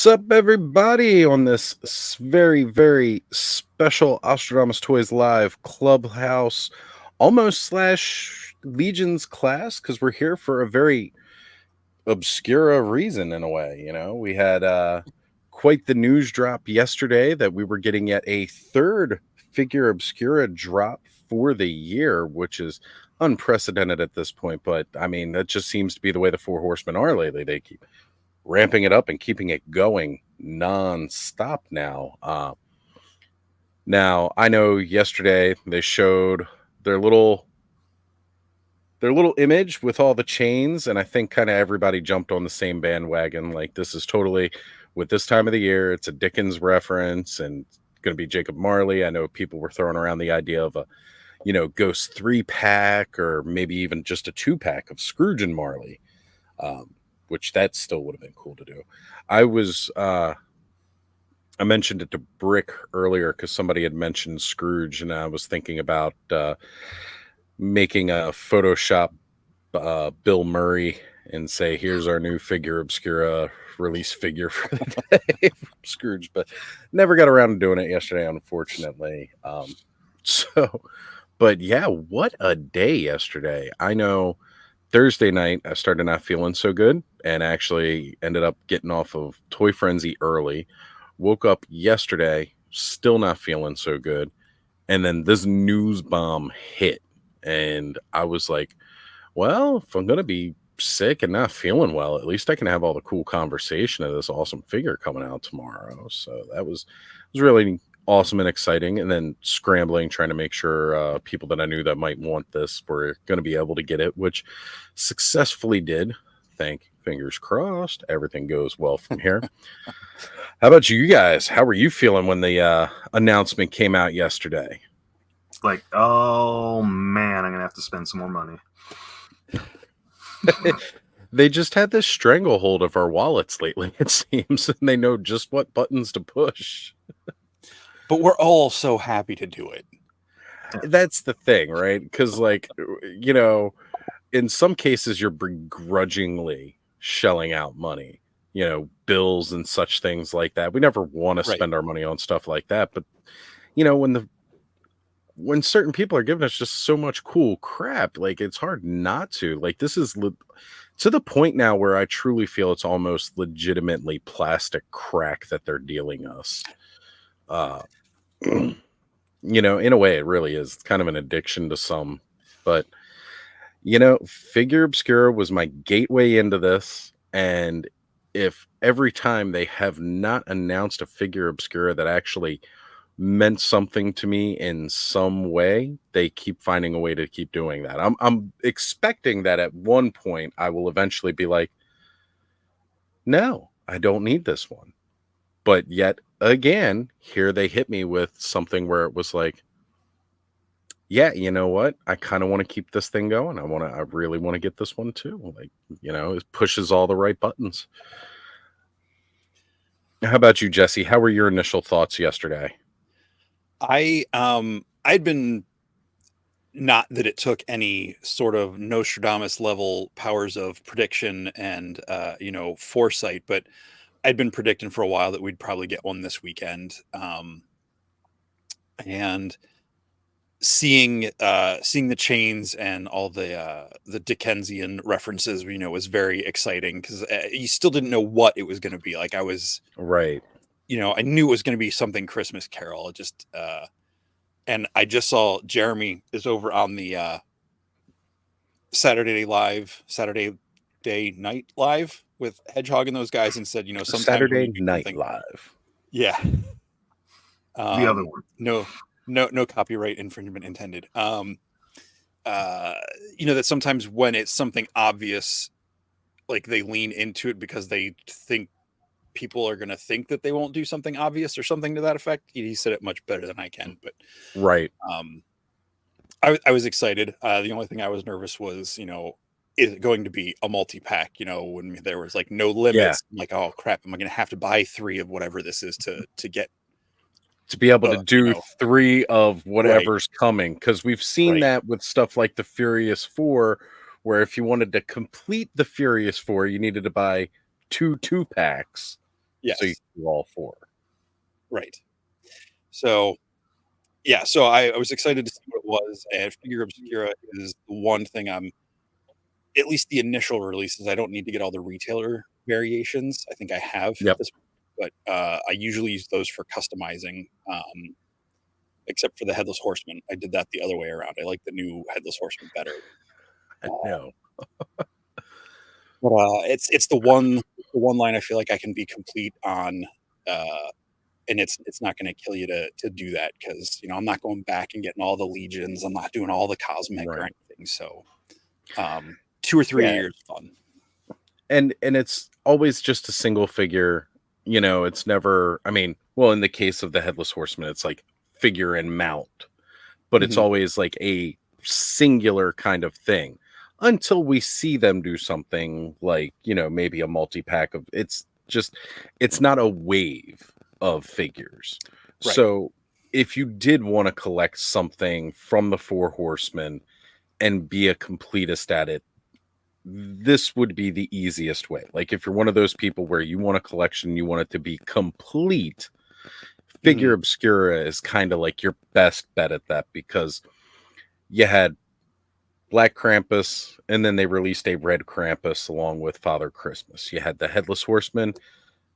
What's up, everybody, on this very, very special Ostradamus Toys Live Clubhouse almost slash Legions class? Because we're here for a very obscure reason, in a way. We had quite the news drop yesterday that we were getting yet a third Figura Obscura drop for the year, which is unprecedented at this point. But I mean, that just seems to be the way the Four Horsemen are lately. They keep ramping it up and keeping it going non-stop now. Now I know yesterday they showed their little image with all the chains, and I think kind of everybody jumped on the same bandwagon. Like, this is totally, with this time of the year, it's a Dickens reference and going to be Jacob Marley. I know people were throwing around the idea of a Ghost 3-pack or maybe even just a 2-pack of Scrooge and Marley. Which that still would have been cool to do. I mentioned it to Brick earlier because somebody had mentioned Scrooge, and I was thinking about making a Photoshop Bill Murray and say, here's our new Figura Obscura release figure for the day from Scrooge, but never got around to doing it yesterday, unfortunately. But yeah, what a day yesterday. I know Thursday night, I started not feeling so good and actually ended up getting off of Toy Frenzy early. Woke up yesterday, still not feeling so good. And then this news bomb hit. And I was like, well, if I'm going to be sick and not feeling well, at least I can have all the cool conversation of this awesome figure coming out tomorrow. So that was really awesome and exciting. And then scrambling, trying to make sure people that I knew that might want this were going to be able to get it, which successfully did. Fingers crossed, everything goes well from here. How about you guys? How were you feeling when the announcement came out yesterday? Like, oh man, I'm gonna have to spend some more money. They just had this stranglehold of our wallets lately, it seems, and they know just what buttons to push. But we're all so happy to do it. That's the thing, right? Because, in some cases, you're begrudgingly shelling out money, bills and such things like that. We never want to spend our money on stuff like that. But, when certain people are giving us just so much cool crap, like, it's hard not to. Like, this is to the point now where I truly feel it's almost legitimately plastic crack that they're dealing us. In a way, it really is. It's kind of an addiction to some, but Figura Obscura was my gateway into this. And if every time they have not announced a Figura Obscura that actually meant something to me in some way, they keep finding a way to keep doing that. I'm expecting that at one point I will eventually be like, no, I don't need this one. But yet again, here they hit me with something where it was like, yeah, you know what? I kind of want to keep this thing going. I really want to get this one too. Like, it pushes all the right buttons. How about you, Jesse? How were your initial thoughts yesterday? I'd been, not that it took any sort of Nostradamus level powers of prediction and foresight, but I'd been predicting for a while that we'd probably get one this weekend. And seeing the chains and all the Dickensian references, was very exciting because you still didn't know what it was going to be. Like, I was right. I knew it was going to be something Christmas Carol. Just and I just saw Jeremy is over on the Saturday Night Live with Hedgehog and those guys, and said, sometimes Saturday Night Live. Yeah. The other one. No copyright infringement intended. That sometimes when it's something obvious, like, they lean into it because they think people are going to think that they won't do something obvious or something to that effect. He said it much better than I can, but right. I was excited. The only thing I was nervous was, is it going to be a multi-pack? When there was like no limits, I'm like, oh crap, am I going to have to buy 3 of whatever this is to get to be able to do 3 of whatever's coming? Because we've seen that with stuff like the Furious 4, where if you wanted to complete the Furious 4, you needed to buy 2 2-packs. So you Yes. can do all four. Right. So, yeah, so I was excited to see what it was, and Figure Obscura is the one thing I'm at least the initial releases, I don't need to get all the retailer variations. I think I have at Yep. this point, but, I usually use those for customizing, except for the Headless Horseman. I did that the other way around. I like the new Headless Horseman better. I Uh, know. but, it's the one line I feel like I can be complete on, uh, and it's not gonna kill you to do that because I'm not going back and getting all the legions. I'm not doing all the cosmic or Right. anything, so, 2 or 3 Yeah. years fun. And it's always just a single figure. It's never, I mean, well, in the case of the Headless Horseman, it's like figure and mount, but it's Mhm. always like a singular kind of thing until we see them do something like, maybe a multi-pack of it's not a wave of figures. Right. So if you did want to collect something from the Four Horsemen and be a completist at it, this would be the easiest way. Like if you're one of those people where you want a collection, you want it to be complete, Figure Mhm. Obscura is kind of like your best bet at that because you had Black Krampus and then they released a Red Krampus along with Father Christmas. You had the Headless Horseman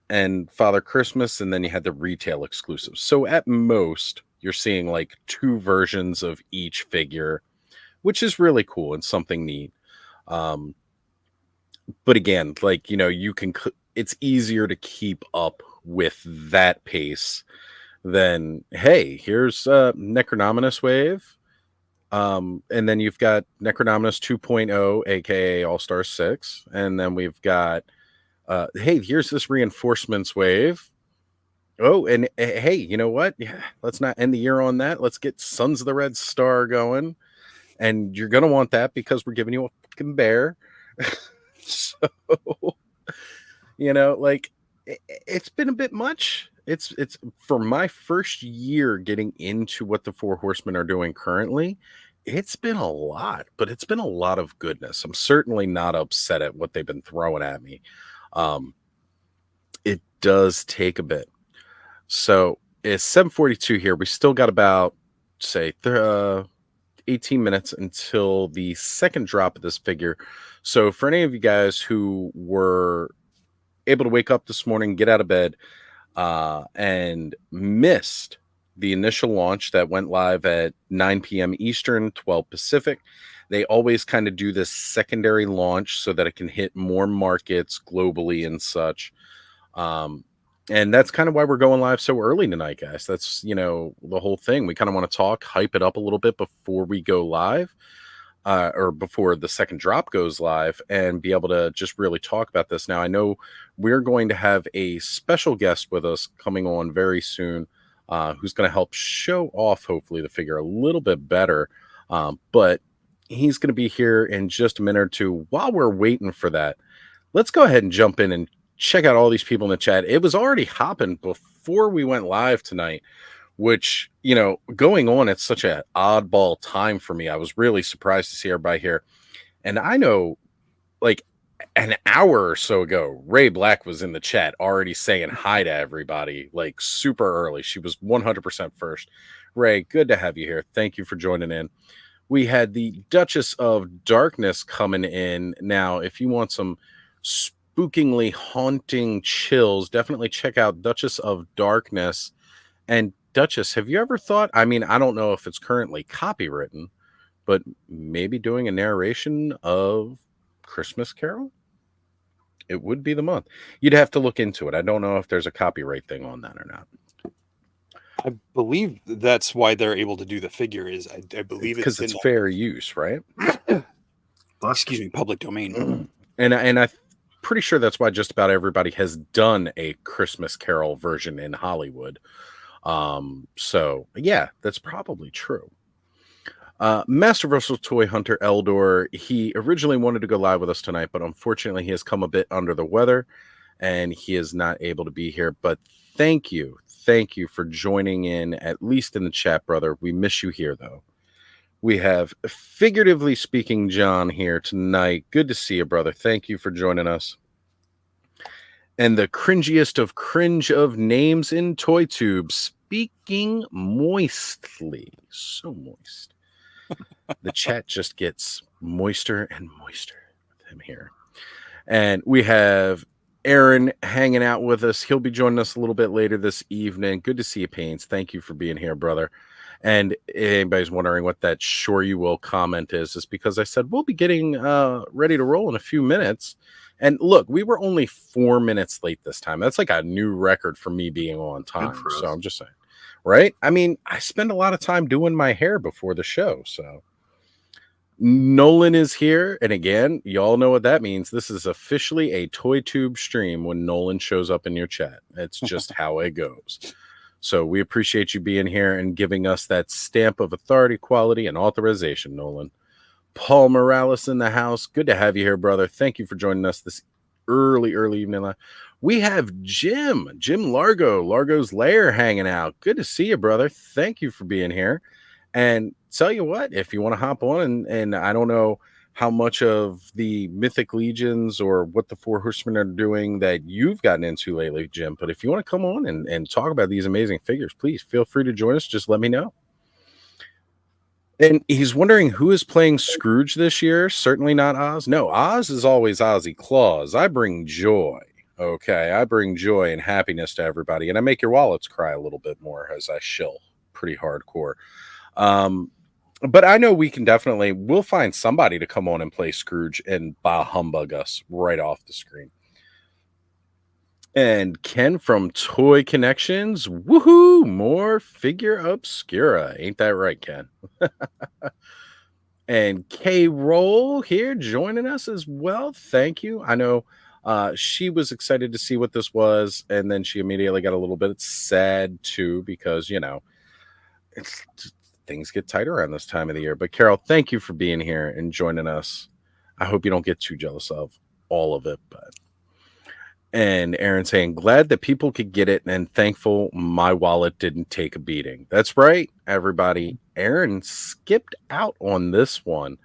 and Father Christmas, and then you had the retail exclusives. So at most, you're seeing like two versions of each figure, which is really cool and something neat. Um, but again, like it's easier to keep up with that pace than hey, here's Necronominus Wave. And then you've got Necronominus 2.0, aka All Star 6, and then we've got hey, here's this reinforcements wave. Oh, and hey, you know what? Yeah, let's not end the year on that. Let's get Sons of the Red Star going. And you're gonna want that because we're giving you a fucking bear. So like it's been a bit much. It's for my first year getting into what the Four Horsemen are doing currently. It's been a lot, but it's been a lot of goodness. I'm certainly not upset at what they've been throwing at me. Um, it does take a bit. So it's 7:42 here. We still got about say 18 minutes until the second drop of this figure. So for any of you guys who were able to wake up this morning, get out of bed, and missed the initial launch that went live at 9 p.m. Eastern, 12 Pacific. They always kind of do this secondary launch so that it can hit more markets globally and such. Um, and that's kind of why we're going live so early tonight, guys. That's, the whole thing. We kind of want to talk, hype it up a little bit before we go live. Or before the second drop goes live and be able to just really talk about this. Now, I know we're going to have a special guest with us coming on very soon who's going to help show off, hopefully, the figure a little bit better. But he's going to be here in just a minute or two. While we're waiting for that, let's go ahead and jump in and check out all these people in the chat. It was already hopping before we went live tonight, which, going on at such an oddball time for me. I was really surprised to see everybody here. And I know like an hour or so ago, Ray Black was in the chat already saying hi to everybody, like super early. She was 100% first. Ray, good to have you here. Thank you for joining in. We had the Duchess of Darkness coming in. Now, if you want some spookingly haunting chills, definitely check out Duchess of Darkness. And Duchess, have you ever thought? I mean, I don't know if it's currently copywritten, but maybe doing a narration of Christmas Carol? It would be the month. You'd have to look into it. I don't know if there's a copyright thing on that or not. I believe that's why they're able to do the figure is I believe Because it's it's fair use, right? excuse me, public domain. And I'm pretty sure that's why just about everybody has done a Christmas Carol version in Hollywood. So yeah, that's probably true. Master Russell Toy Hunter Eldor, he originally wanted to go live with us tonight, but unfortunately he has come a bit under the weather and he is not able to be here. But thank you for joining in, at least in the chat, brother. We miss you here, though. We have, figuratively speaking, John here tonight. Good to see you, brother. Thank you for joining us. and the cringiest of cringe of names in toy tube, speaking moistly, so moist. The chat just gets moister and moister with him here. And we have Aaron hanging out with us. He'll be joining us a little bit later this evening. Good to see you, Pains. Thank you for being here, brother. And if anybody's wondering what that sure you will comment is because I said we'll be getting ready to roll in a few minutes. And look, we were only 4 minutes late this time. That's like a new record for me being on time. So I'm just saying, right? I mean, I spend a lot of time doing my hair before the show. So Nolan is here. And again, y'all know what that means. This is officially a Toy Tube stream when Nolan shows up in your chat. It's just how it goes. So we appreciate you being here and giving us that stamp of authority, quality, and authorization, Nolan. Paul Morales in the house. Good to have you here, brother. Thank you for joining us this early evening. We have Jim Largo, Largo's Lair hanging out. Good to see you, brother. Thank you for being here. And tell you what, if you want to hop on and I don't know how much of the Mythic Legions or what the Four Horsemen are doing that you've gotten into lately, Jim, but if you want to come on and talk about these amazing figures, please feel free to join us. Just let me know. And he's wondering who is playing Scrooge this year. Certainly not Oz. No, Oz is always Ozzy Claus. I bring joy. Okay, I bring joy and happiness to everybody, and I make your wallets cry a little bit more as I shill pretty hardcore. But I know we'll find somebody to come on and play Scrooge and Bah Humbug us right off the screen. And Ken from Toy Connections, woohoo, more Figure Obscura. Ain't that right, Ken? And K Roll here joining us as well. Thank you. I know she was excited to see what this was, and then she immediately got a little bit sad too because, things get tight around this time of the year. But Carol, thank you for being here and joining us. I hope you don't get too jealous of all of it. And Aaron saying, glad that people could get it and thankful my wallet didn't take a beating. That's right, everybody. Aaron skipped out on this one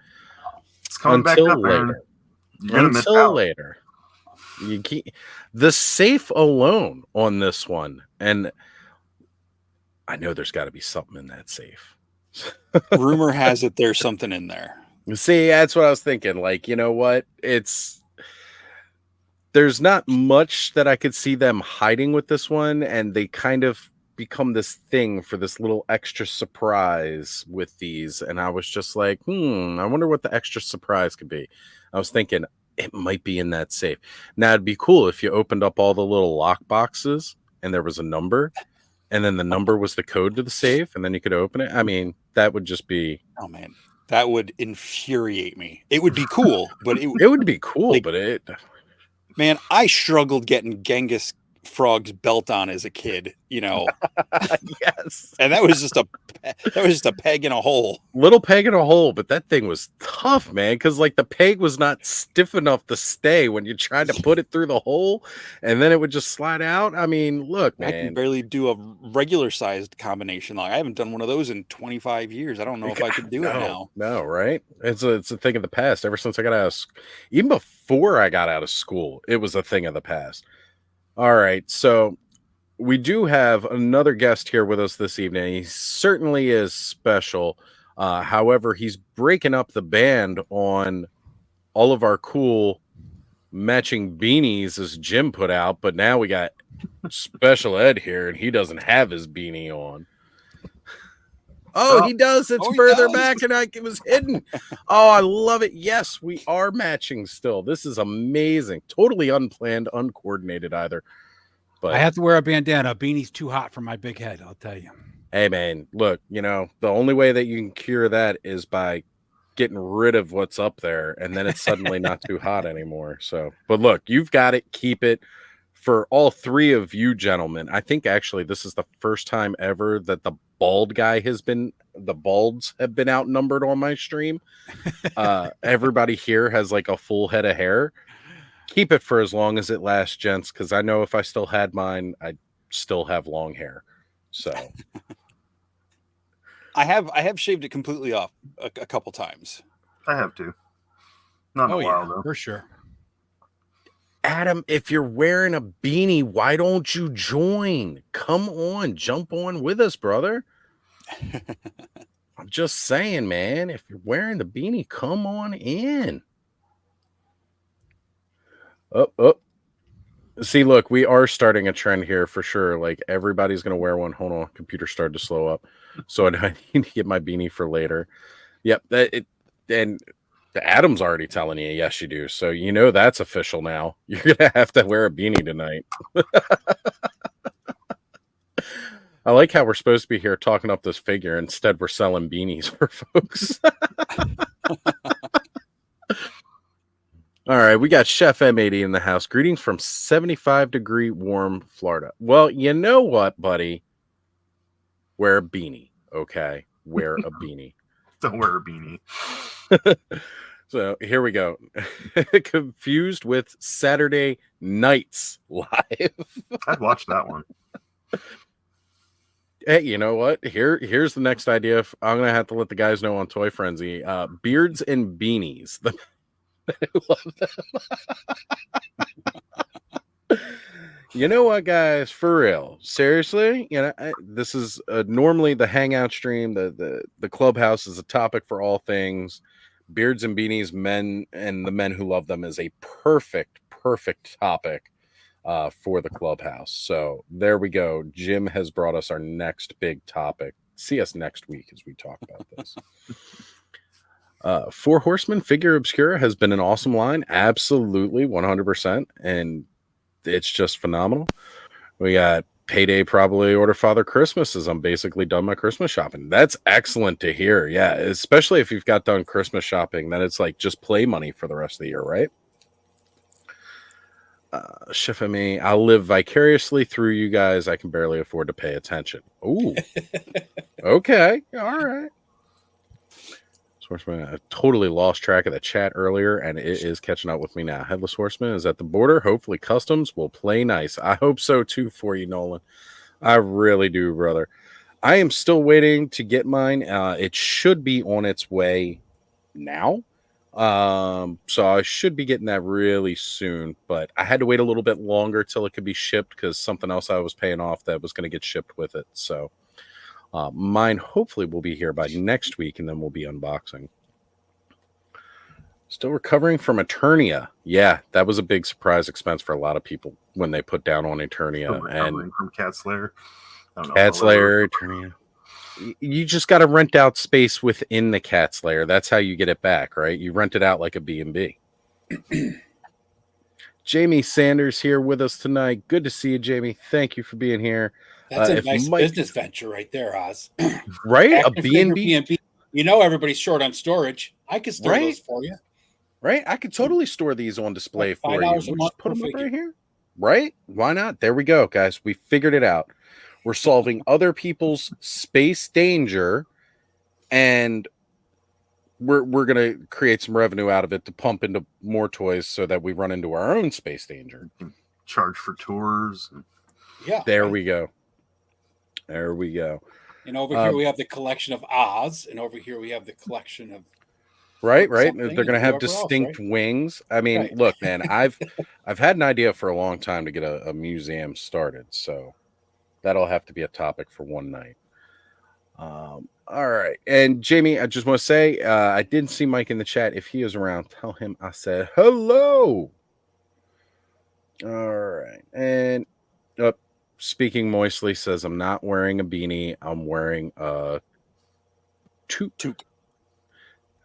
until later. Until later. The safe alone on this one. And I know there's got to be something in that safe. Rumor has it there's something in there. See, that's what I was thinking. Like, you know what? There's not much that I could see them hiding with this one, and they kind of become this thing for this little extra surprise with these. And I was just like, I wonder what the extra surprise could be. I was thinking it might be in that safe. Now, it'd be cool if you opened up all the little lock boxes and there was a number. And then the number was the code to the safe, and then you could open it. I mean, that would just be... Oh, man. That would infuriate me. It would be cool, but it would be cool, like, but it... Man, I struggled getting Genghis Frog's belt on as a kid, Yes. And that was just a peg in a hole. Little peg in a hole, but that thing was tough, man, because like the peg was not stiff enough to stay when you tried to put it through the hole, and then it would just slide out. I mean, look, man. I can barely do a regular sized combination lock. I haven't done one of those in 25 years. I don't know if I could do it now. No, right? It's a thing of the past. Ever since I got out of even before I got out of school, it was a thing of the past. All right, so we do have another guest here with us this evening. He certainly is special. However, he's breaking up the band on all of our cool matching beanies as Jim put out, but now we got Special Ed here, and he doesn't have his beanie on. Oh, he does. It's further back, and it was hidden. Oh, I love it. Yes, we are matching still. This is amazing. Totally unplanned, uncoordinated either. But I have to wear a bandana. A beanie's too hot for my big head, I'll tell you. Hey, man, look, the only way that you can cure that is by getting rid of what's up there, and then it's suddenly not too hot anymore. So, but look, you've got it. Keep it. For all three of you gentlemen, I think actually this is the first time ever that the balds have been outnumbered on my stream. Everybody here has like a full head of hair. Keep it for as long as it lasts, gents, because I know if I still had mine, I'd still have long hair. So I have shaved it completely off a couple times. I have too. Not in a while though. For sure. Adam, if you're wearing a beanie, why don't you join? Come on, jump on with us, brother. I'm just saying, man, if you're wearing the beanie, come on in. Oh. See, look, we are starting a trend here for sure. Like everybody's going to wear one. Hold on, computer started to slow up. So I need to get my beanie for later. Yep. And Adam's already telling you, yes, you do. So you know that's official now. You're going to have to wear a beanie tonight. I like how we're supposed to be here talking up this figure. Instead, we're selling beanies for folks. All right, we got Chef M80 in the house. Greetings from 75-degree warm Florida. Well, you know what, buddy? Wear a beanie, okay? Wear a beanie. Don't wear a beanie. So here we go. Confused with Saturday Nights Live. I'd watch that one. Hey, you know what? Here's the next idea. I'm going to have to let the guys know on Toy Frenzy. Beards and beanies. I love them. You know what, guys? For real, seriously, you know, this is normally the hangout stream. The clubhouse is a topic for all things. Beards and beanies, men and the men who love them, is a perfect topic for the clubhouse. So there we go. Jim has brought us our next big topic. See us next week as we talk about this. Four Horsemen Figura Obscura has been an awesome line. Absolutely, 100%. And it's just phenomenal. We got Payday probably order Father Christmas as I'm basically done my Christmas shopping. That's excellent to hear. Yeah, especially if you've got done Christmas shopping, then it's like just play money for the rest of the year, right? Chef and me, I'll live vicariously through you guys. I can barely afford to pay attention. Ooh. Okay. All right. Horseman, I totally lost track of the chat earlier, and it is catching up with me now. Headless Horseman is at the border. Hopefully, Customs will play nice. I hope so too for you, Nolan. I really do, brother. I am still waiting to get mine. It should be on its way now. So I should be getting that really soon, but I had to wait a little bit longer till it could be shipped because something else I was paying off that was going to get shipped with it. So mine hopefully will be here by next week, and then we'll be unboxing. Still recovering from Eternia. Yeah, that was a big surprise expense for a lot of people when they put down on Eternia. And from Cat Slayer. Cat Slayer, Eternia. You just got to rent out space within the Cat Slayer. That's how you get it back, right? You rent it out like a B&B. Jamie Sanders here with us tonight. Good to see you, Jamie. Thank you for being here. That's a nice business venture right there, Oz. Right? A B&B. You know everybody's short on storage. I could store those for you. Right? I could totally store these on display like for you. We'll just put them up right here. Right? Why not? There we go, guys. We figured it out. We're solving other people's space danger, and we're going to create some revenue out of it to pump into more toys so that we run into our own space danger. Charge for tours. Yeah. There we go. There we go. And over here we have the collection of Oz, and over here we have the collection of right. They're going to have distinct wings. I mean, look, man, I've had an idea for a long time to get a museum started, so that'll have to be a topic for one night. All right, and Jamie, I just want to say I didn't see Mike in the chat. If he is around, tell him I said hello. All right, and Speaking Moistly says, I'm not wearing a beanie. I'm wearing a toque.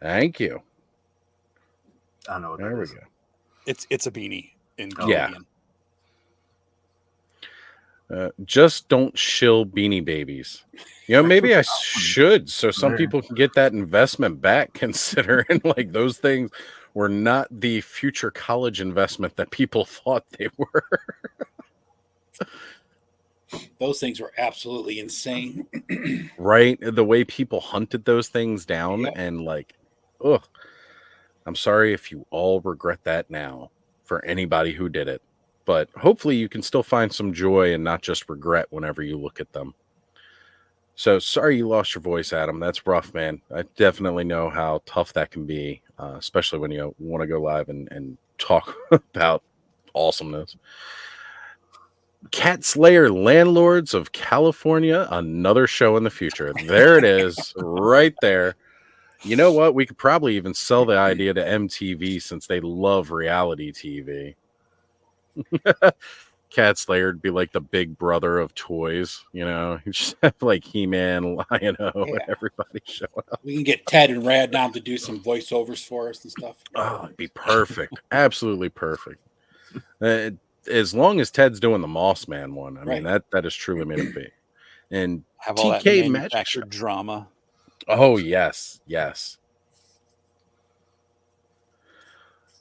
Thank you. I know what there that we is. go. It's a beanie in Canadian. Just don't shill Beanie Babies. You know, maybe I should, so some people can get that investment back, considering like those things were not the future college investment that people thought they were. Those things were absolutely insane. Right? The way people hunted those things down and like, ugh. I'm sorry if you all regret that now for anybody who did it. But hopefully you can still find some joy and not just regret whenever you look at them. So sorry you lost your voice, Adam. That's rough, man. I definitely know how tough that can be, especially when you want to go live and talk about awesomeness. Cat Slayer Landlords of California, another show in the future. There it is, right there. You know what? We could probably even sell the idea to MTV since they love reality TV. Cat Slayer would be like the big brother of toys, you know. You just have like He-Man, Lion-O, and everybody showing up. We can get Ted and Rad down to do some voiceovers for us and stuff. Oh, it'd be perfect. Absolutely perfect. As long as Ted's doing the Moss Man one, I mean that is truly made it be. And Have all that TK Magic manufactured drama. Oh yes.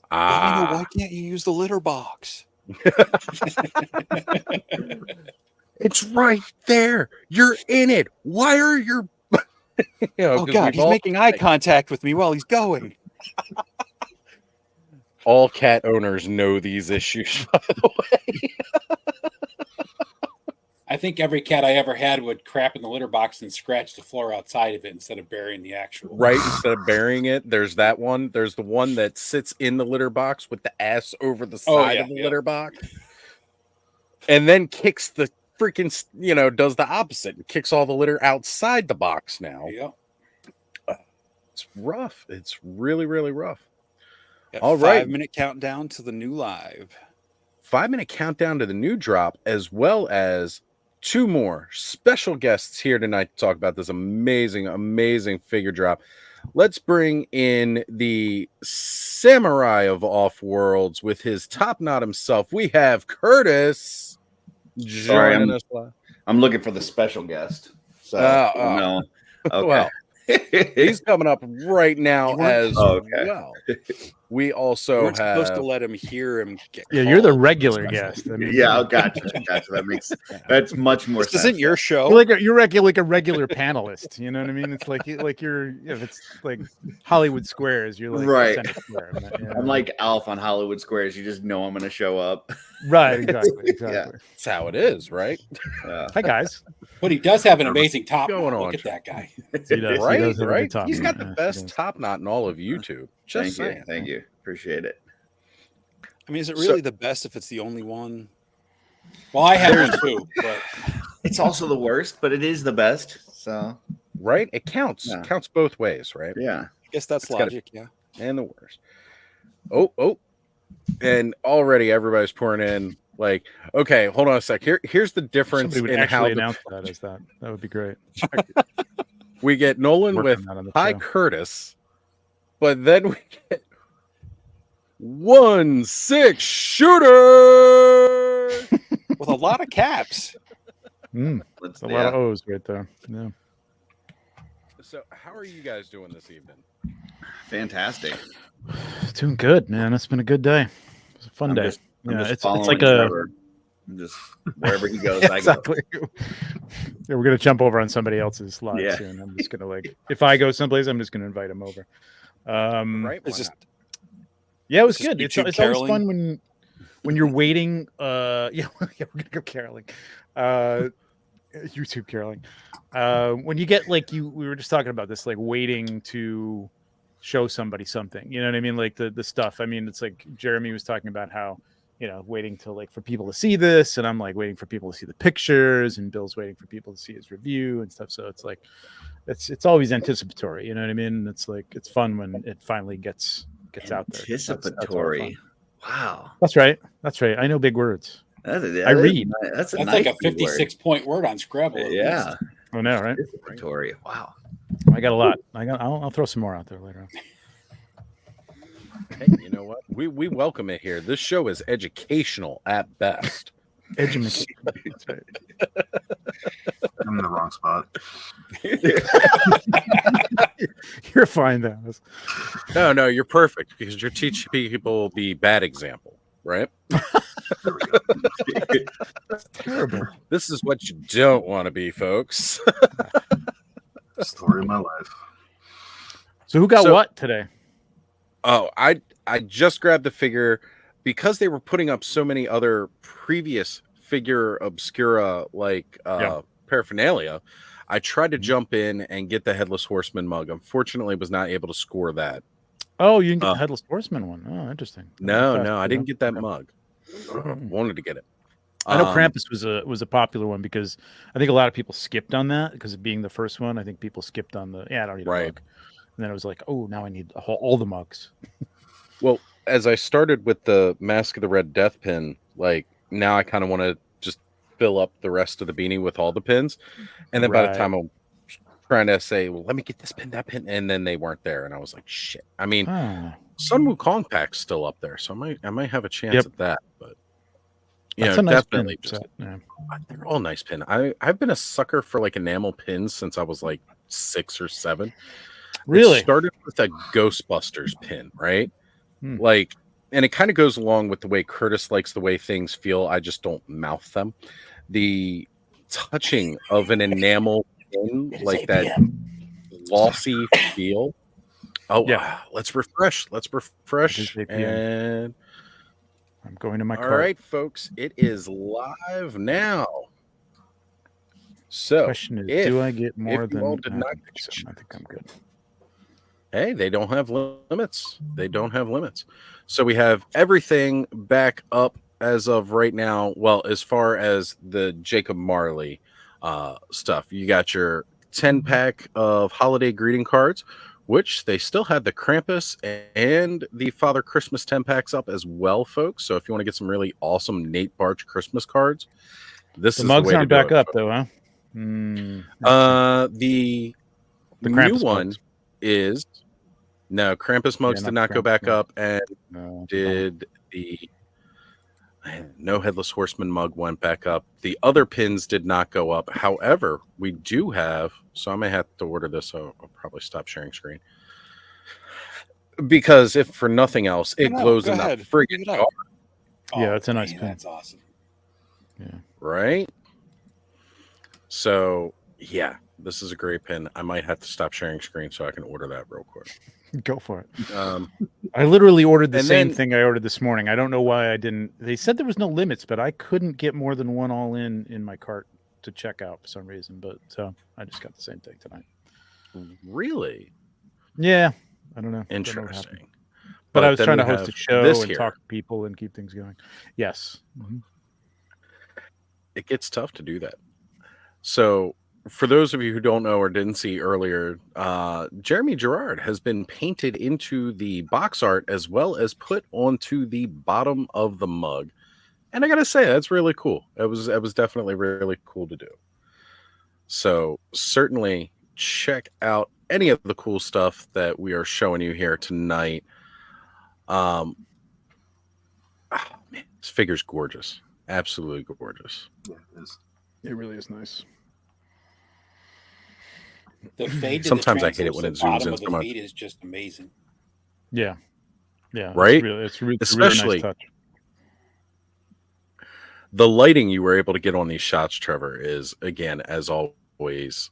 Why can't you use the litter box? It's right there. You're in it. Why are you? Oh God, he's making eye contact with me while he's going. All cat owners know these issues, by the way. I think every cat I ever had would crap in the litter box and scratch the floor outside of it instead of burying the actual. Right, instead of burying it, there's that one. There's the one that sits in the litter box with the ass over the side of the litter box. And then kicks the freaking, does the opposite and kicks all the litter outside the box now. Yeah. It's rough. It's really, really rough. All right. 5-minute countdown to the new live. 5-minute countdown to the new drop, as well as 2 more special guests here tonight to talk about this amazing, amazing figure drop. Let's bring in the samurai of off-worlds with his top knot himself. We have Curtis joining us live. I'm looking for the special guest. So, no. Okay. Well, he's coming up right now as well. We also We're supposed to let him hear him. You're the regular guest. I mean, gotcha. That's much more. This isn't your show. You're like a regular panelist. You know what I mean? It's like you're. If it's like Hollywood Squares, you're like right. Square, I'm like Alf on Hollywood Squares. You just know I'm going to show up. Right. Exactly. That's how it is, right? Hi guys. But he does have an amazing top going knot. on. Look at that guy. He does. Right. He does Right. top He's knot. got the best top knot in all of YouTube. Just saying. Thank you. Appreciate it. I mean, is it really the best if it's the only one? Well, I have one too, but it's also the worst, but it is the best. So right, it counts. Yeah. Counts both ways, right? Yeah, I guess that's logic. Yeah, and the worst. Oh, and already everybody's pouring in. Like, okay, hold on a sec. Here's the difference Somebody would in how announce that as that. That would be great. we get Nolan Work with on that on the Hi show. Curtis, but then we get 1-6 shooter with a lot of caps. Let's A lot of O's right there. Yeah. So, how are you guys doing this evening? Fantastic. Doing good, man. It's been a good day. It's a fun day. It's like Trevor. I'm just wherever he goes, exactly. I go. Yeah, we're gonna jump over on somebody else's live Yeah. soon. I'm just gonna if I go someplace, I'm just gonna invite him over. Right? It's just Yeah, it was Just good. YouTube It's always caroling? fun when you're waiting. Yeah, we're gonna go caroling. YouTube caroling. When you get we were just talking about this, like waiting to show somebody something. You know what I mean? Like the stuff. I mean, it's like Jeremy was talking about how waiting to for people to see this, and I'm like waiting for people to see the pictures, and Bill's waiting for people to see his review and stuff. So it's like it's always anticipatory. You know what I mean? It's like it's fun when it finally gets out there. Anticipatory. Wow. That's right. I know big words. I read. That's that's nice like a 56-point word on Scrabble. at Yeah. least. I know, right? Anticipatory. Wow. I got a lot. I'll throw some more out there later on. Hey, you know what? We welcome it here. This show is educational at best. Education. That's right. I'm in the wrong spot. You're fine, Dennis. No, you're perfect because you're teaching people the bad example, right? That's terrible. This is what you don't want to be, folks. Story of my life. So who got So- what today? Oh, I just grabbed the figure because they were putting up so many other previous Figura Obscura paraphernalia. I tried to jump in and get the Headless Horseman mug. Unfortunately, was not able to score that. Oh, you didn't get the Headless Horseman one. Oh, interesting. No, I didn't get that mug. wanted to get it. I know Krampus was a popular one because I think a lot of people skipped on that because of being the first one. I think people skipped on I don't need a mug. And then it was like, oh, now I need all the mugs. Well, as I started with the Mask of the Red Death pin, like now I kind of want to just fill up the rest of the beanie with all the pins. And then by the time I'm trying to say, well, let me get this pin, that pin, and then they weren't there. And I was like, shit. I mean, Sun Wukong pack's still up there, so I might have a chance at that. But that's a nice definitely pin. They're all nice pin. I've been a sucker for like enamel pins since I was like 6 or 7. Really? It started with a Ghostbusters pin, right? Like, and it kind of goes along with the way Curtis likes the way things feel. I just don't mouth them. The touching of an enamel pin, like that glossy feel. Oh, yeah. Let's refresh. And I'm going to my cart. All right, folks. It is live now. So, question is, do I get more than? I think I'm good. Hey, they don't have limits. So we have everything back up as of right now. Well, as far as the Jacob Marley stuff, you got your 10-pack of holiday greeting cards, which they still had the Krampus and the Father Christmas 10-packs up as well, folks. So if you want to get some really awesome Nate Barch Christmas cards, this is the way to do it. The mugs aren't back up, though, huh? The Krampus new one mugs. Is no Krampus mugs did not go back up, and did the no Headless Horseman mug went back up. The other pins did not go up. However, we do have, so I may have to order this, so I'll probably stop sharing screen. Because if for nothing else, it glows in that friggin' jar. Yeah, that's a nice pin. That's awesome. Yeah. Right? So, yeah, this is a great pin. I might have to stop sharing screen so I can order that real quick. Go for it. I literally ordered the same thing I ordered this morning. I don't know why I didn't. They said there was no limits, but I couldn't get more than one all in my cart to check out for some reason. But so I just got the same thing tonight. Really? Yeah. I don't know. Interesting. But I was trying to host a show and talk to people and keep things going. Yes. Mm-hmm. It gets tough to do that. So, for those of you who don't know or didn't see earlier, Jeremy Gerard has been painted into the box art as well as put onto the bottom of the mug. And I got to say, that's really cool. It was definitely really cool to do. So, certainly check out any of the cool stuff that we are showing you here tonight. Oh, man, this figure's gorgeous. Absolutely gorgeous. Yeah, it is. It really is nice. The fade sometimes I hate it when it zooms in so much. The feed is just amazing. Yeah. Yeah. Right? It's really Especially nice touch. The lighting you were able to get on these shots, Trevor, is, again, as always,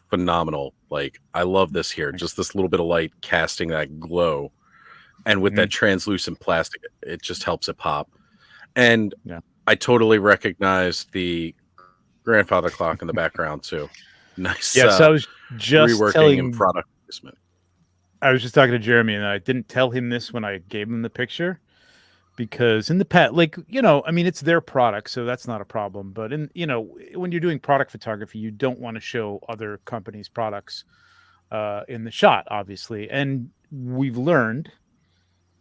phenomenal. Like, I love this here. Just this little bit of light casting that glow. And with that translucent plastic, it just helps it pop. And I totally recognize the grandfather clock in the background, too. Nice. Yes, I was just reworking and product placement. I was just talking to Jeremy, and I didn't tell him this when I gave him the picture, because in the past, like, I mean, it's their product, so that's not a problem. But when you're doing product photography, you don't want to show other companies' products in the shot, obviously. And we've learned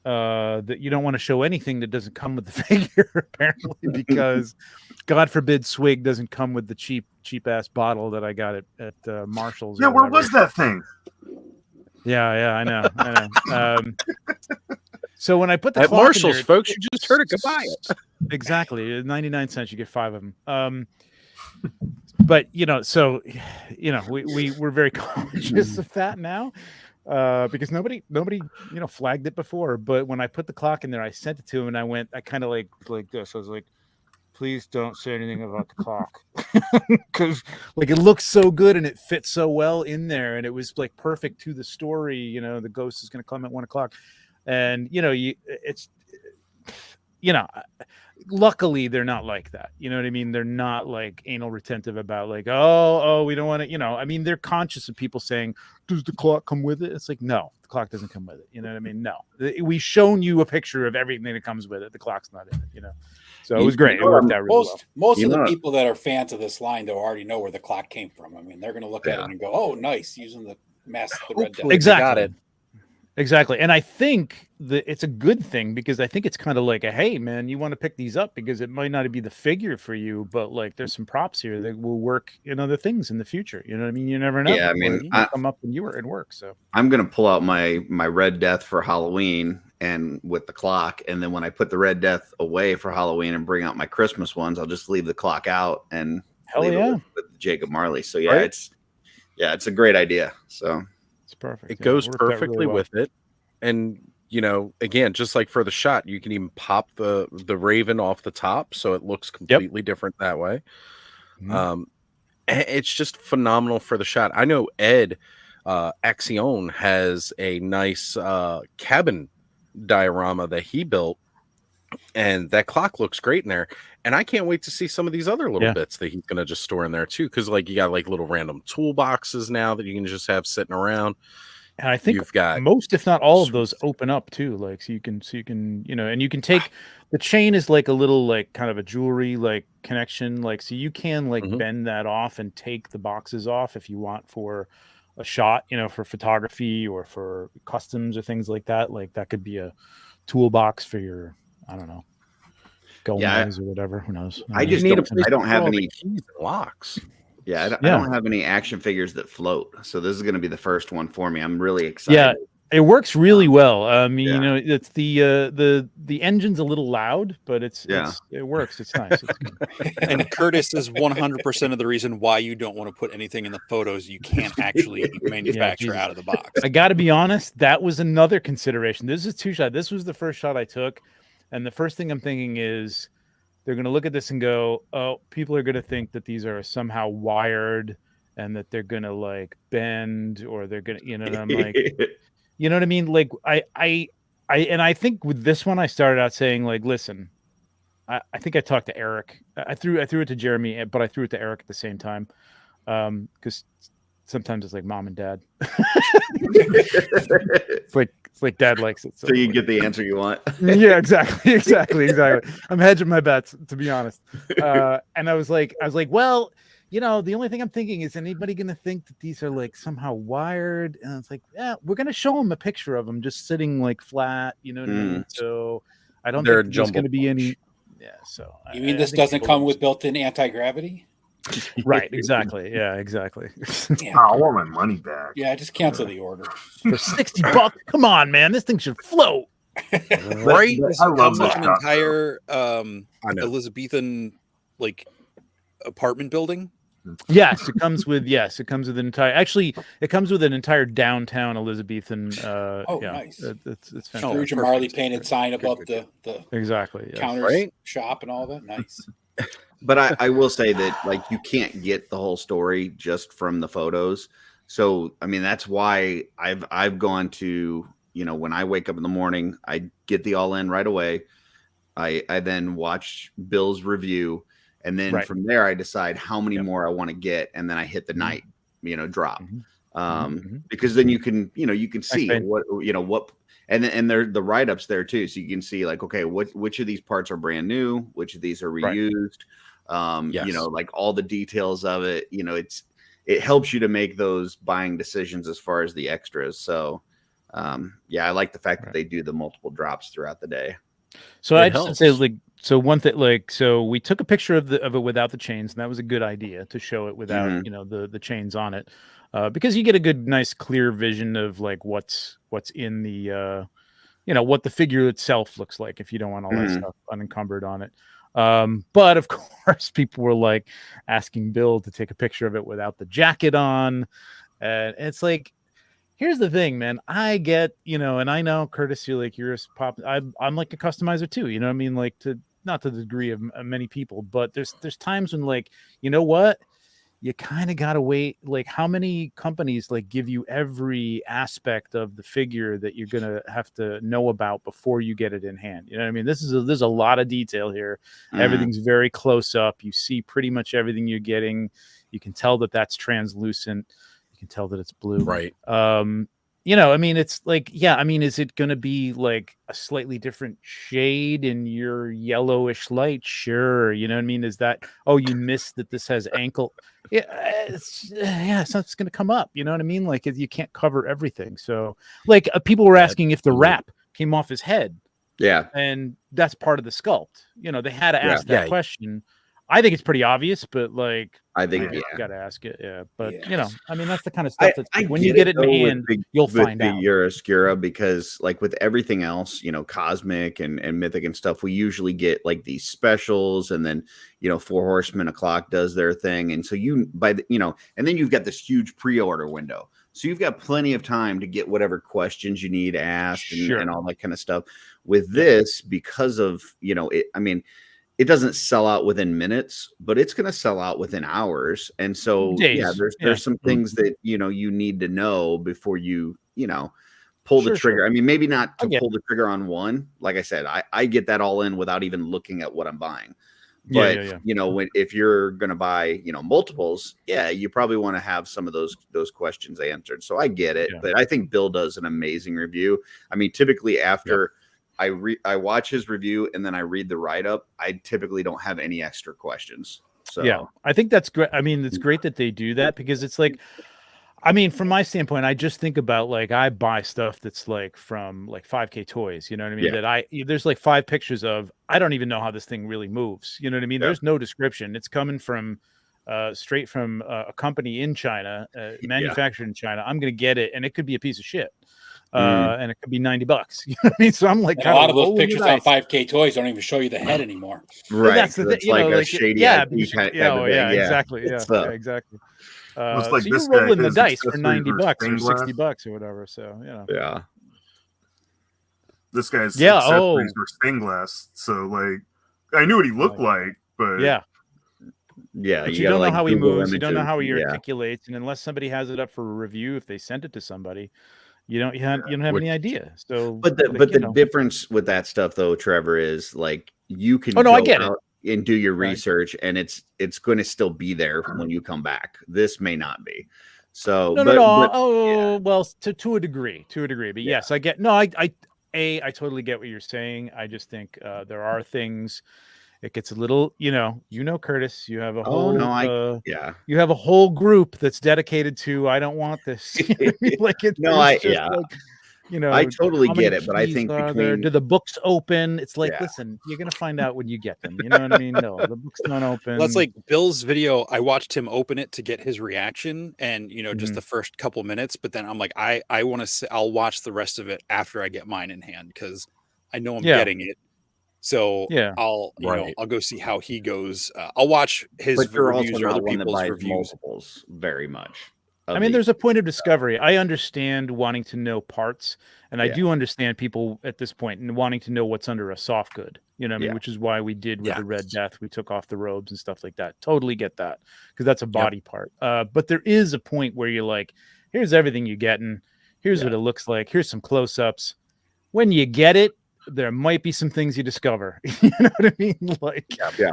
that you don't want to show anything that doesn't come with the figure, apparently, because God forbid Swig doesn't come with the cheap ass bottle that I got at Marshall's. Yeah, where was that thing? Yeah, I know. So when I put the at clock Marshall's, in there, folks, you just heard it. Go buy it. Exactly, 99 cents. You get 5 of them. But so we're very conscious of that now. Because nobody flagged it before. But when I put the clock in there, I sent it to him, and I kind of like this. I was like, please don't say anything about the clock, because like it looks so good and it fits so well in there, and it was like perfect to the story. The ghost is going to come at 1 o'clock, and luckily they're not like that. You know what I mean? They're not like anal retentive about like, oh, we don't want to, I mean, they're conscious of people saying, does the clock come with it? It's like, no, the clock doesn't come with it. You know what I mean? No, we've shown you a picture of everything that comes with it. The clock's not in it, So it was great. It worked out really well. Most of the know- people that are fans of this line, though, already know where the clock came from. I mean, they're going to look at it and go, "Oh, nice," using the Red Death. Hopefully they Exactly. got it. Exactly. And I think that it's a good thing, because I think it's kind of like a, hey man, you want to pick these up because it might not be the figure for you, but like there's some props here that will work in other things in the future. You know what I mean? You never know. Yeah, I mean, Or it might come up and work. So I'm gonna pull out my Red Death for Halloween and with the clock, and then when I put the Red Death away for Halloween and bring out my Christmas ones, I'll just leave the clock out and hell leave yeah, it with Jacob Marley. So yeah, Right? it's a great idea. So it's perfect. It Yeah, goes worked out really perfectly well. with it. And again, just like for the shot, you can even pop the raven off the top, so it looks completely different that way. Mhm. It's just phenomenal for the shot. I know Ed Axion has a nice cabin diorama that he built, and that clock looks great in there. And I can't wait to see some of these other little bits that he's gonna just store in there too, because like you got like little random toolboxes now that you can just have sitting around. And I think You've got most, if not all of those, open up too. Like so you can, and you can take the chain is like a little like kind of a jewelry like connection, like so you can like bend that off and take the boxes off if you want for a shot, for photography or for customs or things like that. Like that could be a toolbox for your, I don't know, Gomez or whatever. Who knows? I just need don't, a place I don't to have put all any the keys and locks. Yeah, I don't have any action figures that float. So this is going to be the first one for me. I'm really excited. Yeah, it works really well. I mean, it's the engine's a little loud, but it works. It's nice. It's good. And Curtis is 100% of the reason why you don't want to put anything in the photos you can't actually manufacture out of the box. I got to be honest, that was another consideration. This is 2-shot. This was the first shot I took, and the first thing I'm thinking is, they're going to look at this and go, oh, people are going to think that these are somehow wired and that they're going to like bend, or they're going to, and I'm like, you know what I mean? Like I think with this one, I started out saying like, listen, I think I talked to Eric. I threw it to Jeremy, but I threw it to Eric at the same time. Cause sometimes it's like mom and dad. It's like dad likes it. So you get the answer you want. Yeah, exactly. I'm hedging my bets, to be honest. And I was like, well, the only thing I'm thinking is, anybody going to think that these are like somehow wired? And it's like, yeah, we're going to show them a picture of them just sitting like flat. You know what I mean? So I don't think there's going to be any. Yeah. So you mean this doesn't come with built-in anti-gravity? Right, exactly. Yeah, exactly. I want my money back. Yeah, just cancel the order. For $60, come on, man, this thing should float. Right? I love this an shot, entire Elizabethan like apartment building. Yes, it comes with an entire. Actually, it comes with an entire downtown Elizabethan. Nice. It's fantastic. Scrooge and Marley painted sign above the exactly counters, shop, and all that. Nice. But I will say that like you can't get the whole story just from the photos. So I mean that's why I've gone to, when I wake up in the morning, I get the all in right away. I then watch Bill's review, and then from there I decide how many more I want to get, and then I hit the night drop. Because then you can see what and they're the write-ups there too, so you can see like, okay, which of these parts are brand new, which of these are reused. Like all the details of it, it helps you to make those buying decisions as far as the extras. So I like the fact that they do the multiple drops throughout the day. So I just say like, so one thing, so we took a picture of it without the chains, and that was a good idea to show it without the chains on it, because you get a good, nice, clear vision of like what's in the what the figure itself looks like if you don't want all that stuff unencumbered on it. But of course, people were like asking Bill to take a picture of it without the jacket on, and it's like, here's the thing, man. I get, and I know, Curtis, you're a pop. I'm like a customizer too. You know what I mean? Like not to the degree of many people, but there's times when like, you know what? You kind of got to wait. Like, how many companies like give you every aspect of the figure that you're going to have to know about before you get it in hand? You know what I mean? There's a lot of detail here. Everything's very close up. You see pretty much everything you're getting. You can tell that that's translucent. You can tell that it's blue. Right. you know, I mean, it's like, yeah, I mean, is it going to be like a slightly different shade in your yellowish light? Sure. You know what I mean? Is that, oh, you missed that this has ankle? Yeah, something's going to come up. You know what I mean? Like, you can't cover everything. So, like, people were asking if the wrap came off his head. Yeah. And that's part of the sculpt. You know, they had to ask that Yeah. question. I think it's pretty obvious, but like, I think you got to ask it. Yeah. But, Yeah. you know, I mean, that's the kind of stuff that's I when you get it in though, hand, you'll find out. Figura Obscura, because like with everything else, you know, cosmic and mythic and stuff, we usually get like these specials, and then, you know, Four Horsemen o'clock does their thing. And so you know, and then you've got this huge pre-order window. So you've got plenty of time to get whatever questions you need asked and all that kind of stuff. With this, because of, you know, I mean, it doesn't sell out within minutes, but it's going to sell out within hours. And so, there's some things that, you know, you need to know before you know, pull the trigger. I mean, maybe not to pull the trigger on one. Like I said, I get that all in without even looking at what I'm buying. But, you know, if you're going to buy, you know, multiples, you probably want to have some of those questions answered. So I get it. But I think Bill does an amazing review. I mean, typically after I watch his review and then I read the write-up, I typically don't have any extra questions. So I think that's great. I mean, it's great that they do that, because it's like, I mean, from my standpoint, I just think about, like, I buy stuff that's like from like 5K toys, you know what I mean? That there's like 5 pictures of, I don't even know how this thing really moves. You know what I mean? There's no description. It's coming from straight from a company in China, manufactured in China. I'm going to get it, and it could be a piece of shit. And it could be $90. You know what I mean? So I'm like, a lot of those pictures on 5K toys don't even show you the head anymore. Right. That's the thing, it's like a shady IP exactly. exactly. Like so you're rolling the dice for $90 or $60 or whatever. So, you know. Yeah. This guy's accessories were stained glass. So, like, I knew what he looked like, but but you don't know how he moves. You don't know how he articulates, and unless somebody has it up for a review, if they sent it to somebody, you don't have any idea. So, but the difference with that stuff, though, Trevor, is like you can I get it and do your research, and it's going to still be there when you come back. This may not be. So well, to a degree, but yes, I get. No, I totally get what you're saying. I just think there are things. It gets a little, you know, Curtis, you have a whole, you have a whole group that's dedicated to, I don't want this. You know what I mean? Like it's like, you know, I totally get it, but I think do the books open? It's like, listen, you're gonna find out when you get them. You know what I mean? No, the books don't open. That's like Bill's video. I watched him open it to get his reaction, and you know, just the first couple minutes. But then I'm like, I want to say, I'll watch the rest of it after I get mine in hand, because I know I'm getting it. So I'll go see how he goes. I'll watch his reviews or other people's reviews. Multiples very much. I mean, there's a point of discovery. I understand wanting to know parts, and I do understand people at this point and wanting to know what's under a soft good. You know what I mean? Which is why we did with the Red Death. We took off the robes and stuff like that. Totally get that, because that's a body part. But there is a point where you're like, here's everything you're getting. Here's what it looks like. Here's some close-ups. When you get it, there might be some things you discover. You know what I mean? Like,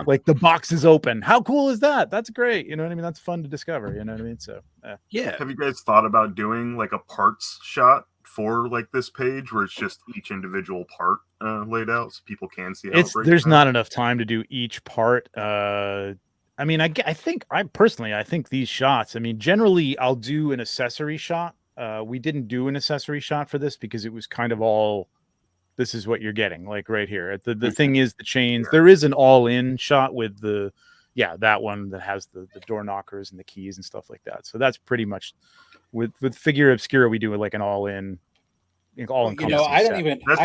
like the box is open. How cool is that? That's great. You know what I mean? That's fun to discover. You know what I mean? So, Have you guys thought about doing like a parts shot for like this page where it's just each individual part laid out so people can see how there's not enough time to do each part. I mean, I think these shots, I mean, generally I'll do an accessory shot. We didn't do an accessory shot for this because it was kind of all, this is what you're getting, like right here. The thing is the chains. There is an all-in shot with that one that has the door knockers and the keys and stuff like that. So that's pretty much with Figura Obscura, we do like an all-in, all-encompassing. You know, I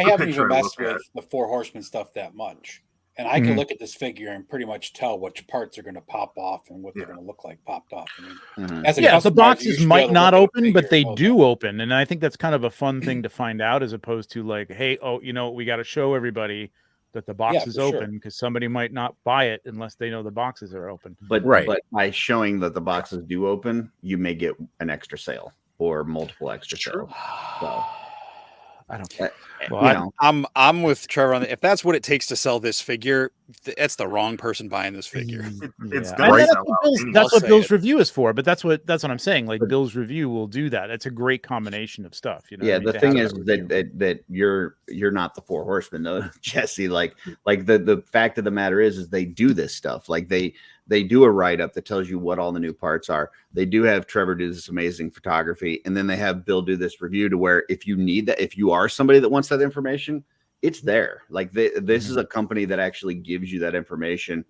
haven't even messed with the Four Horsemen stuff that much. And I can look at this figure and pretty much tell which parts are going to pop off and what they're going to look like popped off. I mean, the boxes might not open, but they do open. And I think that's kind of a fun thing to find out, as opposed to like, hey, we got to show everybody that the box is open, because somebody might not buy it unless they know the boxes are open. But by showing that the boxes do open, you may get an extra sale or multiple extra sales. So. I don't care. Well, I'm with Trevor on that. If that's what it takes to sell this figure, that's the wrong person buying this figure. It's that's what Bill's review is for. But that's what I'm saying. Like Bill's review will do that. It's a great combination of stuff. Yeah, the thing is that you're not the Four Horsemen, though, Jesse. Like the fact of the matter is they do this stuff. Like they do a write-up that tells you what all the new parts are. They do have Trevor do this amazing photography, and then they have Bill do this review to where if you need that, if you are somebody that wants that information, it's there. Like this is a company that actually gives you that information,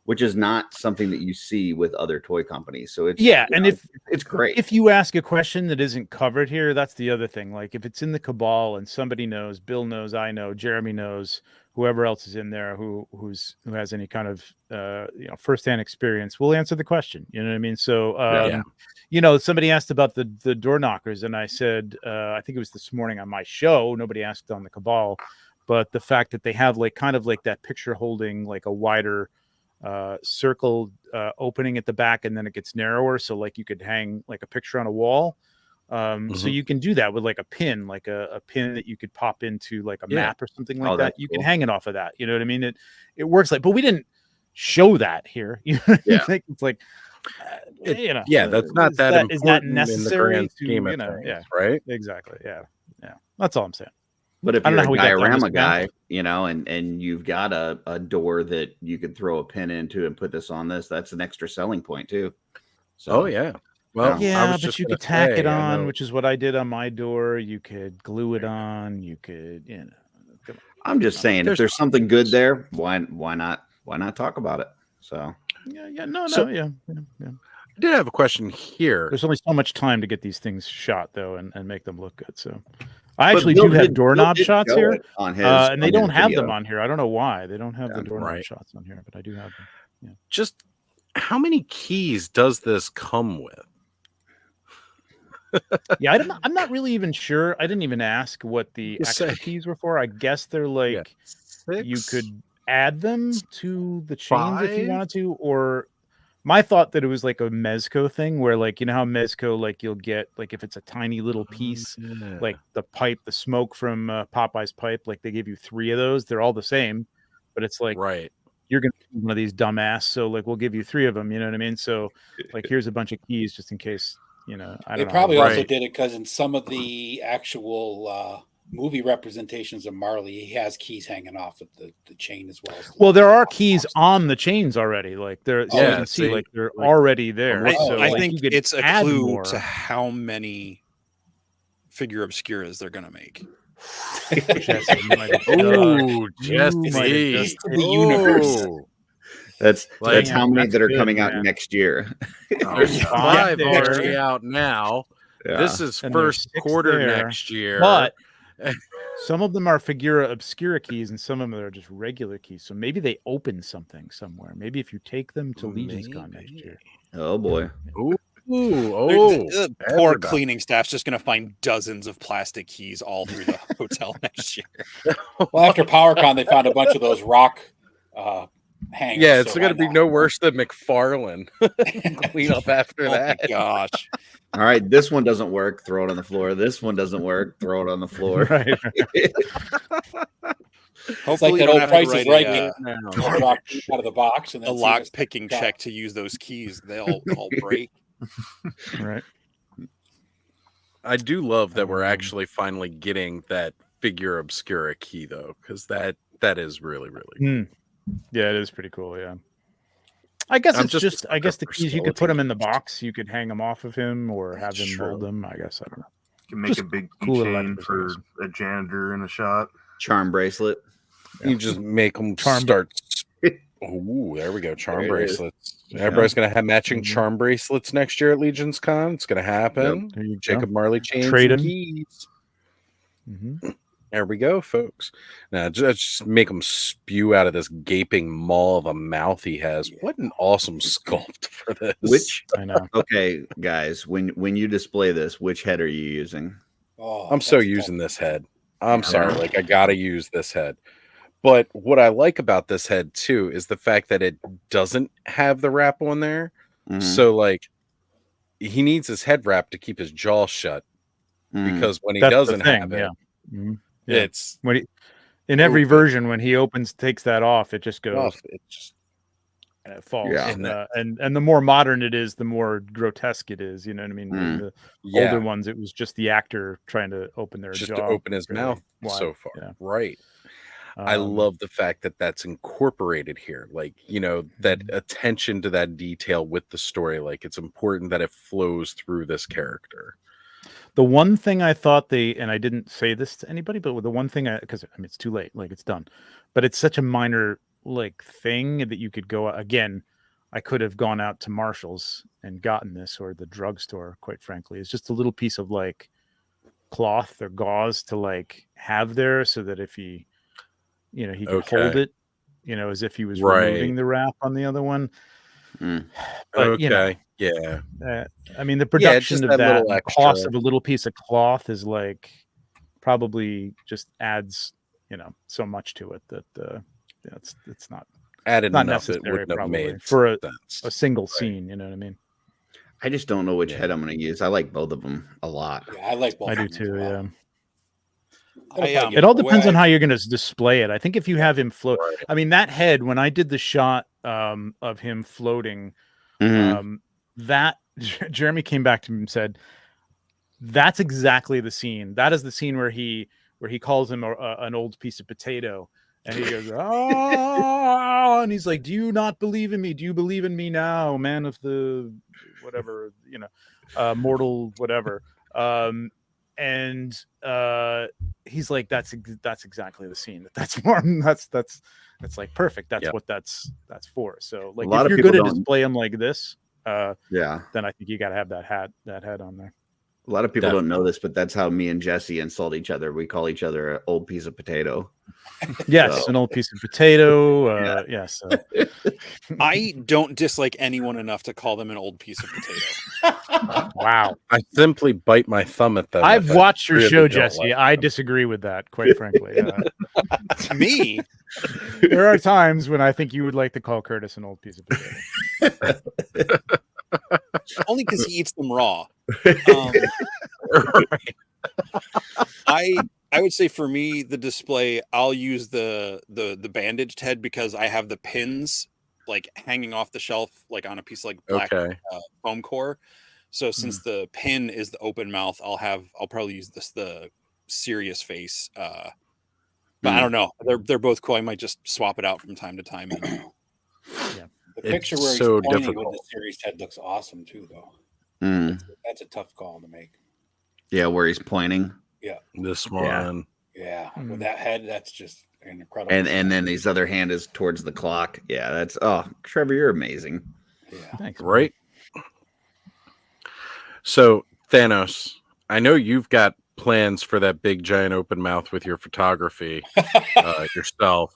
which is not something that you see with other toy companies. So it's it's great. If you ask a question that isn't covered here, that's the other thing. Like if it's in the cabal and somebody knows, Bill knows, I know, Jeremy knows, whoever else is in there who has any kind of firsthand experience, we'll answer the question. You know what I mean? So somebody asked about the door knockers, and I said I think it was this morning on my show. Nobody asked on the cabal, but the fact that they have like kind of like that picture holding like a wider circle opening at the back, and then it gets narrower, so like you could hang like a picture on a wall. So you can do that with like a pin, like a pin that you could pop into like a map or something like that. You can hang it off of that. You know what I mean? It works like, but we didn't show that here. You know what I think? It's like, that's not that important. Is that necessary in the grand scheme of things, right? Exactly. Yeah. That's all I'm saying. But if you're a diorama guy, and you've got a door that you could throw a pin into and put this on this, that's an extra selling point too. So, well, but you could tack it on, which is what I did on my door. You could glue it on. You could, I'm just saying, if there's something good there, why not talk about it? So I did have a question here. There's only so much time to get these things shot though, and make them look good. So I actually do have doorknob shots here on his, and they don't have them on here. I don't know why they don't have the doorknob shots on here, but I do have them. Yeah. Just how many keys does this come with? I'm not really even sure. I didn't even ask what the extra keys were for. I guess they're like you could add them to the chains if you wanted to, or my thought that it was like a Mezco thing where like, you know how Mezco, like you'll get like if it's a tiny little piece, like the pipe, the smoke from Popeye's pipe, like they give you 3 of those. They're all the same, but it's like, you're going to be one of these dumbass. So like, we'll give you 3 of them. You know what I mean? So like, here's a bunch of keys just in case, I don't know. They probably also did it because in some of the actual movie representations of Marley, he has keys hanging off of the chain as well. Well, there are keys on the chains already. Like they're, you can see like they're already there. So I think it's a clue to how many figure obscuras they're going to make. Jesse. The universe. That's how many that are coming out next year. There's 5 already out now. Yeah. This is first quarter next year. But some of them are Figura Obscura keys, and some of them are just regular keys. So maybe they open something somewhere. Maybe if you take them to Legion's Con next year. Oh boy. The poor cleaning staff's just going to find dozens of plastic keys all through the hotel next year. Well, after PowerCon, they found a bunch of those rock hangers. Yeah, it's going to be no worse than McFarlane. Clean up after that. My gosh. All right, this one doesn't work. Throw it on the floor. This one doesn't work. Throw it on the floor. Right. It's like that old Price is Right drop out of the box and then a lock picking check to use those keys. They'll all break. Right. I do love that we're actually finally getting that Figura Obscura key though, because that is really cool. Yeah, it is pretty cool. Yeah. I guess it's just I guess the keys you could put them in the box. You could hang them off of him or have him mold them. I guess I don't know. You can make a big keychain for a janitor in a shot. Charm bracelet. You just make them start. Oh, there we go. Charm bracelets. Everybody's going to have matching charm bracelets next year at Legion's Con. It's going to happen. Yep. Jacob Marley chains and keys. There we go, folks. Now, just make him spew out of this gaping maw of a mouth he has. What an awesome sculpt for this. I know. Okay, guys, when you display this, which head are you using? Oh, I'm so using this head. I'm sorry. Like, I got to use this head. But what I like about this head, too, is the fact that it doesn't have the wrap on there. So, like, he needs his head wrap to keep his jaw shut. Because when he doesn't have it, Yeah. It's when in every version when he takes that off, it just goes off. It just and it falls. Yeah. And the more modern it is, the more grotesque it is. You know what I mean? In the older ones, it was just the actor trying to open their just jaw, to open his really mouth wide. so far. Yeah. Right. I love the fact that that's incorporated here. Like, that attention to that detail with the story. Like, it's important that it flows through this character. The one thing I thought and I didn't say this to anybody, but the one thing because it's too late, like it's done, but it's such a minor like thing that you could go again. I could have gone out to Marshall's and gotten this, or the drugstore, quite frankly. It's just a little piece of like cloth or gauze to like have there so that if he could hold it, as if he was removing the wrap on the other one. But yeah. I mean, the production of that the cost of a little piece of cloth is like probably just adds, so much to it that it's not added not enough. necessary It wouldn't have probably made for a sense. single scene. You know what I mean? I just don't know which head I'm going to use. I like both of them a lot. Yeah, I like both. I do too. Yeah. It It all depends on how you're going to display it. I think if you have him float, I mean, that head, when I did the shot of him floating, that Jeremy came back to me and said, that's exactly the scene. That is the scene where he calls him an old piece of potato. And he goes, oh, and he's like, do you not believe in me? Do you believe in me now, man of the whatever, mortal whatever. And he's like, that's exactly the scene. That's like perfect. That's what that's for. So like, if you're good to display him like this, then I think you got to have that head on there. A lot of people don't know this, but that's how me and Jesse insult each other. We call each other an old piece of potato. Yes, an old piece of potato. Yes. I don't dislike anyone enough to call them an old piece of potato. Wow. I simply bite my thumb at them. I've watched your show, Jesse. I disagree with that, quite frankly. Me? There are times when I think you would like to call Curtis an old piece of potato. Only because he eats them raw. I would say for me, the display, I'll use the bandaged head because I have the pins like hanging off the shelf, like on a piece of like black foam core. So since the pin is the open mouth, I'll probably use the serious face. But I don't know. They're both cool. I might just swap it out from time to time. The picture where he's so pointing difficult. with the serious head looks awesome too, though. That's a tough call to make. Yeah, where he's pointing. Yeah, this one. Yeah, with that head, that's just incredible. And then his other hand is towards the clock. Yeah, that's Trevor, you're amazing. Yeah, thanks. Right. So Thanos, I know you've got plans for that big giant open mouth with your photography yourself.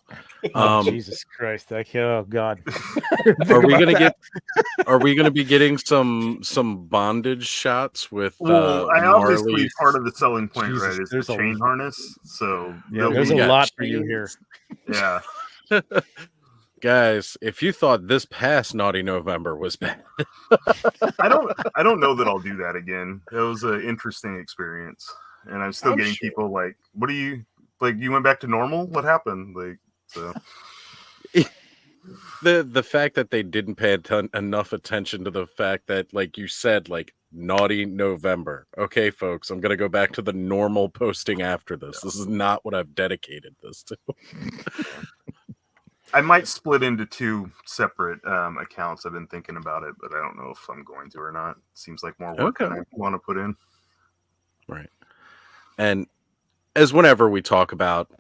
Jesus Christ! Oh God! Are we gonna be getting some bondage shots with? I obviously Marley's... part of the selling point, Jesus, right? Is the chain harness. So there's a lot for you here. Yeah. Guys, if you thought this past Naughty November was bad, I don't know that I'll do that again. It was an interesting experience, and I'm still getting people like, "What do you like? You went back to normal? What happened?" Like, so the fact that they didn't pay enough attention to the fact that, like you said, like Naughty November. Okay, folks, I'm gonna go back to the normal posting after this. This is not what I've dedicated this to. I might split into two separate accounts. I've been thinking about it, but I don't know if I'm going to or not. Seems like more work than I want to put in. Right. And as whenever we talk about,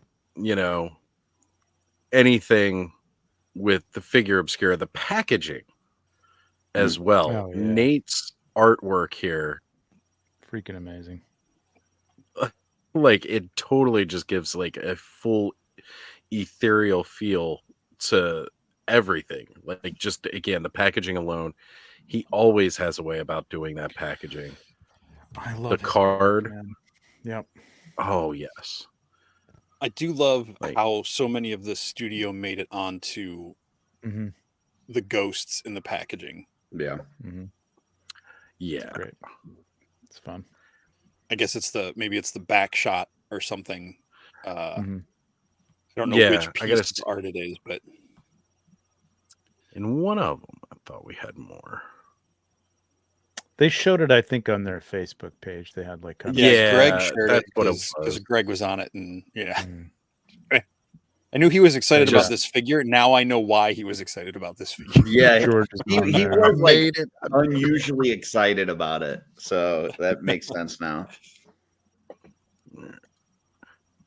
anything with the Figure Obscura, the packaging as well. Oh, yeah. Nate's artwork here. Freaking amazing. Like, it totally just gives like a full ethereal feel to everything. Like, just again, the packaging alone, he always has a way about doing that packaging. I love the card. Work, yep. Oh yes. I do love how so many of the studio made it onto the ghosts in the packaging. Yeah. Yeah. It's great. It's fun. I guess maybe it's the back shot or something. I don't know which piece of art it is, but in one of them, I thought we had more. They showed it, I think, on their Facebook page. They had like Greg shared it because Greg was on it, and I knew he was excited about this figure. Now I know why he was excited about this figure. Yeah, he was like unusually excited about it, so that makes sense now.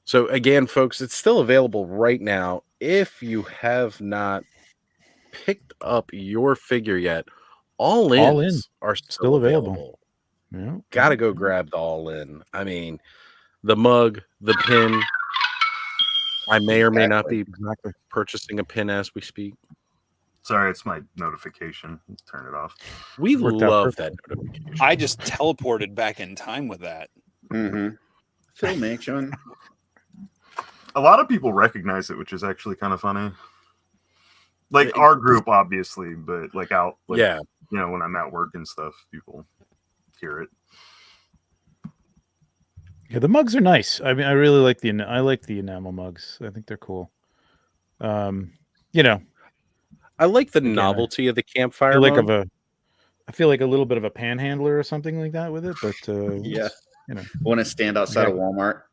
So again, folks, it's still available right now. If you have not picked up your figure yet, all-ins are still available. Yeah. Got to go grab the all-in. I mean, the mug, the pin. I may or may not be purchasing a pin as we speak. Sorry, it's my notification. Let's turn it off. We love that notification. I just teleported back in time with that. Filmation. A lot of people recognize it, which is actually kind of funny. Like our group, obviously, but like out, when I'm at work and stuff, people hear it. Yeah, the mugs are nice. I mean, I really like the enamel mugs. I think they're cool. I like the novelty of the campfire. I feel like a little bit of a panhandler or something like that with it, but want to stand outside of Walmart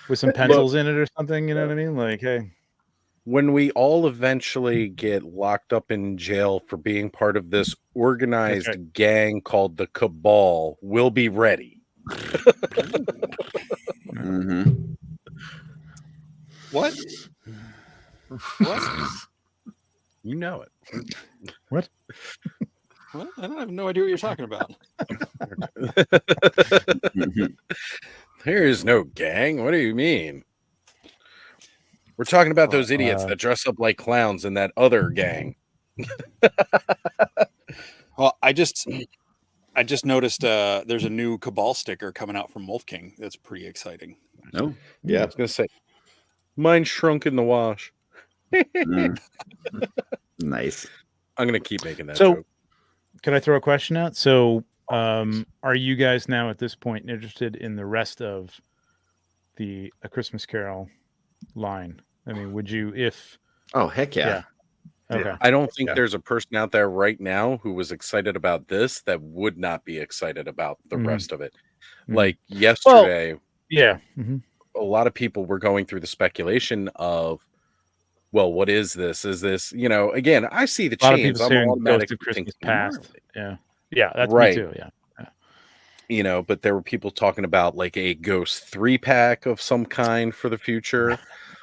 with some pencils in it or something. You know what I mean? Like, hey, when we all eventually get locked up in jail for being part of this organized gang called the Cabal, we'll be ready. What? You know it. What? Well, I have no idea what you're talking about. There is no gang. What do you mean? We're talking about those idiots that dress up like clowns in that other gang. Well, I just noticed there's a new Cabal sticker coming out from Wolf King. That's pretty exciting. Oh, yeah. I was gonna say, mine shrunk in the wash. Nice. I'm gonna keep making that joke. Can I throw a question out? So, are you guys now at this point interested in the rest of the A Christmas Carol line? I mean, would you Oh, heck yeah. Okay. I don't think there's a person out there right now who was excited about this that would not be excited about the rest of it. Like yesterday, a lot of people were going through the speculation of, well, what is this? Is this, again, I see the chains. I'm automatically Christmas past. Yeah, that's right. Me too. Yeah. But there were people talking about like a Ghost 3-pack of some kind for the future.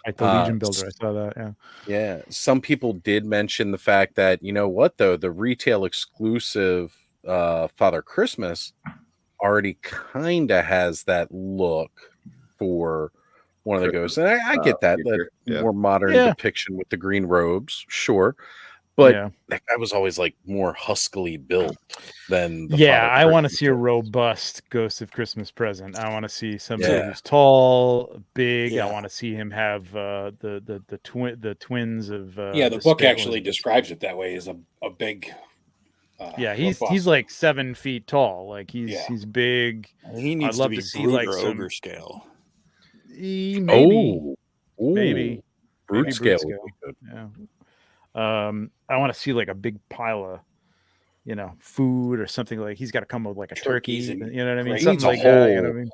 Like the Legion Builder, I saw that. Yeah. Some people did mention the fact that, the retail exclusive Father Christmas already kind of has that look for one of the ghosts. And I get that more modern depiction with the green robes, sure. But that guy was always like more huskily built than the Father I want to Christmas see a robust Ghost of Christmas Present. I want to see somebody who's tall, big. I want to see him have the twins of the book actually describes it that way as a big he's like 7 feet tall. Like he's big. He needs to be see like ogre scale. Maybe brute scale. Yeah. I want to see like a big pile of, food or something. Like he's got to come with like a turkey. You know what I mean? Something like that. You know what I mean?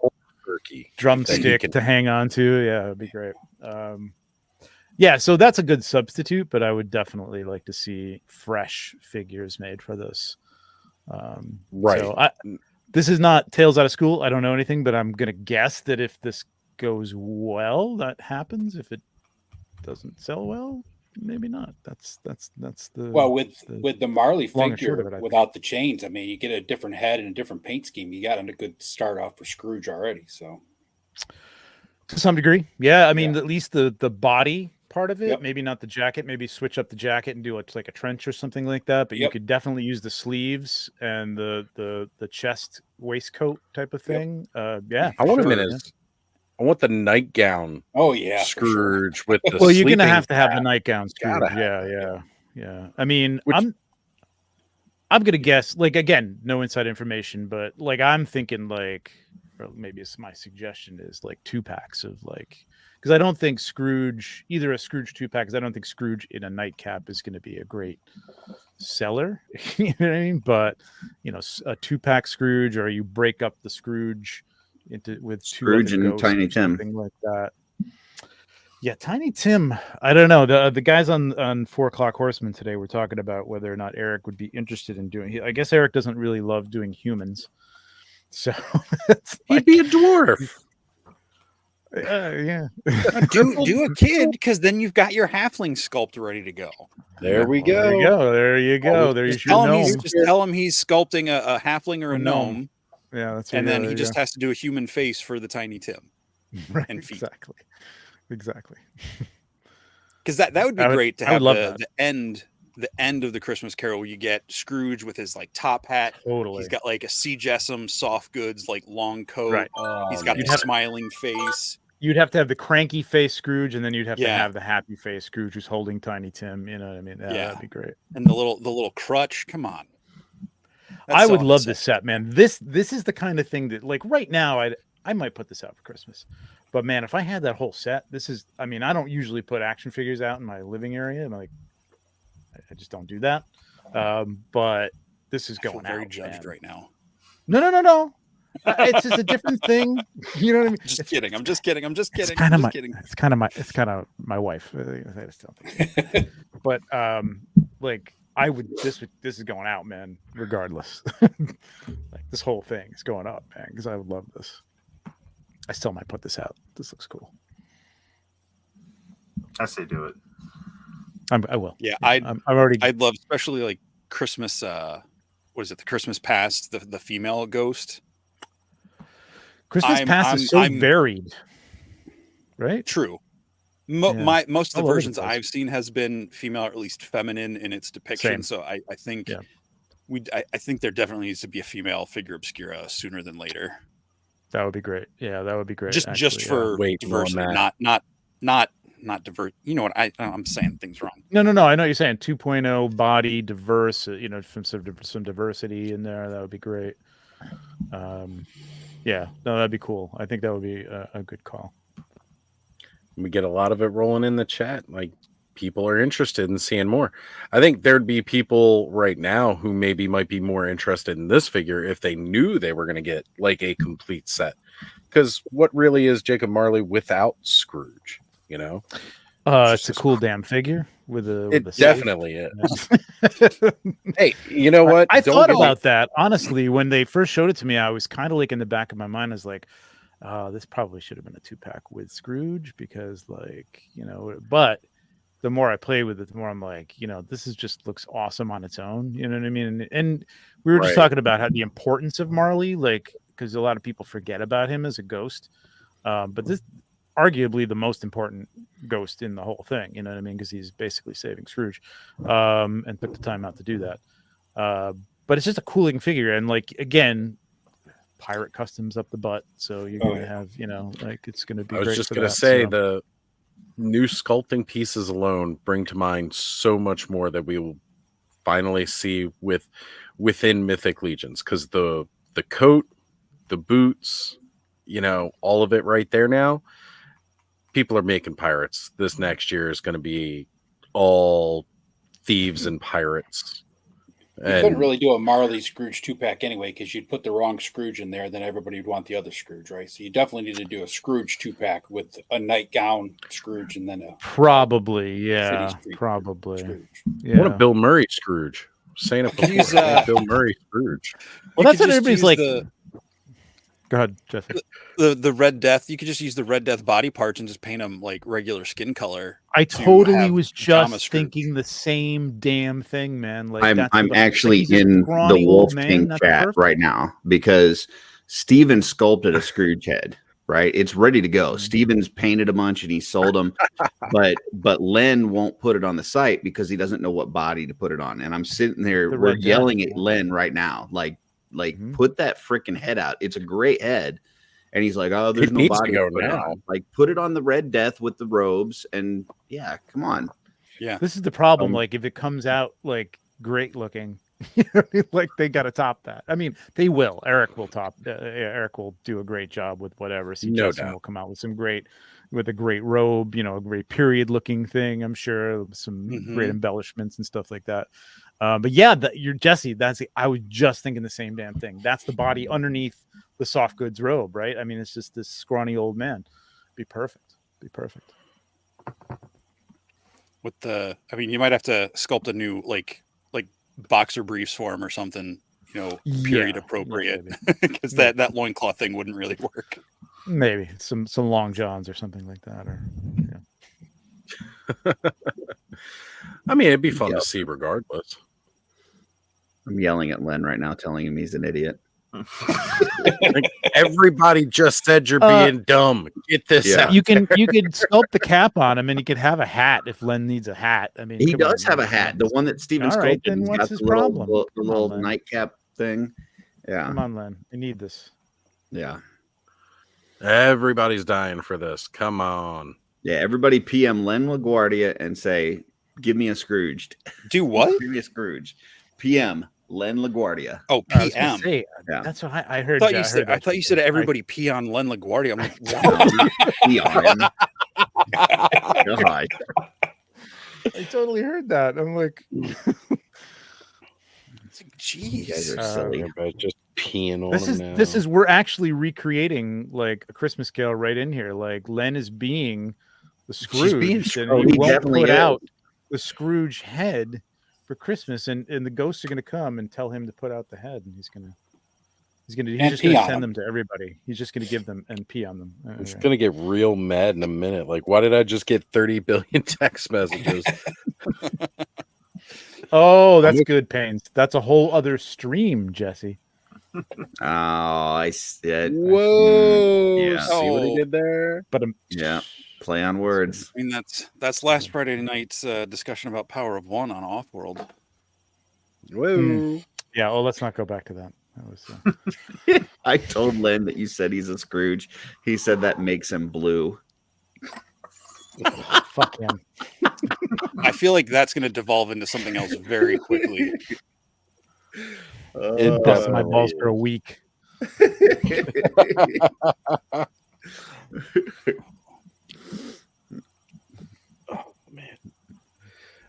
Turkey drumstick to hang on to. Yeah, it'd be great. So that's a good substitute, but I would definitely like to see fresh figures made for this. Right. So this is not Tales Out of School. I don't know anything, but I'm gonna guess that if this goes well, that happens. If it doesn't sell well, maybe not. That's with the Marley figure without the chains. I mean, you get a different head and a different paint scheme. You got a good start off for Scrooge already. So to some degree, I mean, at least the body part of it, maybe not the jacket. Maybe switch up the jacket and do it like a trench or something like that. But you could definitely use the sleeves and the chest waistcoat type of thing. I want him in his. I want the nightgown. Oh yeah, Scrooge with the. Well, you're gonna have to have the nightgown Scrooge. Yeah. I mean, I'm gonna guess. Like again, no inside information, but like I'm thinking like or maybe it's my suggestion is like 2-packs of like, because I don't think Scrooge, either a Scrooge 2-pack, because I don't think Scrooge in a nightcap is going to be a great seller. You know what I mean? But a 2-pack Scrooge, or you break up the Scrooge with Scrooge and Tiny Tim, something like that. Yeah, Tiny Tim. I don't know. The guys on 4 O'Clock Horsemen today were talking about whether or not Eric would be interested in doing. I guess Eric doesn't really love doing humans, so he'd be a dwarf. Yeah. do a kid, because then you've got your halfling sculpt ready to go. There we go. There you go. Just tell him he's sculpting a halfling or a gnome. Yeah, that's and then he just has to do a human face for the Tiny Tim. Right, and feet. Exactly. Because that would be great to have the end of the Christmas Carol, where you get Scrooge with his like top hat. Totally. He's got like a C. Jessam soft goods like long coat. Right. He's got the smiling face. You'd have to have the cranky face Scrooge, and then you'd have to have the happy face Scrooge who's holding Tiny Tim. You know what I mean? That'd be great. And the little crutch. Come on. I would love this set, man. This is the kind of thing that, like, right now, I might put this out for Christmas. But man, if I had that whole set, I don't usually put action figures out in my living area. And I just don't do that. But this is going very out, judged man. right now. No. It's just a different thing. You know what I mean? I'm just kidding. It's kind of my wife. I just don't think. But like this is going out, man, regardless. Like this whole thing is going up, man, because I would love this. I still might put this out. This looks cool. I say do it. I will. Yeah, I'd love, especially like Christmas. What is it? The Christmas Past, the female ghost. Christmas Past is so varied, right? True. Most of the versions I've seen has been female, or at least feminine in its depiction. Same. So I think I think there definitely needs to be a female Figura Obscura sooner than later. That would be great. Yeah, that would be great. Just for diversity, not divert. You know what? I'm saying things wrong. No. I know what you're saying. 2.0 body diverse. From some diversity in there. That would be great. Yeah, no, that'd be cool. I think that would be a good call. We get a lot of it rolling in the chat. Like, people are interested in seeing more. I think there'd be people right now who maybe might be more interested in this figure if they knew they were going to get like a complete set. Because what really is Jacob Marley without Scrooge? It's a cool damn figure with a. It definitely is. Hey, you know what? I thought about that honestly when they first showed it to me. I was kind of like in the back of my mind, I was like, this probably should have been a 2-pack with Scrooge, because but the more I play with it, the more I'm like, this just looks awesome on its own. You know what I mean? And we were just talking about how the importance of Marley, like, because a lot of people forget about him as a ghost. But this arguably the most important ghost in the whole thing. You know what I mean? Because he's basically saving Scrooge, and took the time out to do that. But it's just a cooling figure. And like, again, pirate customs up the butt, so you're going to have it's going to be. I was just going to say the new sculpting pieces alone bring to mind so much more that we will finally see within Mythic Legions, because the coat, the boots, all of it right there now. People are making pirates. This next year is going to be all thieves and pirates. You couldn't really do a Marley Scrooge 2-pack anyway, because you'd put the wrong Scrooge in there, then everybody would want the other Scrooge, right? So you definitely need to do a Scrooge 2-pack with a nightgown Scrooge and then a probably. Yeah. What a Bill Murray Scrooge. Saying it before. Bill Murray Scrooge. Well, that's what everybody's like. Go ahead, Jeffy. The Red Death. You could just use the Red Death body parts and just paint them like regular skin color. I totally was just thinking the same damn thing, man. Like, I'm actually in the Wolf King chat right now, because Steven sculpted a Scrooge head. Right, it's ready to go. Steven's painted a bunch and he sold them, but Len won't put it on the site because he doesn't know what body to put it on. And I'm sitting there, we're yelling at Len right now, like. Put that freaking head out. It's a great head. And he's like, oh, there's no body to put now. Like, put it on the Red Death with the robes. And yeah, come on. Yeah. This is the problem. Like, if it comes out like great looking, You know what I mean? Like they got to top that. I mean, they will. Eric will top. Eric will do a great job with whatever. See, No Justin doubt. will come out with a great robe. You know, a great period looking thing. I'm sure some great embellishments and stuff like that. But yeah, you're Jesse. I was just thinking the same damn thing. That's the body underneath the soft goods robe, right? I mean, it's just this scrawny old man. Be perfect. I mean, you might have to sculpt a new like boxer briefs for him or something, period appropriate, because that loincloth thing wouldn't really work. Maybe some long johns or something like that, or I mean, it'd be fun to see regardless. I'm yelling at Len right now, telling him he's an idiot. Like, everybody just said you're being dumb. Get this out. You could sculpt the cap on him, and he could have a hat if Len needs a hat. I mean, he does have a hat. The one that Steven sculpted. Then what's his problem? The little Len. nightcap thing. Yeah. Come on, Len. We need this. Yeah. Everybody's dying for this. Come on. Yeah. Everybody PM Len LaGuardia and say, "Give me a Scrooged." Do what? Give me a Scrooge. PM Len LaGuardia. Oh, PM. Yeah. That's what I heard. I thought you said everybody pee on Len LaGuardia. I'm like, what? Pee on him. God. I totally heard that. I'm like, jeez, you guys are silly. Everybody's just peeing on him now. This is we're actually recreating like a Christmas Carol right in here. Like Len is being the Scrooge, and he won't put out the Scrooge head for Christmas, and the ghosts are going to come and tell him to put out the head, and he's just going to send them to everybody. He's just going to give them and pee on them. It's going to get real mad in a minute. Like, why did I just get 30 billion text messages? Oh, that's good, Pains. That's a whole other stream, Jesse. Oh, I said. Whoa! Yeah. See what he did there? But yeah, play on words. I mean, that's last Friday night's discussion about Power of One on Offworld. Whoa! Yeah. Oh, let's not go back to that. That was. I told Len that you said he's a Scrooge. He said that makes him blue. Fuck him. I feel like that's going to devolve into something else very quickly. It busts my balls for a week. Oh man!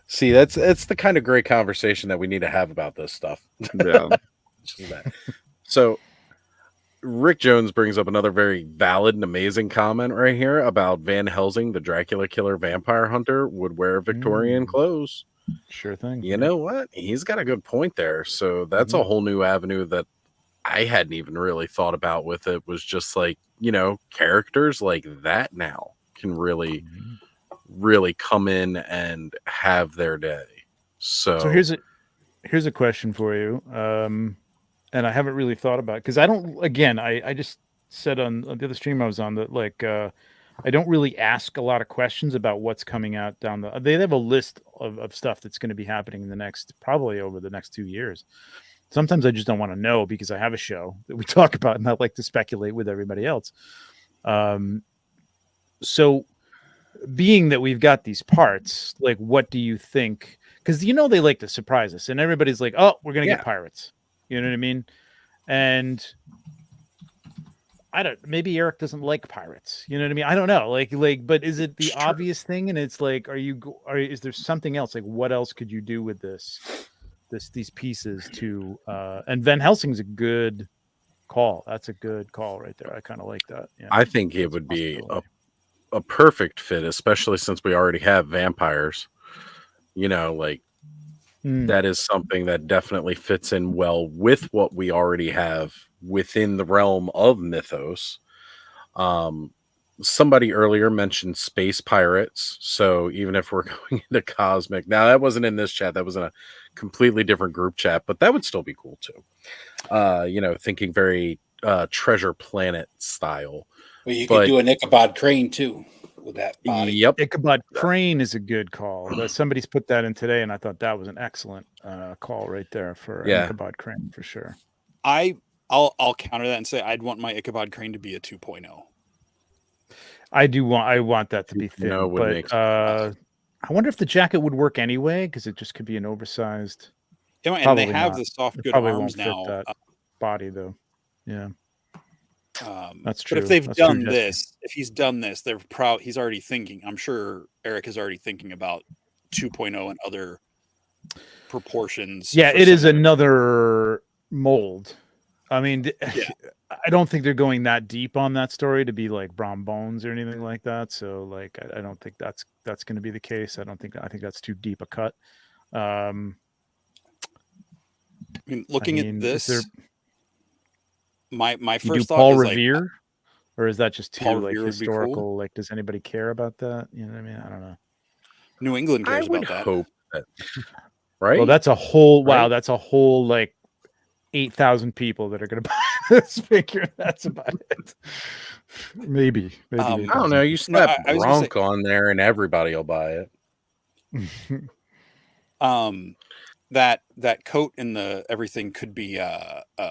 See, that's the kind of great conversation that we need to have about this stuff. Yeah. So, Rick Jones brings up another very valid and amazing comment right here about Van Helsing, the Dracula killer vampire hunter, would wear Victorian clothes. Sure thing. You know what? He's got a good point there. So that's a whole new avenue that I hadn't even really thought about with it. Was just like, characters like that now can really come in and have their day. So here's a question for you. And I haven't really thought about it because I just said on the other stream I was on that I don't really ask a lot of questions about what's coming out they have a list of stuff that's going to be happening in probably over the next 2 years. Sometimes I just don't want to know because I have a show that we talk about and I like to speculate with everybody else. So being that we've got these parts, like, what do you think? Because, they like to surprise us and everybody's like, oh, we're going to get pirates. You know what I mean? And maybe Eric doesn't like pirates. You know what I mean? I don't know. Like, but is it the obvious thing? And it's like, is there something else? Like, what else could you do with these pieces to, and Van Helsing's a good call. That's a good call right there. I kind of like that. Yeah. I think it would be a perfect fit, especially since we already have vampires, that is something that definitely fits in well with what we already have within the realm of mythos. Somebody earlier mentioned space pirates. So even if we're going into cosmic, now that wasn't in this chat, that was in a completely different group chat, but that would still be cool too. Thinking very Treasure Planet style. Well, you could do an Ichabod Crane too with that body. Yep. Ichabod Crane is a good call. Somebody's put that in today, and I thought that was an excellent call right there for Ichabod Crane for sure. I'll counter that and say I'd want my Ichabod Crane to be a 2.0. I want that to be thin, but I wonder if the jacket would work anyway because it just could be an oversized. And Probably they have not. the soft It good probably arms won't fit now. that body though. Yeah, that's true. But if they've That's done true, Jesse. this, if he's done this, he's already thinking. I'm sure Eric is already thinking about 2.0 and other proportions. Yeah, for it is some of another mold. I mean, Yeah. I don't think they're going that deep on that story to be like Brom Bones or anything like that. So, like, I don't think that's going to be the case. I think that's too deep a cut. I mean, looking at this, my you first do thought Paul is Revere, or is that just too Paul like Revere would be cool. historical? Like, does anybody care about that? You know what I mean? I don't know. New England cares about that. Hope that, right? Well, that's a whole Right? that's a whole like 8,000 people that are going to buy this figure. That's about it. Maybe. I don't know. You slap I was gonna say- Bronc on there, and everybody will buy it. That coat and the everything could be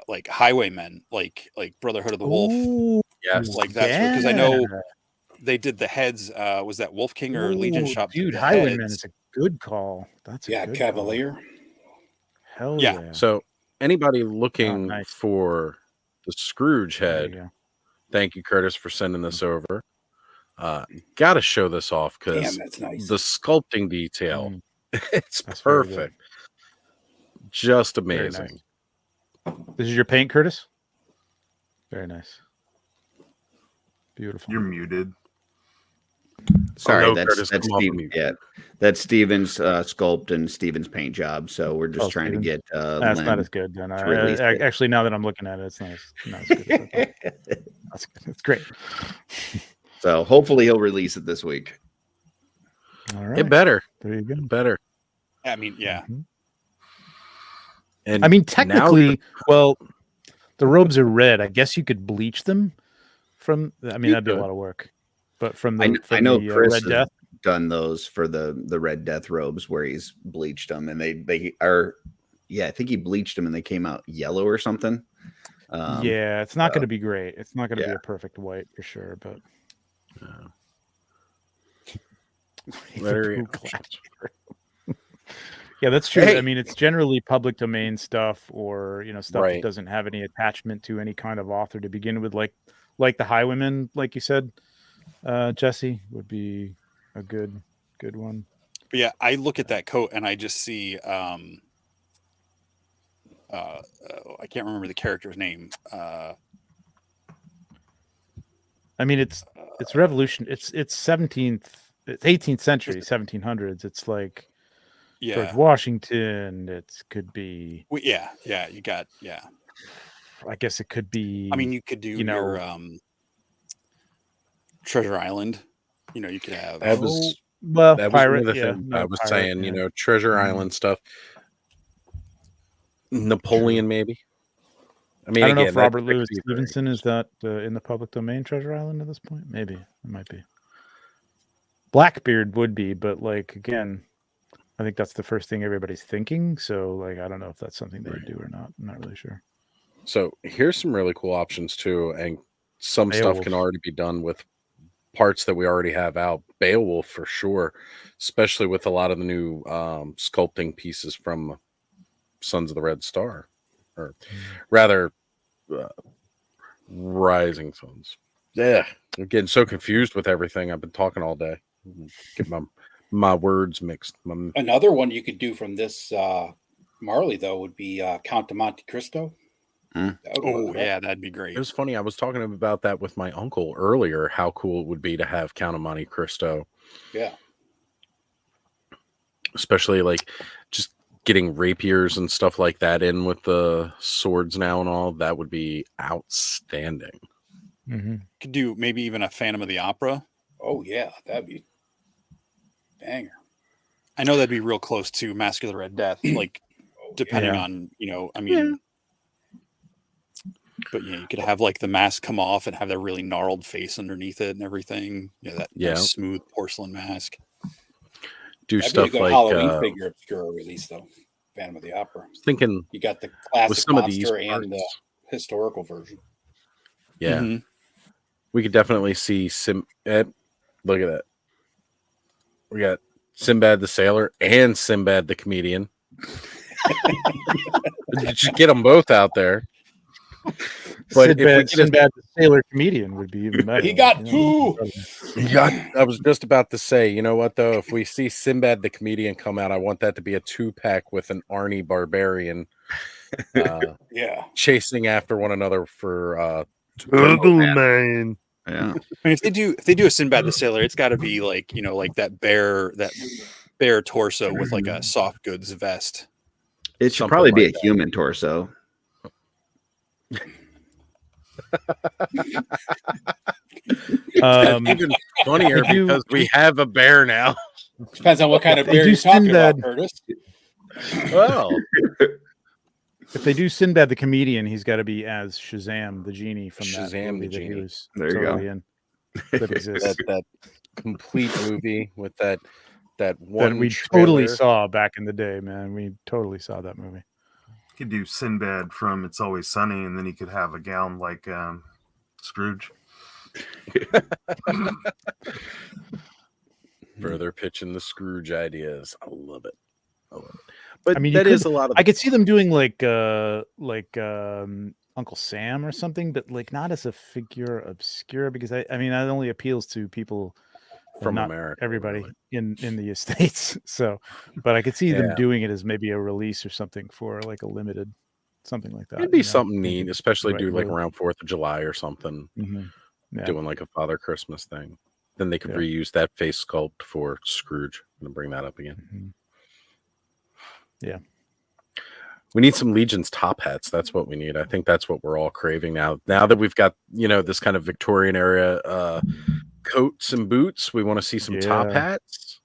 like Highwaymen, like Brotherhood of the Wolf. Ooh, Yes, Like that's because I know they did the heads. Was that Wolf King or Legion Shop? Dude, did the Highwayman heads. is a good call. That's a good Cavalier. Call. Hell Yeah. yeah. So anybody looking nice. for the Scrooge There you head, go. thank you, Curtis, for sending this over. Got to show this off because Damn, that's nice. the sculpting detail, it's That's very good. perfect. Just Very amazing. nice. This is your paint, Curtis? Very nice. Beautiful. You're muted. Sorry, no, that's Curtis, come off Steve, mute. yeah, that's Steven's sculpt and Steven's paint job. So we're just trying Steven. to get. That's Len not as good. Then release it. actually, now that I'm looking at it, it's nice. Not as good as I thought. That's good. It's great. So hopefully he'll release it this week. All right. It better. There you go. Better. I mean, yeah. Mhm. And I mean, now technically, well, the robes are red. I guess you could bleach them from. I mean, You that'd be a could. lot of work. But from I the know the, Chris Red has Death. done those for the Red Death robes where he's bleached them, and they are, yeah, I think he bleached them and they came out yellow or something. Yeah, it's not going to be great. It's not going to be yeah. a perfect white for sure, but very yeah, that's true. Hey. I mean, it's generally public domain stuff, or stuff Right. that doesn't have any attachment to any kind of author to begin with, like the Highwaymen, like you said, Jesse, would be a good one. But yeah, I look at that coat and I just see I can't remember the character's name. I mean, it's revolution. It's 18th century, 1700s. It's like George Washington. It could be. Well, yeah. You got I guess it could be. I mean, you could do your Treasure Island. You could have. That was pirate. one of the Yeah, things no, I was pirate, saying. yeah. Treasure Island stuff. Napoleon, maybe. I mean, I don't know again, if Robert that Louis could be very Stevenson is that in the public domain, Treasure Island, at this point. Maybe it might be. Blackbeard would be, but like again, I think that's the first thing everybody's thinking. So like, I don't know if that's something they would do or not. I'm not really sure. So here's some really cool options too, and some stuff Beowulf. can already be done with parts that we already have out. Beowulf for sure, especially with a lot of the new sculpting pieces from Sons of the Red Star, or rather, Rising Suns. Yeah, I'm getting so confused with everything. I've been talking all day. Get my words mixed. Another one you could do from this Marley though would be Count de Monte Cristo. Mm. Oh yeah, that'd be great. It was funny. I was talking about that with my uncle earlier. How cool it would be to have Count of Monte Cristo. Yeah, especially like just getting rapiers and stuff like that in with the swords now and all. That would be outstanding. Mm-hmm. Could do maybe even a Phantom of the Opera. Oh yeah, that'd be banger. I know that'd be real close to Mask of the Red Death, like depending on I mean. But you could have like the mask come off and have that really gnarled face underneath it and everything. That smooth porcelain mask. Do That'd stuff be a good like Halloween figure obscura release though. Phantom of the Opera. Thinking you got the classic some of these monster and the parts. historical version. Yeah, Mm-hmm. we could definitely see look at that. We got Sinbad the Sailor and Sinbad the Comedian. Just get them both out there. But Sinbad the sailor comedian would be even better. He got two. I was just about to say, you know what though? If we see Sinbad the comedian come out, I want that to be a 2-pack with an Arnie barbarian. Chasing after one another for man. Yeah. I mean, if they do a Sinbad the sailor, it's got to be like, you know, like that bare torso with like a soft goods vest. It should probably be a human torso. Even funnier because we have a bear now. Depends on what kind of bear you're talking about, Curtis. Well, if they do Sinbad the comedian, he's got to be as Shazam the genie from Shazam the genie. There you go. That exists. that complete movie with that one that we totally saw back in the day, man. We totally saw that movie. Could do Sinbad from It's Always Sunny, and then he could have a gown like Scrooge. Further pitching the Scrooge ideas. I love it. But I mean, that is a lot of. I could see them doing like Uncle Sam or something, but like not as a figure obscura, because I mean that only appeals to people from not America, everybody really. in the States. So, but I could see them doing it as maybe a release or something for like a limited, something like that. It'd be something neat, especially do like move. around 4th of July or something, doing like a Father Christmas thing. Then they could reuse that face sculpt for Scrooge. I'm gonna bring that up again. Yeah. We need some Legion's top hats. That's what we need. I think that's what we're all craving now. Now that we've got, you know, this kind of Victorian era coats and boots, we want to see some top hats.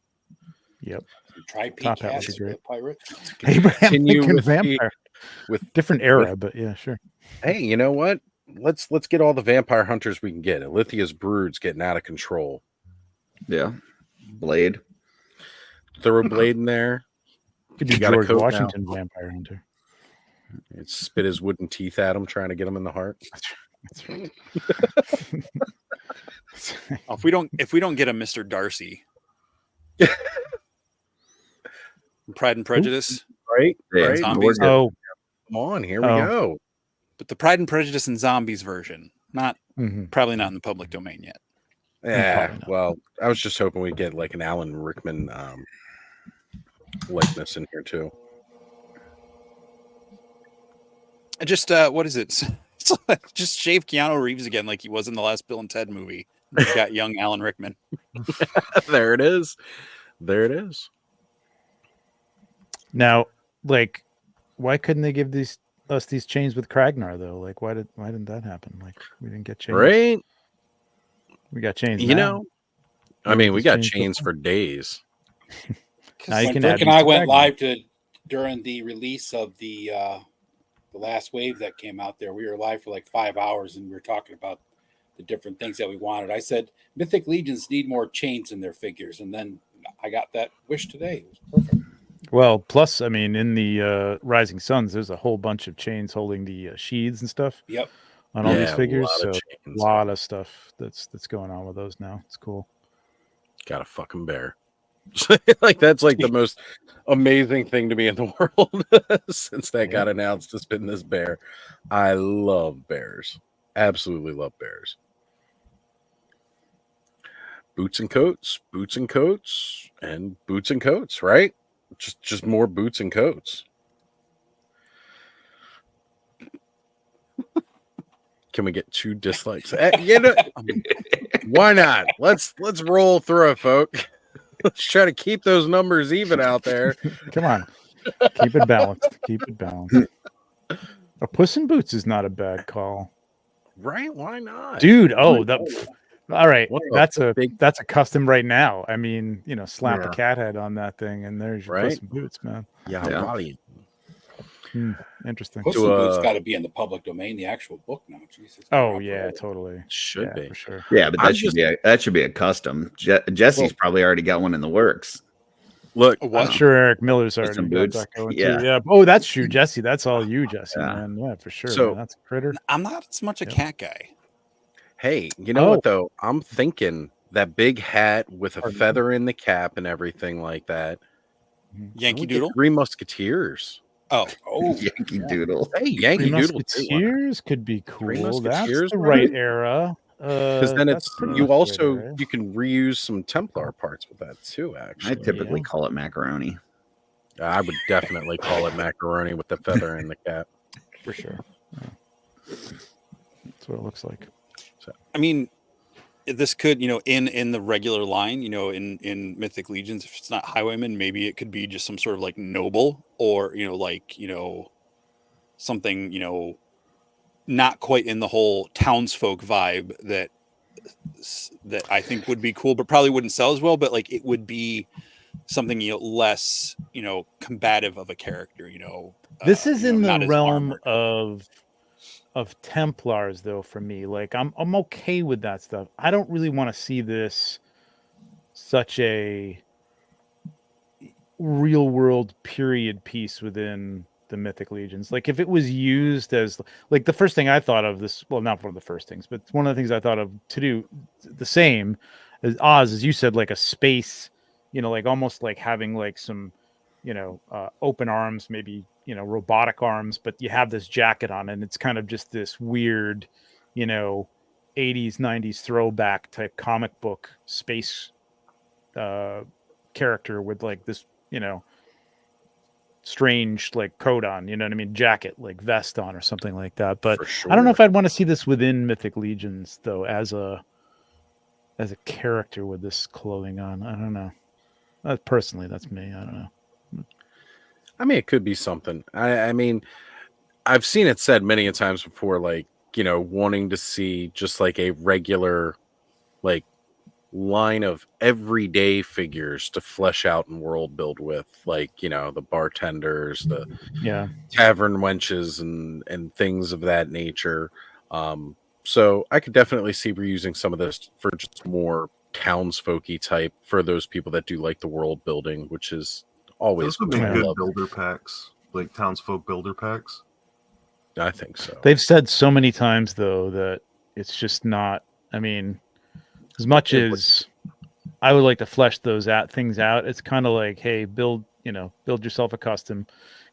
Yep. Try peak hats for the pirate. Abraham Lincoln vampire with different era, but yeah, sure. Hey, you know what? Let's get all the vampire hunters we can get. Alithia's brood's getting out of control. Yeah. Blade. Throw a blade in there. Could be George Washington vampire hunter. It spit his wooden teeth at him, trying to get him in the heart. That's right. If we don't get a Mr. Darcy, Pride and Prejudice, right? Right. Zombies. Oh, come on, here we go. But the Pride and Prejudice and Zombies version, probably not in the public domain yet. Yeah, well, I was just hoping we'd get like an Alan Rickman likeness in here too. Just what is it? Just shave Keanu Reeves again, like he was in the last Bill and Ted movie. We got young Alan Rickman. There it is. There it is. Now, like, why couldn't they give us these chains with Kragnar though? Like, why didn't that happen? Like, we didn't get chains. Right. We got chains. You know, I mean, we got chains for days. When Rick and I went live during the release of the last wave that came out there, we were live for like 5 hours, and we were talking about the different things that we wanted. I said, Mythic Legions need more chains in their figures, and then I got that wish today. It was perfect. Well, plus, I mean, in the Rising Suns, there's a whole bunch of chains holding the sheaths and stuff. Yep. On all these figures, so a lot of stuff that's going on with those now. It's cool. Got a fucking bear. Like that's like the most amazing thing to me in the world since that got announced. It's been this bear. I love bears. Absolutely love bears. Boots and coats, boots and coats, and boots and coats, right? Just more boots and coats. Can we get 2 dislikes? You know, why not? Let's roll through it, folk. Let's try to keep those numbers even out there. Come on, keep it balanced. Keep it balanced. A Puss in Boots is not a bad call, right? Why not, dude? Oh, all right. That's a custom right now. I mean, you know, slap a cat head on that thing, and there's your Puss in Boots, man. Yeah. Interesting. Puss in Boots got to be in the public domain, the actual book now. Jesus. Oh yeah, totally. Should be for sure. Yeah, but that should be a custom. Jesse's probably already got one in the works. Look, I'm sure Eric Miller's already got that going too. Yeah. Oh, that's true, Jesse. That's all you, Jesse, man. Yeah, for sure. So man. That's a critter. I'm not as much a cat guy. Hey, you know what though? I'm thinking that big hat with a feather in the cap and everything like that. Yankee Doodle, 3 Musketeers. Oh, Yankee Doodle. Hey, Yankee Three Doodle. Musketeers could be cool. That's Musketeers, the right? right era. Because then That's it's pretty you much the right also era. you can reuse some Templar parts with that too. I Actually, typically call it macaroni. I would definitely call it macaroni with the feather and the cap for sure. Yeah. That's what it looks like. So, I mean, this could, in the regular line, in Mythic Legions, if it's not highwayman, maybe it could be just some sort of like noble, or something, not quite in the whole townsfolk vibe that I think would be cool, but probably wouldn't sell as well. But like it would be something less combative of a character. This is in the realm armored. of Templars, though. For me, like I'm okay with that stuff. I don't really want to see this such a real world period piece within the Mythic Legions. Like if it was used as like the first thing I thought of this, well, not one of the first things, but one of the things I thought of to do the same as Oz, as you said, like a space, like almost like having like some, open arms, maybe, robotic arms, but you have this jacket on and it's kind of just this weird, 80s, 90s throwback type comic book space character with like this, strange like coat on, jacket, like vest on or something like that. But sure. I don't know if I'd want to see this within Mythic Legions though, as a character with this clothing on. I don't know. Personally, that's me. I don't know. I mean, it could be something. I mean, I've seen it said many a times before, like, wanting to see just like a regular, like, line of everyday figures to flesh out and world build with, like, the bartenders, the tavern wenches and things of that nature. So I could definitely see reusing some of this for just more townsfolky type for those people that do like the world building, which is always those would be good builder packs, like townsfolk builder packs. I think so. They've said so many times though that it's just not. I mean, as much as I would like to flesh those things out, it's kind of like, hey, build yourself a custom,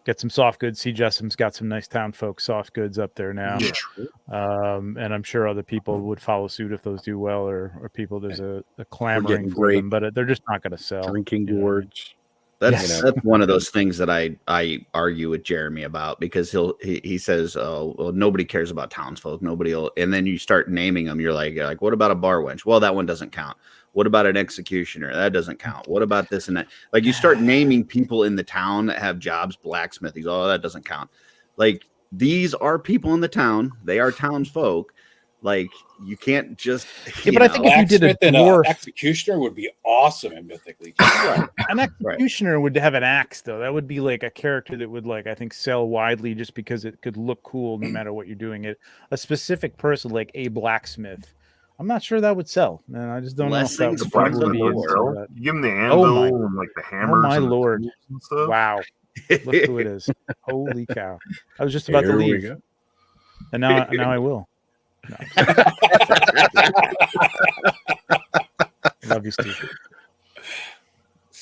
get some soft goods. See, Jessam's got some nice townfolk soft goods up there now. Yeah. And I'm sure other people would follow suit if those do well, or people, there's a clamoring for them, but they're just not going to sell. Drinking gourds. That's one of those things that I argue with Jeremy about, because he says, oh, well, nobody cares about townsfolk. Nobody will. And then you start naming them. You're like, what about a bar wench? Well, that one doesn't count. What about an executioner? That doesn't count. What about this and that? Like you start naming people in the town that have jobs, blacksmithies. Oh, that doesn't count. Like these are people in the town. They are townsfolk. Like you can't just. But I think if you did a dwarf, executioner would be awesome in Mythic Legion. Right. An executioner would have an axe, though. That would be like a character that would, like, I think, sell widely just because it could look cool no matter what you're doing. It a specific person like a blacksmith, I'm not sure that would sell. Man, I just don't know if that would probably be that. You give them the anvil and like the hammers. Oh my lord! And stuff. Wow, look who it is! Holy cow! I was just about to leave, and now I will. No. Love you, Steve.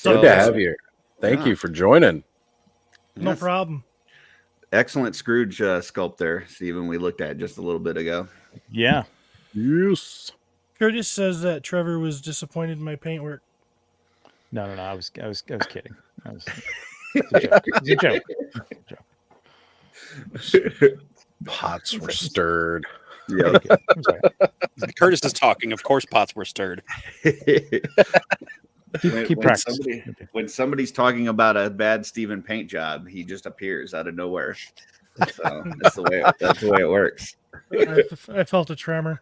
Good to have you. Thank you for joining. No problem. Excellent Scrooge sculpt there, Stephen. We looked at just a little bit ago. Yeah. Yes. Curtis says that Trevor was disappointed in my paintwork. No. I was kidding. It's a joke. Pots were stirred. Yeah. Curtis is talking. Of course, pots were stirred. Keep practicing. When somebody's talking about a bad Stephen paint job, he just appears out of nowhere. So that's the way it works. I felt a tremor.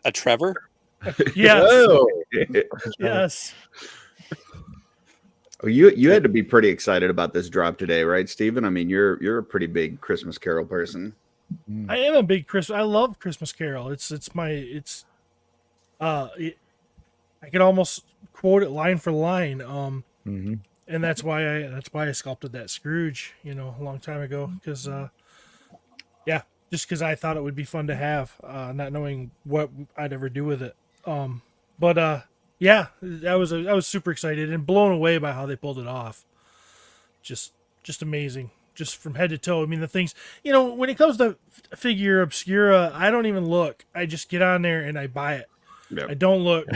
A Trevor? Yes. Oh. Yes. Oh, you had to be pretty excited about this drop today, right, Stephen? I mean, you're a pretty big Christmas Carol person. I am a big I love Christmas Carol. I could almost quote it line for line. And that's why I sculpted that Scrooge, a long time ago, because just because I thought it would be fun to have, not knowing what I'd ever do with it. I was super excited and blown away by how they pulled it off. just amazing, just from head to toe. I mean, the things, when it comes to Figura Obscura, I don't even look. I just get on there and I buy it. Yep. I don't look.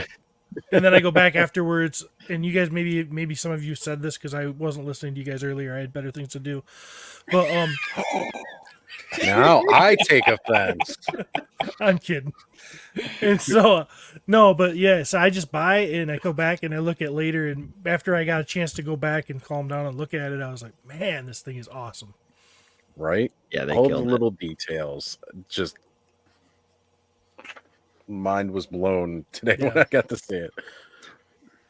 And then I go back afterwards, and you guys, maybe some of you said this because I wasn't listening to you guys earlier. I had better things to do. But now I take offense. I'm kidding. And so no, but yeah, so I just buy it and I go back and I look at later, and after I got a chance to go back and calm down and look at it, I was like, man, this thing is awesome. Right? Yeah, all the little details. Just mind was blown today when I got to see it.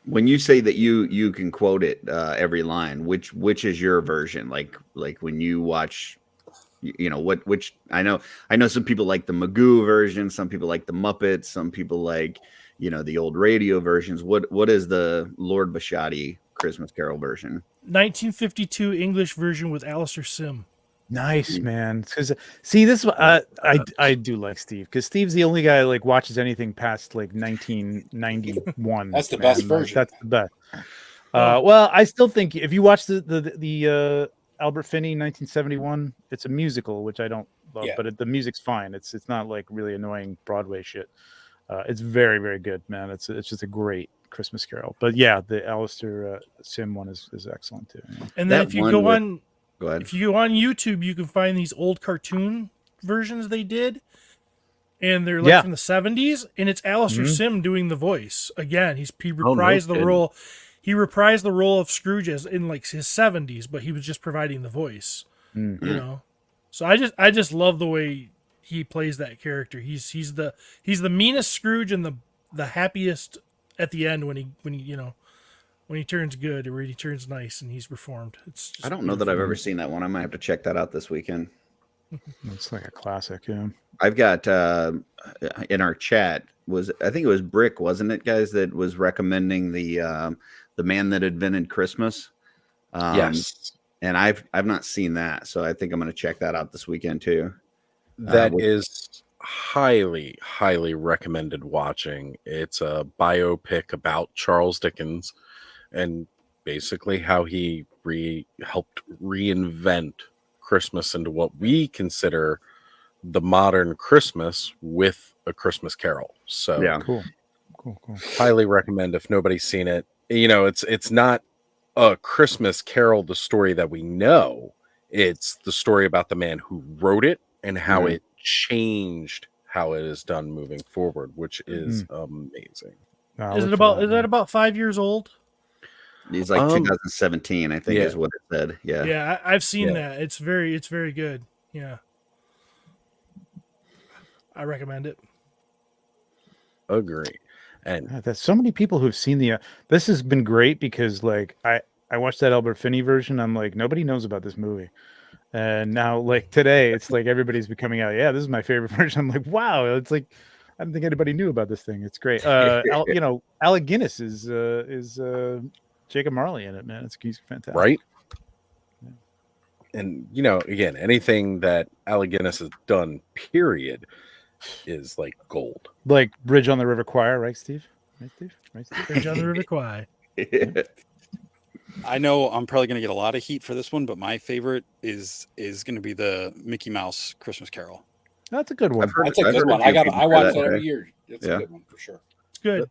When you say that you can quote it every line, which is your version? Like when you watch, which I know some people like the Magoo version, some people like the Muppets, some people like the old radio versions. What is the Lord Bashotti Christmas Carol version? 1952 English version with Alistair Sim. Nice, man. Because see, this I do like Steve, because Steve's the only guy like watches anything past like 1991. That's the best version. That's the best. Well, I still think if you watch the Albert Finney 1971, it's a musical, which I don't love, but the music's fine. It's not like really annoying Broadway shit. It's very, very good, man. It's just a great Christmas Carol. But yeah, the Alistair Sim one is excellent too. Yeah. And then if you go on YouTube, you can find these old cartoon versions they did, and they're like from the 70s, and it's Alistair Sim doing the voice again. He reprised the role. He reprised the role of Scrooge as in like his 70s, but he was just providing the voice. So I just love the way he plays that character. He's the meanest Scrooge and the happiest at the end when he turns good, or when he turns nice and he's reformed. I don't know that I've ever seen that one. I might have to check that out this weekend. It's like a classic, yeah. I've got in our chat I think it was Brick, wasn't it, guys, that was recommending the Man That Invented Christmas. Yes. And I've not seen that, so I think I'm going to check that out this weekend too. That is highly, highly recommended watching. It's a biopic about Charles Dickens and basically how he helped reinvent Christmas into what we consider the modern Christmas with A Christmas Carol. So yeah, cool. Highly recommend if nobody's seen it. It's not A Christmas Carol, the story that we know. It's the story about the man who wrote it and how it changed how it is done moving forward, which is amazing. Is that about 5 years old? He's like 2017, I think is what it said. Yeah. Yeah, I've seen that. It's very good. Yeah. I recommend it. Agree. And there's so many people who've seen this has been great, because like I watched that Albert Finney version. I'm like, nobody knows about this movie. And now like today, it's like everybody's becoming out. Yeah, this is my favorite version. I'm like, wow. It's like, I don't think anybody knew about this thing. It's great. Alec Guinness is Jacob Marley in it, man. He's fantastic. Right. Yeah. And again, anything that Alec Guinness has done, period, is like gold. Like Bridge on the River Kwai, right, Steve? Right, Steve? Bridge on the River Kwai. I know I'm probably going to get a lot of heat for this one, but my favorite is going to be the Mickey Mouse Christmas Carol. That's a good one. That's a good one. I watch that every year. It's a good one for sure. It's good.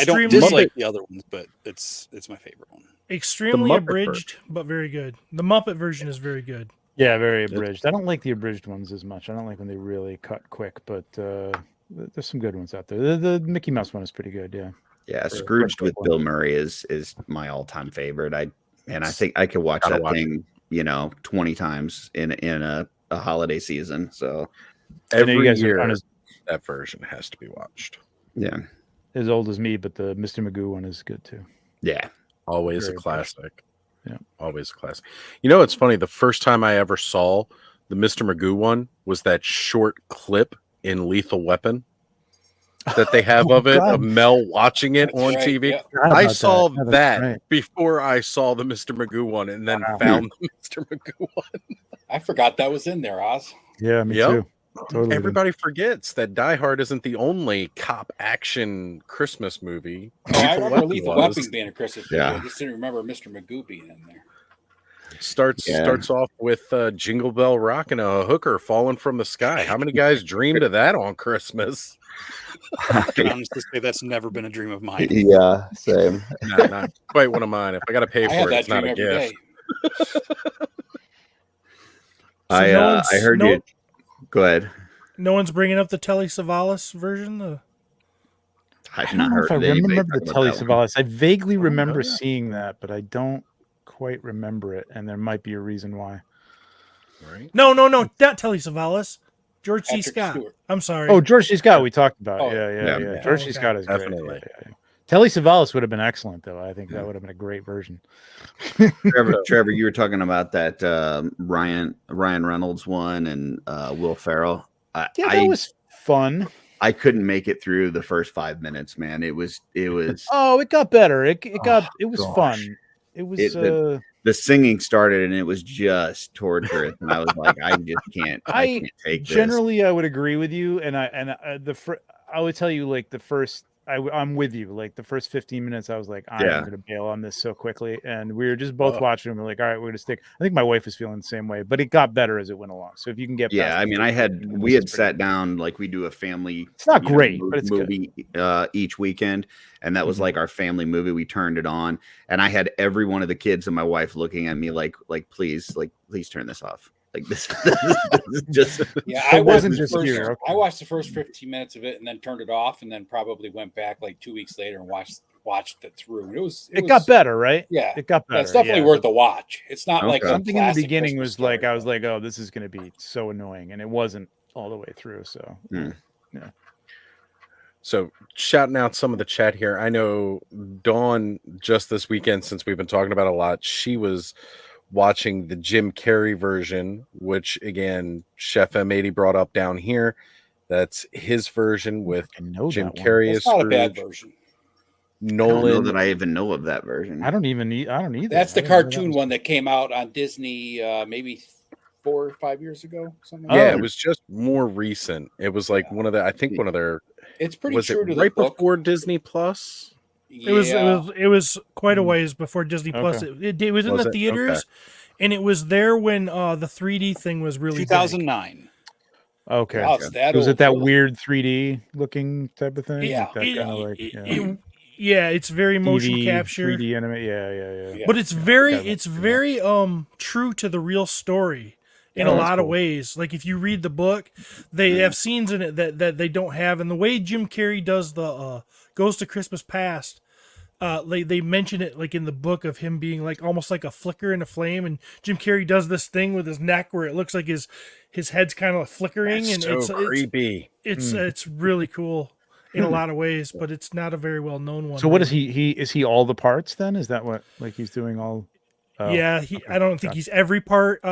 I don't dislike the other ones, but it's my favorite one. Extremely abridged, but very good. The Muppet version is very good. Yeah, very abridged. I don't like the abridged ones as much. I don't like when they really cut quick, but there's some good ones out there. The Mickey Mouse one is pretty good, yeah. Yeah, Scrooged with Bill Murray is my all-time favorite. I think I could watch that thing, 20 times in a holiday season. So every year that version has to be watched. Yeah. As old as me, but the Mr. Magoo one is good too. Yeah. Always a classic. Yeah. Always a classic. It's funny. The first time I ever saw the Mr. Magoo one was that short clip in Lethal Weapon that they have of Mel watching it on TV. Yeah. I saw that before I saw the Mr. Magoo one, and then found the Mr. Magoo one. I forgot that was in there, Oz. Yeah, me too. Totally. Everybody forgets that Die Hard isn't the only cop action Christmas movie. I remember Lethal Weapon being a Christmas movie. I just didn't remember Mr. Magoo being in there. Starts off with Jingle Bell Rock and a hooker falling from the sky. How many guys dreamed of that on Christmas? I can honestly say that's never been a dream of mine. Yeah, same. Not quite one of mine. If I got to pay for it, it's not a gift. I heard you. Go ahead. No one's bringing up the Telly Savalas version. I've not heard. I remember the Telly Savalas. I vaguely remember seeing that, but I don't quite remember it, and there might be a reason why. Right? No, not Telly Savalas. George C. Scott. Stewart. I'm sorry. Oh, George C. Scott. We talked about. Oh, Yeah. George C. Scott is definitely. Great. Yeah. Telly Savalas would have been excellent, though. I think that would have been a great version. Trevor, you were talking about that Ryan Reynolds one and Will Ferrell. That was fun. I couldn't make it through the first 5 minutes, man. It was. Oh, it got better. It was fun. It was. The singing started and it was just torturous, and I was like, I just can't. I can't take this. Generally, I would agree with you, and I would tell you like the first. I'm with you. Like the first 15 minutes, I was like, I'm going to bail on this so quickly. And we were just both watching and we're like, all right, we're going to stick. I think my wife was feeling the same way, but it got better as it went along. So if you can get I mean, we had sat down, like we do a family. It's not great, but it's movie each weekend. And that was like our family movie. We turned it on and I had every one of the kids and my wife looking at me like, please turn this off. Like this is just I wasn't just here. Okay. I watched the first 15 minutes of it and then turned it off and then probably went back like 2 weeks later and watched it through. It got better, right? Yeah, it got better. It's definitely worth the watch. It's not like something in the beginning Christmas was story. like I was like, oh, this is going to be so annoying, and it wasn't all the way through. So yeah. So shouting out some of the chat here. I know Dawn just this weekend, since we've been talking about it a lot, she was watching the Jim Carrey version, which again, Chef M80 brought up down here. That's his version with Jim Carrey as not a bad version. Nolan. I don't know that I even know of that version. I don't either. That's the cartoon one that came out on Disney maybe 4 or 5 years ago. Something like Yeah, that. it was just more recent. It was like one of their. It's pretty was true it to right the book. before Disney Plus? It was quite a ways before Disney Plus. It was in the theaters, and it was there when the 3D thing was really 2009. Big. Okay. Wow, it's that was old. it that weird 3D looking type of thing? Yeah. It's very motion capture, 3D anime. Yeah. But it's very true to the real story in a lot of ways. Like if you read the book, they have scenes in it that they don't have, and the way Jim Carrey does the Goes to Christmas Past, they mention it like in the book of him being like almost like a flicker in a flame, and Jim Carrey does this thing with his neck where it looks like his head's kind of flickering. That's and so creepy. It's really cool in a lot of ways, but it's not a very well known one. So what is he? Is he all the parts then? Is that what he's doing all? I don't think he's every part.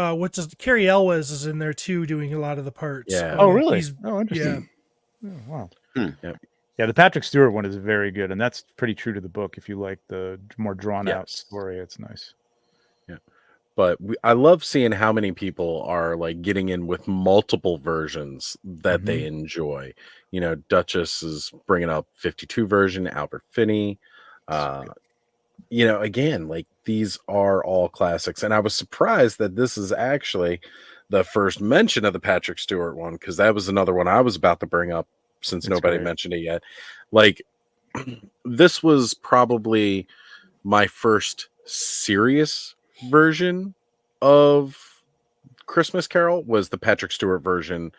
Carrie Elwes is in there too, doing a lot of the parts. Yeah. Oh really? Interesting. Yeah. Oh, wow. Yep. Yeah, the Patrick Stewart one is very good, and that's pretty true to the book. If you like the more drawn out story, it's nice. Yeah, but I love seeing how many people are like getting in with multiple versions that they enjoy. You know, Duchess is bringing up 52 version, Albert Finney. You know, again, like these are all classics, and I was surprised that this is actually the first mention of the Patrick Stewart one, because that was another one I was about to bring up. Since nobody mentioned it yet, like this was probably my first serious version of Christmas Carol was the Patrick Stewart version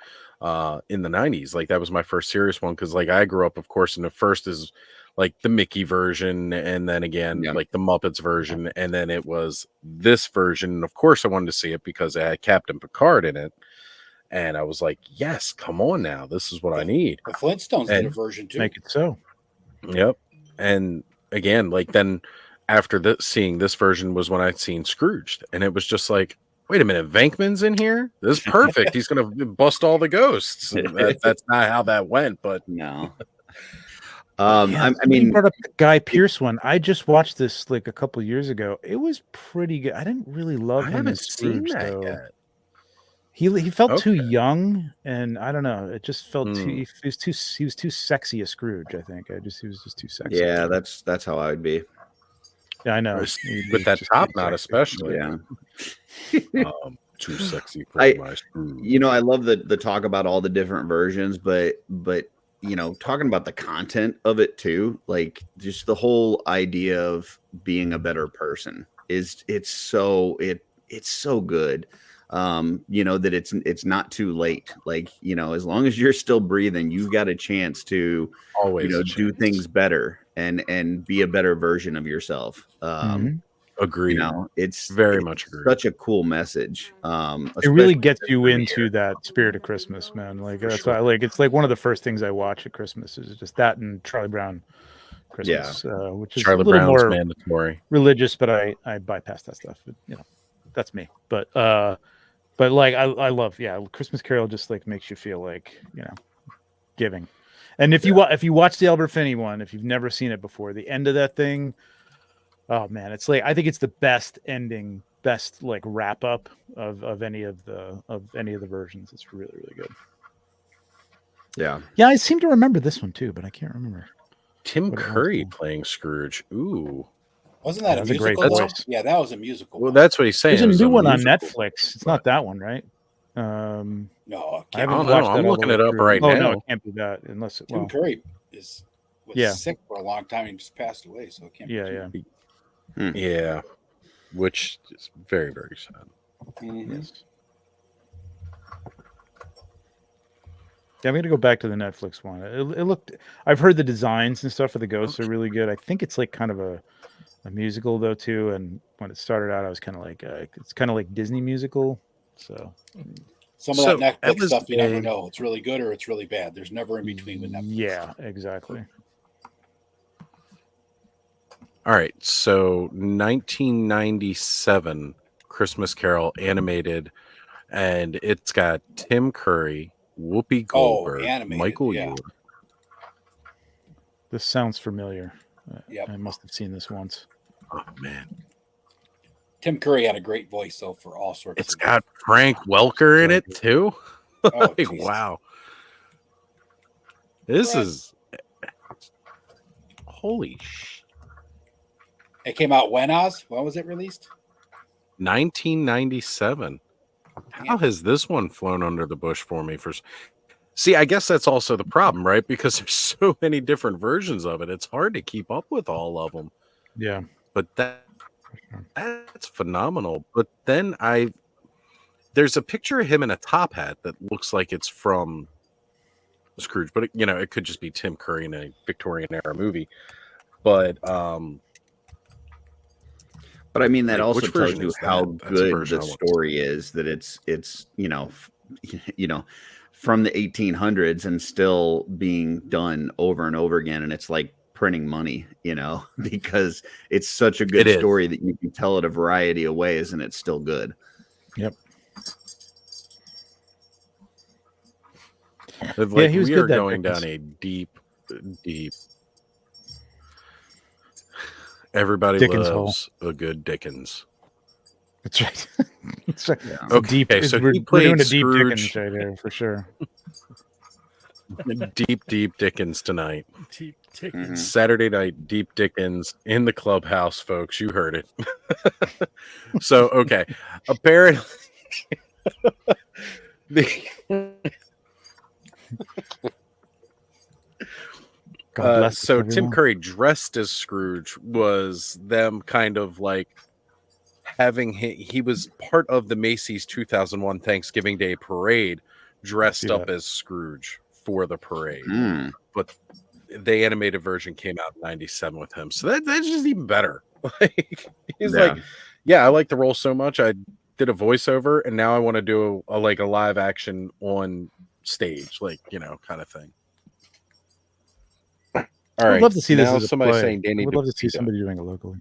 in the 90s. Like that was my first serious one, because like I grew up, of course, and the first is like the Mickey version, and then again like the Muppets version, and then it was this version. And of course I wanted to see it because it had Captain Picard in it. And I was like, yes, come on now. This is what I need. The Flintstones did a version too. Make it so. Yep. And again, like then after seeing this version was when I'd seen Scrooged. And it was just like, wait a minute, Venkman's in here? This is perfect. He's going to bust all the ghosts. That's not how that went, but no. I mean, you brought up the Guy Pearce one. I just watched this like a couple years ago. It was pretty good. I didn't really love him as Scrooge, though. Yet. He felt too young, and I don't know. It just felt too. He was too sexy a Scrooge. I think he was just too sexy. Yeah, that's how I would be. Yeah, I know. With that top knot, especially. Yeah. Too sexy for my Scrooge. You know, I love the talk about all the different versions, but you know, talking about the content of it too, like just the whole idea of being a better person it's so good. You know, that it's not too late. Like, you know, as long as you're still breathing, you've got a chance to always, you know, do things better and be a better version of yourself. Agreed. You know, it's very much agreed. Such a cool message. It really gets you into that spirit of Christmas, man. Like that's why, like, it's like one of the first things I watch at Christmas is just that and Charlie Brown Christmas, which is Charlie a little Brown's more mandatory religious, but I bypass that stuff. You know, that's me. But like I love, Christmas Carol just like makes you feel like, you know, giving. And if you watch the Albert Finney one, if you've never seen it before, the end of that thing. Oh man, it's like I think it's the best ending, best like wrap up of any of the versions. It's really, really good. Yeah. Yeah, I seem to remember this one too, but I can't remember. Tim Curry playing Scrooge. Ooh. Wasn't that a musical? Yeah, that was a musical. Well, that's what he's saying. There's a new one on Netflix. It's not that one, right? No, I haven't watched that. I'm looking it up right now. Oh no, it can't be that unless Tim Curry was sick for a long time and just passed away, so it can't be. Yeah, which is very, very sad. Yes. Yeah, I'm gonna go back to the Netflix one. It looked. I've heard the designs and stuff for the ghosts are really good. I think it's like kind of a musical though too. And when it started out, I was kind of like, it's kind of like Disney musical. So some of that Netflix stuff you never know. It's really good or it's really bad. There's never in between with Netflix. Yeah, exactly. All right, so 1997 Christmas Carol animated, and it's got Tim Curry, Whoopi Goldberg, Michael Ewing. This sounds familiar. Yep. I must have seen this once. Oh man, Tim Curry had a great voice though for all sorts. It's got Frank Welker in it too. Like, wow, this is holy shit. It came out when, Oz? When was it released? 1997. How has this one flown under the bush for me? See, I guess that's also the problem, right? Because there's so many different versions of it. It's hard to keep up with all of them. Yeah. But that's phenomenal. But then there's a picture of him in a top hat that looks like it's from Scrooge, but it could just be Tim Curry in a Victorian era movie. But I mean, that also tells you how good the story is. That it's from the 1800s and still being done over and over again, and it's like printing money, because it's such a good story that you can tell it a variety of ways, and it's still good. Yep. Like, he was we are going down a deep. Everybody Dickens loves a good Dickens. That's right. That's right. Yeah. Okay, so we're doing a deep Scrooge. Dickens right here for sure. Deep Dickens tonight. Deep Dickens. Saturday night, Deep Dickens in the clubhouse, folks. You heard it. So, okay. Apparently, so Tim Curry dressed as Scrooge was them kind of like having he was part of the Macy's 2001 Thanksgiving Day parade dressed up as Scrooge for the parade. But the animated version came out in 97 with him. So that's just even better. Like he's like, I like the role so much. I did a voiceover and now I want to do a live action on stage, kind of thing. All right. I'd love to see this as somebody play. saying Danny. I would love to see somebody doing it locally.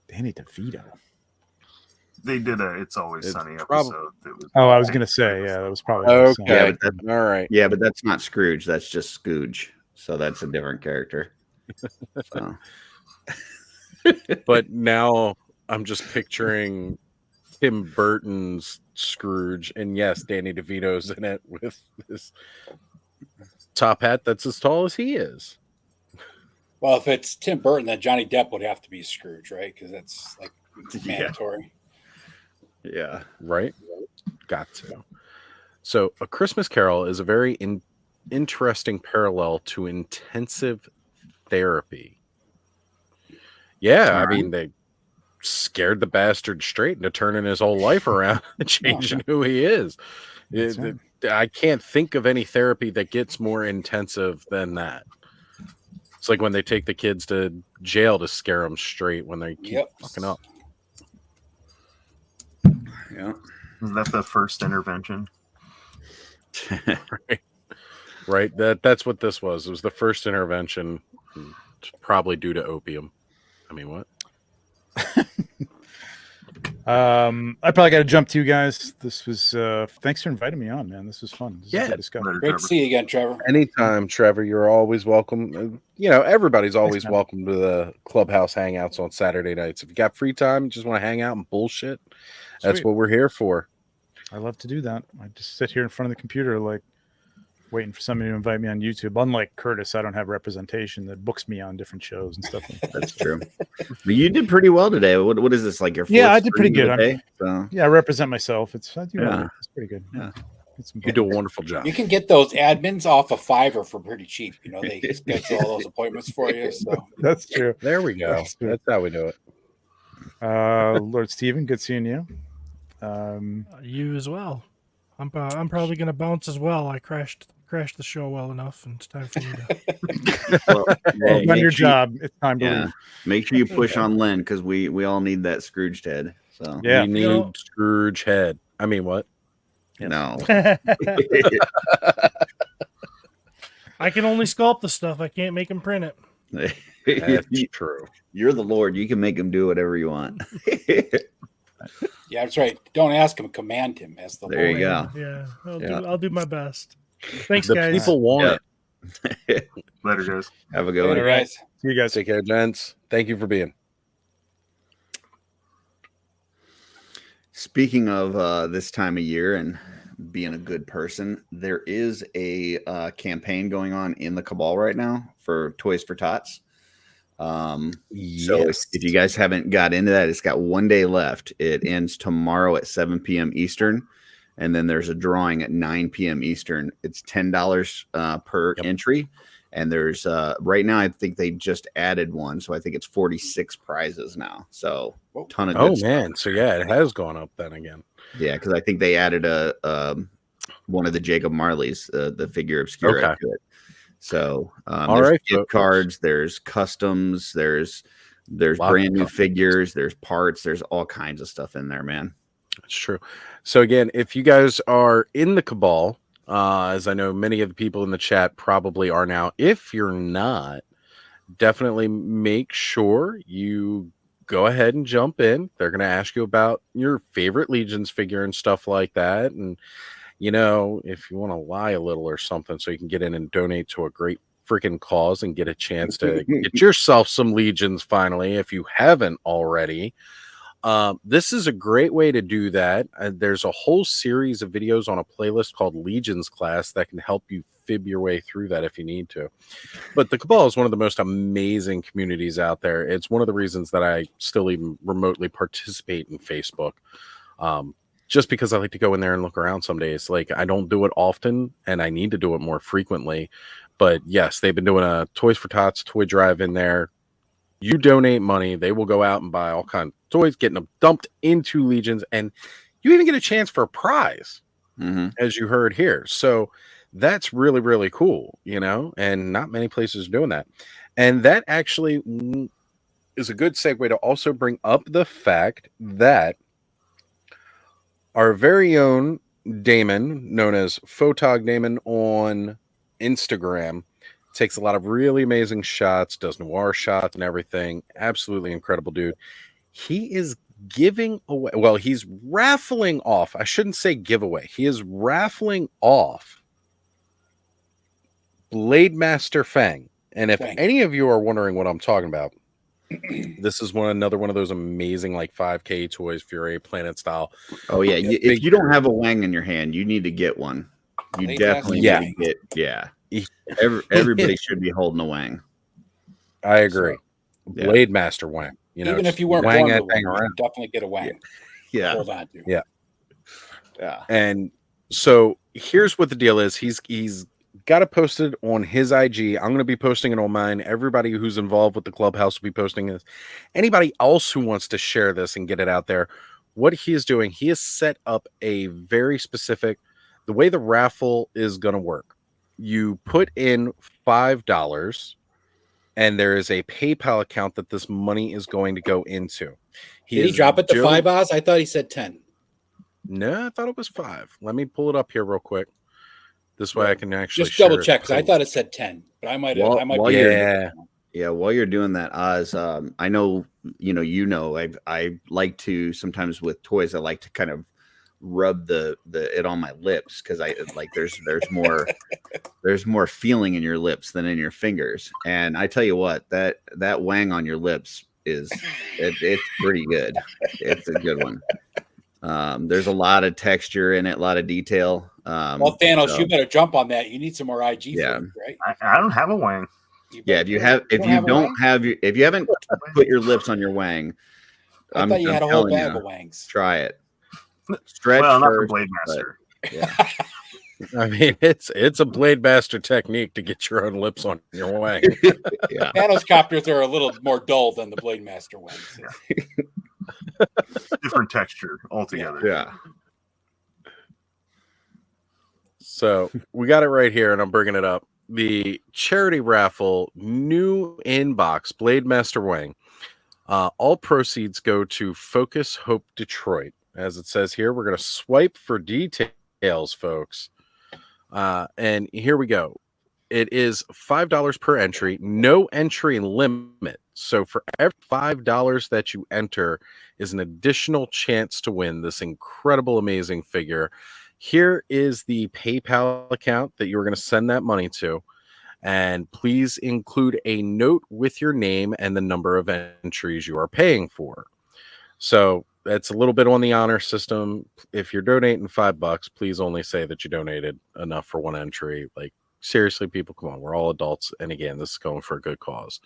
Danny DeVito. They did a "It's Always Sunny" episode. I was gonna say, that was probably okay. All right. Yeah, but that's not Scrooge. That's just Scooge. So that's a different character. So. But now I'm just picturing Tim Burton's Scrooge, and yes, Danny DeVito's in it with this top hat that's as tall as he is. Well, if it's Tim Burton, then Johnny Depp would have to be Scrooge, right? Because that's like mandatory. Yeah. Right? Got to. So, A Christmas Carol is a very interesting parallel to intensive therapy. Yeah, I mean, they scared the bastard straight into turning his whole life around and changing who he is. I can't think of any therapy that gets more intensive than that. It's like when they take the kids to jail to scare them straight when they keep fucking up. Yeah. Is that the first intervention? Right. That's what this was. It was the first intervention, probably due to opium. I mean, what? I probably got to jump to you guys. This was thanks for inviting me on, man. This was fun. Great to see you again, Trevor. Anytime, Trevor. You're always welcome. You know, everybody's always welcome to the clubhouse hangouts on Saturday nights. If you got free time, just want to hang out and bullshit, that's what we're here for. I love to do that. I just sit here in front of the computer, like waiting for somebody to invite me on YouTube. Unlike Curtis, I don't have representation that books me on different shows and stuff like that. That's true. But you did pretty well today. What is this, like your fourth? Yeah, I did pretty good. So. Yeah, I represent myself. It's pretty good. Yeah. You do a wonderful job. You can get those admins off of Fiverr for pretty cheap. You know, they schedule all those appointments for you. So that's true. There we go. That's how we do it. Lord Steven, good seeing you. You as well. I'm probably going to bounce as well. I crashed the show well enough, and it's time for you to done your job. It's time to leave. Make sure you push on Len, because we all need that Scrooge head. So we need Scrooge head. I mean, what? No. I can only sculpt the stuff. I can't make him print it. That's true. You're the Lord. You can make him do whatever you want. Yeah, that's right. Don't ask him, command him as the Lord. There you go. Yeah, I'll do my best. Thanks, the guys. People want it. Later, guys. Have a good one. Guys. See you guys. Take care, gents. Thank you for being. Speaking of this time of year and being a good person, there is a campaign going on in the Cabal right now for Toys for Tots. So if you guys haven't got into that, it's got 1 day left. It ends tomorrow at 7 p.m. Eastern, and then there's a drawing at 9 p.m. Eastern. It's $10 per entry, and there's right now I think they just added one, so I think it's 46 prizes now. So ton of good stuff. So yeah, it has gone up then again. Yeah, because I think they added a one of the Jacob Marleys, the Figura Obscura to it. So there's gift cards, there's customs, there's brand new figures, there's parts, there's all kinds of stuff in there, man. That's true. So again, if you guys are in the Cabal, as I know many of the people in the chat probably are now, if you're not, definitely make sure you go ahead and jump in. They're going to ask you about your favorite Legions figure and stuff like that. And you know, if you want to lie a little or something so you can get in and donate to a great freaking cause and get a chance to get yourself some Legions finally, if you haven't already, this is a great way to do that. There's a whole series of videos on a playlist called Legions Class that can help you fib your way through that if you need to. But the Cabal is one of the most amazing communities out there. It's one of the reasons that I still even remotely participate in Facebook. Just because I like to go in there and look around some days. Like, I don't do it often, and I need to do it more frequently. But yes, they've been doing a Toys for Tots toy drive in there. You donate money, they will go out and buy all kinds of toys, getting them dumped into Legions, and you even get a chance for a prize, as you heard here. So that's really, really cool, you know, and not many places are doing that. And that actually is a good segue to also bring up the fact that our very own Damon, known as Photog Damon on Instagram, takes a lot of really amazing shots, does noir shots and everything. Absolutely incredible dude. He is giving away, well, he's raffling off. I shouldn't say giveaway. He is raffling off Blade Master Fang. And if any of you are wondering what I'm talking about, this is another one of those amazing like 5K toys, Fury Planet style. Oh yeah, if you don't have a Wang in your hand, you need to get one. You definitely need to get. Yeah, everybody should be holding a Wang. I agree. So, Blade Master wang. Even if you weren't born with one, you should definitely get a wang. Yeah. Hold on to. Yeah. And so here's what the deal is. He's got it posted on his IG. I'm going to be posting it on mine. Everybody who's involved with the clubhouse will be posting this. Anybody else who wants to share this and get it out there, what he is doing, he has set up a very specific, the way the raffle is going to work. You put in $5 and there is a PayPal account that this money is going to go into. Did he drop it to $5? I thought he said 10. No, I thought it was 5. Let me pull it up here real quick. This way I can actually just double check, because I thought it said 10, but I might have. While you're doing that, Oz, I know I like to sometimes with toys. I like to kind of rub it on my lips because I like there's more feeling in your lips than in your fingers. And I tell you what, that wang on your lips it's pretty good. It's a good one. There's a lot of texture in it, a lot of detail. Well, Thanos, you better jump on that. You need some more IG, footage, right? I don't have a wang. If you haven't put your lips on your wang, I thought you had a whole bag of wangs. Try it. Stretch well, not first, the Blade Master. Yeah. I mean, it's a Blade Master technique to get your own lips on your wang. Yeah. Thanos copters are a little more dull than the Blade Master wangs. Yeah. Different texture altogether. Yeah. So we got it right here, and I'm bringing it up. The charity raffle, new inbox, Blade Master Wang. All proceeds go to Focus Hope Detroit. As it says here, we're going to swipe for details, folks. And here we go. It is $5 per entry, no entry limit. So for every $5 that you enter is an additional chance to win this incredible, amazing figure. Here is the PayPal account that you're going to send that money to. And please include a note with your name and the number of entries you are paying for. So that's a little bit on the honor system. If you're donating $5, please only say that you donated enough for one entry. Like, seriously, people, come on. We're all adults. And again, this is going for a good cause.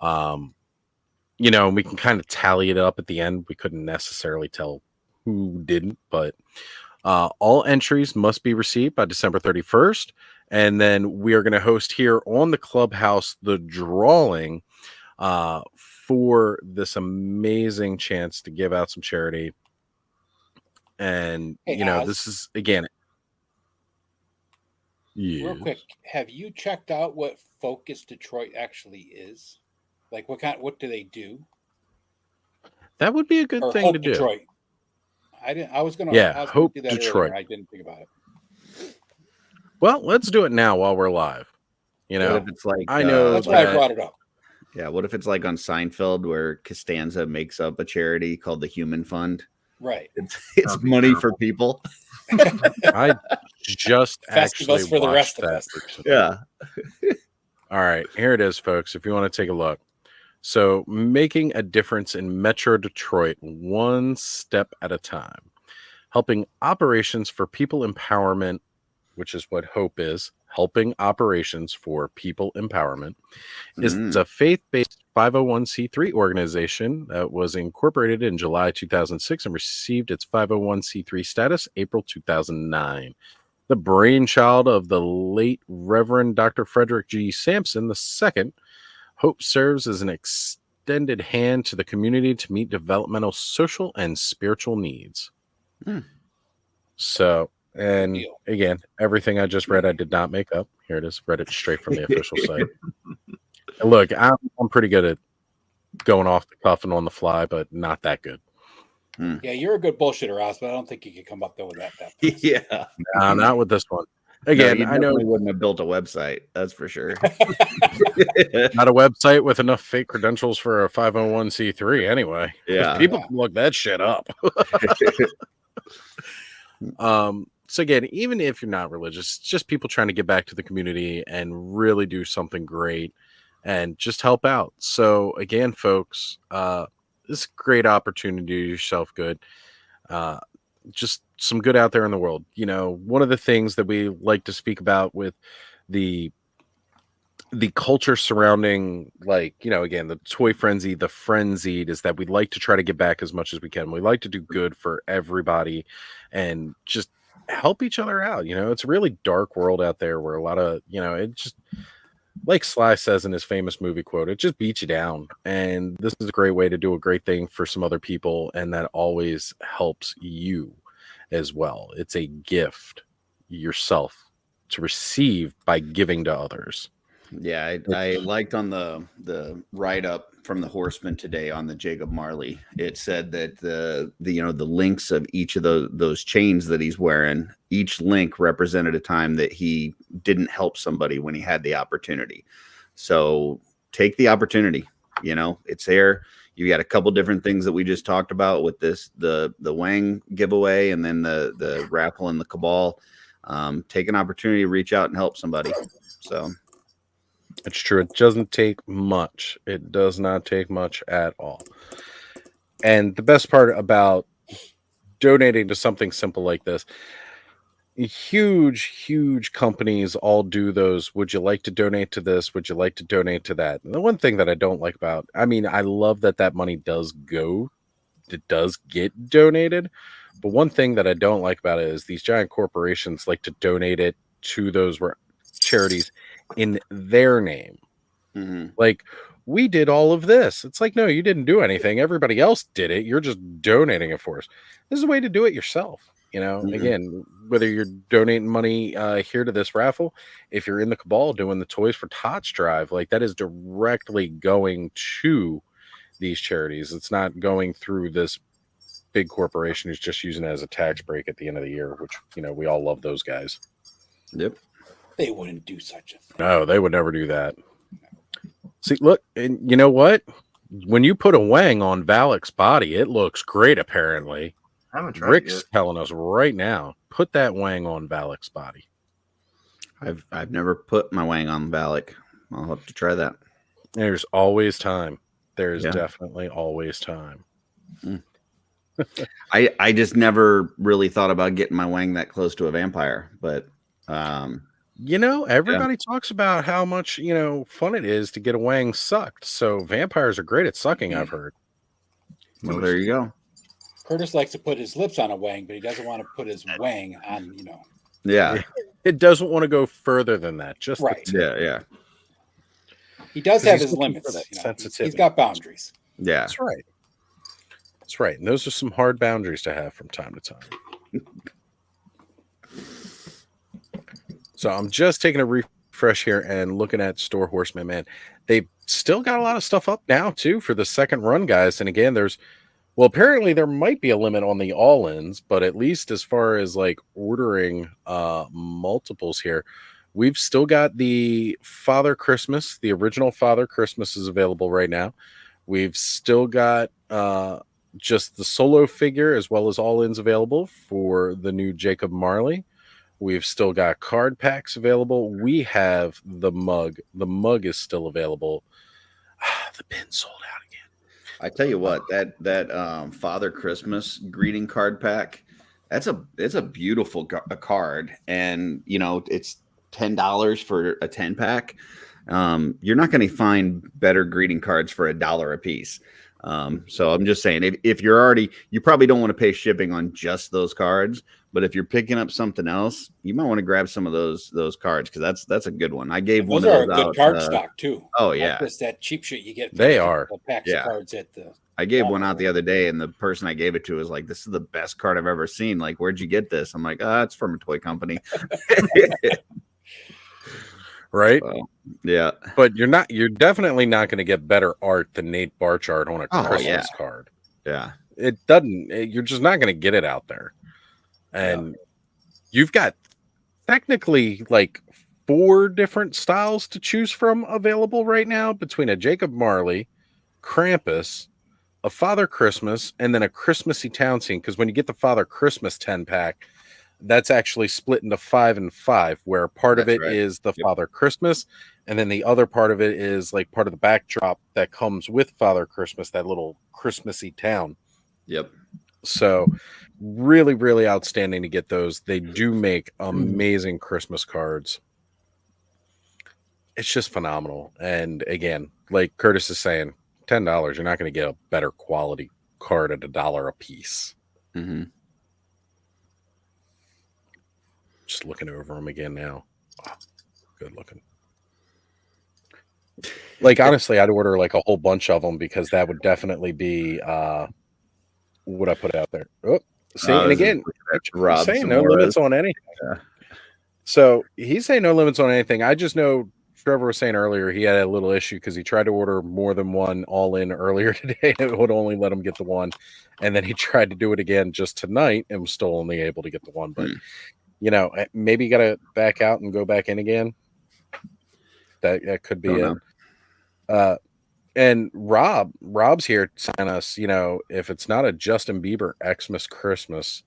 We can kind of tally it up at the end. We couldn't necessarily tell who didn't, but all entries must be received by December 31st. And then we are going to host here on the clubhouse the drawing for this amazing chance to give out some charity. And, this is, again, real quick, have you checked out what Focus Detroit actually is? Like, what do they do? That would be a good thing Hope to do. Detroit. I was going to Hope do that Detroit. Earlier. I didn't think about it. Well, let's do it now while we're live. What if it's like I know that's why I brought it up. Yeah, what if it's like on Seinfeld where Costanza makes up a charity called the Human Fund? Right. It's money for people. I just actually for the rest of that. us. Yeah. All right, here it is, folks. If you want to take a look. So, making a difference in Metro Detroit one step at a time. Helping operations for people empowerment, which is what HOPE is. Helping operations for people empowerment is a faith-based 501c3 organization that was incorporated in July 2006 and received its 501c3 status April 2009. The brainchild of the late Reverend Dr. Frederick G. Sampson II, HOPE serves as an extended hand to the community to meet developmental, social, and spiritual needs. So, and again, everything I just read, I did not make up. Here it is. Read it straight from the official site. And look, I'm pretty good at going off the cuff and on the fly, but not that good. Yeah, you're a good bullshitter, Ross, but I don't think you could come up there with that. Yeah. Not with this one. Again, I know we wouldn't have built a website. That's for sure. Not a website with enough fake credentials for a 501c3 anyway. Yeah. People can look that shit up. So again, even if you're not religious, it's just people trying to get back to the community and really do something great and just help out. So again, folks, this is a great opportunity to do yourself good. Just some good out there in the world. One of the things that we like to speak about with the the culture surrounding, like, again, the toy frenzy, the frenzied, is that we like to try to get back as much as we can. We like to do good for everybody and just help each other out. It's a really dark world out there where a lot of, it just, like Sly says in his famous movie quote, it just beats you down. And this is a great way to do a great thing for some other people. And that always helps you as well. It's a gift yourself to receive by giving to others. Yeah, I liked on the write-up from the Horsemen today on the Jacob Marley. It said that the links of each of those chains that he's wearing, each link represented a time that he didn't help somebody when he had the opportunity. So take the opportunity. It's there. You got a couple different things that we just talked about with this, the Wang giveaway, and then the raffle and the Cabal. Take an opportunity to reach out and help somebody. So. It's true. It doesn't take much. It does not take much at all. And the best part about donating to something simple like this, huge companies all do those. Would you like to donate to this? Would you like to donate to that? And the one thing that I don't like about, I love that money does go, it does get donated. But one thing that I don't like about it is these giant corporations like to donate it to those charities in their name. Mm-hmm. Like, we did all of this. It's like, no, you didn't do anything. Everybody else did it. You're just donating it for us. This is a way to do it yourself. Mm-hmm. Again, whether you're donating money here to this raffle, if you're in the Cabal doing the Toys for Tots drive, like, that is directly going to these charities. It's not going through this big corporation who's just using it as a tax break at the end of the year, which, we all love those guys. Yep. They wouldn't do such a thing. No, they would never do that. See, look, and you know what? When you put a Wang on Valak's body, it looks great, apparently. I haven't tried Rick's it yet. telling us right now, put that Wang on Valak's body. I've never put my Wang on Valak. I'll have to try that. There's always time. There's definitely always time. I just never really thought about getting my Wang that close to a vampire, but everybody talks about how much, fun it is to get a Wang sucked. So vampires are great at sucking, I've heard. Well, there you go. Curtis likes to put his lips on a Wang, but he doesn't want to put his Wang on, Yeah. It doesn't want to go further than that. Just right. Yeah. He does have his limits. Sensitivity. He's got boundaries. Yeah. That's right. That's right. And those are some hard boundaries to have from time to time. So I'm just taking a refresh here and looking at Store Horsemen, man. They've still got a lot of stuff up now, too, for the second run, guys. And again, apparently there might be a limit on the all-ins, but at least as far as like ordering multiples here, we've still got the Father Christmas. The original Father Christmas is available right now. We've still got just the solo figure as well as all-ins available for the new Jacob Marley. We've still got card packs available. We have the mug. The mug is still available. The pin sold out again. I tell you what, that Father Christmas greeting card pack, it's a beautiful card, and it's $10 for a 10-pack. You're not going to find better greeting cards for $1 a piece. So I'm just saying, if you probably don't want to pay shipping on just those cards, but if you're picking up something else, you might want to grab some of those cards, because that's a good one. I gave one of those out. Those are a good card stock too. Oh yeah, just that cheap shit you get. They are packs of cards at the. I gave one out the other day, and the person I gave it to was like, "This is the best card I've ever seen. Like, where'd you get this?" I'm like, "It's from a toy company." Right? So, yeah. But you're definitely not going to get better art than Nate Barchard on a Christmas card. Yeah. You're just not going to get it out there. And you've got technically like 4 different styles to choose from available right now, between a Jacob Marley, Krampus, a Father Christmas, and then a Christmassy Town Scene. Because when you get the Father Christmas 10-pack, that's actually split into 5 and 5, where part of it is the Father Christmas, and then the other part of it is like part of the backdrop that comes with Father Christmas, that little Christmassy town. Yep. So really, really outstanding to get those. They do make amazing Christmas cards. it's just phenomenal. And again, like Curtis is saying, $10, you're not going to get a better quality card at $1 a piece. Mm-hmm. Just looking over them again now. Wow, good looking. Like, honestly, I'd order like a whole bunch of them because that would definitely be what I put out there. Oh, see, and again, he's saying no limits on anything. Yeah. So he's saying no limits on anything. I just know Trevor was saying earlier he had a little issue because he tried to order more than one all in earlier today. It would only let him get the one. And then he tried to do it again just tonight and was still only able to get the one. But, you know, maybe you got to back out and go back in again. That could be it. And Rob's here telling us, you know, if it's not a Justin Bieber Xmas Christmas,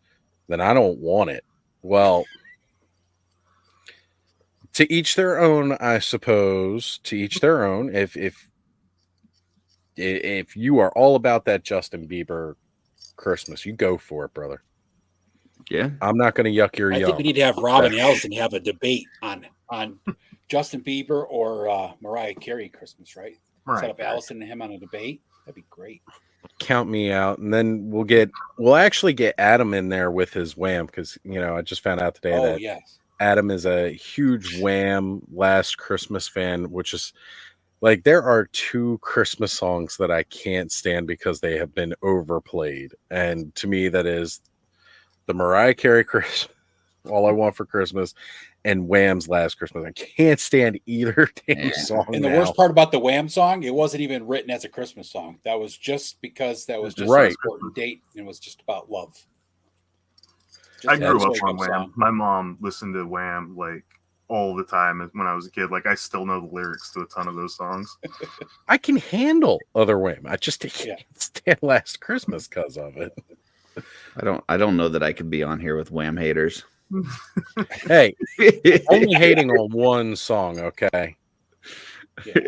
then I don't want it. Well, to each their own, I suppose. To each their own. If you are all about that Justin Bieber Christmas, you go for it, brother. Yeah, I'm not going to yuck your yum. I think we need to have Rob and Allison have a debate on Justin Bieber or Mariah Carey Christmas, right? Right. Set up Allison and him on a debate. That'd be great. Count me out, and then we'll actually get Adam in there with his Wham, because you know I just found out today that Adam is a huge Wham Last Christmas fan, which is like there are 2 Christmas songs that I can't stand because they have been overplayed, and to me that is the Mariah Carey Christmas, All I Want for Christmas, and Wham's Last Christmas. I can't stand either damn song. And the worst part about the Wham song, it wasn't even written as a Christmas song. That was just because that was just an important date and it was just about love. I grew up on Wham. Song. My mom listened to Wham like all the time when I was a kid. Like I still know the lyrics to a ton of those songs. I can handle other Wham. I just can't stand Last Christmas because of it. I don't know that I could be on here with Wham haters. Hey, only hating on one song, okay? Yeah.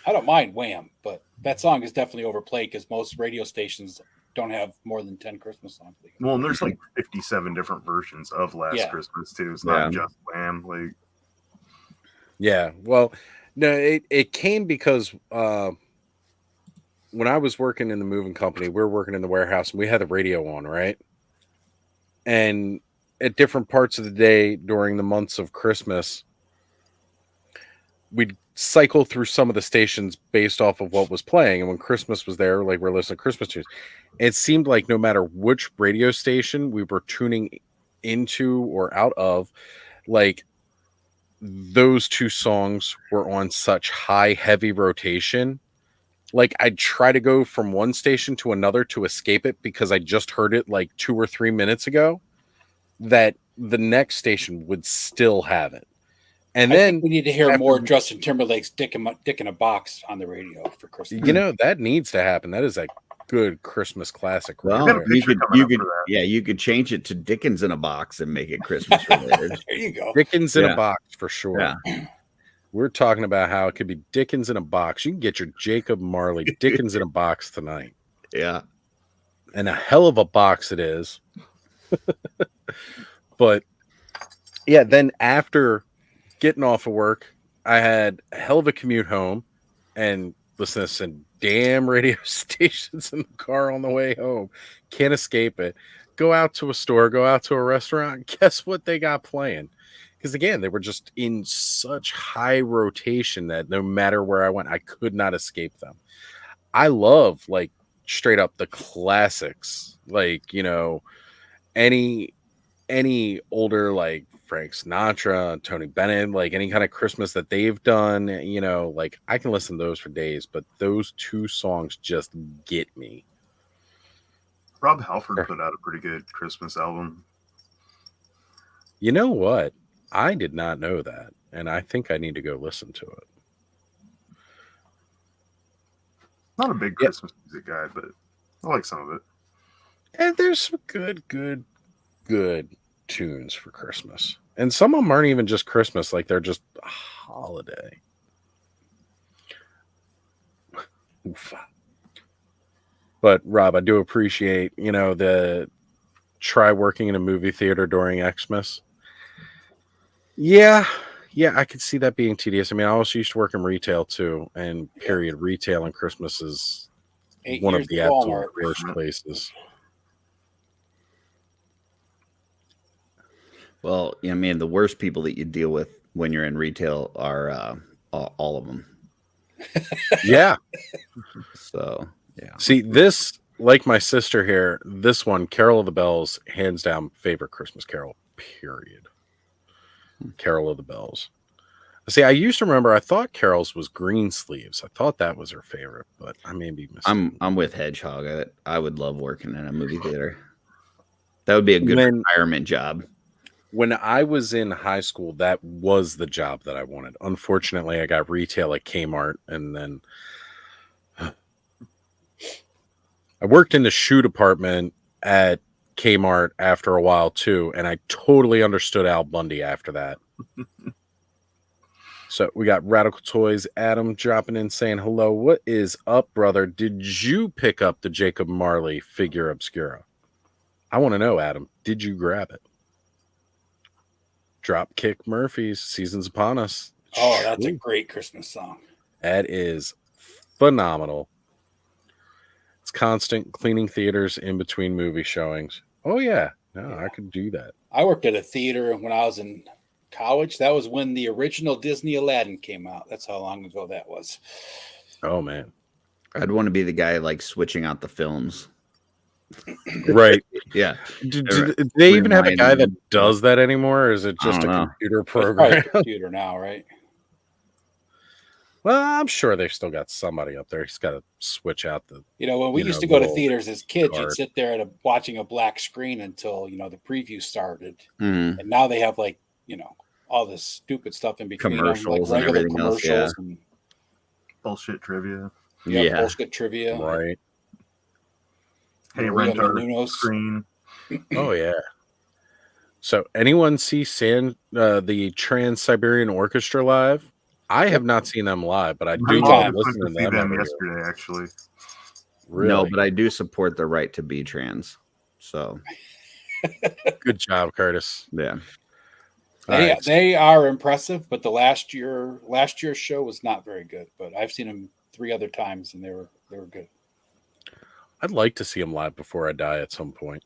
I don't mind Wham, but that song is definitely overplayed because most radio stations don't have more than 10 Christmas songs. Well, and there's like 57 different versions of Last Christmas too. It's not just Wham. Like, yeah. Well, no, it came because when I was working in the moving company, we were working in the warehouse and we had the radio on, right? And at different parts of the day during the months of Christmas, we'd cycle through some of the stations based off of what was playing. And when Christmas was there, like we're listening to Christmas tunes, it seemed like no matter which radio station we were tuning into or out of, like those 2 songs were on such high, heavy rotation. Like I'd try to go from one station to another to escape it because I just heard it like 2 or 3 minutes ago, that the next station would still have it. And then we need to hear more Justin Timberlake's Dick in a Box on the radio for Christmas. You know, that needs to happen. That is a good Christmas classic. Well, you could change it to Dickens in a Box and make it Christmas related. There you go. Dickens in a Box for sure. Yeah. We're talking about how it could be Dickens in a box. You can get your Jacob Marley Dickens in a box tonight. Yeah. And a hell of a box it is. But yeah, then after getting off of work, I had a hell of a commute home and listening to some damn radio stations in the car on the way home. Can't escape it. Go out to a store, go out to a restaurant. Guess what they got playing? Because again, they were just in such high rotation that no matter where I went, I could not escape them. I love like straight up the classics, like, you know, any older like Frank Sinatra, Tony Bennett, like any kind of Christmas that they've done, you know, like I can listen to those for days, but those 2 songs just get me. Rob Halford put out a pretty good Christmas album. You know what? I did not know that, and I think I need to go listen to it. Not a big Christmas music guy, but I like some of it. And there's some good tunes for Christmas. And some of them aren't even just Christmas, like they're just a holiday. Oof. But Rob, I do appreciate, you know, the try working in a movie theater during Xmas. Yeah, Yeah, I could see that being tedious. I mean, I also used to work in retail too, and retail and Christmas is one of the absolute worst places. Well, I mean, the worst people that you deal with when you're in retail are all of them. Yeah. So, yeah. See, this, like my sister here, this one, Carol of the Bells, hands down favorite Christmas Carol, period. Carol of the Bells. See, I used to remember, I thought Carol's was Green Sleeves. I thought that was her favorite, but I may be mistaken. I'm with Hedgehog. I would love working in a movie theater. That would be a good retirement job. When I was in high school, that was the job that I wanted. Unfortunately, I got retail at Kmart, and then I worked in the shoe department at Kmart after a while too, and I totally understood Al Bundy after that. So we got Radical Toys, Adam dropping in saying, hello, what is up, brother? Did you pick up the Jacob Marley Figure Obscura? I want to know, Adam, did you grab it? Dropkick Murphys, Seasons Upon Us. Oh, that's a great Christmas song. That is phenomenal. It's constant cleaning theaters in between movie showings. Oh, yeah. No, I could do that. I worked at a theater when I was in college. That was when the original Disney Aladdin came out. That's how long ago that was. Oh, man. I'd want to be the guy like switching out the films. Right. Yeah. Do they even have a guy that does that anymore, or is it just a computer program? It's probably a computer now, right? Well, I'm sure they've still got somebody up there. He's got to switch out the. When we used to go to theaters as kids, you'd sit there watching a black screen until the preview started, and now they have all this stupid stuff in between commercials, like regular and commercials and bullshit trivia. Bullshit trivia, right? Hey, rent our screen. Oh yeah. So, anyone see the Trans-Siberian Orchestra live? I have not seen them live, but I do listen to them yesterday. Actually, really? No, but I do support the right to be trans. So, good job, Curtis. Yeah. They are impressive, but the last year's show was not very good. But I've seen them 3 other times, and they were good. I'd like to see them live before I die at some point.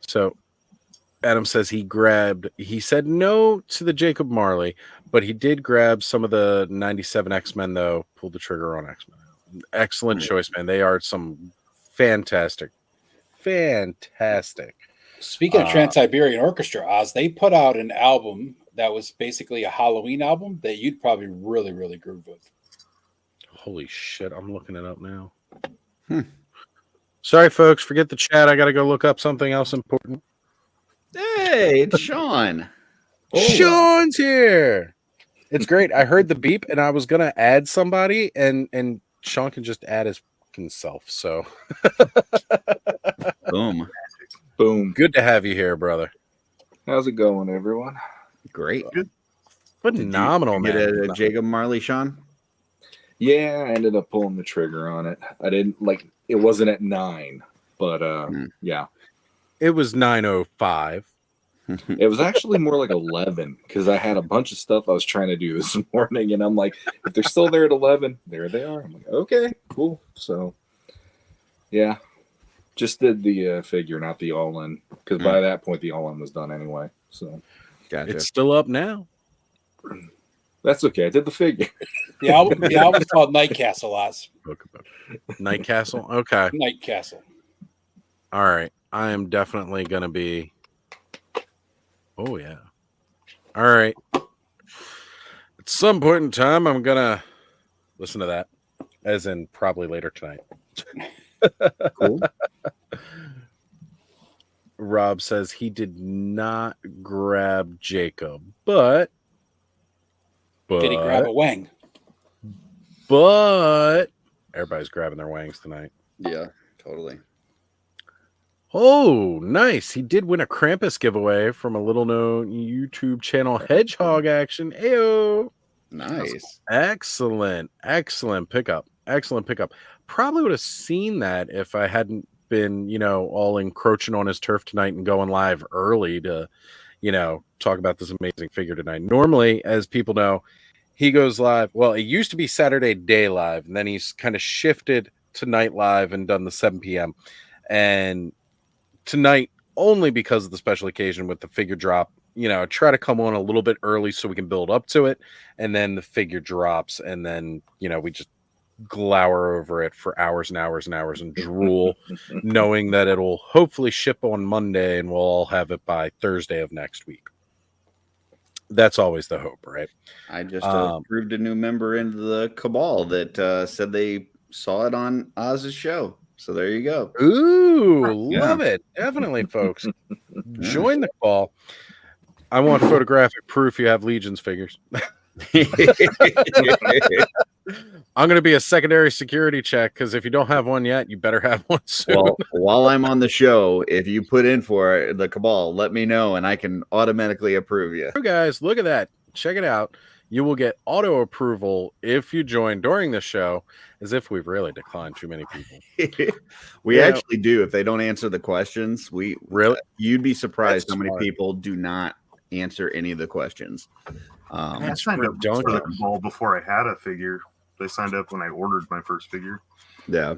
So, Adam says he said no to the Jacob Marley, but he did grab some of the 97 X-Men, though. Pulled the trigger on X-Men. Excellent choice, man. They are some fantastic. Speaking of Trans-Siberian Orchestra, Oz, they put out an album that was basically a Halloween album that you'd probably really, really groove with. Holy shit, I'm looking it up now. Sorry, folks, forget the chat. I got to go look up something else important. Hey, it's Sean. Sean's here. It's great. I heard the beep, and I was going to add somebody, and Sean can just add his fucking self, so. Boom. Good to have you here, brother. How's it going, everyone? Great. Good. Phenomenal, man. Get a Jacob Marley, Sean? Yeah, I ended up pulling the trigger on it. I didn't it wasn't at 9, but yeah. It was 9:05. It was actually more like 11 because I had a bunch of stuff I was trying to do this morning, and I'm like, if they're still there at 11, there they are. I'm like, okay, cool. So, yeah, just did the figure, not the all-in, because by that point the all-in was done anyway. So, gotcha. It's still up now. That's okay. I did the figure. The album's called Night Castle, Oz. Night Castle? Okay. Night Castle. All right. I am definitely going to be... Oh, yeah. All right. At some point in time, I'm going to listen to that, as in probably later tonight. Cool. Rob says he did not grab Jacob, but did he grab a wang? But everybody's grabbing their wangs tonight. Yeah, totally. Oh, nice. He did win a Krampus giveaway from a little-known YouTube channel, Hedgehog Action. Ayo. Nice. Excellent. Excellent pickup. Probably would have seen that if I hadn't been, all encroaching on his turf tonight and going live early to, talk about this amazing figure tonight. Normally, as people know, he goes live. Well, it used to be Saturday day live, and then he's kind of shifted to night live and done the 7 p.m. And tonight, only because of the special occasion with the figure drop, try to come on a little bit early so we can build up to it. And then the figure drops, and then, we just glower over it for hours and hours and hours and drool, knowing that it'll hopefully ship on Monday and we'll all have it by Thursday of next week. That's always the hope, right? I just approved a new member into the cabal that said they saw it on Oz's show. So there you go. Ooh, love it. Definitely, folks. Join the call. I want photographic proof you have Legion's figures. I'm going to be a secondary security check, because if you don't have one yet, you better have one soon. Well, while I'm on the show, if you put in for the cabal, let me know and I can automatically approve you. Guys, look at that. Check it out. You will get auto approval if you join during the show, as if we've really declined too many people. We actually do. If they don't answer the questions, you'd be surprised how many people do not answer any of the questions. I signed up for the cabal before I had a figure. They signed up when I ordered my first figure. Yeah.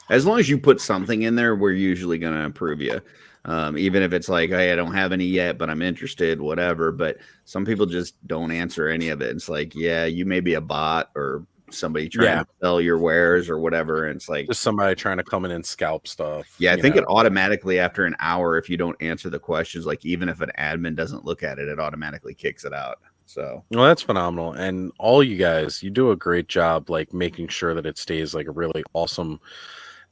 As long as you put something in there, we're usually going to approve you. Even if it's like, hey, I don't have any yet, but I'm interested, whatever. But some people just don't answer any of it. It's like, yeah, you may be a bot or somebody trying to sell your wares or whatever. And it's like just somebody trying to come in and scalp stuff. Yeah, I think it automatically, after an hour, if you don't answer the questions, like even if an admin doesn't look at it, it automatically kicks it out. So, well, that's phenomenal. And all you guys, you do a great job, like making sure that it stays like a really awesome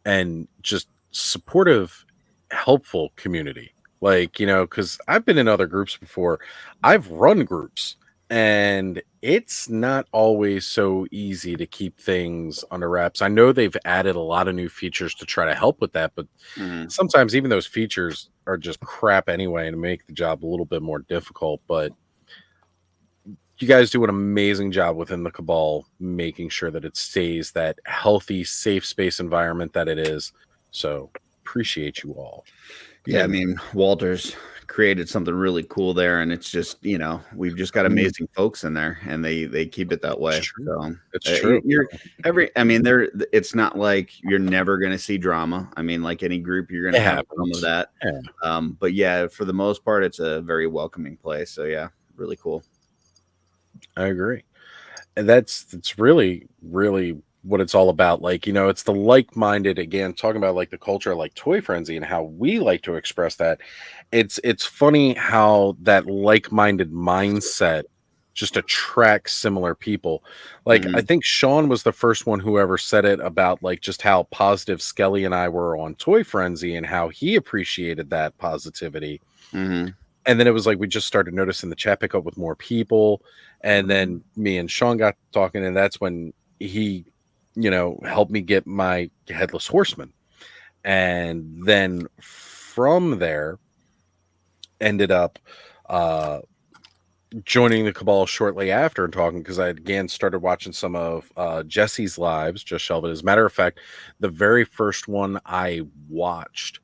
and just supportive, helpful community. Like, because I've been in other groups before. I've run groups, and it's not always so easy to keep things under wraps. I know they've added a lot of new features to try to help with that, but sometimes even those features are just crap anyway and make the job a little bit more difficult. But you guys do an amazing job within the cabal, making sure that it stays that healthy, safe space environment that it is. So appreciate you all. Yeah, I mean, Walter's created something really cool there, and it's just, we've just got amazing folks in there, and they keep it that way. It's true. It's not like you're never going to see drama. I mean, like any group, you're going to have some of that. Yeah. But yeah, for the most part, it's a very welcoming place. So yeah, really cool. I agree. And that's really, really what it's all about. Like, it's the like-minded, again, talking about like the culture, like Toy Frenzy and how we like to express that. It's funny how that like-minded mindset just attracts similar people. Like, I think Sean was the first one who ever said it about like just how positive Skelly and I were on Toy Frenzy and how he appreciated that positivity. And then it was like we just started noticing the chat pick up with more people. And then me and Sean got talking, and that's when he, helped me get my Headless Horseman. And then from there, ended up joining the cabal shortly after and talking, because I again started watching some of Jesse's lives, just Shelvin. As a matter of fact, the very first one I watched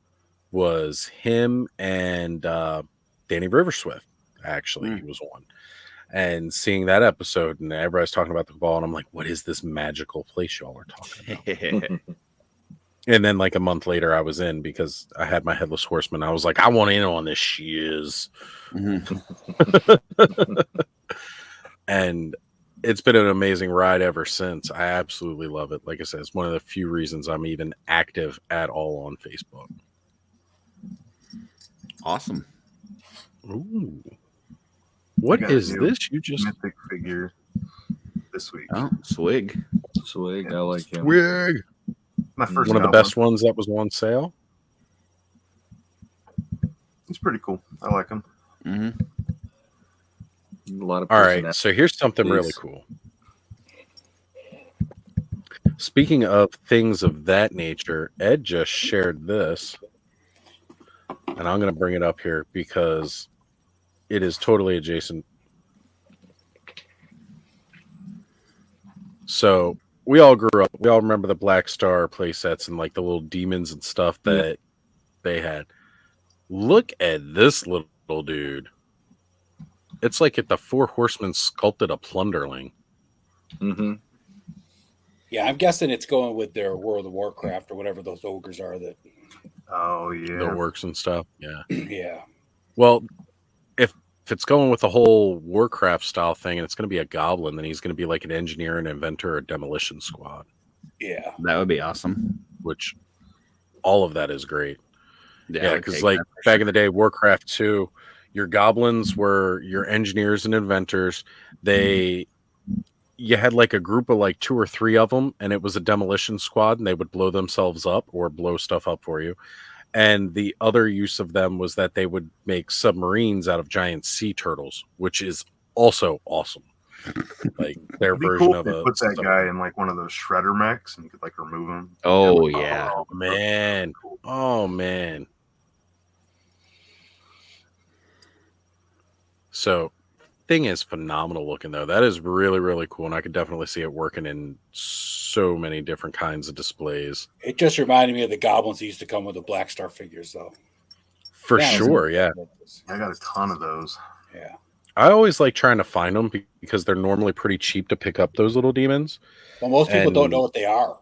was him and Danny Riverswift. Actually, he was on. And seeing that episode, and everybody's talking about the cabal, and I'm like, what is this magical place y'all are talking about? And then like a month later, I was in because I had my Headless Horseman. I was like, I want in on this shiz. And it's been an amazing ride ever since. I absolutely love it. Like I said, it's one of the few reasons I'm even active at all on Facebook. Awesome. Ooh. What is this? You just mythic figure this week. Oh, Swig. I like him. Swig. My first one of the best ones that was on sale. He's pretty cool. I like him. A lot of all right, so here's something really cool. Speaking of things of that nature, Ed just shared this, and I'm going to bring it up here because it is totally adjacent. So we all grew up. We all remember the Black Star play sets and like the little demons and stuff that they had. Look at this little little dude. It's like if the Four Horsemen sculpted a plunderling. Mm-hmm. Yeah, I'm guessing it's going with their World of Warcraft or whatever those ogres are that. Oh yeah, The orcs and stuff. Yeah. Yeah. Well, if it's going with the whole Warcraft style thing, and it's going to be a goblin, then he's going to be like an engineer, an inventor, a demolition squad. Yeah, that would be awesome. Which all of that is great. Yeah, because take like that for back sure. in the day, Warcraft 2, your goblins were your engineers and inventors. You had like a group of like 2 or 3 of them, and it was a demolition squad, and they would blow themselves up or blow stuff up for you. And the other use of them was that they would make submarines out of giant sea turtles, which is also awesome. Like their It'd be version cool of if you a put that submarine. guy in like one of those shredder mechs and you could like remove him. Oh yeah, Man. Oh man. So thing is phenomenal looking though. That is really, really cool. And I could definitely see it working in so many different kinds of displays. it just reminded me of the goblins that used to come with the Black Star figures, though. For Yeah, sure, yeah. I got a ton of those. Yeah. I always like trying to find them because they're normally pretty cheap to pick up those little demons. Well, most people don't And- know what they are.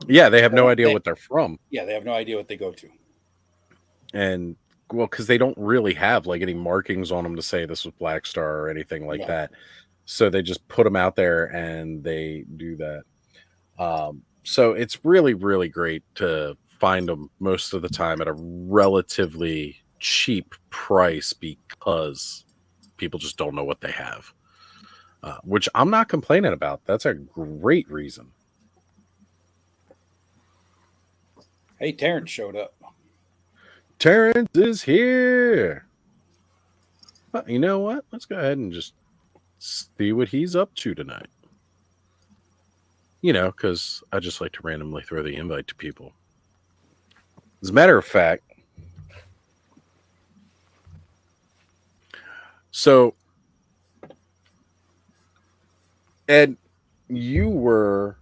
Yeah, they have no idea what they're from. Yeah, they have no idea what they go to. And well, because they don't really have like any markings on them to say this was Black Star or anything like Yeah. that. So they just put them out there and they do that. So it's really, really great to find them most of the time at a relatively cheap price because people just don't know what they have, which I'm not complaining about. That's a great reason. Hey, Terrence showed up. Terrence is here. Well, you know what? Let's go ahead and just see what he's up to tonight. You know, because I just like to randomly throw the invite to people. As a matter of fact, so Ed, you were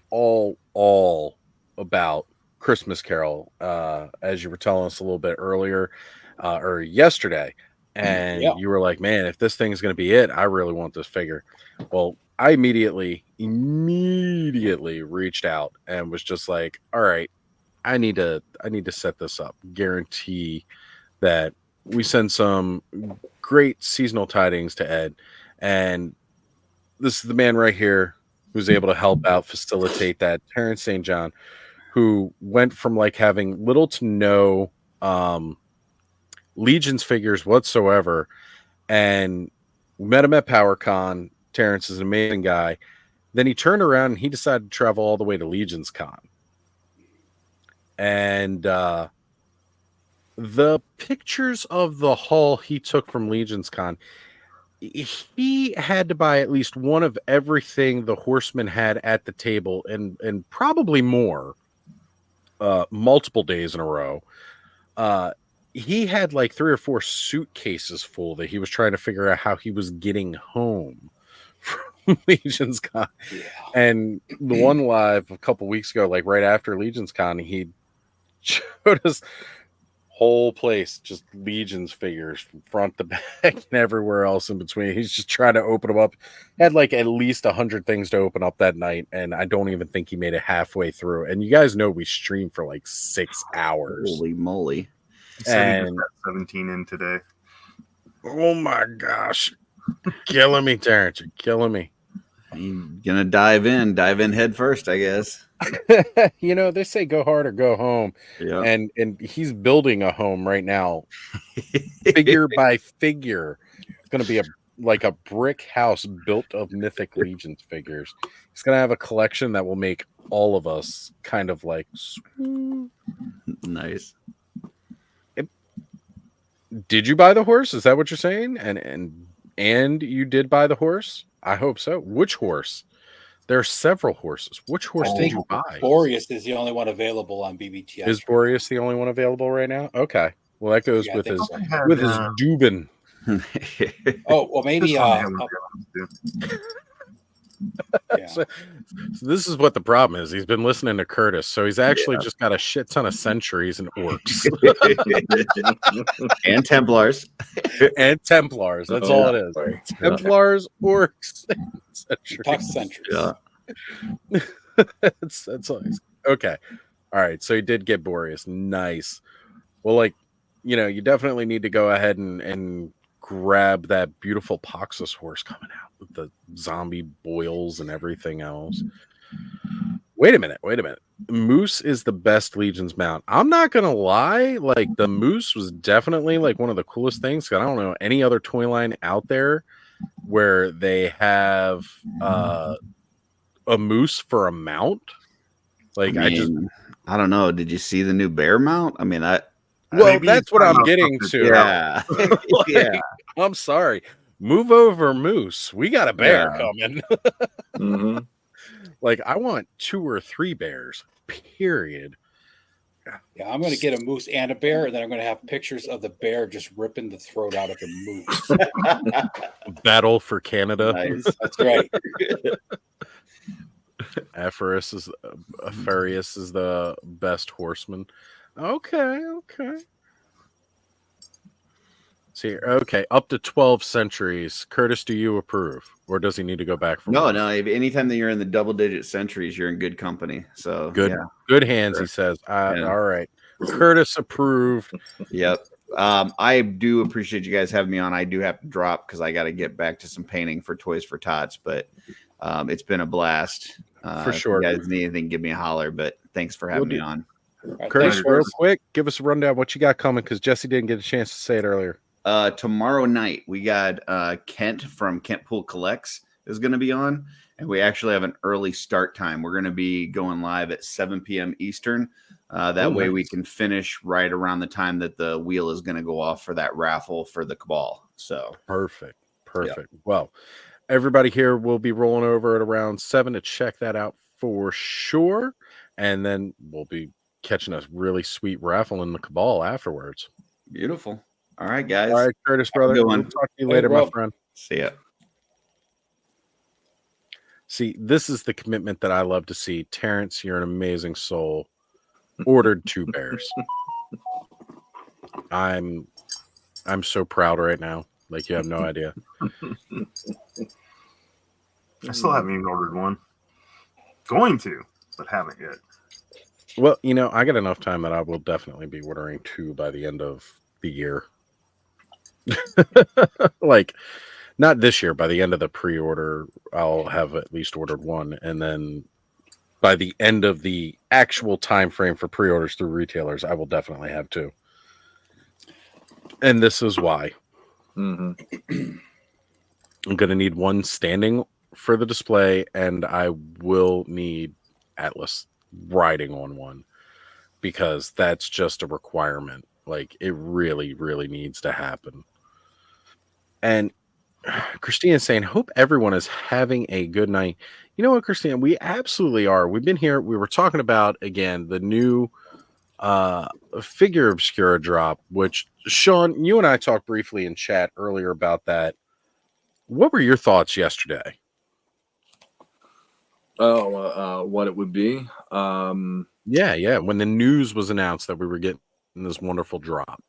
all about Christmas Carol, as you were telling us a little bit earlier or yesterday. And Yeah. you were like, man, if this thing's going to be it, I really want this figure. Well, I immediately reached out and was just like, all right, I need to set this up. Guarantee that we send some great seasonal tidings to Ed. And this is the man right here who's able to help out, facilitate that. Terrence St. John, who went from like having little to no Legion's figures whatsoever, and we met him at PowerCon. Terrence is an amazing guy. Then he turned around and he decided to travel all the way to Legion's Con. And the pictures of the haul he took from Legion's Con, he had to buy at least one of everything the Horsemen had at the table, and probably more, multiple days in a row. He had like 3 or 4 suitcases full that he was trying to figure out how he was getting home from Legion's Con. Yeah. And the one live a couple weeks ago, like right after Legion's Con, he showed us whole place just Legion's figures from front to back and everywhere else in between. He's just trying to open them up. Had like at least 100 things to open up that night, and I don't even think he made it halfway through. And you guys know we streamed for like 6 hours. Holy moly! He said he And just got 17 in today. oh my gosh, killing me, Terrence! You're killing me. You're gonna dive in head first, I guess. You know, they say go hard or go home. Yeah. And he's building a home right now, figure by figure. It's going to be like a brick house built of Mythic Legions figures. He's going to have a collection that will make all of us kind of like Nice. Did you buy the horse? Is that what you're saying? And you did buy the horse? I hope so. Which horse? There are several horses. Which horse did you buy? Boreas is the only one available on BBTS. Is Boreas the only one available right now? Okay. Well, that goes Yeah, I with think his so. with his Dubin. Oh, well, maybe. This one I haven't realized, Yeah. So this is what the problem is. He's been listening to Curtis, so he's actually just got a shit ton of centuries and orcs and Templars. and Templars. That's all it is. Templars, orcs, Talk centuries. Yeah. that's all. Okay. All right. So he did get Boreas. Nice. Well, like, you definitely need to go ahead and grab that beautiful Poxus horse coming out with the zombie boils and everything else. Wait a minute. Moose is the best Legion's mount. I'm not gonna lie, like the Moose was definitely like one of the coolest things. I don't know any other toy line out there where they have a moose for a mount. Like I don't know. Did you see the new bear mount? I mean, well, that's what I'm getting to. Yeah. Yeah. I'm sorry. Move over, Moose. We got a bear coming. Mm-hmm. Like, I want 2 or 3 bears, period. Yeah, I'm going to get a moose and a bear, and then I'm going to have pictures of the bear just ripping the throat out of the moose. Battle for Canada. Nice. That's right. Apharius is the best horseman. Okay. See, okay, up to 12 centuries. Curtis, do you approve, or does he need to go back? No. Anytime that you're in the double-digit centuries, you're in good company. So good hands. Sure. He says. All right, Curtis approved. Yep. I do appreciate you guys having me on. I do have to drop because I got to get back to some painting for Toys for Tots, but it's been a blast. For sure. If you guys need anything, give me a holler. But thanks for having me on. Right, Curtis, real quick, give us a rundown what you got coming because Jesse didn't get a chance to say it earlier. Tomorrow night we got Kent from Kent Pool Collects is going to be on, and we actually have an early start time. We're going to be going live at 7 p.m. Eastern. That way we can finish right around the time that the wheel is going to go off for that raffle for the Cabal. So perfect. Yep. Well, everybody here will be rolling over at around 7 to check that out for sure, and then we'll be catching a really sweet raffle in the Cabal afterwards. Beautiful. All right, guys. All right, Curtis, brother. We'll talk to you later, my friend. See ya. See, this is the commitment that I love to see. Terrence, you're an amazing soul. Ordered 2 bears. I'm so proud right now. Like you have no idea. I still haven't even ordered one. Going to, but haven't yet. Well, I got enough time that I will definitely be ordering 2 by the end of the year. Like not this year, by the end of the pre-order I'll have at least ordered 1, and then by the end of the actual time frame for pre-orders through retailers I will definitely have 2, and this is why. I'm gonna need 1 standing for the display, and I will need Atlas riding on 1 because that's just a requirement. Like it really needs to happen. And Christina's saying, hope everyone is having a good night. You know what, Christina? We absolutely are. We've been here. We were talking about, again, the new Figura Obscura drop, which, Sean, you and I talked briefly in chat earlier about that. What were your thoughts yesterday? What it would be? Yeah. When the news was announced that we were getting this wonderful drop.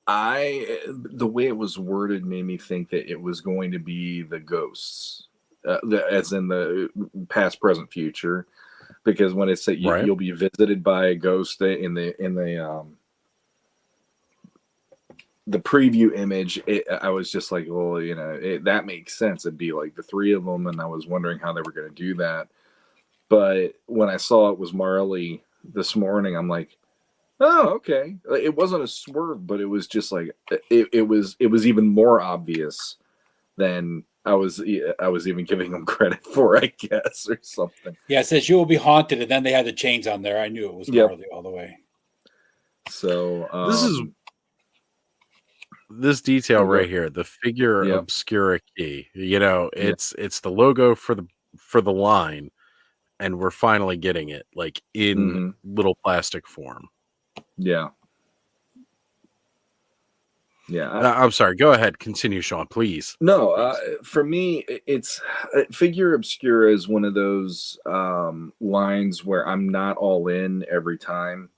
The way it was worded made me think that it was going to be the ghosts, as in the past, present, future, because when it said you'll be visited by a ghost in the preview image, I was just like, well, that makes sense. It'd be like the 3 of them, and I was wondering how they were going to do that. But when I saw it was Marley this morning, I'm like, oh, okay. It wasn't a swerve, but it was just like it was even more obvious than I was even giving them credit for, I guess, or something. Yeah, it says you will be haunted, and then they had the chains on there. I knew it was Marley all the way. So this detail right here, the Figura Obscura key. It's the logo for the line, and we're finally getting it like in little plastic form. Yeah. Yeah, I'm sorry. Go ahead. Continue, Sean, please. No, for me, it's Figure Obscura is one of those lines where I'm not all in every time.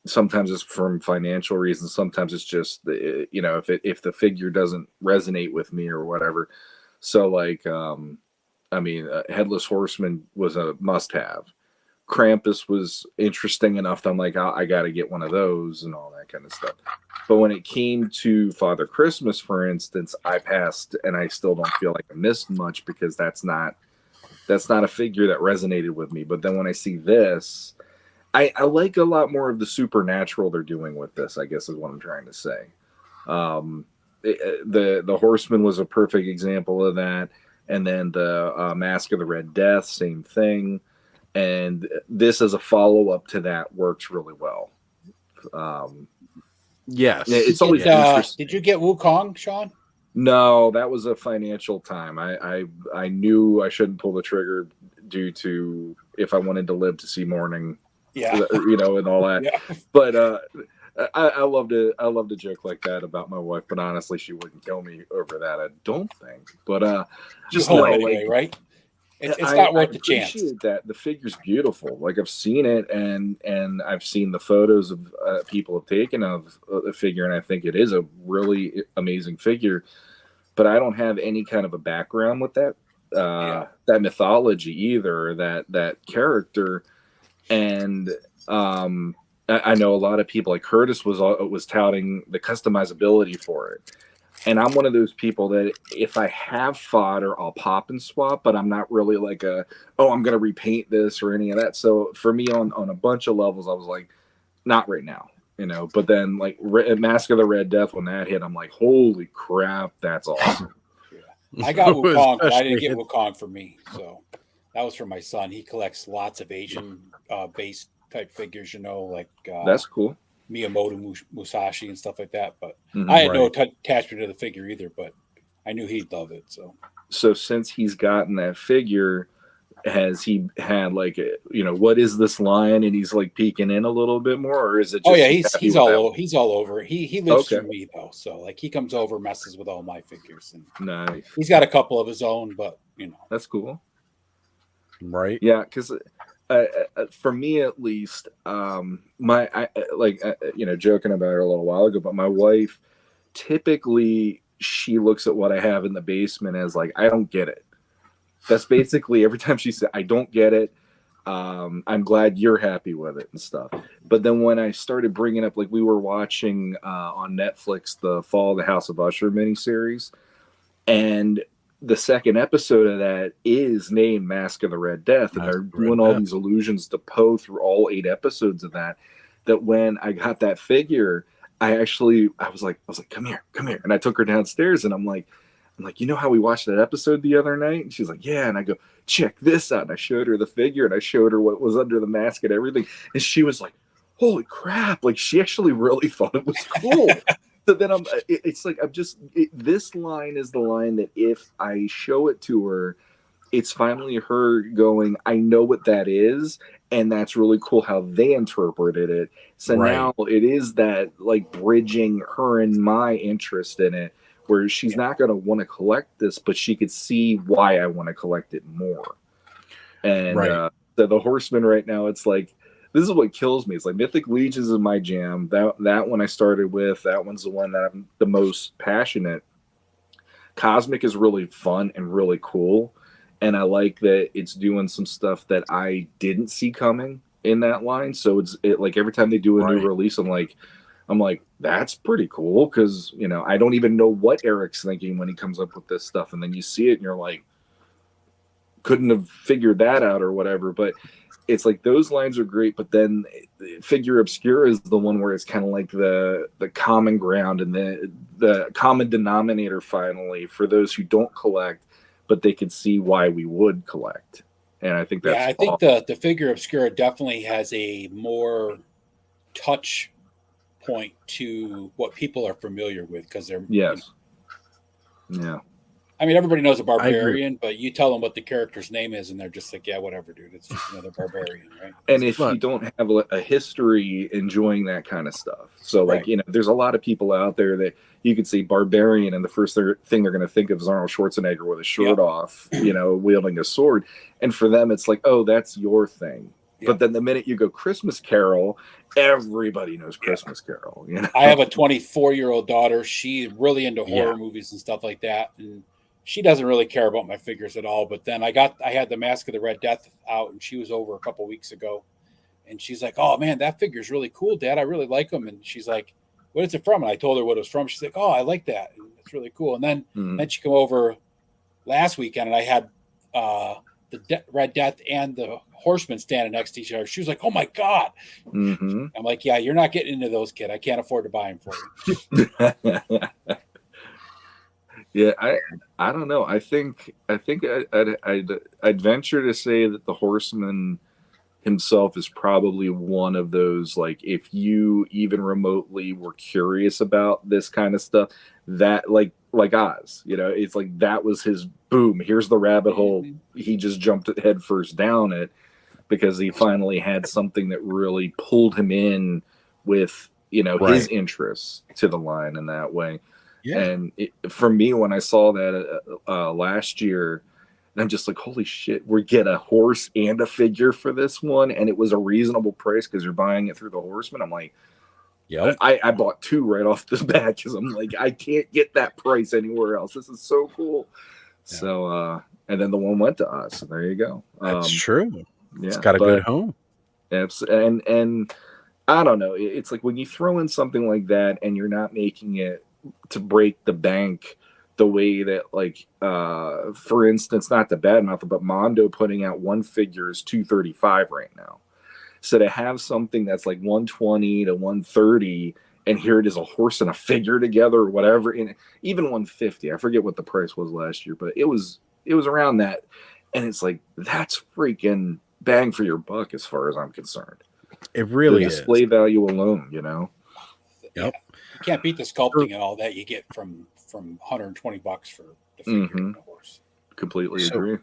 Sometimes it's from financial reasons. Sometimes it's just if the figure doesn't resonate with me or whatever. So like, Headless Horseman was a must-have. Krampus was interesting enough that I'm like, I got to get one of those and all that kind of stuff. But when it came to Father Christmas, for instance, I passed, and I still don't feel like I missed much because that's not a figure that resonated with me. But then when I see this, I like a lot more of the supernatural they're doing with this, I guess is what I'm trying to say. The Horseman was a perfect example of that. And then the Mask of the Red Death, same thing. And this as a follow-up to that works really well. Yes. It's always interesting. Did you get Wukong, Sean? No, that was a financial time. I knew I shouldn't pull the trigger due to if I wanted to live to see morning. Yeah. And all that. Yeah. But I love to joke like that about my wife, but honestly, she wouldn't kill me over that, I don't think. But just know anyway, right? It's not worth the chance. I appreciate that the figure's beautiful. Like I've seen it, and I've seen the photos of people have taken of the figure, and I think it is a really amazing figure. But I don't have any kind of a background with that that mythology either, that character, and I know a lot of people like Curtis was touting the customizability for it. And I'm one of those people that if I have fodder, I'll pop and swap, but I'm not really like I'm going to repaint this or any of that. So for me on a bunch of levels, I was like, not right now, but then like Mask of the Red Death, when that hit, I'm like, holy crap, that's awesome. Yeah. I got Wukong, but I didn't get Wukong for me. So that was for my son. He collects lots of Asian based type figures, like that's cool. Miyamoto Musashi and stuff like that, but I had no attachment to the figure either, but I knew he'd love it. So since he's gotten that figure, has he had like what is this line, and he's like peeking in a little bit more, or is it just he's all over. He lives through me though, so like he comes over, messes with all my figures, and nice. He's got a couple of his own, but that's cool, right? Yeah, because for me at least, joking about it a little while ago, but my wife typically she looks at what I have in the basement as like, I don't get it. That's basically every time she said, I don't get it. I'm glad you're happy with it and stuff. But then when I started bringing up, like we were watching on Netflix, the Fall of the House of Usher miniseries, and the second episode of that is named Mask of the Red Death, and they're doing all these allusions to Poe through all 8 episodes of that. That when I got that figure, I was like, come here, and I took her downstairs, and I'm like, how we watched that episode the other night? And she's like, yeah, and I go, check this out, and I showed her the figure, and I showed her what was under the mask and everything, and she was like, holy crap! Like she actually really thought it was cool. So then this line is the line that if I show it to her, it's finally her going, I know what that is. And that's really cool how they interpreted it. So now it is that like bridging her and my interest in it, where she's not going to want to collect this, but she could see why I want to collect it more. And so the Horseman right now, it's like, this is what kills me. It's like Mythic Legions is my jam. That one I started with. That one's the one that I'm the most passionate. Cosmic is really fun and really cool. And I like that it's doing some stuff that I didn't see coming in that line. So it's like every time they do a new release, I'm like, that's pretty cool. Because, I don't even know what Eric's thinking when he comes up with this stuff. And then you see it and you're like, couldn't have figured that out or whatever. But it's like those lines are great, but then Figure Obscura is the one where it's kind of like the common ground and the common denominator finally for those who don't collect, but they could see why we would collect. And I think that's think the Figure Obscura definitely has a more touch point to what people are familiar with because they're yeah. I mean, everybody knows a barbarian, but you tell them what the character's name is, and they're just like, yeah, whatever, dude. It's just another barbarian, right? And if you don't have a history enjoying that kind of stuff, so like, there's a lot of people out there that you could say barbarian, and the first thing they're going to think of is Arnold Schwarzenegger with his shirt off, wielding a sword. And for them, it's like, oh, that's your thing. Yeah. But then the minute you go Christmas Carol, everybody knows Christmas Carol. I have a 24-year-old daughter. She's really into horror movies and stuff like that, and she doesn't really care about my figures at all. But then I had the Mask of the Red Death out, and she was over a couple weeks ago, and she's like, "Oh man, that figure's really cool, Dad. I really like them." And she's like, "What is it from?" And I told her what it was from. She's like, "Oh, I like that. It's really cool." And then she came over last weekend, and I had the Red Death and the Horsemen standing next to each other. She was like, "Oh my God." I'm like, "Yeah, you're not getting into those, kid. I can't afford to buy them for you." Yeah, I don't know. I think I'd venture to say that the Horseman himself is probably one of those, like, if you even remotely were curious about this kind of stuff, that like Oz, it's like that was his boom. Here's the rabbit hole. He just jumped head first down it because he finally had something that really pulled him in with his interests to the line in that way. Yeah. And for me, when I saw that last year, I'm just like, holy shit, we get a horse and a figure for this one. And it was a reasonable price because you're buying it through the Horseman. I'm like, yeah, I bought two right off the bat because I'm like, I can't get that price anywhere else. This is so cool. Yeah. So, and then the one went to us. And there you go. That's true. Yeah, it's got a good home. And I don't know. It's like when you throw in something like that and you're not making it to break the bank the way that, like, for instance, not to badmouth, but Mondo putting out one figure is $235 right now. So to have something that's like $120 to $130, and here it is, a horse and a figure together or whatever, and even $150. I forget what the price was last year, but it was around that. And it's like, that's freaking bang for your buck as far as I'm concerned. It really is. Display value alone, Yep. Yeah. You can't beat the sculpting and all that you get from $120 for the figure and the horse. Completely agree.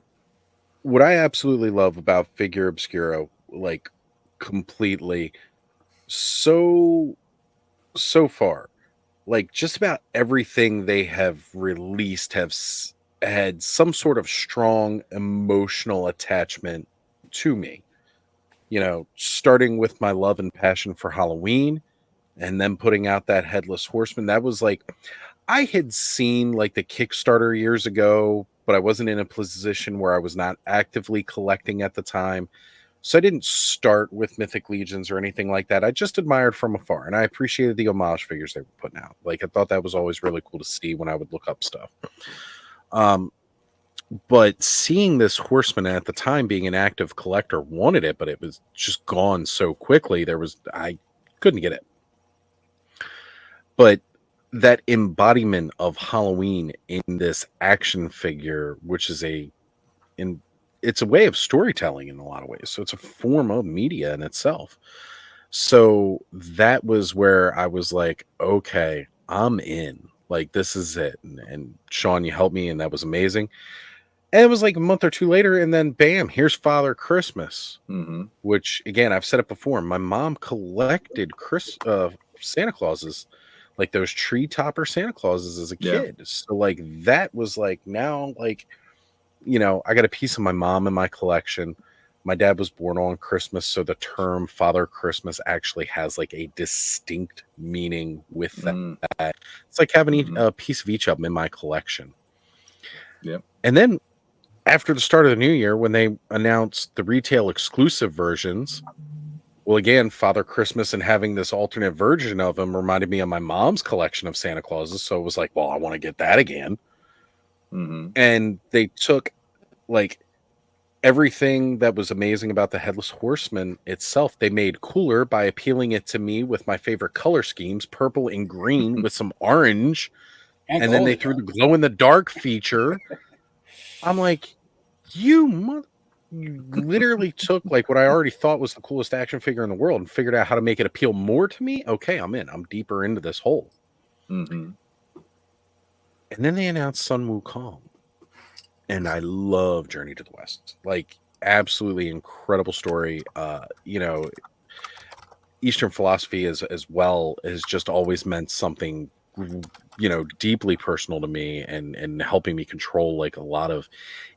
What I absolutely love about Figura Obscura, like, completely, so far, like, just about everything they have released have had some sort of strong emotional attachment to me. Starting with my love and passion for Halloween, and then putting out that Headless Horseman. That was like, I had seen like the Kickstarter years ago, but I wasn't in a position where I was not actively collecting at the time. So I didn't start with Mythic Legions or anything like that. I just admired from afar, and I appreciated the homage figures they were putting out. Like, I thought that was always really cool to see when I would look up stuff. But seeing this Horseman at the time, being an active collector, wanted it, but it was just gone so quickly. I couldn't get it. But that embodiment of Halloween in this action figure, which is it's a way of storytelling in a lot of ways. So it's a form of media in itself. So that was where I was like, okay, I'm in. Like, this is it. And Sean, you helped me, and that was amazing. And it was like a month or two later, and then bam, here's Father Christmas, which, again, I've said it before. My mom collected Santa Clauses, like those tree topper Santa Clauses as a kid. So like that was like, now, like, I got a piece of my mom in my collection. My dad was born on Christmas, so the term Father Christmas actually has like a distinct meaning with that. It's like having a piece of each of them in my collection. Yeah. And then after the start of the new year, when they announced the retail exclusive versions, well, again, Father Christmas and having this alternate version of him reminded me of my mom's collection of Santa Clauses. So it was like, well, I want to get that again. And they took like everything that was amazing about the Headless Horseman itself. They made cooler by appealing it to me with my favorite color schemes, purple and green with some orange. And then they threw the glow in the dark feature. I'm like, you literally took like what I already thought was the coolest action figure in the world and figured out how to make it appeal more to me. Okay, I'm in. I'm deeper into this hole. And then they announced Sun Wukong. and I love Journey to the West. Like, absolutely incredible story. Eastern philosophy as well has just always meant something, deeply personal to me, and helping me control like a lot of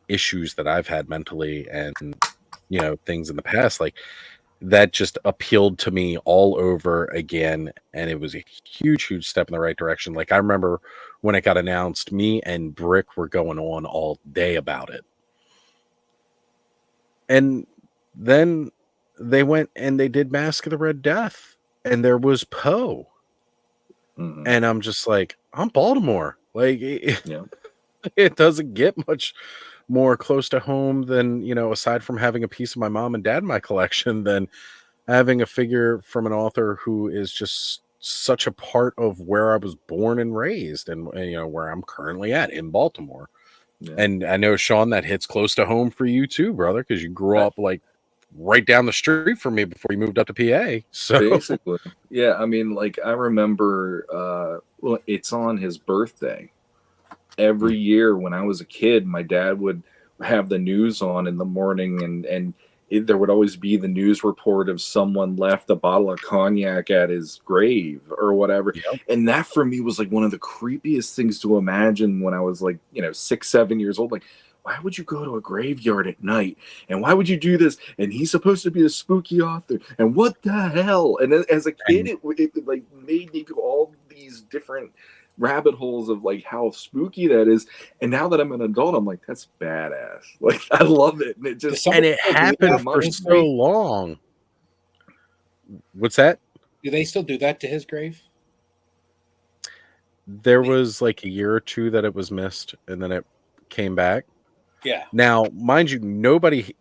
issues that I've had mentally, and things in the past. Like, that just appealed to me all over again, and it was a huge step in the right direction. Like, I remember when it got announced, me and Brick were going on all day about it, and then they went and they did Mask of the Red Death, and there was Poe. And I'm just like, I'm Baltimore. Like, it doesn't get much more close to home than, aside from having a piece of my mom and dad in my collection, than having a figure from an author who is just such a part of where I was born and raised, and where I'm currently at in Baltimore. Yeah. And I know, Sean, that hits close to home for you too, brother, because you grew up like right down the street from me before you moved up to PA. So basically, yeah. I mean, like, I remember it's on his birthday every year when I was a kid. My dad would have the news on in the morning, and there would always be the news report of someone left a bottle of cognac at his grave or whatever. Yep. And that for me was like one of the creepiest things to imagine when I was like, 6, 7 years old. Like, why would you go to a graveyard at night? And why would you do this? And he's supposed to be a spooky author. And what the hell? And as a kid, it like made me go all these different rabbit holes of like how spooky that is. And now that I'm an adult, I'm like, that's badass. Like, I love it. And it happened for so long. What's that? Do they still do that to his grave? There was like a year or two that it was missed, and then it came back. Yeah. Now, mind you, nobody's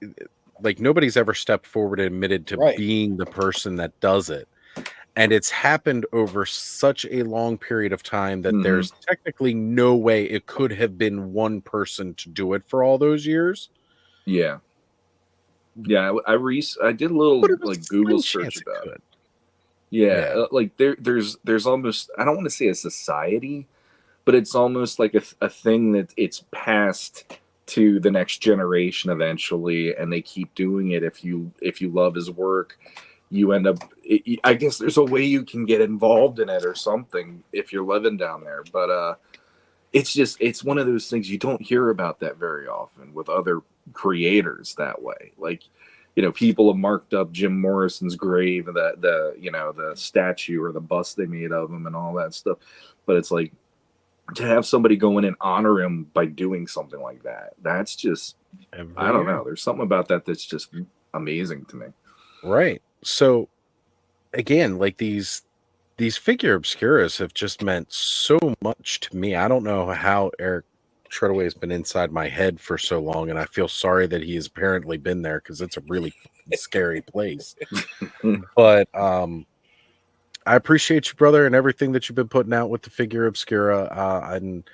ever stepped forward and admitted to being the person that does it. And it's happened over such a long period of time that there's technically no way it could have been one person to do it for all those years. Yeah. Yeah, I did a little like Google search about it. Yeah, like there's almost, I don't want to say a society, but it's almost like a thing that it's passed to the next generation eventually, and they keep doing it. If you love his work, you end up, I guess there's a way you can get involved in it or something if you're living down there. But it's one of those things you don't hear about that very often with other creators that way. Like, people have marked up Jim Morrison's grave, the statue or the bust they made of him and all that stuff. But it's like, to have somebody go in and honor him by doing something like that, that's just, I don't know. There's something about that that's just amazing to me. Right. So again, like these figure obscuras have just meant so much to me. I don't know how Eric Treadaway has been inside my head for so long, and I feel sorry that he has apparently been there, because it's a really scary place. But I appreciate you, brother, and everything that you've been putting out with the Figura Obscura, and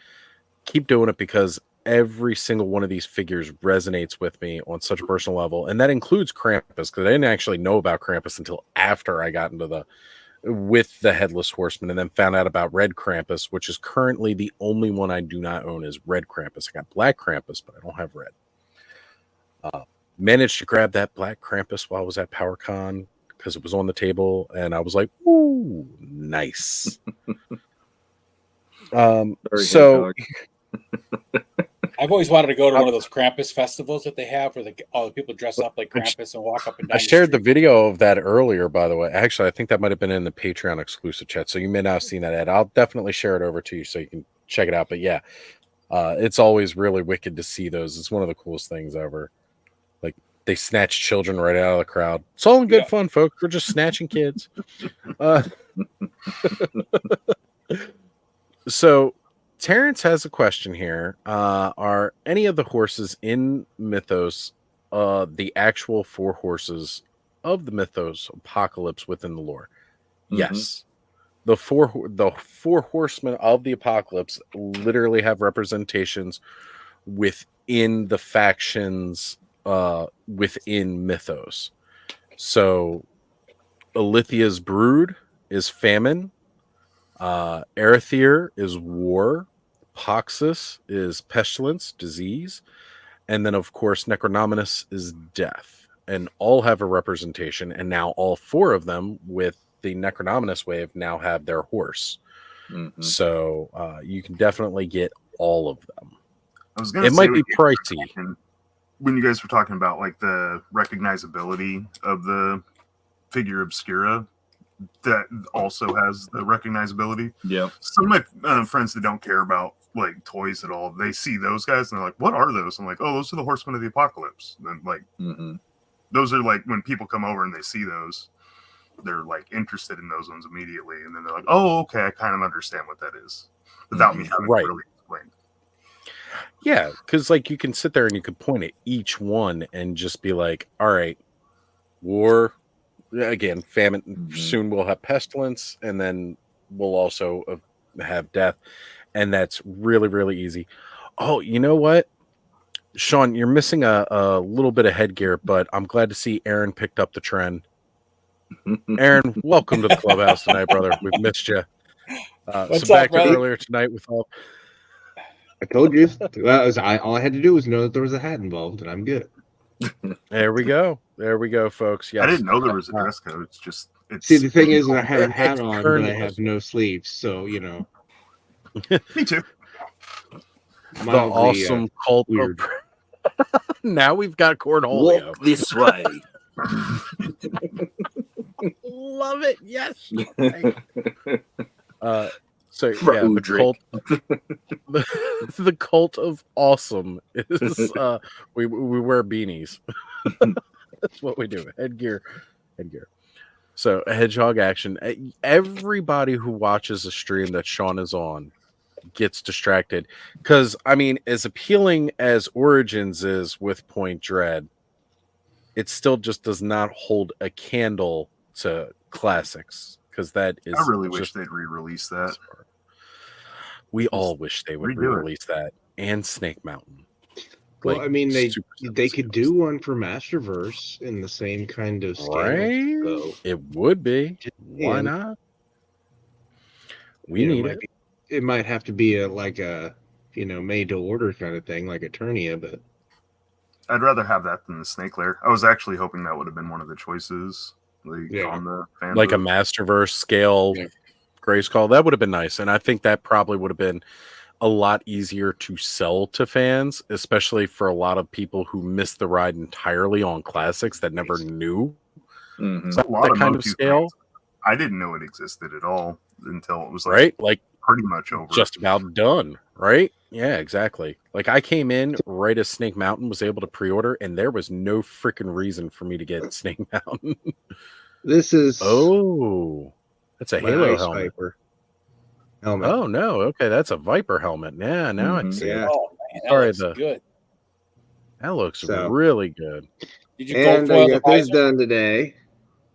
keep doing it, because every single one of these figures resonates with me on such a personal level, and that includes Krampus, because I didn't actually know about Krampus until after I got into with the Headless Horseman, and then found out about Red Krampus, which is currently the only one I do not own is Red Krampus. I got Black Krampus, but I don't have Red. Managed to grab that Black Krampus while I was at PowerCon, because it was on the table, and I was like, ooh, nice. So I've always wanted to go to one of those Krampus festivals that they have, where all the people dress up like Krampus and walk up and down. I shared the video of that earlier, by the way. Actually, I think that might have been in the Patreon exclusive chat, so you may not have seen that, Ed. I'll definitely share it over to you so you can check it out. But yeah, it's always really wicked to see those. It's one of the coolest things ever. Like, they snatch children right out of the crowd. It's all in good fun, folks. We're just snatching kids. So Terrence has a question here. Are any of the horses in Mythos the actual 4 horses of the Mythos apocalypse within the lore? Yes. The four horsemen of the apocalypse literally have representations within the factions within Mythos. So Alithia's brood is famine. Erethyr is war. Poxus is pestilence, disease. And then, of course, Necronominus is death. And all have a representation. And now all 4 of them with the Necronominus wave now have their horse. Mm-hmm. So you can definitely get all of them. I was going to say, might be pricey. When you guys were talking about like the recognizability of the Figura Obscura, that also has the recognizability. Yeah. Some of my friends that don't care about like toys at all, they see those guys and they're like, "What are those?" I'm like, "Oh, those are the Horsemen of the Apocalypse." And like, those are like when people come over and they see those, they're like interested in those ones immediately, and then they're like, "Oh, okay, I kind of understand what that is," without me having to really explain. Yeah, because like you can sit there and you can point at each one and just be like, all right, war, again, famine, soon we'll have pestilence, and then we'll also have death. And that's really, really easy. Oh, you know what? Sean, you're missing a little bit of headgear, but I'm glad to see Aaron picked up the trend. Aaron, welcome to the clubhouse tonight, brother. We've missed you. What's so up, back brother? to earlier tonight with all... I told you. All I had to do was know that there was a hat involved, and I'm good. There we go. There we go, folks. Yes. I didn't know there was a dress code. See, the thing is, I have a hat on, but I have no sleeves, so you know. Me too. The awesome cult weird. Now we've got cornholio. Walk this way. Love it. Yes. So yeah, the cult of awesome is we wear beanies. That's what we do. Headgear. So a hedgehog action. Everybody who watches a stream that Sean is on gets distracted because I mean, as appealing as Origins is with Point Dread, it still just does not hold a candle to classics. Because that is, I really wish they'd re-release that. We all wish they would re-release that, and Snake Mountain. Well, I mean, they could do one for Masterverse in the same kind of scale. Right? So. It would be. Why not? We need it. It might have to be a made to order kind of thing, like Eternia, but I'd rather have that than the Snake Lair. I was actually hoping that would have been one of the choices. On the like a Masterverse scale Grayskull, that would have been nice, and I think that probably would have been a lot easier to sell to fans, especially for a lot of people who missed the ride entirely on classics that never knew that kind of scale. I didn't know it existed at all until it was like pretty much over, just about done. Right? Yeah, exactly. Like I came in right as Snake Mountain was able to pre-order, and there was no freaking reason for me to get Snake Mountain. This is that's a Halo helmet. Viper. Oh no, okay, that's a Viper helmet. Yeah, now I see it. Oh man, that looks good. That looks really good. Did you and I got this done today.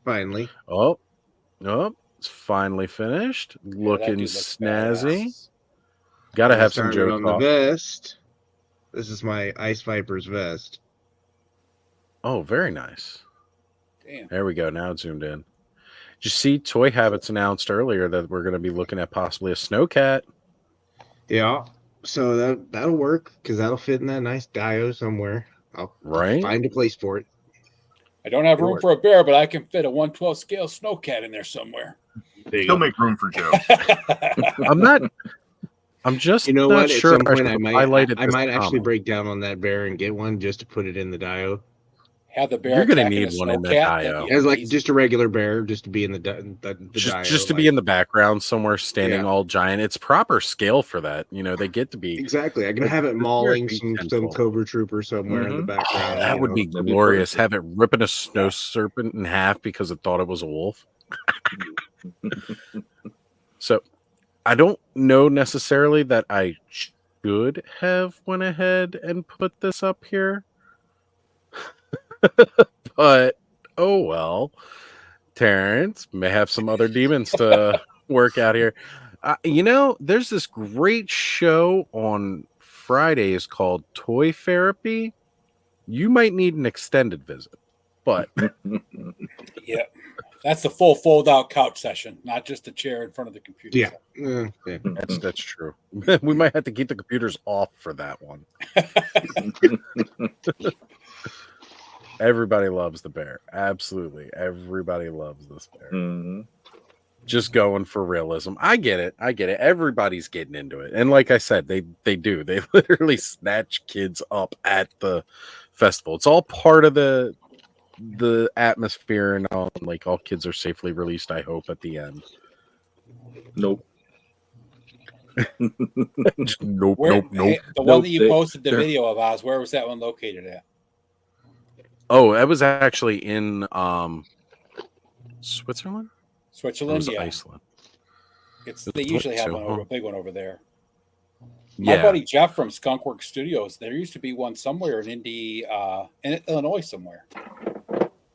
Finally. Oh, it's finally finished. Looking snazzy. Badass. Gotta have some joke on the vest. This is my Ice Viper's vest. Oh, very nice. Damn. There we go. Now it's zoomed in. Did you see Toy Habits announced earlier that we're going to be looking at possibly a Snowcat? Yeah. So that'll work because that'll fit in that nice Dio somewhere. I'll find a place for it. I don't have room for a bear, but I can fit a 1/12 scale Snowcat in there somewhere. He'll make room for Joe. I'm just not sure. At some point I might actually break down on that bear and get one just to put it in the Dio. Have the bear. You're going to need one in the Dio. As like just a regular bear, just to be in the Dio. Just to be in the background somewhere, standing all giant. It's proper scale for that. They get to be exactly. I can have it mauling some Cobra Trooper somewhere in the background. That would be glorious. Have it ripping a snow serpent in half because it thought it was a wolf. So, I don't know necessarily that I should have went ahead and put this up here. But oh well, Terrence may have some other demons to work out here. There's this great show on Fridays called Toy Therapy. You might need an extended visit, but That's the full fold-out couch session, not just a chair in front of the computer. Yeah, that's true. We might have to keep the computers off for that one. Everybody loves the bear. Absolutely, everybody loves this bear. Mm-hmm. Just going for realism. I get it. Everybody's getting into it, and like I said, they do. They literally snatch kids up at the festival. It's all part of the atmosphere, and all. Like all kids are safely released. I hope at the end. Nope. Nope. The one that you posted the video of, Oz, where was that one located at? Oh, that was actually in Switzerland. Switzerland, yeah. Iceland. They usually have a big one over there. Yeah. My buddy Jeff from Skunkworks Studios. There used to be one somewhere in Illinois somewhere.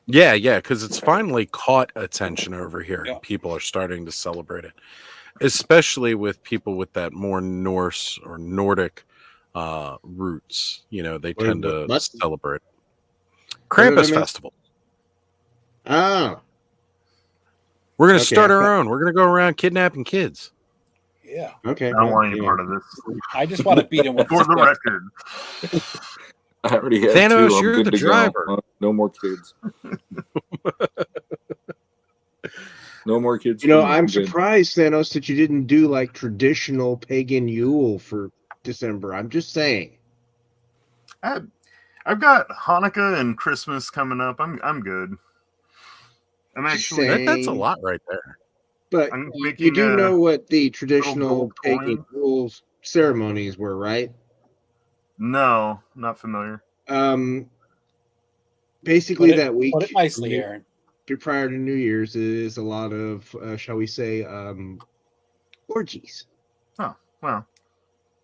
Yeah, because it's finally caught attention over here. Yeah. People are starting to celebrate it, especially with people with that more Norse or Nordic roots. They tend to celebrate Krampus Festival. Oh. We're going to start our own. We're going to go around kidnapping kids. Yeah. Okay. I don't want any part of this. I just want to beat him with for the record. I already had Thanos, two. you're the driver. No more kids. No more kids. I'm surprised, Thanos, that you didn't do like traditional pagan Yule for December. I'm just saying. I've got Hanukkah and Christmas coming up. I'm good. I'm actually that's a lot right there. But you do know what the traditional pagan Yule ceremonies were, right? No, not familiar. Basically, that week, put it nicely, Aaron. Prior to New Year's, is a lot of, shall we say, orgies. Oh, well.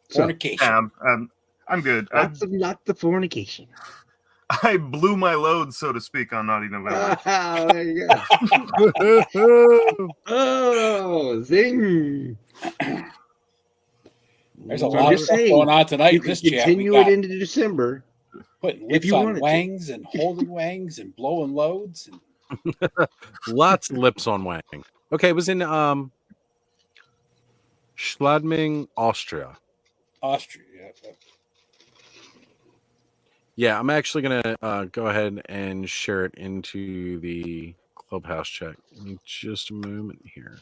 Fornication. Yeah, I'm good. Lots of fornication. I blew my load, so to speak, on Naughty November. There you go. Oh, zing. There's a lot of stuff going on tonight. You can continue it into December. Putting lips on wangs and holding wangs and blowing loads. Lots of lips on wang. Okay, it was in Schladming, Austria. Yeah, I'm actually going to go ahead and share it into the Clubhouse chat. Give me just a moment here.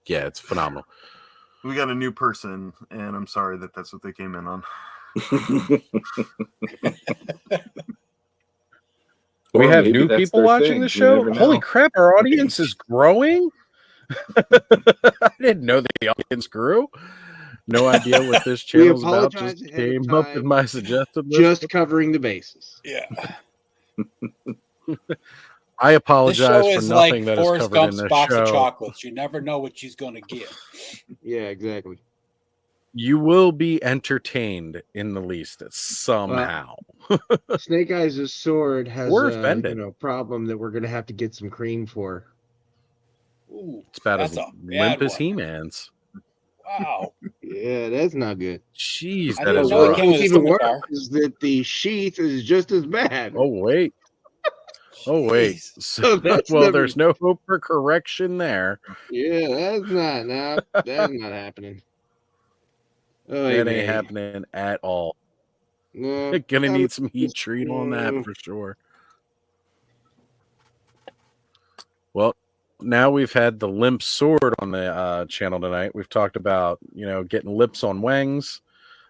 Yeah, it's phenomenal. We got a new person, and I'm sorry that's what they came in on. We have new people watching the show? Holy crap, our audience is growing? I didn't know the audience grew. No idea what this channel is about. Just came up in my suggested list. Just covering the bases. Yeah. I apologize for nothing that is Forrest covered Gump's in this box show. of chocolates. You never know what she's going to get. Yeah, exactly. You will be entertained in the least somehow. Snake Eyes' sword has a problem that we're going to have to get some cream for. Ooh, it's about as limp as He-Man's. Wow. Yeah, that's not good. Jeez, that is rough. What's even worse is that the sheath is just as bad. Oh, wait. So there's no hope for correction there. Yeah, that's not happening. Oh, that ain't happening at all. No, gonna need some heat treat on that for sure. Well, now we've had the limp sword on the channel tonight. We've talked about getting lips on wangs,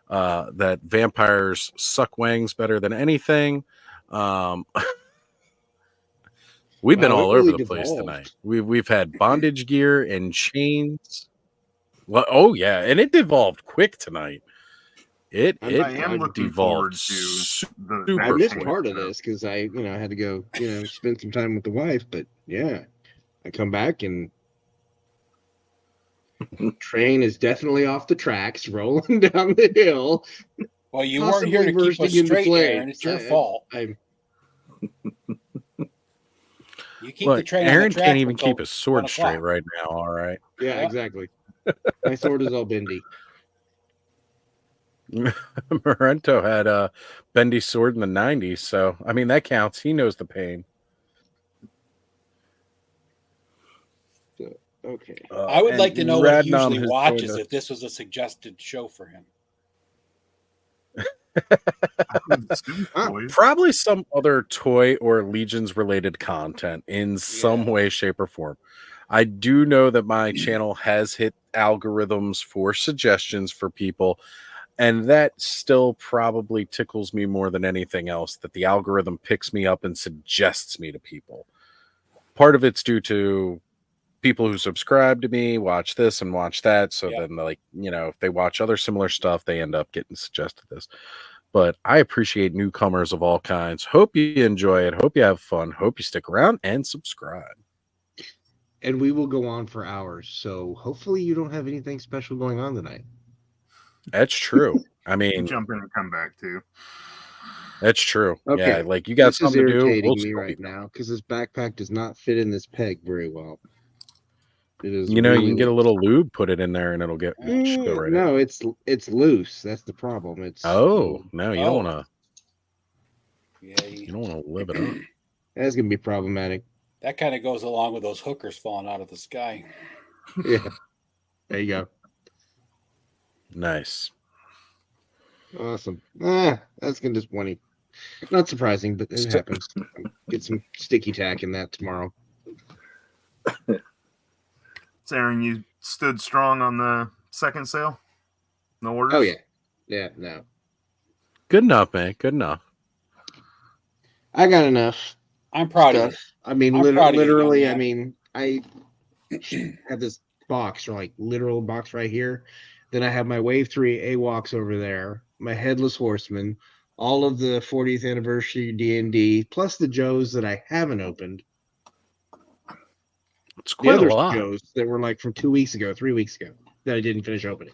that vampires suck wangs better than anything. We've been all over the place tonight. We've had bondage gear and chains. Well, oh yeah, and it devolved quick tonight. It devolved super I missed quick. part of this because I had to go spend some time with the wife, but yeah, I come back and train is definitely off the tracks, rolling down the hill. Well, you weren't here to keep us straight, Aaron. It's your fault. You keep the train Aaron can't even keep his sword straight right now. All right. Yeah, exactly. My sword is all bendy. Morento had Bendy's sword in the 90s, so I mean that counts. He knows the pain. Okay. I would like to know what he usually watches if this was a suggested show for him. Probably some other toy or Legions related content in some way, shape, or form. I do know that my channel has hit algorithms for suggestions for people, and that still probably tickles me more than anything else, that the algorithm picks me up and suggests me to people. Part of it's due to people who subscribe to me watch this and watch that, so then like, you know, if they watch other similar stuff, they end up getting suggested this. But I appreciate newcomers of all kinds. Hope you enjoy it. Hope you have fun. Hope you stick around and subscribe. And we will go on for hours. So hopefully you don't have anything special going on tonight. That's true. I mean, jump in and come back too. That's true. Okay. Yeah, like you got this something is to do. Irritating me right now because this backpack does not fit in this peg very well. It is. You know, you can get a little lube, put it in there, and it'll get. Go right no, in. it's loose. That's the problem. It's no, you don't want to. Yeah, you don't want to live it up. That's gonna be problematic. That kind of goes along with those hookers falling out of the sky. Yeah, there you go. Nice. Awesome. That's gonna disappointing. Not surprising, but it happens. Get some sticky tack in that tomorrow. So Aaron, you stood strong on the second sale? No orders? Oh, yeah. Yeah, no. Good enough, man. Good enough. I got enough. I'm proud of you. I mean, literally, I mean, I have this box, or like literal box right here. Then I have my Wave 3 AWOCs over there, my Headless Horseman, all of the 40th anniversary D&D, plus the Joes that I haven't opened. It's quite the a lot. Joes that were like from 2 weeks ago, 3 weeks ago that I didn't finish opening.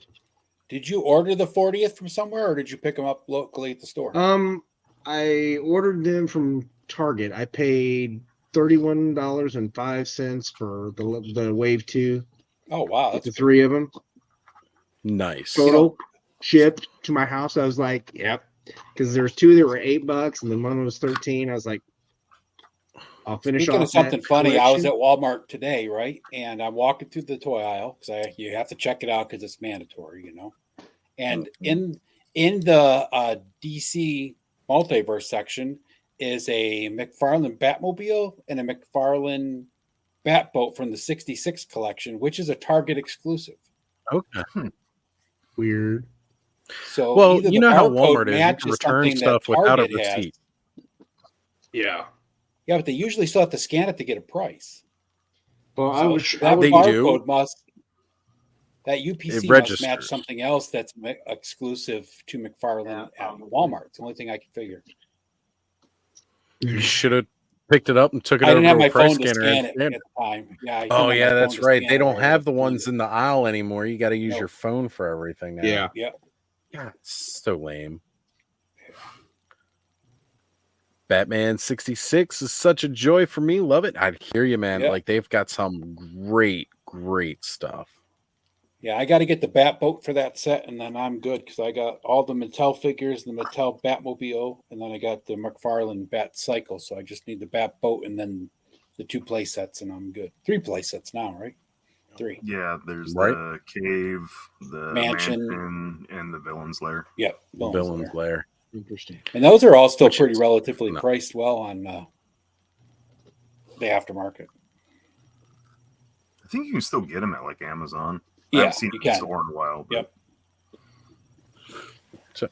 Did you order the 40th from somewhere, or did you pick them up locally at the store? I ordered them from Target. I paid $31.05 for the Wave 2. Oh wow, that's the 3 of them. Nice. Total shipped to my house. I was like, yep, because there's 2 that were $8, and then one was 13. I was like, I'll finish. Speaking off of something funny, collection. I was at Walmart today, right? And I'm walking through the toy aisle because you have to check it out because it's mandatory, you know. And in the DC multiverse section is a McFarlane Batmobile and a McFarlane Batboat from the '66 collection, which is a Target exclusive. Okay. Weird. So, well, you know how Walmart is. You can return stuff without a receipt. Yeah. Yeah, but they usually still have to scan it to get a price. Well, so that barcode that UPC must match something else that's exclusive to McFarlane at Walmart. It's the only thing I can figure. You should have picked it up and took it I over didn't have to my a price phone to scanner. scan it at the time. Yeah. Oh yeah, that's right. They don't have the ones in the aisle anymore. You got to use your phone for everything now. Yeah. Yeah. God, it's so lame. Batman 66 is such a joy for me. Love it. I hear you, man. Yeah. Like they've got some great stuff. Yeah, I got to get the Batboat for that set, and then I'm good because I got all the Mattel figures, the Mattel Batmobile, and then I got the McFarlane Bat Cycle. So I just need the Batboat and then the 2 play sets, and I'm good. 3 play sets now, right? 3. Yeah, there's the cave, the mansion, and the Villain's Lair. Yep, Villain's Lair. Interesting. And those are all still pretty relatively priced well on the aftermarket. I think you can still get them at like Amazon. Yeah, I haven't seen it in the store in a while. But... Yep. So,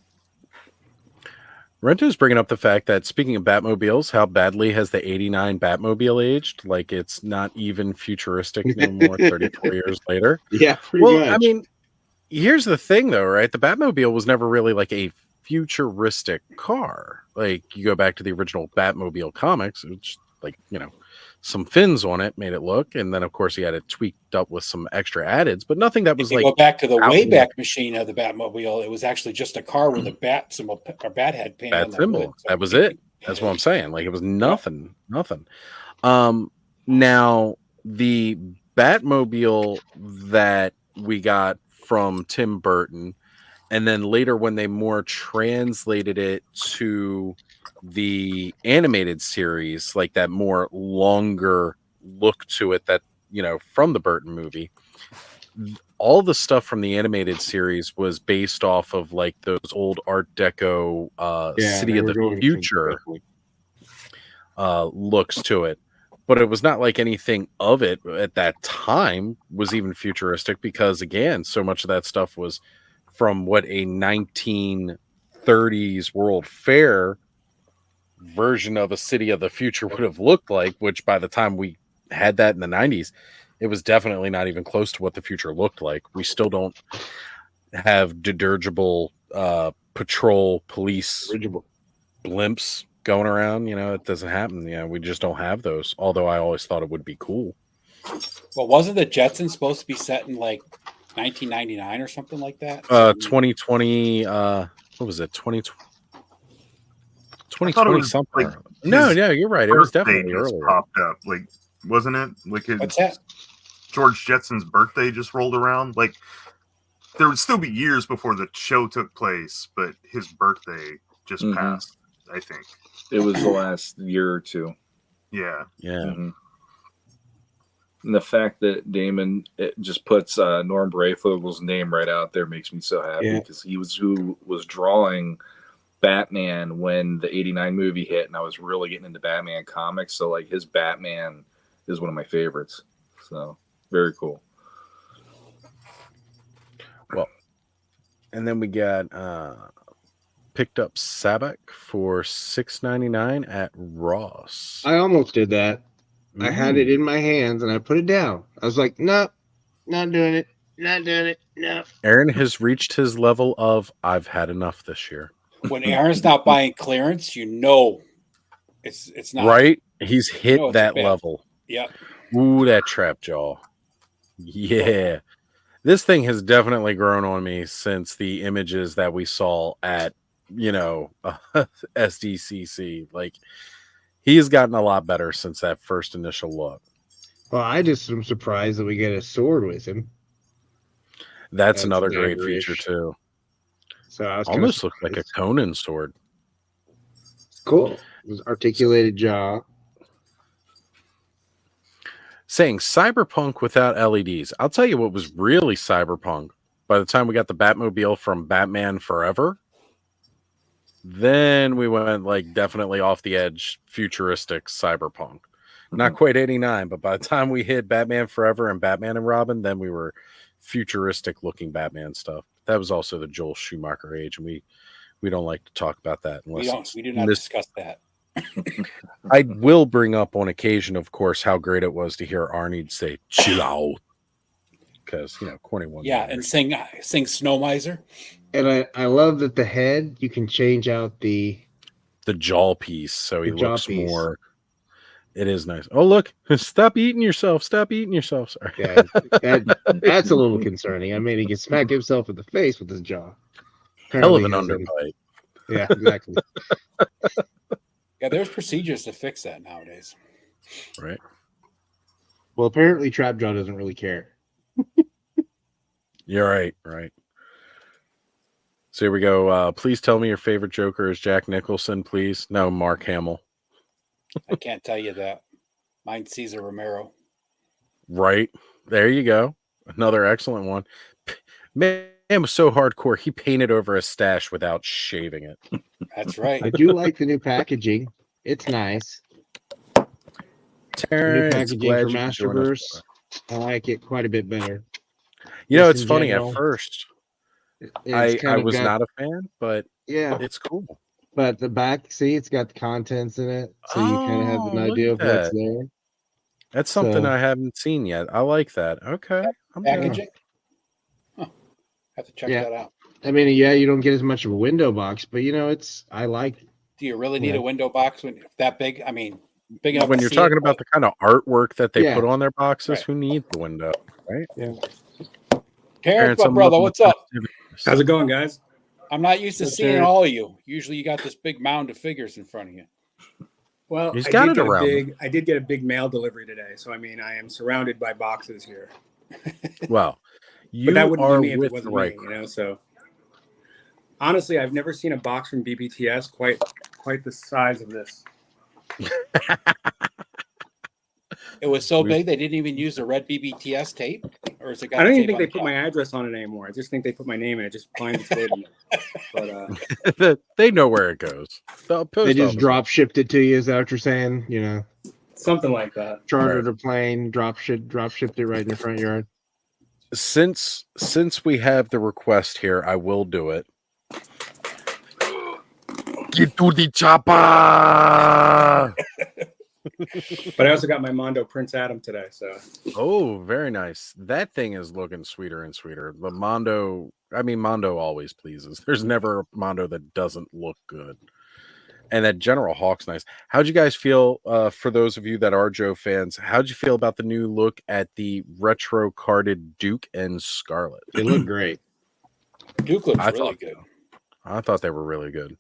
Rento's bringing up the fact that speaking of Batmobiles, how badly has the '89 Batmobile aged? Like it's not even futuristic no more. 34 years later. Yeah, pretty much. I mean, here's the thing, though, right? The Batmobile was never really like a futuristic car. Like you go back to the original Batmobile comics, which like, you know, some fins on it made it look, and then of course he had it tweaked up with some extra addeds, but nothing that was like go back to the Wayback Machine of the Batmobile. It was actually just a car with a bat symbol or bat head painted on the symbol. hood. That was it. That's what I'm saying. Like it was nothing. Now the Batmobile that we got from Tim Burton And then later, when they more translated it to the animated series, like that more longer look to it, that, you know, from the Burton movie, all the stuff from the animated series was based off of like those old Art Deco City of the Future looks to it. But it was not like anything of it at that time was even futuristic, because again, so much of that stuff was from what a 1930s World Fair version of a City of the Future would have looked like, which by the time we had that in the 90s, it was definitely not even close to what the future looked like. We still don't have dirigible patrol police blimps going around. You know, it doesn't happen. You know, we just don't have those, although I always thought it would be cool. Well, wasn't the Jetsons supposed to be set in like 1999 or something like that? 2020, what was it? 2020 something. Like no, you're right. It was definitely earlier. Popped up, like, wasn't it? Like, what's that? George Jetson's birthday just rolled around. Like, there would still be years before the show took place, but his birthday just passed, I think. It was the last year or two. Yeah. And the fact that Damon just puts Norm Brayfogel's name right out there makes me so happy, because he was who was drawing Batman when the 89 movie hit, and I was really getting into Batman comics. So like his Batman is one of my favorites. So very cool. Well, and then we got picked up Sabak for $6.99 at Ross. I almost did that. I had it in my hands and I put it down. I was like, no, not doing it. Not doing it. No. Aaron has reached his level of I've had enough this year. When Aaron's not buying clearance, you know it's not right. He's hit that level. Yep. Ooh, that trap jaw. Yeah. This thing has definitely grown on me since the images that we saw at, you know, SDCC. Like, he's gotten a lot better since that first initial look. Well, I just am surprised that we get a sword with him. That's another great feature too. So I was almost looked like a Conan sword. Cool. It was articulated jaw. Saying cyberpunk without LEDs. I'll tell you what was really cyberpunk. By the time we got the Batmobile from Batman Forever, then we went like definitely off the edge, futuristic cyberpunk. Not quite 89, but by the time we hit Batman Forever and Batman and Robin, then we were futuristic looking Batman stuff. That was also the Joel Schumacher age, and we don't like to talk about that unless we do not discuss that. I will bring up on occasion, of course, how great it was to hear Arnie say "chill out," because you know, corny one. Yeah, and sing Snow Miser. And I love that the head, you can change out the jaw piece, so he looks more. It is nice. Oh, look! Stop eating yourself! Stop eating yourself! Sorry. Yeah, that's a little concerning. I mean, he can smack himself in the face with his jaw. Hell of an underbite. Yeah, exactly. Yeah, there's procedures to fix that nowadays. Right. Well, apparently Trapjaw doesn't really care. You're right. Right. So here we go. Please tell me your favorite Joker is Jack Nicholson, please. No, Mark Hamill. I can't tell you that. Mine's Cesar Romero. Right. There you go. Another excellent one. Man was so hardcore, he painted over a stash without shaving it. That's right. I do like the new packaging. It's nice. Terrence, new packaging for Masterverse. I like it quite a bit better. You know, it's funny. At first, I was not a fan, but yeah, it's cool. But the back, see, it's got the contents in it, so you kind of have an idea of what's there. That's something I haven't seen yet. I like that. Okay. Packaging? Huh. Have to check that out. I mean, yeah, you don't get as much of a window box, but you know, I like it. Do you really need a window box when that big? I mean, big enough. When you're talking about the kind of artwork that they put on their boxes, who needs the window, right? Yeah. Terrence, my brother, what's up? How's it going, guys? I'm not used to seeing all of you. Usually, you got this big mound of figures in front of you. Well, I did get a big mail delivery today, so I mean, I am surrounded by boxes here. Well, but that wouldn't be me if it wasn't me, you know. So Honestly, I've never seen a box from BBTS quite the size of this. It was so big they didn't even use the red BBTS tape, or is it got? I don't the even tape think on they the put cap? my address on it anymore. I just think they put my name in it, just binds its weight on it. But They know where it goes. The post They just office. drop shipped it to you. Is that what you're saying? You know, something like that. chartered a plane, drop shipped it right in your front yard. Since we have the request here, I will do it. Get to the chopper. But I also got my Mondo Prince Adam today, so. Oh, very nice. That thing is looking sweeter and sweeter. The Mondo, Mondo always pleases. There's never a Mondo that doesn't look good. And that General Hawk's nice. How'd you guys feel, for those of you that are Joe fans, how'd you feel about the new look at the retro carded Duke and Scarlet? It looked great. Duke looks really good. I thought they were really good.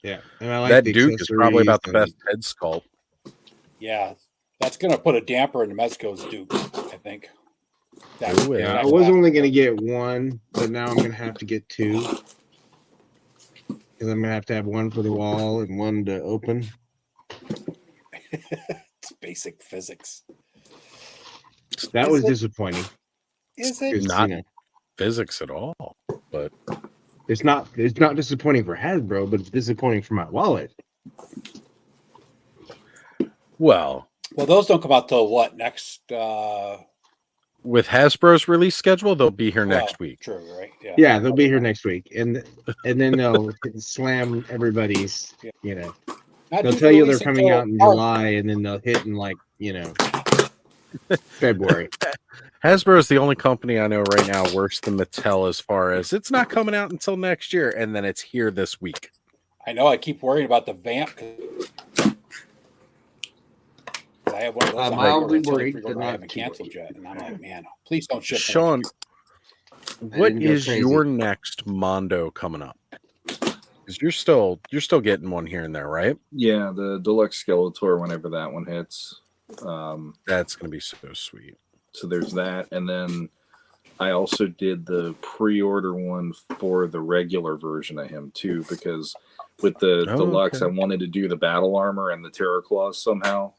Yeah. And I like that the Duke is probably about the best head sculpt. Yeah. That's going to put a damper in Mezco's Duke, I think. Yeah, I was only going to get one, but now I'm going to have to get two. Because I'm going to have one for the wall and one to open. It's basic physics. That was disappointing. Is it? Not physics at all, but it's not disappointing for Hasbro, but it's disappointing for my wallet. Well, those don't come out till what next? With Hasbro's release schedule, they'll be here next week. True, right? Yeah, they'll be here next week, and then they'll slam everybody's. You know, they'll tell you they're coming out in July, and then they'll hit in February. Hasbro is the only company I know right now worse than Mattel as far as it's not coming out until next year, and then it's here this week. I know. I keep worrying about the Vamp. I have one of those. I'm mildly worried that I haven't canceled yet, and I'm like, man, please don't ship. Sean, what is your next Mondo coming up? Because you're still getting one here and there, right? Yeah, the Deluxe Skeletor. Whenever that one hits, that's gonna be so sweet. So there's that, and then I also did the pre-order one for the regular version of him too, because with the Deluxe, I wanted to do the battle armor and the Terror Claws somehow.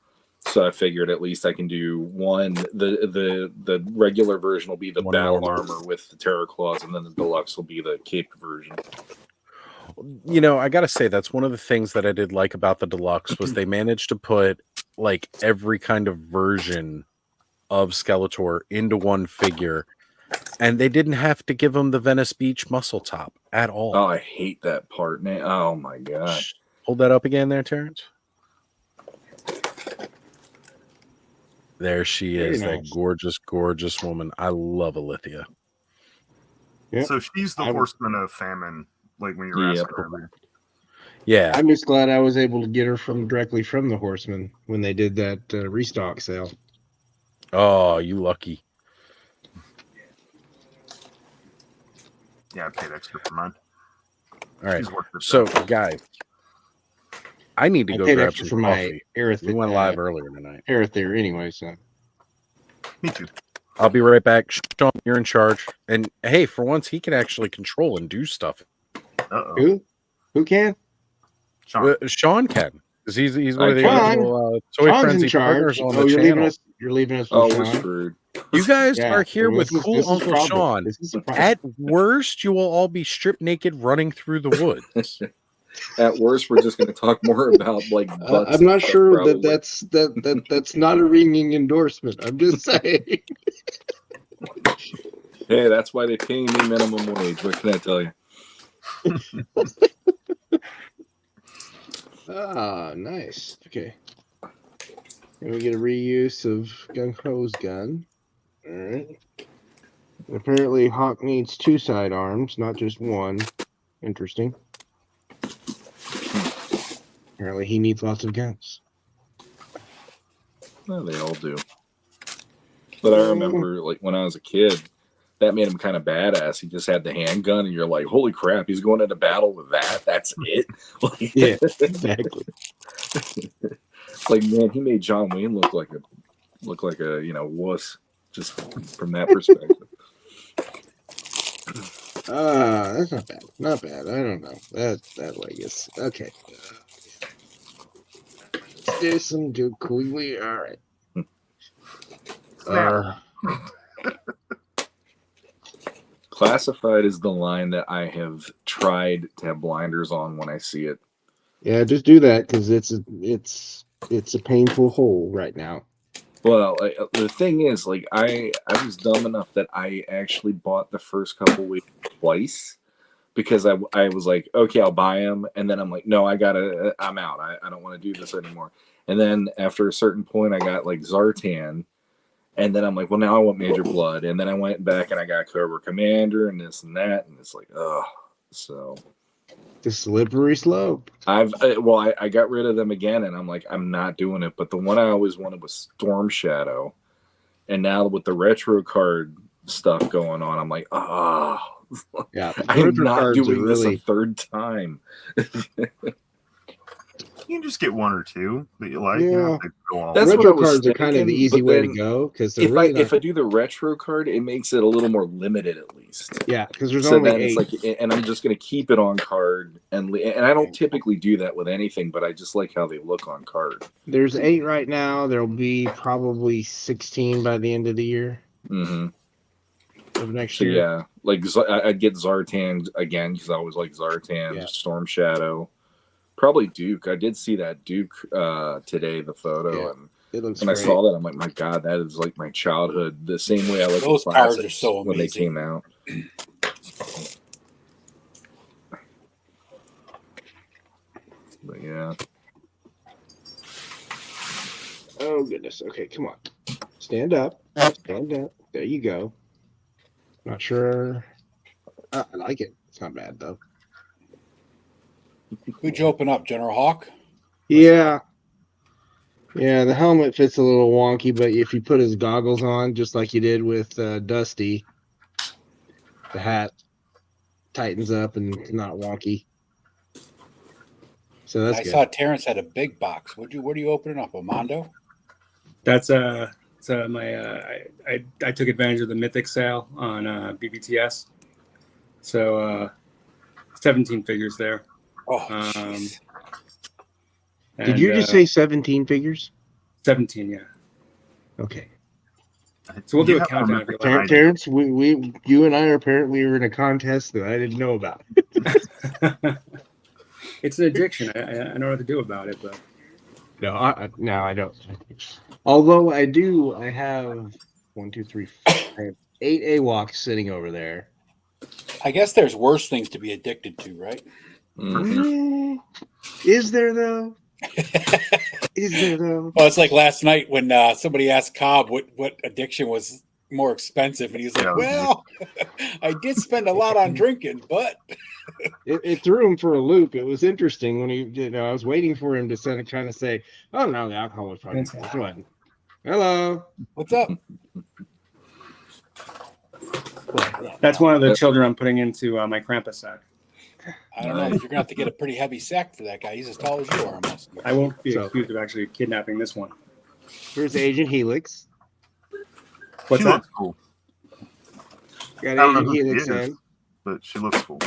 So I figured at least I can do one. The regular version will be the battle armor with the Terror Claws, and then the Deluxe will be the caped version. You know, I gotta say that's one of the things that I did like about the Deluxe was they managed to put like every kind of version of Skeletor into one figure, and they didn't have to give him the Venice Beach muscle top at all. Oh, I hate that part, man. Oh my god! Hold that up again, there, Terrence. There she is, that gorgeous, gorgeous woman. I love Alithia. Yep. So she's the horseman of famine, like when you were asking earlier. Yeah. I'm just glad I was able to get her directly from the Horseman when they did that restock sale. Oh, you lucky. Yeah, I paid extra for mine. All right. So, guys, I need to go grab some coffee. We went live earlier tonight. Aerothere anyway, so. Me too. I'll be right back. Sean, you're in charge. And hey, for once, he can actually control and do stuff. Uh-oh. Who can? Sean can. Because he's one of the original Toy Frenzy partners on the channel. You're leaving us with Sean? You guys are here with cool Uncle Sean. At worst, you will all be stripped naked running through the woods. At worst, we're just going to talk more about like. I'm not sure that's not a ringing endorsement. I'm just saying. Hey, that's why they pay me minimum wage. What can I tell you? Nice. Okay. And we get a reuse of Gung Ho's gun. All right. And apparently, Hawk needs 2 sidearms, not just one. Interesting. Apparently, he needs lots of guns. Well, they all do. But I remember, like, when I was a kid, that made him kind of badass. He just had the handgun, and you're like, holy crap, he's going into battle with that? That's it? Like, yeah, exactly. Like, man, he made John Wayne look like a wuss, just from that perspective. That's not bad. Not bad. I don't know. That leg is okay. Let's do some ukulele. All right. Classified is the line that I have tried to have blinders on when I see it. Yeah, just do that because it's a painful hole right now. Well, the thing is, like, I was dumb enough that I actually bought the first couple weeks twice because I was like, okay, I'll buy them, and then I'm like, no, I'm out. I don't want to do this anymore. And then after a certain point, I got like Zartan, and then I'm like, well, now I want Major Blood, and then I went back and I got Cobra Commander and this and that, and it's like, ugh. So the slippery slope. I got rid of them again, and I'm like, I'm not doing it. But the one I always wanted was Storm Shadow, and now with the retro card stuff going on, I'm like, yeah, I'm not doing this a third time. You can just get one or two that you like. Yeah. You don't have to go all That's retro what I was cards are kind of the easy way to go because if I do the retro card, it makes it a little more limited at least. Yeah, because there's so only then 8. It's like, and I'm just going to keep it on card, and I don't typically do that with anything, but I just like how they look on card. There's 8 right now. There'll be probably 16 by the end of the year. Mm-hmm. Of next year. Yeah, like I'd get Zartan again because I always like Zartan, Storm Shadow. Probably Duke. I did see that Duke today, the photo, and it looks when great. I saw that, I'm like, my God, that is like my childhood. The same way I look Those at cards are so amazing when they came out. But yeah. Oh goodness. Okay, come on. Stand up. Stand up. There you go. Not sure. I like it. It's not bad though. Who'd you open up, General Hawk? Yeah. Yeah, the helmet fits a little wonky, but if you put his goggles on, just like you did with Dusty, the hat tightens up and it's not wonky. So that's I good. saw Terrence had a big box. What are you opening up, a Mondo? That's I took advantage of the Mythic sale on BBTS. So 17 figures there. Oh, did you just say 17 figures? 17, yeah. Okay. So we'll do a countdown. Terrence, you and I are apparently in a contest that I didn't know about. It's an addiction. I know what to do about it, but no, I don't. Although I have 1, 2, 3, 4, I have 8 AWOCs sitting over there. I guess there's worse things to be addicted to, right? Mm-hmm. Is there though? Is there though? Well, it's like last night when somebody asked Cobb what addiction was more expensive, and he's like, "Well, I did spend a lot on drinking, but." It threw him for a loop. It was interesting when I was waiting for him to kind of say, "Oh no, the alcohol was probably fun." Hello, what's up? That's one of the children I'm putting into my Krampus sack. I don't know. You're gonna have to get a pretty heavy sack for that guy. He's as tall as you are, almost. I won't be accused of actually kidnapping this one. Here's Agent Helix. What's that? Cool. Got Agent Helix in, but she looks cool.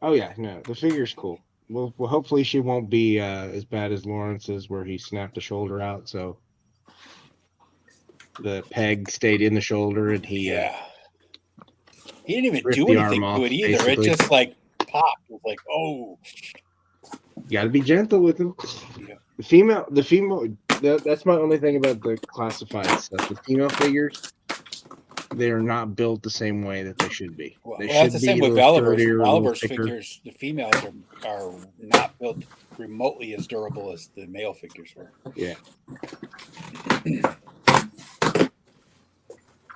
Oh yeah, no, the figure's cool. Well, hopefully she won't be as bad as Lawrence's, where he snapped the shoulder out. So the peg stayed in the shoulder, and he didn't even do anything to it either. Basically. It just like popped. It was like, oh. You got to be gentle with them. Yeah. The female. That's my only thing about the classified stuff. The female figures, they are not built the same way that they should be. Well, that's the same with Oliver's figures. The females are not built remotely as durable as the male figures were. Yeah.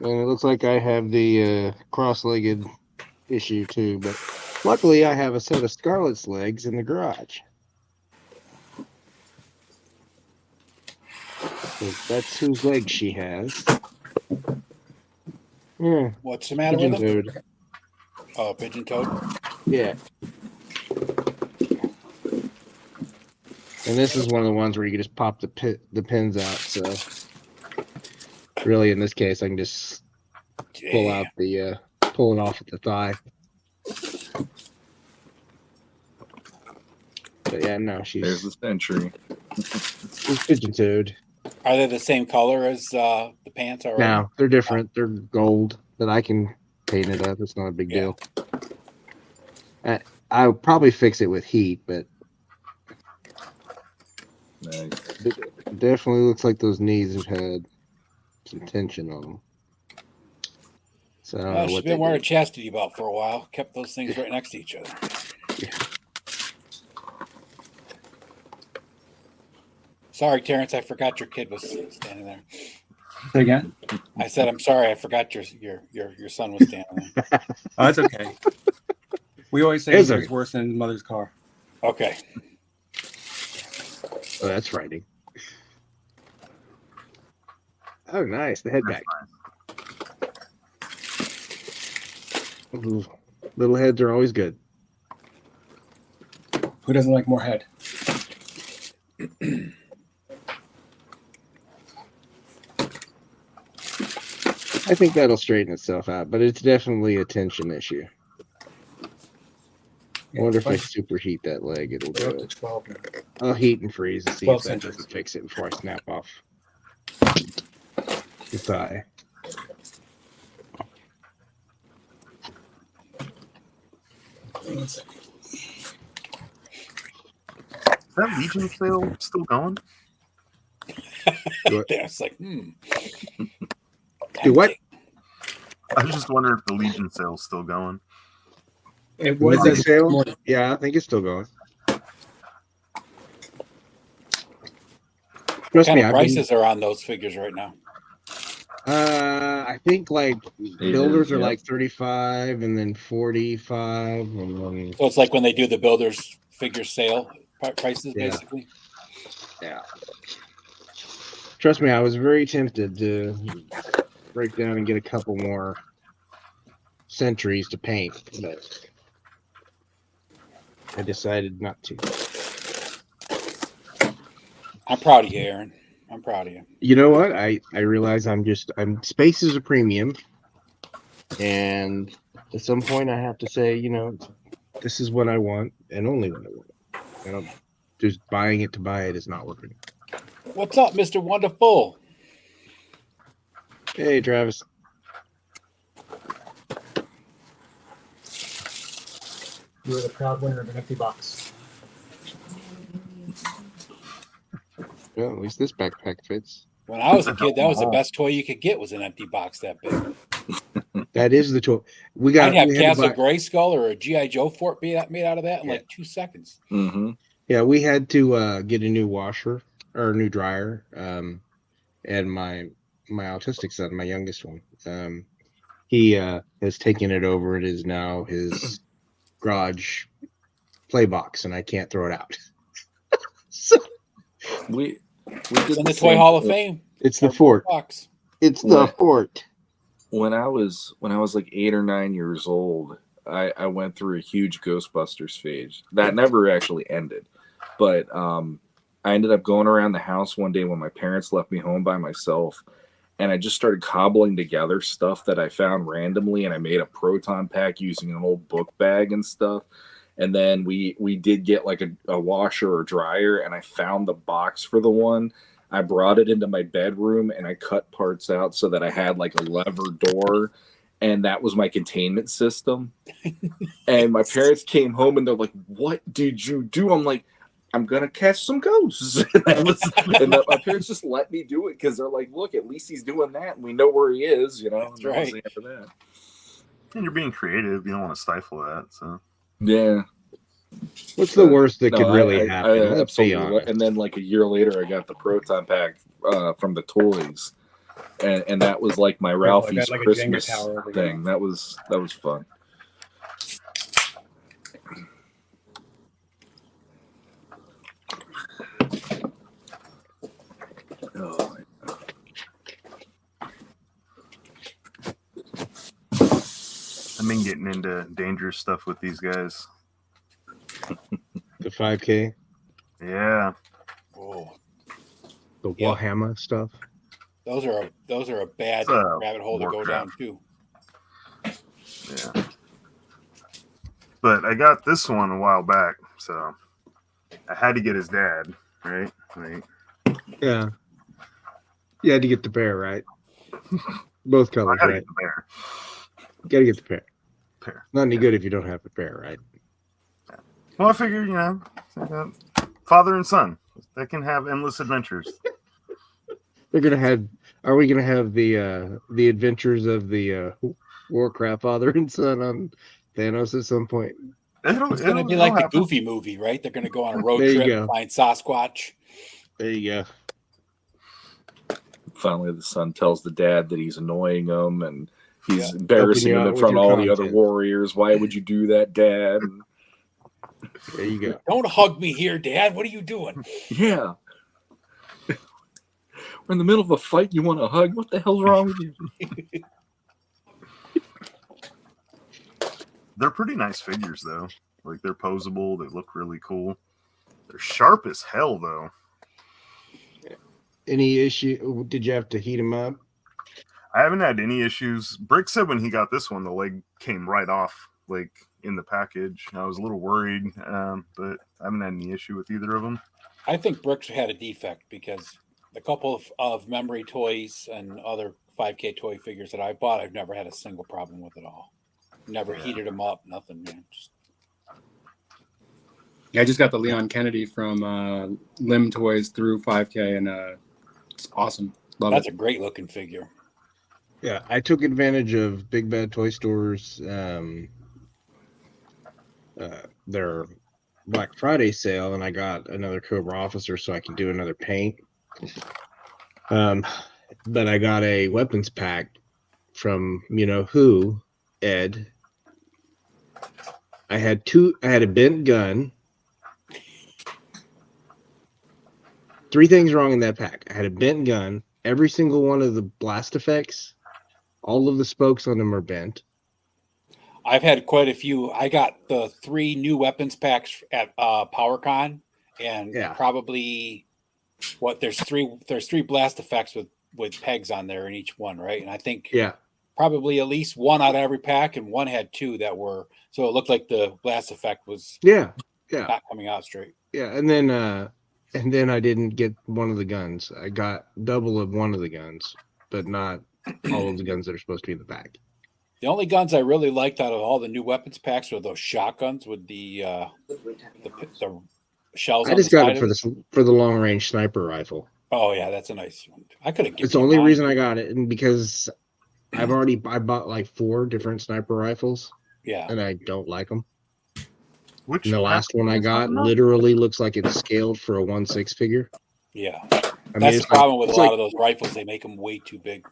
And it looks like I have the cross-legged issue too, but luckily I have a set of Scarlet's legs in the garage. So that's whose legs she has. Yeah. What's the matter with them? Oh, pigeon toed? Yeah. And this is one of the ones where you can just pop the pins out. So really, in this case, I can just pull it off at the thigh. But yeah, no, There's the century. She's pigeon-toed. Are they the same color as the pants already? No, they're different. They're gold, but I can paint it up. It's not a big deal. I'll probably fix it with heat, but Nice. it definitely looks like those knees have had some tension on them. So she's been wearing a chastity belt for a while. Kept those things right next to each other. Yeah. Sorry, Terrence, I forgot your kid was standing there. Say again? I said, I'm sorry, I forgot your son was standing there. Oh, that's okay. We always say it's worse than mother's car. Okay. Oh, that's frightening. Oh, nice. The head back. Little heads are always good. Who doesn't like more head? I think that'll straighten itself out, but it's definitely a tension issue. I wonder if I superheat that leg, it'll do it. 12 now. I'll heat and freeze and see if that doesn't fix it before I snap off the thigh. Is that Legion sale still going? It's like, Do what? I was just wondering if the Legion sale's still going. It was a sale. Yeah, I think it's still going. What kind of prices are on those figures right now? I think like builders are like 35 and then 45. And then... So it's like when they do the builders figure sale prices, basically. Yeah. Trust me, I was very tempted to break down and get a couple more centuries to paint, but I decided not to. I'm proud of you, Aaron. I'm proud of you. You know what? I realize I'm space is a premium, and at some point I have to say, this is what I want and only what I want. Just buying it to buy it is not working. What's up, Mr. Wonderful? Hey, Travis. You were the proud winner of an empty box. Well, at least this backpack fits. When I was a kid, that was the best toy you could get, was an empty box that big. That is the toy. I'd have Castle Grayskull or a G.I. Joe fort made out of that in like 2 seconds. Mm-hmm. Yeah, we had to get a new washer or a new dryer. And my autistic son, my youngest one, he has taken it over. It is now his garage play box, and I can't throw it out. So we did in the Toy Hall of Fame. It's the fort. Box. It's the fort. When I was like 8 or 9 years old, I went through a huge Ghostbusters phase that never actually ended. But I ended up going around the house one day when my parents left me home by myself, and I just started cobbling together stuff that I found randomly, and I made a proton pack using an old book bag and stuff. And then we did get like a washer or dryer, and I found the box for the one. I brought it into my bedroom, and I cut parts out so that I had like a lever door, and that was my containment system. And my parents came home, and they're like, "What did you do?" I'm like, "I'm gonna catch some ghosts." And my parents just let me do it because they're like, "Look, at least he's doing that, and we know where he is." That's right. After that, and you're being creative. You don't want to stifle that, so. Yeah. What's the worst that could really happen? Let's be honest. And then like a year later, I got the proton pack from the toys, and that was like my Ralphie's like Christmas thing. That was fun. Oh. I've been getting into dangerous stuff with these guys. The 5K. Yeah. Oh. The Warhammer stuff. Those are a bad rabbit hole to go down too. Yeah. But I got this one a while back, so I had to get his dad, right? Yeah. You had to get the pair, right? Both colors, right? Get the pair. Gotta get the pair. Pair. Not any good if you don't have the pair, right? Well, I figured, father and son, they can have endless adventures. They're gonna have. Are we gonna have the adventures of the Warcraft father and son on Thanos at some point? It's gonna be like the Goofy movie, right? They're gonna go on a road trip and find Sasquatch. There you go. Finally, the son tells the dad that he's annoying him and he's embarrassing him in front of all the other warriors. Why would you do that, Dad? There you go. Don't hug me here, Dad. What are you doing? Yeah. We're in the middle of a fight. You want a hug? What the hell's wrong with you? They're pretty nice figures, though. Like, they're posable. They look really cool. They're sharp as hell, though. Any issue? Did you have to heat them up? I haven't had any issues. Brick said when he got this one, the leg came right off, like, in the package. I was a little worried, but I haven't had any issue with either of them. I think Brick's had a defect because the couple of memory toys and other 5K toy figures that I bought, I've never had a single problem with at all. Never heated them up, nothing, man. Yeah, I just got the Leon Kennedy from Lim Toys through 5K, and it's awesome. That's a great looking figure. Yeah, I took advantage of Big Bad Toy Store's their Black Friday sale, and I got another Cobra Officer so I can do another paint. But I got a weapons pack from who, Ed. I had a bent gun. 3 things wrong in that pack. I had a bent gun. Every single one of the blast effects, all of the spokes on them are bent. I've had quite a few. I got the 3 new weapons packs at PowerCon, and probably there's three blast effects with pegs on there in each one, right? And I think probably at least 1 out of every pack, and 1 had 2 that were, so it looked like the blast effect was not coming out straight. Yeah, and then I didn't get one of the guns. I got double of one of the guns, but not all of the guns that are supposed to be in the pack. The only guns I really liked out of all the new weapons packs were those shotguns with the shells. I just got it for the long range sniper rifle. Oh yeah, that's a nice one. I could have. It's the only reason I got it, and because I bought like 4 different sniper rifles. Yeah, and I don't like them. And the last one I got literally looks like it's scaled for a 1/6 figure. Yeah, that's the problem with a lot of those rifles. They make them way too big.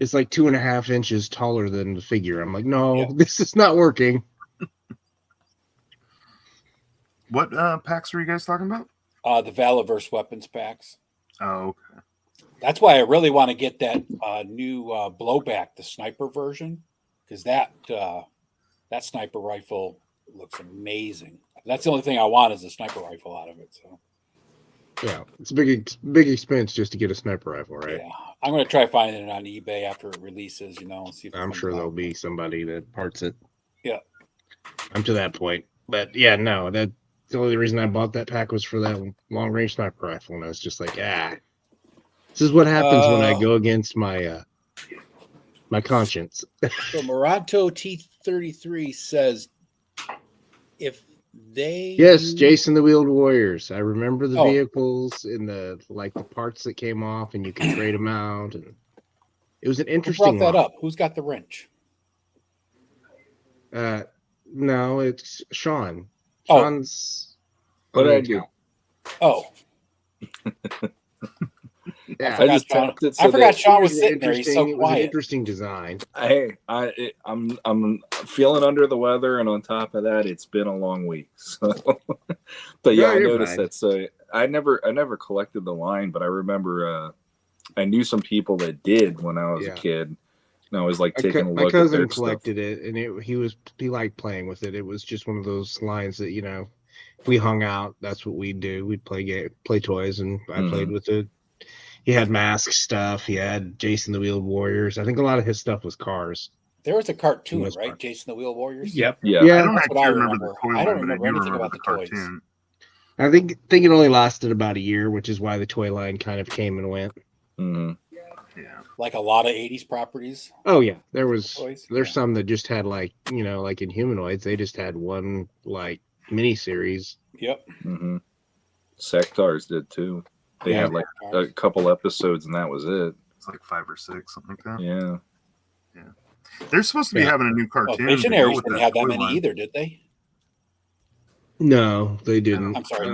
It's like 2.5 inches taller than the figure. I'm like, no, this is not working. What packs were you guys talking about? The Valaverse weapons packs. Oh, okay. That's why I really want to get that new blowback, the sniper version, because that sniper rifle looks amazing. That's the only thing I want is a sniper rifle out of it. So. Yeah, it's a big expense just to get a sniper rifle, right? Yeah, I'm going to try finding it on eBay after it releases, and see if I'm sure there'll be somebody that parts it. Yeah. I'm to that point. But yeah, no, the only reason I bought that pack was for that long range sniper rifle, and I was just like, this is what happens when I go against my my conscience. So Morato T33 says if they Jason the Wheeled Warriors. I remember the vehicles and the parts that came off, and you could trade them out, and it was an interesting. Who brought that up? Who's got the wrench? No, it's Sean. Oh. Sean's. What did I do? Oh. Yeah, I forgot Sean was sitting there. He's so quiet. It was an interesting design. I'm feeling under the weather, and on top of that, it's been a long week. So, but yeah, I noticed that. So I never collected the line, but I remember I knew some people that did when I was a kid. And I was like taking a look. My cousin at collected it, and he liked playing with it. It was just one of those lines that we hung out. That's what we'd do. We'd play toys, and I played with it. He had mask stuff. He had Jason the Wheeled Warriors. I think a lot of his stuff was cars. There was a cartoon, right? Jason the Wheeled Warriors. Yep. Yeah. I don't actually remember the toy. I don't remember anything about the toys. I think it only lasted about a year, which is why the toy line kind of came and went. Mm-hmm. Yeah. Like a lot of 80s properties. Oh yeah, there's some that just had like in Humanoids, they just had one like mini series. Yep. Mm-hmm. Sectars did too. They had like a couple episodes, and that was it. It's like 5 or 6, something like that. Yeah. They're supposed to be having a new cartoon. Visionaries didn't have that many either, did they? No, they didn't. I'm sorry.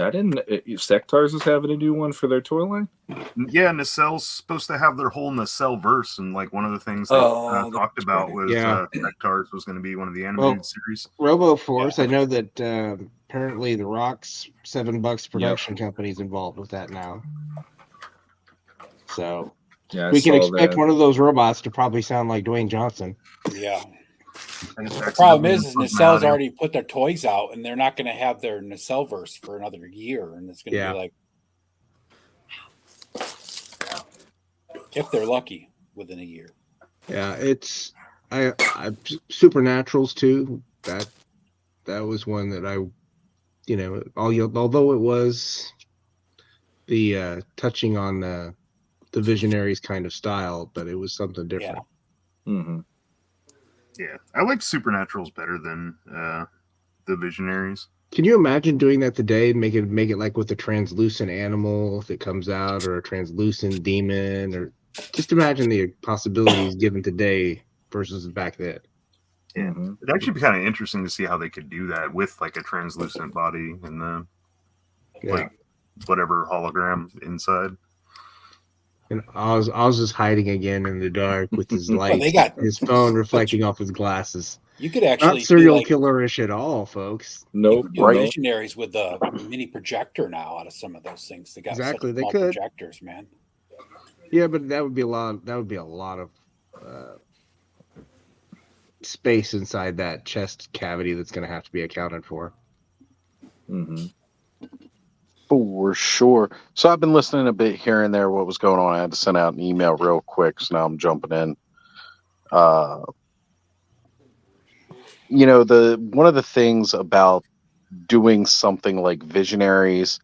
I didn't. Sectars is having a new one for their toy line. Yeah, Nacelle's supposed to have their whole Nacelle verse, and like one of the things they talked about was Sectars was going to be one of the animated series. Robo Force. I know that apparently the Rock's $7 production company's involved with that now. So we can expect one of those robots to probably sound like Dwayne Johnson. Yeah. The problem is Nacelle's already put their toys out, and they're not going to have their Nacelle verse for another year, and it's going to be like, if they're lucky, within a year. Yeah, it's I Supernaturals too. That was one that I, although it was the touching on the Visionaries kind of style, but it was something different. Yeah. Mm-hmm. Yeah, I like Supernaturals better than the Visionaries. Can you imagine doing that today? Make it like with a translucent animal that comes out, or a translucent demon, or just imagine the possibilities given today versus back then. Yeah, it'd actually be kind of interesting to see how they could do that with like a translucent body and the like whatever hologram inside. And Oz is hiding again in the dark with his light, his phone reflecting off his glasses. You could actually not serial killerish at all, folks. Nope. Visionaries with the mini projector now out of some of those things. They got exactly. They could projectors, man. Yeah, but that would be a lot. That would be a lot of space inside that chest cavity that's going to have to be accounted for. Mm-hmm. For sure. So I've been listening a bit here and there what was going on. I had to send out an email real quick, so now I'm jumping in. One of the things about doing something like Visionaries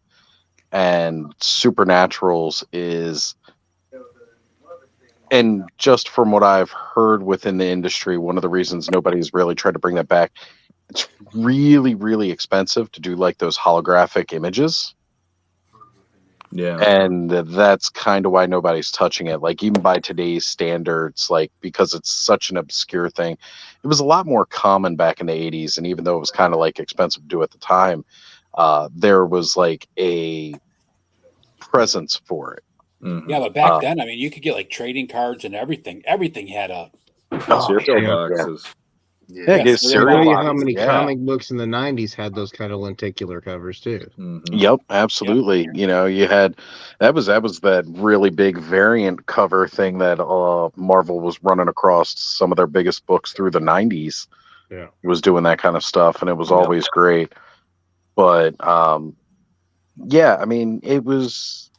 and Supernaturals is, and just from what I've heard within the industry, one of the reasons nobody's really tried to bring that back, it's really, really expensive to do like those holographic images. Yeah. And that's kind of why nobody's touching it. Like even by today's standards, like because it's such an obscure thing, it was a lot more common back in the 80s. And even though it was kind of like expensive to do at the time, there was like a presence for it. Mm-hmm. Yeah, but back then, I mean, you could get like trading cards and everything. Everything had a cereal boxes. Yeah, tell you how many comic books in the 90s had those kind of lenticular covers too. Mm-hmm. Yep, absolutely. Yep. You had that was that really big variant cover thing that Marvel was running across some of their biggest books through the 90s. Yeah, was doing that kind of stuff, and it was always great. But yeah, I mean, it was.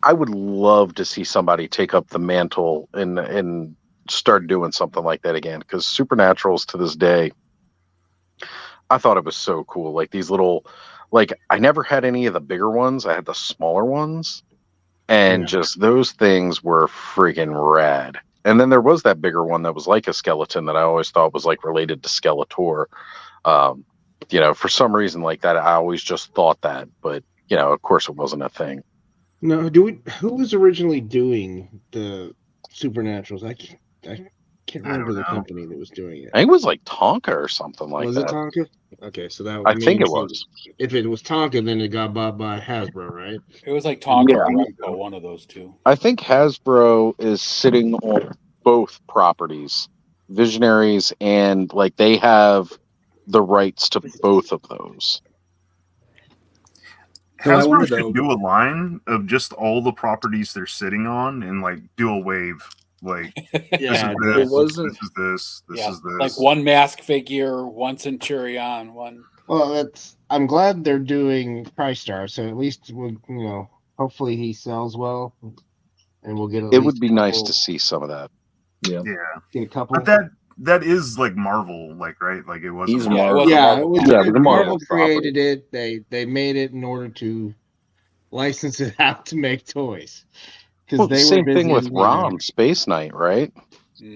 I would love to see somebody take up the mantle and start doing something like that again, because Supernaturals to this day, I thought it was so cool. Like these little, like I never had any of the bigger ones. I had the smaller ones, and just those things were freaking rad. And then there was that bigger one that was like a skeleton that I always thought was like related to Skeletor. For some reason like that, I always just thought that, but of course it wasn't a thing. No, who was originally doing the Supernaturals? I can't remember the company that was doing it. I think it was like Tonka or something like that. Was it Tonka? Okay, so that I think it was. If it was Tonka, then it got bought by Hasbro, right? It was like Tonka or Remco, one of those two. I think Hasbro is sitting on both properties, Visionaries, and like they have the rights to both of those. Hasbro should do a line of just all the properties they're sitting on and like do a wave. Like this is this is this. Like one Mask figure, one Centurion, one. Well, I'm glad they're doing Price Star, so at least we'll, hopefully he sells well, and we'll get. It would be nice to see some of that. Yeah. Get a couple. But that is like Marvel, like, right? Like it wasn't. He's Marvel. Marvel. Marvel created it. They made it in order to license it out to make toys. Well, the same thing with ROM, Space Knight, right?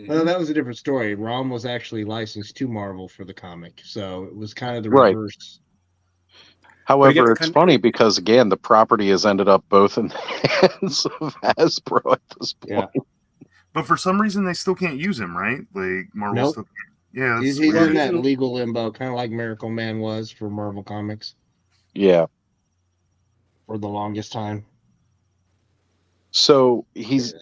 Well, that was a different story. ROM was actually licensed to Marvel for the comic, so it was kind of the reverse. However, it's funny because, again, the property has ended up both in the hands of Hasbro at this point. Yeah. But for some reason, they still can't use him, right? Like Marvel still can't. Yeah, he's in that legal limbo, kind of like Miracle Man was for Marvel Comics. Yeah. For the longest time. So he's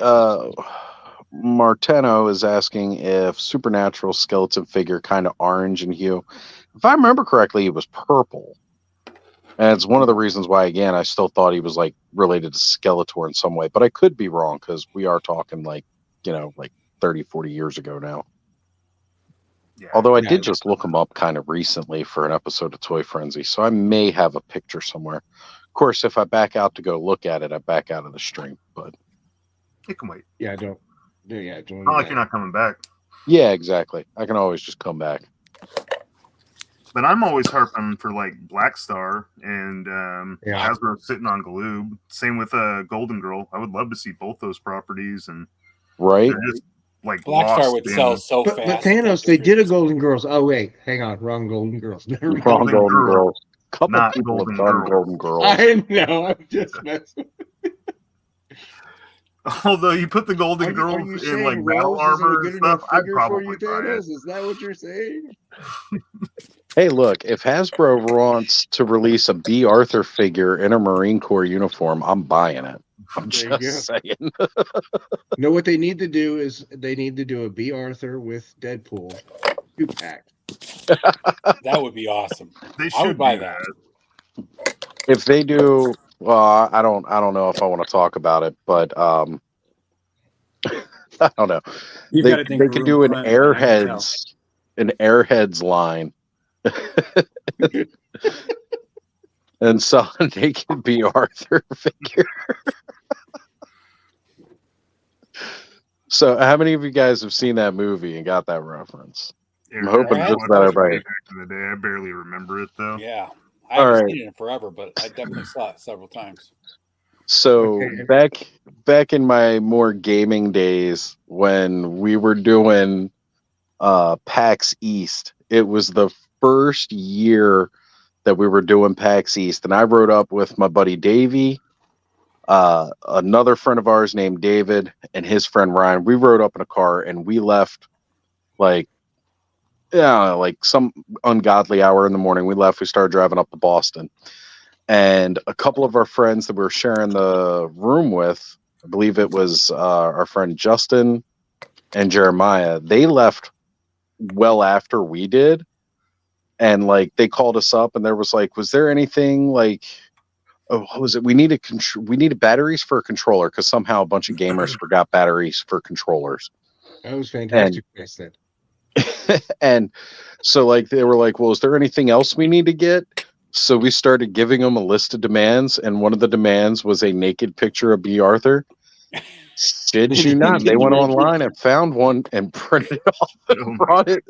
Marteno is asking if Supernatural skeleton figure kind of orange in hue. If I remember correctly, he was purple. And it's one of the reasons why, again, I still thought he was like related to Skeletor in some way, but I could be wrong because we are talking like 30, 40 years ago now. Yeah, although I did just look him up kind of recently for an episode of Toy Frenzy, so I may have a picture somewhere. Of course, if I back out to go look at it, I back out of the stream, but it can wait. Yeah, don't. Not like you're not coming back. Yeah, exactly. I can always just come back. But I'm always harping for like Black Star and Hasbro sitting on Galoob. Same with Golden Girl. I would love to see both those properties and just like Black Star would sell so fast. But Thanos, they did a Golden Girls. Oh wait, hang on, wrong Golden Girls. Wrong Golden Girls. Couple people have done Golden Girls. I know. I'm just messing. Although you put the Golden Girls in like battle armor and stuff, I'd probably buy it. Is that what you're saying? Hey, look, if Hasbro wants to release a B. Arthur figure in a Marine Corps uniform, I'm buying it. I'm just saying. No, what they need to do is they need to do a B. Arthur with Deadpool 2-pack. That would be awesome. I would buy that. If they do, well, I don't know if I want to talk about it, but I don't know. They could do an Airheads line. And sell a naked B. Arthur figure. So, how many of you guys have seen that movie and got that reference? I'm hoping just about everybody. Back in the day, I barely remember it though. Yeah, I haven't seen it in forever, but I definitely saw it several times. So back in my more gaming days, when we were doing PAX East, it was the first year that we were doing PAX East, and I rode up with my buddy Davey, another friend of ours named David, and his friend Ryan. We rode up in a car and we left like some ungodly hour in the morning. We left. We started driving up to Boston, and a couple of our friends that we were sharing the room with, I believe it was our friend Justin and Jeremiah, they left well after we did. And like they called us up, and there was like, was there anything like, what was it? We needed batteries for a controller because somehow a bunch of gamers forgot batteries for controllers. That was fantastic. And so like they were like, well, is there anything else we need to get? So we started giving them a list of demands, and one of the demands was a naked picture of B. Arthur. Did you not? They went online and found one and printed it off and brought it.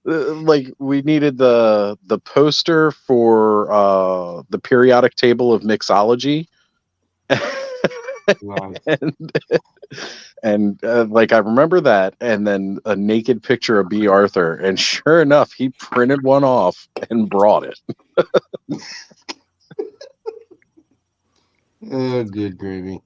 Like we needed the poster for the periodic table of mixology. Wow. and like I remember that, and then a naked picture of B. Arthur, and sure enough, he printed one off and brought it. Oh, good gravy.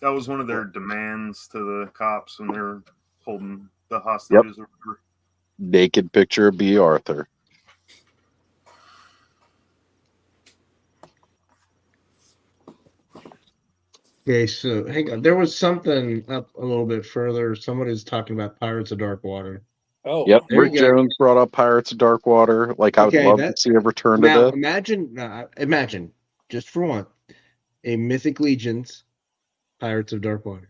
That was one of their demands to the cops when they were holding the hostages. Yep. Naked picture of B. Arthur. Okay, so hang on. There was something up a little bit further. Somebody's talking about Pirates of Dark Water. Oh, yep. Rick Jones brought up Pirates of Dark Water. Like I would love to see a return to that. Imagine, just for one, a Mythic Legions Pirates of Dark Water.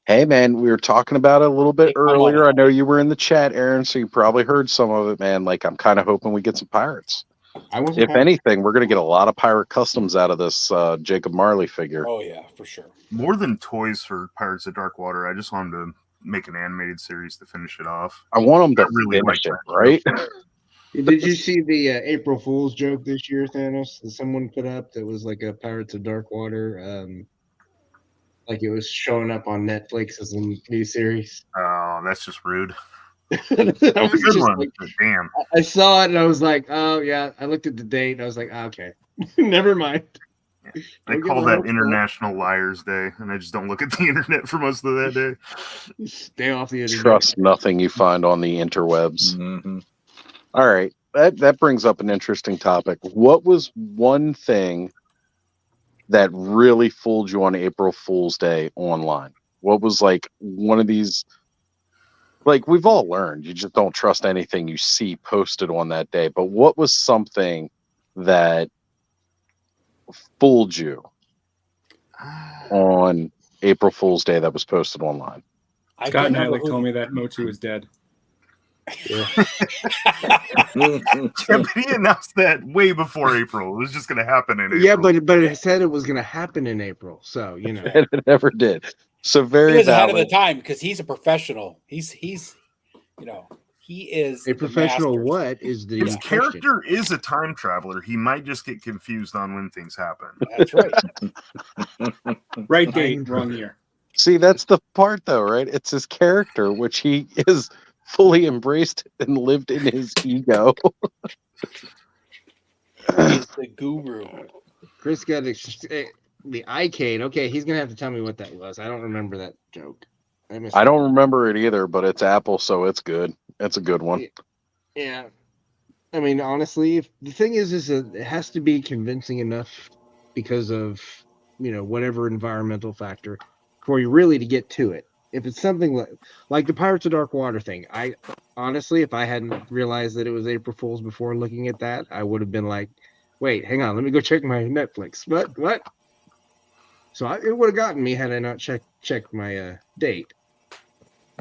Hey man, we were talking about it a little bit earlier. I know you were in the chat, Aaron, so you probably heard some of it, man. Like I'm kind of hoping we get some pirates. If anything, we're going to get a lot of pirate customs out of this Jacob Marley figure. Oh yeah, for sure. More than toys for Pirates of Dark Water, I just want them to make an animated series to finish it off. I want them to really finish it, right? Did you see the April Fool's joke this year, Thanos, that someone put up that was like a Pirates of Dark Water? Like it was showing up on Netflix as a new series. Oh, that's just rude. That was Good just one. like, Damn. I saw it and I was like, oh yeah. I looked at the date and I was like, okay, never mind. They call that International Liars Day, and I just don't look at the internet for most of that day. Stay off the internet. Trust nothing you find on the interwebs. Mm-hmm. All right. That brings up an interesting topic. What was one thing that really fooled you on April Fool's Day online? What was like one of these, like we've all learned, you just don't trust anything you see posted on that day. But what was something that fooled you on April Fool's Day that was posted online? Scott Natalie told me that Motu is dead. Yeah. But he announced that way before April. It was just going to happen in April. Yeah, but it said it was going to happen in April. So, you know. And it never did. So very he was ahead of valid. the time because he's a professional. He's you know, he is a professional. master. What is the his character is a time traveler. He might just get confused on when things happen. That's right. Right date, wrong year. See, that's the part though, right? It's his character, which he is fully embraced and lived in his ego. He's the guru. Chris got the arcade. Okay, he's gonna have to tell me what that was. I don't remember that joke. I don't remember it either, but it's Apple, so it's good. It's a good one. Yeah, I mean, honestly, the thing is that it has to be convincing enough because of whatever environmental factor for you really to get to it. If it's something like the Pirates of Dark Water thing, I honestly, if I hadn't realized that it was April Fool's before looking at that, I would have been like, wait, hang on, let me go check my Netflix. What? So it would have gotten me had I not checked my date.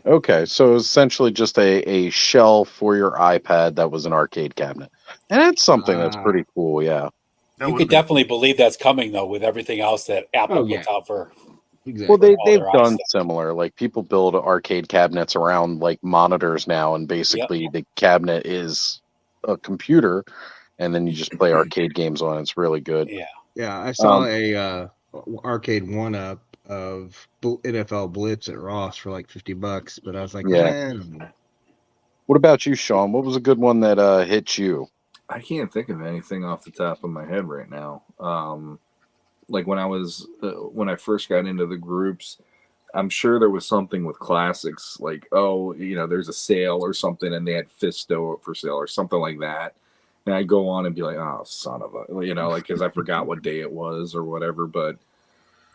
Okay, so essentially just a shell for your iPad that was an arcade cabinet. And that's something that's pretty cool, yeah. You could definitely believe that's coming, though, with everything else that Apple puts out for... Exactly. Well, they've done similar. Like people build arcade cabinets around like monitors now, and basically the cabinet is a computer, and then you just play arcade games on it. It's really good. Yeah. I saw a arcade one-up of NFL Blitz at Ross for like $50, but I was like, man. What about you, Sean? What was a good one that hit you? I can't think of anything off the top of my head right now. Like when I first got into the groups, I'm sure there was something with classics, like, there's a sale or something, and they had Fisto for sale or something like that. And I'd go on and be like, oh, son of a, because I forgot what day it was or whatever. But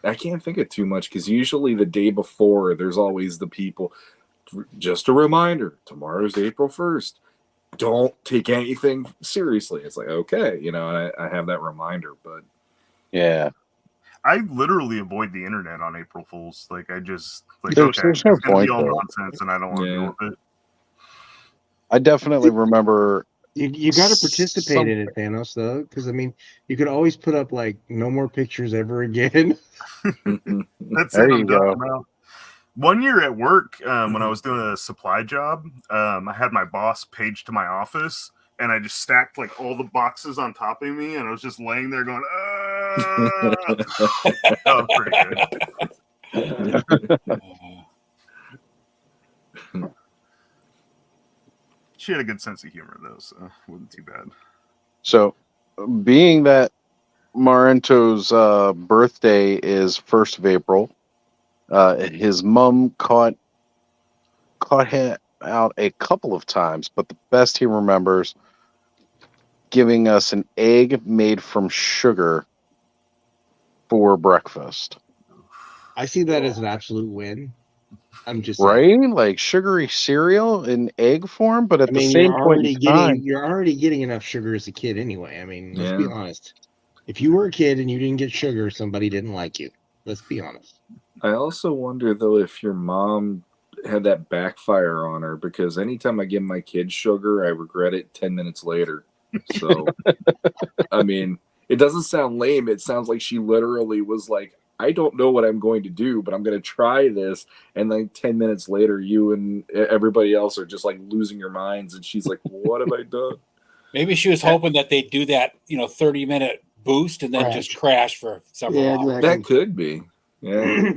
I can't think of too much because usually the day before, there's always the people, just a reminder, tomorrow's April 1st. Don't take anything seriously. It's like, okay, I have that reminder, but. Yeah. I literally avoid the internet on April Fools. Like, I just there's no point. Be all nonsense, and I don't want to deal with it. I definitely remember. You got to participate in it, Thanos, though, because I mean, you could always put up like no more pictures ever again. That's it. I'm done now. One year at work, when I was doing a supply job, I had my boss page to my office. And I just stacked like all the boxes on top of me, and I was just laying there going, That was pretty good. She had a good sense of humor, though, so it wasn't too bad. So, being that Marento's birthday is 1st of April, his mom caught him out a couple of times, but the best he remembers giving us an egg made from sugar for breakfast. I see that as an absolute win. I'm just saying. Like sugary cereal in egg form, but at the same point in time, you're already getting enough sugar as a kid anyway. I mean, let's be honest. If you were a kid and you didn't get sugar, somebody didn't like you. Let's be honest. I also wonder though if your mom had that backfire on her, because anytime I give my kids sugar, I regret it 10 minutes later. So, I mean, it doesn't sound lame. It sounds like she literally was like, I don't know what I'm going to do, but I'm going to try this. And like 10 minutes later, you and everybody else are just like losing your minds. And she's like, what have I done? Maybe she was hoping that they'd do that, 30-minute boost and then just crash for several hours. Exactly. That could be. Yeah.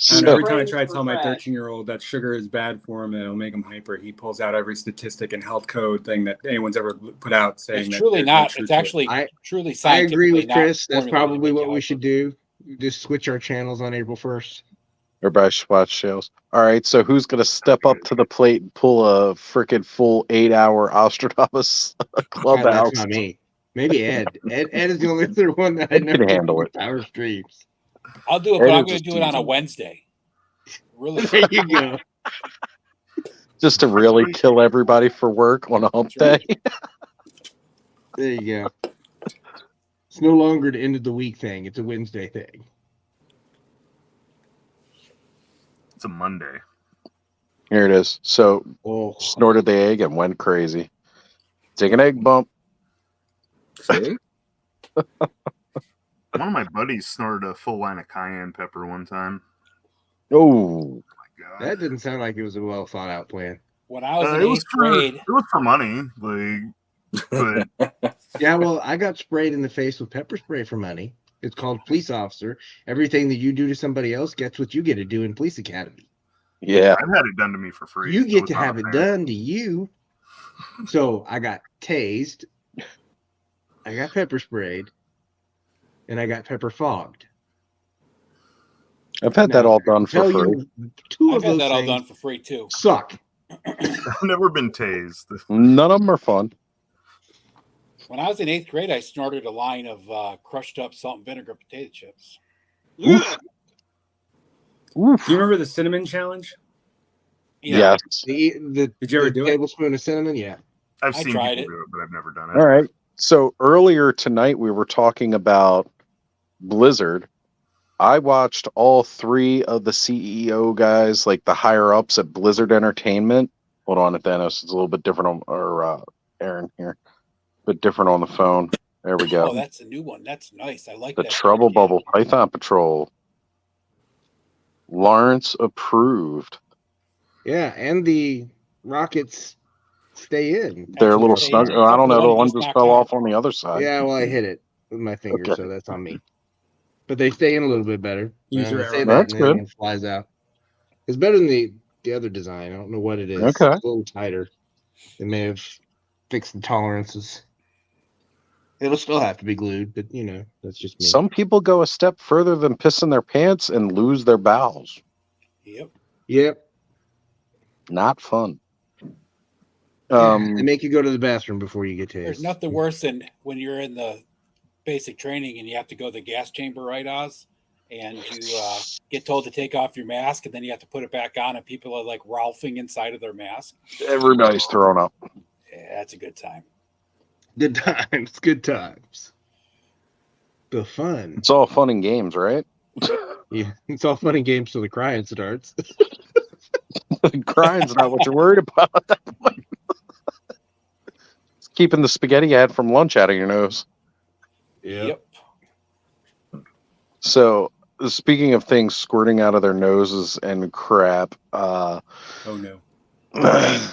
And every time I try to tell my 13-year-old that sugar is bad for him and it'll make him hyper, he pulls out every statistic and health code thing that anyone's ever put out saying it's truly not. It's actually truly scientific. I agree with Chris. That's probably what we should do. Just switch our channels on April 1st. Everybody should watch shows. All right, so who's going to step up to the plate and pull a freaking full 8-hour Ostradamus clubhouse? That's not me. Maybe Ed. Ed is the only other one that I never handle it. Power streams. I'll do it, but I'm going to do it on a Wednesday. Really? There you go. Just to really kill everybody for work on a hump day. There you go. It's no longer the end of the week thing. It's a Wednesday thing. It's a Monday. Here it is. So, snorted the egg and went crazy. Take an egg bump. See? One of my buddies snorted a full line of cayenne pepper one time. Oh my god! That didn't sound like it was a well thought out plan. When I was in 8th grade, it was for money. But yeah, well, I got sprayed in the face with pepper spray for money. It's called police officer. Everything that you do to somebody else gets what you get to do in police academy. Yeah, I've had it done to me for free. You get to have it done to you. So I got tased. I got pepper sprayed. And I got pepper fogged. I've had that all done for free. I've had that all done for free too. Suck. I've never been tased. None of them are fun. When I was in 8th grade, I snorted a line of crushed up salt and vinegar potato chips. Oof. Do you remember the cinnamon challenge? Yeah. Yes. Did you ever do a tablespoon of cinnamon? Yeah. I've seen tried people do it, but I've never done it. All right. So earlier tonight, we were talking about Blizzard. I watched all 3 of the CEO guys, like the higher ups at Blizzard Entertainment. Hold on, Thanos. It's a little bit different on, Aaron here, but different on the phone. There we go. Oh, that's a new one. That's nice. I like the that. Trouble Bubble Python Patrol. Lawrence approved. Yeah, and the Rockets stay in. They're a little snug. I don't know. The one just fell off on the other side. Yeah, well, I hit it with my finger, so that's on me. But they stay in a little bit better. That's good. It flies out. It's better than the other design. I don't know what it is. Okay. It's a little tighter. They may have fixed the tolerances. It'll still have to be glued, but that's just me. Some people go a step further than pissing their pants and lose their bowels. Yep. Not fun. They make you go to the bathroom before you get tased. There's nothing worse than when you're in the basic training and you have to go to the gas chamber, right, Oz? And you get told to take off your mask, and then you have to put it back on, and people are like ralphing inside of their mask. Everybody's throwing up. Yeah, that's a good time. Good times. Good times. The fun. It's all fun and games, right? Yeah, it's all fun and games till the crying starts. The crying's not what you're worried about at that point. It's keeping the spaghetti you had from lunch out of your nose. Yep. So, speaking of things squirting out of their noses and crap, oh no.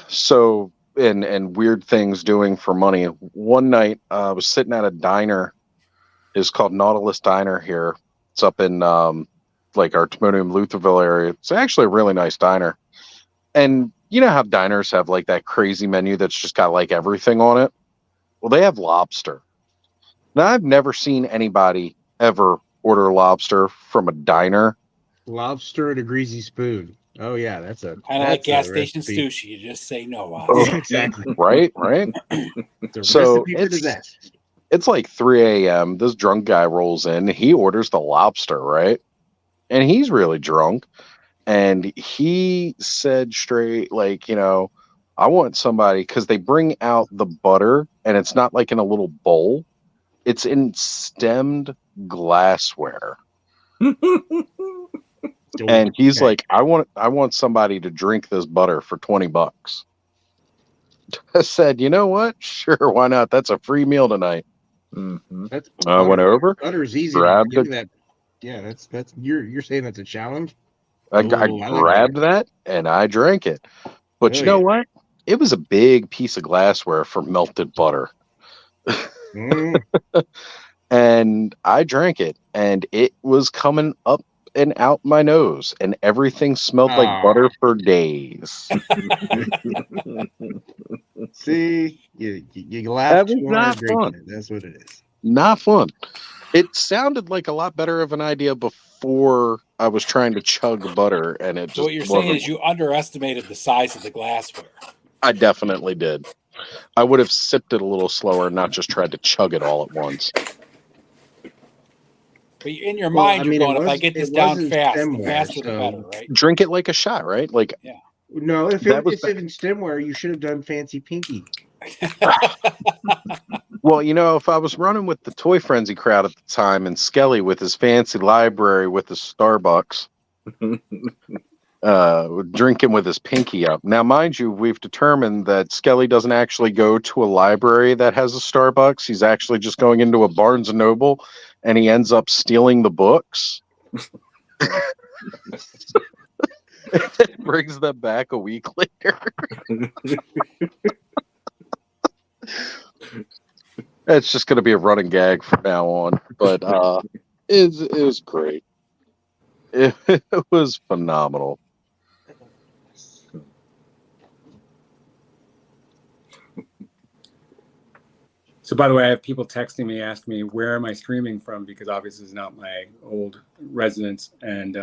So, and weird things doing for money. One night, I was sitting at a diner. It's called Nautilus Diner here. It's up in like our Timonium Lutherville area. It's actually a really nice diner. And you know how diners have like that crazy menu that's just got like everything on it? Well, they have lobster. Now, I've never seen anybody ever order lobster from a diner. Lobster and a greasy spoon. Oh yeah, that's a kind of like gas station sushi. You just say no. Oh, exactly. Right. So it's like 3 a.m. This drunk guy rolls in. He orders the lobster, right? And he's really drunk. And he said straight, like, I want somebody, because they bring out the butter, and it's not like in a little bowl. It's in stemmed glassware. And he's like, I want somebody to drink this butter for $20. I said, you know what? Sure, why not? That's a free meal tonight. Mm-hmm. I went over, butter is easy. grabbed it. Yeah, that's you're saying that's a challenge. I grabbed that and I drank it. But you know what? It was a big piece of glassware for melted butter. And I drank it, and it was coming up and out my nose, and everything smelled like butter for days. See, you laugh too hard drinking it. That's what it is. Not fun. It sounded like a lot better of an idea before I was trying to chug butter, and it just. So what you're saying is you underestimated the size of the glassware. I definitely did. I would have sipped it a little slower, not just tried to chug it all at once. But in your mind, you're going, if I get this down fast, the faster the better, right? Drink it like a shot, right? Like, yeah. No, if it's in stemware, you should have done Fancy Pinky. Well, you know, if I was running with the Toy Frenzy crowd at the time and Skelly with his fancy library with his Starbucks, drinking with his pinky up. Now, mind you, we've determined that Skelly doesn't actually go to a library that has a Starbucks. He's actually just going into a Barnes & Noble, and he ends up stealing the books. And brings them back a week later. It's just going to be a running gag from now on. But it was great. It was phenomenal. So, by the way, I have people texting me, asking me, where am I streaming from? Because obviously it's not my old residence. And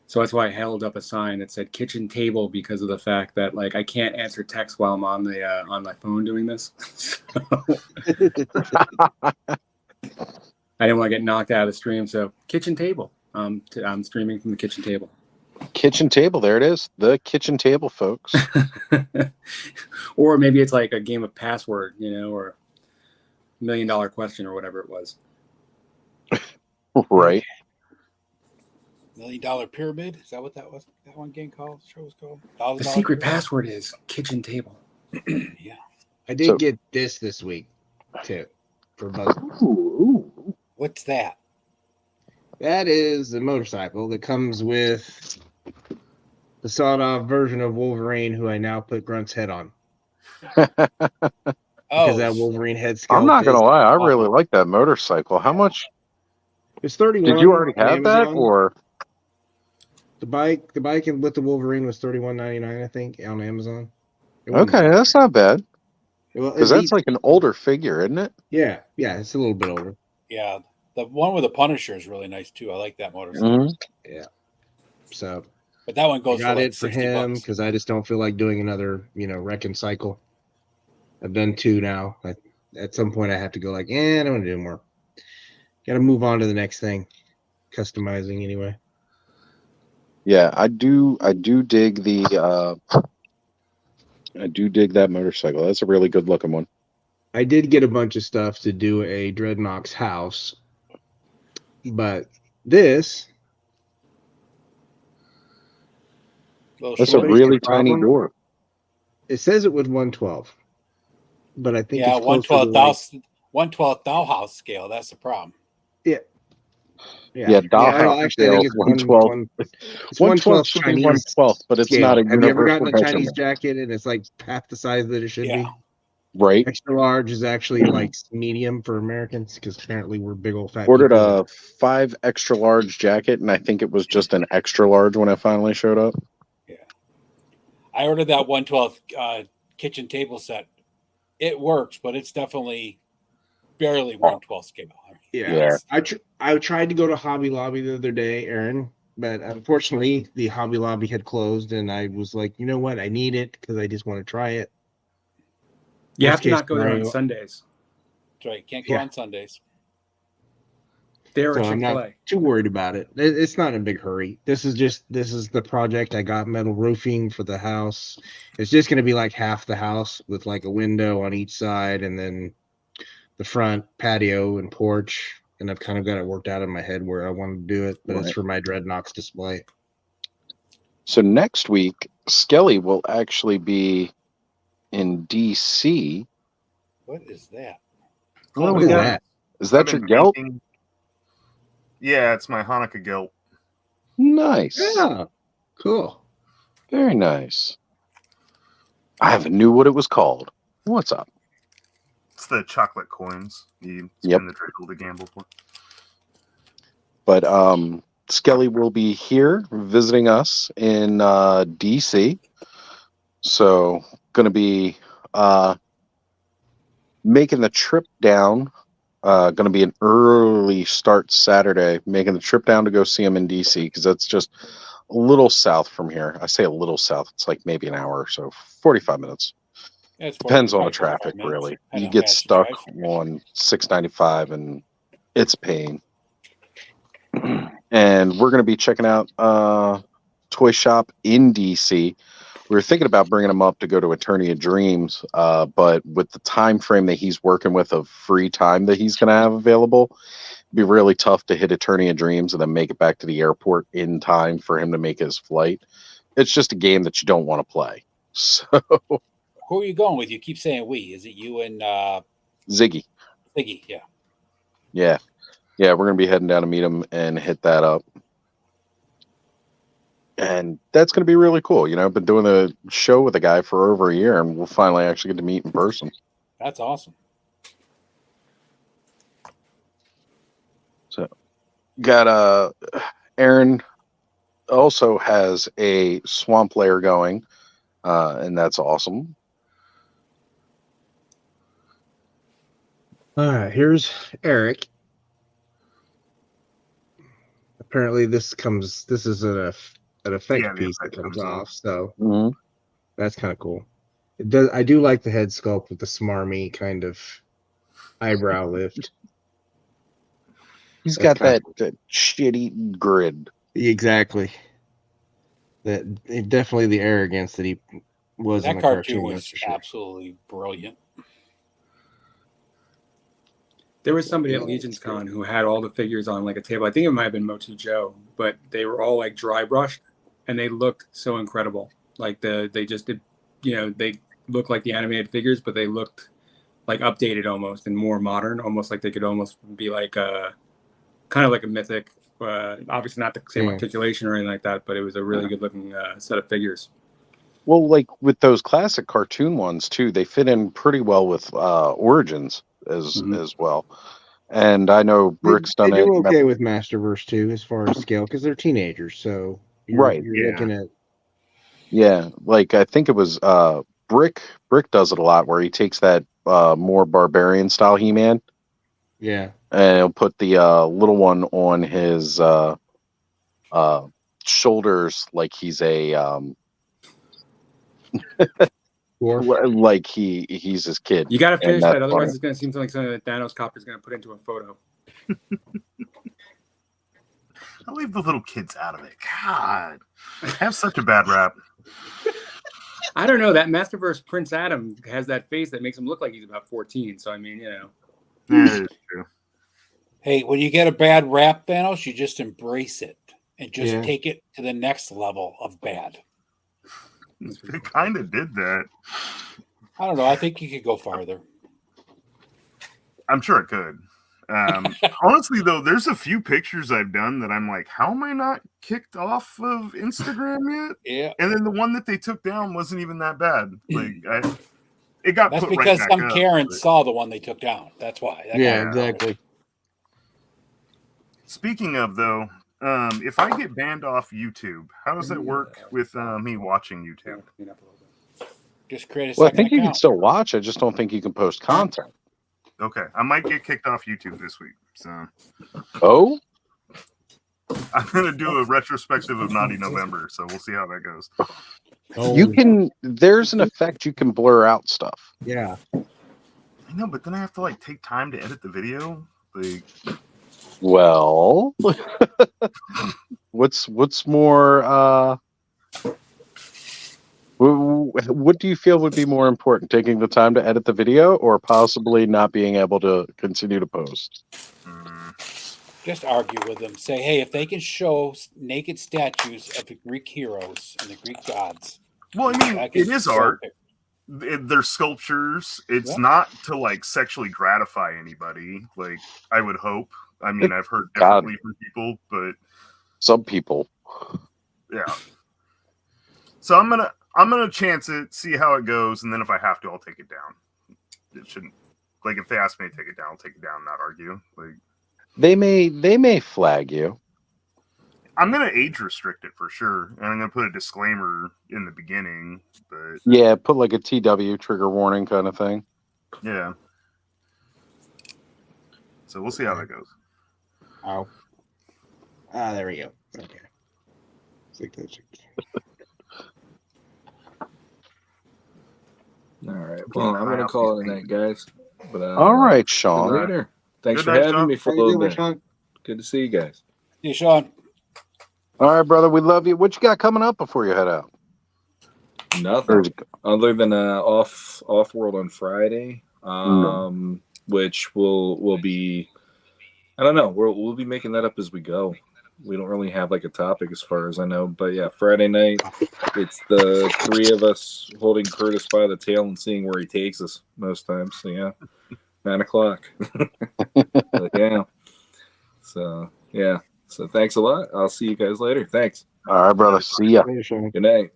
so that's why I held up a sign that said kitchen table, because of the fact that, like, I can't answer text while I'm on my phone doing this. I didn't want to get knocked out of the stream. So kitchen table. I'm streaming from the kitchen table. Kitchen table. There it is. The kitchen table, folks. Or maybe it's like a game of password, you know, or $1 million question or whatever it was. Right. $1 Million Pyramid? Is that what that was? That one game called? Show was called? The secret password is kitchen table. Yeah. I did get this week too for Buzz. What's that? That is a motorcycle that comes with the sawed-off version of Wolverine, who I now put Grunt's head on. Because that Wolverine head skeleton. I'm not gonna lie, I really like that motorcycle. How much? It's 31. Did you already have that, or the bike? The bike with the Wolverine was $31.99, I think, on Amazon. Okay, that's not bad. Well, because that's like an older figure, isn't it? Yeah, it's a little bit older. Yeah, the one with the Punisher is really nice too. I like that motorcycle. Mm-hmm. Yeah. So, but that one goes. I got for like it for him because I just don't feel like doing another, wrecking cycle. I've done 2 now. At some point, I have to go like, I don't want to do more. Got to move on to the next thing. Customizing anyway. Yeah, I do dig the. I do dig that motorcycle. That's a really good looking one. I did get a bunch of stuff to do a Dreadnoks house, but this. That's a really tiny door. It says it with 112. But I think it's 1/12 dollhouse scale. That's the problem. Yeah. Dollhouse scale is 1/12. It's 1/12 Chinese 1/12, but it's scale. not a Have you ever gotten a universal Chinese jacket and it's like half the size that it should be? Right. Extra large is actually like medium for Americans because apparently we're big old fat. Ordered a 5 extra large jacket, and I think it was just an extra large when I finally showed up. Yeah. I ordered that 1/12 kitchen table set. It works, but it's definitely barely 1/12 scale. Yeah. I tried to go to Hobby Lobby the other day, Aaron, but unfortunately the Hobby Lobby had closed, and I was like, you know what? I need it because I just want to try it. You have to not go there on Sundays. That's right. Can't go on Sundays. So I'm not too worried about it. It's not in a big hurry. This is the project. I got metal roofing for the house. It's just going to be like half the house with like a window on each side, and then the front patio and porch. And I've kind of got it worked out in my head where I want to do it, but It's for my Dreadnoks display. So next week, Skelly will actually be in DC. What is that? What is that? Is that your gelt? Yeah, it's my Hanukkah guilt. Nice. Yeah, cool. Very nice. I haven't knew what it was called. What's up? It's the chocolate coins. You spin the trickle to gamble for. But Skelly will be here visiting us in DC. So going to be making the trip down. Going to be an early start Saturday, making the trip down to go see him in DC because that's just a little south from here. I say a little south. It's like maybe an hour or so, 45 minutes. Yeah, Depends on the traffic, really. You get stuck on 695 and it's a pain. And we're going to be checking out Toy Shop in DC. We were thinking about bringing him up to go to Attorney of Dreams, but with the time frame that he's working with of free time that he's going to have available, it'd be really tough to hit Attorney of Dreams and then make it back to the airport in time for him to make his flight. It's just a game that you don't want to play. So, who are you going with? You keep saying we. Is it you and Ziggy? Ziggy, yeah. Yeah. Yeah, we're going to be heading down to meet him and hit that up. And that's going to be really cool. You know, I've been doing a show with a guy for over a year, and we'll finally actually get to meet in person. That's awesome. So, got Aaron also has a Swamp Lair going, and that's awesome. All right, here's Eric. Apparently, this is an effect piece that comes off, so that's kind of cool. It does. I do like the head sculpt with the smarmy kind of eyebrow lift. He's got that shitty grid. Exactly. That definitely the arrogance that he was in the cartoon was absolutely brilliant. There was somebody at Legion's Con who had all the figures on like a table. I think it might have been Motu Joe, but they were all like dry brushed and they looked so incredible. Like they just did, you know, they looked like the animated figures, but they looked like updated almost and more modern, almost like they could almost be like kind of like a mythic. Obviously not the same articulation or anything like that, but it was a really good looking set of figures. Well, like with those classic cartoon ones too, they fit in pretty well with Origins as well. And I know Brick's done it. They do okay with Masterverse too, as far as scale, because they're teenagers. So you're looking at. Yeah, like I think it was Brick. Brick does it a lot, where he takes that more barbarian style He-Man. Yeah. And he'll put the little one on his shoulders like he's a like he's his kid. You got to finish that, otherwise it's going to seem like something that Thanos Copper's going to put into a photo. I'll leave the little kids out of it. God, I have such a bad rap. I don't know. That Masterverse Prince Adam has that face that makes him look like he's about 14. So I mean, you know. That is true. Hey, when you get a bad rap, Thanos, you just embrace it and just take it to the next level of bad. It kind of did that. I don't know. I think you could go farther. I'm sure it could. Honestly, though, there's a few pictures I've done that I'm like, how am I not kicked off of Instagram yet? Yeah. And then the one that they took down wasn't even that bad. Like, it got That's put because right some back Karens up, saw the one they took down. That's why. Exactly. Speaking of, though, if I get banned off YouTube, how does that work with me watching YouTube? Just create a Well, I second think you account. can still watch. I just don't think you can post content. Okay, I might get kicked off YouTube this week. So, oh, I'm gonna do a retrospective of Naughty November. So we'll see how that goes. You can. There's an effect you can blur out stuff. Yeah. I know, but then I have to like take time to edit the video. Like, well, what's more? What do you feel would be more important, taking the time to edit the video or possibly not being able to continue to post? Just argue with them. Say, hey, if they can show naked statues of the Greek heroes and the Greek gods. Well, I mean, it is art. They're sculptures. It's not to like sexually gratify anybody. Like, I would hope. I mean, I've heard differently from people, but some people. Yeah. So I'm gonna chance it, see how it goes, and then if I have to, I'll take it down. It shouldn't, like, if they ask me to take it down, I'll take it down, not argue. Like, they may flag you. I'm gonna age restrict it for sure, and I'm gonna put a disclaimer in the beginning. But yeah, put like a TW, trigger warning kind of thing. Yeah. So we'll see how that goes. Oh. There we go. Okay. All right. Well, I'm gonna call it a night, guys. But all right, Sean. Later. Thanks Good for night, having Sean. me for a little bit. Good to see you guys. Yeah, Sean. All right, brother. We love you. What you got coming up before you head out? Nothing other than off world on Friday, which will be. I don't know. We'll be making that up as we go. We don't really have like a topic as far as I know, but yeah, Friday night, it's the three of us holding Curtis by the tail and seeing where he takes us most times. So yeah, 9 o'clock. Yeah. So yeah. So thanks a lot. I'll see you guys later. Thanks. All right, brother. See ya. Good night.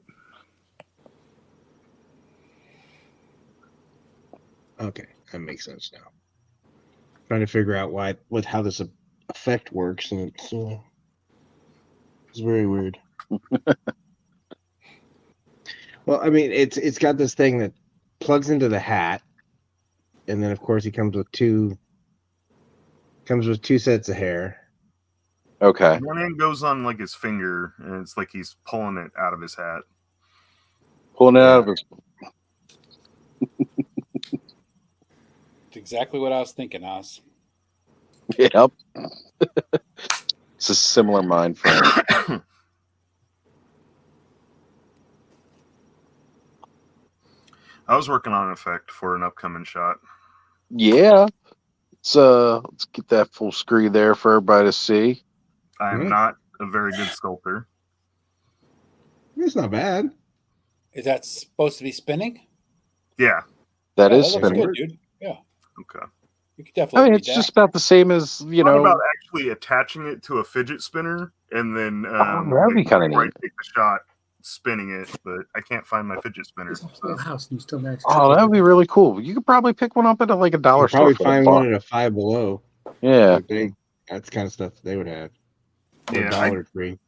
Okay, that makes sense now. Trying to figure out how this effect works, and it's very weird. Well, I mean, it's got this thing that plugs into the hat, and then of course he comes with two sets of hair. Okay. One end goes on like his finger, and it's like he's pulling it out of his hat. Pulling it out of his. It's exactly what I was thinking, Oz. Yep. It's a similar mind frame. I was working on an effect for an upcoming shot. Yeah. Let's get that full screen there for everybody to see. I am not a very good sculptor. It's not bad. Is that supposed to be spinning? Yeah. That is looks spinning. good, dude. Yeah. Okay. You could definitely. I mean, it's just about the same as, you What know. about actually attaching it to a fidget spinner and then that'd be kind of before neat. I take the shot, spinning it, but I can't find my fidget spinner. So. House and you still manage. Oh, that would be really cool. You could probably pick one up at like a dollar store. Probably find one at a Five Below. Yeah. Like that's the kind of stuff they would have. Yeah, Dollar Tree.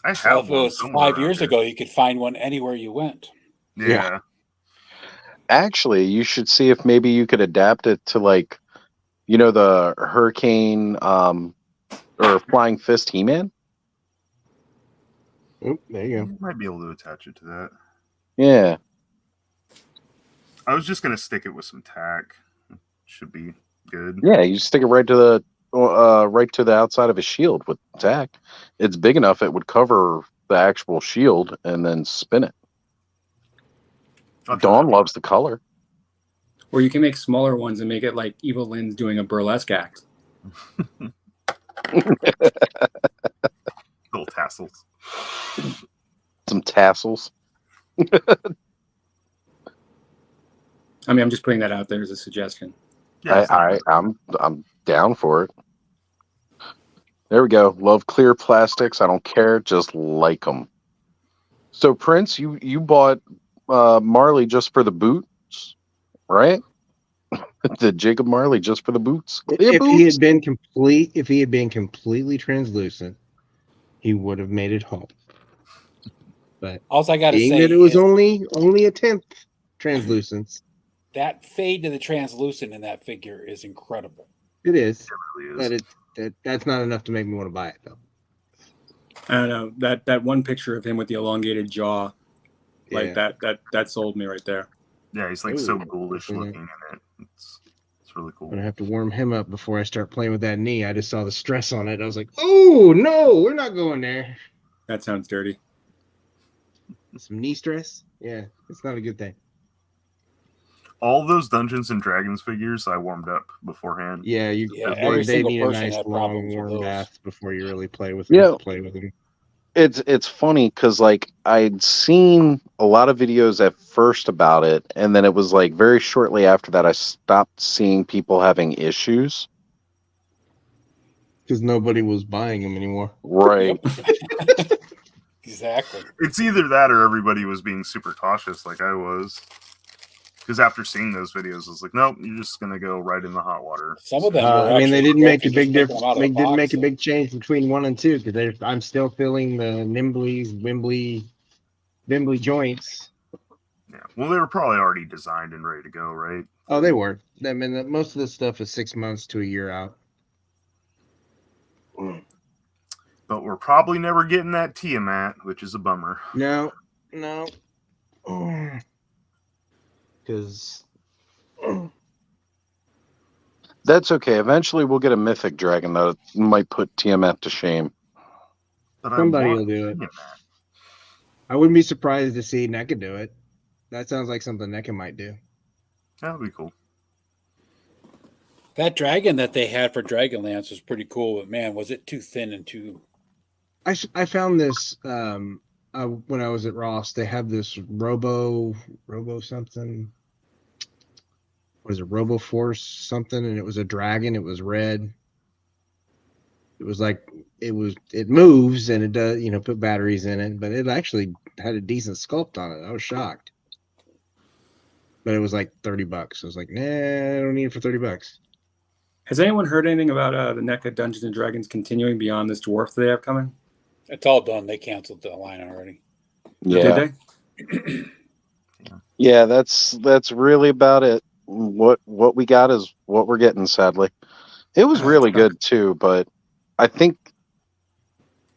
I Well, have if it was 5 years ago, you could find one anywhere you went. Yeah. Actually, you should see if maybe you could adapt it to like, you know, the Hurricane or Flying Fist He-Man. Oh, there you go. You might be able to attach it to that. Yeah. I was just gonna stick it with some tack. Should be good. Yeah, you stick it right to the outside of his shield with tack. It's big enough it would cover the actual shield and then spin it. Dawn loves the color. Or you can make smaller ones and make it like Evil Lynn's doing a burlesque act. Little tassels. Some tassels. I mean, I'm just putting that out there as a suggestion. Yeah, I'm down for it. There we go. Love clear plastics. I don't care. Just like them. So Prince, you bought Marley just for the boots, right? The Jacob Marley just for the boots. If he had been completely translucent, he would have made it home. But all I got to say that it was only a 10th translucence. That fade to the translucent in that figure is incredible. It is. It really is. But that's not enough to make me want to buy it, though. I don't know. That one picture of him with the elongated jaw, like Yeah. that sold me right there. Yeah, he's like so ghoulish looking in it. It's really cool. I'm gonna have to warm him up before I start playing with that knee. I just saw the stress on it. I was like, "Oh no, we're not going there." That sounds dirty. Some knee stress? Yeah, it's not a good thing. All those Dungeons and Dragons figures I warmed up beforehand. Yeah, every they single need a person nice had long problems with warm those. bath before you really play with them. Yeah. It's funny because like I'd seen a lot of videos at first about it, and then it was like very shortly after that I stopped seeing people having issues. Because nobody was buying them anymore. Right. Exactly. It's either that or everybody was being super cautious, like I was. Because after seeing those videos, I was like, nope, you're just gonna go right in the hot water. Some of them. I mean, they didn't make a big difference. They didn't make a big change between 1 and 2 because I'm still feeling the Wimbley joints. Yeah. Well, they were probably already designed and ready to go, right? Oh, they were. I mean, most of this stuff is 6 months to a year out. But we're probably never getting that Tiamat, which is a bummer. No. Because That's okay. Eventually, we'll get a mythic dragon that might put Tiamat to shame. somebody will do it. I wouldn't be surprised to see NECA do it. That sounds like something NECA might do. That would be cool. That dragon that they had for Dragonlance was pretty cool, but man, was it too thin and too. I found this when I was at Ross. They have this Robo something. What is it? Robo Force something, and it was a dragon. It was red. It was like it moves and it does, put batteries in it, but it actually had a decent sculpt on it. I was shocked. But it was like $30. I was like, nah, I don't need it for $30. Has anyone heard anything about the NECA Dungeons and Dragons continuing beyond this dwarf they have coming? It's all done. They canceled the line already. Yeah. Did they? Yeah, that's really about it. What we got is what we're getting, sadly. It was really good too, but I think,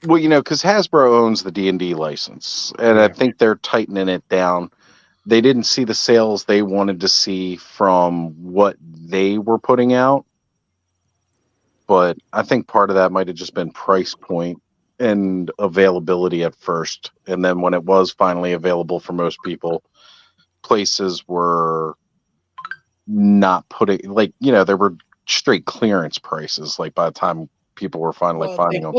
well, because Hasbro owns the D&D license, and I think they're tightening it down. They didn't see the sales they wanted to see from what they were putting out, but I think part of that might have just been price point and availability at first, and then when it was finally available for most people, places were not putting, there were straight clearance prices, like by the time people were finally finding them.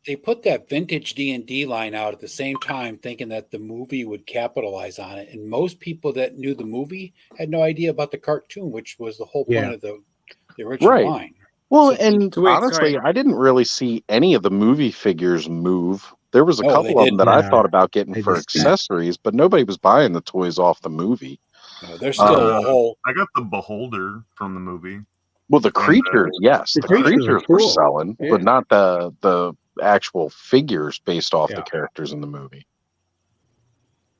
They put that vintage D&D line out at the same time, thinking that the movie would capitalize on it, and most people that knew the movie had no idea about the cartoon, which was the whole point of the original line. Well, and honestly, I didn't really see any of the movie figures move. There was a couple of them that I thought about getting for accessories, but nobody was buying the toys off the movie. No, there's still a whole. I got the Beholder from the movie. Well, the creatures, yes, the creatures were selling, but not the actual figures based off the characters in the movie.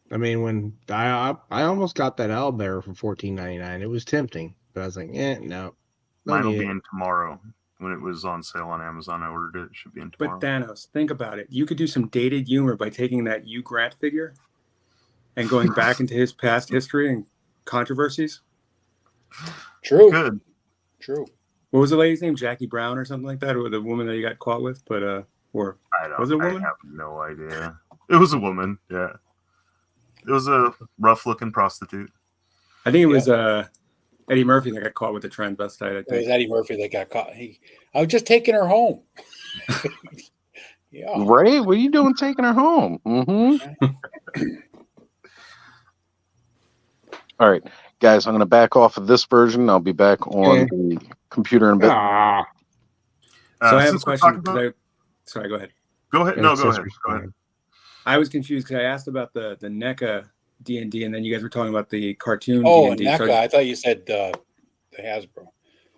I mean, when I almost got that owlbear for $14.99, it was tempting, but I was like, no. Mine will be in tomorrow. When it was on sale on Amazon, I ordered it. It should be in tomorrow. But Thanos, think about it. You could do some dated humor by taking that Hugh Grant figure and going back into his past history and controversies. True. Good. True. What was the lady's name? Jackie Brown or something like that, or the woman that you got caught with? But or was it a woman? I have no idea. It was a woman. Yeah. It was a rough-looking prostitute. I think it was Eddie Murphy that got caught with the transvestite. I think it was Eddie Murphy that got caught. I was just taking her home. Yeah. Ray, what are you doing taking her home? Mm-hmm. All right, guys, I'm going to back off of this version. I'll be back on the computer in a bit. So I have a question. Sorry, go ahead. Go ahead. No, go ahead. Go ahead. I was confused because I asked about the NECA D&D, and then you guys were talking about the cartoon D&D. NECA. So I thought you said the Hasbro.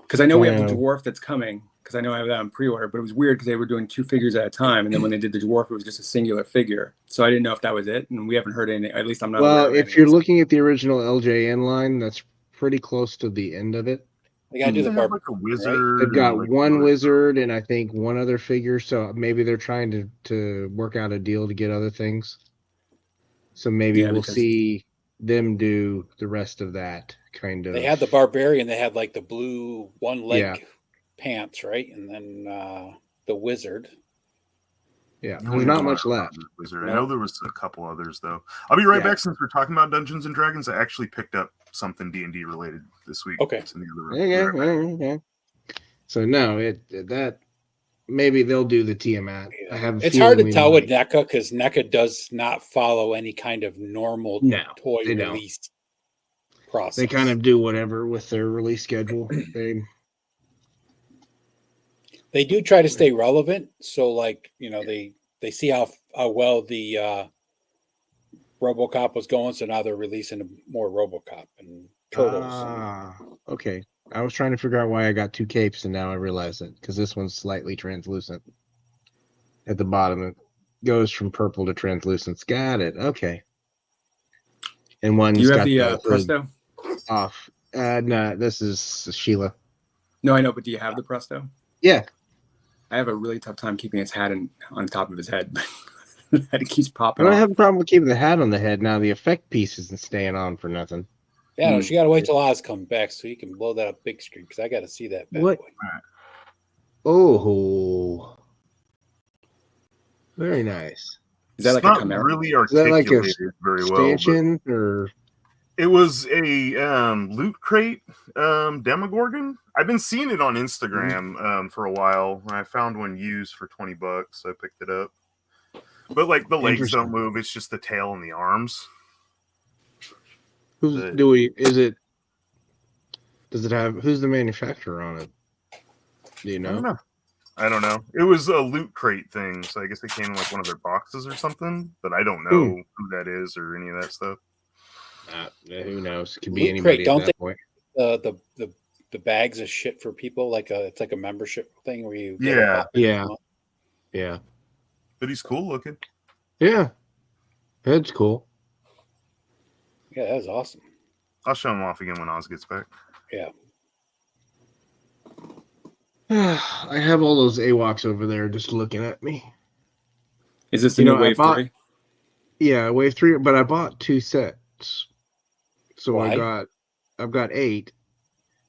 Because I know we have the dwarf that's coming, because I know I have that on pre-order, but it was weird because they were doing 2 figures at a time, and then when they did the dwarf, it was just a singular figure. So I didn't know if that was it, and we haven't heard anything. At least I'm not. Well, if you're looking at the original LJN line, that's pretty close to the end of it. They got to do like a wizard. They've got one wizard and I think one other figure, so maybe they're trying to work out a deal to get other things. So maybe we'll see them do the rest of that kind of. They had the barbarian. They had like the blue one leg pants, right? And then the wizard. Yeah, there's not much left. Wizard. I know there was a couple others though. I'll be right back. Since we're talking about Dungeons and Dragons, I actually picked up something D&D related this week. Okay. It's in the other room. Okay. So no, that maybe they'll do the Tiamat. I have. It's hard to tell with NECA because NECA does not follow any kind of normal toy release process. They kind of do whatever with their release schedule. They do try to stay relevant. So, like, they see how well the RoboCop was going, so now they're releasing more RoboCop and Turtles. Okay. I was trying to figure out why I got 2 capes, and now I realize it, because this one's slightly translucent. At the bottom, it goes from purple to translucent. Got it. Okay. And one's Do you have got the Presto? Off. No, this is Sheila. No, I know, but do you have the Presto? Yeah. I have a really tough time keeping his hat on top of his head. It keeps popping I don't off. have a problem with keeping the hat on the head. Now the effect piece isn't staying on for nothing. Yeah, no, you got to wait till Oz comes back so you can blow that up big screen, because I got to see that bad What? boy. Oh, very nice. Is that It's like a not Chimera? really Is that like a articulated very well. stanchion or? It was a Loot Crate Demogorgon. I've been seeing it on Instagram for a while. I found one used for $20, so I picked it up. But like the legs don't move; it's just the tail and the arms. Does it have? Who's the manufacturer on it? Do you know? I don't know. It was a Loot Crate thing, so I guess it came in like one of their boxes or something. But I don't know who that is or any of that stuff. Who knows? It could be Loot anybody Crate, at that point. The bags of shit for people, it's like a membership thing where you Yeah. But he's cool looking. Yeah, head's cool. Yeah, that was awesome. I'll show him off again when Oz gets back. Yeah. I have all those AWOCs over there just looking at me. Is this the new Wave 3? Yeah, Wave 3, but I bought 2 sets. So Why? I've got 8,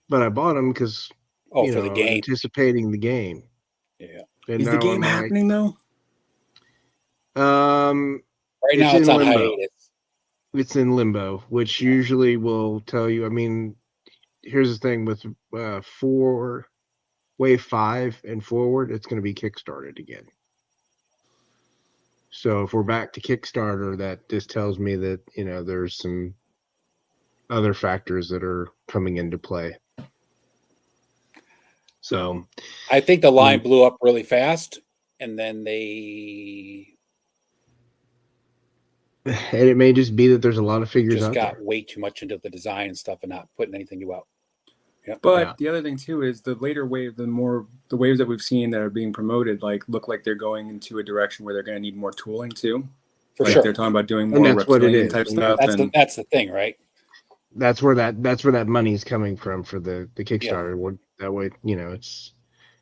but I bought them because for the game, anticipating the game. Yeah. And is the game happening though? Right now it's on hiatus. It's in limbo, which usually will tell you. I mean, here's the thing with Wave 5 and forward, it's going to be kickstarted again. So if we're back to Kickstarter, that just tells me that there's some other factors that are coming into play. So I think the line blew up really fast, and then and it may just be that there's a lot of figures just out got there. way too much into the design and stuff and not putting anything new out. Yep. But the other thing too is the later wave, the waves that we've seen that are being promoted, look like they're going into a direction where they're going to need more tooling too. For sure, they're talking about doing more reptilian type stuff. That's the thing, right? That's where that money's coming from for the Kickstarter. Yeah. That way,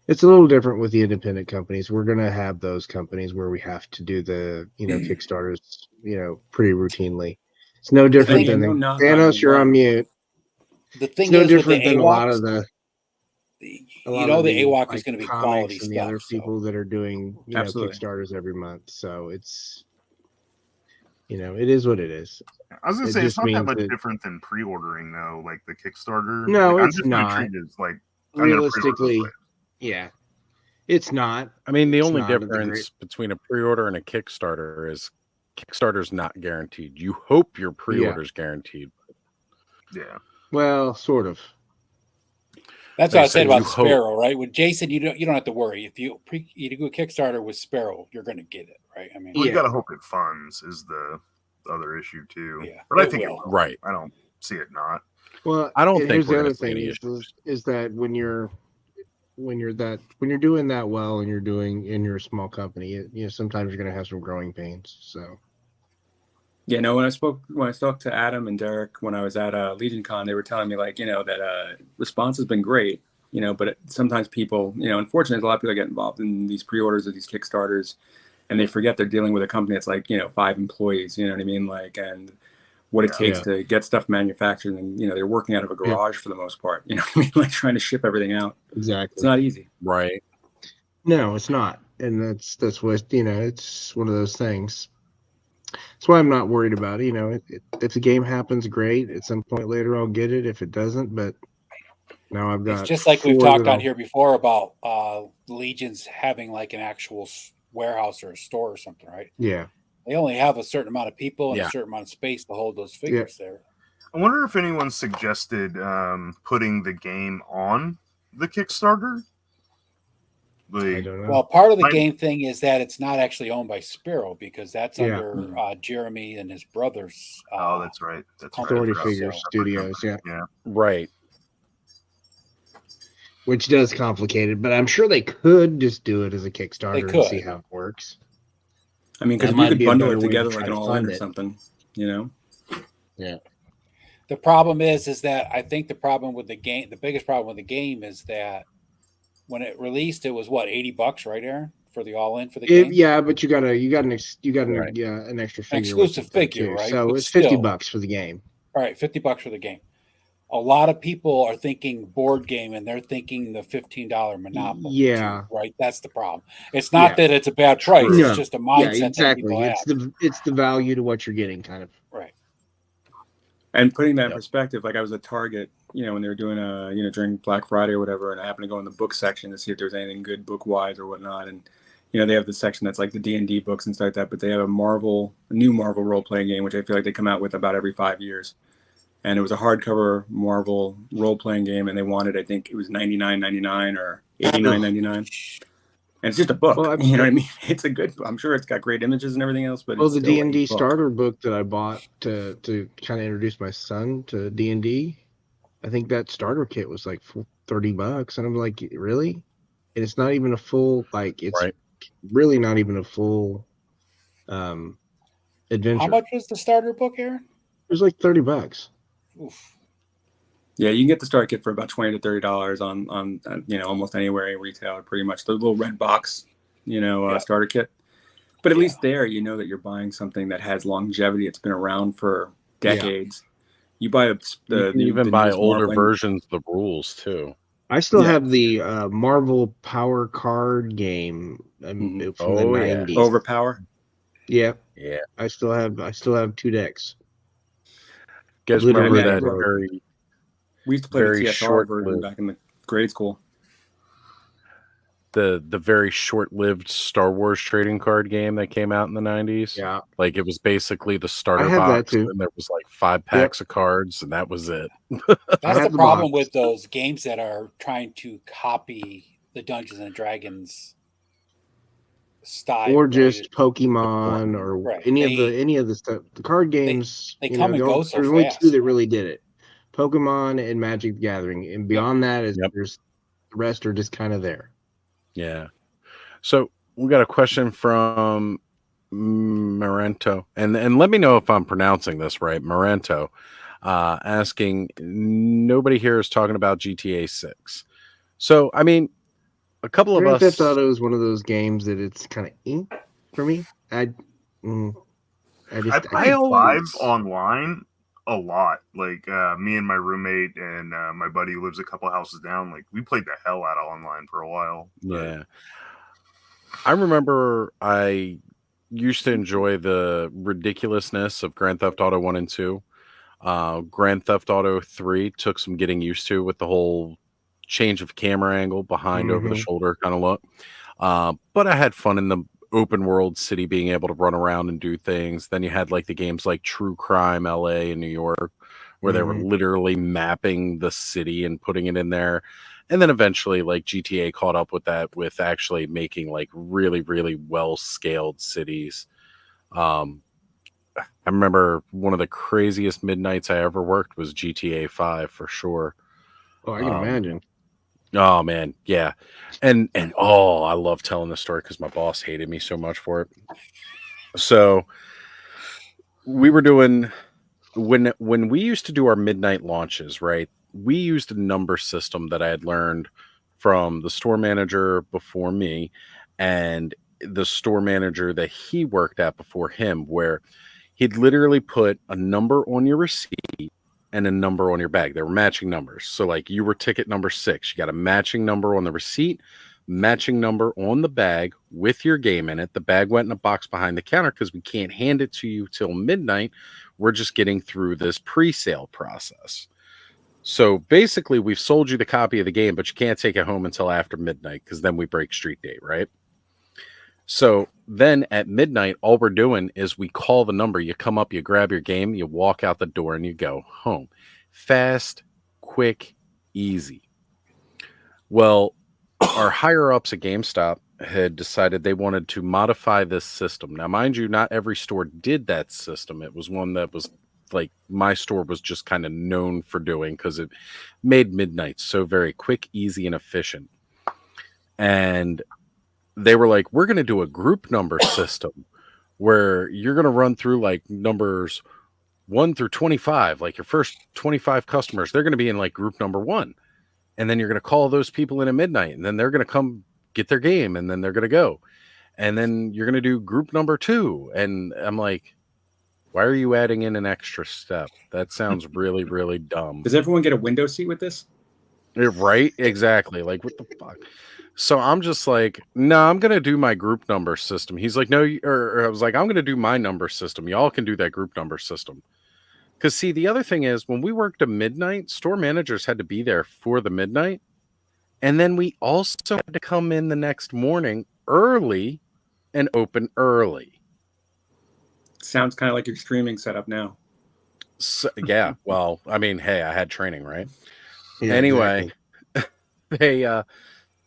it's a little different with the independent companies. We're gonna have those companies where we have to do the Kickstarters, pretty routinely. It's no different than Thanos. You're on mute. The thing it's no is different than AWOCs, a lot of the AWOC is going to be quality and stuff. The other people that are doing Absolutely. Kickstarters every month, so it's it is what it is. I was gonna say it's not that much different than pre-ordering though, like the Kickstarter. No, like, it's not. Realistically, yeah, it's not. I mean, the only difference between a pre-order and a Kickstarter is Kickstarter's not guaranteed. You hope your pre-order's guaranteed. Yeah. Well, sort of. That's what I said about Sparrow, right? With Jason, you don't have to worry. If you do a Kickstarter with Sparrow, you're going to get it, right? I mean, you got to hope it funds is the other issue too. Yeah, but I think it will. Right. I don't see it not. Well, I don't think the other thing is that when you're doing that well and you're doing in your small company, sometimes you're going to have some growing pains. So. Yeah, no. When I spoke to Adam and Derek when I was at Legion Con, they were telling me that response has been great, but sometimes people, unfortunately, a lot of people get involved in these pre-orders of these Kickstarters, and they forget they're dealing with a company that's 5 employees. You know what I mean? And what it takes to get stuff manufactured, and they're working out of a garage for the most part. You know what I mean? Trying to ship everything out. Exactly. It's not easy. Right. No, it's not, and that's what it's one of those things. That's why I'm not worried about it. If the game happens, great. At some point later, I'll get it. If it doesn't, but now I've got. It's just like we've talked on here before about Legions having an actual warehouse or a store or something, right? Yeah. They only have a certain amount of people and a certain amount of space to hold those figures there. I wonder if anyone suggested putting the game on the Kickstarter. Like, I don't know. Well, part of the game thing is that it's not actually owned by Sparrow because that's under Jeremy and his brothers. Oh, that's right. That's Authority Figure Studios. Yeah. Right. Which does complicate it, but I'm sure they could just do it as a Kickstarter could. and see how it works. I mean, because That we might could be a bundle better it way to together try like to an all-in fund or it. something, you know? Yeah. The problem is that I think the problem with the game, the biggest problem with the game is that when it released, it was what, $80, right, Aaron, for the all-in for the game? Yeah, but you got an extra figure, exclusive figure, too. right? So But it's still. $50 for the game. All right, $50 for the game. A lot of people are thinking board game, and they're thinking the $15 Monopoly. Yeah, too, right. That's the problem. It's not that it's a bad price; No. it's just a mindset. Yeah, exactly. That people It's the value to what you're getting, kind of. Right. And putting that in perspective, like I was at Target, you know, when they were doing during Black Friday or whatever, and I happened to go in the book section to see if there's anything good book wise or whatnot. And you know, they have the section that's like the D&D books and stuff like that, but they have a new Marvel role playing game, which I feel like they come out with about every 5 years. And it was a hardcover Marvel role playing game, and they wanted, I think it was $99.99 or $89.99. And it's just a book. Well, you know what I mean? It's a good. I'm sure it's got great images and everything else, but Well, it's the still D&D a book. starter book that I bought to kind of introduce my son to D&D, I think that starter kit was like $30, and I'm like, really? And it's not even a full, like, it's really not even a full adventure. How much was the starter book, Aaron? It was like $30. Oof. Yeah, you can get the starter kit for about $20 to $30 on almost anywhere in retail, pretty much. The little red box, starter kit. But at least there, you know that you're buying something that has longevity. It's been around for decades. You buy you can even buy older versions of the rules too. I still have the Marvel Power card game from the 90s. Overpower. Yeah. Yeah. I still have 2 decks. You guys remember that we used to play the TSR version back in the grade school. The very short-lived Star Wars trading card game that came out in the 90s. Yeah. Like it was basically the starter box, and there was like 5 packs of cards, and that was it. That's the problem with those games that are trying to copy the Dungeons and Dragons style, or just Pokemon, or any of the stuff. The card games, they come and go so there's only fast. 2 that really did it: Pokemon and Magic the Gathering, and beyond that is there's the rest are just kind of there. Yeah. So we got a question from Marento, and let me know if I'm pronouncing this right. Marento, asking, nobody here is talking about GTA 6. So I mean, a couple of us. Grand Theft Auto is one of those games that it's kind of for me. I played 5 online a lot. Like me and my roommate and my buddy who lives a couple houses down, like we played the hell out of online for a while. Yeah. I remember I used to enjoy the ridiculousness of Grand Theft Auto 1 and 2. Grand Theft Auto 3 took some getting used to with the whole change of camera angle behind over the shoulder kind of look. But I had fun in the open world city, being able to run around and do things. Then you had like the games like True Crime LA and New York, where they were literally mapping the city and putting it in there. And then eventually like GTA caught up with that, with actually making like really, really well scaled cities. I remember one of the craziest midnights I ever worked was GTA 5 for sure. Oh, I can imagine. Oh man, yeah, and I love telling this story because my boss hated me so much for it. So we were doing when we used to do our midnight launches, right? We used a number system that I had learned from the store manager before me and the store manager that he worked at before him, where he'd literally put a number on your receipt and a number on your bag. They were matching numbers. So like you were ticket number 6, you got a matching number on the receipt, matching number on the bag with your game in it. The bag went in a box behind the counter because we can't hand it to you till midnight. We're just getting through this pre-sale process. So basically we've sold you the copy of the game, but you can't take it home until after midnight because then we break street date, right? So then at midnight, all we're doing is we call the number. You come up, you grab your game, you walk out the door, and you go home. Fast, quick, easy. Well, our higher ups at GameStop had decided they wanted to modify this system. Now, mind you, not every store did that system. It was one that was like my store was just kind of known for doing because it made midnights so very quick, easy, and efficient. And they were like, we're going to do a group number system where you're going to run through like numbers 1 through 25, like your first 25 customers, they're going to be in like group number 1. And then you're going to call those people in at midnight, and then they're going to come get their game, and then they're going to go. And then you're going to do group number 2. And I'm like, why are you adding in an extra step? That sounds really, really dumb. Does everyone get a window seat with this? Right? Exactly. Like, what the fuck? So I'm just like, no, I'm going to do my group number system. He's like, no, or I was like, I'm going to do my number system. Y'all can do that group number system. Because, see, the other thing is when we worked at midnight, store managers had to be there for the midnight. And then we also had to come in the next morning early and open early. Sounds kind of like your streaming setup now. So, yeah. Well, I mean, hey, I had training, right? Yeah, anyway, exactly.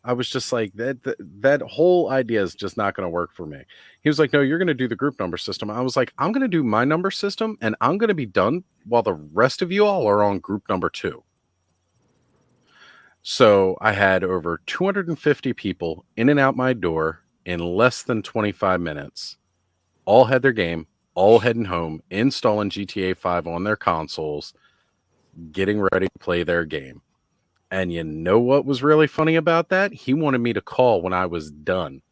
I was just like, that whole idea is just not going to work for me. He was like, no, you're going to do the group number system. I was like, I'm going to do my number system, and I'm going to be done while the rest of you all are on group number 2. So I had over 250 people in and out my door in less than 25 minutes. All had their game, all heading home, installing GTA 5 on their consoles, getting ready to play their game. And you know what was really funny about that? He wanted me to call when I was done.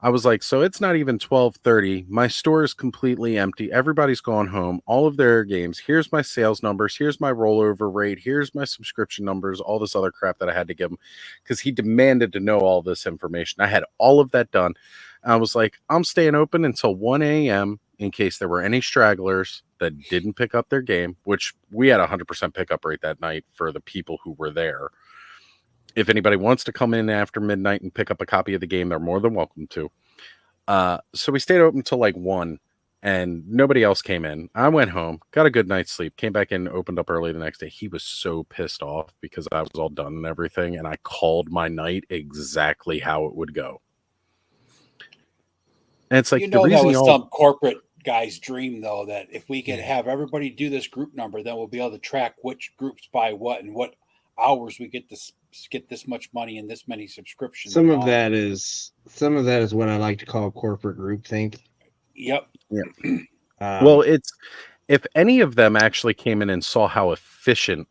I was like, so it's not even 12:30. My store is completely empty. Everybody's gone home. All of their games. Here's my sales numbers. Here's my rollover rate. Here's my subscription numbers. All this other crap that I had to give him because he demanded to know all this information. I had all of that done. I was like, I'm staying open until 1 a.m. in case there were any stragglers that didn't pick up their game, which we had a 100% pickup rate that night for the people who were there. If anybody wants to come in after midnight and pick up a copy of the game, they're more than welcome to. So we stayed open until like 1, and nobody else came in. I went home, got a good night's sleep, came back in, opened up early the next day. He was so pissed off because I was all done and everything, and I called my night exactly how it would go. And it's like, you know, that was some corporate guy's dream, though, that if we could have everybody do this group number, then we'll be able to track which groups buy what and what hours we get this much money and this many subscriptions. Some of that is what I like to call corporate groupthink. Yep. Yeah. Well, it's if any of them actually came in and saw how efficient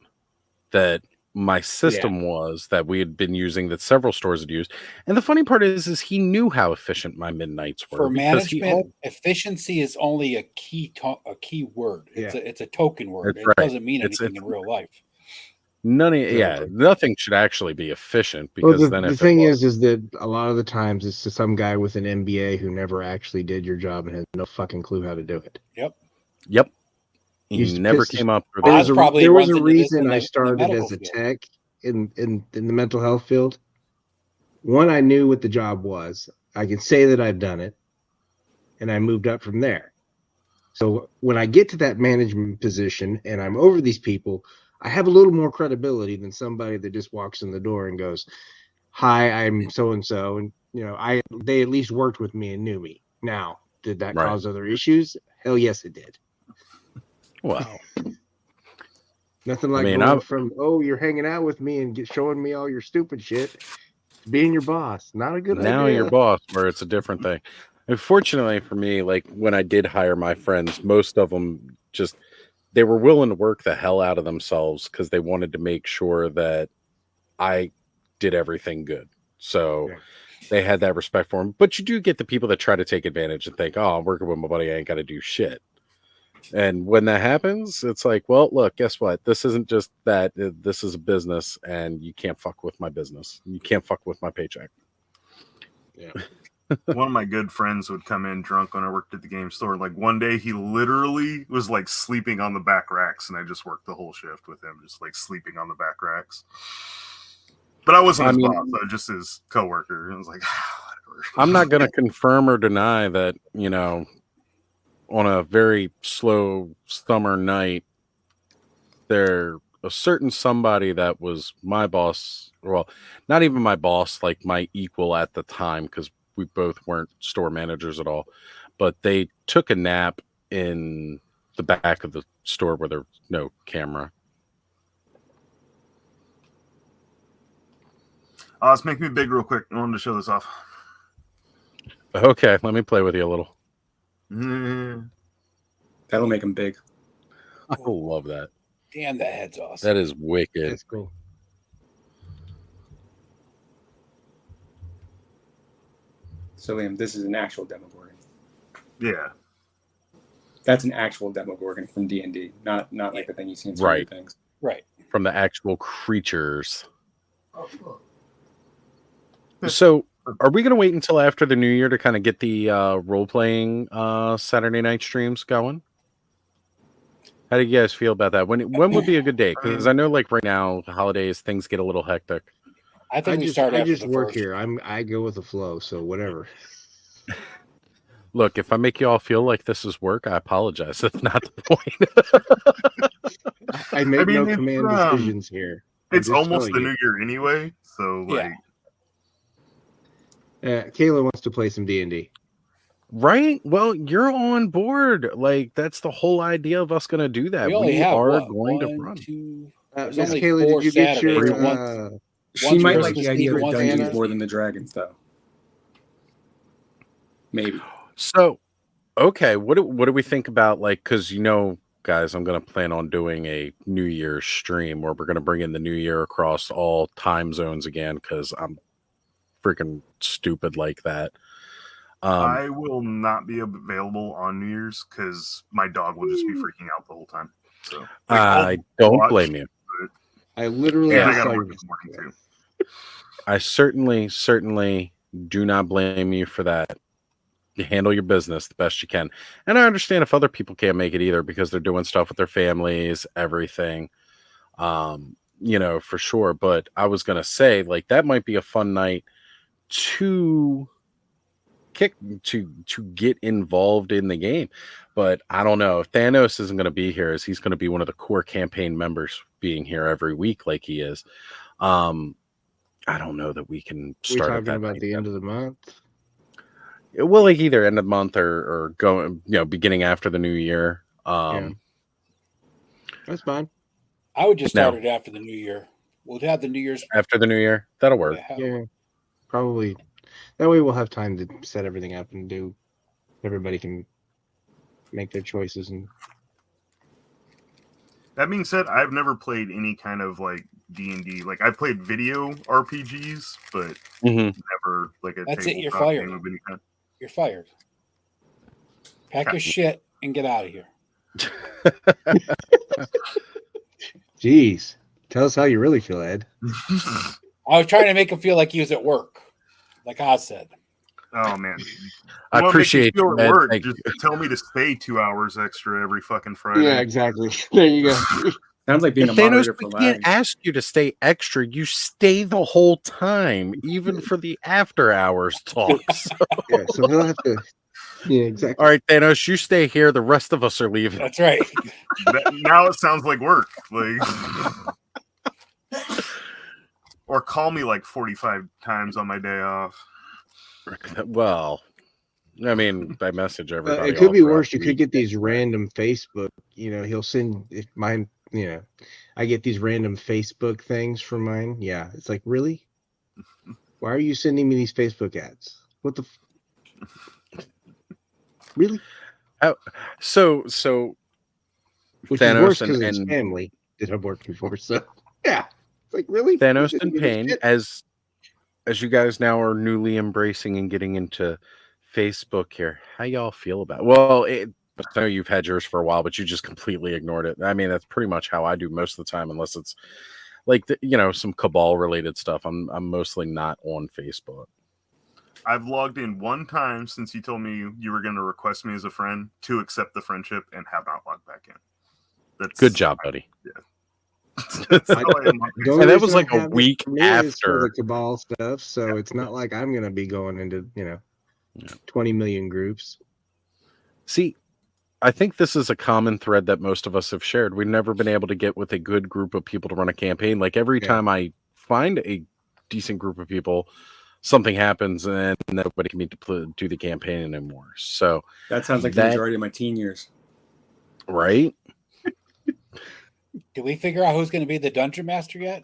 that my system was that we had been using, that several stores had used. And the funny part is he knew how efficient my midnights were. For management, efficiency is only a key word. It's a token word. It doesn't mean anything in real life. Nothing should actually be efficient because the thing is that a lot of the times it's to some guy with an MBA who never actually did your job and has no fucking clue how to do it. Yep. He never came up with it. There was a reason I started as a tech in the mental health field. One, I knew what the job was. I can say that I've done it, and I moved up from there. So when I get to that management position and I'm over these people, I have a little more credibility than somebody that just walks in the door and goes, "Hi, I'm so and so," and they at least worked with me and knew me. Now, did that cause other issues? Hell yes, it did. Wow. Nothing like going from, you're hanging out with me and showing me all your stupid shit, to being your boss. Not a good idea. Now you're boss, where it's a different thing. Unfortunately for me, like when I did hire my friends, most of them they were willing to work the hell out of themselves because they wanted to make sure that I did everything good. So they had that respect for them. But you do get the people that try to take advantage and think, I'm working with my buddy, I ain't got to do shit. And when that happens, it's like, well, look, guess what? This isn't just that. This is a business, and you can't fuck with my business. You can't fuck with my paycheck. Yeah. One of my good friends would come in drunk when I worked at the game store. Like one day he literally was like sleeping on the back racks, and I just worked the whole shift with him, just like sleeping on the back racks. But I wasn't his boss, I was just his coworker. I was like, whatever. I'm not going to confirm or deny that, on a very slow summer night, there a certain somebody that was my boss. Well, not even my boss, like my equal at the time, because we both weren't store managers at all. But they took a nap in the back of the store where there's no camera. Let's make me big real quick. I wanted to show this off. Okay, let me play with you a little. That'll make him big. I love that. Damn, that head's awesome. That is wicked. That's cool. So, Liam, this is an actual Demogorgon. Yeah. That's an actual Demogorgon from D&D, not like the thing you see in Stranger Things. Right. From the actual creatures. Oh, cool. So, are we going to wait until after the new year to kind of get the role-playing Saturday night streams going? How do you guys feel about that? When would be a good day? Because I know, like right now, the holidays, things get a little hectic. I just work here. I go with the flow, so whatever. Look, if I make you all feel like this is work, I apologize. That's not the point. I make no command decisions here. It's almost the new year anyway, so like. Kayla wants to play some D&D. Right? Well, you're on board. Like, that's the whole idea of us going to do that. We are going to run. Miss Kayla, did you get your... she might like the idea of dungeons more than the dragons, though. Maybe. So, okay, what do we think about, like, because, guys, I'm going to plan on doing a New Year's stream where we're going to bring in the New Year across all time zones again, because I'm freaking stupid like that. I will not be available on New Year's because my dog will just be freaking out the whole time. So like, I don't blame you. I literally I got to work this morning too. I certainly do not blame you for that. You handle your business the best you can. And I understand if other people can't make it either because they're doing stuff with their families, everything, for sure. But I was going to say, like, that might be a fun night to get involved in the game. But I don't know if Thanos isn't going to be here, as he's going to be one of the core campaign members being here every week like he is. I don't know that we can start. We're talking about the end of the month. Well, like either end of the month or going, beginning after the new year. That's fine. I would just start it after the new year. We'll have the New Year's after the new year. That'll work. Yeah, probably. That way we'll have time to set everything up and do. Everybody can make their choices. And that being said, I've never played any kind of like D&D. Like I've played video RPGs, but never like a. That's it. You're fired. You're fired. Pack your shit and get out of here. Jeez, tell us how you really feel, Ed. I was trying to make him feel like he was at work, like Oz said. Oh man, I appreciate you. At work, just tell me to stay 2 hours extra every fucking Friday. Yeah, exactly. There you go. Sounds like being a moderator for live. We can't ask you to stay extra. You stay the whole time, even for the after hours talks. Yeah, so he'll have to. Yeah, exactly. All right, Thanos, you stay here. The rest of us are leaving. That's right. Now it sounds like work. Like, or call me like 45 times on my day off. Well, I mean, I message everybody. It could be worse. You could get these random Facebook. He'll send mine. I get these random Facebook things from mine. Yeah, it's like, really? Why are you sending me these Facebook ads? What the? Really? So which Thanos is worse because and his family that I've worked before. So yeah, it's like, really? Thanos and Pain, as you guys now are newly embracing and getting into Facebook here, how y'all feel about it? Well, I know you've had yours for a while, but you just completely ignored it. I mean, that's pretty much how I do most of the time, unless it's like some cabal related stuff. I'm mostly not on Facebook. I've logged in one time since you told me you were going to request me as a friend to accept the friendship and have not logged back in. That's good job, buddy. Yeah. And that was like a week after the cabal stuff, so it's not like I'm going to be going into 20 million groups. See, I think this is a common thread that most of us have shared. We've never been able to get with a good group of people to run a campaign. Like every time I find a decent group of people, something happens and nobody can meet to do the campaign anymore. So that sounds like the majority of my teen years. Right? Did we figure out who's going to be the dungeon master yet?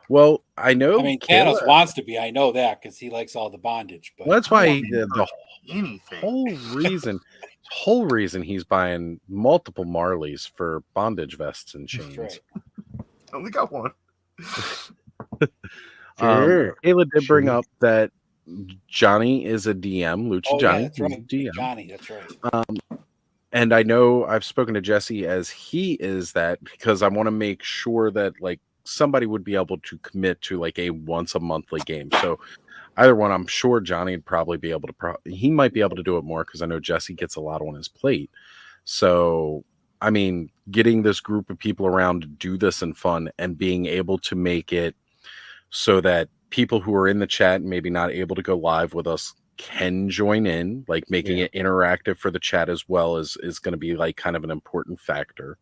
Well, I know. I mean, Thanos wants to be. I know that because he likes all the bondage. But well, that's why the whole reason he's buying multiple Marleys for bondage vests and chains. Right. I only got one. Kayla did bring up that Johnny is a DM. Lucha Johnny, that's right. DM. Johnny, that's right. And I know I've spoken to Jesse as he is that because I want to make sure that like somebody would be able to commit to like a once a monthly game. So either one, I'm sure Johnny would probably be able to. He might be able to do it more because I know Jesse gets a lot on his plate. So I mean, getting this group of people around to do this in fun and being able to make it so that people who are in the chat and maybe not able to go live with us can join in, like making it interactive for the chat as well is going to be like kind of an important factor.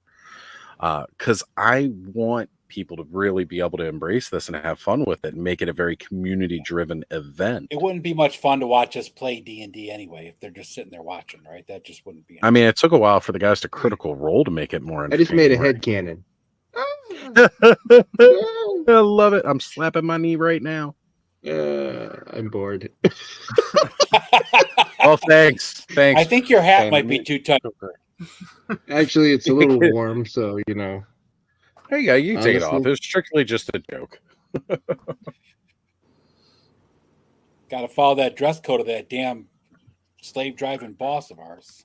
Because I want people to really be able to embrace this and have fun with it and make it a very community-driven event. It wouldn't be much fun to watch us play D&D anyway if they're just sitting there watching, right? That just wouldn't be. I mean, it took a while for the guys to critical role to make it more I just made a right? headcanon. I love it. I'm slapping my knee right now. I'm bored. Well, thanks. I think your hat might be too tight. Actually, it's a little warm, so you know. There you go. You can take it off. It was strictly just a joke. Got to follow that dress code of that damn slave driving boss of ours.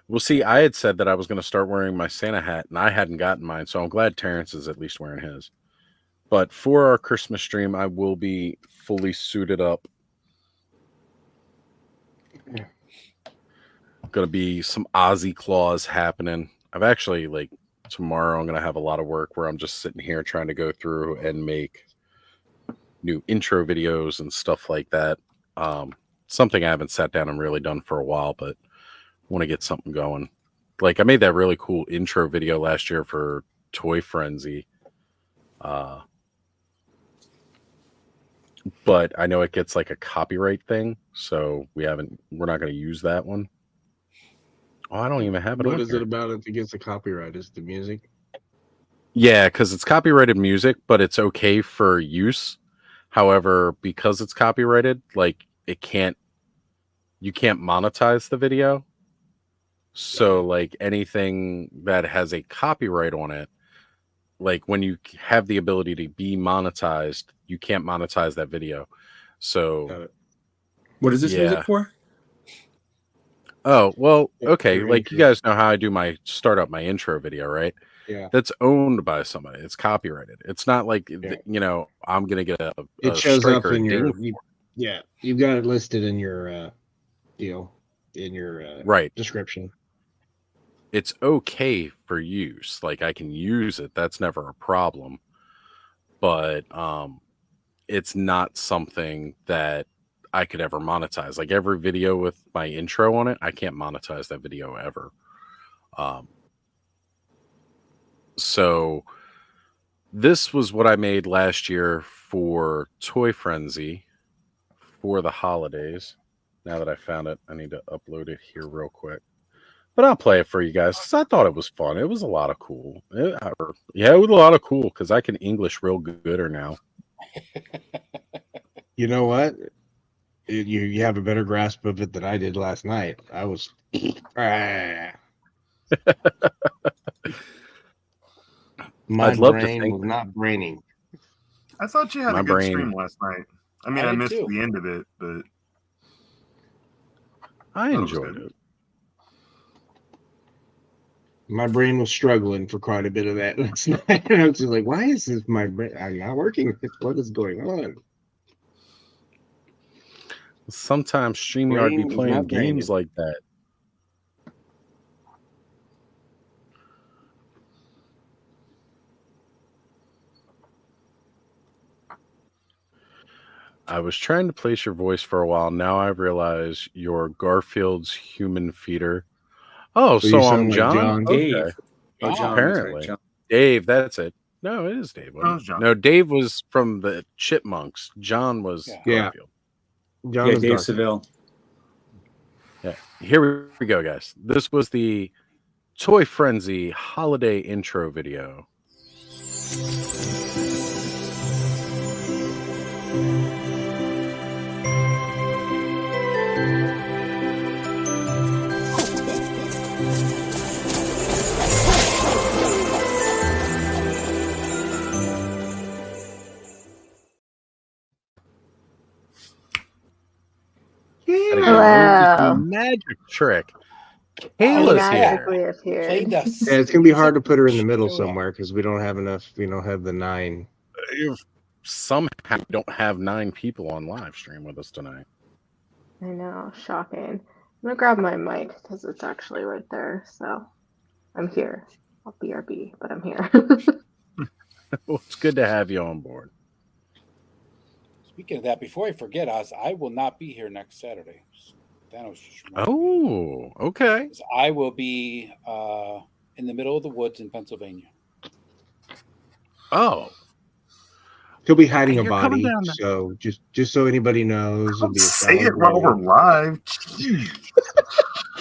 Well, see, I had said that I was going to start wearing my Santa hat, and I hadn't gotten mine, so I'm glad Terrence is at least wearing his. But for our Christmas stream, I will be fully suited up. Going to be some Ozzy claws happening. I've actually, like, tomorrow I'm going to have a lot of work where I'm just sitting here trying to go through and make new intro videos and stuff like that. Something I haven't sat down and really done for a while, but want to get something going. Like I made that really cool intro video last year for Toy Frenzy. But I know it gets like a copyright thing, so we're not going to use that one. Oh, I don't even have it. What is it about if it gets a copyright? Is the music? Yeah, because it's copyrighted music, but it's okay for use. However, because it's copyrighted, like you can't monetize the video. So like anything that has a copyright on it, like when you have the ability to be monetized, you can't monetize that video. So what is this music for? Oh, well, okay. Like you guys know how I do my intro video, right? Yeah. That's owned by somebody. It's copyrighted. It's not like, I'm going to get it shows up in your, you've got it listed in your deal, in your description. It's okay for use. Like I can use it. That's never a problem. But it's not something that I could ever monetize. Like every video with my intro on it, I can't monetize that video ever. So this was what I made last year for Toy Frenzy for the holidays. Now that I found it, I need to upload it here real quick. But I'll play it for you guys because I thought it was fun. It was a lot of cool. It was a lot of cool because I can English real gooder now. You know what? You have a better grasp of it than I did last night. I was. My brain was not braining. I thought you had a good stream last night. I mean, I missed the end of it, but I enjoyed it. My brain was struggling for quite a bit of that last night. I was just like, why is this my brain? I'm not working. What is going on? Sometimes StreamYard be playing games like that. I was trying to place your voice for a while. Now I realize you're Garfield's human feeder. Oh, So you so I'm sound like John? John. Okay. Dave. Oh, John. Apparently. That's right, John. Dave, that's it. No, it is Dave. That was John. No, Dave was from the Chipmunks. John was Yeah. Garfield. John Yeah, is Dave Garfield. Seville. Yeah. Here we go, guys. This was the Toy Frenzy holiday intro video. Hello. Magic trick. Kayla's here. Played us. Yeah, it's gonna be hard to put her in the middle somewhere because we don't have enough. We don't have the 9. You somehow don't have 9 people on live stream with us tonight. I know, shocking. I'm gonna grab my mic because it's actually right there. So I'm here. I'll BRB, but I'm here. Well, it's good to have you on board. Speaking of that, before I forget, I will not be here next Saturday. Thanos just Oh, okay. I will be in the middle of the woods in Pennsylvania. Oh, He'll be hiding a You're coming body, down there. so just so anybody knows, it'll be a Say solid it while we're grave. live. Jeez.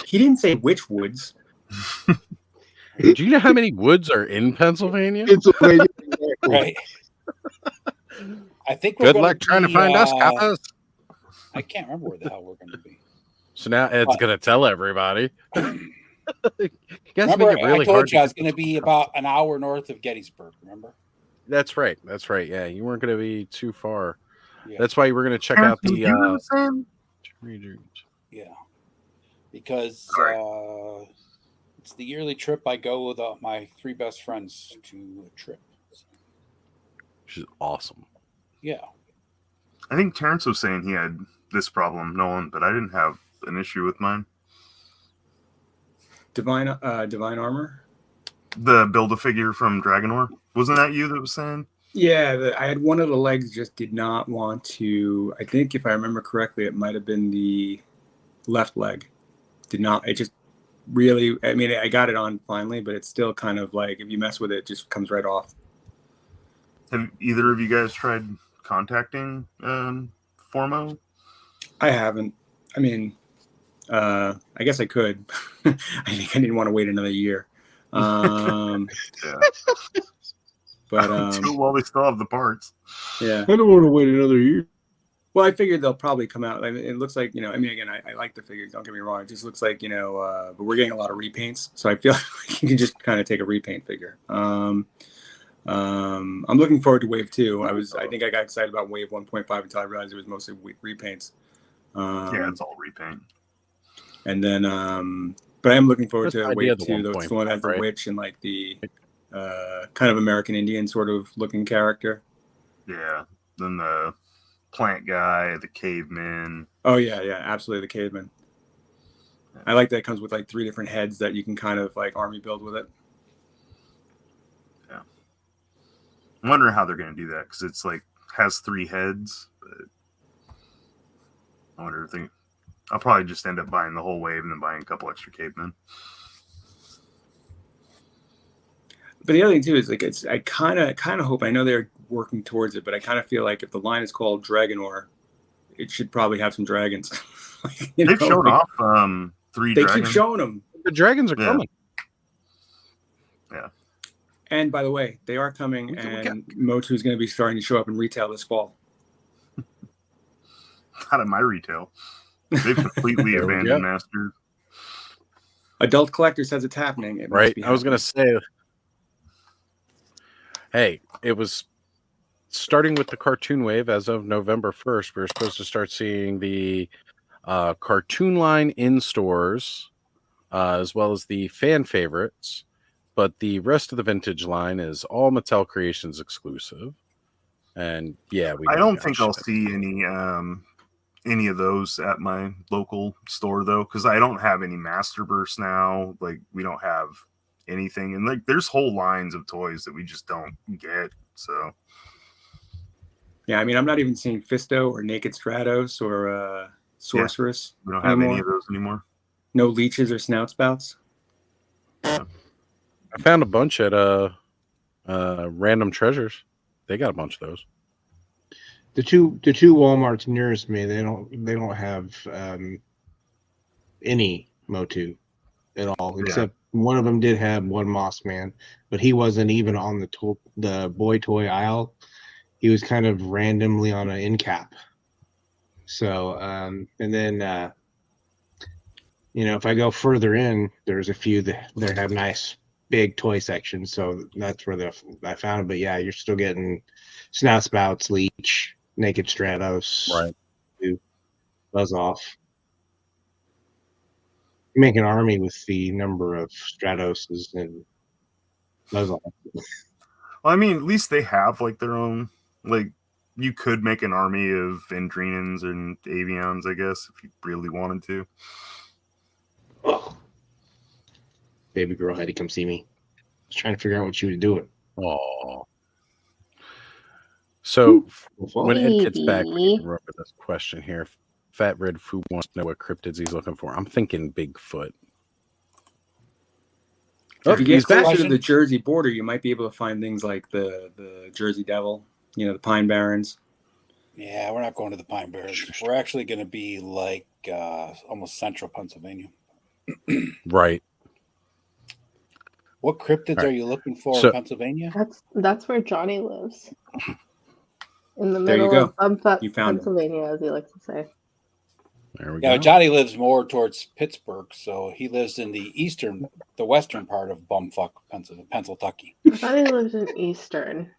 He didn't say which woods. do you know how many woods are in Pennsylvania? Pennsylvania. Right. I think we're Good gonna luck trying to be, find us, guys. I can't remember where the hell we're going to be. So now Ed's going to tell everybody. You guys Remember, make it really I told hard you I was to going to be about an hour north of Gettysburg. Remember? That's right. That's right. Yeah, you weren't going to be too far. Yeah. That's why you were going to check out the Yeah, because it's the yearly trip. I go with my 3 best friends to a trip. which is awesome. Yeah. I think Terrence was saying he had this problem, Nolan, but I didn't have an issue with mine. Divine Armor. The Build-A-Figure from Dragonor. Wasn't that you that was saying? Yeah, I had one of the legs just did not want to. I think if I remember correctly, it might have been the left leg. Did not. It just really. I mean, I got it on finally, but it's still kind of like if you mess with it, it just comes right off. Have either of you guys tried contacting Formo? I haven't. I mean, I guess I could. I think I didn't want to wait another year. Yeah. But well, they still have the parts. Yeah, I don't want to wait another year. Well, I figured they'll probably come out. I mean, it looks like, I mean, again, I like the figures. Don't get me wrong. It just looks like, but we're getting a lot of repaints. So I feel like you can just kind of take a repaint figure. I'm looking forward to Wave 2. I think I got excited about Wave 1.5 until I realized it was mostly repaints. Yeah, it's all repaint. And then, but I am looking forward What's to the idea Wave of the 2. The one that has the right? witch and like the kind of American Indian sort of looking character. Yeah. Then the plant guy, the caveman. Oh yeah, absolutely, the caveman. I like that it comes with like 3 different heads that you can kind of like army build with it. Yeah. I'm wondering how they're going to do that because it's like has 3 heads. But I wonder if I'll probably just end up buying the whole wave and then buying a couple extra cavemen. But the other thing too is like I kind of hope, I know they're working towards it, but I kind of feel like if the line is called Dragonor, it should probably have some dragons. They've shown off 3 They dragons. keep showing them. The dragons are coming. Yeah. And by the way, they are coming, and Motu is going to be starting to show up in retail this fall. Not at my retail. They've completely There we abandoned go. Masters. Adult Collector says it's happening. It must Right. be I was going to say, hey, it was starting with the cartoon wave as of November 1st. We were supposed to start seeing the cartoon line in stores as well as the fan favorites. But the rest of the vintage line is all Mattel Creations exclusive. And yeah, I don't think I'll see any of those at my local store though, because I don't have any Masterburst now. Like we don't have anything, and like there's whole lines of toys that we just don't get. So Yeah, I mean, I'm not even seeing Fisto or Naked Stratos or Sorceress. We don't have any of those anymore. No leeches or snout spouts. I found a bunch at Random Treasures. They got a bunch of those. The two Walmarts nearest me, they don't have any Motu at all, except one of them did have one Moss Man, but he wasn't even on the boy toy aisle. He was kind of randomly on an end cap. So and then if I go further in, there's a few that have nice big toy sections, so that's where I found it. But yeah, you're still getting Snout Spouts, Leech, Naked Stratos, right? Buzz Off. You make an army with the number of Stratoses and Buzz Off. Well, I mean, at least they have like their own. Like, you could make an army of Vendrinans and Avions, I guess, if you really wanted to. Oh. Baby girl had to come see me. I was trying to figure out what she was doing. Oh. So when Ed gets back, we can remember this question here. Fat Red Food wants to know what cryptids he's looking for. I'm thinking Bigfoot. If you get closer to the Jersey border, you might be able to find things like the Jersey Devil, the Pine Barrens. Yeah, we're not going to the Pine Barrens. We're actually going to be like almost central Pennsylvania. Right. What cryptids are you looking for in Pennsylvania? That's where Johnny lives. In the middle of Pennsylvania, as he likes to say. There we go. Yeah, Johnny lives more towards Pittsburgh, so he lives in the western part of bumfuck Pennsylvania. I thought he lived in eastern.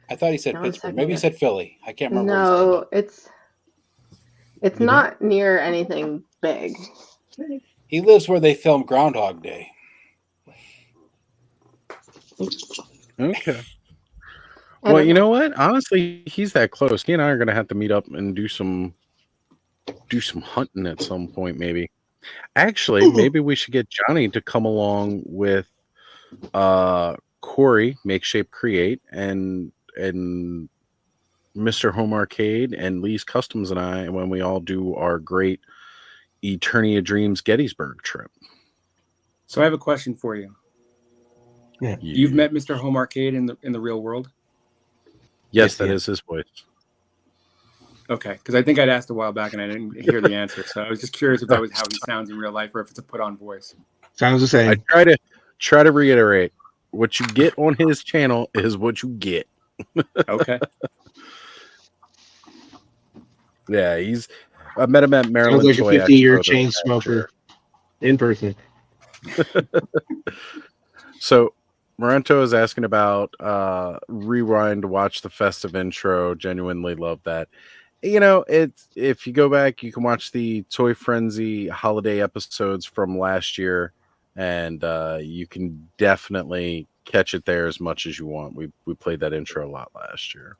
I thought he said Pittsburgh. Maybe he said Philly. I can't remember. No, it's not near anything big. He lives where they filmed Groundhog Day. Okay. Well, you know what? Honestly, he's that close. He and I are going to have to meet up and do some hunting at some point, maybe. Actually, maybe we should get Johnny to come along with Corey, Make Shape Create, and Mr. Home Arcade and Lee's Customs and I, when we all do our great Eternia Dreams Gettysburg trip. So I have a question for you. Yeah. You've met Mr. Home Arcade in the real world? Yes, that is his voice. Okay, because I think I'd asked a while back and I didn't hear the answer, so I was just curious if that was how he sounds in real life or if it's a put-on voice. Sounds the same. I try to reiterate: what you get on his channel is what you get. Okay. Yeah, I met him at Maryland. Sounds like a 50-year chain smoker in person. So Morento is asking about rewind to watch the festive intro. Genuinely love that. If you go back, you can watch the Toy Frenzy holiday episodes from last year, and you can definitely catch it there as much as you want. We played that intro a lot last year.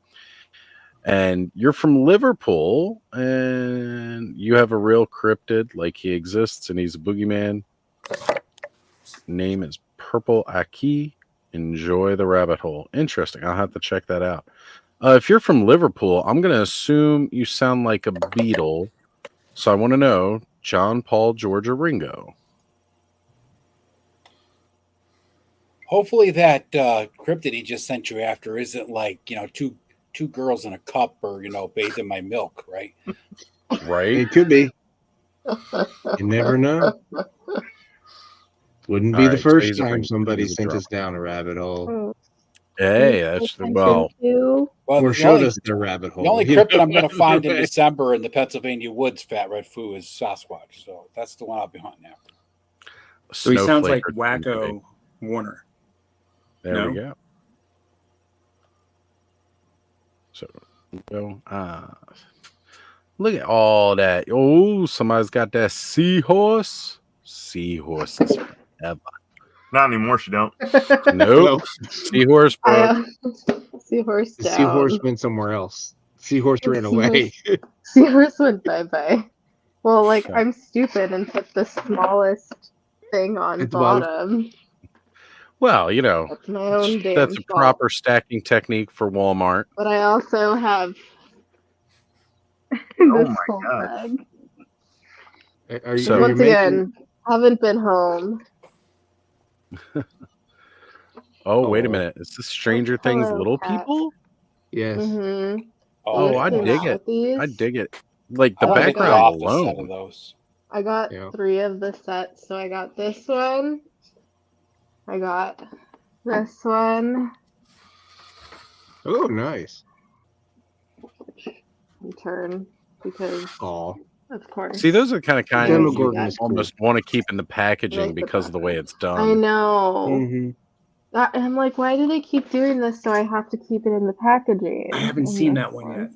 And you're from Liverpool, and you have a real cryptid, like he exists, and he's a boogeyman. Name is Purple Aki. Enjoy the rabbit hole. Interesting. I'll have to check that out. If you're from Liverpool, I'm going to assume you sound like a Beatle. So I want to know John, Paul, George, or Ringo. Hopefully that cryptid he just sent you after isn't like, two girls in a cup or, bathed in my milk, right? Right. It could be. You never know. Wouldn't be the first time somebody sent us down a rabbit hole. Hey, that's or showed us the rabbit hole. The only cryptid I'm going to find in December in the Pennsylvania woods, Fat Red Foo, is Sasquatch. So that's the one I'll be hunting after. So he sounds like Wacko Warner. There we go. So look at all that. Oh, somebody's got that seahorse. Seahorses forever. Not anymore, she don't. Nope. Seahorse, bro. Seahorse down. The seahorse went somewhere else. Seahorse ran away. Seahorse went bye-bye. Well, I'm stupid and put the smallest thing on bottom. Well, you know, That's my own damn that's a fault. proper stacking technique for Walmart. But I also have Oh this my whole God. bag. Are So- Once again, haven't been home. Oh, wait a Oh. minute. Is this Stranger Hello, Things Little cat. People? Yes. Mm-hmm. Oh, I came dig out it. with these. I dig it. Like the I want to background drop a set of alone. those. I got Yeah. 3 of the sets. So I got this one. I got this one. Oh, nice. Turn because Oh, of course. See, those are the kind Yes, Demogorgon you is cool. almost want to keep in the packaging Like the because of the way it's done. I know. Mm-hmm. And I'm like, why do they keep doing this? So I have to keep it in the packaging. I haven't And seen this that one yet.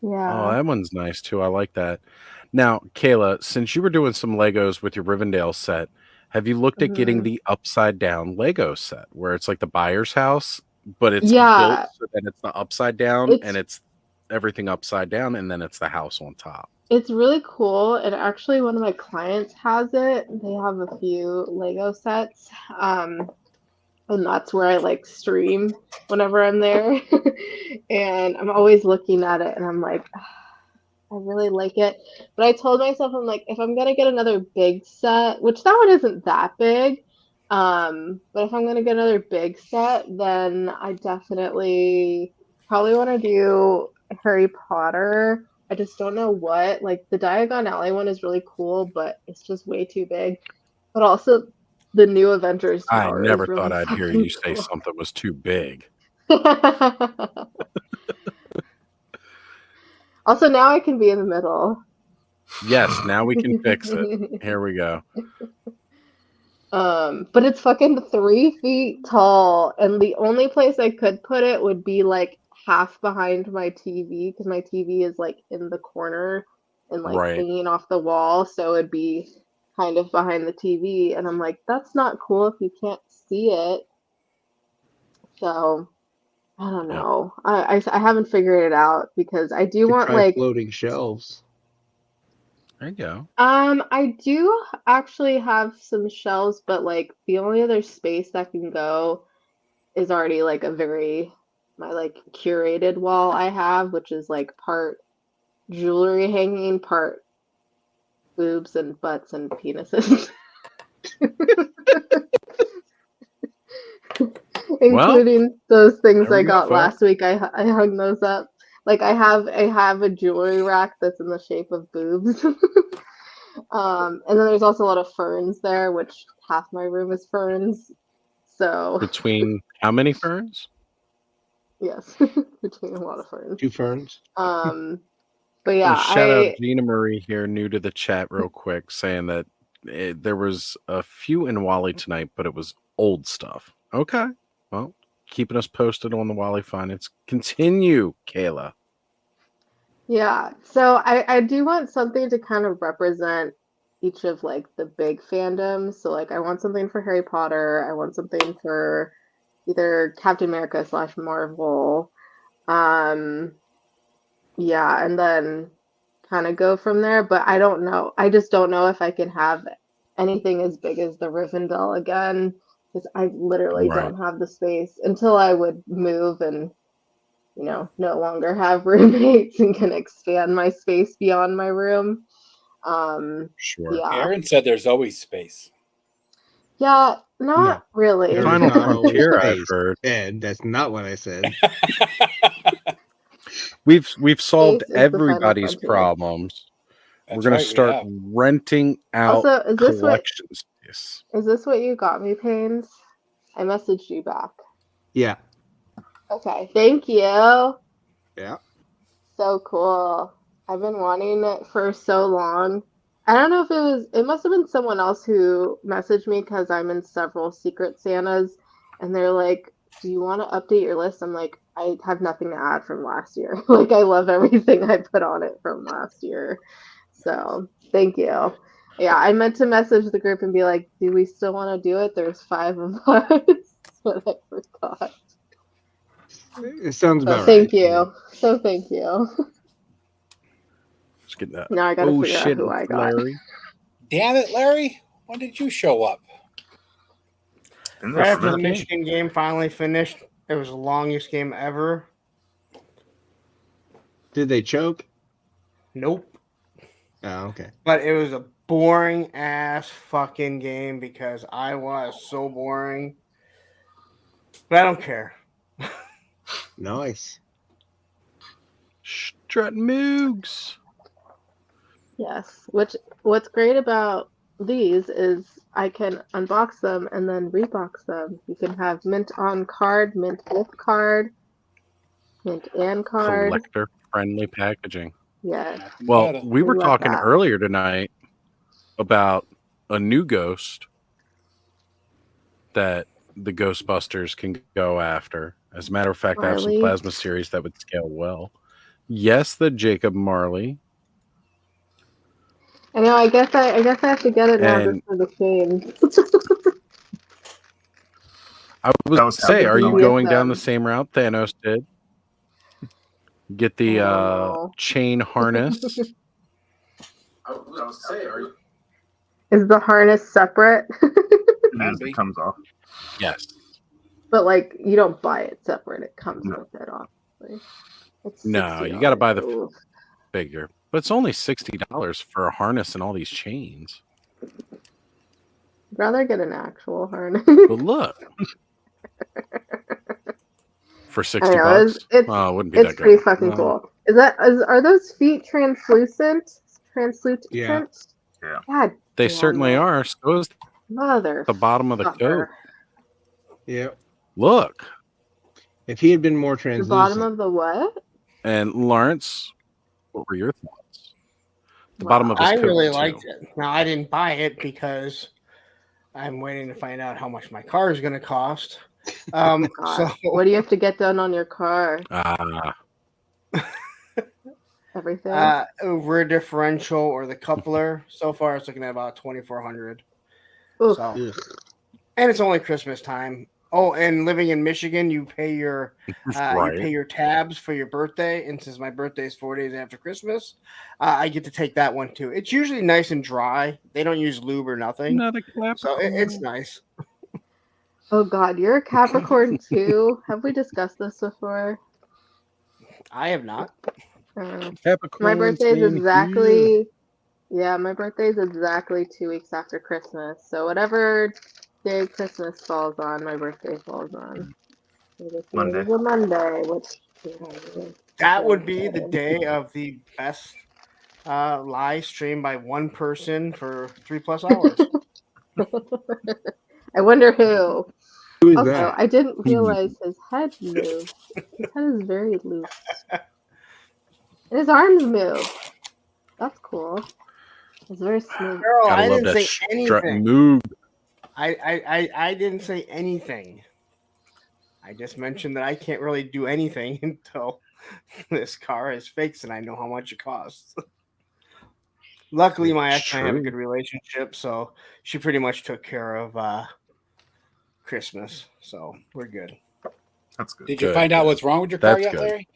Yeah. Oh, that one's nice too. I like that. Now, Kayla, since you were doing some Legos with your Rivendell set, have you looked at getting Mhm. the upside down Lego set where it's like the buyer's house, but it's Yeah. built so that it's the upside down It's- and it's everything upside down and then it's the house on top? It's really cool, and actually one of my clients has it. They have a few Lego sets, and that's where I like stream whenever I'm there. And I'm always looking at it, and I'm like, I really like it. But I told myself, I'm like, if I'm gonna get another big set, which that one isn't that big, but if I'm gonna get another big set, then I definitely probably want to do Harry Potter. I just don't know what. Like the Diagon Alley one is really cool, but it's just way too big. But also the new Avengers I Tower never is really thought I'd hear fucking you say cool. something was too big. Also, now I can be in the middle. Yes, now we can fix it. Here we go. But it's fucking 3 feet tall, and the only place I could put it would be like half behind my TV because my TV is like in the corner and like Right. hanging off the wall, so it'd be kind of behind the TV. And I'm like, that's not cool if you can't see it. So I don't know. I haven't figured it out because I do want Try like floating shelves. There you go. I do actually have some shelves, but like the only other space that can go is already like my like curated wall I have, which is like part jewelry hanging, part boobs and butts and penises. Including those things there I we go, got folks. last week. I hung those up. Like I have a jewelry rack that's in the shape of boobs. And then there's also a lot of ferns there, which half my room is ferns. So Between how many ferns? yes, between a lot of ferns. 2 ferns. But yeah, Shout out Gina Marie here, new to the chat, real quick, saying that there was a few in Wally tonight, but it was old stuff. Okay, well, keeping us posted on the Wally finance. Continue, Kayla. Yeah, so I do want something to kind of represent each of like the big fandoms. So like I want something for Harry Potter. I want something for either Captain America / Marvel. Yeah, and then kind of go from there. But I don't know. I just don't know if I can have anything as big as the Rivendell again because I literally Right. don't have the space until I would move and no longer have roommates and can expand my space beyond my room. Sure. Yeah. Aaron said there's always space. Yeah, not really. There's Final not always frontier, I've space. heard. Ed, that's not what I said. We've solved Space is the final everybody's frontier. problems. That's We're gonna right, we start have. renting out Also, is this collection space. Is this what you got me, Pains? I messaged you back. Yeah. Okay, thank you. Yeah. So cool. I've been wanting it for so long. I don't know if it must have been someone else who messaged me because I'm in several Secret Santas and they're like, do you want to update your list? I'm like, I have nothing to add from last year. Like, I love everything I put on it from last year. So, thank you. Yeah, I meant to message the group and be like, do we still want to do it? There's 5 of us. But I forgot. It sounds about Thank right. you. So, thank you. Let's get that. Now I gotta Oh figure out shit, who I it's got. Larry. Damn it, Larry! When did you show up? Right after the Michigan game finally finished, it was the longest game ever. Did they choke? Nope. Oh, okay. But it was a boring ass fucking game because I was so boring. But I don't care. Nice. Strut Moogs. Yes. What's great about these is I can unbox them and then rebox them. You can have mint on card, mint with card, mint and card. Collector friendly packaging. Yeah. Well, we were talking that. earlier tonight about a new ghost that the Ghostbusters can go after. As a matter of fact, I have some plasma series that would scale well. Yes, the Jacob Marley. I know. I guess I have to get it now just for the chains. I was say, are you going down the same route Thanos did? Get the chain harness. Is the harness separate? It comes off. Yes. But like you don't buy it separate; it comes with it, obviously. It's no, you got to buy the figure. But it's only $60 for a harness and all these chains. I'd rather get an actual harness. But look. For $60? It wouldn't be that good. It's pretty fucking cool. Are those feet translucent? Yeah. God, they certainly are. So is the bottom of the coat. Yep. Look. If he had been more translucent. The bottom of the what? And Lawrence, what were your thoughts? The bottom of his I coat. really liked it. Now I didn't buy it because I'm waiting to find out how much my car is going to cost. So what do you have to get done on your car? Everything. Rear differential or the coupler. So far, it's looking at about $2,400. So, and it's only Christmas time. Oh, and living in Michigan, you pay your you pay your tabs for your birthday. And since my birthday is 4 days after Christmas, I get to take that one too. It's usually nice and dry. They don't use lube or nothing. So it's nice. Oh God, you're a Capricorn too. Have we discussed this before? I have not. My birthday is exactly. Yeah, my birthday is exactly 2 weeks after Christmas. So whatever day Christmas falls on, my birthday falls on. Monday. Monday, which that would be the day of the best live stream by one person for 3+ hours. I wonder who. Who is also, that? I didn't realize his head moved. His head is very loose. And his arms move. That's cool. It's very smooth. Girl, I didn't say anything. Move. I didn't say anything. I just mentioned that I can't really do anything until this car is fixed and I know how much it costs. Luckily, my ex and I have a good relationship, so she pretty much took care of Christmas, so we're good. That's good. Did you find out what's wrong with your car yet, Larry?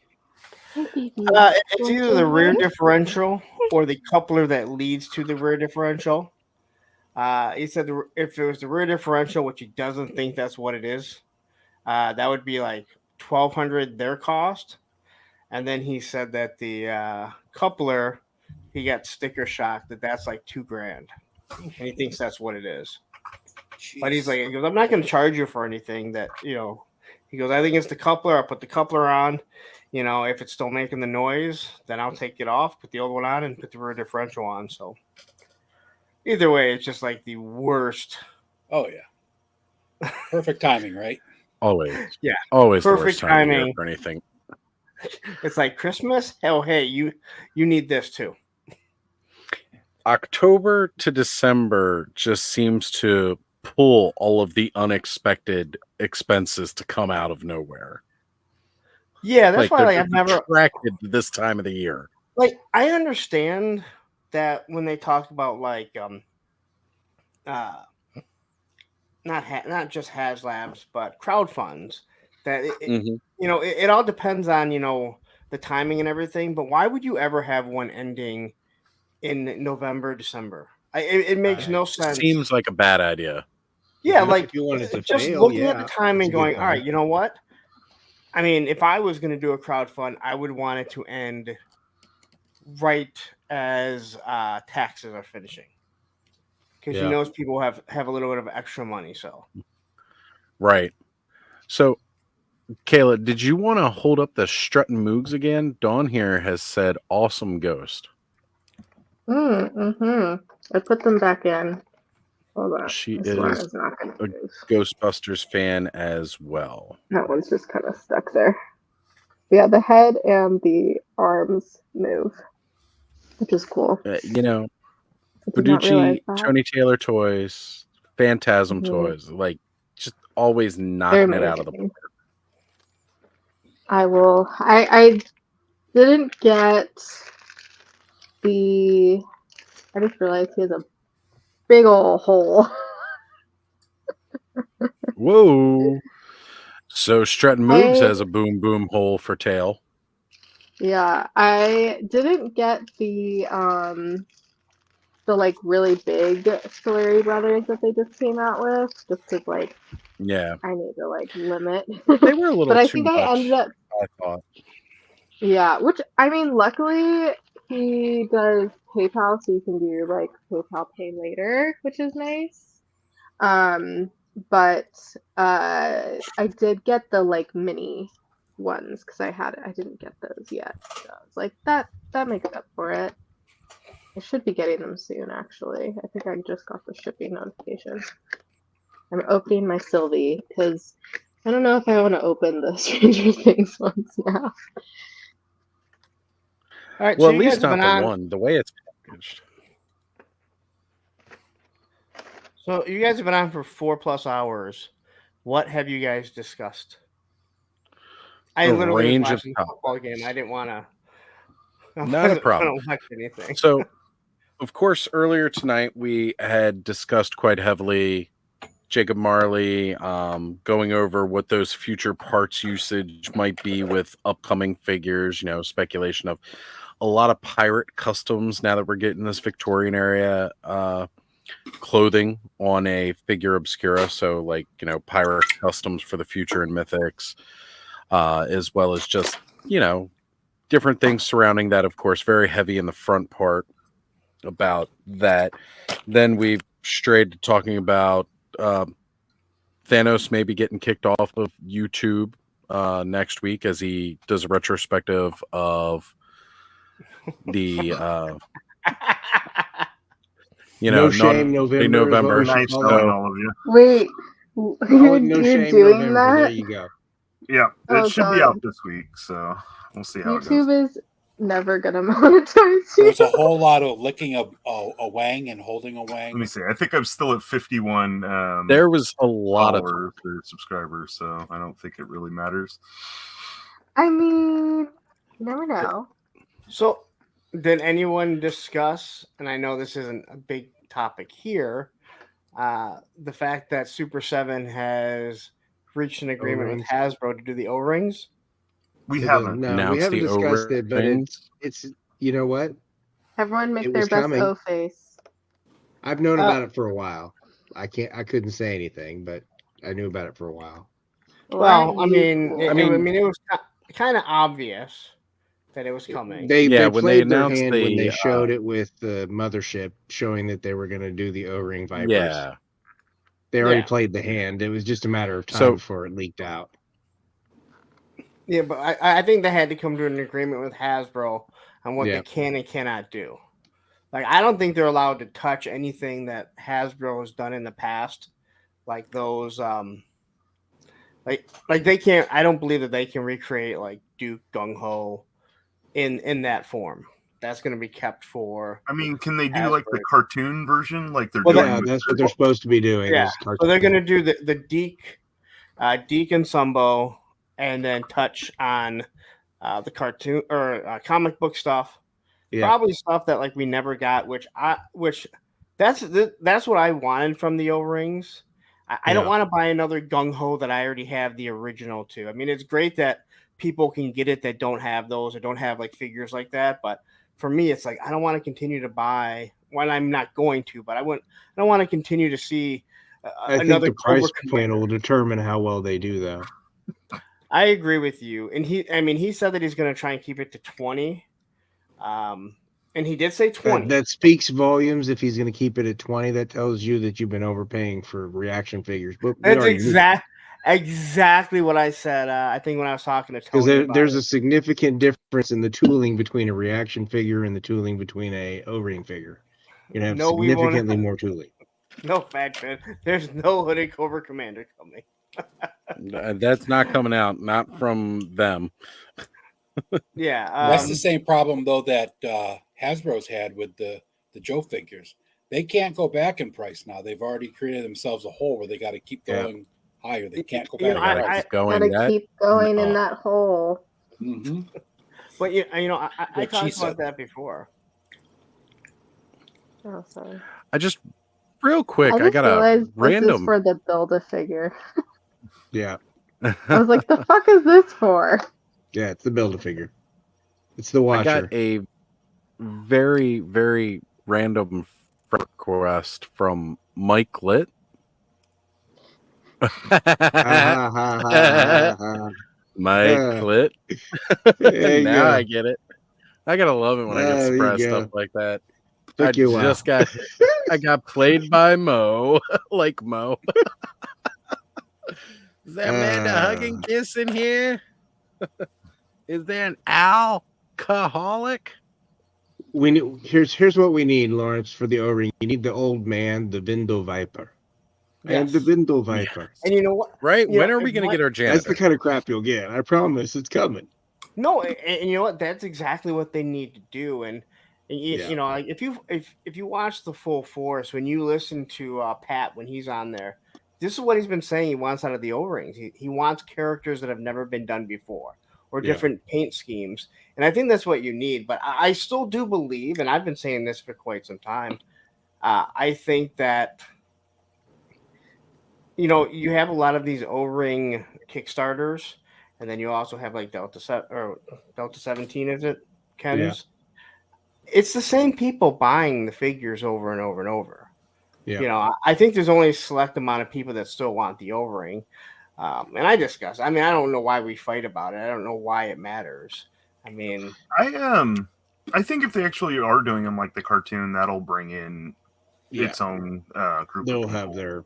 It's either the rear differential or the coupler that leads to the rear differential. He said if it was the rear differential, which he doesn't think that's what it is, that would be like $1,200 their cost. And then he said that the coupler, he got sticker shock that's like $2,000, and he thinks that's what it is. Jeez. But he goes, I'm not going to charge you for anything that he goes, I think it's the coupler. I'll put the coupler on. If it's still making the noise, then I'll take it off, put the old one on, and put the rear differential on. So either way, it's just like the worst. Oh yeah, perfect timing, right? Always, yeah, always perfect the worst timing timing for anything. It's like Christmas. Hell, hey, you need this too. October to December just seems to pull all of the unexpected expenses to come out of nowhere. Yeah, that's why I've never attracted this time of the year. Like, I understand that when they talk about not just HasLabs but crowd funds, that it all depends on the timing and everything. But why would you ever have one ending in November, December? It makes no sense. Seems like a bad idea. Yeah, like if you wanted to just fail, looking yeah, at the time that's and a good going, all time. right, you know what? I mean, if I was going to do a crowdfund, I would want it to end right as taxes are finishing, because you know people have a little bit of extra money. So, right. So, Kayla, did you want to hold up the Strutting Moogs again? Dawn here has said awesome ghost. I put them back in. Hold on. She This is one is not going to a move. Ghostbusters fan as well. That one's just kind of stuck there. Yeah, the head and the arms move, which is cool. You know, I did not realize Paducci, that. Tony Taylor toys, Phantasm toys, like just always knocking it out of the park. I will. I didn't get the. I just realized he has a big old hole. Whoa! So Strutting Moogs has a boom boom hole for tail. Yeah, I didn't get the like really big Story Brothers that they just came out with, just because like I need to like limit. They were a little but I too think much, I ended up. I thought. Yeah, which I mean, luckily he does PayPal, so you can do like PayPal Pay Later, which is nice. But I did get the like mini ones because I didn't get those yet. So I was like, that makes up for it. I should be getting them soon, actually. I think I just got the shipping notification. I'm opening my Sylvie because I don't know if I want to open the Stranger Things ones now. all right. Well, So at you least guys have not been the on. one. The way it's packaged. So you guys have been on for 4+ hours. What have you guys discussed? I literally was watching the football game. I didn't want to. Not a problem. Watch anything. So, of course, earlier tonight we had discussed quite heavily Jacob Marley, going over what those future parts usage might be with upcoming figures. You know, speculation of a lot of pirate customs now that we're getting this Victorian area clothing on a Figura Obscura. So, like, you know, pirate customs for the future in Mythics, as well as just, you know, different things surrounding that. Of course, very heavy in the front part about that. Then we've strayed to talking about Thanos maybe getting kicked off of YouTube next week as he does a retrospective of the you know, No Shame November. Nice knowing all of you. Wait, No you're Shame doing November. that? There you go. Yeah, Oh, it should be God. out this week, so we'll see how it goes. YouTube is never gonna monetize you. There's a whole lot of licking a wang and holding a wang. Let me see. I think I'm still at 51. There was a lot of followers or subscribers, so I don't think it really matters. I mean, you never know. So, did anyone discuss? And I know this isn't a big topic here. The fact that Super 7 has reached an agreement with Hasbro to do the O-rings. We haven't. No, we haven't discussed it, but it's you know what? Everyone make It their was best coming. O face. I've known about it for a while. I couldn't say anything, but I knew about it for a while. Well, I mean, it was kind of obvious that it was coming. They played their announced hand when they showed it with the mothership, showing that they were going to do the O-ring Vipers. Yeah. They already played the hand. It was just a matter of time before it leaked out. Yeah, but I think they had to come to an agreement with Hasbro on what they can and cannot do. Like, I don't think they're allowed to touch anything that Hasbro has done in the past, like those like they can't. I don't believe that they can recreate like Duke Gung Ho in that form. That's going to be kept for. I mean, can they do like the cartoon version, like they're doing? Yeah, that's what they're supposed to be doing. Yeah, so they're going to do the Deke and Sumbo, and then touch on the cartoon or comic book stuff. Yeah. Probably stuff that like we never got, which that's what I wanted from the O-rings. I don't want to buy another Gung Ho that I already have the original to. I mean, it's great that people can get it that don't have those or don't have like figures like that, but for me, it's like I don't want to continue to buy. Well, I'm not going to, but I don't want to continue to see I think the price point will determine how well they do, though. I agree with you, and he said that he's going to try and keep it to 20. And he did say 20. That speaks volumes. If he's going to keep it at 20, that tells you that you've been overpaying for reaction figures. But that's exactly what I said. I think when I was talking to Tony, because there's a significant difference in the tooling between a reaction figure and the tooling between a O-ring figure. You have significantly more tooling. No, fact, man. There's no Hooded Cobra Commander coming. That's not coming out, not from them. Yeah, that's the same problem though that Hasbro's had with the Joe figures. They can't go back in price now. They've already created themselves a hole where they got to keep going higher. They can't go back. I keep going in that hole. Mm-hmm. But I talked about that before. Oh, sorry. I just real quick. I got a random this is for the Build-A-Figure. Yeah. I was like, the fuck is this for? Yeah, it's the Build-A-Figure. It's the washer. I got a very, very random request from Mike Litt. Mike Litt. Now I get it. I gotta love it when I get surprised stuff like that. I got played by Mo, like Mo. Is that Amanda hugging kiss in here? Is there an alcoholic? Here's what we need, Lawrence, for the O-ring. You need the old man, the Window Viper. And the Window Viper. And you know what? Right? When are we going to get our janitor? That's the kind of crap you'll get. I promise it's coming. No, and you know what? That's exactly what they need to do. And you know, like if you watch the full force, when you listen to Pat when he's on there, this is what he's been saying he wants out of the O-rings. He wants characters that have never been done before, or different paint schemes. And I think that's what you need. But I still do believe, and I've been saying this for quite some time, I think that, you know, you have a lot of these O-ring Kickstarters, and then you also have like Delta 17, is it, Ken's? Yeah. It's the same people buying the figures over and over and over. Yeah. You know, I think there's only a select amount of people that still want the O-ring. And I don't know why we fight about it. I don't know why it matters. I mean, I think if they actually are doing them like the cartoon, that'll bring in its own group. They'll have their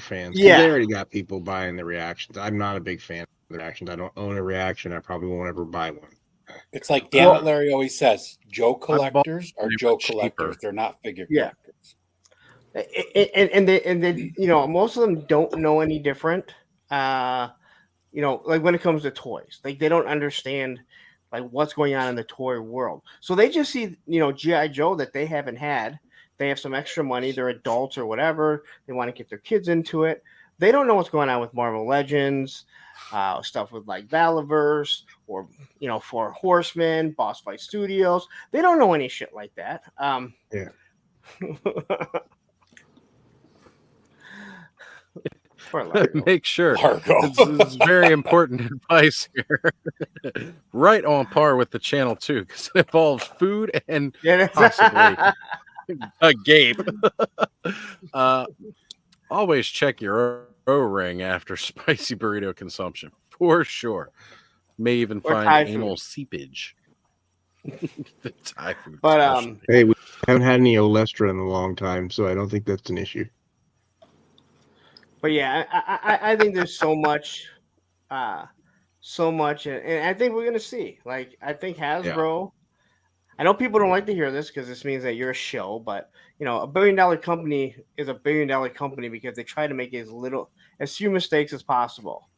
fans. Yeah, they already got people buying the reactions. I'm not a big fan of the reactions. I don't own a reaction. I probably won't ever buy one. It's like Damn It Larry always says, Joe collectors are Joe collectors. They're not figure collectors. And they, you know, most of them don't know any different. You know, like when it comes to toys, like they don't understand like what's going on in the toy world. So they just see, you know, G.I. Joe that they haven't had. They have some extra money. They're adults or whatever. They want to get their kids into it. They don't know what's going on with Marvel Legends, stuff with like Valaverse or, you know, Four Horsemen, Boss Fight Studios. They don't know any shit like that. Yeah. Make sure. This is very important advice here. Right on par with the channel too, because it involves food and possibly a game. Always check your O-ring after spicy burrito consumption for sure. May even find anal seepage. The Thai food, but hey, we haven't had any Olestra in a long time, so I don't think that's an issue. But yeah, I think there's so much, and I think we're gonna see. Like, I think Hasbro. I know people don't like to hear this because this means that you're a shill, but you know, $1 billion company is a $1 billion company because they try to make as few mistakes as possible.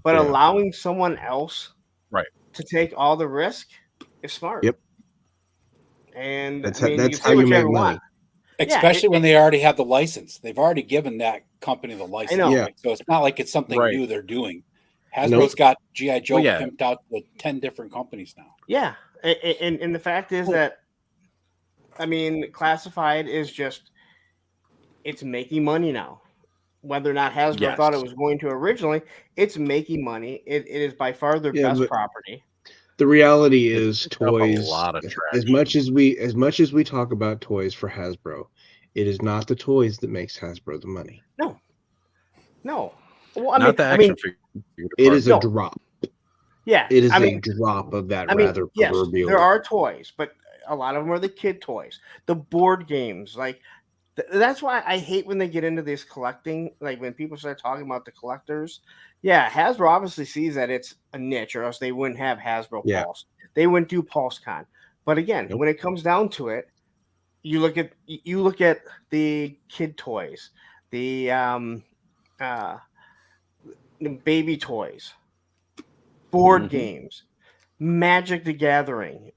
But allowing someone else to take all the risk is smart. Yep. And that's how you make money. Especially when they already have the license. They've already given that company the license. I know. Yeah. So it's not like it's something new they're doing. Hasbro's got G.I. Joe pimped out with 10 different companies now. Yeah. And the fact is that, I mean, Classified is just, it's making money now. Whether or not Hasbro thought it was going to originally, it's making money. It is by far their best property. The reality is, toys. As much as we talk about toys for Hasbro, it is not the toys that makes Hasbro the money. No, No. Well, Not the action figure. It is a drop. Yeah, it is a drop of that rather proverbial. Yes, there are toys, but a lot of them are the kid toys. The board games, like that's why I hate when they get into this collecting. Like when people start talking about the collectors. Yeah, Hasbro obviously sees that it's a niche, or else they wouldn't have Hasbro Pulse. They wouldn't do PulseCon. But again, when it comes down to it, you look at the kid toys, the baby toys, board games, Magic the Gathering,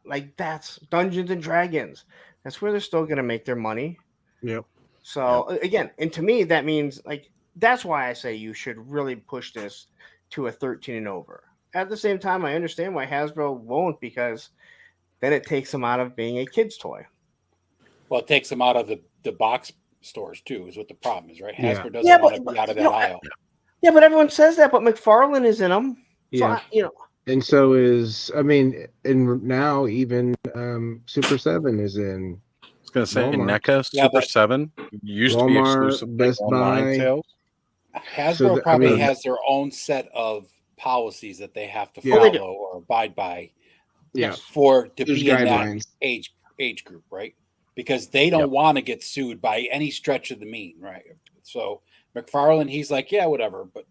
like that's Dungeons and Dragons. That's where they're still going to make their money. Yep. So again, and to me, that means like that's why I say you should really push this to a 13 and over. At the same time, I understand why Hasbro won't, because then it takes them out of being a kid's toy. Well, it takes them out of the box stores too, is what the problem is, right? Hasbro doesn't want to be out of that aisle. Yeah, but everyone says that, but McFarlane is in them. So Yeah. And so is, I mean, and now even Super 7 is in. I was going to say Walmart. NECA, Super 7 used to be exclusive Best online Buy. sales. Hasbro probably has their own set of policies that they have to follow or abide by for to There's be in guidelines. that age group, right? Because they don't want to get sued by any stretch of the mean, right? So McFarlane, he's like, yeah, whatever. But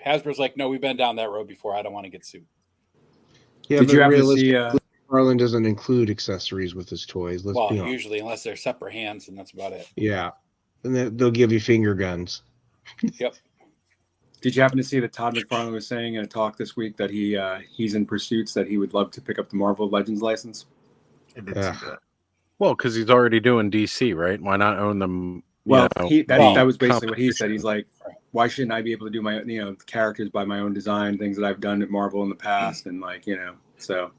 Hasbro's like, no, we've been down that road before. I don't want to get sued. Yeah, Did but you happen to see? realistically, McFarlane doesn't include accessories with his toys. Let's be honest. Usually, unless they're separate hands, and that's about it. Yeah, and they'll give you finger guns. Yep. Did you happen to see that Todd McFarlane was saying in a talk this week that he's in pursuits, that he would love to pick up the Marvel Legends license? I did see that. Well, because he's already doing DC, right? Why not own them? Well, that was basically what he said. He's like, why shouldn't I be able to do my characters by my own design, things that I've done at Marvel in the past, and so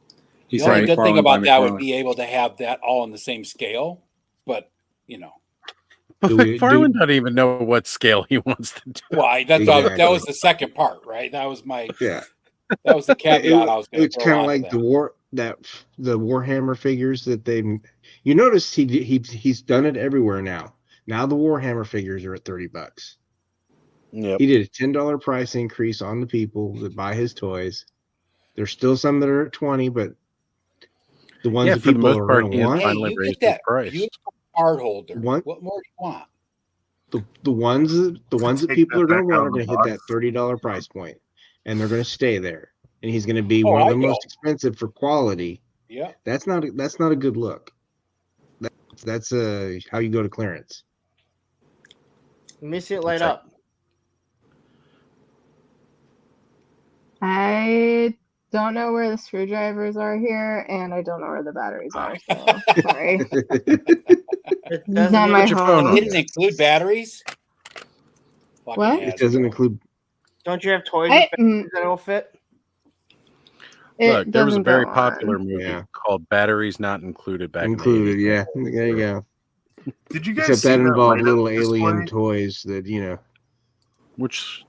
he's the only good thing about that would McFarlane. be able to have that all on the same scale, but But McFarlane doesn't even know what scale he wants to do. Well, that was the second part, right? That was my that was the caveat I was going to It's kind of like the Warhammer figures that they. You notice he's done it everywhere now. Now the Warhammer figures are at $30. Yep. He did a $10 price increase on the people that buy his toys. There's still some that are at $20, but the ones that people are going to want. You get that beautiful card holder. What more do you want? The ones that people are going to want are going to hit that $30 price point, and they're going to stay there. And he's going to be one of the most expensive for quality. Yeah, that's not a good look. That's how you go to clearance. Let me see it light up. I don't know where the screwdrivers are here, and I don't know where the batteries are. So sorry. It It's not my home. It didn't include batteries. What? It doesn't include. Don't you have toys that will fit? Look, there was a very popular movie called Batteries Not Included back in the 80s. Yeah. There you go. Did you guys Except see that that involved light little up alien display? toys that Which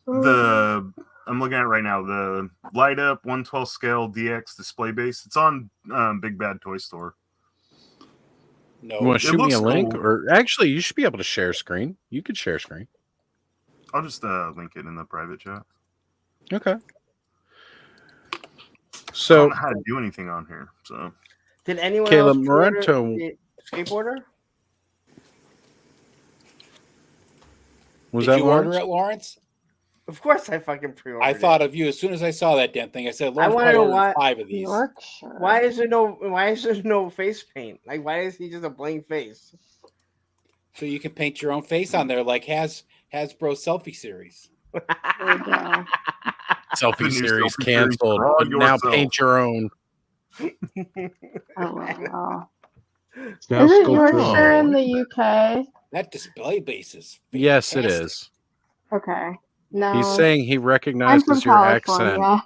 I'm looking at it right now. The light up 1/12 scale DX display base. It's on Big Bad Toy Store. No, you want to shoot me a link, cool. or actually, you should be able to share screen. You could share screen. I'll just link it in the private chat. Okay. I So don't know how to do anything on here. So Did anyone Caleb else pre-order Morento- the skateboarder? was Did that you order Lawrence? it, Lawrence? Of course, I fucking pre-ordered. I thought of you as soon as I saw that damn thing. I said, I Lawrence want to know probably why. ordered 5 of these. Why is there no face paint? Like, why is he just a blank face? So you can paint your own face on there, like Hasbro selfie series. Selfie series selfie series canceled. for all But now yourself. paint your own. Oh wow! It's now Isn't sculpted. Yorkshire in the UK? That display base is Yes, it fantastic. is. Okay. No. He's saying he I'm recognizes from your accent. California.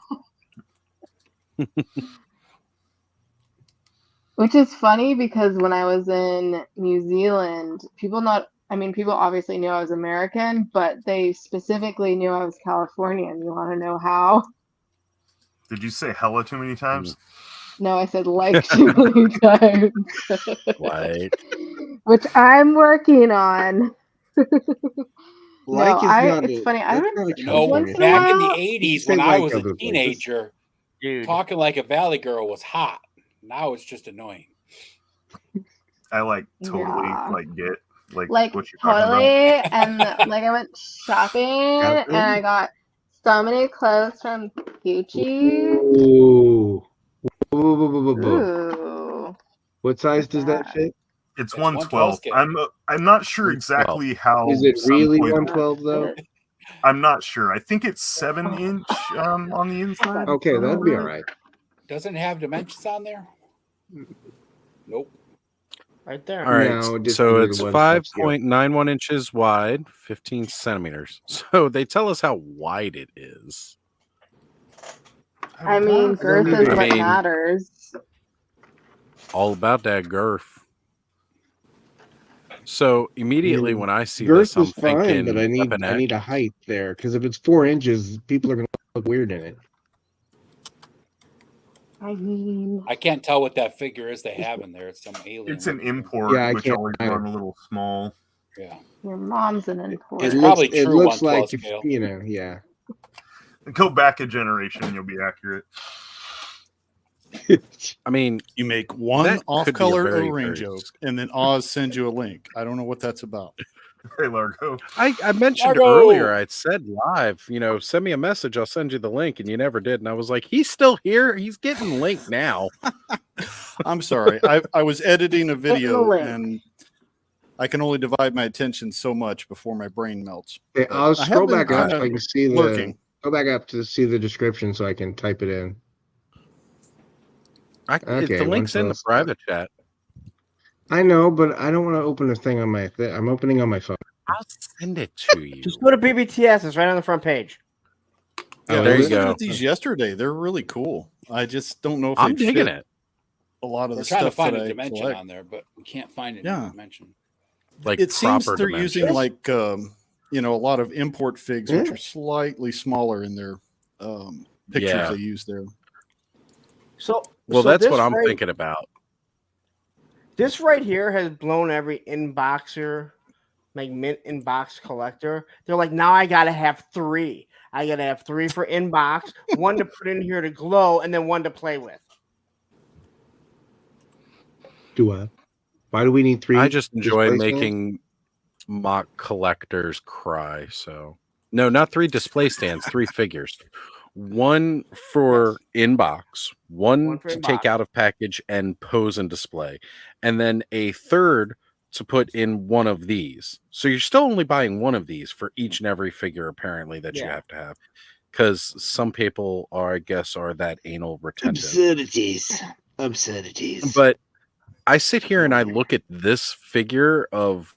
Which is funny because when I was in New Zealand, people obviously knew I was American, but they specifically knew I was Californian. You want to know how? did you say hella too many times? No, I said like too many times. Like, Which I'm working on. Like No, is not. it's funny. I That's not a would No, once California in a thing. back in the while. '80s Say when I like was a other places. teenager, Dude. talking like a valley girl was hot. Now it's just annoying. I like totally Yeah. get Like what you're talking about. totally, and like I went shopping and I got so many clothes from Gucci. Ooh. Ooh. What size does that fit? It's 112 112. scale. I'm not sure exactly how. Is it some really toys- 112 though? I'm not sure. I think it's 7-inch on the inside. Okay, that'd be all right. Doesn't it have dimensions on there? Nope. Right there. All right, No, just so under it's the 112 scale. 5.91 inches wide, 15 centimeters. So they tell us how wide it is. I mean, girth is what matters. All about that girth. So immediately when I see Girth this, I'm is fine, thinking but I Weapon need a X. height there because if it's 4 inches, people are gonna look weird in it. I mean, I can't tell what that figure is they have in there. It's some alien. It's an looking thing. import, Yeah, I which can't always either. run a little small. Yeah. your mom's an import. It's probably It true looks 112 like if, scale. you know, yeah. Go back a generation, and you'll be accurate. I mean, You make one that off could be a color very, O-ring very- joke, and then Oz sends you a link. I don't know what that's about. Hey, Largo. I mentioned Largo! earlier, I'd said live, send me a message, I'll send you the link, and you never did. And I was like, he's still here. He's getting linked now. I'm sorry. I was editing a video, link. and I can only divide my attention so much before my brain melts. Okay, But I'll I have scroll been back up kinda so I can see the lurking. go back up to see the description so I can type it in. Okay, the link's in the 112. private chat. I know, but I don't want to open a thing on my I'm opening on my phone. I'll send it to you. Just go to BBTS. It's right on the front page. Yeah, there I you was looking go. at these yesterday. They're really cool. I just don't know if I'm they digging fit it. a lot of We're the trying to stuff find that a I dimension collect. on there, but we can't find any Yeah. dimension. Like It seems proper they're dimensions. using like a lot of import figs, which are slightly smaller in their pictures Yeah. they use there. So, Well, so that's this what I'm right, thinking about. This right here has blown every inboxer, like mint inbox collector. They're like, now I gotta have 3. I gotta have 3 for inbox, one to put in here to glow, and then one to play with. Do I? Why do we need 3? I just enjoy display stands? making mock collectors cry. So, no, not 3 display stands, 3 figures. One for inbox, one for to inbox. take out of package and pose and display, and then a third to put in one of these. So you're still only buying one of these for each and every figure, apparently, that you Yeah. have to have. Because some people are, I guess, are that anal retentive. Absurdities. But I sit here and I look at this figure of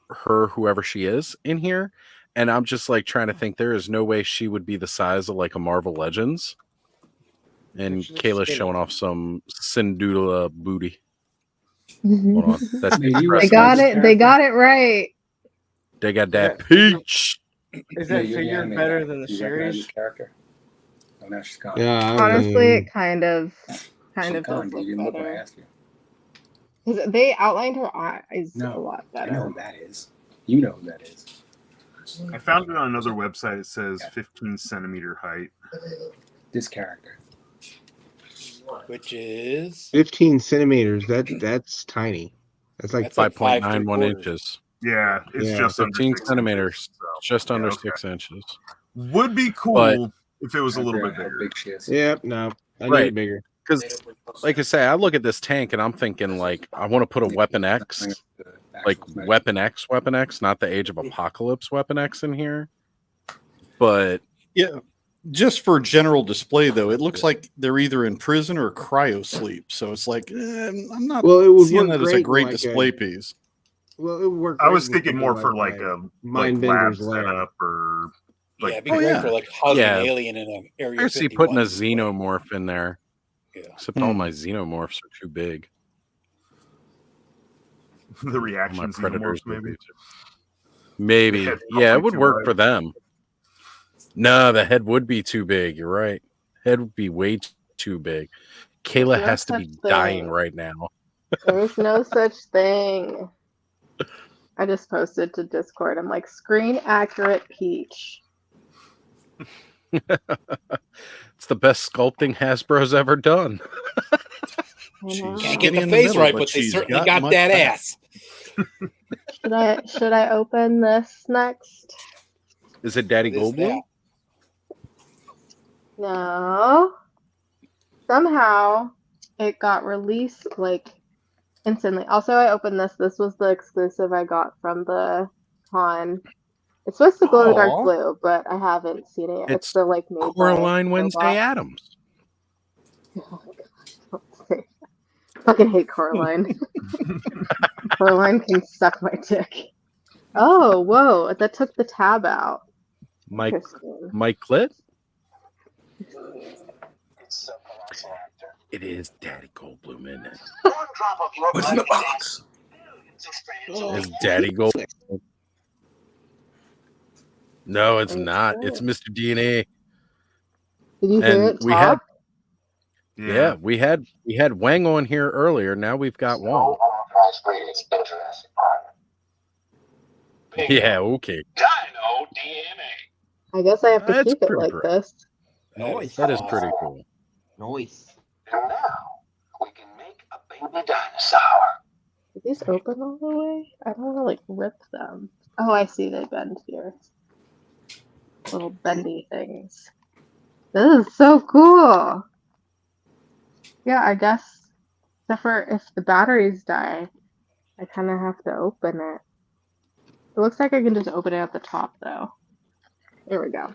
her, whoever she is, in here, and I'm just like trying to think there is no way she would be the size of like a Marvel Legends. And She's Kayla's skinny. showing off some Syndulla booty. Hold on. That's They got it. They got it right. They got that Yeah. peach. Is that figure better than the series? Character? Oh, now she's gone. Yeah, Honestly, it kind of She's does gone. You didn't look look when I better. asked you. 'Cause they outlined her eyes No, a lot I know better. who that is. You know who that is. I found it on another website. It says 15 centimeter height. This character. Which is 15 centimeters. That's tiny. That's like That's like 5.91 5.75 inches. Yeah, it's Yeah. just under 15 6 centimeters. inches, so, Just under yeah, okay. 6 inches. Would be cool But- if it was a little bit How bigger. big she is. Yep, no. I need Right. it bigger. Because, like I say, I look at this tank and I'm thinking, like, I want to put a Weapon X, like Weapon X, not the Age of Apocalypse Weapon X in here. But Yeah, just for general display, though, it looks like they're either in prison or cryo sleep. So it's like I'm not Well, it would seeing work that as a great in great like display piece. Well, it would work. I was great in thinking something more for like a Mind lab Bender's Lair. setup or like yeah, it'd be great for like hugging Yeah. an alien in an area. I see 51 putting a display. xenomorph in there. Yeah. Except all my xenomorphs are too big. the All reaction my predators, xenomorphs, maybe. Maybe. Head Yeah, it probably would too work wide. for them. No, the head would be too big. You're right. Head would be way too big. Kayla There's has no to be such dying thing. right now. There's no such thing. I just posted to Discord. I'm like, screen accurate peach. It's the best sculpting Hasbro's ever done. Can't get the face right, but they certainly got that ass. Should I open this next? Is it Daddy Goldblum? No. Somehow it got released like instantly. Also, I opened this. This was the exclusive I got from the con. It's supposed to glow dark blue, but I haven't seen it. It's the like Coraline Wednesday Addams. Oh, God. Fucking hate Coraline. Coraline can suck my dick. Oh, whoa! That took the tab out. Mike Clit? It is Daddy Goldblum, isn't it? What's in the box? It's Daddy Goldblum. No, it's not. It's Mr. DNA. Did you hear it talk? Yeah, we had Wang on here earlier. Now we've got Wong. Yeah, okay. Dino DNA. I guess I have to keep it like this. Nice. That is pretty cool. Nice. And now we can make a baby dinosaur. Did these open all the way? I don't want to like rip them. Oh, I see they bend here. Little bendy things. This is so cool. Yeah, I guess, except for if the batteries die, I kind of have to open it. It looks like I can just open it at the top, though. There we go.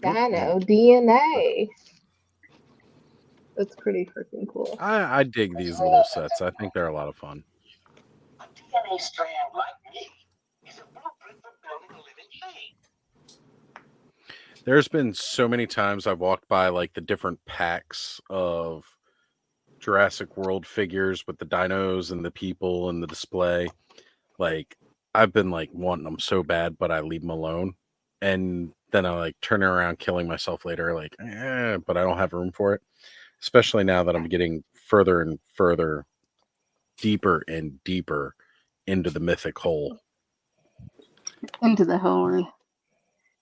Dino DNA. That's pretty freaking cool. I dig these little sets. I think they're a lot of fun. A DNA strand like me is a blueprint for building a living thing. There's been so many times I've walked by like the different packs of Jurassic World figures with the dinos and the people and the display. Like I've been like wanting them so bad, but I leave them alone. And then I like turn around killing myself later, like, but I don't have room for it. Especially now that I'm getting further and further, deeper and deeper into the mythic hole. Into the hole.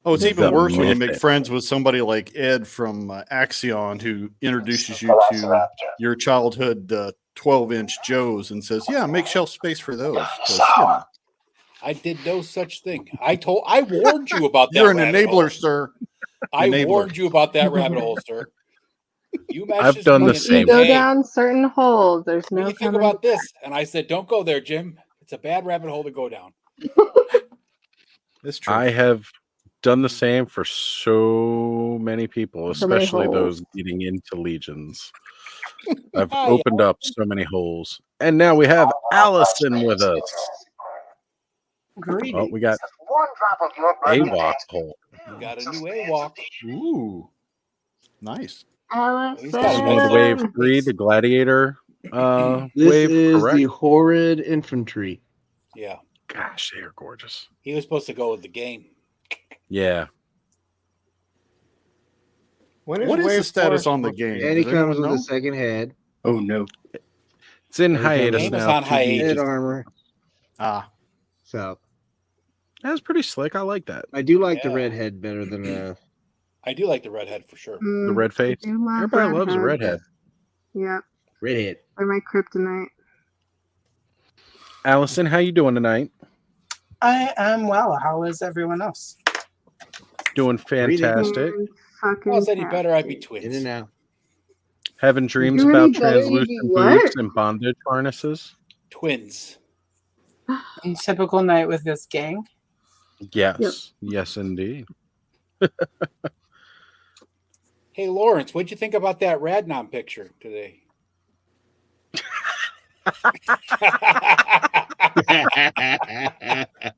Oh, it's even worse when you make friends with somebody like Ed from Axion, who introduces you to your childhood 12-inch Joes and says, "Yeah, make shelf space for those." I did no such thing. I warned you about that. You're an enabler, sir. I warned you about that rabbit hole, sir. I've done the same. Go down certain holes. There's no. What do you think about this? And I said, "Don't go there, Jim. It's a bad rabbit hole to go down." It's true. I have done the same for so many people, especially those getting into Legions. I've opened up so many holes. And now we have Allison with us. Oh, we got AWOC hole. We got a new AWOC. Ooh. Nice. The wave 3, the gladiator this wave, is correct? the horrid infantry. Yeah. Gosh, they are gorgeous. He was supposed to go with the game. Yeah. What is the status on the game? And he comes with a second head. Oh no. It's in hiatus now. On hiatus. Head armor. So that's pretty slick. I like that. I do like the red head better than I do like the redhead for sure. The red face. Everybody loves a redhead. Yeah. Redhead. Or my kryptonite. Allison, how you doing tonight? I am well. How is everyone else? Doing fantastic. If I was any better, I'd be twins. In and out. Having dreams about translucent boots and bondage harnesses? Twins. A typical night with this gang? Yes. Yep. Yes, indeed. Hey, Lawrence, what'd you think about that Radnom picture today?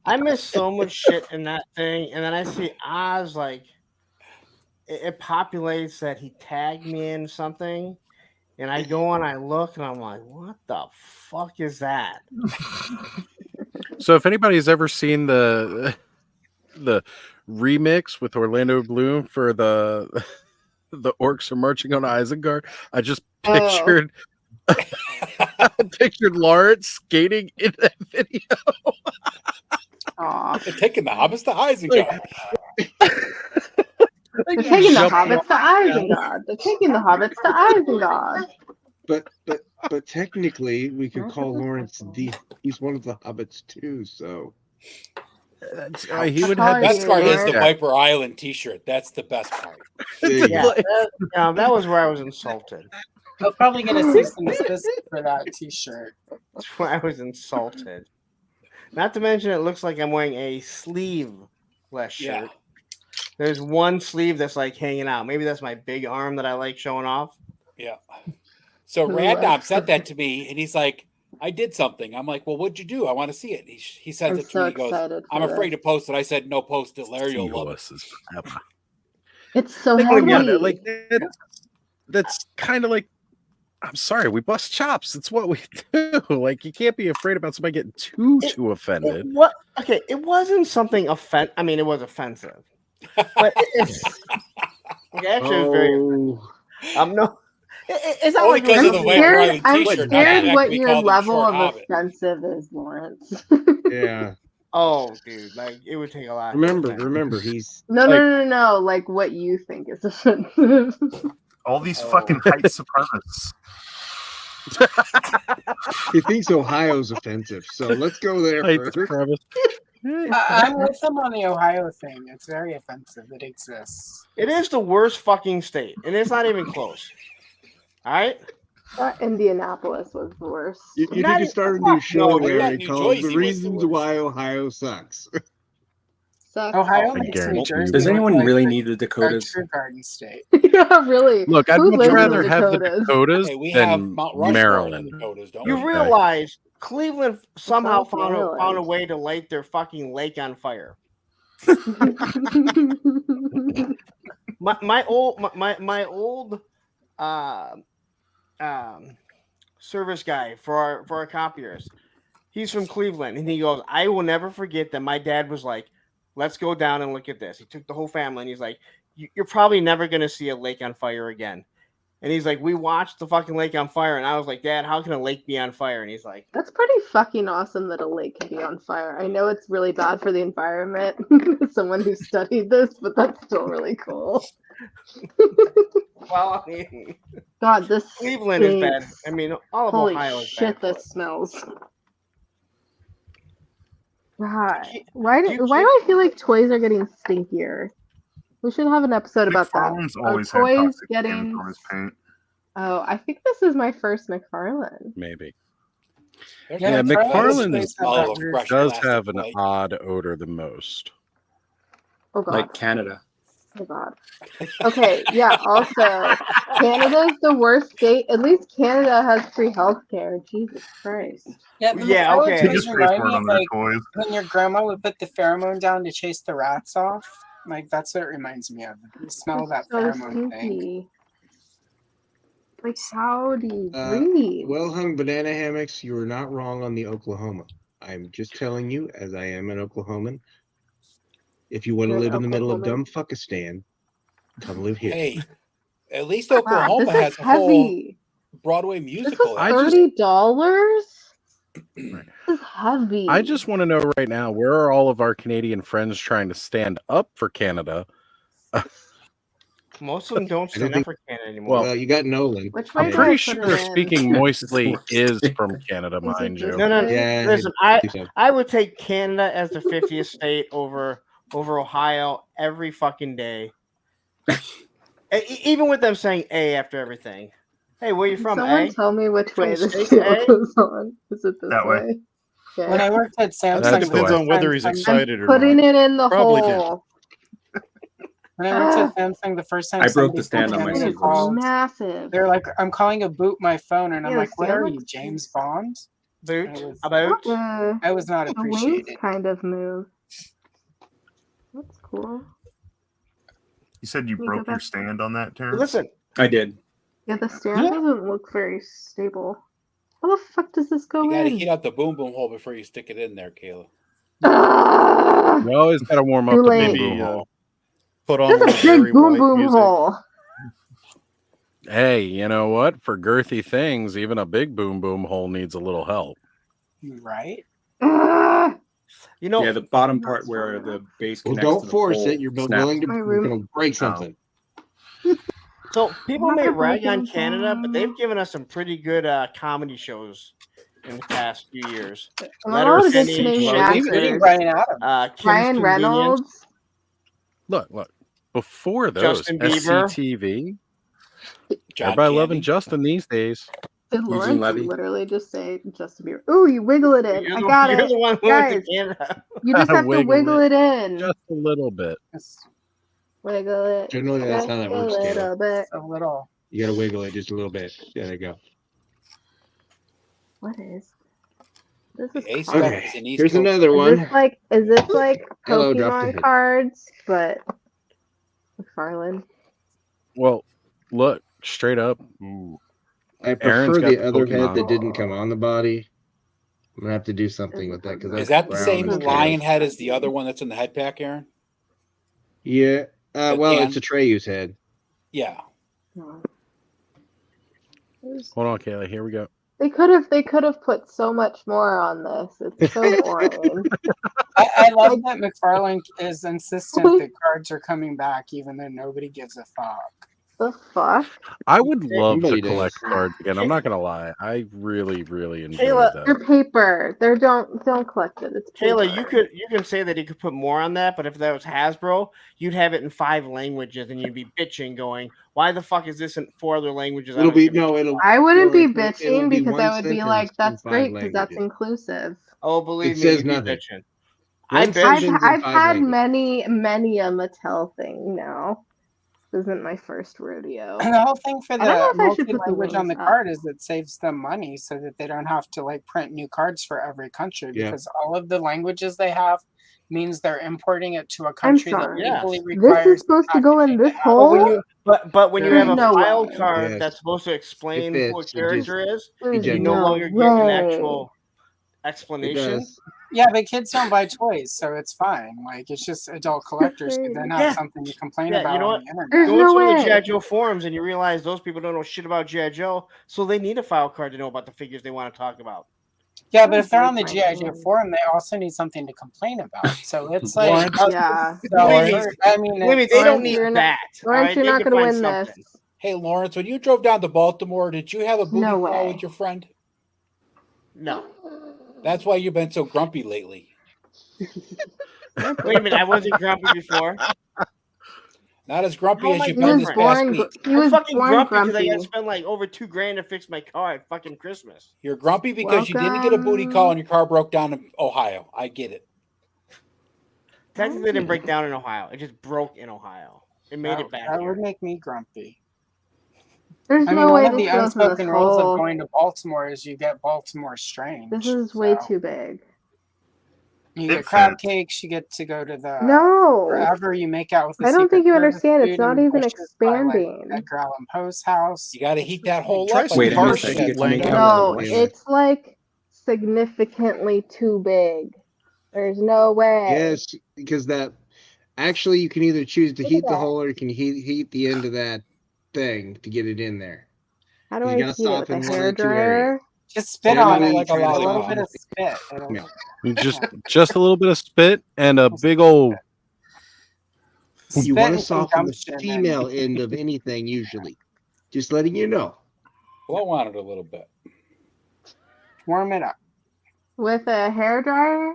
I miss so much shit in that thing, and then I see Oz like it populates that he tagged me in something, and I go and I look and I'm like, what the fuck is that? So if anybody's ever seen the remix with Orlando Bloom for the orcs are marching on Isengard, I just pictured I pictured Lawrence skating in that video. They're taking the hobbits to Isengard. They're taking the hobbits to Isengard. They're taking the hobbits to Isengard. But technically, we could call Lawrence he's one of the hobbits too. So he would have. The best part is the Viper Island T-shirt. That's the best part. Yeah, that was where I was insulted. He'll probably get a cease and desist for that T-shirt. That's where I was insulted. Not to mention, it looks like I'm wearing a sleeveless shirt. Yeah. There's one sleeve that's like hanging out. Maybe that's my big arm that I like showing off. Yeah. So Random said that to me, and he's like, I did something. I'm like, well, what'd you do? I want to see it. He says it to me. He goes, I'm afraid to post it. I said, no, post it. Larry will love it. It's so heavy. Like that's kind of like, I'm sorry, we bust chops. That's what we do. Like, you can't be afraid about somebody getting too offended. Okay, it wasn't something I mean, it was offensive. But it's actually it was very. No, it's not like I'm scared what your level of offensive is, Lawrence. Yeah. Oh, dude, like it would take a lot. Remember, he's no. Like what you think is offensive. All these fucking white supremacists. He thinks Ohio's offensive, so let's go there first. I'm with him on the Ohio thing. It's very offensive. It exists. It is the worst fucking state, and it's not even close. All right? Indianapolis was the worst. You need to start a new show there called The Reasons Why Ohio Sucks. Ohio makes New Jersey. Does anyone really need the Dakotas? True Garden State. Yeah, really. Look, I'd much rather have the Dakotas we have than Mount Rushmore Maryland. in the Dakotas, don't You we? realize Cleveland somehow South found Maryland. a way to light their fucking lake on fire. my old service guy for our copiers. He's from Cleveland, and he goes, I will never forget that my dad was like, let's go down and look at this. He took the whole family, and he's like, you're probably never going to see a lake on fire again. And he's like, we watched the fucking lake on fire, and I was like, Dad, how can a lake be on fire? And he's like, That's pretty fucking awesome that a lake can be on fire. I know it's really bad for the environment, someone who studied this, but that's still really cool. well, I mean, God, this Cleveland is bad. I mean, all of Holy Ohio is shit, bad. this smells. God, why do I feel like toys are getting stinkier? We should have an episode about that. Always Are had toys toxic getting? on his paint. Oh, I think this is my first McFarlane. Maybe. Yeah, Yeah, McFarlane's McFarlane does have an odd odor the most. Oh God. Like Canada. Oh God. Okay, yeah. Also, Canada's the worst state. At least Canada has free healthcare. Jesus Christ. Yeah, the Yeah, McFarlane okay. toys remind me of like when your grandma would put the pheromone down to chase the rats off. Like that's what it reminds me of. You smell that So pheromone thing. stinky. Like, how do you breathe? Well hung banana hammocks, you were not wrong on the Oklahoma. I'm just telling you, as I am an Oklahoman, if you want to You're an live in the middle of Oklahoman? Fuckistan, come live here. Hey, at least Wow, Oklahoma this has is a whole heavy. Broadway This musical. is $30. This is heavy. I just want to know right now, where are all of our Canadian friends trying to stand up for Canada? Most of them don't stand up for Canada anymore. Well, you got Nolan. Which way I'm do pretty I put sure it in? Speaking Moistly is from Canada, Is it mind you. this No. Yeah, Listen, I think so. I would take Canada as the 50th state over Ohio every fucking day. Even with them saying A after everything. Hey, where you from? Someone A? tell me which From way this state show A? goes on. Is it this That way. way? Okay. When I worked at Samsung, That's Depends the on whether he's I'm excited or putting not. it in the Probably did. hole. when I worked at Samsung, the first time I broke somebody the stand on my called me, scissors. called, Massive. they're like, "I'm calling a boot my phone," and I'm Yeah, like, "What stand are like you, James Bond?" Boot? I was, About? I was not The wings appreciated. kind of move. That's cool. You said you Can you broke go your back? stand on that, Terrence? Listen, I did. Yeah, the stand doesn't look very stable. How the fuck does this go You got to in? heat out the boom boom hole before you stick it in there, Kayla. Ah, You always got to warm up Too the late. boom boom hole. Put on There's one a of Barry big boom White boom music. hole. Hey, you know what? For girthy things, even a big boom boom hole needs a little help. Right? You know, yeah, the bottom part where the base Well, connects to don't the force pole it. You're snaps. willing to My you're room. going to break something. So people I'm may not rag on breaking Canada, but anything. they've given us some pretty good comedy shows in the past few years. I'm a lot of good Letterkenny, Canadian Shakespeare, actors. Kim's Ryan Convenience, Reynolds. Look. Before those, Justin Bieber. SCTV. John Everybody Candy. loving Justin these days. Did Eugene Lawrence Levy. literally just say Justin Bieber? Ooh, you wiggle it in. You're I the, got you're it. the one who went to Guys, Canada. you just have to wiggle it in. just a little bit. Wiggle it. Generally, that's how that just works, a Taylor. little bit. A little. You got to wiggle it just a little bit. There you go. What is this? The Is Ace cards. Duck is an East Here's Coast another Is one. this like Hello, dropped a Pokemon hit. cards, but McFarlane? Well, look, straight up. Ooh. I Aaron's prefer got the the other head Pokemon. that didn't come on the body. I'm gonna have to do something with that because Is that the same brown and lion chaos. head as the other one that's in the head pack, Aaron? Yeah. Well, Dan? it's Atreyu's head. Yeah. Hold on, Kayla. Here we go. They could have put so much more on this. It's so boring. I love that McFarlane is insistent that cards are coming back, even though nobody gives a fuck. The fuck? I would love Somebody to collect does. cards again. I'm not gonna lie. I really, really enjoyed Kayla, that. They're paper. They're don't collect it. It's paper. Kayla, you can say that you could put more on that, but if that was Hasbro, you'd have it in 5 languages, and you'd be bitching, going, "Why the fuck is this in 4 other languages?" It'll be no. It'll. I wouldn't be it'll bitching be because one I would be sentence like, in "That's 5 great because that's languages. Oh, inclusive." believe It me, says you'd be nothing. bitching. One sentence in I've 5 had languages. many a Mattel thing now. This isn't my first rodeo. And the whole thing for I don't know the if I should put the multi-language on the wings up. card is it saves them money so that they don't have to like print new cards for every country Yeah. because all of the languages they have means they're importing it to a I'm country that sorry. legally This requires is supposed to go in this hole? But when you There's have a no file way. card Yes. that's supposed to It explain who a fits. It just character is, There's you no no longer get an way. actual it explanation. does. Yeah, but kids don't buy toys, so it's fine. Like it's just adult collectors who then have Yeah. something to complain Yeah, about you know on what? the internet. There's Go no into the way. G.I. Joe forums and you realize those people don't know shit about G.I. Joe, so they need a file card to know about the figures they want to talk about. Yeah, but if they're Break on the my G.I. Joe hand. forum, they also need something to complain about. So it's like, Yeah. I mean, Wait, it's, they don't Lawrence, need you're not- that. all Lawrence, right? you're They not can gonna find win something. this. Hey, Lawrence, when you drove down to Baltimore, did you have a booty No call way. with your friend? No. That's why you've been so grumpy lately. Wait a minute, I wasn't grumpy before. Not as grumpy How am as I you've been this past born week. He I'm was fucking born grumpy because I got grumpy. to spend like over $2,000 to fix my car at fucking Christmas. You're grumpy because you didn't get a booty call and your car broke down in Ohio. I get it. Technically, it didn't break down in Ohio. It just broke in Ohio. It made it back that here. would make me grumpy. There's I mean, no way one of this the goes in this unspoken rules of hole. going to Baltimore is you get Baltimore strange. This is way too big. You get crab cakes. You get to go to the No. wherever you make out with the I don't Secret think you Service understand. It's dude not and even bushes by, like, expanding. Edgar Allan Poe's house. You got to heat that hole Try up. some Wait a minute, harsh you get to make language. out No, it's like significantly too big. There's no way. Yes, because that actually you can either choose to Look heat at the that. hole or you can heat the end of that thing to get it in there. How do You I gotta heat it with a soften one of the two areas. hairdryer? Just spit on it, Generally, like try to a little soften bit of it. spit. It'll, Yeah. You just a little bit of spit and a big old. You Spit want to and soften the consumption female end of anything usually. Just letting you know. Blow on it a little bit. warm it up. With a hairdryer?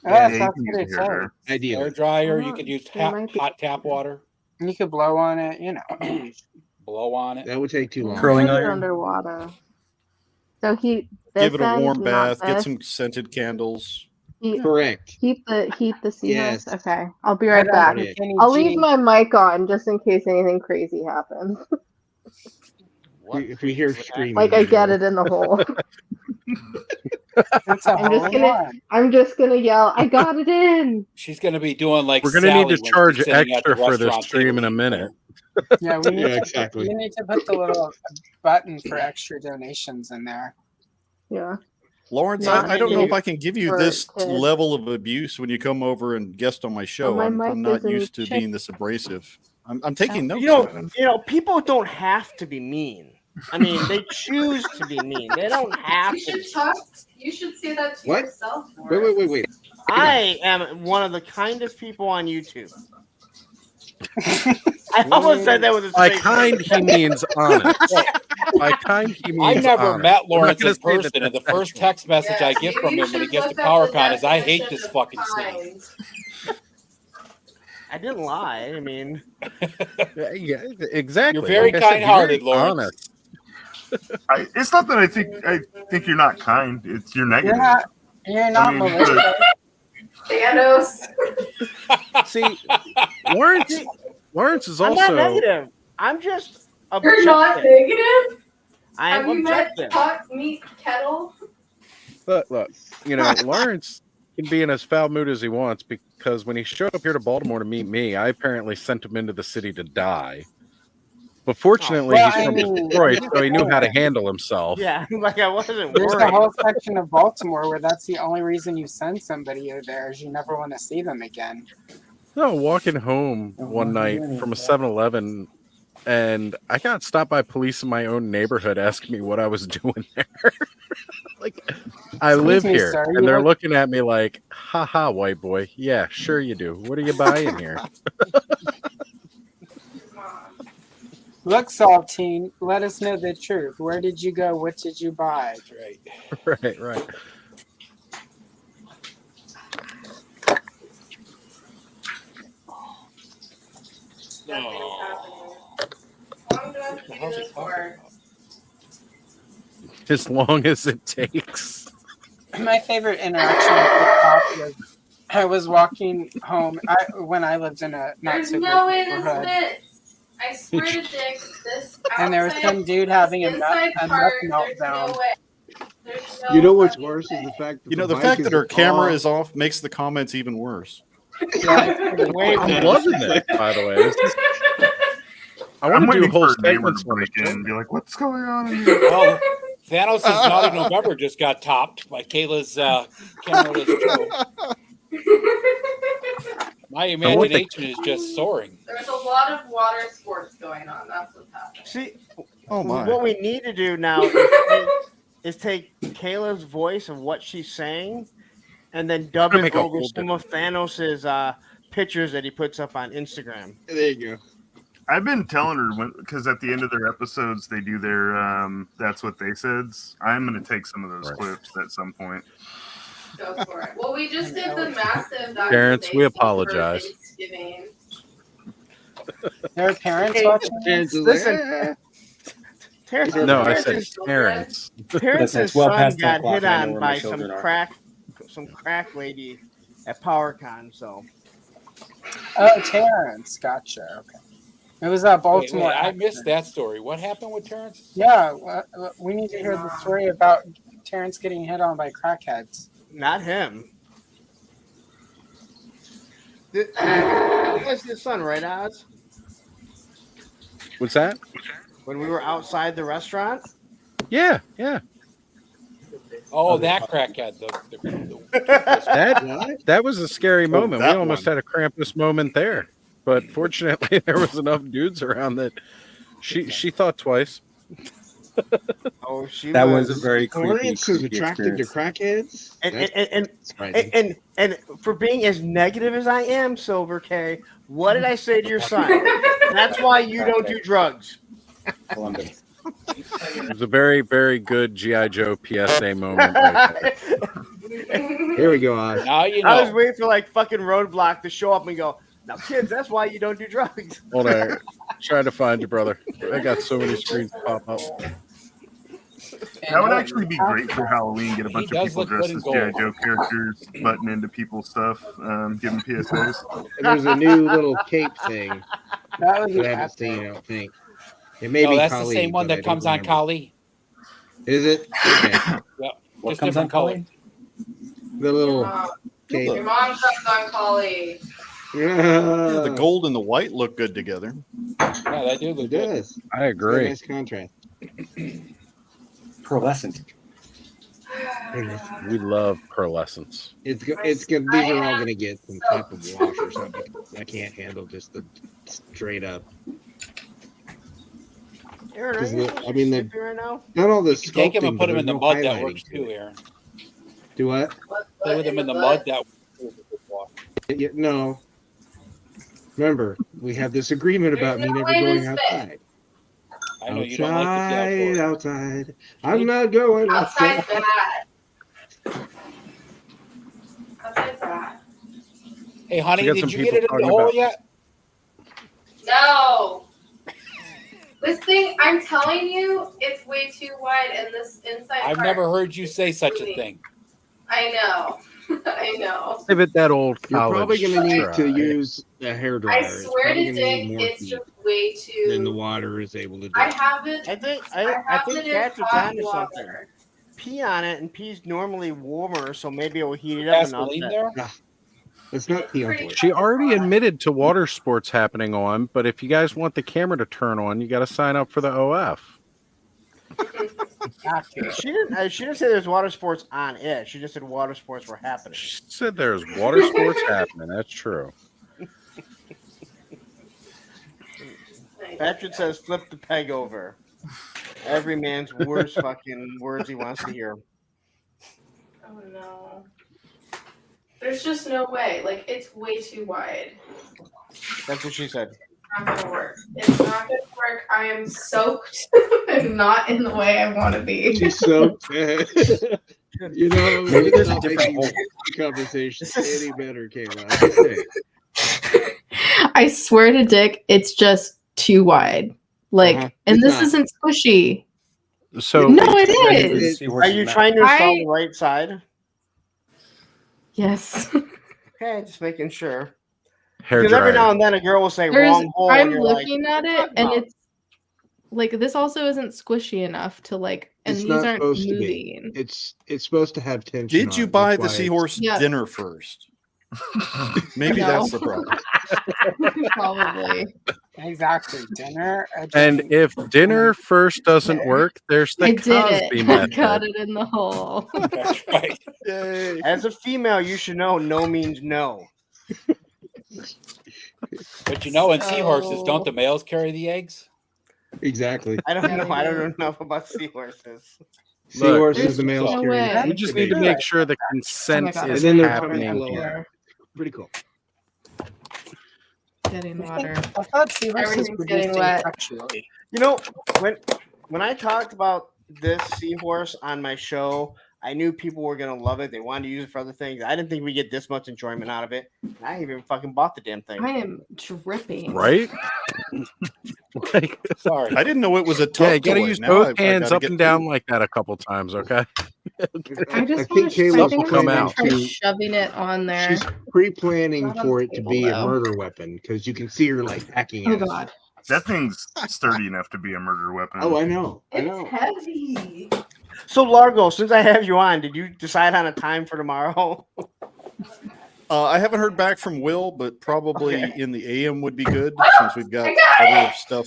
Yes, you that's can what use it a hairdryer. says. Ideally. Hair dryer, Oh, you could use there might be- hot tap water. You could blow on it, you know. Blow on it. That would take too long. Curling Put it iron. underwater. So heat Give this it a end, warm not bath. Get this. some scented candles. Heat Correct. the seahorse. Yes. Okay, I'll be right Right back. under Kenny I'll G. leave my mic on just in case anything crazy happens. If we hear screaming, Like I get it in the hole. That's a I'm hole just in gonna one. I'm just gonna yell, I got it in. She's going to be doing like We're gonna need Sally to when charge she's sitting at the extra for this restaurant stream in a table. minute. Yeah, we need Yeah, to exactly. we need to put the little button for extra donations in there. Yeah. Lawrence, Not I don't know if safe I can give you for this kids. level of abuse when you come over and guest on my show. my I'm mic not isn't used to checked. being this abrasive. I'm taking notes. You know, people don't have to be mean. I mean, they choose to be mean. They don't have You to. should talk. You should say that to What? yourself. Wait. I am one of the kindest people on YouTube. I almost said that with a By straight kind, face. he means honest. By kind, he means I never honest. met We're not Lawrence gonna in say that person, and the that's first text message I get from him when he gets to PowerCon is, "I hate this fucking scene." I didn't lie. I mean, yeah, exactly. You're very Like I said, kind-hearted, you're very Lawrence. honest. It's not that I think you're not kind. It's you're negative. You're not malicious. Thanos. See, Lawrence is I'm also not negative. I'm just You're not objective. negative. I am Have you met objective. Hot Meat Kettle? look, you know, Lawrence can be in as foul mood as he wants because when he showed up here to Baltimore to meet me, I apparently sent him into the city to die. But fortunately, Well, he's I from mean, Detroit, so he knew how to handle himself. Yeah, like I wasn't There's worried. a whole section of Baltimore where that's the only reason you send somebody there is you never want to see them again. No, walking home one night from a 7-Eleven, and I got stopped by police in my own neighborhood asking me what I was doing there. Like, I live me, here, sir, and you they're look- looking at me like, haha, white boy. Yeah, sure you do. What are you buying here? Look, Saltine, let us know the truth. Where did you go? What did you buy? Right. Right. As long as it takes. My favorite interaction with the cop was I was walking home when I lived in a not There's so no great way this neighborhood. fits. I swear to Dick, this And there was outside- some dude having a inside meth part, there's meltdown. no way. There's no You know what's fucking worse way. is the fact that You know, the the fact bike that her camera off. is off makes the comments even worse. I'm loving that, by the way. This is- I want to do waiting whole for a neighbor segments to on the break in show. and be like, "What's going on in here?" Well, Thanos' Naughty November just got topped by Kayla's camera. My imagination is just soaring. There's a lot of water sports going on. That's what's happening. See, Oh my! what we need to do now is take Kayla's voice of what she's saying, and then dub Gonna it make a over whole some of Thanos's pictures that he puts up on Instagram. There you go. I've been telling her because at the end of their episodes they do their "That's What They Said's." I'm going to take some of those clips at some point. Go for it. Well, we just did the massive. Parents, we apologize. Thanksgiving. There are parents Hey, watching. Parents is listen, like, Terrence, No, I said Terrence's- parents. Terrence's It's well son past 10 got o'clock, hit and I know on where my by children are. some crack lady at PowerCon. So Oh, Terrence, gotcha. Okay, it was Baltimore. Wait, I missed that story. What happened with Terrence? Yeah, we need to hear the story about Terrence getting hit on by crackheads. not him. That's his son, right, Oz? What's that? When we were outside the restaurant. Yeah. Oh, that crackhead. That was a scary moment. We that almost one. had a Krampus moment there. But fortunately, there was enough dudes around that she thought twice. Oh, she That was a very Lawrence is creepy attracted to experience. crackheads. And for being as negative as I am, Silver K, what did I say to your son? That's why you don't do drugs. It was a very, very good G.I. Joe PSA moment. Right there. Here we go, Oz. Now you know. I was waiting for like fucking Roadblock to show up and go, now kids, that's why you don't do drugs. Hold on. Trying to find you, brother. I got so many screens pop up. That would actually be great for Halloween. Get a bunch of does people look dressed good in as G.I. gold. Joe characters, button into people's stuff, give them PSAs. There's a new little cape thing That would that be I haven't epic. seen. I don't think it may No, be. that's Kali, the same one but I that don't comes on remember. Kali. Is it? Okay. Yep. What Just comes on different color. Kali? The little Your cape. mom comes on Collie. Yeah, the gold and the white look good together. Yeah, they do look It good. does. I It's got a agree. nice contrast. Pearlescent. We love pearlescence. These are all gonna get some type of wash or something. I can't handle just the straight up. Aaron, are Because you I mean, sleepy right now? not all this. Take him and put him in the mud. That highlighting works to too, it. Aaron. Do what? Play with him in the mud. That No. Remember, we have this agreement about me never going outside. I know you don't like to be outside. I'm not going outside. Outside's bad. Hey, honey, got did some you get people it in the talking hole about- yet? No. This thing, I'm telling you, it's way too wide, and this inside I've part- never heard you say such a thing. I know. I know. Give it that old You're college probably going to need try. to use a hairdryer. I It's swear probably to gonna need Dick, more it's heat just way too. than the water is able to do. I haven't. I think have it in Patrick's hot onto water. something. Pee on it, and pee's normally warmer, so maybe it will heat it up enough. Gasoline there? It's not pee on board. She already admitted to water sports happening on, but if you guys want the camera to turn on, you got to sign up for the OF. She didn't say there's water sports on it. She just said water sports were happening. She said there's water sports happening. That's true. Patrick says, "Flip the peg over." Every man's worst fucking words he wants to hear. Oh no. There's just no way. Like, it's way too wide. That's what she said. It's not gonna work. It's not gonna work. I am soaked and not in the way I want to be. She's soaked. You know, Maybe there's a not different making hole. the conversation any better, Kayla. I swear to Dick, it's just too wide. Like, and It's this not. isn't squishy. So No, it is. Are you trying to install the right side? Yes. Okay, just making sure. Hair Because every dryer. now and then a girl will say There's, wrong hole. and I'm you're looking like, at it, and it's like this also isn't squishy enough to like, and It's these not aren't supposed to moving. be. It's supposed to have tension. Did you on it. buy That's the why it's- seahorse Yeah. dinner first? Maybe No. that's the problem. Probably. Exactly. Dinner. And if dinner first doesn't work, there's the I did Cosby it. I method. got it in the hole. That's right. Yay. As a female, you should know no means no. But you know, in So- seahorses, don't the males carry the eggs? Exactly. I don't Yeah, know. they I don't do. know enough about seahorses. Seahorses, the There's males no carry. way. the We just females. need to make sure the consent God, And is then their happening. tummies blow here. up. Pretty cool. Getting water. I thought seahorses Everything's produced getting wet. asexually. You know, when I talked about this seahorse on my show, I knew people were gonna love it. They wanted to use it for other things. I didn't think we get this much enjoyment out of it. I even fucking bought the damn thing. I am dripping. Right? Like, Sorry. I didn't know it was a toy. yeah, you gotta use Now both I hands gotta up get and down like that a couple times, okay? I just I want think to. I Kayla's think I'm come just gonna out. try to- shoving it on there. She's pre-planning Not on for the it to table, be a though. murder weapon because you can see her like hacking Oh at it. God, That thing's sturdy enough to be a murder weapon. Oh, I know. I it's know. heavy. So Largo, since I have you on, did you decide on a time for tomorrow? I haven't heard back from Will, but probably Okay. in the AM would be good since we've got other stuff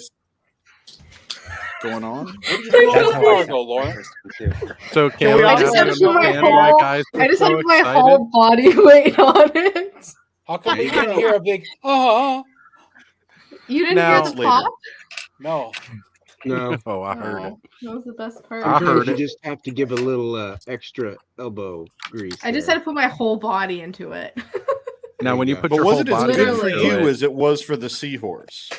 going on. That's how I go, Lauren. So we Kayla, all I just have had to put my enough hand like whole. eyes I just had so to put my excited? whole body weight on it. How come we didn't hear a big You didn't Now- hear the pop? No. No. Oh, I heard it. Oh, that was the best part. I heard You it. just have to give a little extra elbow grease. I just there. had to put my whole body into it. Now, when you go. put But your was whole it as body good for Literally. you into as it was for the seahorse?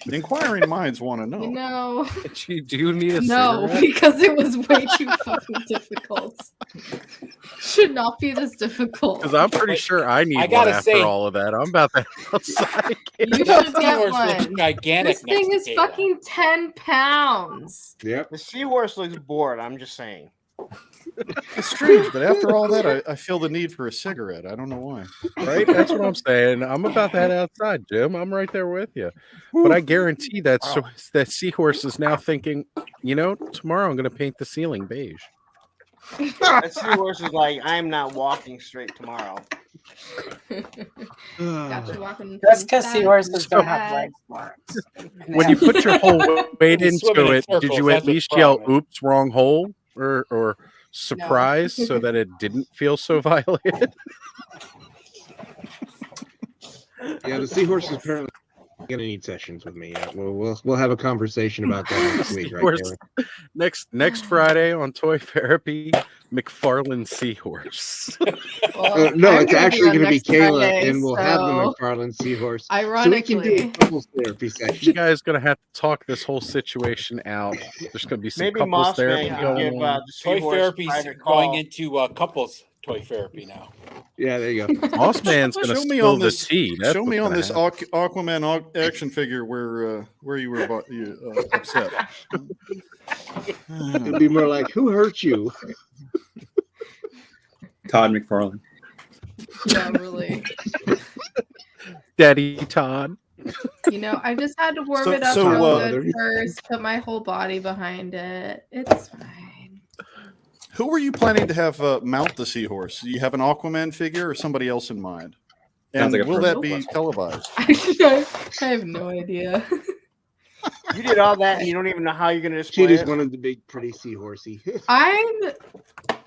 Inquiring minds want to know. You know, it, do you need a no, cigarette? because it was way too fucking difficult. Should not be this difficult. Because I'm pretty sure I need I one gotta after say- all of that. I'm about to outside. You should That get seahorse looks one. gigantic. This thing next is to Kayla. fucking 10 pounds. Yep. The seahorse looks bored. I'm just saying. It's strange, but after all that, I feel the need for a cigarette. I don't know why. Right? That's what I'm saying. I'm about to head outside, Jim. I'm right there with you. But I guarantee that seahorse is now thinking, you know, tomorrow I'm going to paint the ceiling beige. That seahorse is like, I'm not walking straight tomorrow. Got you walking That's from because side seahorses to don't have side. legs for it. When you put your whole weight Swimming into in it, did circles, you that's at the least yell, problem. oops, wrong hole? Or surprise so that it didn't feel so violated. Yeah, the seahorse is apparently gonna need sessions with me. Yeah, we'll have a conversation about that next week, right? Seahorse. Next Friday on Toy Therapy, McFarlane Seahorse. No, I'm it's gonna actually going to be next Kayla, Friday, and we'll have the so McFarlane Seahorse. ironically, so we can do a couples therapy You session. guys gonna have to talk this whole situation out. There's gonna be some Maybe couples Moss therapy Man going give on. the Toy seahorse therapy's private going call. into couples toy therapy now. Yeah, there you go. Moss Man's gonna Show me spill on the this. tea. That's Show me what's on gonna this happen. Aquaman action figure where you were upset. It'll be more like, who hurt you? Todd McFarlane. Yeah, really. Daddy Todd. You know, I just had to warm So- it up so, real uh, good first, put my whole body behind it. It's fine. Who were you planning to have mount the seahorse? Do you have an Aquaman figure or somebody else in mind? And Sounds like a will that perfect be televised? I have no idea. You did all that, and you don't even know how you're going to display She just it. wanted the big, pretty seahorsey. I'm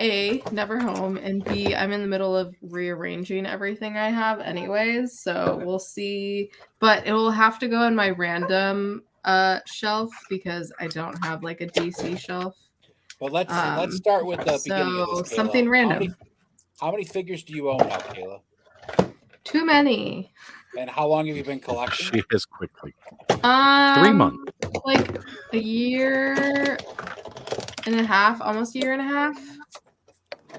A, never home, and B, I'm in the middle of rearranging everything I have anyways, so we'll see. But it will have to go in my random shelf because I don't have like a DC shelf. Well, let's start with the beginning of So this, Kayla. something random. How many figures do you own now, Kayla? Too many. And how long have you been collecting? She is quickly. 3 3 months. Like a year and a half, almost a year and a half.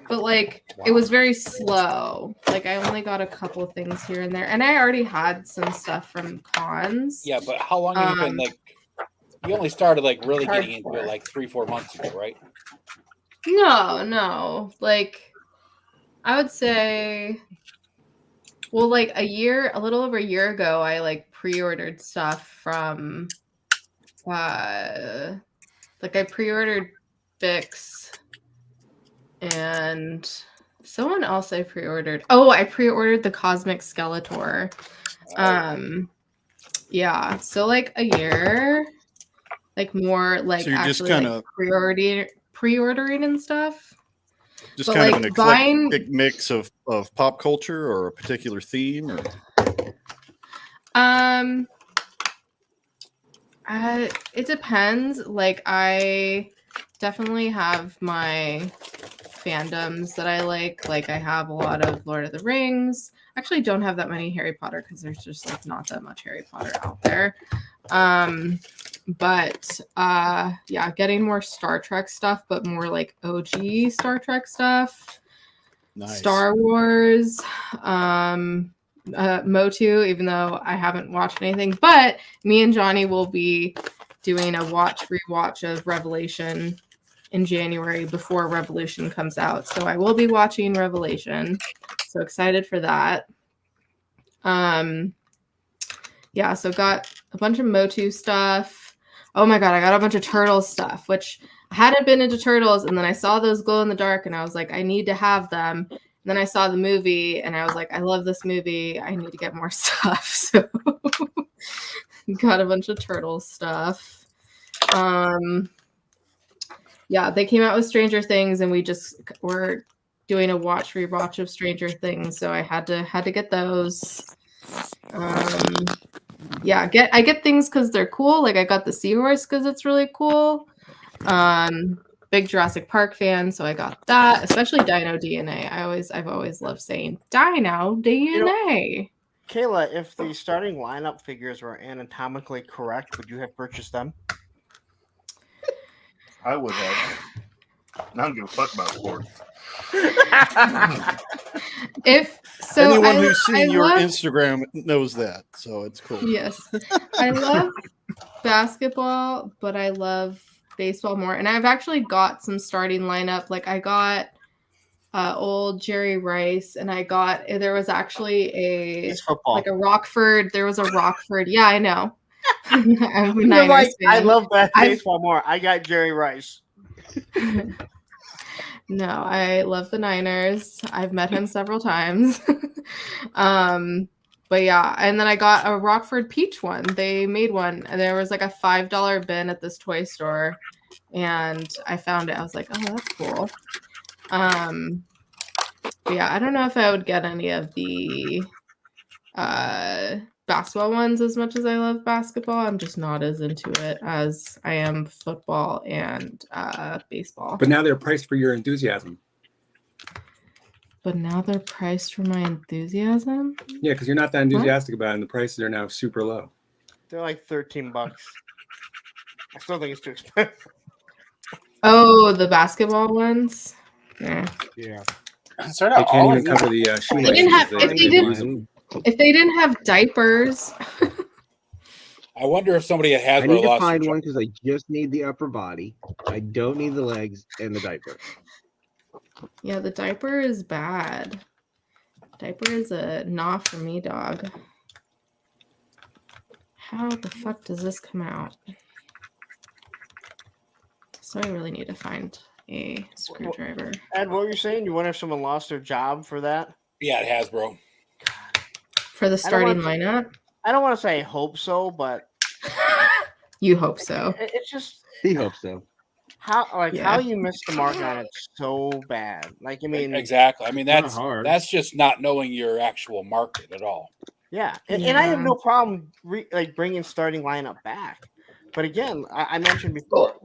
But like it was very slow. Like I only got a couple of things here and there, and I already had some stuff from cons. Yeah, but how long have you been like? You only started like really getting into it like 3-4 months ago, right? No. Like I would say, well, like a little over a year ago, I like pre-ordered stuff from, like I pre-ordered Bix and someone else I pre-ordered. Oh, I pre-ordered the Cosmic Skeletor. Yeah, so like a year, like more like So you're just actually kinda- like pre-ordering and stuff. Just But, kind like, of an buying- eclectic mix of pop culture or a particular theme? Or... It depends. Like I definitely have my fandoms that I like. Like I have a lot of Lord of the Rings. Actually don't have that many Harry Potter because there's just like not that much Harry Potter out there. But yeah, getting more Star Trek stuff, but more like OG Star Trek stuff. Nice. Star Wars, Motu, even though I haven't watched anything, but me and Johnny will be doing a rewatch of Revelation in January before Revolution comes out. So I will be watching Revelation. So excited for that. Yeah, so got a bunch of Motu stuff. Oh my god, I got a bunch of Turtles stuff, which I hadn't been into Turtles, and then I saw those glow in the dark and I was like, I need to have them. And then I saw the movie and I was like, I love this movie. I need to get more stuff. So got a bunch of Turtles stuff. Yeah, they came out with Stranger Things and we just were doing a rewatch of Stranger Things, so I had to get those. Yeah, I get things because they're cool. Like I got the Seahorse because it's really cool. Big Jurassic Park fan, so I got that, especially Dino DNA. I've always loved saying Dino DNA. Kayla, if the starting lineup figures were anatomically correct, would you have purchased them? I would have. I don't give a fuck about sports. Anyone who's seen your Instagram knows that, so it's cool. Yes, I love basketball, but I love baseball more. And I've actually got some starting lineup. Like I got old Jerry Rice, and there was actually like a Rockford. There was a Rockford. Yeah, I know. You're like, I love that baseball more. I got Jerry Rice. No, I love the Niners. I've met him several times. But yeah, and then I got a Rockford Peach one. They made one. There was like a $5 bin at this toy store, and I found it. I was like, oh, that's cool. But yeah, I don't know if I would get any of the basketball ones as much as I love basketball. I'm just not as into it as I am football and baseball. But now they're priced for your enthusiasm. But now they're priced for my enthusiasm? Yeah, because you're not that enthusiastic about it, and the prices are now super low. They're like $13. I still think it's too expensive. Oh, the basketball ones? Yeah. Yeah. They can't even cover the shoe They didn't have, if they didn't have diapers. I wonder if somebody at Hasbro I need to lost find one because I just need the upper body. I don't need the legs and the diaper. Yeah, the diaper is bad. Diaper is a nah for me, dog. How the fuck does this come out? So I really need to find a screwdriver. Ed, what were you saying? You wonder if someone lost their job for that? Yeah, at Hasbro. For the starting lineup? I don't want to say I hope so, but you hope so. It's just he hopes so. How you missed the mark on it so bad. Like, I mean, exactly. I mean, that's just not knowing your actual market at all. Yeah, and I have no problem bringing starting lineup back. But again, I mentioned before,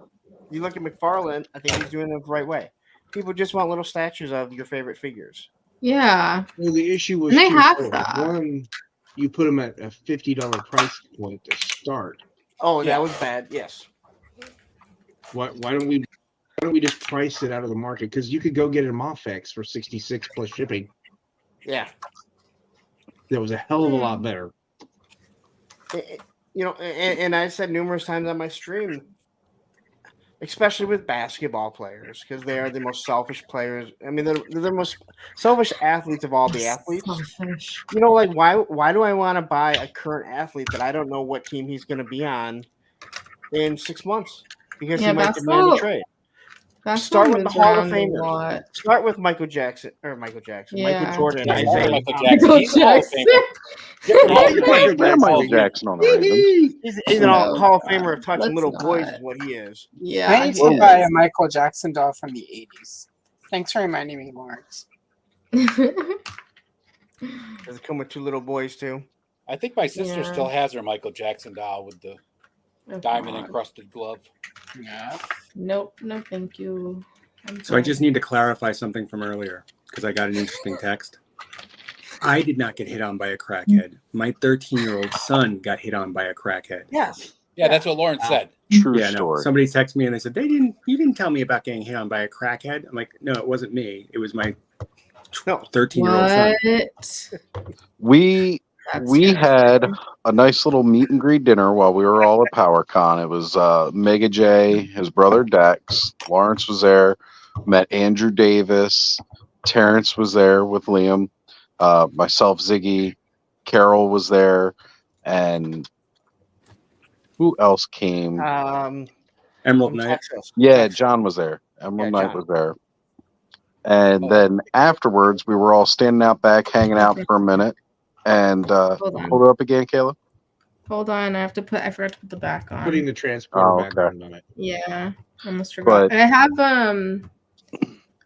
you look at McFarlane, I think he's doing it the right way. People just want little statues of your favorite figures. Yeah. Well, the issue was and they have that. One, you put them at a $50 price point to start. Oh, that was bad. Yes. Why don't we just price it out of the market? Because you could go get a Mofex for $66 plus shipping. Yeah. That was a hell of a lot better. And I said numerous times on my stream, especially with basketball players, because they are the most selfish players. I mean, they're the most selfish athletes of all the athletes. Selfish. Why do I want to buy a current athlete that I don't know what team he's going to be on in 6 months? Because he might demand a trade. Start with the Hall of Famers. Start with Michael Jackson. Michael Jordan. Isaiah. Michael Jackson. Michael Jackson on the Ravens. He's a Hall of Famer of touching little boys is what he is. Yeah. I need to buy a Michael Jackson doll from the 80s. Thanks for reminding me, Lawrence. Does it come with 2 little boys too? I think my sister still has her Michael Jackson doll with the diamond encrusted glove. Yeah. Nope. No, thank you. So I just need to clarify something from earlier because I got an interesting text. I did not get hit on by a crackhead. My 13-year-old son got hit on by a crackhead. Yes. Yeah, that's what Lawrence said. True story. Somebody texted me and they said, you didn't tell me about getting hit on by a crackhead. I'm like, no, it wasn't me. It was my 13-year-old son. We had a nice little meet and greet dinner while we were all at PowerCon. It was Mega J, his brother Dex, Lawrence was there, met Andrew Davis, Terrence was there with Liam, myself, Ziggy, Carol was there, and who else came? Emerald Knight. Yeah, John was there. Emerald Knight was there. And then afterwards, we were all standing out back, hanging out for a minute. And hold it up again, Caleb. Hold on, I forgot to put the back on. Putting the transporter background on it. Yeah, almost forgot. I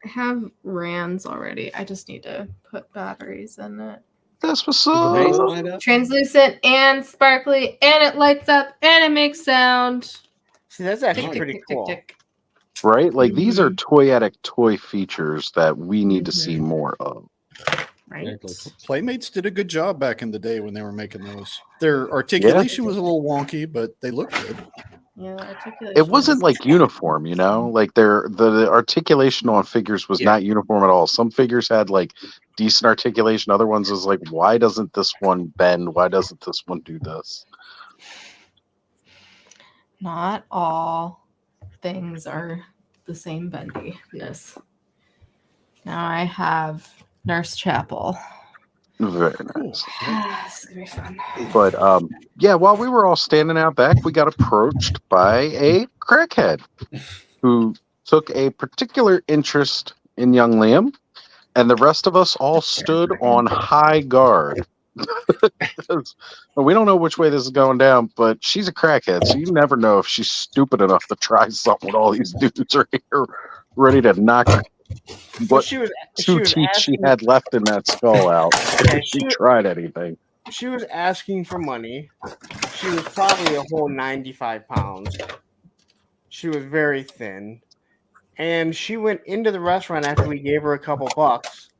have RANs already. I just need to put batteries in it. That's what's up. Translucent and sparkly, and it lights up and it makes sound. See, that's actually pretty cool. Right? Like these are toyetic toy features that we need to see more of. Right. Playmates did a good job back in the day when they were making those. Their articulation was a little wonky, but they looked good. Yeah, articulation. It wasn't like uniform, like the articulation on figures was not uniform at all. Some figures had like decent articulation. Other ones was like, why doesn't this one bend? Why doesn't this one do this? Not all things are the same bendiness. Now I have Nurse Chapel. Very nice. It's gonna be fun. But while we were all standing out back, we got approached by a crackhead who took a particular interest in young Liam, and the rest of us all stood on high guard. We don't know which way this is going down, but she's a crackhead, so you never know if she's stupid enough to try something with all these dudes right here ready to knock what she was teeth she asking, had left in that skull out. If she tried anything. She was asking for money. She was probably a whole 95 pounds. She was very thin. And she went into the restaurant after we gave her a couple bucks.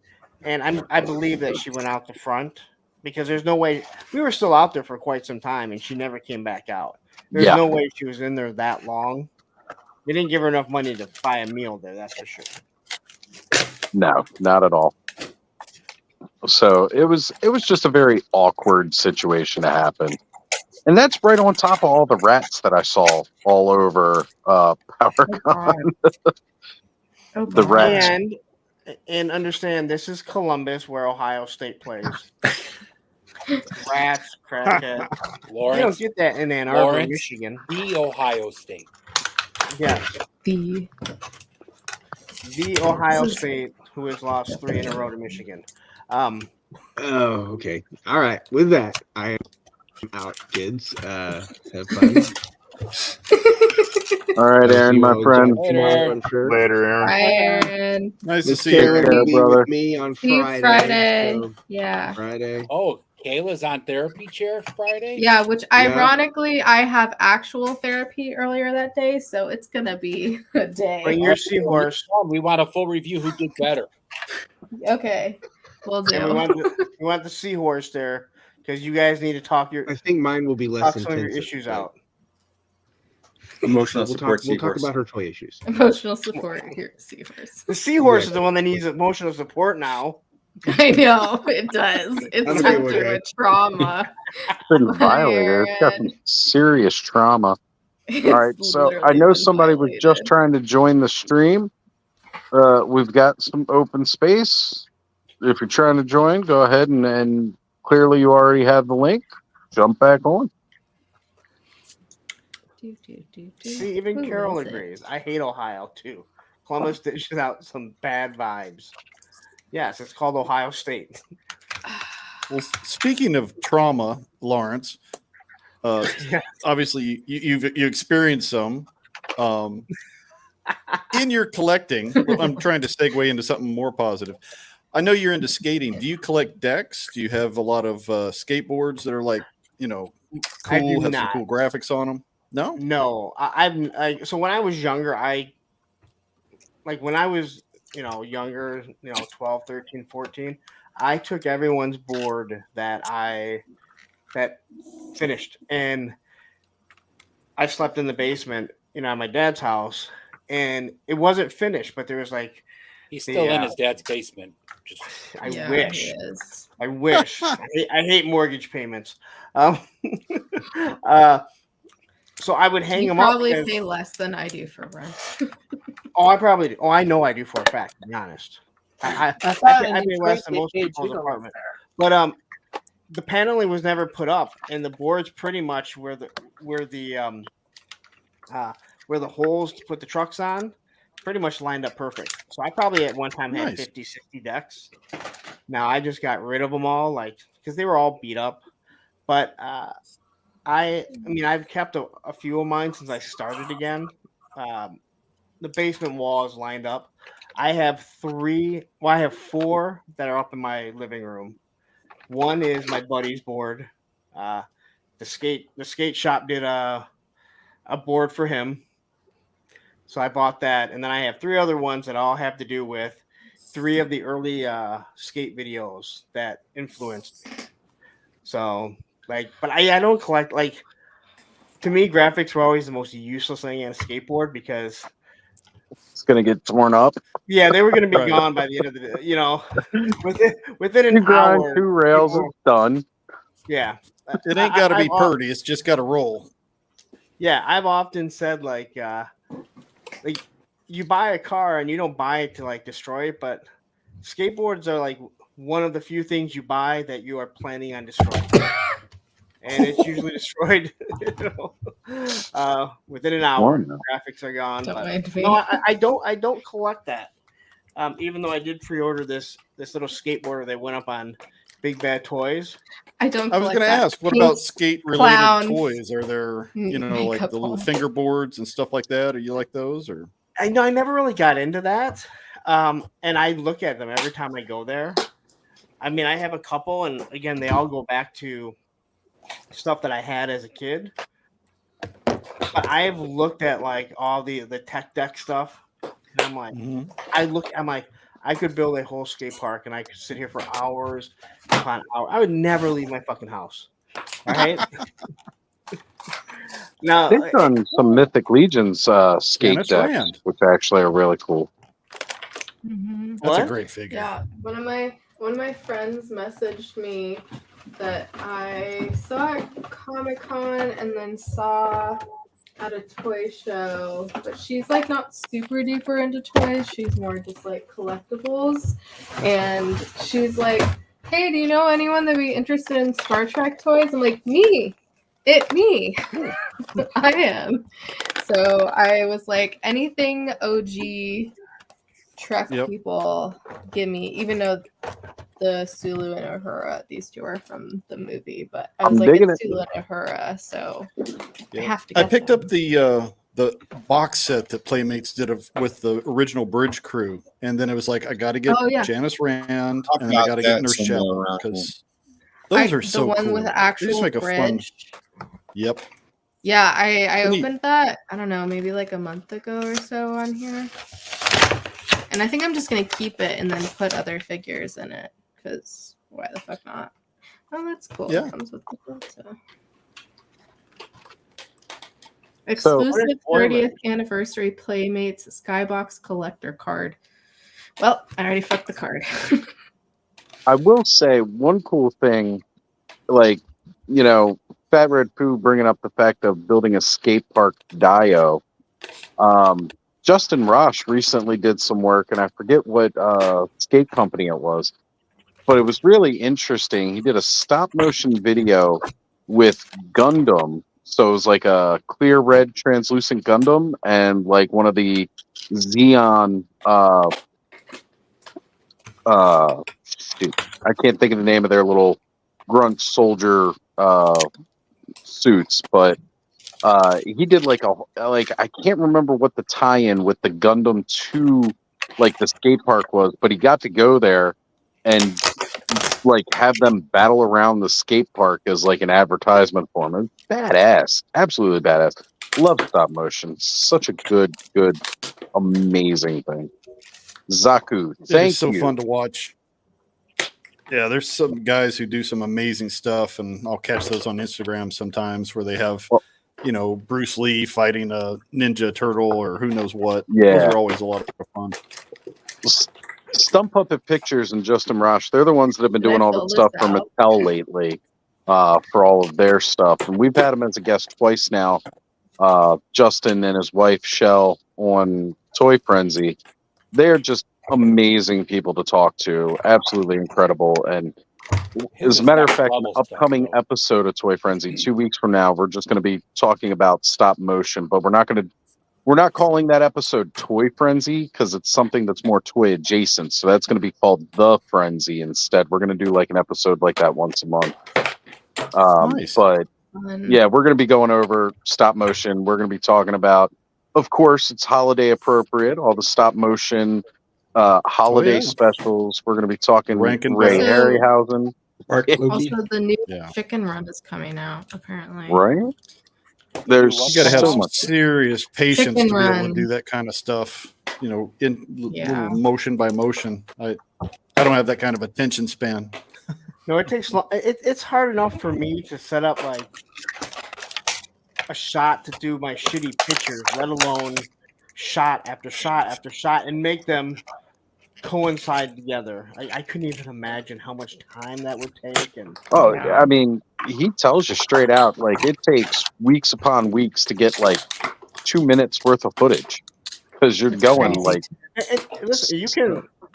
And I believe that she went out the front because there's no way. We were still out there for quite some time and she never came back out. There's no way she was in there that long. They didn't give her enough money to buy a meal there, that's for sure. No, not at all. So it was just a very awkward situation to happen. And that's right on top of all the rats that I saw all over PowerCon. The rats. And understand, this is Columbus, where Ohio State plays. Rats, crackhead. You don't get that in Ann Arbor, Michigan. The Ohio State. Yeah. The Ohio State, who has lost 3 in a row to Michigan. Oh, okay. All right. With that, I am out, kids. Have fun. All right, Aaron, my friend. Later, Aaron. Bye, Aaron. Nice Miss to see you, Kayla Aaron. will be Brother. with me on See you Friday. Friday. So Yeah. Friday. Oh, Kayla's on therapy chair Friday? Yeah, which ironically, I have actual therapy earlier that day, so it's gonna be a day. Bring your seahorse. We want a full review who did better. Okay, we'll do. And we want the seahorse there because you guys need to talk I think mine will be less talk some of your intensive, issues but out. Emotional We'll support talk seahorse. about her toy issues. Emotional support here, seahorse. The seahorse is the one that needs emotional support now. I know it does. It's Have a good one, after a Aaron. trauma. Been violated. It's got some serious trauma. It's All right, so I literally know been somebody was just violated. trying to join the stream. We've got some open space. If you're trying to join, go ahead and clearly you already have the link. Jump back on. See, even Who Carol is it? agrees. I hate Ohio too. Columbus dishes out some bad vibes. Yes, it's called Ohio State. Well, speaking of trauma, Lawrence, obviously you experienced some. In your collecting, I'm trying to segue into something more positive. I know you're into skating. Do you collect decks? Do you have a lot of skateboards that are like, cool, have some cool graphics on them? No? No. So when I was younger, when I was, younger, 12, 13, 14, I took everyone's board that finished, and I slept in the basement, at my dad's house, and it wasn't finished, but there was like He's still in his dad's basement. I Yeah, wish. he is. I wish. I hate mortgage payments. So I would hang You them up. probably because- pay less than I do for rent. I probably do. Oh, I know I do for a fact, to be honest. I That's pay not less than most people's apartment. But the paneling was never put up, and the boards pretty much where the holes to put the trucks on pretty much lined up perfect. So I probably at one time had 50, 60 decks. Now I just got rid of them all, because they were all beat up. But I've kept a few of mine since I started again. The basement wall is lined up. I have 4 that are up in my living room. One is my buddy's board. The skate shop did a board for him. So I bought that. And then I have 3 other ones that all have to do with 3 of the early skate videos that influenced me. So, but I don't collect, to me, graphics were always the most useless thing in a skateboard because it's going to get torn up. Yeah, they were going to be gone by the end of the day. Within an grind hour. 2 rails, it's done. Yeah. It ain't got to be purdy. It's just got to roll. Yeah, I've often said you buy a car and you don't buy it to destroy it, but skateboards are one of the few things you buy that you are planning on destroying. And it's usually destroyed within an hour. Graphics are gone. No, I don't collect that. Even though I did pre-order this little skateboarder that went up on Big Bad Toys. I was going to ask, what about skate-related toys? Are there, like the little fingerboards and stuff like that? Are you like those, or? I know I never really got into that. And I look at them every time I go there. I mean, I have a couple, and again, they all go back to stuff that I had as a kid. But I've looked at like all the tech deck stuff, and I'm like, I'm like, I could build a whole skate park, and I could sit here for hours upon hours. I would never leave my fucking house. All right. Now they've done some Mythic Legions skate decks, Rand. which actually are really cool. That's a great figure. Yeah, one of my friends messaged me that I saw at Comic-Con and then saw at a toy show, but she's like not super deeper into toys. She's more just like collectibles, and she's like, "Hey, do you know anyone that'd be interested in Star Trek toys?" I'm like, "Me, me, I am." So I was like, anything OG Trek people, give me, even though the Sulu and Uhura, these two are from the movie, but I was like, it's Sulu and Uhura, so I have to get I picked up the box set that Playmates did with the original Bridge crew, and then it was like, I got to get Janice Rand, and then I got to get Nurse Chapel, because those are so cool. The one with actual Bridge. Yep. Yeah, I opened that, I don't know, maybe like a month ago or so on here. And I think I'm just going to keep it and then put other figures in it, because why the fuck not? Oh, that's cool. Yeah. It comes with the filter. Exclusive 30th anniversary Playmates Skybox collector card. Well, I already fucked the card. I will say one cool thing, like, you know, Fat Red Pooh bringing up the fact of building a skate park dio. Justin Rosh recently did some work, and I forget what skate company it was, but it was really interesting. He did a stop motion video with Gundam. So it was like a clear red translucent Gundam and like one of the Xeon shoot, I can't think of the name of their little grunt soldier suits, but he did like I can't remember what the tie-in with the Gundam 2 like the skate park was, but he got to go there and like have them battle around the skate park as like an advertisement for him. Badass, absolutely badass. Love stop motion. Such a good, amazing thing. Zaku, thank you. It's so fun to watch. Yeah, there's some guys who do some amazing stuff, and I'll catch those on Instagram sometimes where they have, you know, Bruce Lee fighting a Ninja Turtle or who knows what. Yeah. Those are always a lot of fun. Stump Puppet Pictures and Justin Rosh, they're the ones that have been doing all the stuff for Mattel lately for all of their stuff. And we've had them as a guest twice now, Justin and his wife, Shell, on Toy Frenzy. They're just amazing people to talk to. Absolutely incredible. And as a matter of fact, an upcoming episode of Toy Frenzy 2 weeks from now, we're just going to be talking about stop motion, but we're not calling that episode Toy Frenzy because it's something that's more toy adjacent. So that's going to be called The Frenzy instead. We're going to do like an episode like that once a month. Nice. But yeah, we're going to be going over stop motion. We're going to be talking about, of course, it's holiday appropriate, all the stop motion holiday specials. We're going to be talking Ray Harryhausen. Also, the new Chicken Run is coming out, apparently. Right? You got to have some serious patience to be able to do that kind of stuff, you know, in little motion by motion. I don't have that kind of attention span. No, it takes long. It's hard enough for me to set up like a shot to do my shitty pictures, let alone shot after shot after shot, and make them coincide together. I couldn't even imagine how much time that would take. And I mean, he tells you straight out, like it takes weeks upon weeks to get like 2 minutes worth of footage because you're going like. Listen,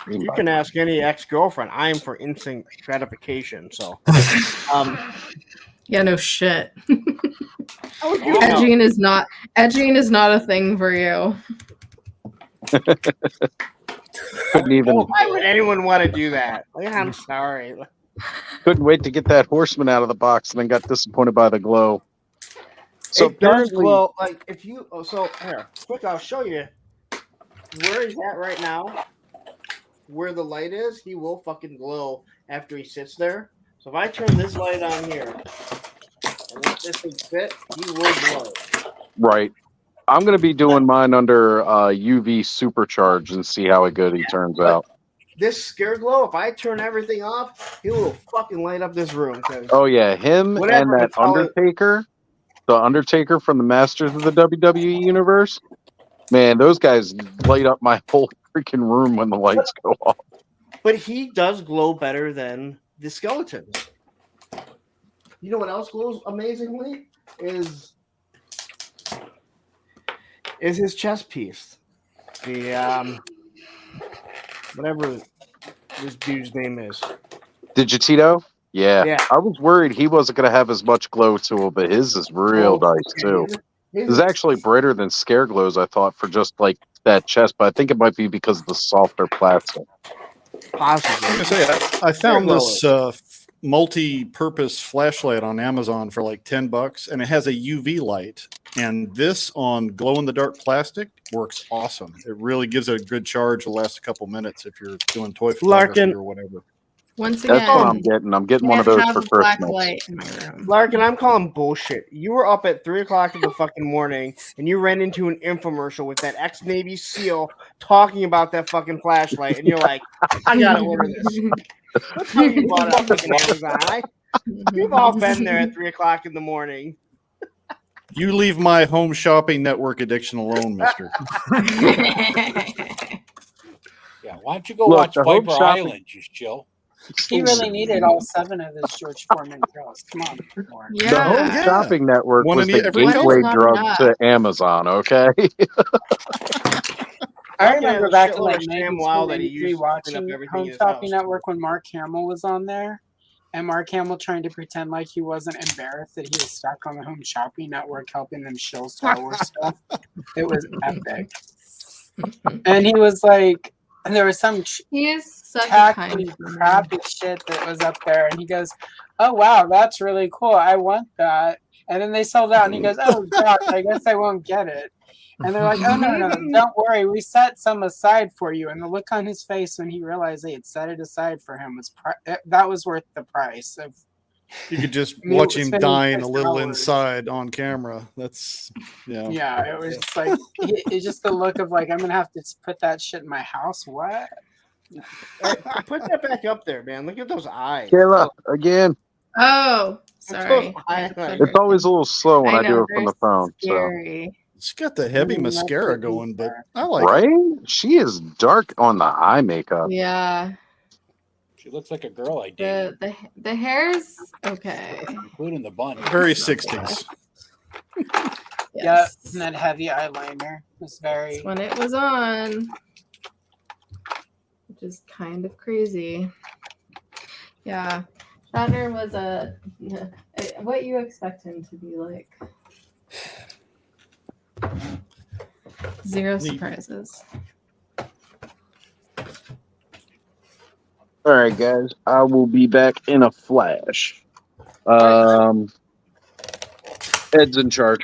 you can ask any ex-girlfriend. I'm for instant gratification. So, yeah, no shit. Edging is not a thing for you. Couldn't even. Why would anyone want to do that? I'm sorry. Couldn't wait to get that horseman out of the box, and then got disappointed by the glow. So it does glow. Like if you, so here, quick, I'll show you where he's at right now. where the light is, he will fucking glow after he sits there. So if I turn this light on here and let this thing sit, he will glow. Right. I'm going to be doing mine under UV supercharge and see how good he turns out. This scare glow, if I turn everything off, he will fucking light up this room. Oh, yeah. Him and that Undertaker, the Undertaker from the Masters of the WWE Universe. Man, those guys light up my whole freaking room when the lights go off. But he does glow better than the skeletons. You know what else glows amazingly? Is his chest piece. The whatever this dude's name is. Digitito? Yeah. I was worried he wasn't going to have as much glow to it, but his is real nice too. It's actually brighter than Scare Glows, I thought, for just like that chest, but I think it might be because of the softer plastic. Possibly. I found this multi-purpose flashlight on Amazon for like $10, and it has a UV light. And this on glow-in-the-dark plastic works awesome. It really gives it a good charge. It'll last a couple minutes if you're doing toy photography or whatever. Once again, that's what I'm getting. I'm getting one of those for Christmas. Larkin, I'm calling bullshit. You were up at 3:00 in the fucking morning and you ran into an infomercial with that ex-Navy SEAL talking about that fucking flashlight, and you're like, I gotta order this. That's how you bought it on fucking Amazon. We've all been there at 3:00 in the morning. You leave my home shopping network addiction alone, mister. Yeah, why don't you go watch Viper Island? Just chill. He really needed all 7 of his George Foreman drills. Come on. Yeah. The Home Shopping Network was the gateway drug to Amazon, okay? I remember back in like 1993 watching Home Shopping Network when Mark Hamill was on there. And Mark Hamill trying to pretend like he wasn't embarrassed that he was stuck on the Home Shopping Network helping them show Star Wars stuff. It was epic. And he was like, and there was some tacky, crappy shit that was up there. And he goes, oh, wow, that's really cool. I want that. And then they sold out. And he goes, oh, God, I guess I won't get it. And they're like, oh, no, don't worry. We set some aside for you. And the look on his face when he realized they had set it aside for him was that was worth the price. You could just watch him dying a little inside on camera. That's, Yeah, it was just like, it's just the look of like, I'm going to have to put that shit in my house. What? Put that back up there, man. Look at those eyes. Kayla, again. Oh, sorry. It's always a little slow when I do it from the phone. Scary. So. She's got the heavy mascara going, but I like it. Right? She is dark on the eye makeup. Yeah. She looks like a girl I dated. The hair's okay. Including the bun. Very 60s. Yeah, and that heavy eyeliner was very... That's when it was on. Which is kind of crazy. Yeah. Shatner was what you expect him to be like. Zero surprises. All right, guys. I will be back in a flash. Ed's in charge.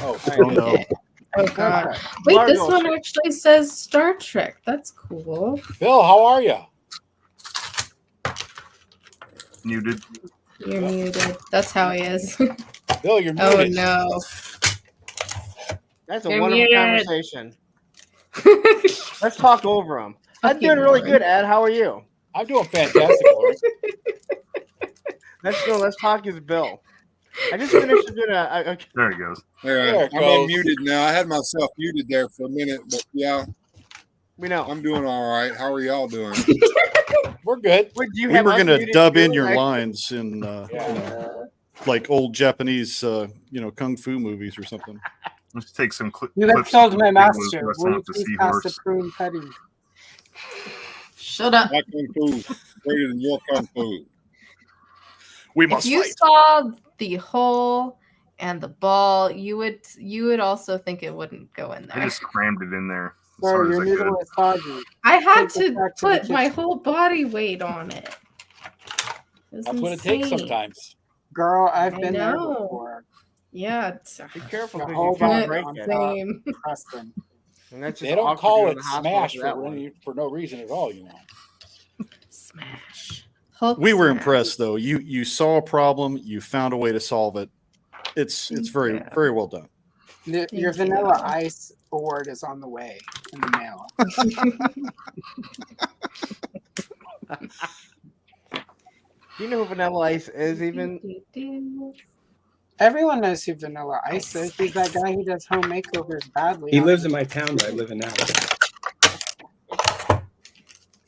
Oh no. Oh god. Wait, this one actually says Star Trek. That's cool. Bill, how are you? Muted. You're muted. That's how he is. Bill, you're muted. Oh no. That's a wonderful conversation. Let's talk over them. I'm doing really good, Ed. How are you? I'm doing fantastic. Let's talk as Bill. I just finished doing a There he goes. I'm unmuted now. I had myself muted there for a minute, but yeah. We know. I'm doing all right. How are y'all doing? We're good. We were going to dub in your lines in like old Japanese kung fu movies or something. Let's take some clips. You have killed my master. Will you please pass the prune cutting? Shut up. My kung fu greater than your kung fu. We must. If you saw the hole and the ball, you would also think it wouldn't go in there. I just crammed it in there. Sorry, your needle is foggy. I had to put my whole body weight on it. That's what it takes sometimes. Girl, I've been there before. Yeah. Be careful. Hold on, break it. And that's they don't call it smash for no reason at all, you know. Smash. We were impressed though. You saw a problem, you found a way to solve it. It's very very well done. Your Vanilla Ice award is on the way in the mail. Do you know who Vanilla Ice is even? Everyone knows who Vanilla Ice is. He's that guy who does home makeovers badly. He lives in my town that I live in now.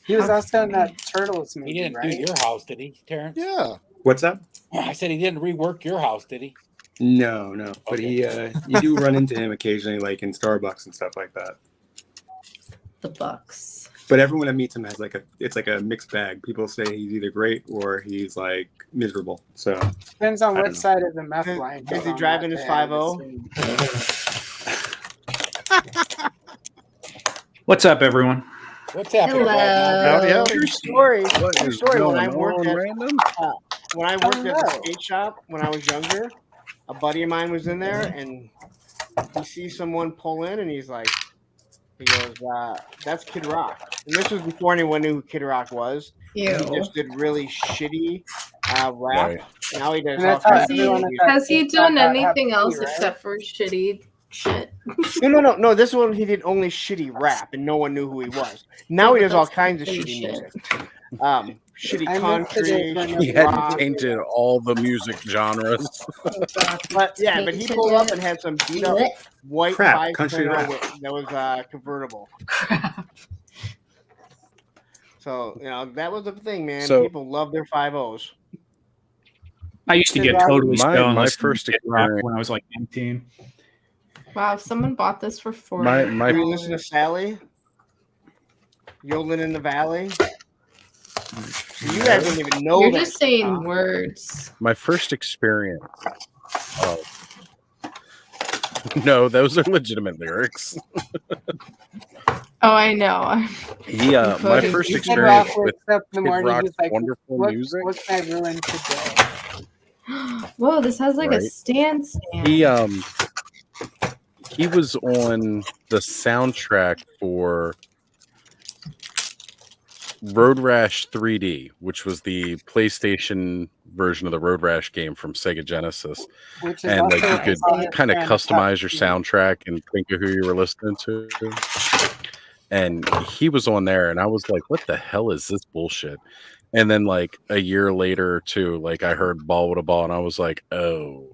He was also in that Turtles movie, He didn't right? do your house, did he, Terrence? Yeah. What's that? I said he didn't rework your house, did he? No. But you do run into him occasionally, like in Starbucks and stuff like that. The Bucks. But everyone that meets him has it's like a mixed bag. People say he's either great or he's like miserable. So Depends on which side of the meth line. Is he driving his 5.0? What's up, everyone? What's happening? Hello. True story. True story. When I worked at random? When I worked at the skate shop when I was younger, a buddy of mine was in there and he sees someone pull in and he goes, that's Kid Rock. And this was before anyone knew who Kid Rock was. Ew. He just did really shitty rap. Right. Now he does And all that's kinds Has he done anything else except for shitty shit? No. This one he did only shitty rap, and no one knew who he was. Now he does all kinds of shitty music. Shitty country. He hadn't tainted all the music genres. But he pulled up and had some beat up white Crap, country rap. that was convertible. So that was the thing, man. So- People love their 5.0s. I used to get totally stoned my listening first to Kid Rock experience. when I was like 19. Wow, someone bought this for $4. My You listen to Sally? Yodeling in the Valley? You guys don't even know You're that just saying stuff. words. My first experience. Oh. No, those are legitimate lyrics. Oh, I know. Yeah, my first Kid experience Rock with wakes up in the Kid morning, Rock's he's like, wonderful music. what can I ruin today? Whoa, this has like a Right. stand. He was on the soundtrack for Road Rash 3D, which was the PlayStation version of the Road Rash game from Sega Genesis. Which is And like also you could a kind of fan customize your top. soundtrack and think of who you were listening to. And he was on there, and I was like, "What the hell is this bullshit?" And then like a year later, too, like I heard "Ball with a Ball," and I was like, "Oh."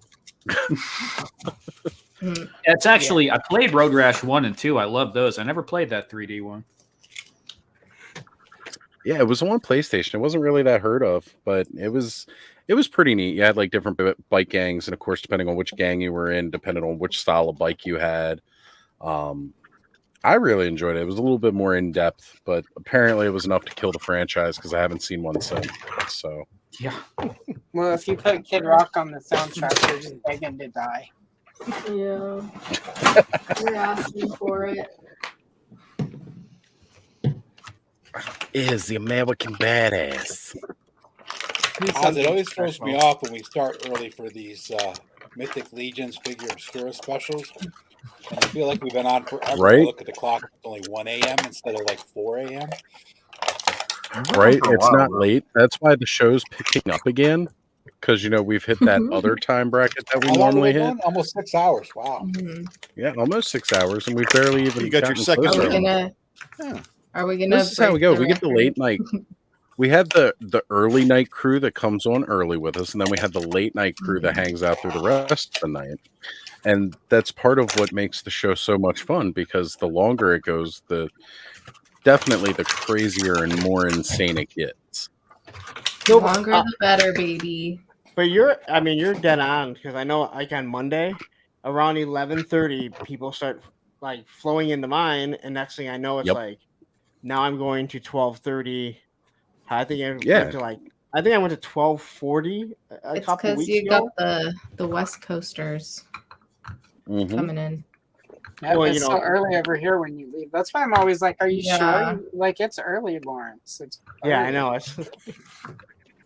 It's actually I played Road Rash 1 and 2. I love those. I never played that 3D one. Yeah, it was on PlayStation. It wasn't really that heard of, but it was pretty neat. You had like different bike gangs, and of course, depending on which gang you were in, depending on which style of bike you had. I really enjoyed it. It was a little bit more in depth, but apparently it was enough to kill the franchise because I haven't seen one since. So yeah. Well, if you put Kid Rock on the soundtrack, you're just begging to die. Yeah. You're asking for it. is the American badass. It always throws me off when we start early for these Mythic Legions Figura Obscura specials. And I feel like we've been on forever. Right. Look at the clock; it's only 1 a.m. instead of like 4 a.m. Right, it's not late. That's why the show's picking up again, because we've hit that other time bracket that we How long normally have we hit. gone? Almost 6 hours. Wow. Yeah, almost 6 hours, and we barely even. You got your gotten second closer. Are we gonna? This is how we go. We get the record? late night. We have the early night crew that comes on early with us, and then we have the late night crew that hangs out through the rest of the night. And that's part of what makes the show so much fun, because the longer it goes, definitely the crazier and more insane it gets. The longer the better, baby. But you're dead on, because I know like on Monday around 11:30 people start like flowing into mine, and next thing I know it's like now I'm going to 12:30. I think I went to I went to 12:40 a It's couple because weeks you ago. got the West Coasters coming in. Yeah, Well, it's so early over here when you leave. That's why I'm always like, "Are you Yeah. sure?" Like it's early, Lawrence. It's Yeah, I early. know.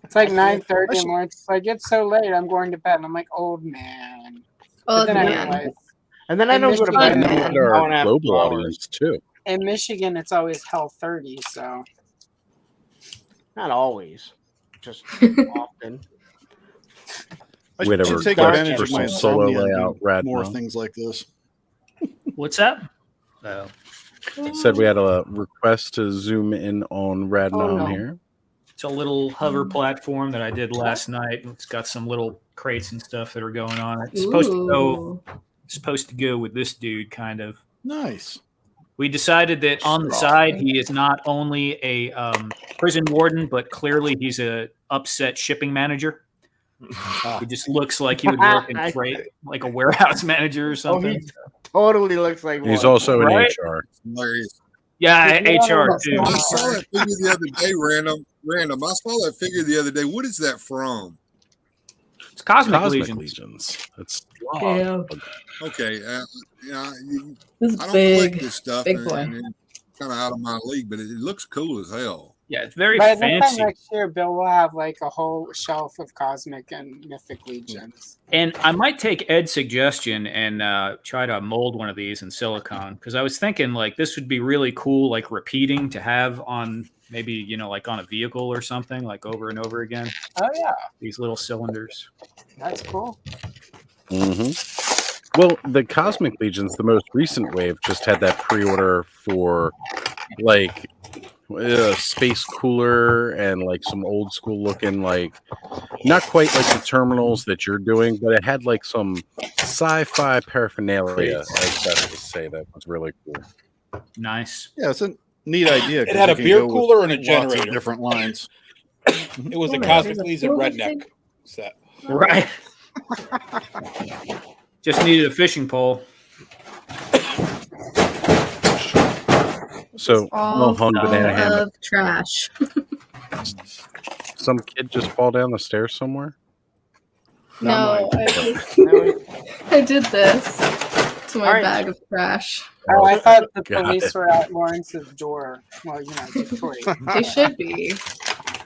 It's like 9:30, and Lawrence is like, "It's so late. I'm going to bed." And I'm like, "Old man." Old But then I man. realized And then I don't go to bed until our global audience too. In Michigan, it's always hell 30, so not always, just often. I should take advantage of my solo layout. layout. More things like this. What's that? Said we had a request to zoom in on Radnon here. It's a little hover platform that I did last night. It's got some little crates and stuff that are going on. It's supposed to go with this dude, kind of. Nice. We decided that on the side, he is not only a prison warden, but clearly he's a upset shipping manager. He just looks like he would work in freight, like a warehouse manager or something. He totally looks like He's one. also in Right? HR. Hilarious. Yeah, HR too. I saw that figure the other day, random. I saw that figure the other day. What is that from? It's Cosmic Legions. That's okay. I don't big, collect this stuff, big and, boy. and it's kind of out of my league, but it looks cool as hell. Yeah, it's very by the time fancy. next year, Bill will have like a whole shelf of Cosmic and Mythic Legions. And I might take Ed's suggestion and try to mold one of these in silicone, because I was thinking like this would be really cool, like repeating to have on maybe, like on a vehicle or something, like over and over again. Oh yeah, these little cylinders. That's cool. Mm-hmm. Well, the Cosmic Legions, the most recent wave, just had that pre-order for like a space cooler and like some old school looking, like not quite like the terminals that you're doing, but it had like some sci-fi paraphernalia, as best to say. That was really cool. Nice. Yeah, it's a neat idea. It had a beer cooler and a generator. Different lines. It was a Cosmic Legion redneck set. Right. Just needed a fishing pole. So, All hung banana hammock. of trash. Some kid just fall down the stairs somewhere? No, I did this to my bag of trash. Oh, I thought the Got police it. were at Lawrence's door. Well, Detroit. They should be.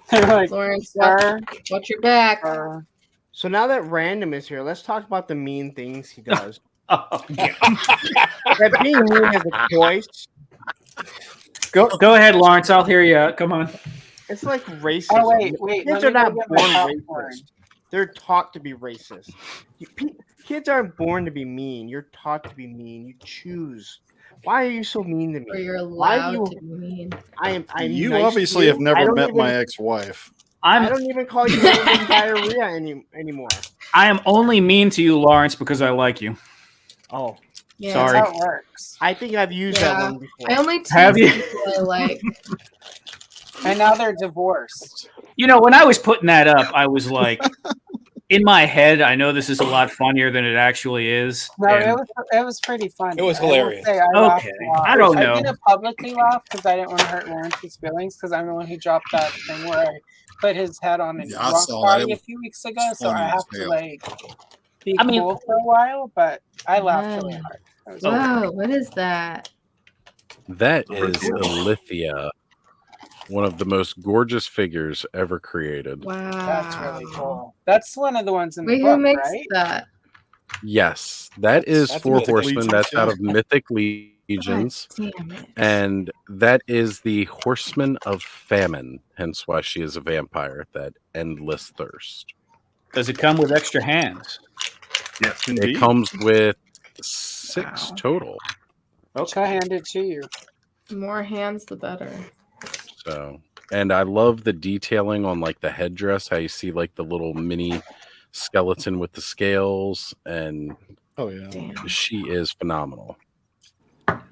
They're like, Lawrence, sir, watch your back. So now that Random is here, let's talk about the mean things he does. That being mean is a choice. Go ahead, Lawrence. I'll hear you. Come on. It's like racism. Oh, wait. Kids let are me not go born get my popcorn. racist. They're taught to be racist. Kids aren't born to be mean. You're taught to be mean. You choose. Why are you so mean to me? Or you're Why allowed do to be mean. I'm You nice obviously to you. have never I don't met even- my ex-wife. I don't even call you having diarrhea anymore. I am only mean to you, Lawrence, because I like you. Oh, Yeah, sorry. That's how it works. I think I've used that one before. I only Have tease you? people I like. And now they're divorced. When I was putting that up, I was like, in my head, I know this is a lot funnier than it actually is. No, and- it was pretty funny. It was I will hilarious. say I laughed Okay, a lot. I don't I know. didn't publicly laugh because I didn't want to hurt Lawrence's feelings because I'm the one who dropped that thing where I put his head on a Yeah, I rock saw that. It body a was few weeks ago, so funny I as have to hell. be I mean- cool for a while. But I laughed really Yeah. hard. It was Whoa, what is that? That is Alithia, one of the most gorgeous figures ever created. Wow. That's really cool. That's one of the ones in the Wait, book, who makes right? that? Yes, that is That's Four Mythic Horsemen. Legions, That's out yeah. of Mythic Legions. Damn it. And that is the Horseman of Famine, hence why she is a vampire, that endless thirst. Does it come with extra hands? Yes, indeed. It comes with 6 Wow. total. Okay, I hand it to you. The more hands, the better. So, and I love the detailing on like the headdress, how you see like the little mini skeleton with the scales, and Oh yeah. Damn. she is phenomenal.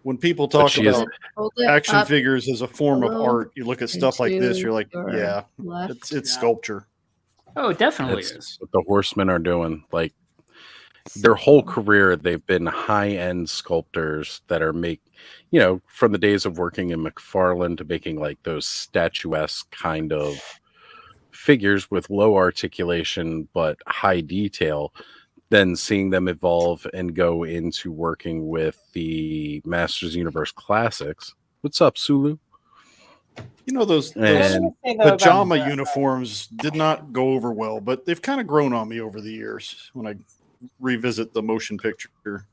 When people But talk she is about Hold it action up figures as a form of little art, you look at stuff like this, into you're like, your yeah, left. it's sculpture. Oh, it definitely That's is. what the Horsemen are doing. Like their whole career, they've been high-end sculptors that are from the days of working in McFarlane to making like those statuesque kind of figures with low articulation but high detail. Then seeing them evolve and go into working with the Masters Universe Classics. What's up, Sulu? Those And pajama uniforms did not go over well, but they've kind of grown on me over the years when I revisit the motion picture.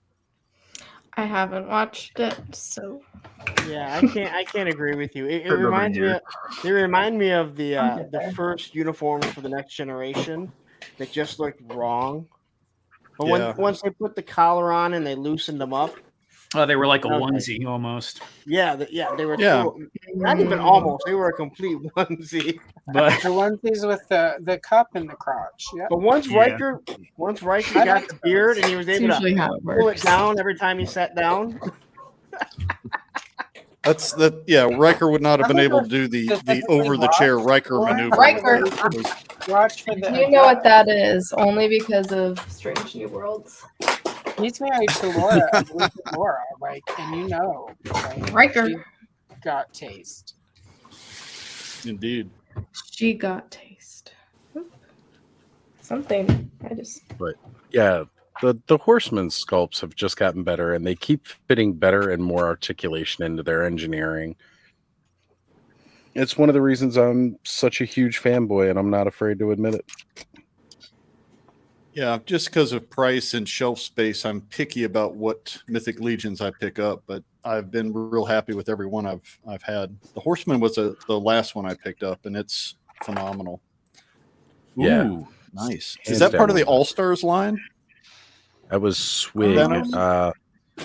I haven't watched it, so Yeah, I can't agree with you. It reminds me. They remind me of the first uniforms for the Next Generation that just looked wrong. But once they put the collar on and they loosened them up, oh, they were like a onesie almost. Yeah, they were not even almost. They were a complete onesie. But the onesies with the cup in the crotch. Yeah. But once Riker got the beard and he was able to pull it down every time he sat down. Riker would not have been able to do the over the chair Riker maneuver. Riker. Watch for the. You know what that is? Only because of Strange New Worlds. He's married to Laura, like, and you know, Riker she got taste. Indeed, she got taste. Something. But yeah, the Horseman sculpts have just gotten better, and they keep fitting better and more articulation into their engineering. It's one of the reasons I'm such a huge fanboy, and I'm not afraid to admit it. Yeah, just because of price and shelf space, I'm picky about what Mythic Legions I pick up, but I've been real happy with every one I've had. The Horseman was the last one I picked up, and it's phenomenal. Yeah. Ooh, nice. Is that part of the All Stars line? That was Swig.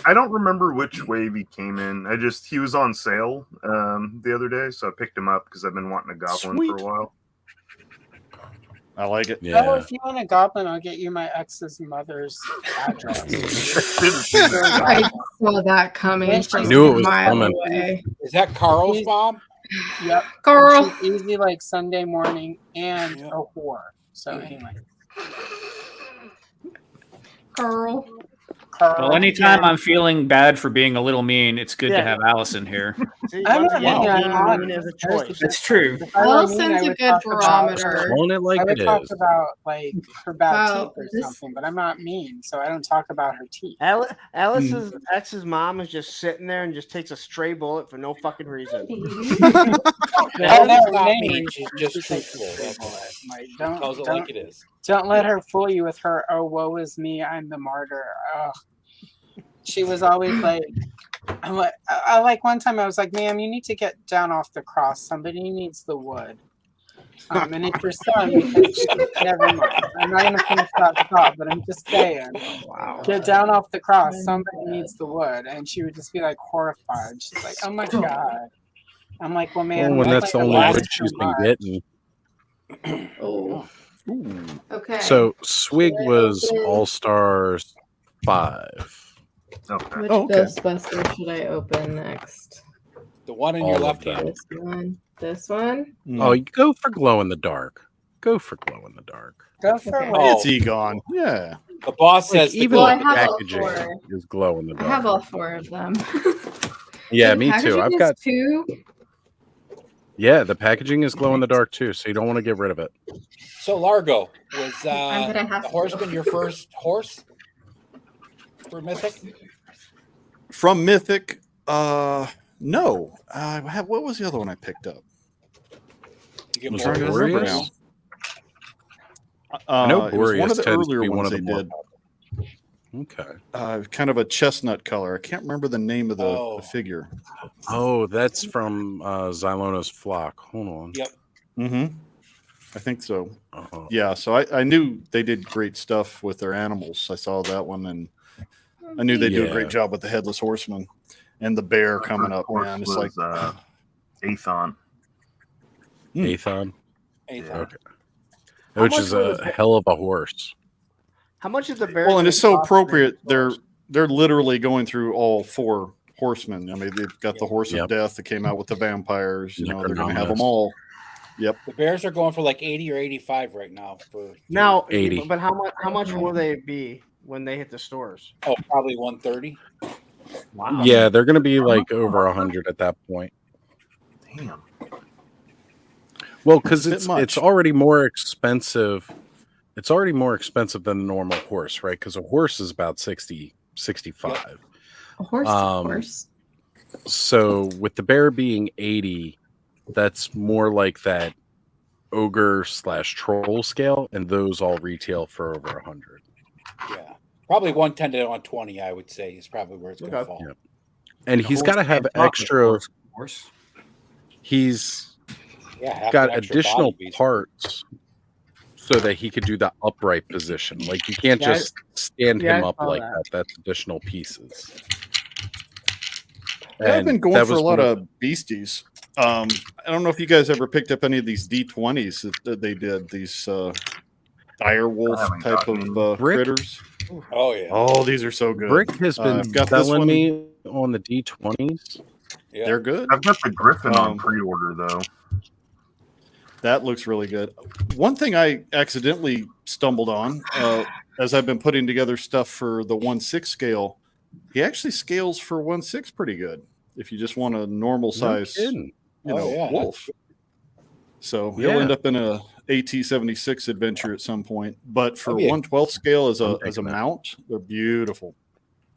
I don't remember which wave he came in. He was on sale the other day, so I picked him up because I've been wanting a goblin for a while. I like it. Yeah. Oh, if you want a goblin, I'll get you my ex's mother's address. I saw that coming from a mile away. Is that Carl's mom? Yep. Carl. She's easy like Sunday morning and a whore. So anyway. Carl. Well, anytime I'm feeling bad for being a little mean, it's good to have Allison here. I'm not mean as a choice. That's true. Allison's a good barometer. Own it like I would it talk is. about like her bad teeth or something, but I'm not mean, so I don't talk about her teeth. Alice's ex's mom is just sitting there and just takes a stray bullet for no fucking reason. That's not mean. She's just truthful. Tells it like it is. Don't let her fool you with her, oh, woe is me, I'm the martyr. Ugh. She was always like, I like one time I was like, ma'am, you need to get down off the cross. Somebody needs the wood. And it's your son, because never mind. I'm not going to finish that thought, but I'm just saying. Wow. Get down off the cross. Somebody needs the wood. And she would just be like horrified. She's like, oh my God. I'm like, well, man. Well, that's the only wood she's been getting. Oh. Ooh. Okay. So Swig was All Stars 5. Okay. Which Ghostbuster should I open next? The one in your left hand. This one? Oh, you go for glow in the dark. Go for glow in the dark. Go for It's Egon. Yeah. The boss says even the packaging is glow in the dark. I have all 4 of them. Yeah, me too. I've got 2. Yeah, the packaging is glow in the dark too, so you don't want to get rid of it. So Largo, was the Horseman your first horse for Mythic? From Mythic, no. What was the other one I picked up? You Was get it more Boreas? I know It was Boreas one of the tends to earlier be one ones of the they more did. Okay. Kind of a chestnut color. I can't remember the name of the figure. Oh, that's from Zylona's flock. Hold on. Yep. Mm-hmm. I think so. Yeah, so I knew they did great stuff with their animals. I saw that one, and I knew they'd do a great job with the Headless Horseman and the bear coming up. Man, it's like Aethon. Aethon. Aethon. Okay. Which is a hell of a horse. How much is the bear? Well, and it's so appropriate. They're literally going through all 4 horsemen. I mean, they've got the Horse of Death that came out with the vampires. You know, they're going to have them all. Yep. The Bears are going for like 80 or 85 right now. Now, 80. But how much will they be when they hit the stores? Oh, probably 130. Wow. Yeah, they're going to be like over 100 at that point. Damn. Well, because it's already more expensive. It's already more expensive than a normal horse, right? Because a horse is about 60, 65. Yep. A horse is a horse. So with the bear being 80, that's more like that ogre / troll scale, and those all retail for over 100. Yeah. Probably 110 to 120, I would say, is probably where it's going to fall. Yep. And he's got to have extra. Of course. He's Yeah, got additional parts so that he could do the upright position. Like you can't just stand him up like that. That's additional pieces. Yeah, I've been going for a lot of beasties. I don't know if you guys ever picked up any of these D20s that they did. These dire wolf type of critters. Oh yeah. Oh, these are so good. Brick has been selling me on the D20s. Yeah. They're good. I've got the Griffin on pre-order though. That looks really good. One thing I accidentally stumbled on as I've been putting together stuff for the 1/6 scale, he actually scales for 1/6 pretty good. If you just want a normal size, wolf. So he'll end up in a AT-76 adventure at some point. But for 1/12 scale as a mount, they're beautiful,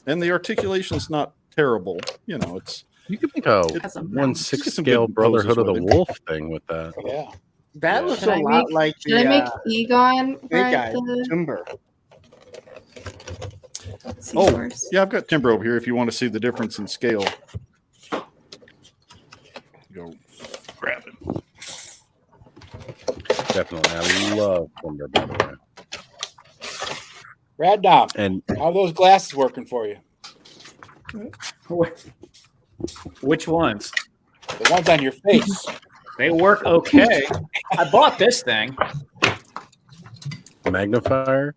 and the articulation is not terrible. You know, it's you could make a 1/6 scale Brotherhood of the Wolf thing with that. Yeah. That looks a lot like Should I make Egon big guy, ride the Timber. Oh, yeah, I've got Timber over here if you want to see the difference in scale. Go grab it. Definitely. I love Timber, by the way. Rad Dom, and how are those glasses working for you? Which ones? The ones on your face. They work okay. I bought this thing. Magnifier.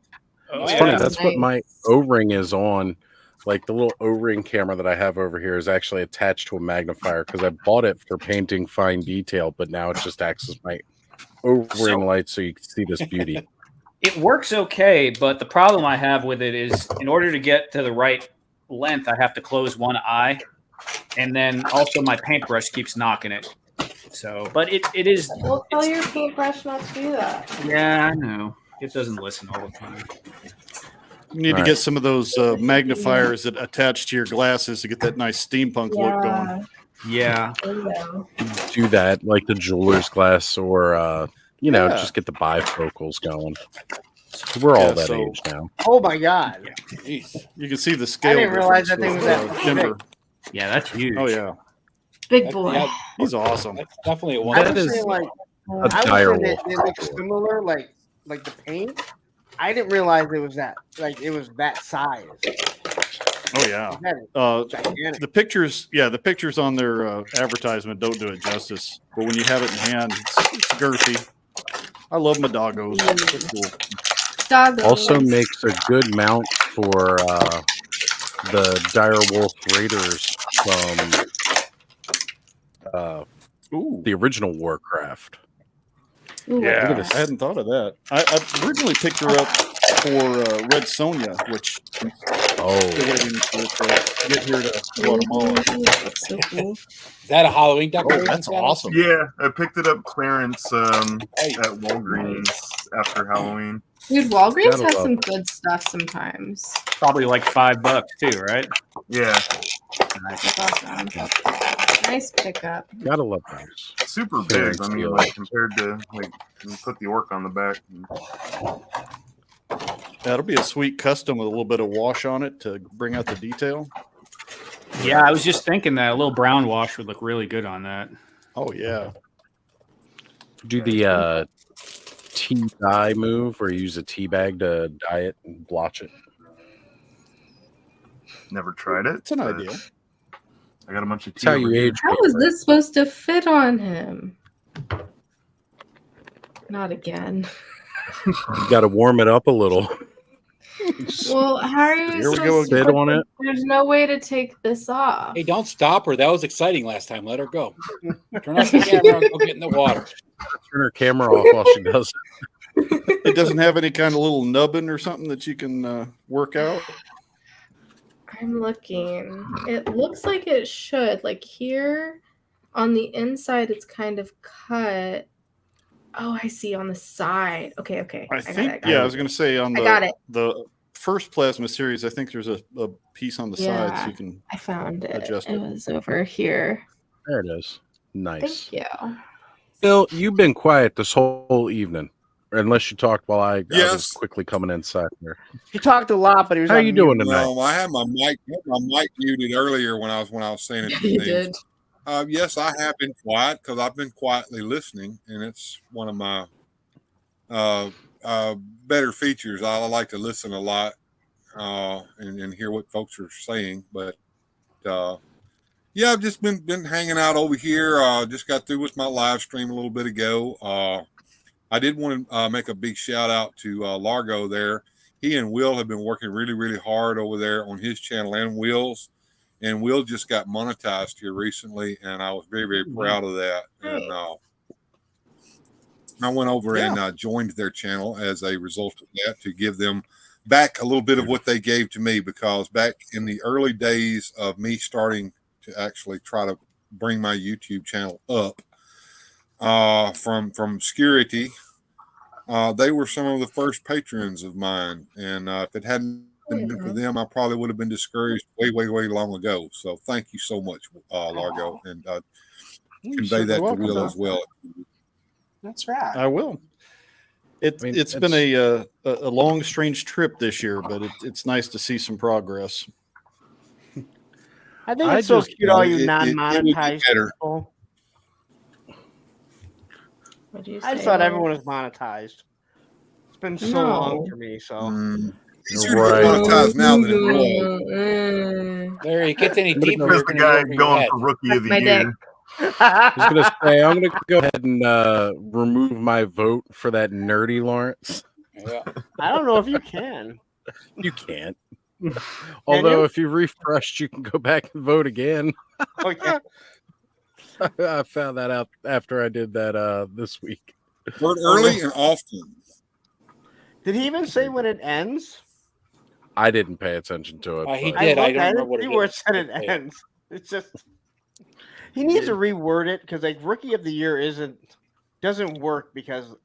It's yeah. funny. That's what my O-ring is on. Like the little O-ring camera that I have over here is actually attached to a magnifier because I bought it for painting fine detail, but now it just acts as my O-ring light so you can see this beauty. It works okay, but the problem I have with it is in order to get to the right length, I have to close one eye. And then also my paintbrush keeps knocking it. So, but it is. Well, tell your paintbrush not to do that. Yeah, I know. It doesn't listen all the time. You need to get some of those magnifiers that attach to your glasses to get that nice steampunk look going. Yeah. Do that like the jeweler's glass or, just get the bifocals going. We're all that age now. Oh my god. Jeez. You can see the scale. I didn't realize that thing was that Timber. Yeah, that's huge. Oh, yeah. Big boy. He's awesome. That's definitely a one. I would say like they look similar, like the paint. I didn't realize it was that that size. Oh yeah. The pictures on their advertisement don't do it justice. But when you have it in hand, it's girthy. I love my doggos. They're cool. Doggos. Also makes a good mount for the Direwolf Raiders from the original Warcraft. Yeah, I hadn't thought of that. I originally picked her up for Red Sonja, which still waiting for it to get here to Guatemala. That's so cool. Is that a Halloween decoration? That's awesome. Yeah, I picked it up clearance at Walgreens after Halloween. Dude, Walgreens has some good stuff sometimes. Probably like $5 too, right? Yeah. That's awesome. Nice pickup. Gotta love those. Super big. I mean, like compared to like you put the orc on the back. That'll be a sweet custom with a little bit of wash on it to bring out the detail. Yeah, I was just thinking that a little brown wash would look really good on that. Oh yeah. Do the tea dye move where you use a tea bag to dye it and blotch it. Never tried it. It's an idea. I got a bunch of tea. How you age? How is this supposed to fit on him? Not again. You got to warm it up a little. Well, how are you Here we supposed go. to Bid on it. There's no way to take this off. Hey, don't stop her. That was exciting last time. Let her go. Turn off the camera and go get in the water. Turn her camera off while she does it. It doesn't have any kind of little nubbin or something that you can work out. I'm looking. It looks like it should. Like here on the inside, it's kind of cut. Oh, I see on the side. Okay. I think, I was going to say on the first plasma series, I think there's a piece on the side so you can I found it. adjust It was over here. There it is. Nice. Thank you. Phil, you've been quiet this whole evening. unless you talked while I was Yes. quickly coming inside here. He talked a lot, but he was. How are on you mute. doing tonight? No, I had my mic muted earlier when I was saying a few You things. did. Yes, I have been quiet because I've been quietly listening, and it's one of my better features. I like to listen a lot and hear what folks are saying. But yeah, I've just been hanging out over here. Just got through with my live stream a little bit ago. I did want to make a big shout out to Largo there. He and Will have been working really, really hard over there on his channel and Will's. And Will just got monetized here recently, and I was very, very proud of that. And I went over and joined their channel as a result of that to give them back a little bit of what they gave to me, because back in the early days of me starting to actually try to bring my YouTube channel up from obscurity, they were some of the first patrons of mine. And if it hadn't been for them, I probably would have been discouraged way, way, way long ago. So thank you so much, Largo, and convey that to Will as well. That's right. I will. It's been a long, strange trip this year, but it's nice to see some progress. I think it's so cute, all you non-monetized people. I just thought everyone was monetized. It's been so long for me, so. Easier to get monetized now than it was. There, it gets any deeper. There's the guy going for Rookie of the Year. I was going to say, I'm going to go ahead and remove my vote for that nerdy Lawrence. Yeah. I don't know if you can. You can't. Although, if you refreshed, you can go back and vote again. Okay. I found that out after I did that this week. Vote early and often. Did he even say when it ends? I didn't pay attention to it. He did. I don't remember what he it said it ends. It's just he needs to reword it, because like Rookie of the Year doesn't work, because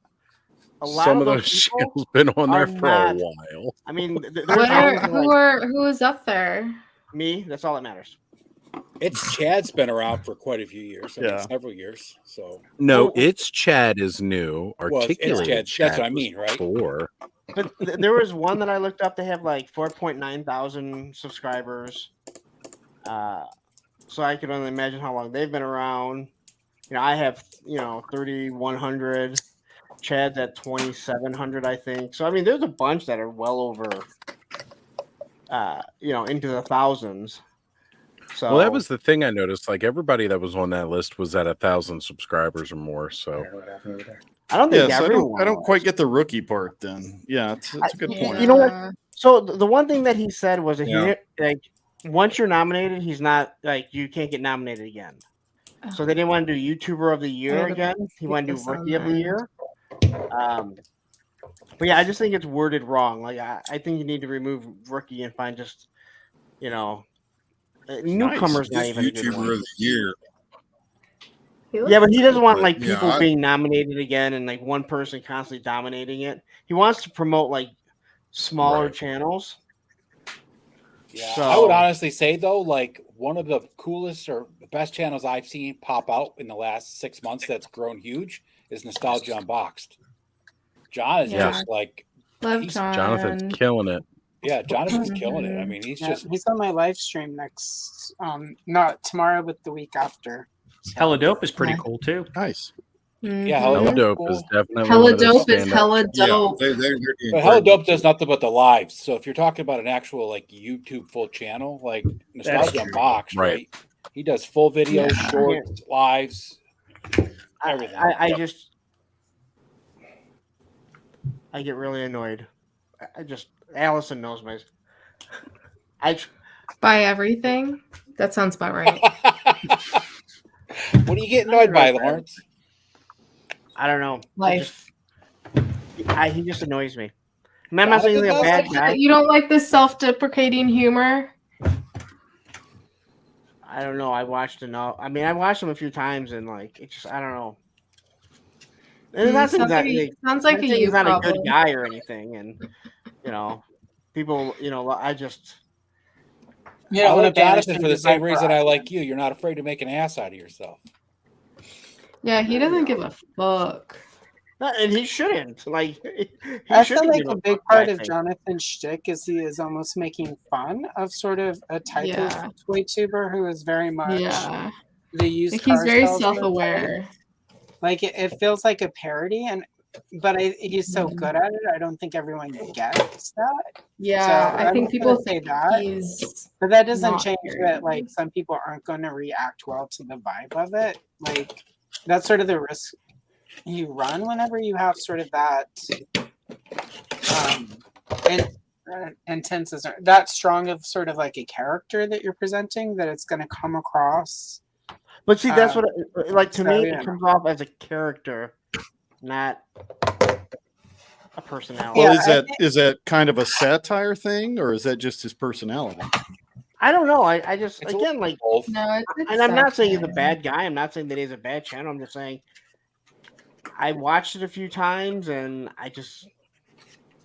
a lot some of those channels been on there for a while. I mean, who is up there? Me. That's all that matters. It's Chad's been around for quite a few years, several years. So no, it's Chad is new. It's Chad. That's what I mean, right? But there was one that I looked up. They have like 4.9 thousand subscribers. So I could only imagine how long they've been around. You know, I have 3,100. Chad's at 2,700, I think. So I mean, there's a bunch that are well over, into the thousands. So, well, that was the thing I noticed. Like everybody that was on that list was at 1,000 subscribers or more. So I don't think I don't quite get the rookie part. Then it's a good point. You know what? So the one thing that he said was that once you're nominated, he's not you can't get nominated again. So they didn't want to do YouTuber of the Year again. He wanted to do Rookie of the Year. But yeah, I just think it's worded wrong. Like I think you need to remove Rookie and find just newcomers. Not even YouTuber of the Year. Yeah, but he doesn't want people being nominated again and like one person constantly dominating it. He wants to promote smaller channels. Yeah, so, I would honestly say though, one of the coolest or best channels I've seen pop out in the last 6 months that's grown huge is Nostalgia Unboxed. John is just Love John. Jonathan's killing it. Yeah, Jonathan's killing it. I mean, he's on my live stream next, not tomorrow, but the week after. Hella Dope is pretty cool too. Nice. Mm-hmm. Yeah, Hella Dope is definitely Hella Dope is hella dope. But Hella Dope does nothing but the lives. So if you're talking about an actual YouTube full channel, like Nostalgia Unboxed, right? He does full videos, shorts, lives, everything. I get really annoyed. Allison knows my. Buy everything. That sounds about right. What are you getting annoyed by, Lawrence? I don't know. Life. He just annoys me. I'm not saying he's a bad guy. You don't like this self-deprecating humor? I don't know. I watched enough. I mean, I watched him a few times, and it's just I don't know. And sounds like a he's not a good guy or anything, and people, I just. Yeah, I like Jonathan for the same reason I like you. You're not afraid to make an ass out of yourself. Yeah, he doesn't give a fuck. And he shouldn't. Like, I feel like a big part of Jonathan's shtick is he is almost making fun of sort of a type of toy tuber who is very much the used like car he's very salesman self-aware. type. Like it feels like a parody, but he's so good at it. I don't think everyone gets that. Yeah, so I think people say that, but that doesn't change that. Like some people aren't going to react well to the vibe of it. Like that's sort of the risk you run whenever you have sort of that intense, that strong of sort of like a character that you're presenting, that it's going to come across. But see, that's what like to me it comes off as a character, not a personality. Well, is that kind of a satire thing, or is that just his personality? I don't know. I just again like no, and I'm not saying he's a bad guy. I'm not saying that he's a bad channel. I'm just saying I watched it a few times and I just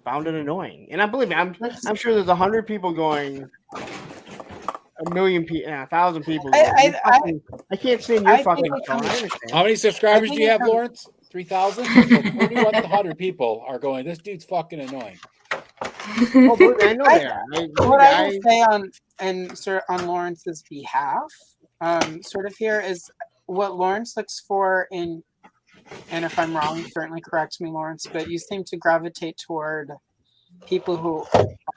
found it annoying. And I believe me, I'm sure there's 100 people going, a million people, 1,000 people. I can't stand your fucking phone. I understand. How many subscribers do you have, Lawrence? 3,000? 3,100 people are going, this dude's fucking annoying. Oh, but I know that. What I would say on Lawrence's behalf, sort of here is what Lawrence looks for in, and if I'm wrong, certainly correct me, Lawrence, but you seem to gravitate toward people who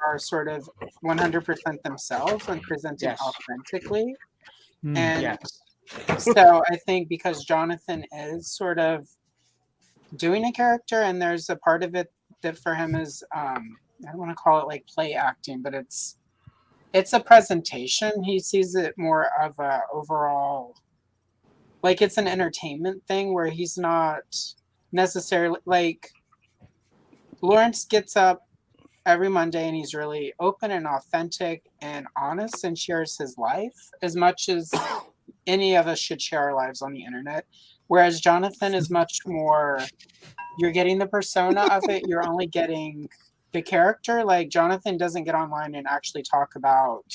are sort of 100% themselves and presenting authentically. And so I think because Jonathan is sort of doing a character, and there's a part of it that for him is, I don't want to call it like play acting, but it's a presentation. He sees it more of a overall, like it's an entertainment thing where he's not necessarily like Lawrence gets up every Monday and he's really open and authentic and honest and shares his life as much as any of us should share our lives on the internet. Whereas Jonathan is much more, you're getting the persona of it. You're only getting the character. Like Jonathan doesn't get online and actually talk about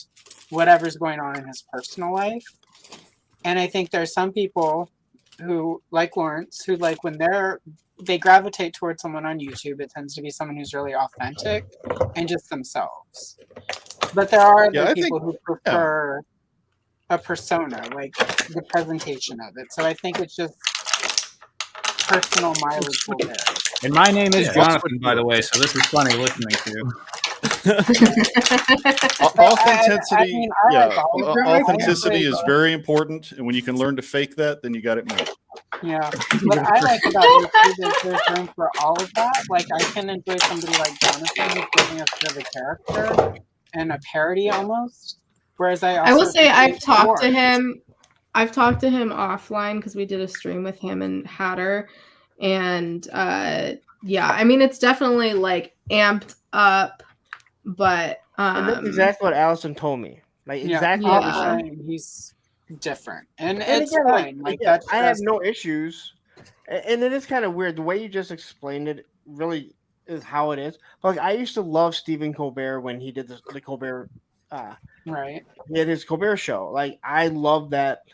whatever's going on in his personal life. And I think there's some people who, like Lawrence, who like when they gravitate towards someone on YouTube, it tends to be someone who's really authentic and just themselves. But there are other people who prefer a persona, like the presentation of it. So I think it's just personal mileage will vary. And my name is Jonathan, by the way, so this is funny listening to. Authenticity, authenticity is very important, and when you can learn to fake that, then you got it made. Yeah, what I like about YouTube is there's room for all of that. Like I can enjoy somebody like Jonathan who's giving us sort of a character and a parody almost. Whereas I will say I've talked to him offline because we did a stream with him and Hatter, and yeah, I mean it's definitely like amped up, but and that's exactly what Allison told me. Like exactly what you're saying. He's different, and it's again, fine. Like that's I have no issues, and it is kind of weird the way you just explained it. Really is how it is. But like I used to love Stephen Colbert when he did the Colbert. Right. He had his Colbert show. Like I love that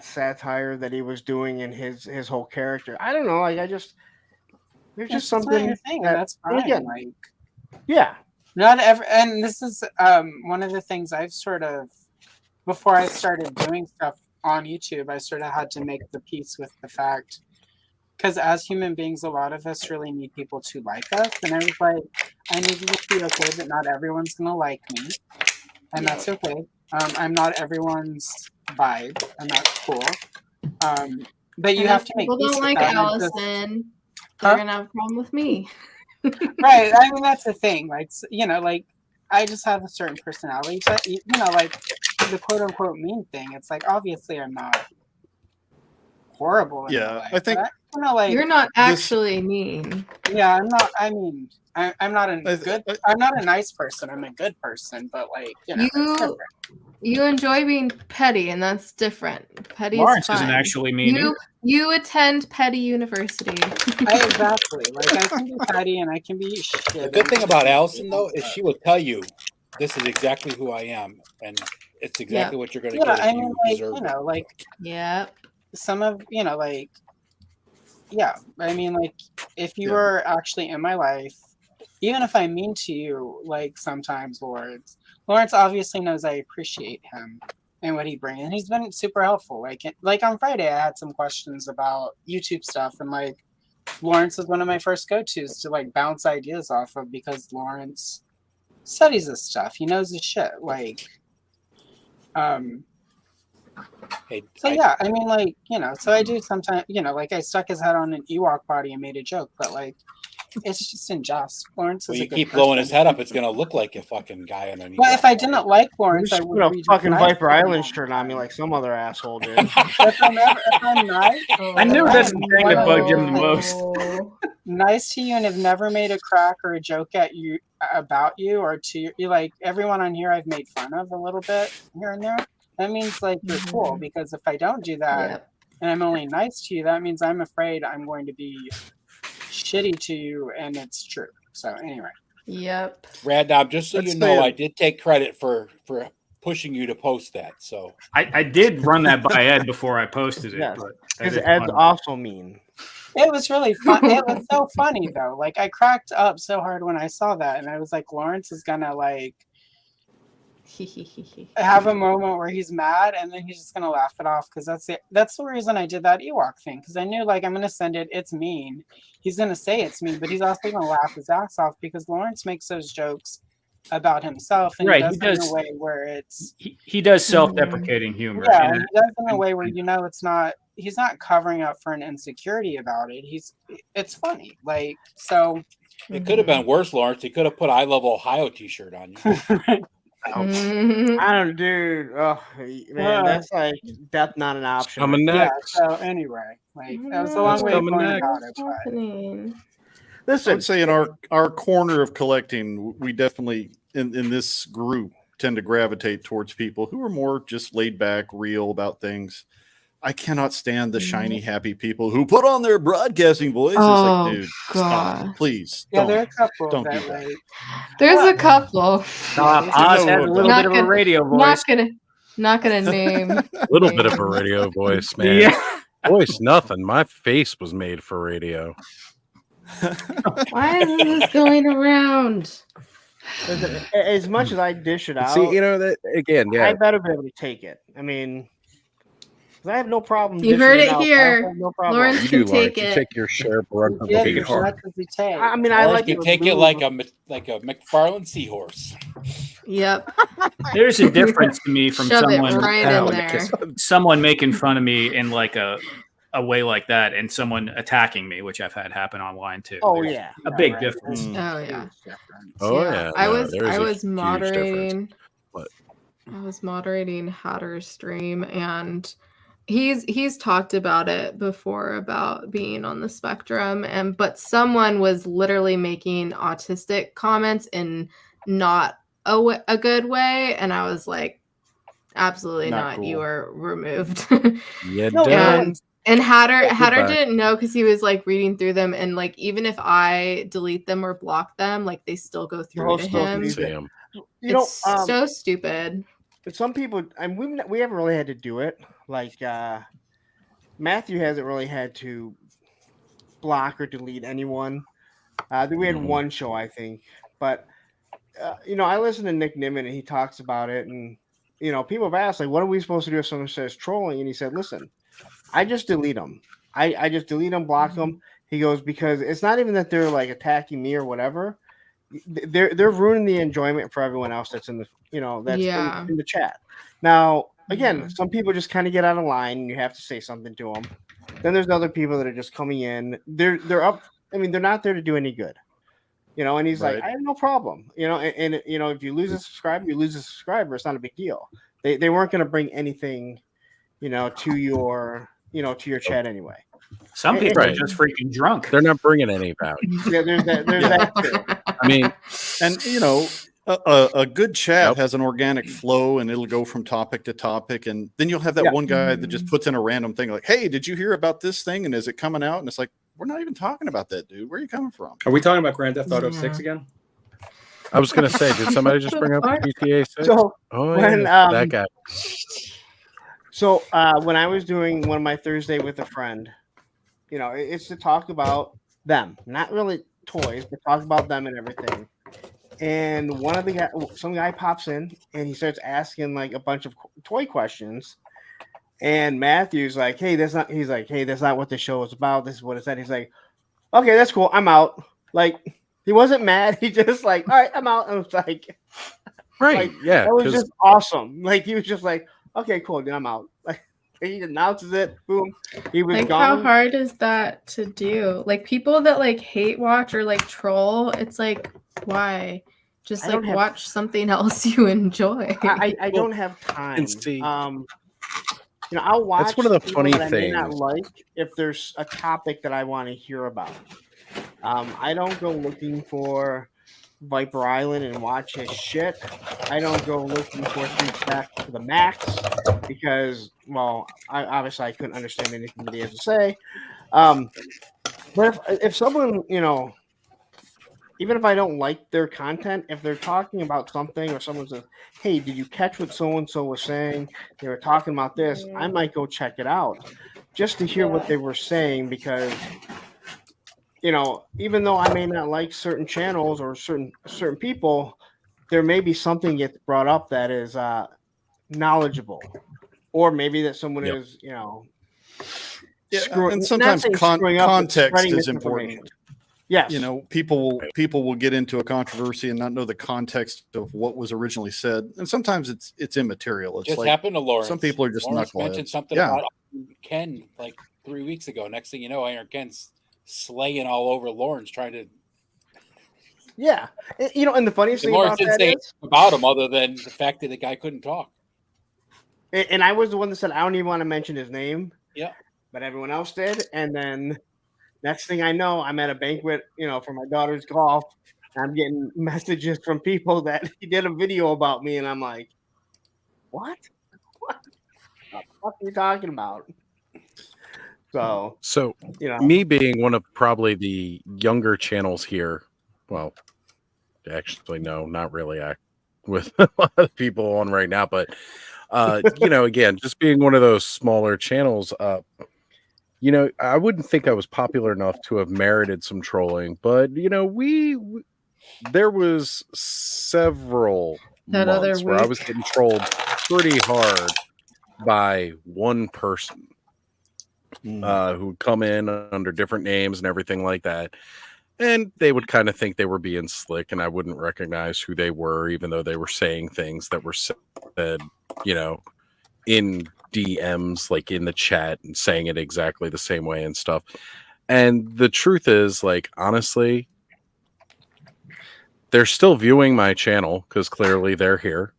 satire that he was doing in his whole character. I don't know. Like I just there's just something thing, and that's fine. Again, like not ever. And this is one of the things I've sort of before I started doing stuff on YouTube, I sort of had to make the peace with the fact. Because as human beings, a lot of us really need people to like us. And I was like, I need to be okay that not everyone's going to like me. And that's okay. I'm not everyone's vibe. And that's cool. But you have to make peace with that. People don't like Allison. They're going to have a problem with me. Right. I mean, that's the thing. Like, you know, like, I just have a certain personality. But, you know, like, the quote-unquote mean thing, it's like, obviously I'm not horrible. I think like you're not actually mean. Yeah, I'm not. I mean, I'm not I'm not a nice person. I'm a good person, but like you enjoy being petty, and that's different. Petty Lawrence is fine. isn't actually mean. You attend Petty University. Exactly. Like I can be petty and I can be shit. The good thing about Allison though is she will tell you, this is exactly who I am, and it's exactly what you're going to get. I mean, like, you know, like yeah. Some of, you know, like yeah, I mean, like, if you were actually in my life, even if I'm mean to you, like sometimes Lawrence obviously knows I appreciate him and what he brings, and he's been super helpful. Like on Friday, I had some questions about YouTube stuff, and like Lawrence is one of my first go-tos to like bounce ideas off of because Lawrence studies this stuff. He knows his shit. Like, so yeah, I mean, like, you know, so I do sometimes, you know, like I stuck his head on an Ewok body and made a joke, but like, it's just unjust. Lawrence is you a good keep person. blowing his head up, it's gonna look like a fucking guy underneath. Well, if I didn't like Lawrence, I would put a be fucking nice Viper to him. Island shirt on me like some other asshole did. If I'm nice, I knew that's the thing that bugged him the most. Nice to you and have never made a crack or a joke at you about you or to you, like everyone on here I've made fun of a little bit here and there. That means like you're cool, because if I don't do that and I'm only nice to you, that means I'm afraid I'm going to be shitty to you, and it's true. So anyway. Yep. Rad Knob, just so you know, I did take credit for pushing you to post that. So I did run that by Ed before I posted it. Yes, but because Ed's also mean. It was really fun. It was so funny though. Like I cracked up so hard when I saw that, and I was like, Lawrence is gonna like have a moment where he's mad, and then he's just gonna laugh it off, because that's the reason I did that Ewok thing, because I knew like I'm gonna send it. It's mean. He's gonna say it's mean, but he's also gonna laugh his ass off because Lawrence makes those jokes about himself, and he does it in a way where it's he does self-deprecating humor. Yeah, and he does it in a way where you know it's not. He's not covering up for an insecurity about it. It's funny. Like, so it could have been worse, Lawrence. He could have put I Love Ohio t-shirt on you. I don't, dude. Oh man, that's like that's not an option. Coming next. Yeah, so anyway, like that was a long way of going about it. Listen, I would say in our corner of collecting, we definitely in this group tend to gravitate towards people who are more just laid back, real about things. I cannot stand the shiny, happy people who put on their broadcasting voice. It's like, dude, stop, please. Yeah, there are a couple. Don't do that. There's a couple. Oz has a little bit of a radio voice. Not gonna name. A little bit of a radio voice, man. Yeah. Voice, nothing. My face was made for radio. Why is this going around? As much as I dish it out, See, you know that again. Yeah, I better be able to take it. I mean, I have no problem. You heard it out. here. No problem. Lawrence you can do, take Lawrence. You it. take your share, Brooke. Yeah, Take it hard. I mean, I like to take it like a McFarlane seahorse. Yep. There's a difference to me from Shove it someone right in there. someone making fun of me in like a way like that, and someone attacking me, which I've had happen online too. Oh There's yeah, a big difference. Oh yeah. Oh yeah. I No, was there is a huge moderating. difference. What? I was moderating Hatter's stream, and he's talked about it before about being on the spectrum, but someone was literally making autistic comments in not a good way, and I was like, absolutely not. Cool. You are removed. Yeah, and Hatter didn't know, because he was like reading through them, and like even if I delete them or block them, like they still go through to him. It's so stupid. But some people, I mean, we haven't really had to do it. Like Matthew hasn't really had to block or delete anyone. We had one show, I think, but you know, I listen to Nick Niman, and he talks about it, and you know, people have asked like, what are we supposed to do if someone says trolling? And he said, listen, I just delete them. I just delete them, block them. He goes, because it's not even that they're like attacking me or whatever. They're ruining the enjoyment for everyone else that's in the, you know, that's in the chat. Now, again, some people just kind of get out of line, and you have to say something to them. Then there's other people that are just coming in. They're up. I mean, they're not there to do any good, you know. And he's like, I have no problem, you know. And you know, if you lose a subscriber, you lose a subscriber. It's not a big deal. They weren't going to bring anything, you know, to your, you know, to your chat anyway. Some people are just freaking drunk. They're not bringing any value. Yeah, there's that too. I mean, and you know, a good chat has an organic flow, and it'll go from topic to topic, and then you'll have that one guy that just puts in a random thing like, hey, did you hear about this thing, and is it coming out? And it's like, we're not even talking about that, dude. Where are you coming from? Are we talking about Grand Theft Auto 6 again? I was gonna say, did somebody just bring up GTA 6? So when that guy. So when I was doing one of my Thursday with a friend, it's to talk about them, not really toys, but talk about them and everything. And some guy pops in and he starts asking like a bunch of toy questions. And Matthew's like, "Hey, that's not." He's like, "Hey, that's not what the show is about. This is what it said." He's like, "Okay, that's cool. I'm out." Like, he wasn't mad. He just like, "All right, I'm out." I was like, right, yeah, that was just awesome. Like, he was just like, "Okay, cool, then I'm out." Like, he announces it. Boom, he was like, gone. how hard is that to do? Like, people that like hate watch or like troll, it's like, why? Just like watch something else you enjoy. I don't have time. I'll watch. That's one of the people funny that I may not things. like if there's a topic that I want to hear about. I don't go looking for Viper Island and watch his shit. I don't go looking for Things Back to the Max because, well, I couldn't understand anything that he has to say. But if someone, even if I don't like their content, if they're talking about something or someone says, "Hey, did you catch what so-and-so was saying? They were talking about this," I might go check it out just to hear what they were saying because, even though I may not like certain channels or certain people, there may be something gets brought up that is knowledgeable, or maybe that someone is, and sometimes context is important. Yes. People will get into a controversy and not know the context of what was originally said, and sometimes it's immaterial. It's just like happened to Lawrence. Some people are just Lawrence mentioned knuckleheads. something about Ken like 3 weeks ago. Next thing you know, Iron Ken's slaying all over Lawrence, trying to. Yeah, and the funniest thing Lawrence about didn't that say is, about him other than the fact that the guy couldn't talk. and I was the one that said I don't even want to mention his name. Yeah, but everyone else did, and then. Next thing I know, I'm at a banquet, for my daughter's golf. And I'm getting messages from people that he did a video about me, and I'm like, "What? What the fuck are you talking about?" So, me being one of probably the younger channels here, well, actually, no, not really. With a lot of people on right now, but again, just being one of those smaller channels. I wouldn't think I was popular enough to have merited some trolling, but there was several months where I was getting trolled pretty hard by one person who'd come in under different names and everything like that. And they would kind of think they were being slick, and I wouldn't recognize who they were, even though they were saying things that were said, in DMs, like in the chat, and saying it exactly the same way and stuff. And the truth is, like, honestly, they're still viewing my channel because clearly they're here.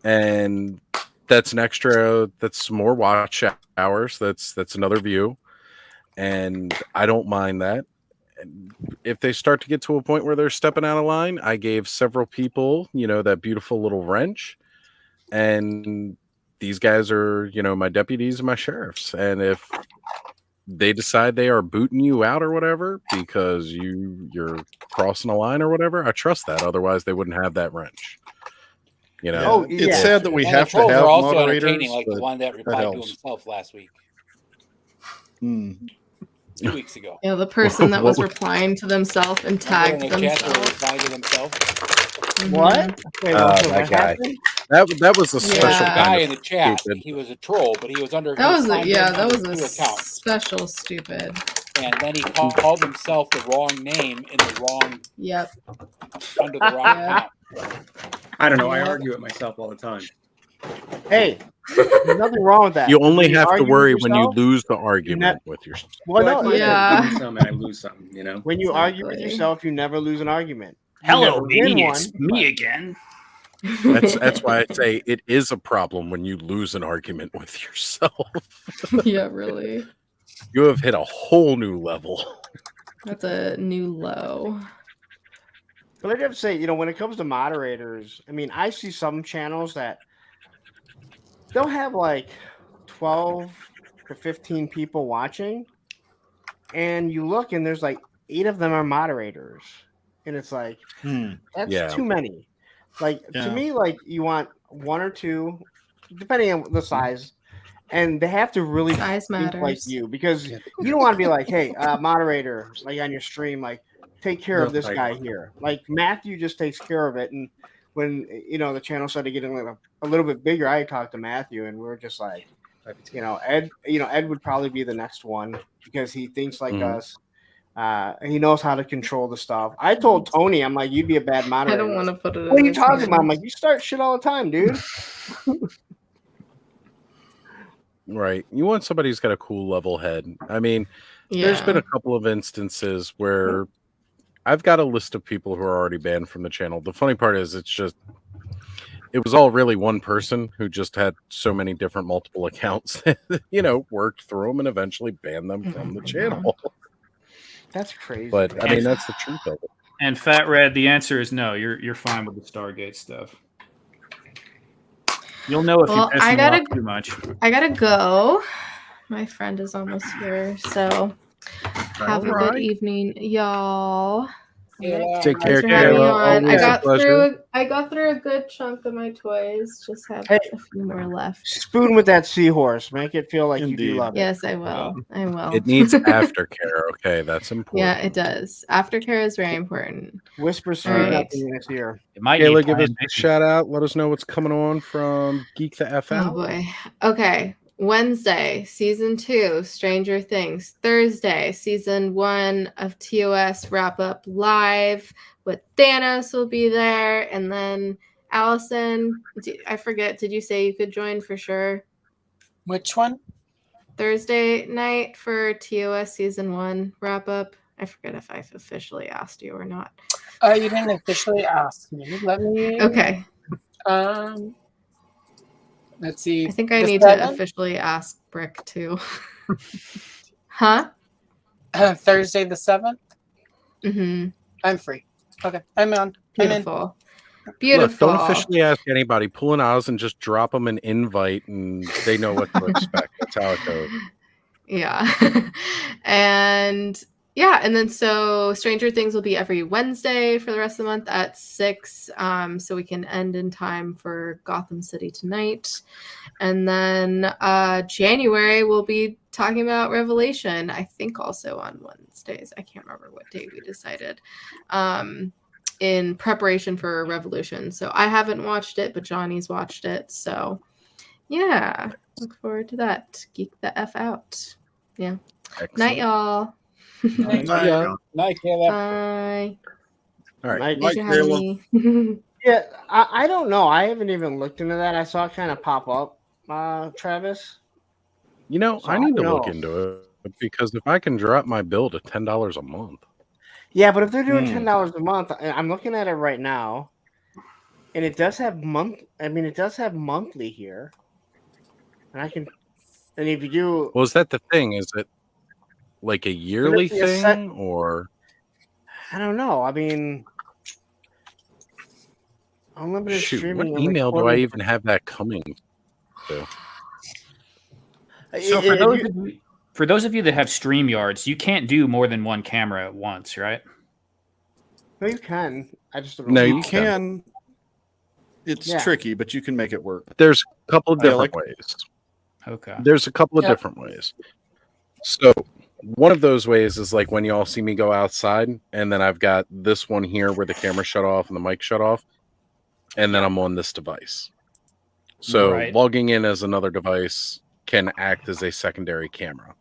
And that's that's more watch hours. That's another view. And I don't mind that. And if they start to get to a point where they're stepping out of line, I gave several people, that beautiful little wrench. And these guys are, my deputies and my sheriffs. And if they decide they are booting you out or whatever because you're crossing a line or whatever, I trust that. Otherwise, they wouldn't have that wrench. It's sad that we have to have also moderators, like the one that replied to himself last week. 2 weeks ago. Yeah, the person that was replying to themselves and tagged themselves. What? That guy. That was a special guy in the chat. Stupid. He was a troll, but he was under. That was a special stupid. And then he called himself the wrong name in the wrong. Yep. Under the wrong account. I don't know. I argue it myself all the time. Hey, there's nothing wrong with that. You only have to worry when you lose the argument with yourself. Well, no, I win some and I lose some. When you argue with yourself, you never lose an argument. Hello, baby. It's me again. That's why I say it is a problem when you lose an argument with yourself. Yeah, really. You have hit a whole new level. That's a new low. But I have to say, when it comes to moderators, I mean, I see some channels that they'll have like 12 to 15 people watching, and you look and there's like 8 of them are moderators, and it's like that's too many. Like to me, like you want 1 or 2, depending on the size, and they have to really Size think like matters. you, because you don't want to be like, hey, moderator, like on your stream, like take care of this guy here. Like Matthew just takes care of it, and when the channel started getting a little bit bigger, I talked to Matthew, and we were just like, Ed would probably be the next one because he thinks like us. He knows how to control the stuff. I told Tony, I'm like, you'd be a bad moderator. I don't want to put it. What are you talking about? I'm like, you start shit all the time, dude. Right. You want somebody who's got a cool level head. I mean, there's been a couple of instances where I've got a list of people who are already banned from the channel. The funny part is it was all really one person who just had so many different multiple accounts, worked through them and eventually banned them from the channel. That's crazy. But I mean, that's the truth of it. And Fat Red, the answer is no. You're fine with the Stargate stuff. You'll know if you piss me off too much. I gotta go. My friend is almost here, so have a good evening, y'all. Yeah. Take care, Kayla. I got through a good chunk of my toys. Just have a few more left. Spoon with that seahorse. Make it feel like you do love it. Yes, I will. I will. It needs aftercare. Okay, that's important. Yeah, it does. Aftercare is very important. Whisper sweet nothing this year. It might Kayla, give us a shout out. Let us know what's coming on from Geek the F Out. Oh boy. Okay. Wednesday, season 2, Stranger Things. Thursday, season 1 of TOS wrap up live with Thanos will be there. And then Allison, I forget, did you say you could join for sure? Which one? Thursday night for TOS season 1 wrap up. I forget if I've officially asked you or not. You didn't officially ask me. Let me. Okay. Let's see. I think I need to officially ask Brick too. Huh? Thursday the 7th? Mm-hmm. I'm free. Okay. I'm on. Beautiful. Beautiful. Look, don't officially ask anybody. Pull an Oz and just drop them an invite and they know what to expect. That's how it goes. Yeah. And then so Stranger Things will be every Wednesday for the rest of the month at 6, so we can end in time for Gotham City tonight. And then January we'll be talking about Revelation, I think also on Wednesdays. I can't remember what day we decided. In preparation for Revolution. So I haven't watched it, but Johnny's watched it. So yeah, look forward to that. Geek the F out. Yeah. Excellent. Night, y'all. Night, Kayla. Bye. All right. Thanks for having me. Yeah, I don't know. I haven't even looked into that. I saw it kind of pop up, Travis. So I need to look into it because if I can drop my bill to $10 a month. Yeah, but if they're doing $10 a month, I'm looking at it right now, and it does have it does have monthly here, and if you do, Well, is that the thing? Is it like a yearly thing, or I don't know. I mean, unlimited streaming. What email do I even have that coming to? So for those of you that have StreamYards, you can't do more than one camera at once, right? No, you can. I just don't know. No, you can. It's tricky, but you can make it work. There's a couple of different ways. Okay. There's a couple of different ways. So one of those ways is like when you all see me go outside, and then I've got this one here where the camera shut off and the mic shut off, and then I'm on this device. So logging in as another device can act as a secondary camera.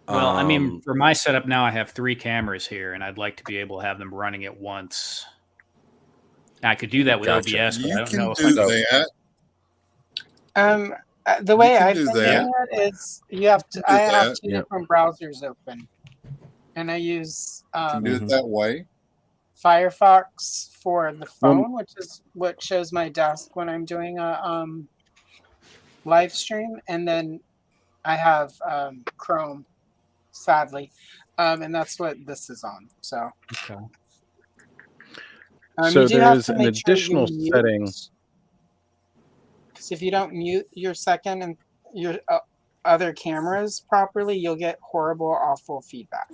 Well, I mean, for my setup now, I have 3 cameras here, and I'd like to be able to have them running at once. I could do that with OBS, but I don't know if I can. The way I think it is, I have 2 different browsers open, and I use do it that way. Firefox for the phone, which is what shows my desk when I'm doing a live stream, and then I have Chrome, sadly, and that's what this is on. So, so there's an additional setting. Because if you don't mute your second and your other cameras properly, you'll get horrible, awful feedback.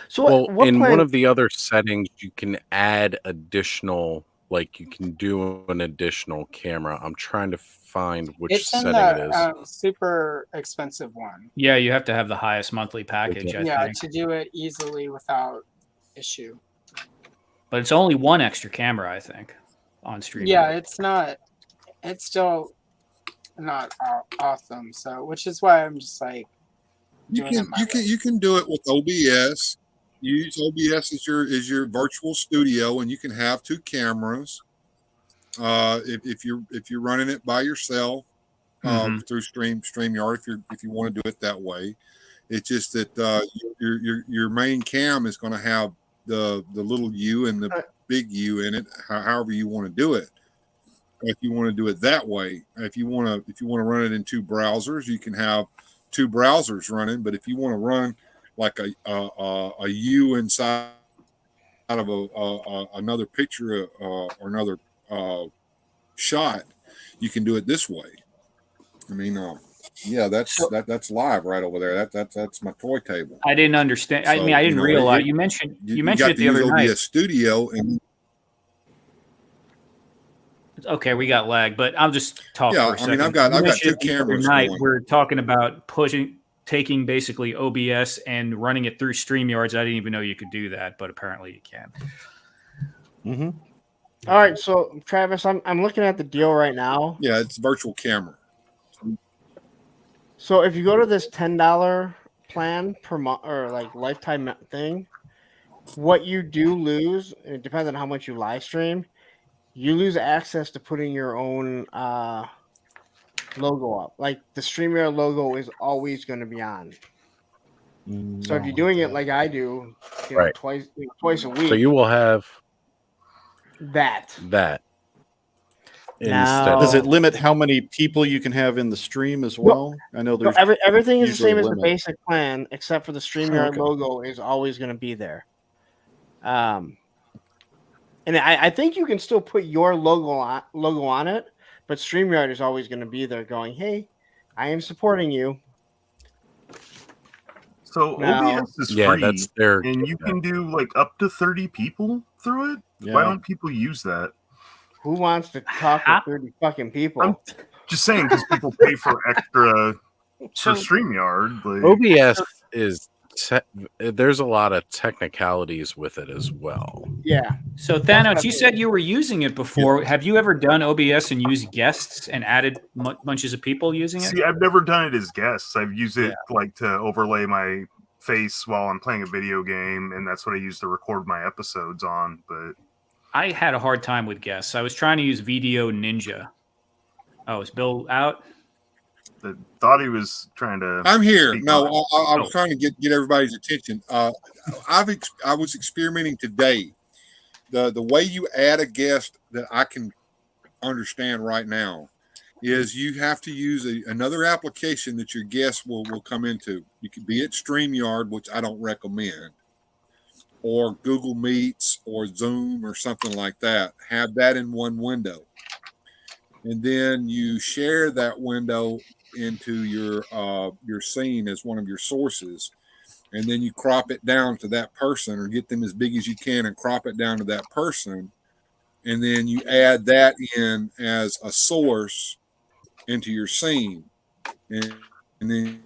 So in one of the other settings, you can add additional like you can do an additional camera. I'm trying to find which It's in setting it is. the super expensive one. Yeah, you have to have the highest monthly package, I Yeah, think. to do it easily without issue. But it's only one extra camera, I think, on stream. Yeah, it's not. It's still not awesome. So, which is why I'm just like You doing it my way. you can do it with OBS. Use OBS as your virtual studio, and you can have two cameras. If you're running it by yourself through StreamYard, if you want to do it that way, it's just that your main cam is going to have the little U and the big U in it, however you want to do it. If you want to do it that way, if you want to run it in two browsers, you can have two browsers running. But if you want to run like a U inside of another picture or another shot, you can do it this way. I mean, yeah, that's live right over there. That's my toy table. I didn't understand. So, I mean, I didn't realize you mentioned it the other night. OBS Studio and. Okay, we got lag, but I'll just talk for a second. I mean, I've got two cameras tonight. going. We're talking about taking basically OBS and running it through StreamYards. I didn't even know you could do that, but apparently you can. All right, so Travis, I'm looking at the deal right now. Yeah, it's virtual camera. So if you go to this $10 plan per month or like lifetime thing, what you do lose, it depends on how much you live stream. You lose access to putting your own logo up. Like the StreamYard logo is always going to be on. So if you're doing it like I do, Right. twice a week. So you will have that. Now, does it limit how many people you can have in the stream as well? I know there's everything is the usually same a as the limit. basic plan, except for the StreamYard Okay. logo is always going to be there. And I think you can still put your logo on it, but StreamYard is always going to be there going, hey, I am supporting you. So Now- OBS is Yeah, free, that's their and you can do like up to 30 people through it. Why don't people use that? Who wants to talk to 30 fucking people? I'm just saying because people pay for extra So- for StreamYard. Like, OBS is there's a lot of technicalities with it as well. Yeah. So Thanos, you said you were using it before. Have you ever done OBS and used guests and added bunches of people using it? See, I've never done it as guests. I've used it like to overlay my face while I'm playing a video game, and that's what I use to record my episodes on. But I had a hard time with guests. I was trying to use Video Ninja. Oh, is Bill out? I thought he was trying to. I'm here. speak No, on it. I was trying to get everybody's attention. I was experimenting today. The way you add a guest that I can understand right now is you have to use another application that your guests will come into. You could be at StreamYard, which I don't recommend, or Google Meets or Zoom or something like that. Have that in one window. And then you share that window into your scene as one of your sources, and then you crop it down to that person, or get them as big as you can and crop it down to that person, and then you add that in as a source into your scene, and then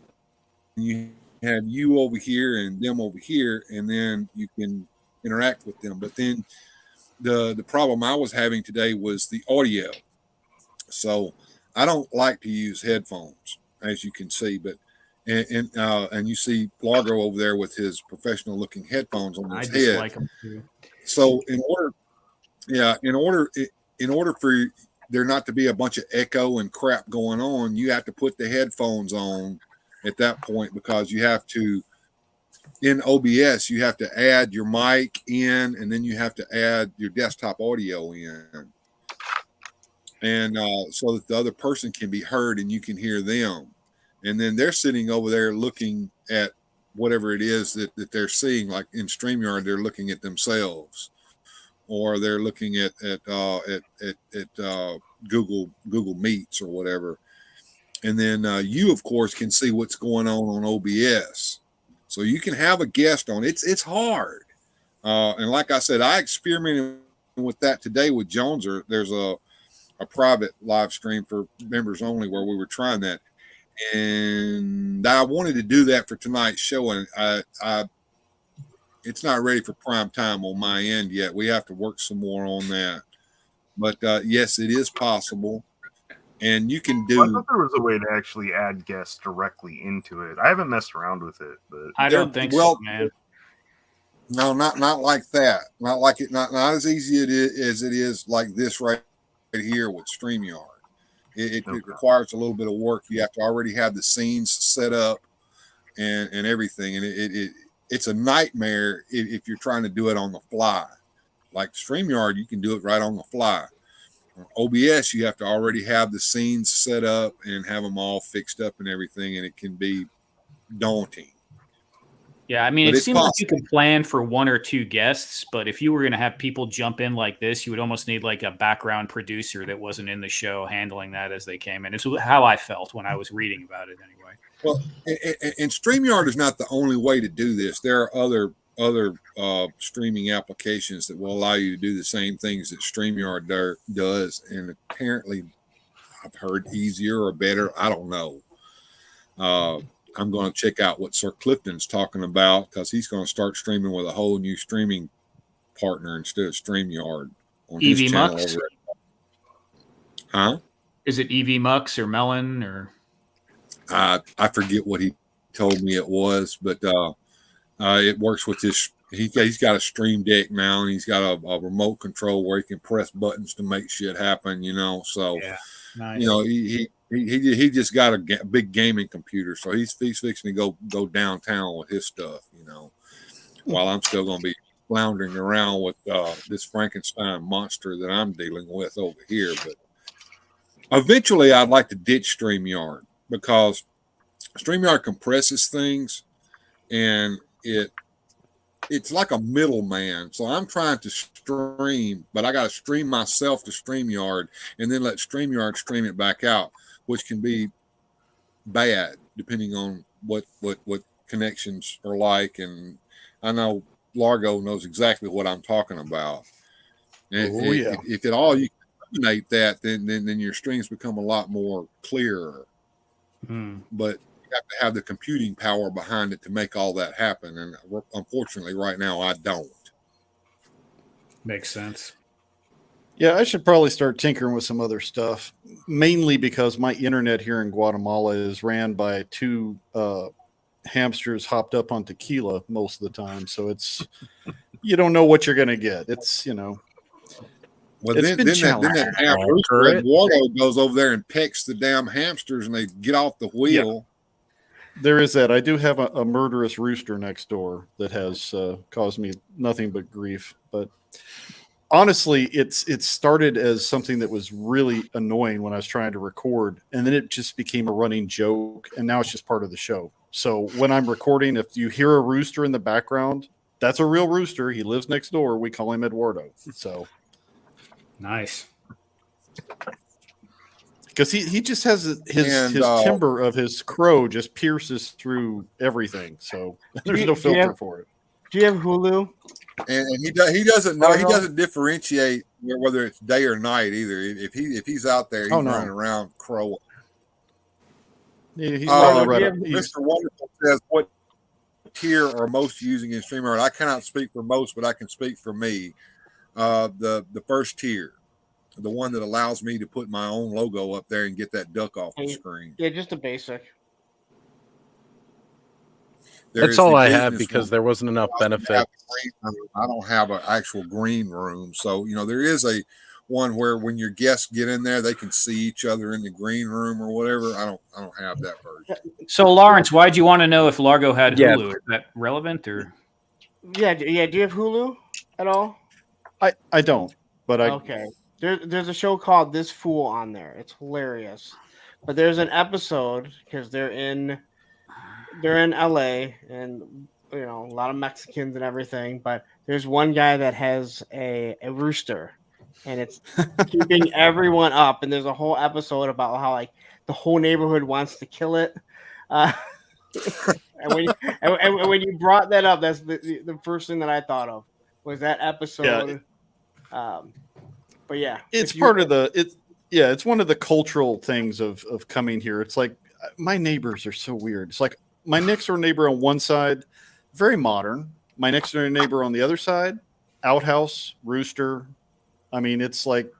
you have you over here and them over here, and then you can interact with them. But then the problem I was having today was the audio. So I don't like to use headphones, as you can see, but and you see Largo over there with his professional looking headphones on his I head. dislike them too. So in order for there not to be a bunch of echo and crap going on, you have to put the headphones on at that point, because you have to, in OBS, you have to add your mic in, and then you have to add your desktop audio in. And so that the other person can be heard and you can hear them. And then they're sitting over there looking at whatever it is that they're seeing. Like in StreamYard, they're looking at themselves, or they're looking at Google Meets or whatever. And then you, of course, can see what's going on OBS. So you can have a guest on. It's hard. And like I said, I experimented with that today with Joneser. There's a private live stream for members only where we were trying that, and I wanted to do that for tonight's show, and I it's not ready for prime time on my end yet. We have to work some more on that, but yes, it is possible, and you can do. I thought there was a way to actually add guests directly into it. I haven't messed around with it, but I don't think so, man. No, not like that. Not like it. Not as easy as it is like this right here with StreamYard. It requires a little bit of work. You have to already have the scenes set up and everything, and it's a nightmare if you're trying to do it on the fly. Like StreamYard, you can do it right on the fly. OBS, you have to already have the scenes set up and have them all fixed up and everything, and it can be daunting. Yeah, I mean, it seems like you could plan for 1 or 2 guests, but if you were going to have people jump in like this, you would almost need like a background producer that wasn't in the show handling that as they came in. It's how I felt when I was reading about it anyway. Well, and StreamYard is not the only way to do this. There are other streaming applications that will allow you to do the same things that StreamYard does, and apparently I've heard easier or better. I don't know. I'm going to check out what Sir Clifton's talking about, because he's going to start streaming with a whole new streaming partner instead of StreamYard on his channel. Mux? Huh? Is it EV Mux or Melon or? I forget what he told me it was, but it works with his. He's got a Stream Deck now, and he's got a remote control where he can press buttons to make shit happen. So yeah, nice. He just got a big gaming computer, so he's fixing to go downtown with his stuff, while I'm still going to be floundering around with this Frankenstein monster that I'm dealing with over here. But eventually, I'd like to ditch StreamYard, because StreamYard compresses things, and it's like a middleman. So I'm trying to stream, but I got to stream myself to StreamYard and then let StreamYard stream it back out, which can be bad depending on what connections are like. And I know Largo knows exactly what I'm talking about. And if at all you can eliminate that, then your streams become a lot more clearer. But you have to have the computing power behind it to make all that happen, and unfortunately right now I don't. Makes sense. Yeah, I should probably start tinkering with some other stuff, mainly because my internet here in Guatemala is ran by 2 hamsters hopped up on tequila most of the time, so it's you don't know what you're going to get. It's Well, then that damn rooster Eduardo goes over there and pecks the damn hamsters, and they get off the wheel. Yeah. There is that. I do have a murderous rooster next door that has caused me nothing but grief. But honestly, it started as something that was really annoying when I was trying to record, and then it just became a running joke, and now it's just part of the show. So when I'm recording, if you hear a rooster in the background, that's a real rooster. He lives next door. We call him Eduardo. So nice. Because he just has his timbre of his crow just pierces through everything. So there's no filter for it. Do you have Hulu? And he doesn't know. He doesn't differentiate whether it's day or night either. If he's out there, he's running around crowing. Yeah, he's Mr. Wonderful says, what tier are most using in StreamYard? I cannot speak for most, but I can speak for me. The first tier, the one that allows me to put my own logo up there and get that duck off the screen. Yeah, just a basic. That's all I have, because there wasn't enough benefit. I don't have an actual green room. So, there is a one where when your guests get in there, they can see each other in the green room or whatever. I don't have that version. So, Lawrence, why'd you want to know if Largo had Hulu? Is that relevant or? Yeah. Do you have Hulu at all? I don't, but okay. There's a show called This Fool on there. It's hilarious. But there's an episode, because they're in LA, and a lot of Mexicans and everything, but there's one guy that has a rooster, and it's keeping everyone up, and there's a whole episode about how like the whole neighborhood wants to kill it. And when you brought that up, that's the first thing that I thought of was that episode. But yeah, it's part of it's one of the cultural things of coming here. It's like my neighbors are so weird. It's like my next door neighbor on one side, very modern. My next door neighbor on the other side, outhouse, rooster. I mean, it's like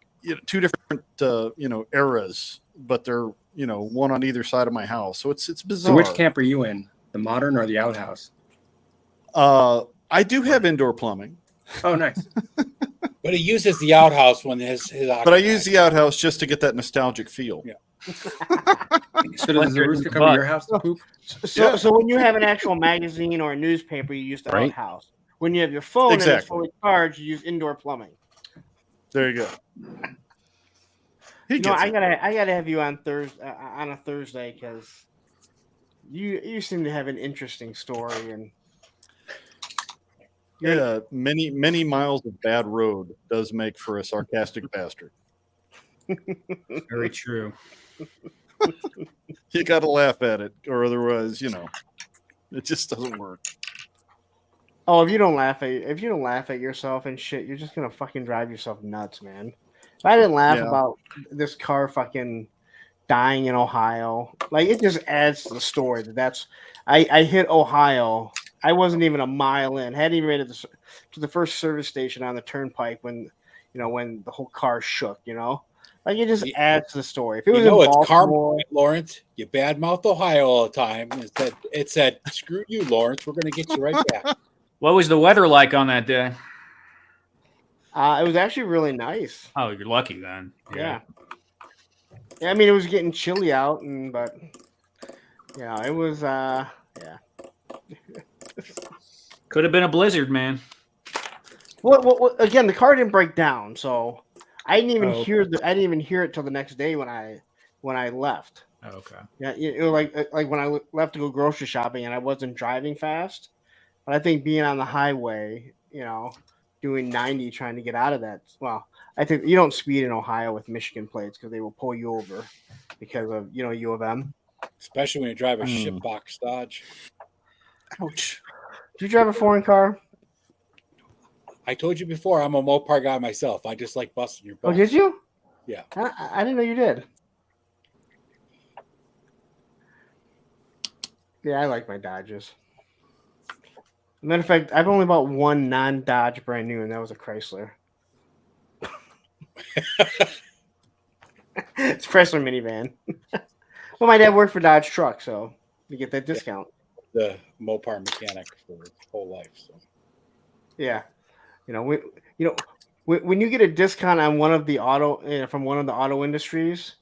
two different eras, but they're one on either side of my house. So it's bizarre. So which camp are you in? The modern or the outhouse? I do have indoor plumbing. Oh, nice. But he uses the outhouse when his But I use the outhouse just to get that nostalgic feel. Yeah. So does the rooster come to your house to poop? So when you have an actual magazine or a newspaper, you use the outhouse. When you have your phone and it's fully charged, you use indoor plumbing. There you go. I gotta have you on a Thursday because you seem to have an interesting story and. Yeah, many miles of bad road does make for a sarcastic bastard. Very true. You got to laugh at it, or otherwise, it just doesn't work. Oh, if you don't laugh at yourself and shit, you're just gonna fucking drive yourself nuts, man. If I didn't laugh about this car fucking dying in Ohio, like it just adds to the story. I hit Ohio. I wasn't even a mile in. Hadn't even made it to the first service station on the turnpike when the whole car shook. Like it just adds to the story. If it was it's karma, Lawrence. You badmouth Ohio all the time. It said, "Screw you, Lawrence. We're going to get you right back." What was the weather like on that day? It was actually really nice. Oh, you're lucky then. Yeah. I mean, it was getting chilly out, but it was Could have been a blizzard, man. Well, again, the car didn't break down, so I didn't even hear it till the next day when I left. Oh, okay. Yeah, like when I left to go grocery shopping and I wasn't driving fast, but I think being on the highway, doing 90 trying to get out of that. Well, I think you don't speed in Ohio with Michigan plates because they will pull you over because of U of M. Especially when you drive a shipbox Dodge. Ouch. Do you drive a foreign car? I told you before, I'm a Mopar guy myself. I just like busting your butt. Oh, did you? Yeah. I didn't know you did. Yeah, I like my Dodges. Matter of fact, I've only bought one non-Dodge brand new, and that was a Chrysler. It's a Chrysler minivan. Well, my dad worked for Dodge Truck, so you get that discount. The Mopar mechanic for his whole life. So. Yeah. When you get a discount on one of the from one of the auto industries,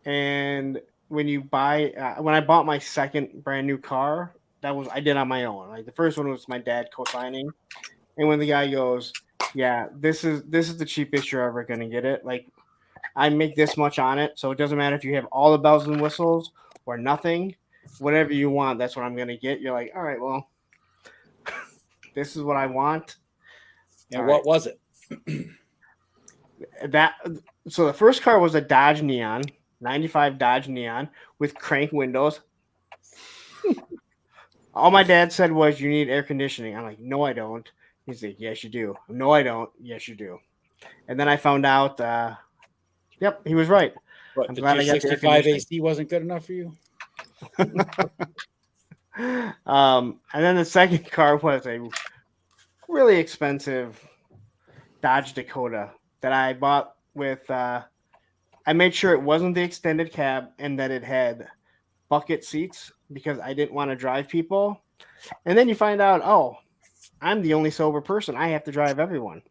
and when you buy, when I bought my second brand new car, I did on my own. Like the first one was my dad co-signing, and when the guy goes, "Yeah, this is the cheapest you're ever gonna get it. Like I make this much on it, so it doesn't matter if you have all the bells and whistles or nothing. Whatever you want, that's what I'm gonna get." You're like, all right, well, this is what I want. And what was it? So the first car was a Dodge Neon, 95 Dodge Neon with crank windows. All my dad said was, "You need air conditioning." I'm like, "No, I don't." He's like, "Yes, you do." "No, I don't." "Yes, you do." And then I found out, yep, he was right. What, I'm the glad I got the air 265 conditioning. AC wasn't good enough for you? And then the second car was a really expensive Dodge Dakota that I bought with. I made sure it wasn't the extended cab and that it had bucket seats because I didn't want to drive people. And then you find out, oh, I'm the only sober person. I have to drive everyone.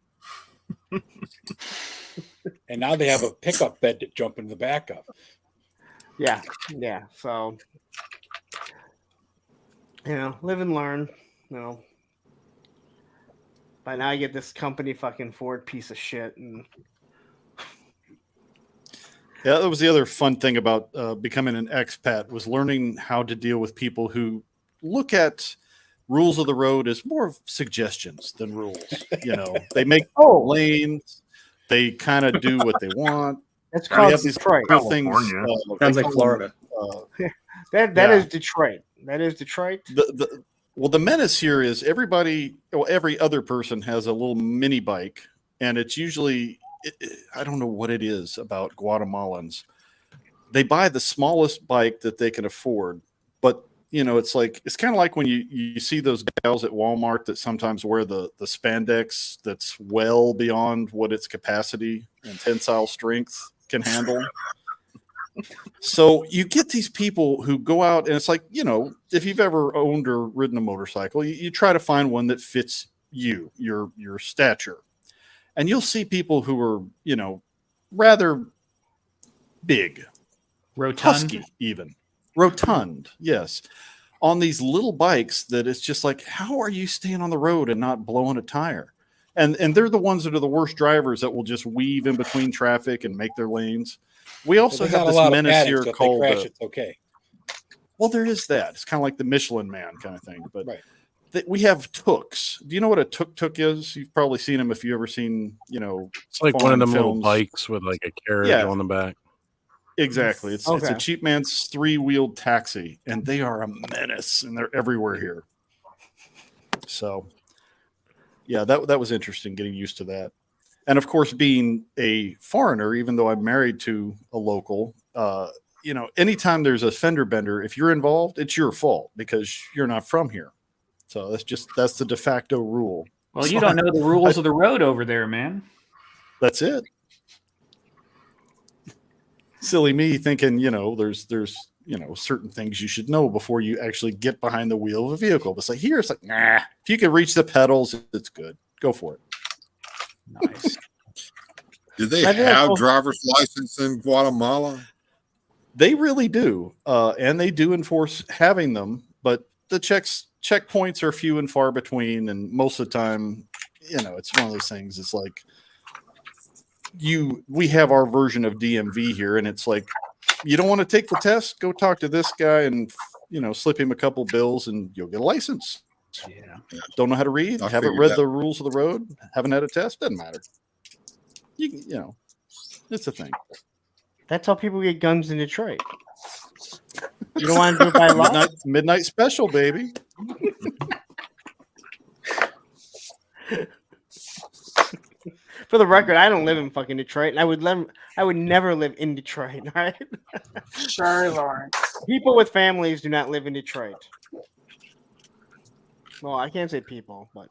And now they have a pickup bed to jump in the back of. Yeah. So, live and learn. By now I get this company fucking Ford piece of shit. And yeah, that was the other fun thing about becoming an expat was learning how to deal with people who look at rules of the road as more of suggestions than rules. They make lanes. They kind of do what they want. That's called Detroit. Things, sounds like Florida. That is Detroit. That is Detroit. The menace here is every other person has a little mini bike and it's usually I don't know what it is about Guatemalans. They buy the smallest bike that they can afford, but it's kind of like when you see those gals at Walmart that sometimes wear the spandex that's well beyond what its capacity and tensile strength can handle. So you get these people who go out, and it's like, if you've ever owned or ridden a motorcycle, you try to find one that fits you, your stature. And you'll see people who are, rather big. Rotund? Husky, even. Rotund, yes. On these little bikes that it's just like, how are you staying on the road and not blowing a tire? And they're the ones that are the worst drivers that will just weave in between traffic and make their lanes. We also have this menace here called. Crash, it's okay. Well, there is that. It's kind of like the Michelin Man kind of thing. But we have tooks. Do you know what a tuk-tuk is? You've probably seen them if you've ever seen, It's like one of them little bikes with like a carriage on the back. Exactly. It's a cheap man's 3-wheeled taxi, and they are a menace, and they're everywhere here. So, yeah, that was interesting getting used to that. And of course, being a foreigner, even though I'm married to a local, anytime there's a fender bender, if you're involved, it's your fault because you're not from here. So that's the de facto rule. Well, you don't know the rules of the road over there, man. That's it. Silly me thinking, there's certain things you should know before you actually get behind the wheel of a vehicle. But it's like here, it's like, nah. If you can reach the pedals, it's good. Go for it. Nice. Do they have driver's license in Guatemala? They really do, and they do enforce having them. But the checkpoints are few and far between, and most of the time, it's one of those things. It's like we have our version of DMV here, and it's like you don't want to take the test, go talk to this guy and slip him a couple bills, and you'll get a license. Yeah. Don't know how to read, haven't read the rules of the road, haven't had a test, doesn't matter. It's a thing. That's how people get guns in Detroit. You don't want to do it by law? Midnight special, baby. For the record, I don't live in fucking Detroit, and I would never live in Detroit. All right. Sure, Lawrence. People with families do not live in Detroit. Well, I can't say people, but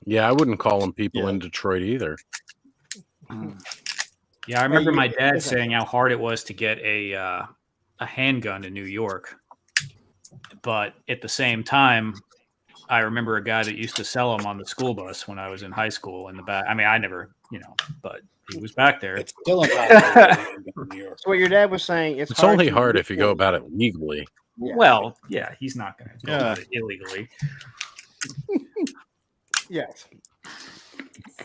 yeah, I wouldn't call them people in Detroit either. Yeah, I remember my dad saying how hard it was to get a handgun in New York, but at the same time, I remember a guy that used to sell them on the school bus when I was in high school in the back. I mean, I never, but he was back there. It's still impossible in New York. So what your dad was saying, it's only hard if you go about it legally. Yeah. Well, yeah, he's not going to go about it illegally. Yes.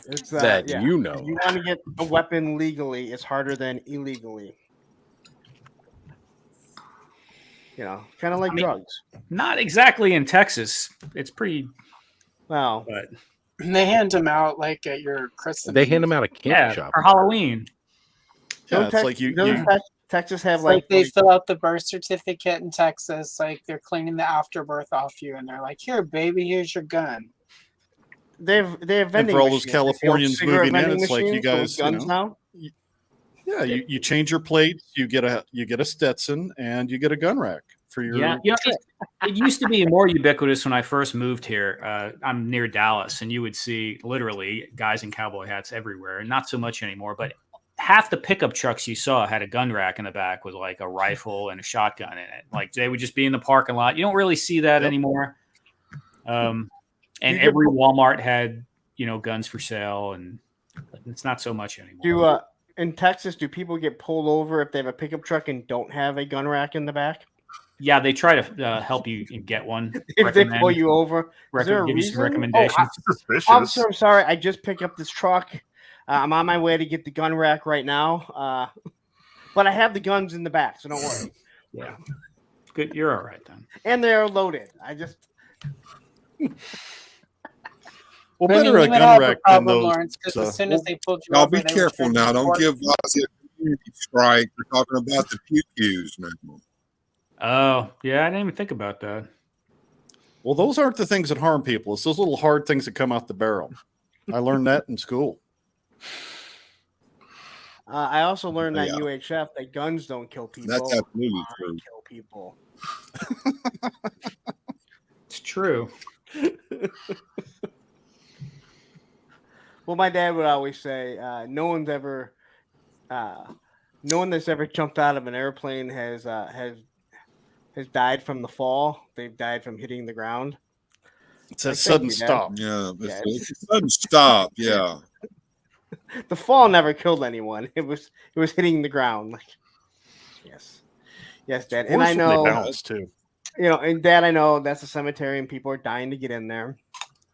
It's that If you want to get a weapon legally, it's harder than illegally. Kind of like drugs. Not exactly in Texas. It's pretty. Well, but they hand them out like at your Christmas. They hand them out at candy shop for Halloween. Yeah, it's like you Texas have like they fill out the birth certificate in Texas, like they're cleaning the afterbirth off you, and they're like, "Here, baby, here's your gun." They have vending. And for all those Californians moving in, it's like you guys, guns now. Yeah, you change your plates, you get a Stetson, and you get a gun rack for your. Yeah, it used to be more ubiquitous when I first moved here. I'm near Dallas, and you would see literally guys in cowboy hats everywhere. Not so much anymore, but half the pickup trucks you saw had a gun rack in the back with like a rifle and a shotgun in it. Like they would just be in the parking lot. You don't really see that anymore. And every Walmart had, guns for sale, and it's not so much anymore. In Texas, do people get pulled over if they have a pickup truck and don't have a gun rack in the back? Yeah, they try to help you get one. If they pull you over, is there a give reason? you some recommendations. Suspicious. I'm sorry. I just picked up this truck. I'm on my way to get the gun rack right now. But I have the guns in the back, so don't worry. Yeah. Good. You're all right then. And they're loaded. Well, better a gun rack than those. Lawrence, as soon as they pulled you Now, over, be careful now. Don't give Ozzy a community strike. We're talking about the pew-pews now. Oh, yeah. I didn't even think about that. Well, those aren't the things that harm people. It's those little hard things that come out the barrel. I learned that in school. I also learned that UHF that guns don't kill people. That's absolutely true. Kill people. It's true. Well, my dad would always say, no one that's ever jumped out of an airplane has died from the fall. They've died from hitting the ground. It's a sudden stop. Yeah, it's a sudden stop. Yeah. The fall never killed anyone. It was hitting the ground. Like, yes, Dad. And I know, they bounce too. And Dad, I know that's a cemetery, and people are dying to get in there.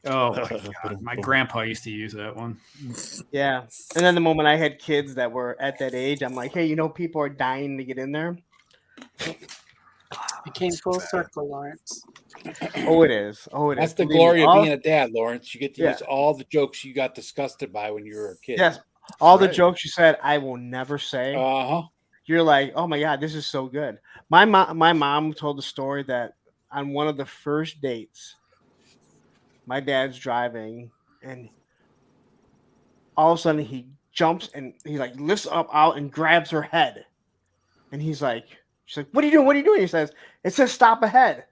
Oh my God. My grandpa used to use that one. Yeah. And then the moment I had kids that were at that age, I'm like, hey, people are dying to get in there. It came full circle, Lawrence. Oh, it is. That's the glory of being a dad, Lawrence. You get to use all the jokes you got disgusted by when you were a kid. Yes. All the jokes you said, I will never say. Uh-huh. You're like, oh my God, this is so good. My mom told the story that on one of the first dates, my dad's driving, and all of a sudden he jumps and he like lifts up out and grabs her head, and she's like, "What are you doing? What are you doing?" He says, "It says stop ahead."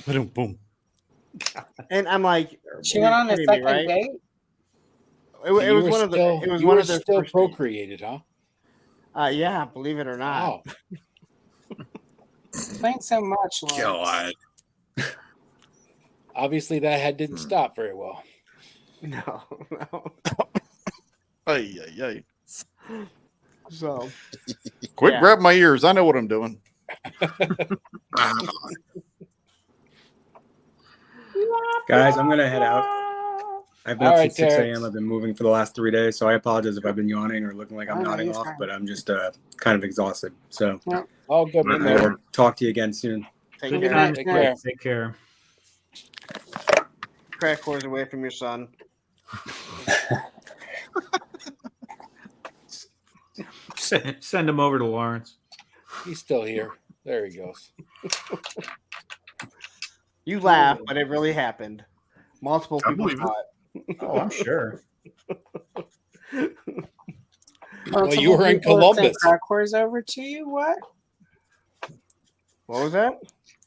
Boom, boom. And I'm like, she went on a second date. It was one of the. It was one of their still first procreated, huh? Yeah, believe it or not. Wow. Thanks so much, Lawrence. God. Obviously, that head didn't stop very well. No. Ay. So, quit grabbing my ears. I know what I'm doing. Guys, I'm going to head out. I've been All up right, since 6 Derek. a.m. I've been moving for the last 3 days, so I apologize if I've been yawning or looking like I'm nodding off, but I'm just kind of exhausted. So all good. I'll talk to you again soon. Take care. Take care. Crack whores away from your son. Send him over to Lawrence. He's still here. There he goes. You laugh, but it really happened. Multiple people saw it. Oh, I'm sure. Well, you were in Columbus. Crack whores over to you? What? What was that?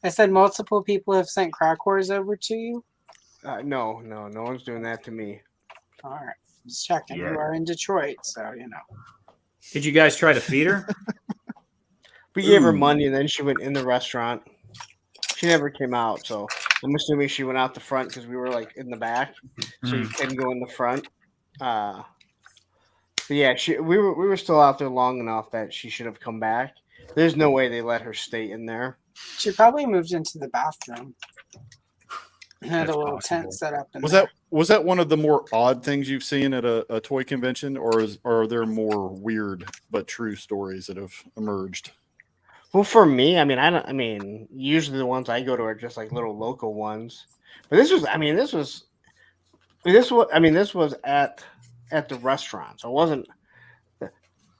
I said multiple people have sent crack whores over to you. No one's doing that to me. All right, just checking. You are in Detroit, so you know. Did you guys try to feed her? We gave her money, and then she went in the restaurant. She never came out, so I'm assuming she went out the front because we were like in the back, so you couldn't go in the front. But yeah, we were still out there long enough that she should have come back. There's no way they let her stay in there. She probably moved into the bathroom. Had a little tent set up. Was that one of the more odd things you've seen at a toy convention, or are there more weird but true stories that have emerged? Well, for me, I mean, usually the ones I go to are just like little local ones. But this was at the restaurant, so it wasn't.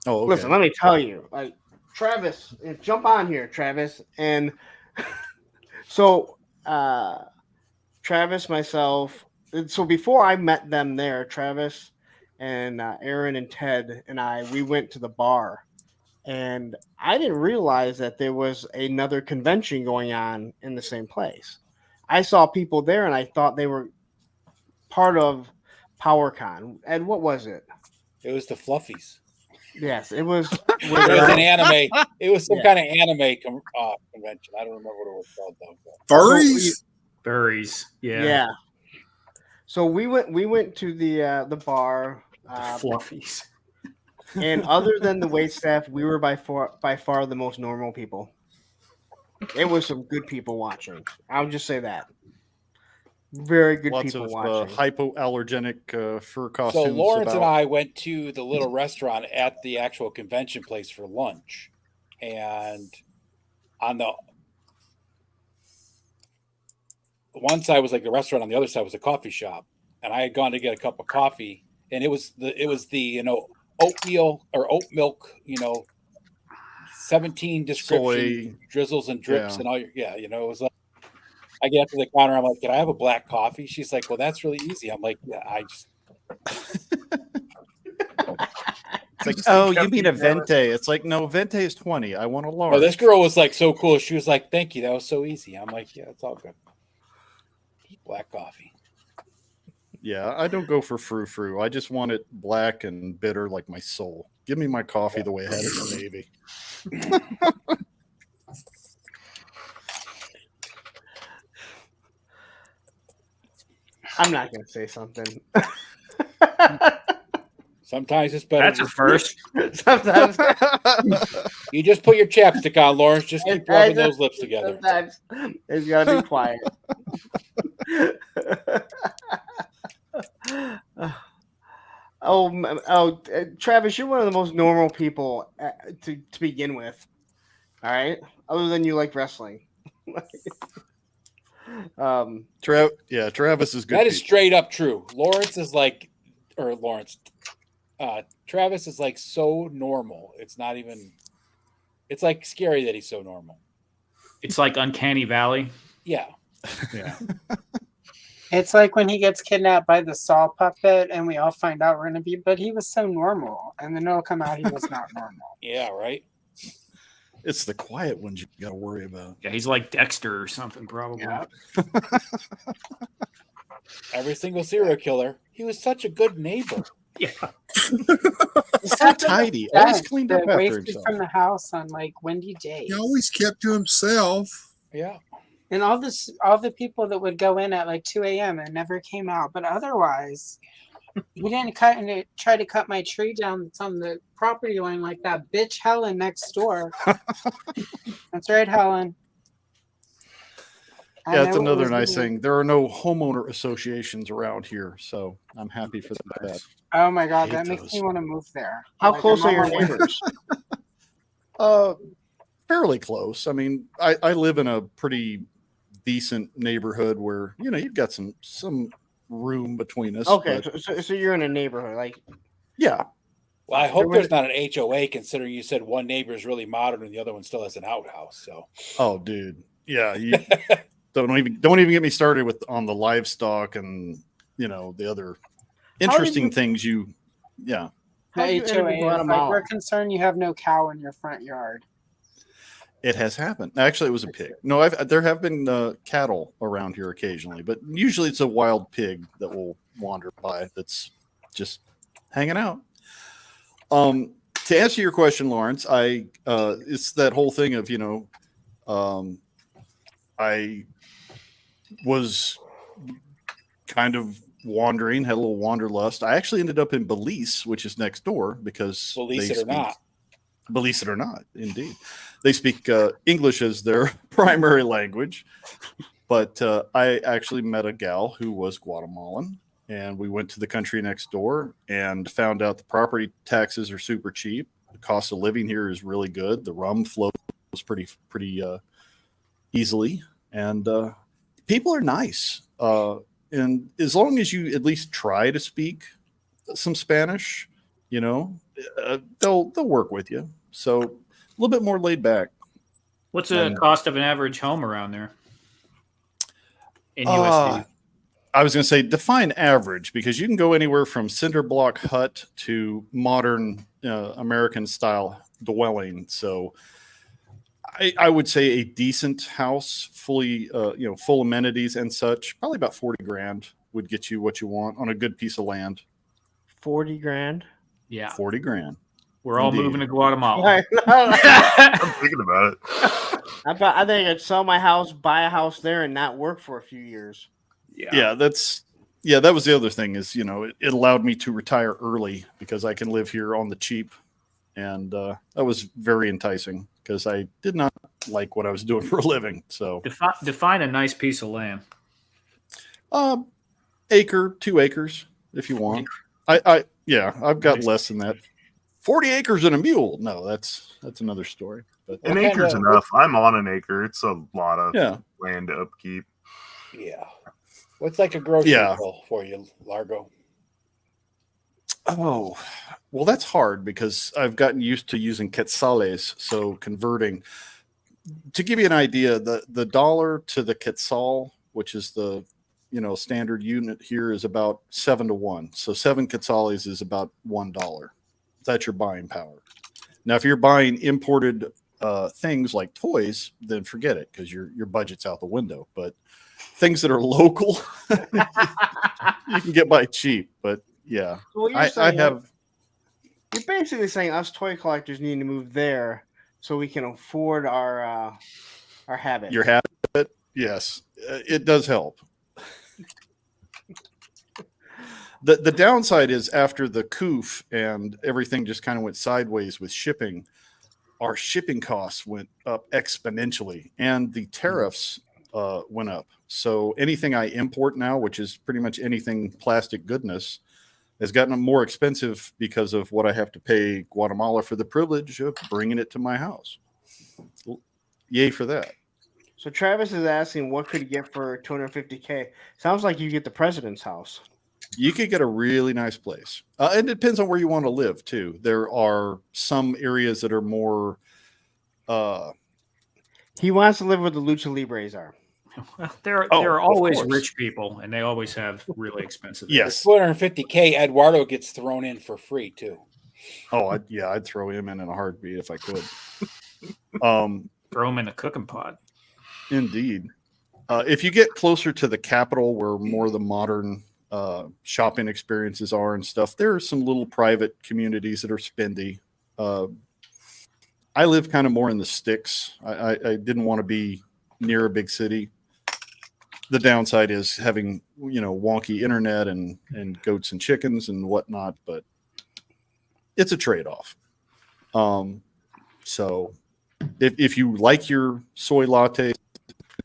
Oh, okay. Listen, let me tell you, like Travis, jump on here, Travis, and so Travis, myself. So before I met them there, Travis and Aaron and Ted and we went to the bar. And I didn't realize that there was another convention going on in the same place. I saw people there, and I thought they were part of PowerCon. And what was it? It was the Fluffies. Yes, it was. It was an anime. It was some kind of anime convention. I don't remember what it was called though. Furries. Yeah. Yeah. So we went to the bar. Fluffies. And other than the wait staff, we were by far the most normal people. It was some good people watching. I'll just say that. Very good people watching. Hypoallergenic fur costumes. So Lawrence and I went to the little restaurant at the actual convention place for lunch, and on the one side was like the restaurant, on the other side was a coffee shop, and I had gone to get a cup of coffee, and it was the oatmeal or oat milk, 17 description drizzles and drips and all your, it was like, I get up to the counter. I'm like, "Can I have a black coffee?" She's like, "Well, that's really easy." I'm like, "Yeah, I just." It's like, oh, you mean a venti? It's like, no, venti is 20. I want a large. No, this girl was like so cool. She was like, "Thank you, that was so easy." I'm like, "Yeah, it's all good." Black coffee. Yeah, I don't go for frou-frou. I just want it black and bitter like my soul. Give me my coffee the way I had it in the Navy. I'm not going to say something. Sometimes it's better. That's a first. Sometimes you just put your chapstick on, Lawrence. Just keep rubbing those lips together. Sometimes it's got to be quiet. Travis, you're one of the most normal people to begin with. All right, other than you like wrestling. Travis is good. That is straight up true. Lawrence is like, or Lawrence, Travis is like so normal. It's not even. It's like scary that he's so normal. It's like Uncanny Valley. Yeah. Yeah. It's like when he gets kidnapped by the Saw puppet, and we all find out we're gonna be. But he was so normal, and then it'll come out he was not normal. Yeah. Right. It's the quiet ones you got to worry about. Yeah, he's like Dexter or something, probably. Yeah. Every single serial killer. He was such a good neighbor. Yeah. He's so tidy. Always cleaned up after wasted himself. from the house on like windy days. He always kept to himself. Yeah. And all the people that would go in at like 2 a.m. and never came out. But otherwise, he didn't try to cut my tree down that's on the property line like that bitch Helen next door. That's right, Helen. Yeah, that's another nice thing. There are no homeowner associations around here, so I'm happy for that. Oh my god, that makes me want to move there. How close are your neighbors? Fairly close. I mean, I live in a pretty decent neighborhood where you've got some room between us. Okay, so you're in a neighborhood, like yeah. Well, I hope there's not an HOA, considering you said one neighbor is really modern and the other one still has an outhouse. So. Oh, dude, yeah. You don't even get me started on the livestock and the other interesting things. Yeah. HOA, like we're concerned you have no cow in your front yard. It has happened. Actually, it was a pig. No, there have been cattle around here occasionally, but usually it's a wild pig that will wander by that's just hanging out. To answer your question, Lawrence, it's that whole thing of I was kind of wandering, had a little wanderlust. I actually ended up in Belize, which is next door, because Belize it or not, indeed. They speak English as their primary language. But I actually met a gal who was Guatemalan, and we went to the country next door and found out the property taxes are super cheap. The cost of living here is really good. The rum flows pretty easily, and people are nice. And as long as you at least try to speak some Spanish, they'll work with you. So a little bit more laid back. What's the cost of an average home around there in USD? I was going to say define average, because you can go anywhere from cinder block hut to modern American style dwelling. So I would say a decent house, fully, full amenities and such, probably about 40 grand would get you what you want on a good piece of land. 40 grand? Yeah. 40 grand. We're all moving to Guatemala. I'm thinking about it. I think I'd sell my house, buy a house there, and not work for a few years. Yeah, that was the other thing is, it allowed me to retire early because I can live here on the cheap. And that was very enticing because I did not like what I was doing for a living. So define a nice piece of land. Acre, 2 acres, if you want. I've got less than that. 40 acres and a mule. No, that's another story. But an acre's enough. I'm on an acre. It's a lot of land to upkeep. Yeah. What's like a grocery bill for you, Largo? Oh, well, that's hard because I've gotten used to using quetzales. So converting to give you an idea, the dollar to the quetzal, which is the standard unit here, is about 7-to-1. So 7 quetzales is about $1. That's your buying power. Now, if you're buying imported things like toys, then forget it, because your budget's out the window. But things that are local, you can get by cheap. But yeah, So what you're you're basically saying us toy collectors need to move there so we can afford our habit. Your habit, yes, it does help. The downside is, after the coof and everything just kind of went sideways with shipping, our shipping costs went up exponentially, and the tariffs went up. So anything I import now, which is pretty much anything plastic goodness, has gotten more expensive because of what I have to pay Guatemala for the privilege of bringing it to my house. Yay for that. So Travis is asking, what could you get for $250K? Sounds like you get the president's house. You could get a really nice place. It depends on where you want to live, too. There are some areas that are more... He wants to live where the Lucha Libres are. Well, there are always rich people, and they always have really expensive. Yes. 250K, Eduardo gets thrown in for free, too. Oh, I'd throw him in a heartbeat if I could. Throw him in the cooking pot. Indeed. If you get closer to the capital, where more of the modern shopping experiences are and stuff, there are some little private communities that are spendy. I live kind of more in the sticks. I didn't want to be near a big city. The downside is having, wonky internet and goats and chickens and whatnot, but it's a trade-off. So if you like your soy latte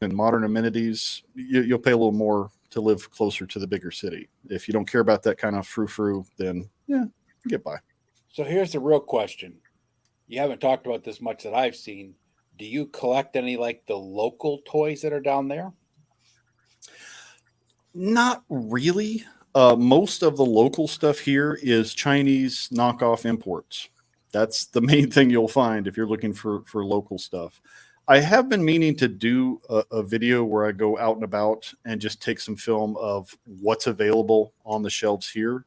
and modern amenities, you'll pay a little more to live closer to the bigger city. If you don't care about that kind of frou-frou, then yeah, you get by. So here's the real question. You haven't talked about this much that I've seen. Do you collect any like the local toys that are down there? Not really. Most of the local stuff here is Chinese knockoff imports. That's the main thing you'll find if you're looking for local stuff. I have been meaning to do a video where I go out and about and just take some film of what's available on the shelves here,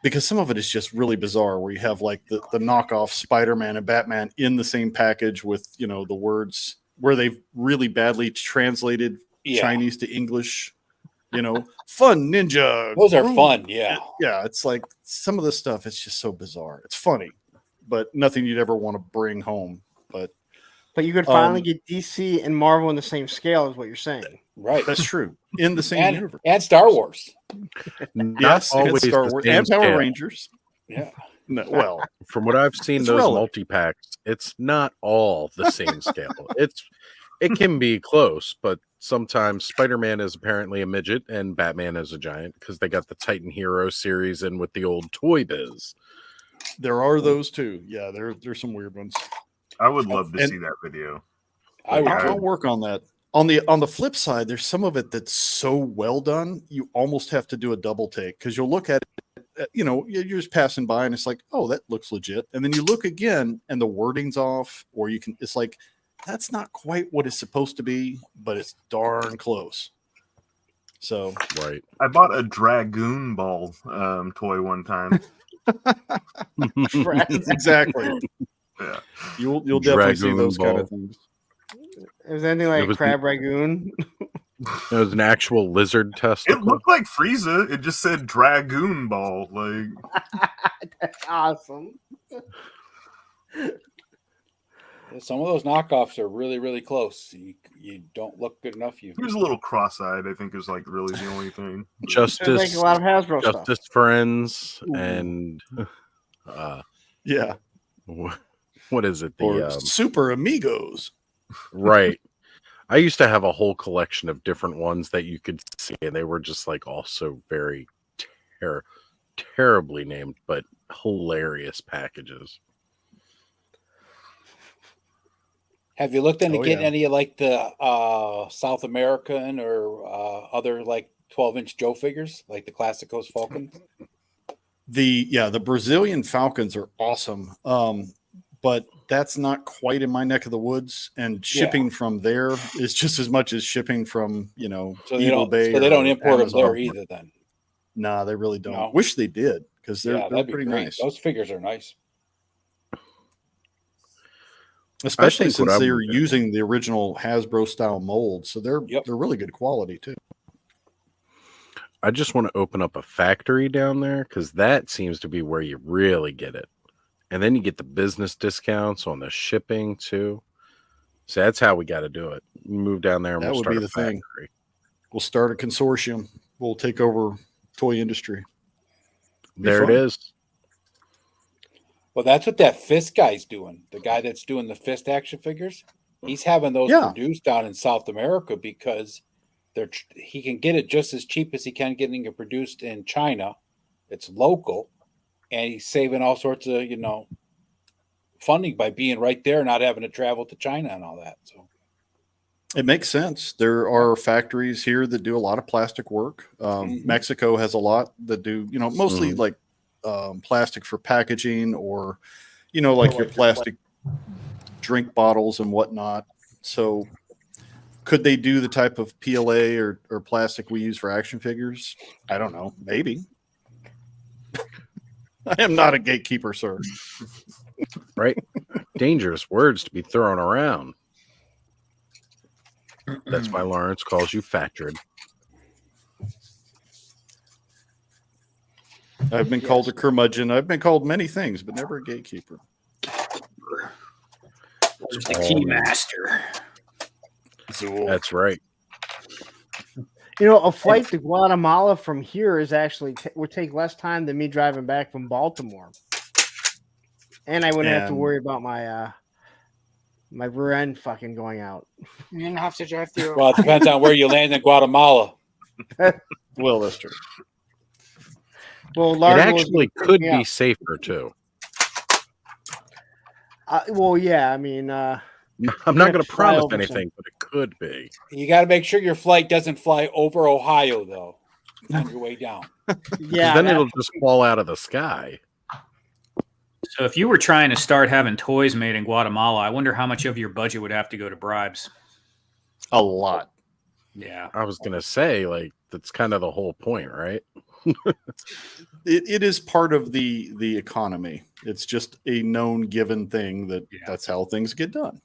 because some of it is just really bizarre, where you have like the knockoff Spider-Man and Batman in the same package with, the words where they've really badly translated Chinese to English, fun ninja. Those are fun. Yeah. Yeah. It's like some of the stuff, it's just so bizarre. It's funny, but nothing you'd ever want to bring home. But you could finally get DC and Marvel in the same scale, is what you're saying. Right. That's true. In the same universe. And Star Wars. Yes, and Star Wars and Power Rangers. Yeah. No, well, from what I've seen, those multi-packs, it's not all the same scale. It can be close, but sometimes Spider-Man is apparently a midget and Batman is a giant, because they got the Titan Hero series in with the old Toy Biz. There are those too. Yeah, there's some weird ones. I would love to see that video. I'll work on that. On the flip side, there's some of it that's so well done, you almost have to do a double take, because you'll look at it, you're just passing by and it's like, oh, that looks legit. And then you look again and the wording's off, or it's like, that's not quite what it's supposed to be, but it's darn close. So, right. I bought a Dragoon Ball toy one time. Exactly. Yeah. You'll definitely see those kind of things. Is anything like Crab Ragoon? It was an actual lizard testicle. It looked like Frieza. It just said Dragoon Ball. That's awesome. Some of those knockoffs are really, really close. You don't look good enough. He was a little cross-eyed, I think, is like really the only thing. Justice, like a lot of Hasbro Justice stuff. Friends, and yeah. What is it? Or Super Amigos. Right. I used to have a whole collection of different ones that you could see, and they were just like also very terribly named, but hilarious packages. Have you looked into getting any of like the South American or other like 12-inch Joe figures, like the Classic Coast Falcons? The Brazilian Falcons are awesome. but that's not quite in my neck of the woods. And shipping from there is just as much as shipping from, so they don't import them there either then. Nah, they really don't. No. Wish they did, because they're pretty nice. Those figures are nice. Especially since they're using the original Hasbro style mold. So they're really good quality too. I just want to open up a factory down there, because that seems to be where you really get it. And then you get the business discounts on the shipping too. So that's how we got to do it. Move down there and we'll start a factory. We'll start a consortium. We'll take over toy industry. There it is. Well, that's what that Fist guy's doing. The guy that's doing the Fist action figures, he's having those produced down in South America because he can get it just as cheap as he can getting it produced in China. It's local, and he's saving all sorts of funding by being right there, not having to travel to China and all that. So it makes sense. There are factories here that do a lot of plastic work. Mexico has a lot that do mostly like plastic for packaging, or like your plastic drink bottles and whatnot. So could they do the type of PLA or plastic we use for action figures? I don't know. Maybe. I am not a gatekeeper, sir. Right? Dangerous words to be thrown around. That's why Lawrence calls you Fatrid. I've been called a curmudgeon. I've been called many things, but never a gatekeeper. Just the key master. That's right. A flight to Guatemala from here is actually would take less time than me driving back from Baltimore, and I wouldn't have to worry about my my rear end fucking going out. You didn't have to drive through. Well, it depends on where you land in Guatemala. Well, that's true. Well, it actually could be safer too. Well, yeah. I mean, I'm not going to promise anything, but it could be. You got to make sure your flight doesn't fly over Ohio, though, on your way down. Yeah, then it'll just fall out of the sky. So if you were trying to start having toys made in Guatemala, I wonder how much of your budget would have to go to bribes. A lot. Yeah. I was going to say, that's kind of the whole point, right? It is part of the economy. It's just a known given thing that's how things get done.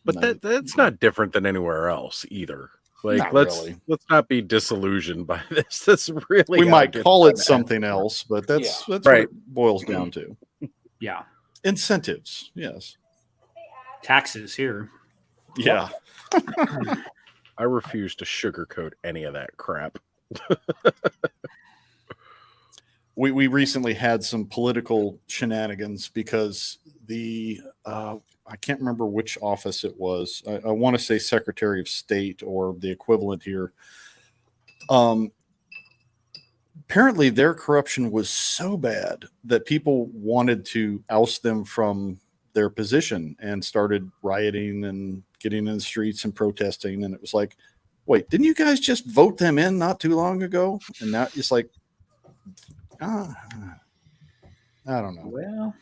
But that's not different than anywhere else either. Let's not be disillusioned by this. That's really we might call it something else, but that's right. What it boils down to. Yeah. Incentives, yes. Taxes here. Yeah. I refuse to sugarcoat any of that crap. We recently had some political shenanigans because I can't remember which office it was. I want to say Secretary of State or the equivalent here. Apparently their corruption was so bad that people wanted to oust them from their position and started rioting and getting in the streets and protesting. And it was like, wait, didn't you guys just vote them in not too long ago? And now it's like, I don't know. Well,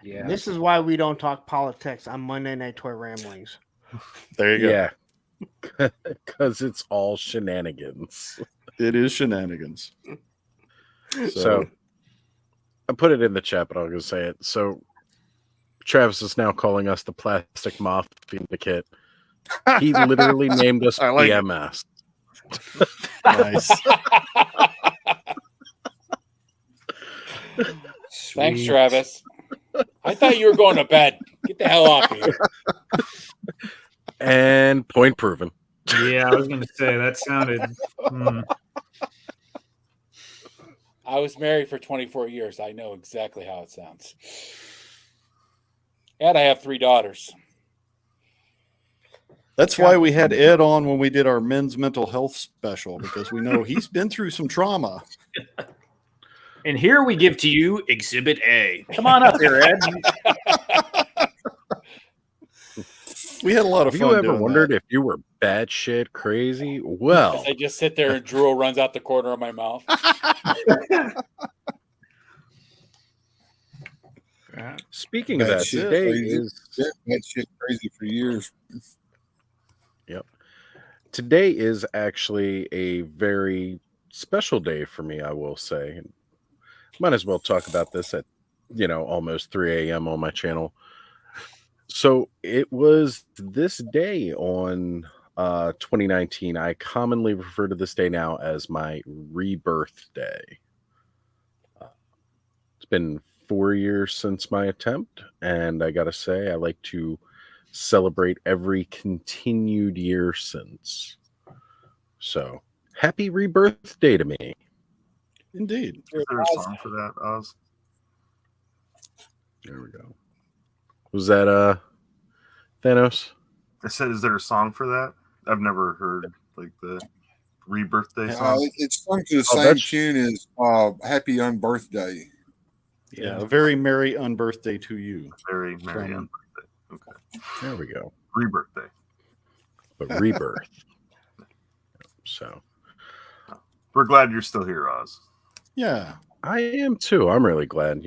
yeah. This is why we don't talk politics on Monday Night Toy Ramblings. There you go. Yeah. Because it's all shenanigans. It is shenanigans. So I put it in the chat, but I'm going to say it. So Travis is now calling us the Plastic Moth Syndicate. He literally named us PMS. Nice. Thanks, Travis. I thought you were going to bed. Get the hell off here. And point proven. Yeah, I was going to say that sounded. I was married for 24 years. I know exactly how it sounds. And I have 3 daughters. That's why we had Ed on when we did our men's mental health special, because we know he's been through some trauma. And here we give to you Exhibit A. Come on up here, Ed. We had a lot of fun. Have you ever wondered if you were batshit crazy? Well, I just sit there and drool runs out the corner of my mouth. Speaking of that, today is that shit crazy for years. Yep. Today is actually a very special day for me, I will say. Might as well talk about this at, almost 3 a.m. on my channel. So it was this day on 2019. I commonly refer to this day now as my rebirth day. It's been 4 years since my attempt, and I gotta say, I like to celebrate every continued year since. So, happy rebirth day to me. Indeed. Is there a song for that, Oz? There we go. Was that Thanos? I said, is there a song for that? I've never heard like the rebirth day song. It's sung to the same tune as Happy Unbirthday. Yeah, a very merry unbirthday to you. Very merry unbirthday. Okay. There we go. Rebirth day. But rebirth. So we're glad you're still here, Oz. Yeah. I am too. I'm really glad.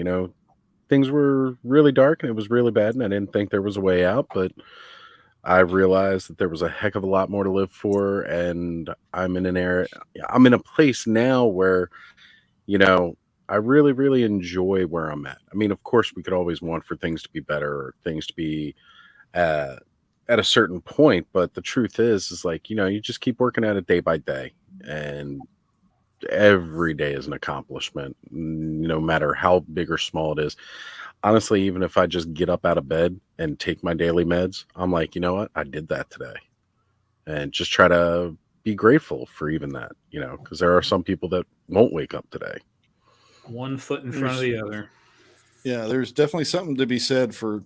Things were really dark and it was really bad, and I didn't think there was a way out, but I realized that there was a heck of a lot more to live for, and I'm in a place now where, I really, really enjoy where I'm at. I mean, of course, we could always want for things to be better or things to be at a certain point, but the truth is like, you just keep working at it day by day, and every day is an accomplishment, no matter how big or small it is. Honestly, even if I just get up out of bed and take my daily meds, I'm like, you know what? I did that today. And just try to be grateful for even that, because there are some people that won't wake up today. One foot in front of the other. Yeah, there's definitely something to be said for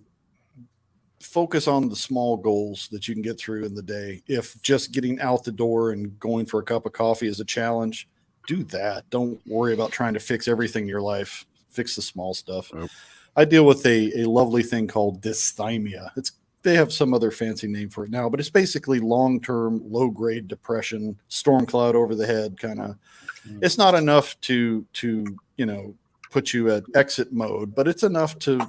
focus on the small goals that you can get through in the day. If just getting out the door and going for a cup of coffee is a challenge, do that. Don't worry about trying to fix everything in your life. Fix the small stuff. Nope. I deal with a lovely thing called dysthymia. They have some other fancy name for it now, but it's basically long-term, low-grade depression, storm cloud over the head kind of. It's not enough to put you at exit mode, but it's enough to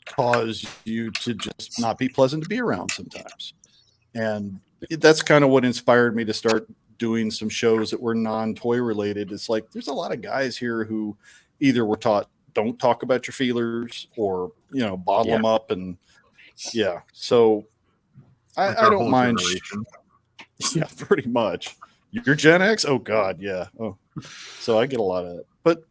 cause you to just not be pleasant to be around sometimes. And that's kind of what inspired me to start doing some shows that were non-toy related. It's like there's a lot of guys here who either were taught don't talk about your feelers or bottle them up, and so I don't mind. Yeah, pretty much. You're Gen X? Oh God, yeah. Oh, so I get a lot of it. But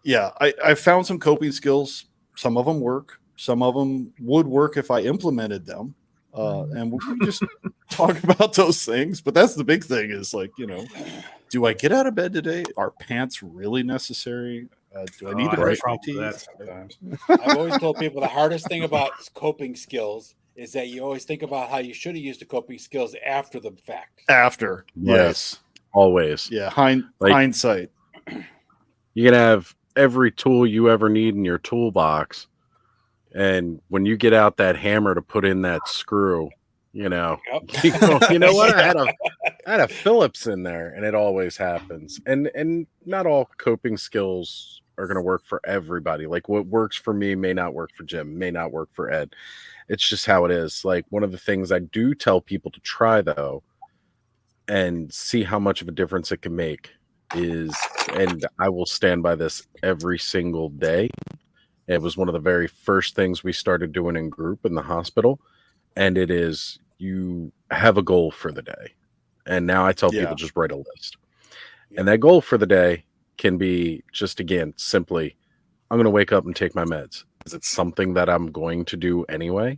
yeah, I found some coping skills. Some of them work. Some of them would work if I implemented them. And we just talk about those things. But that's the big thing is like, do I get out of bed today? Are pants really necessary? Do I need to brush my teeth? I've always told people the hardest thing about coping skills is that you always think about how you should have used the coping skills after the fact. After. Yes. Always. Yeah. Hindsight. You can have every tool you ever need in your toolbox. And when you get out that hammer to put in that screw, you know what? I had a Phillips in there, and it always happens. And not all coping skills are going to work for everybody. Like what works for me may not work for Jim, may not work for Ed. It's just how it is. Like one of the things I do tell people to try though, and see how much of a difference it can make is, and I will stand by this every single day. It was one of the very first things we started doing in group in the hospital. And it is, you have a goal for the day. And now I tell people just write a list. And that goal for the day can be just, again, simply, I'm going to wake up and take my meds. Is it something that I'm going to do anyway?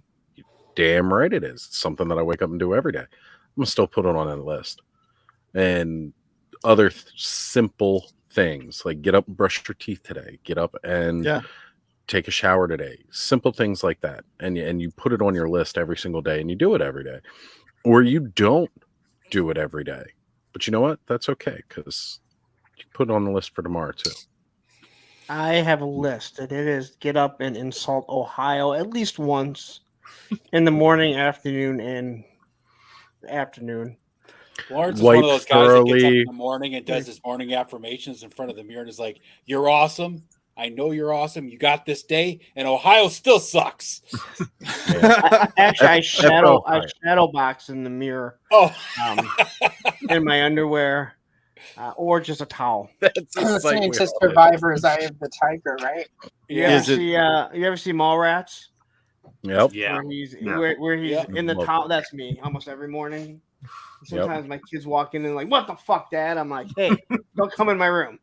Damn right it is. It's something that I wake up and do every day. I'm going to still put it on that list. And other simple things like get up and brush your teeth today. Get up and take a shower today. Simple things like that. And you put it on your list every single day and you do it every day. Or you don't do it every day. But you know what? That's okay because you put it on the list for tomorrow too. I have a list, and it is get up and insult Ohio at least once in the morning, afternoon, and afternoon. Lawrence is one of those guys that gets up in the morning and does his morning affirmations in front of the mirror and is like, "You're awesome. I know you're awesome. You got this day, and Ohio still sucks. Actually, I shadow box in the mirror. Oh, in my underwear, or just a towel. Listening to Survivor's Eye of the Tiger, right? You ever see Mallrats? Yep. Yeah. Where he's in the towel. That's me almost every morning. Sometimes my kids walk in and like, "What the fuck, Dad?" I'm like, "Hey, don't come in my room."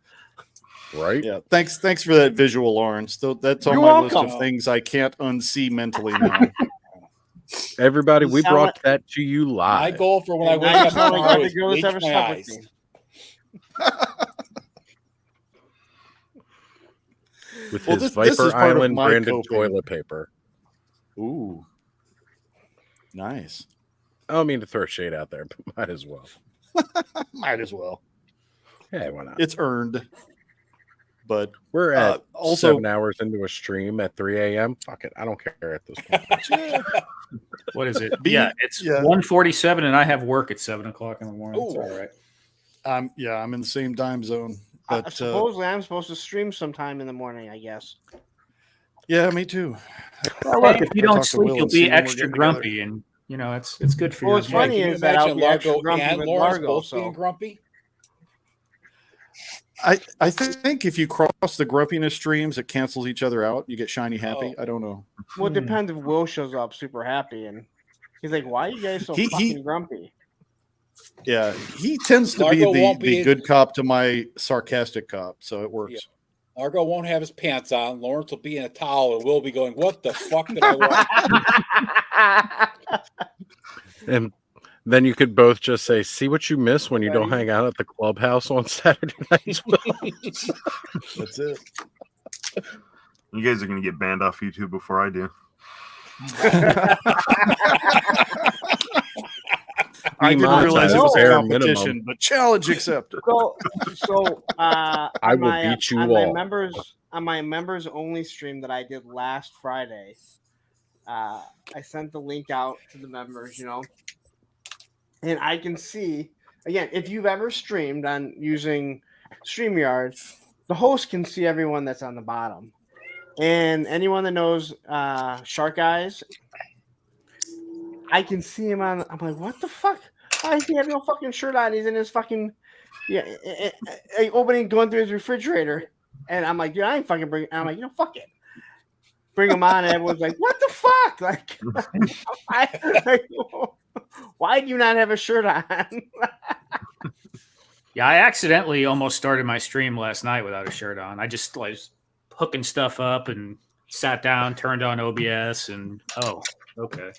Right. Yeah. Thanks for that visual, Lawrence. That's on my list of things I can't unsee mentally now. Everybody, we brought that to you live. My goal for when I wake up tomorrow is girl that's ever bleach my slept with eyes. me. With his Viper Island branded toilet paper. Ooh. Nice. I don't mean to throw shade out there, but might as well. Might as well. Yeah, why not? It's earned. But we're at also 7 hours into a stream at 3 a.m. Fuck it. I don't care at this point. What is it? It's 1:47 and I have work at 7 o'clock in the morning. It's all right. I'm in the same time zone. But supposedly I'm supposed to stream sometime in the morning, I guess. Yeah, me too. Well, look, if you don't sleep, you'll be extra grumpy, and it's good for you. What's funny is that I'll be extra grumpy and with Lawrence Largo. both being grumpy. I think if you cross the grumpiness streams, it cancels each other out. You get shiny happy. I don't know. Well, it depends if Will shows up super happy and he's like, "Why are you guys so fucking grumpy?" Yeah, he tends to be the good cop to my sarcastic cop, so it works. Yeah. Largo won't have his pants on. Lawrence will be in a towel, and we'll be going, "What the fuck did I want?" And then you could both just say, "See what you miss when you don't hang out at the clubhouse on Saturday nights." That's it. You guys are going to get banned off YouTube before I do. I didn't realize it was a competition, but challenge accepted. So I will beat you all. On my members only stream that I did last Friday, I sent the link out to the members, and I can see again if you've ever streamed on using StreamYard, the host can see everyone that's on the bottom, and anyone that knows Shark Eyes. I can see him on. I'm like, what the fuck? Why does he have no fucking shirt on? He's in his fucking opening, going through his refrigerator, and I'm like, dude, I ain't fucking bring. I'm like, fuck it, bring him on. And everyone's like, what the fuck? Like, why do you not have a shirt on? Yeah, I accidentally almost started my stream last night without a shirt on. I just was hooking stuff up and sat down, turned on OBS, and okay.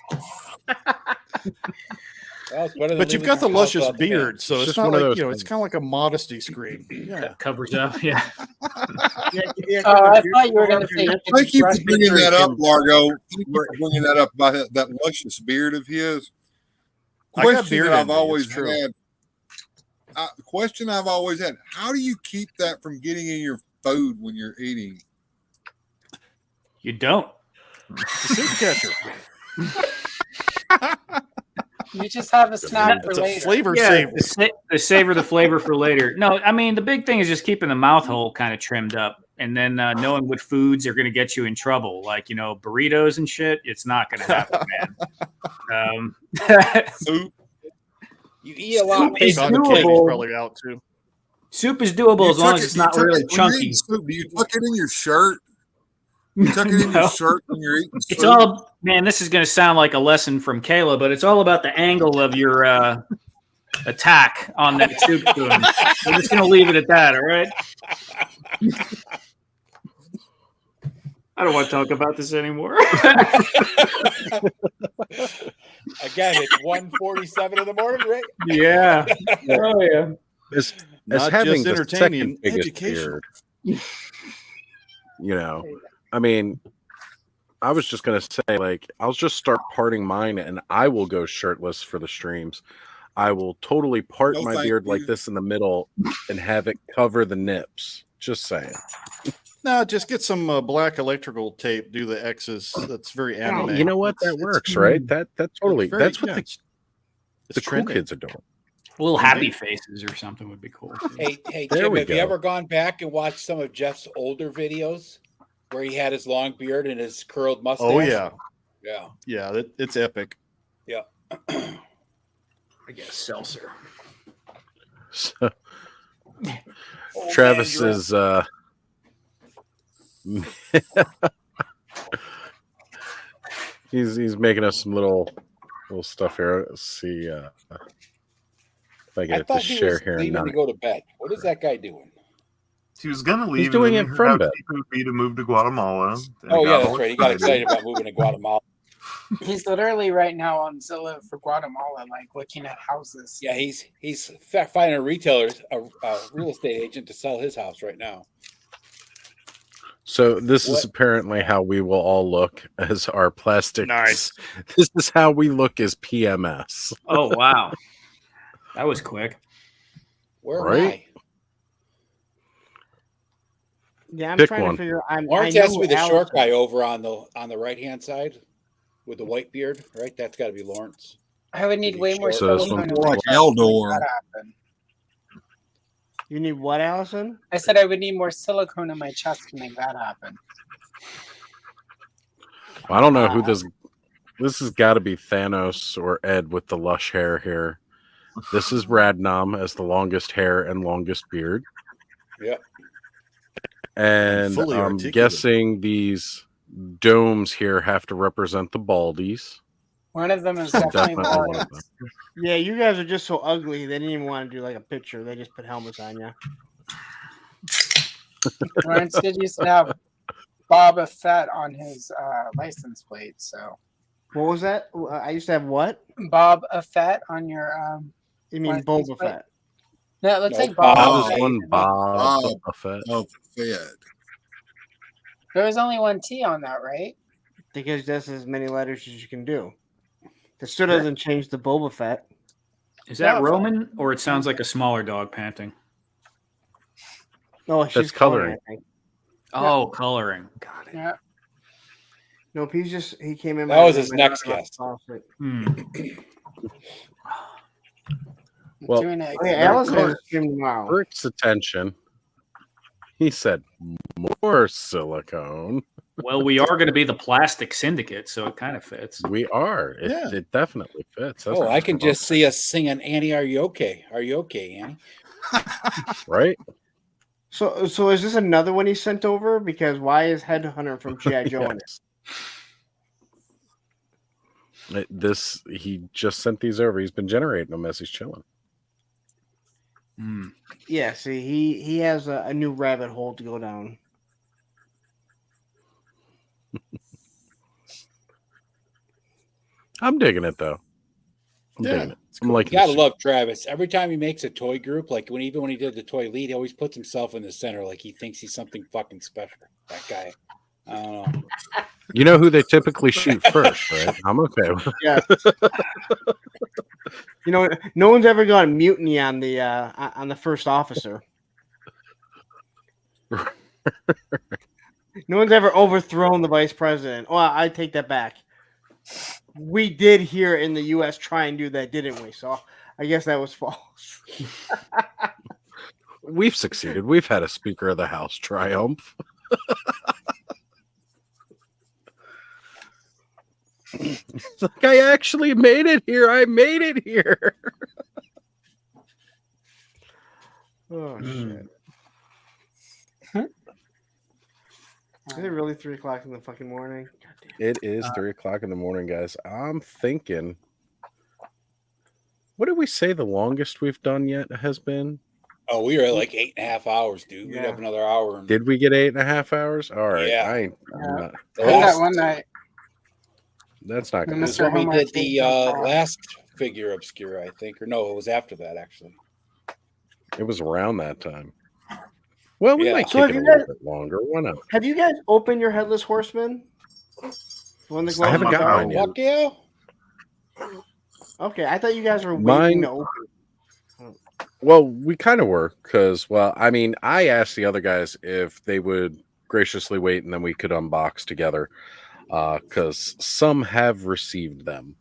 But you've got the luscious beard, so it's not like it's kind of like a modesty screen. Yeah, that covers up. Yeah. I thought you were going to say. Thank you for bringing that up, Largo. Thank you for bringing that up about that luscious beard of his. Question I've always had. Question I've always had: how do you keep that from getting in your food when you're eating? You don't. It's a soup catcher. You just have a snack for later. Flavor saver. The savor the flavor for later. No, I mean the big thing is just keeping the mouth hole kind of trimmed up, and then knowing what foods are going to get you in trouble, like burritos and shit. It's not going to happen, man. Soup. You eat a lot. Soup is doable. Probably out too. Soup is doable as long as it's not really chunky. Do you tuck it in your shirt? You tuck it in your shirt when you're eating soup? It's all, man, this is going to sound like a lesson from Kayla, but it's all about the angle of your attack on that soup spoon. We're just going to leave it at that, all right? I don't want to talk about this anymore. Again, it's 1:47 in the morning, right? Yeah. Oh, yeah. As having the second biggest beard, I mean, I was just going to say, like, I'll just start parting mine and I will go shirtless for the streams. I will totally part my beard like this in the middle and have it cover the nips. Just saying. No, just get some black electrical tape, do the X's. That's very anime. You know what? That works, right? That's totally, that's what the cool kids are doing. Little happy faces or something would be cool. Hey, There Jim, we have you go. ever gone back and watched some of Jeff's older videos where he had his long beard and his curled mustache? Oh yeah, yeah, it's epic. Yeah. I guess seltzer. So, Travis is he's making us some little stuff here. Let's see if I get it to share here. Leaving to go to bed. What is that guy doing? He was gonna leave. He's doing it from bed. To move to Guatemala. Oh yeah, that's right. He got excited about moving to Guatemala. He's literally right now on Zillow for Guatemala, like looking at houses. Yeah, he's finding a retailer, a real estate agent to sell his house right now. So this is apparently how we will all look as our plastic. Nice. This is how we look as PMS. Oh wow, that was quick. Where am I? Yeah, I'm Pick trying one. to figure. Lawrence has to be the short guy over on the right hand side with the white beard, right? That's got to be Lawrence. I would need way more So silicone. more like Eldor. That happen. You need what, Allison? I said I would need more silicone in my chest to make that happen. I don't know who this. This has got to be Thanos or Ed with the lush hair here. This is Radnam as the longest hair and longest beard. Yep. And Fully I'm articulate. guessing these domes here have to represent the Baldies. One of them is definitely Definitely one of Lawrence. them. Yeah, you guys are just so ugly. They didn't even want to do like a picture. They just put helmets on you. Lawrence did used to have Boba Fett on his license plate. So What was that? I used to have what? Boba Fett on your. You mean license Boba plate? Fett? No, let's say Bob Boba is Fett. one Bob Bob Buffett. of Fed. There was only one T on that, right? Because that's as many letters as you can do. That still doesn't change the Boba Fett. Is that Roman, or it sounds like a smaller dog panting? No, she's coloring. I think. Oh, coloring. Got it. Yeah. Nope, he came in. That was his next guest. Well, Doing it. Okay, Alice has a stream tomorrow. Rick's attention. He said more silicone. Well, we are going to be the plastic syndicate, so it kind of fits. We are. It definitely fits. That's I can just see us singing "Annie, are you okay? Are you okay, Annie?" right. So is this another one he sent over? Because why is Headhunter from G.I. Joe in it? He just sent these over. He's been generating them as he's chilling. Yeah, see, he has a new rabbit hole to go down. I'm digging it though. I'm digging it. I'm You gotta love Travis. Every time he makes a toy group, like even when he did the toy lead, he always puts himself in the center, like he thinks he's something fucking special. That guy. I don't know. You know who they typically shoot first, right? I'm okay with Yeah. You know, no one's ever gone mutiny on the first officer. No one's ever overthrown the vice president. Oh, I take that back. We did here in the U.S. try and do that, didn't we? So I guess that was false. We've succeeded. We've had a Speaker of the House triumph. It's like, I actually made it here. I made it here. Oh, shit. Is it really 3 o'clock in the fucking morning? It is 3 o'clock in the morning, guys. I'm thinking, what did we say the longest we've done yet has been? Oh, we were at like 8.5 hours, dude. We have another hour. Did we get 8.5 hours? All right. Yeah. I'm not, That one night. that's not good. That's when we did the last Figure Obscura, I think. Or no, it was after that, actually. It was around that time. Well, we might So take have it a you little guys- bit longer. Why not? Have you guys opened your Headless Horseman? The one that I haven't glows in the got mine dark? yet. Fuck yeah. Okay, I thought you guys were waiting Mine- to open. Well, we kind of were because, well, I mean, I asked the other guys if they would graciously wait and then we could unbox together because some have received them.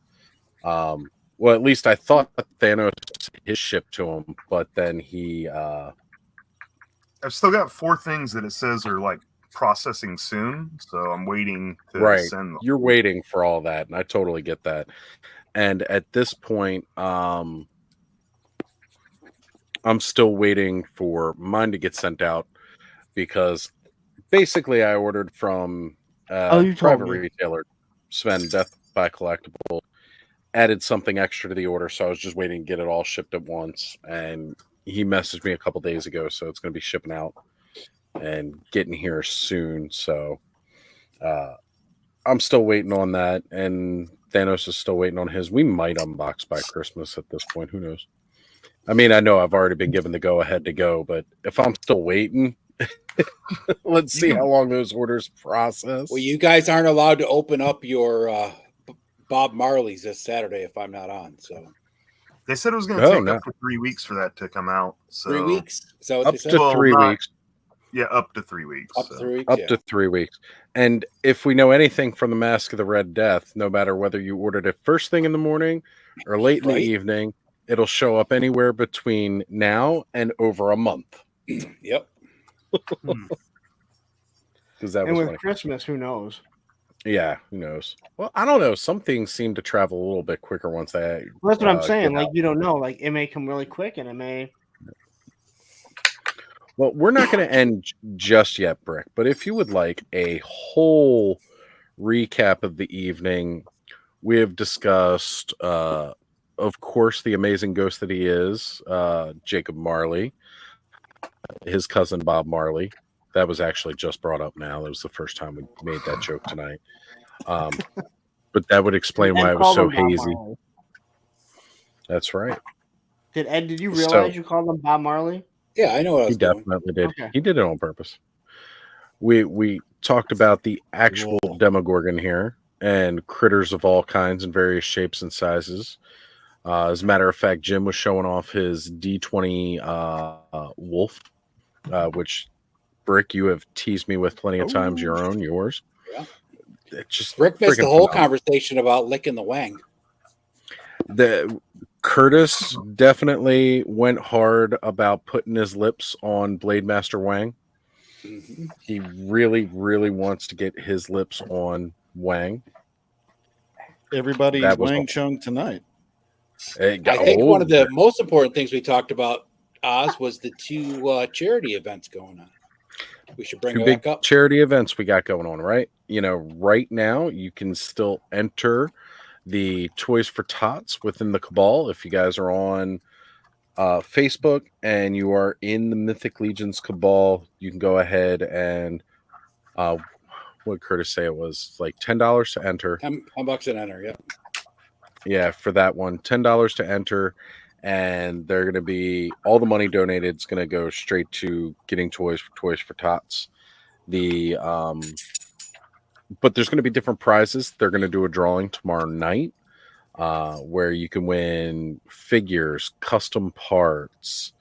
Well, at least I thought Thanos his ship to him, but then he. I've still got 4 things that it says are like processing soon, so I'm waiting to send them. You're waiting for all that, and I totally get that. And at this point, I'm still waiting for mine to get sent out because basically I ordered from private retailer Sven Death by Collectible, added something extra to the order, so I was just waiting to get it all shipped at once, and he messaged me a couple days ago, so it's going to be shipping out and getting here soon. So I'm still waiting on that, and Thanos is still waiting on his. We might unbox by Christmas at this point. Who knows? I mean, I know I've already been given the go ahead to go, but if I'm still waiting, let's see how long those orders process. Well, you guys aren't allowed to open up your Bob Marley's this Saturday if I'm not on. So they said it was going to take up to 3 weeks for that to come out. So 3 weeks? Is that what up they said? to 3 weeks. Yeah, up to 3 weeks. Up to 3 weeks. Up to 3 weeks. And if we know anything from the Mask of the Red Death, no matter whether you ordered it first thing in the morning or late in the evening, it'll show up anywhere between now and over a month. Yep. That and was with funny. Christmas, who knows? Yeah, who knows? Well, I don't know. Some things seem to travel a little bit quicker once they. Well, that's what I'm saying. get Like, out. you don't know. Like, it may come really quick, and it may. Well, we're not going to end just yet, Brick. But if you would like a whole recap of the evening, we have discussed, of course, the amazing ghost that he is, Jacob Marley, his cousin Bob Marley. That was actually just brought up now. That was the first time we made that joke tonight. But that would explain why it was so hazy. That's right. Did you realize you called him Bob Marley? Yeah, I know what I was He definitely did. Okay. He did it on purpose. We talked about the actual Demogorgon here and critters of all kinds and various shapes and sizes. As a matter of fact, Jim was showing off his D20 wolf, which Brick, you have teased me with plenty of times. Yours. Yeah. It's just Rick missed the whole phenomenal. conversation about licking the wang. The Curtis definitely went hard about putting his lips on Blade Master Wang. Mm-hmm. He really, really wants to get his lips on Wang. Everybody's That was Wang all. Chung tonight. I think one of the most important things we talked about, Oz, was the 2 charity events going on. We should bring 2 it big back up. charity events we got going on, right? You know, right now you can still enter the Toys for Tots within the Cabal. If you guys are on Facebook and you are in the Mythic Legions Cabal, you can go ahead and what did Curtis say it was? Like $10 to enter. $10 an enter, yeah. Yeah, for that one, $10 to enter, and they're going to be all the money donated is going to go straight to getting Toys for Tots. The but there's going to be different prizes. They're going to do a drawing tomorrow night, where you can win figures, custom parts,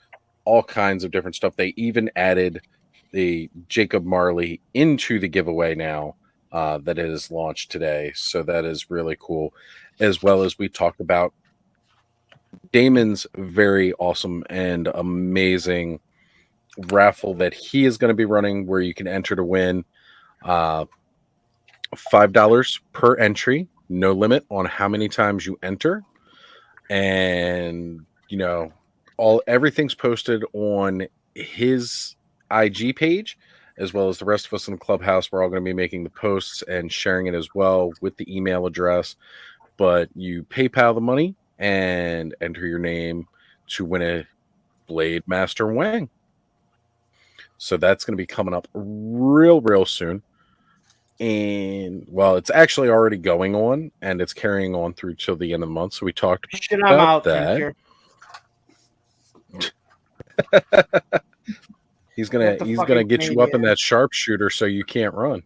all kinds of different stuff. They even added the Jacob Marley into the giveaway now. That is launched today, so that is really cool. As well as we talked about Damon's very awesome and amazing raffle that he is going to be running, where you can enter to win $5 per entry, no limit on how many times you enter, and you know everything's posted on his IG page, as well as the rest of us in the clubhouse. We're all going to be making the posts and sharing it as well with the email address. But you PayPal the money and enter your name to win a Blade Master Wang. So that's going to be coming up real soon. And well, it's actually already going on, and it's carrying on through till the end of the month. So we talked about that. He's gonna get you up in that sharpshooter so you can't run.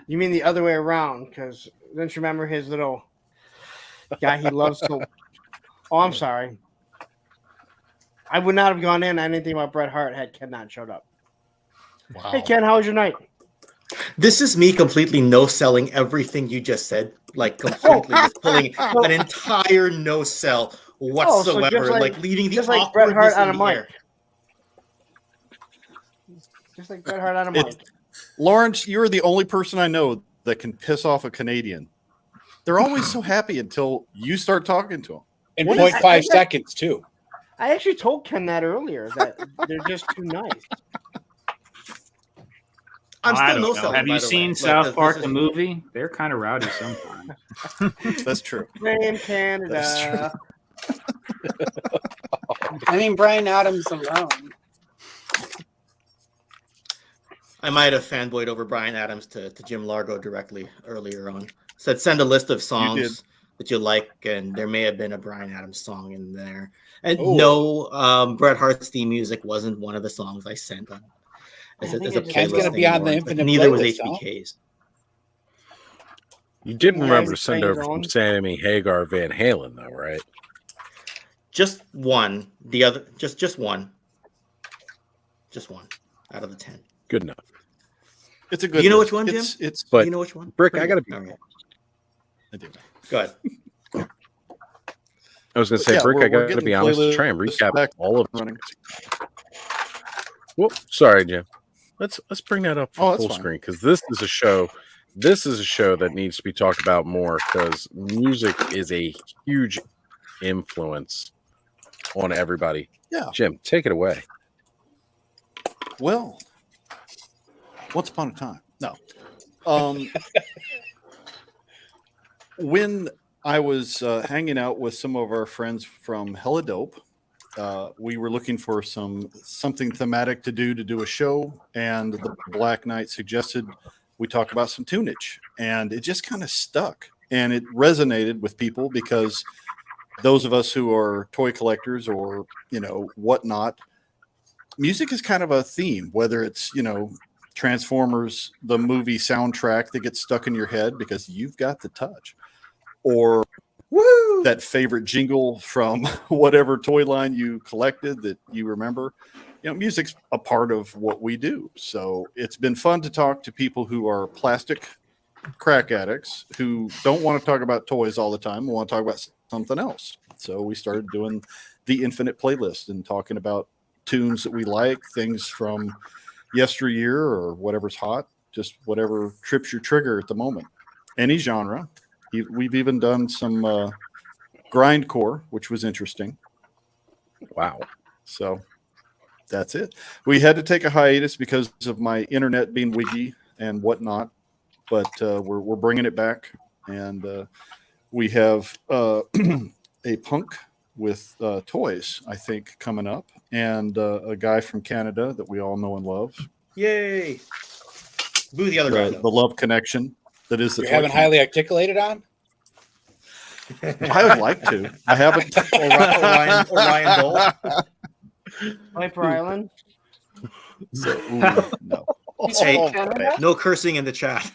You mean the other way around? Because don't you remember his little guy he loves so? Oh, I'm sorry. I would not have gone in. Anything about Bret Hart had Ken not showed up. Wow. Hey Ken, how was your night? This is me completely no-selling everything you just said, like completely just pulling an entire no-sell whatsoever, like leaving the just like Bret awkwardness Hart on in a the mic. air. Just like Bret Hart on a mic. Lawrence, you're the only person I know that can piss off a Canadian. They're always so happy until you start talking to them. In 0.5 seconds, too. I actually told Ken that earlier, that they're just too nice. I'm I still don't no know. selling. Have you by the seen way. South Park the movie? They're kind of rowdy sometimes. That's true. Blame Canada. That's I mean, Brian Adams alone. I might have fanboyed over Brian Adams to Jim Largo directly earlier on. Said send a list of songs that you like, and there may have been a Brian Adams song in there. And no, Bret Hart's theme music wasn't one of the songs I sent on. As a Ken's going to be on the infinite neither was playlist, HBK's. You did Yeah, remember to he's send playing over his from own. Sammy Hagar Van Halen, though, right? Just one. The other, just one. Just one out of the 10. Good enough. It's a Do good. you know list. which one, Jim? It's But Do you know which one? Brick, I got to be. Okay. I do. Go ahead. I was going to say, Yeah, Brick, we're I got to getting be honest to try and playlists recap back all of running. Whoop, sorry, Jim. Let's bring that up for that's full fine. screen because this is a show. This is a show that needs to be talked about more because music is a huge influence on everybody. Yeah. Jim, take it away. Well, once upon a time. No. When I was hanging out with some of our friends from Hella Dope, we were looking for something thematic to do a show, and the Black Knight suggested we talk about some tunage, and it just kind of stuck, and it resonated with people because those of us who are toy collectors or whatnot, music is kind of a theme, whether it's Transformers the movie soundtrack that gets stuck in your head because you've got the touch, or that favorite jingle from whatever toy line you collected that you remember. Music's a part of what we do. So it's been fun to talk to people who are plastic crack addicts who don't want to talk about toys all the time, want to talk about something else. So we started doing the infinite playlist and talking about tunes that we like, things from yesteryear or whatever's hot, just whatever trips your trigger at the moment. Any genre. We've even done some grindcore, which was interesting. Wow. So that's it. We had to take a hiatus because of my internet being wiggy and whatnot, but we're bringing it back, and we have a punk with toys, I think, coming up, and a guy from Canada that we all know and love. Yay! Boo the other guy, though. The love connection that is the. You haven't highly articulated on? I would like to. I haven't. or Ryan Dole. Viper Island. So, no. Hey, no cursing in the chat.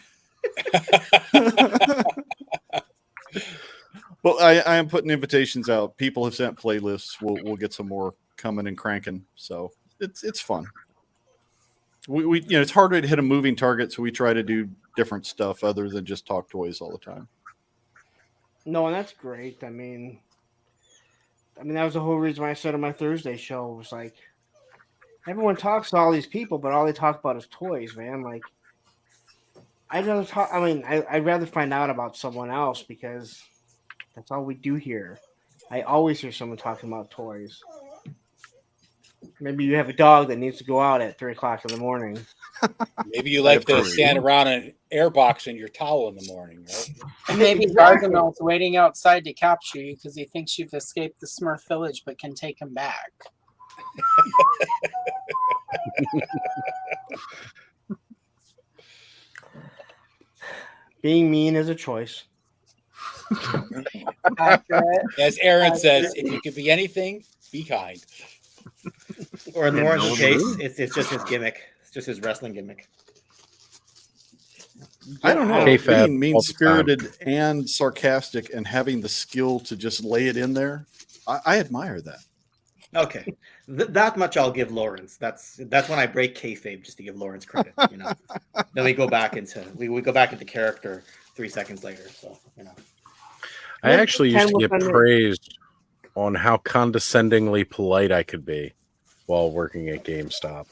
Well, I am putting invitations out. People have sent playlists. We'll get some more coming and cranking. So it's fun. We it's hard to hit a moving target, so we try to do different stuff other than just talk toys all the time. No, and that's great. I mean, that was the whole reason why I started my Thursday show. It was like, everyone talks to all these people, but all they talk about is toys, man. Like, I'd rather talk. I'd rather find out about someone else because that's all we do here. I always hear someone talking about toys. Maybe you have a dog that needs to go out at 3:00 in the morning. Maybe you like to stand around an airbox in your towel in the morning, right? And maybe Gargamel's waiting outside to capture you because he thinks you've escaped the Smurf village but can take him back. Being mean is a choice. As Aaron says, if you could be anything, be kind. Or in Lawrence's case, it's just his gimmick. It's just his wrestling gimmick. I don't know. K-Fab Being mean-spirited and sarcastic and having the skill to just lay it in there, I admire that. Okay. That much I'll give Lawrence. That's when I break kayfabe just to give Lawrence credit. Then we go back into character 3 seconds later. So I actually used to get praised on how condescendingly polite I could be while working at GameStop.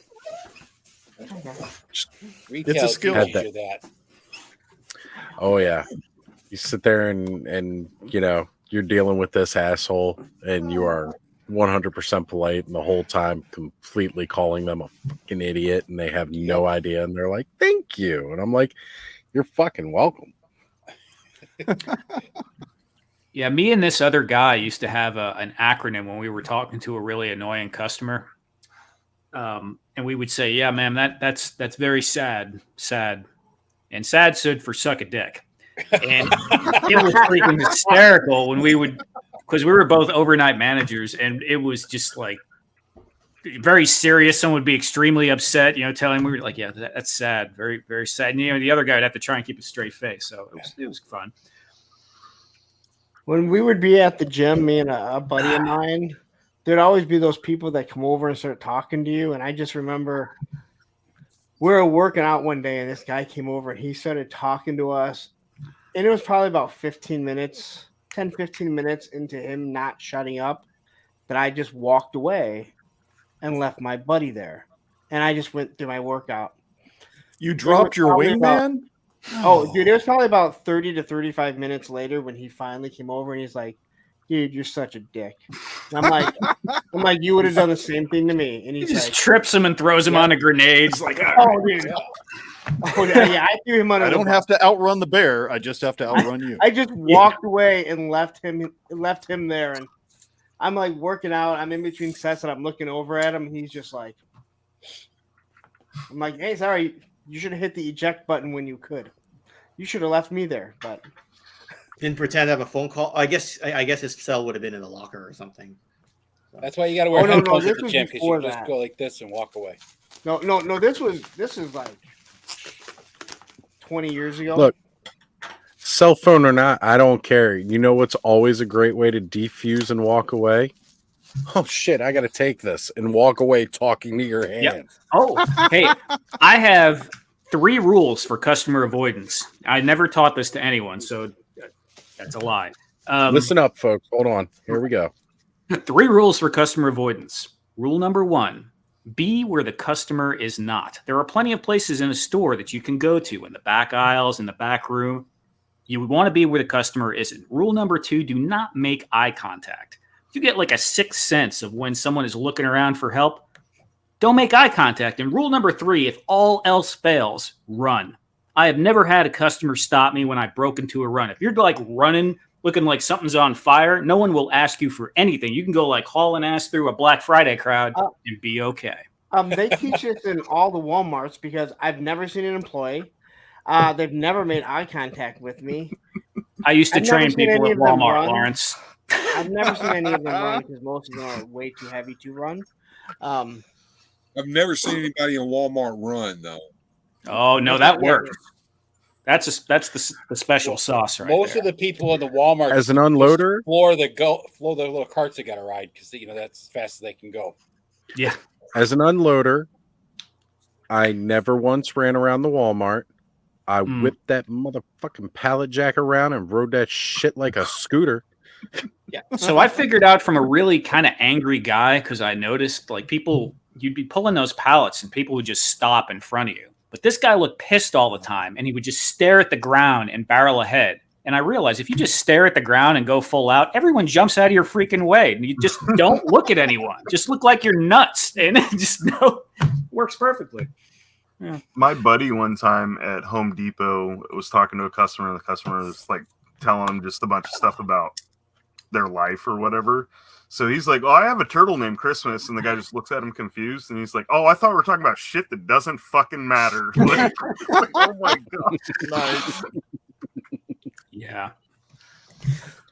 It's a skill. That. Oh yeah, you sit there and you're dealing with this asshole, and you are 100% polite, and the whole time completely calling them a fucking idiot, and they have no idea, and they're like, "Thank you," and I'm like, "You're fucking welcome." Yeah, me and this other guy used to have an acronym when we were talking to a really annoying customer. And we would say, "Yeah, ma'am, that's very sad. And sad stood for suck a dick." And it was freaking hysterical when we would, because we were both overnight managers, and it was just like very serious. Someone would be extremely upset, telling we were like, "Yeah, that's sad, very, very sad." And the other guy would have to try and keep a straight face. So it was fun. When we would be at the gym, me and a buddy of mine, there'd always be those people that come over and start talking to you. And I just remember we were working out one day, and this guy came over and he started talking to us. And it was probably about 15 minutes into him not shutting up, that I just walked away and left my buddy there. And I just went through my workout. You dropped your wingman? Oh, dude, it was probably about 30 to 35 minutes later when he finally came over and he's like, "Dude, you're such a dick." And I'm like, "You would have done the same thing to me." And he just trips him and throws him onto grenades. Like, oh, dude. Oh, yeah, I threw him on. I don't have to outrun the bear. I just have to outrun you. I just walked away and left him there. And I'm like working out. I'm in between sets and I'm looking over at him. And he's just like, I'm like, "Hey, sorry, you should have hit the eject button when you could. You should have left me there." But didn't pretend to have a phone call. I guess his cell would have been in the locker or something. That's why you got to wear headphones at the gym, because you just go like this and walk away. No. This is like 20 years ago. Look, cell phone or not, I don't care. You know what's always a great way to defuse and walk away? Oh shit, I gotta take this and walk away talking to your hand. Yep. Oh, hey, I have 3 rules for customer avoidance. I never taught this to anyone, so that's a lie. Listen up, folks. Hold on. Here we go. 3 rules for customer avoidance. Rule number 1, be where the customer is not. There are plenty of places in a store that you can go to, in the back aisles, in the back room. You want to be where the customer isn't. Rule number 2, do not make eye contact. You get like a 6th sense of when someone is looking around for help. Don't make eye contact. And rule number 3, if all else fails, run. I have never had a customer stop me when I broke into a run. If you're like running, looking like something's on fire, no one will ask you for anything. You can go like hauling ass through a Black Friday crowd and be okay. They teach this in all the Walmarts, because I've never seen an employee. They've never made eye contact with me. I used to train people at Walmart, Lawrence. I've never seen any of them run, because most of them are way too heavy to run. I've never seen anybody in Walmart run though. Oh no, that works. That's the special sauce right Most there. of the people in the Walmart as an unloader floor the little carts they got to ride, because that's as fast as they can go. Yeah. As an unloader, I never once ran around the Walmart. I whipped that motherfucking pallet jack around and rode that shit like a scooter. Yeah. So I figured out from a really kind of angry guy, because I noticed like you'd be pulling those pallets and people would just stop in front of you. But this guy looked pissed all the time, and he would just stare at the ground and barrel ahead. And I realized if you just stare at the ground and go full out, everyone jumps out of your freaking way. And you just don't look at anyone. Just look like you're nuts. And it just works perfectly. Yeah. My buddy one time at Home Depot was talking to a customer, and the customer was like telling him just a bunch of stuff about their life or whatever. So he's like, "Oh, I have a turtle named Christmas," and the guy just looks at him confused, and he's like, "Oh, I thought we were talking about shit that doesn't fucking matter." Like, oh my god, nice. Yeah,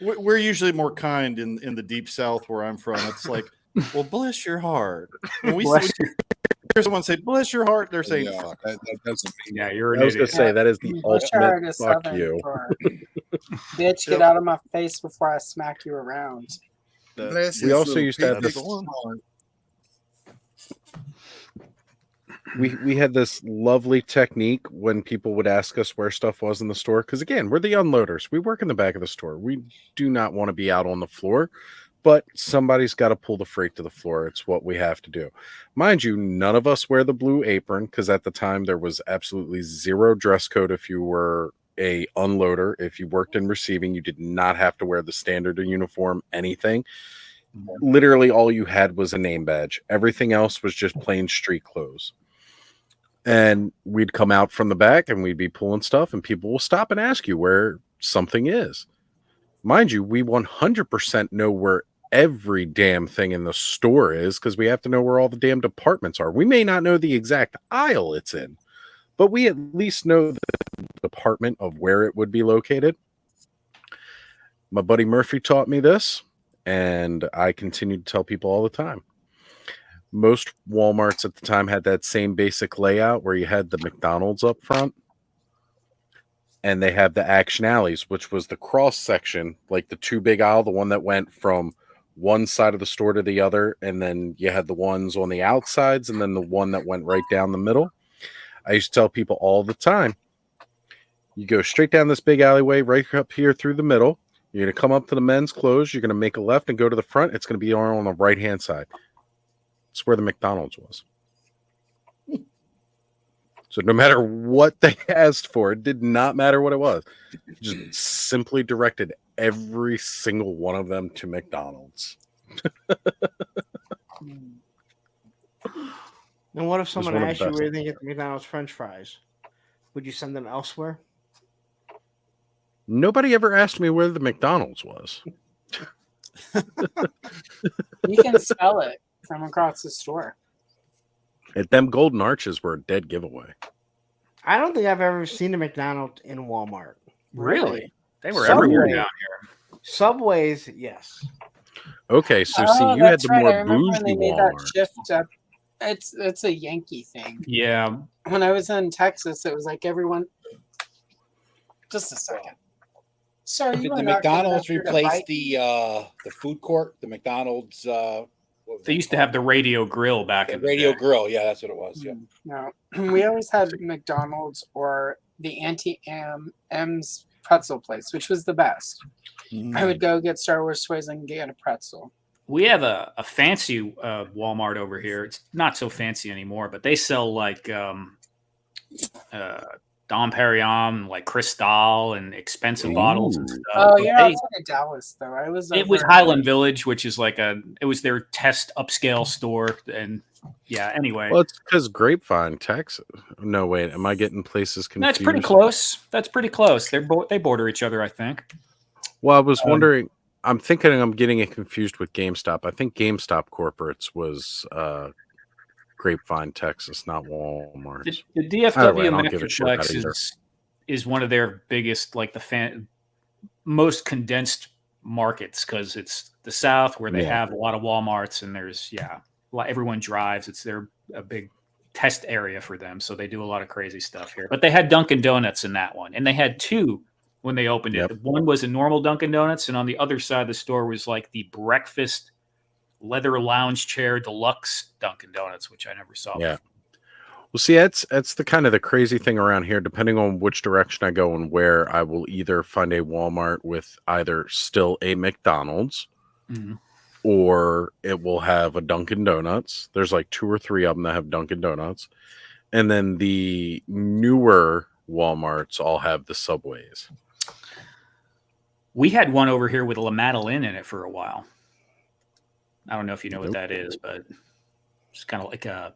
we're usually more kind in the deep south where I'm from. It's like, well, bless your heart. When we hear someone say "bless your heart," they're saying, "Fuck." That doesn't mean. Yeah, you're an I was idiot. gonna say that is the ultimate fuck you. Bitch, get out of my face before I smack you around. We also used to have this. We had this lovely technique when people would ask us where stuff was in the store. Because again, we're the unloaders. We work in the back of the store. We do not want to be out on the floor, but somebody's got to pull the freight to the floor. It's what we have to do. Mind you, none of us wear the blue apron because at the time there was absolutely zero dress code if you were a unloader. If you worked in receiving, you did not have to wear the standard uniform, anything. Literally all you had was a name badge. Everything else was just plain street clothes. And we'd come out from the back and we'd be pulling stuff and people will stop and ask you where something is. Mind you, we 100% know where every damn thing in the store is because we have to know where all the damn departments are. We may not know the exact aisle it's in, but we at least know the department of where it would be located. My buddy Murphy taught me this, and I continue to tell people all the time. Most Walmarts at the time had that same basic layout where you had the McDonald's up front and they have the action alleys, which was the cross section, like the two big aisle, the one that went from one side of the store to the other. And then you had the ones on the outsides and then the one that went right down the middle. I used to tell people all the time, you go straight down this big alleyway right up here through the middle. You're going to come up to the men's clothes. You're going to make a left and go to the front. It's going to be on the right-hand side. It's where the McDonald's was. So no matter what they asked for, it did not matter what it was. It just simply directed every single one of them to McDonald's. And what if someone asked you where they get the McDonald's French fries? Would you send them elsewhere? Nobody ever asked me where the McDonald's was. You can spell it from across the store. Them golden arches were a dead giveaway. I don't think I've ever seen a McDonald's in Walmart. Really? They were everywhere down here. Subways, yes. Okay, so see, you had the more bougie they made Walmart. that shift up. It's a Yankee thing. Yeah. When I was in Texas, it was like everyone. Just a second. Sorry, Did the McDonald's replace the food court? The McDonald's. They used to have the radio grill back in the radio day. grill. Yeah, that's what it was. Yeah. No, we always had McDonald's or the Auntie M's pretzel place, which was the best. I would go get Star Wars toys and get a pretzel. We have a fancy Walmart over here. It's not so fancy anymore, but they sell like Dom Perignon, like Cristal, and expensive bottles and stuff. Oh yeah, I was in Dallas though. It was Highland Village, which is like it was their test upscale store, and yeah. Anyway, Well, it's because Grapevine, Texas. No, wait, am I getting places confused? that's pretty close. That's pretty close. They border each other, I think. Well, I was wondering. I'm thinking I'm getting it confused with GameStop. I think GameStop Corporates was Grapevine, Texas, not Walmart. The DFW Metroplex is one of their biggest, like most condensed markets because it's the South where they have a lot of Walmarts and there's everyone drives. It's a big test area for them, so they do a lot of crazy stuff here. But they had Dunkin' Donuts in that one, and they had two when they opened it. One was a normal Dunkin' Donuts, and on the other side of the store was like the breakfast leather lounge chair deluxe Dunkin' Donuts, which I never saw before. Well, see, that's the kind of the crazy thing around here. Depending on which direction I go and where, I will either find a Walmart with either still a McDonald's, or it will have a Dunkin' Donuts. There's like 2 or 3 of them that have Dunkin' Donuts, and then the newer Walmarts all have the Subways. We had one over here with a La Madeleine in it for a while. I don't know if you know what that is, but it's kind of like I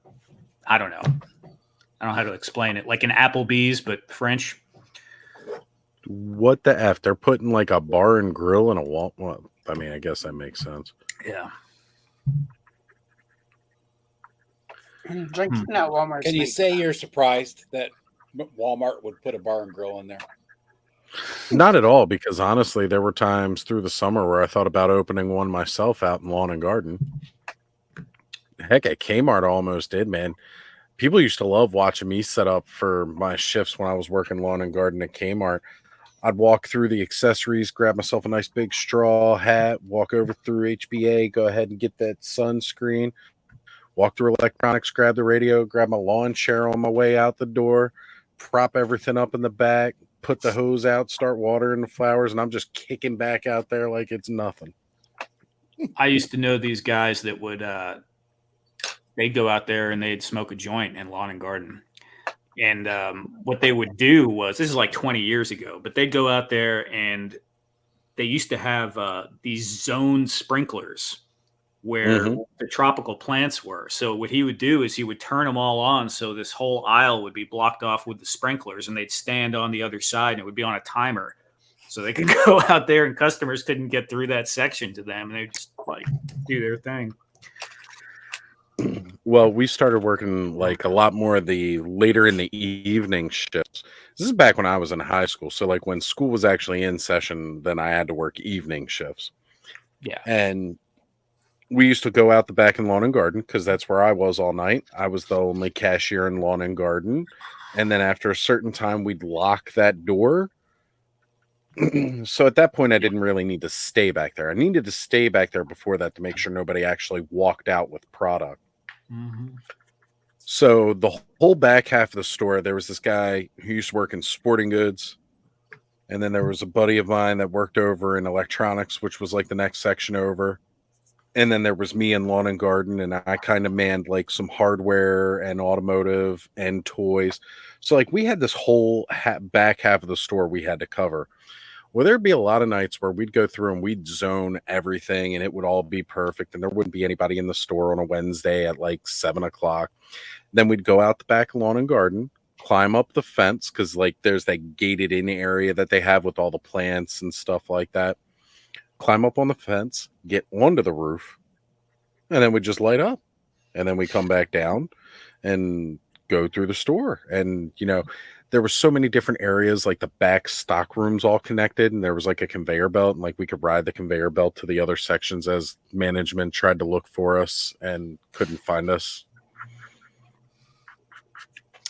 don't know. I don't know how to explain it. Like an Applebee's, but French. What the F? They're putting like a bar and grill in a wall. Well, I mean, I guess that makes sense. Yeah. Drinking at Walmart. Can you say you're surprised that Walmart would put a bar and grill in there? Not at all, because honestly, there were times through the summer where I thought about opening one myself out in Lawn and Garden. Heck, at Kmart, I almost did, man. People used to love watching me set up for my shifts when I was working Lawn and Garden at Kmart. I'd walk through the accessories, grab myself a nice big straw hat, walk over through HBA, go ahead and get that sunscreen, walk through electronics, grab the radio, grab my lawn chair on my way out the door, prop everything up in the back, put the hose out, start watering the flowers, and I'm just kicking back out there like it's nothing. I used to know these guys that would they'd go out there and they'd smoke a joint in lawn and garden. And what they would do was, this is like 20 years ago, but they'd go out there and they used to have these zone sprinklers where the tropical plants were. So what he would do is he would turn them all on, so this whole aisle would be blocked off with the sprinklers, and they'd stand on the other side, and it would be on a timer. So they could go out there and customers couldn't get through that section to them, and they'd just like do their thing. Well, we started working like a lot more of the later in the evening shifts. This is back when I was in high school. So like when school was actually in session, then I had to work evening shifts. Yeah. And we used to go out the back in lawn and garden because that's where I was all night. I was the only cashier in lawn and garden. And then after a certain time, we'd lock that door. So at that point, I didn't really need to stay back there. I needed to stay back there before that to make sure nobody actually walked out with product. So the whole back half of the store, there was this guy who used to work in sporting goods. And then there was a buddy of mine that worked over in electronics, which was like the next section over. And then there was me in lawn and garden, and I kind of manned like some hardware and automotive and toys. So like we had this whole back half of the store we had to cover. Well, there'd be a lot of nights where we'd go through and we'd zone everything and it would all be perfect. And there wouldn't be anybody in the store on a Wednesday at like 7:00. Then we'd go out the back lawn and garden, climb up the fence, because like there's that gated in area that they have with all the plants and stuff like that. Climb up on the fence, get onto the roof, and then we just light up. And then we come back down and go through the store. And, you know, there were so many different areas, like the back stock rooms all connected, and there was like a conveyor belt, and like we could ride the conveyor belt to the other sections as management tried to look for us and couldn't find us.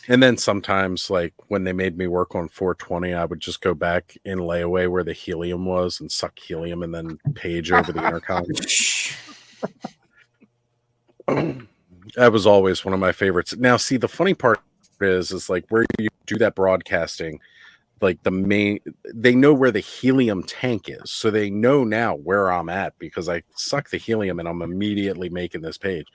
And then sometimes, like when they made me work on 420, I would just go back in layaway where the helium was and suck helium and then page over the intercom. That was always one of my favorites. Now, see, the funny part is like where you do that broadcasting, like they know where the helium tank is. So they know now where I'm at because I suck the helium and I'm immediately making this page.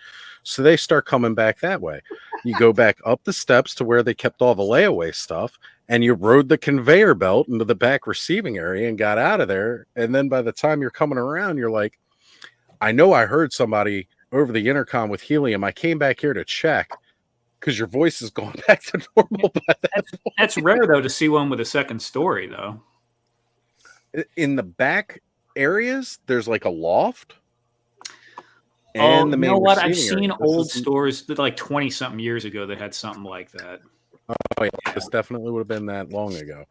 So they start coming back that way. You go back up the steps to where they kept all the layaway stuff, and you rode the conveyor belt into the back receiving area and got out of there. And then by the time you're coming around, you're like, I know I heard somebody over the intercom with helium. I came back here to check because your voice has gone back to normal. That's rare, though, to see one with a second story, though. In the back areas, there's like a loft. And you know what? I've seen old stores that like 20-something years ago that had something like that. Oh, yeah. This definitely would have been that long ago.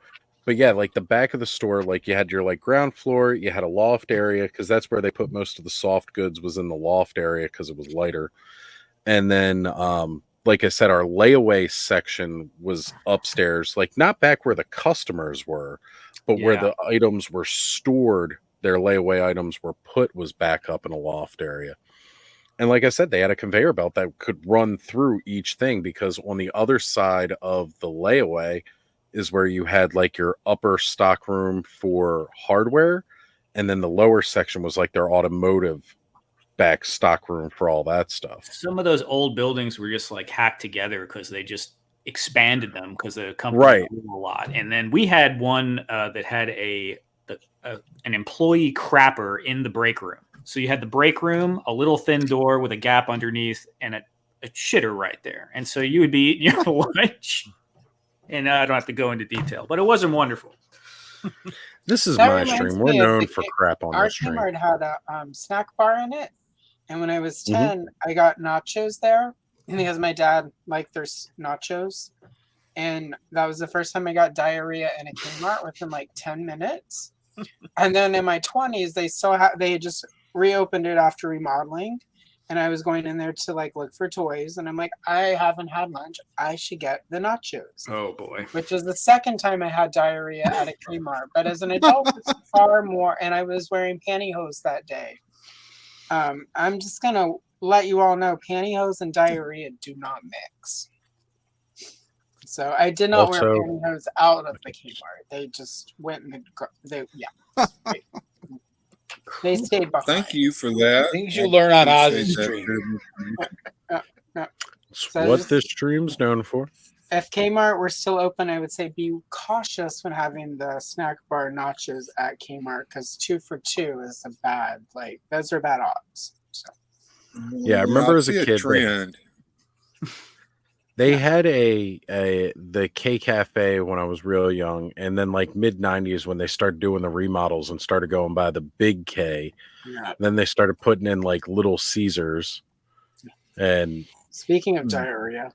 But yeah, like the back of the store, like you had your like ground floor, you had a loft area because that's where they put most of the soft goods was in the loft area because it was lighter. And then, like I said, our layaway section was upstairs, like not back where the customers were, but where the items were stored, their layaway items were put was back up in a loft area. And like I said, they had a conveyor belt that could run through each thing because on the other side of the layaway is where you had like your upper stock room for hardware. And then the lower section was like their automotive back stock room for all that stuff. Some of those old buildings were just like hacked together because they just expanded them because the company grew a lot. And then we had one that had an employee crapper in the break room. So you had the break room, a little thin door with a gap underneath, and a shitter right there. And so you would be eating your lunch. And I don't have to go into detail, but it wasn't wonderful. This is my stream. We're known for crap on this stream. Our Kmart had a snack bar in it. And when I was 10, I got nachos there. And because my dad liked their nachos. And that was the first time I got diarrhea in a Kmart within like 10 minutes. And then in my 20s, they had just reopened it after remodeling. And I was going in there to like look for toys. And I'm like, I haven't had lunch. I should get the nachos. Oh, boy. Which is the second time I had diarrhea at a Kmart. But as an adult, it's far more. And I was wearing pantyhose that day. I'm just going to let you all know pantyhose and diarrhea do not mix. So I did not wear pantyhose out of the Kmart. They just went in the they stayed behind. Thank you for that. Things you learn on Oz's stream. It's what this stream's known for. If Kmart were still open, I would say be cautious when having the snack bar nachos at Kmart, because 2 for $2 is a bad, like, those are bad odds. So. Yeah, I remember as a kid, they had the K Cafe when I was real young, and then like mid 90s when they started doing the remodels and started going by the big K. Yeah. Then they started putting in like Little Caesars. And speaking of diarrhea.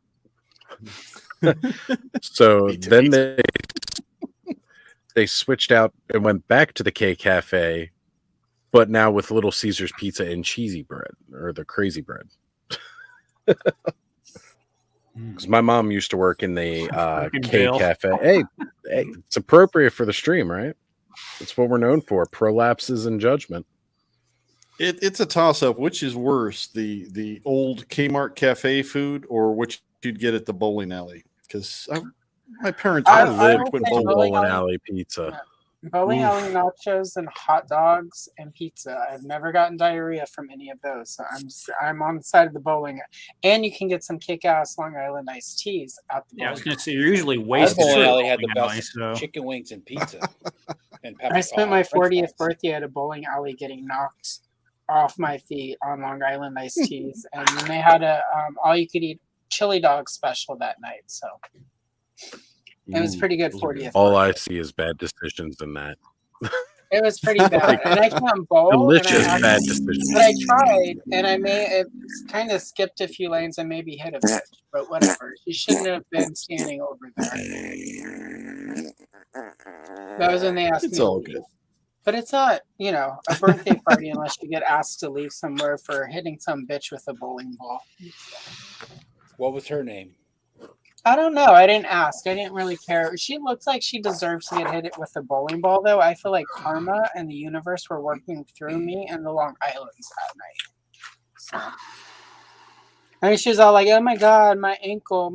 So then they switched out and went back to the K Cafe, but now with Little Caesars pizza and cheesy bread, or the crazy bread. Because my mom used to work in the K Cafe. Hey, it's appropriate for the stream, right? It's what we're known for: prolapses and judgment. It's a toss-up. Which is worse, the old Kmart cafe food or which you'd get at the bowling alley? Because my parents lived with bowling alley pizza. Bowling alley nachos and hot dogs and pizza. I've never gotten diarrhea from any of those, so I'm on the side of the bowling. And you can get some kick-ass Long Island iced teas at the. Yeah, I was going to say you're usually wasted. Bowling alley had the best chicken wings and pizza. And I spent my 40th birthday at a bowling alley getting knocked off my feet on Long Island iced teas, and then they had a all-you-could-eat chili dog special that night. So. It was pretty good 40th. All I see is bad decisions in that. It was pretty bad. And I can't bowl. Delicious bad decisions. But I tried, and it kind of skipped a few lanes and maybe hit a pitch. But whatever. You shouldn't have been standing over there. That was when they asked me to leave. Good. But it's not, a birthday party unless you get asked to leave somewhere for hitting some bitch with a bowling ball. What was her name? I don't know. I didn't ask. I didn't really care. She looks like she deserves to get hit with a bowling ball, though. I feel like karma and the universe were working through me and the Long Islands that night. So, I mean, she was all like, "Oh my God, my ankle,"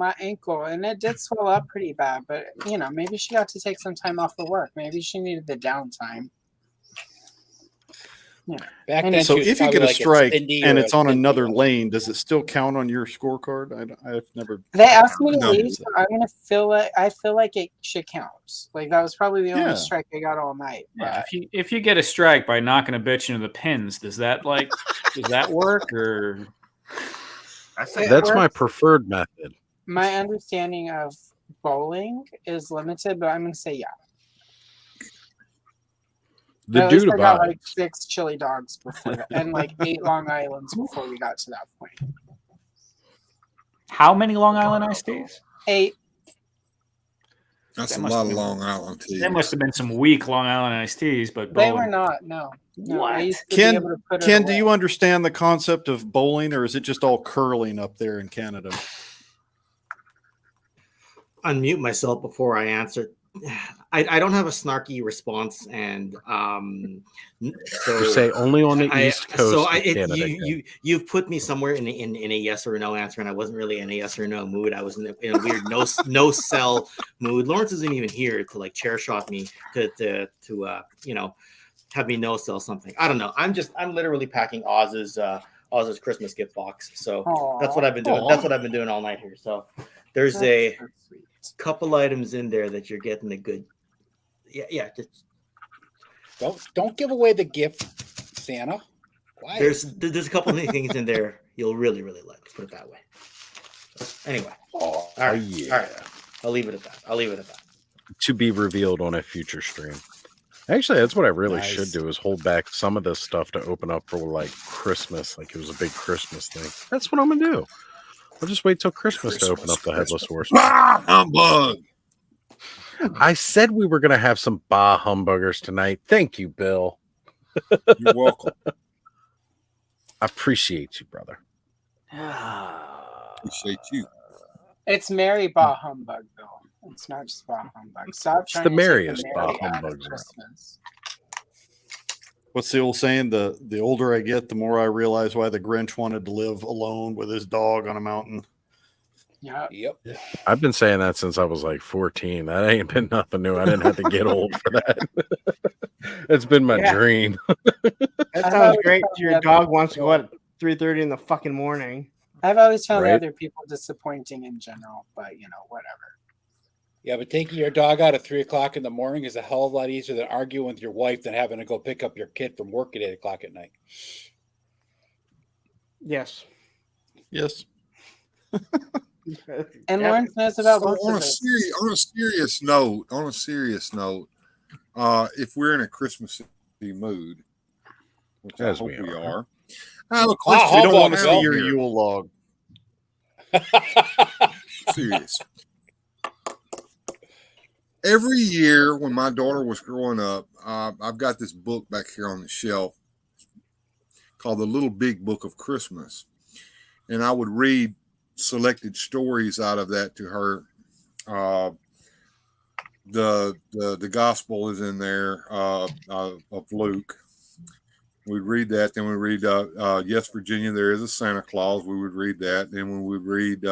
and it did swell up pretty bad. But maybe she got to take some time off of work. Maybe she needed the downtime. Yeah. Back then, so if you get a strike and it's on another lane, does it still count on your scorecard? I've never. They asked me to leave, so I'm gonna feel like it should count. Like that was probably the only strike I got all night. Yeah, if you get a strike by knocking a bitch into the pins, does that work or? That's my preferred method. My understanding of bowling is limited, but I'm gonna say yeah. The dude I got like 6 chili dogs before that, and like 8 Long Islands before we got to that point. How many Long Island iced teas? 8. That's a lot of Long Island teas. There must have been some weak Long Island iced teas, but they were not. No. What? Ken, do you understand the concept of bowling, or is it just all curling up there in Canada? Unmute myself before I answer. I don't have a snarky response, and so you say only on the East Coast. So you've put me somewhere in a yes or no answer, and I wasn't really in a yes or no mood. I was in a weird no sell mood. Lawrence isn't even here to like chair shot me to have me no sell something. I don't know. I'm literally packing Oz's Christmas gift box. So that's what I've been doing. That's what I've been doing all night here. So there's a couple items in there that you're getting a good. Yeah. Just don't give away the gift, Santa. Why? There's a couple of things in there you'll really like. Let's put it that way. Anyway. All right. I'll leave it at that. To be revealed on a future stream. Actually, that's what I really should do is hold back some of this stuff to open up for like Christmas, like it was a big Christmas thing. That's what I'm gonna do. I'll just wait till Christmas to open up the Headless Horseman. Bah humbug! I said we were gonna have some Bah Humbuggers tonight. Thank you, Bill. You're welcome. I appreciate you, brother. Appreciate you. It's Merry Bah Humbug, Bill. It's not just Bah Humbug. Stop it's trying the to merriest take Bah the Merry Humbugs. What's the old saying? The older I get, the more I realize why the Grinch wanted to live alone with his dog on a mountain. Yeah. Yep. I've been saying that since I was like 14. That ain't been nothing new. I didn't have to get old for that. It's been my dream. That sounds great. Your dog wants to go out at 3:30 in the fucking morning. I've always found Right? other people disappointing in general, but whatever. Yeah, but taking your dog out at 3:00 in the morning is a hell of a lot easier than arguing with your wife than having to go pick up your kid from work at 8:00 at night. Yes. Yes. And Lawrence knows about So both on of a us. serious note, if we're in a Christmas mood, which I As hope we we are. are, I have a question. We don't want to see Out your here. Yule log. Serious. Every year when my daughter was growing up, I've got this book back here on the shelf called The Little Big Book of Christmas. And I would read selected stories out of that to her. The gospel is in there of Luke. We'd read that. Then we read Yes, Virginia, There Is a Santa Claus. We would read that. Then we would read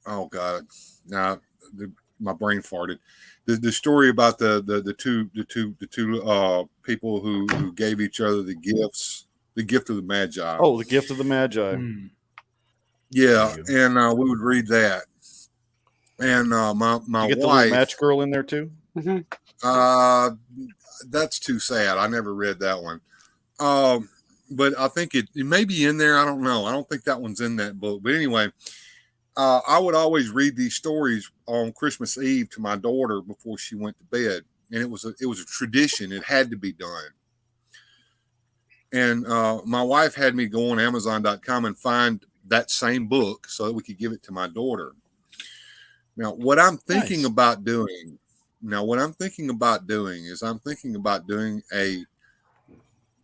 oh God, now my brain farted. The story about the two people who gave each other the gifts, the gift of the Magi. Oh, the gift of the Magi. Yeah, and we would read that. And my You get the wife, little match girl in there too. that's too sad. I never read that one. But I think it may be in there. I don't know. I don't think that one's in that book. But anyway, I would always read these stories on Christmas Eve to my daughter before she went to bed, and it was a tradition. It had to be done. And my wife had me go on Amazon.com and find that same book so that we could give it to my daughter. Now, what I'm thinking about doing is I'm thinking about doing a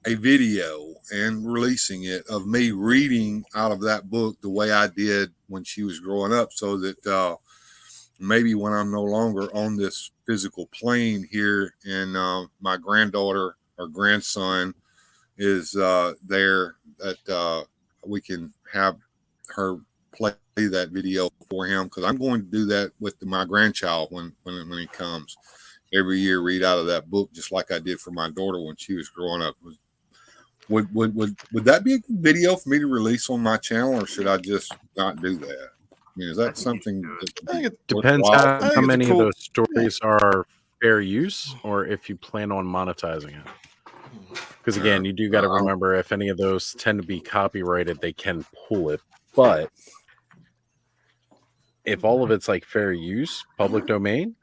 video and releasing it of me reading out of that book the way I did when she was growing up, so that maybe when I'm no longer on this physical plane here and my granddaughter or grandson is there, that we can have her play that video for him, because I'm going to do that with my grandchild when he comes every year. Read out of that book just like I did for my daughter when she was growing up. Would that be a good video for me to release on my channel, or should I just not do that? I mean, is that something that Depends how many of those stories are fair use, or if you plan on monetizing it. Because again, you do got to remember, if any of those tend to be copyrighted, they can pull it. But if all of it's like fair use, public domain,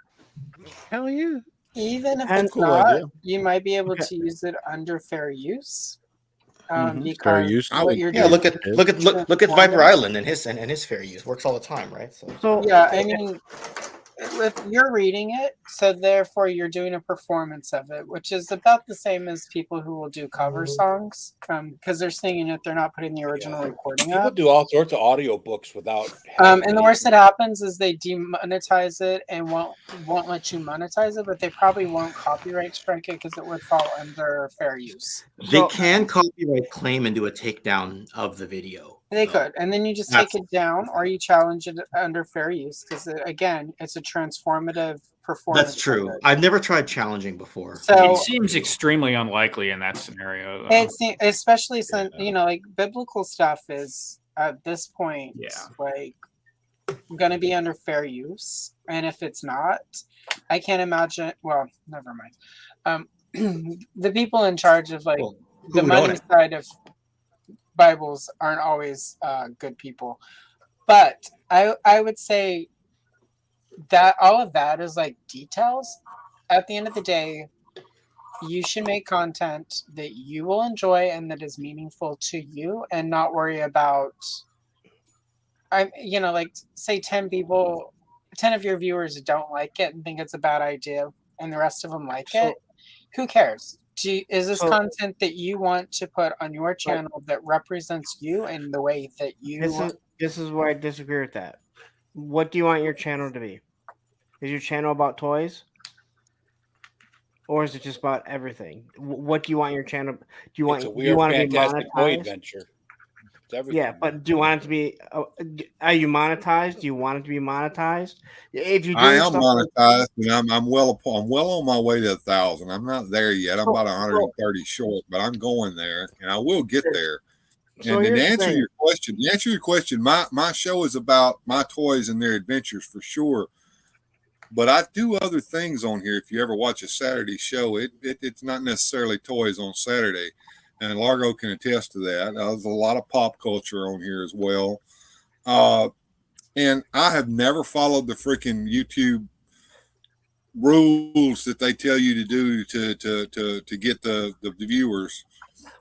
hell yeah. Even if And it's cool not, idea. you might be able to use it under fair use. Because Fair use. what you're Yeah, doing look at Viper Island and his fair use works all the time, right? So yeah, I mean, if you're reading it, so therefore you're doing a performance of it, which is about the same as people who will do cover songs, because they're singing it, they're not putting the original recording People up. do all sorts of audio books without. And the worst that happens is they demonetize it and won't let you monetize it, but they probably won't copyright strike it because it would fall under fair use. they can copyright claim and do a takedown of the video. They could, and then you just take it down, or you challenge it under fair use, because again, it's a transformative performance. That's true. I've never tried challenging before. So it seems extremely unlikely in that scenario. it's especially since like biblical stuff is at this point, like going to be under fair use, and if it's not, I can't imagine. Well, never mind. The people in charge of like the money side of Bibles aren't always good people, but I would say that all of that is like details. At the end of the day, you should make content that you will enjoy and that is meaningful to you, and not worry about like say 10 of your viewers don't like it and think it's a bad idea and the rest of them like it. Who cares? Is this content that you want to put on your channel that represents you in the way that you... This is where I disagree with that. What do you want your channel to be? Is your channel about toys? or is it just about everything? What do you want your channel? Do you want? It's a Do you weird, want to be fantastic toy monetized? adventure. It's everything. Yeah, but do you want it to be? Are you monetized? Do you want it to be monetized? If you're I doing am stuff monetized, and I'm well on my way to 1,000. I'm not there yet. I'm about 130 short, but I'm going there, and I will get there. So And then to here's the answer thing. your question, my show is about my toys and their adventures for sure. But I do other things on here. If you ever watch a Saturday show, it's not necessarily toys on Saturday, and Largo can attest to that. There's a lot of pop culture on here as well. And I have never followed the freaking YouTube rules that they tell you to do to get the viewers.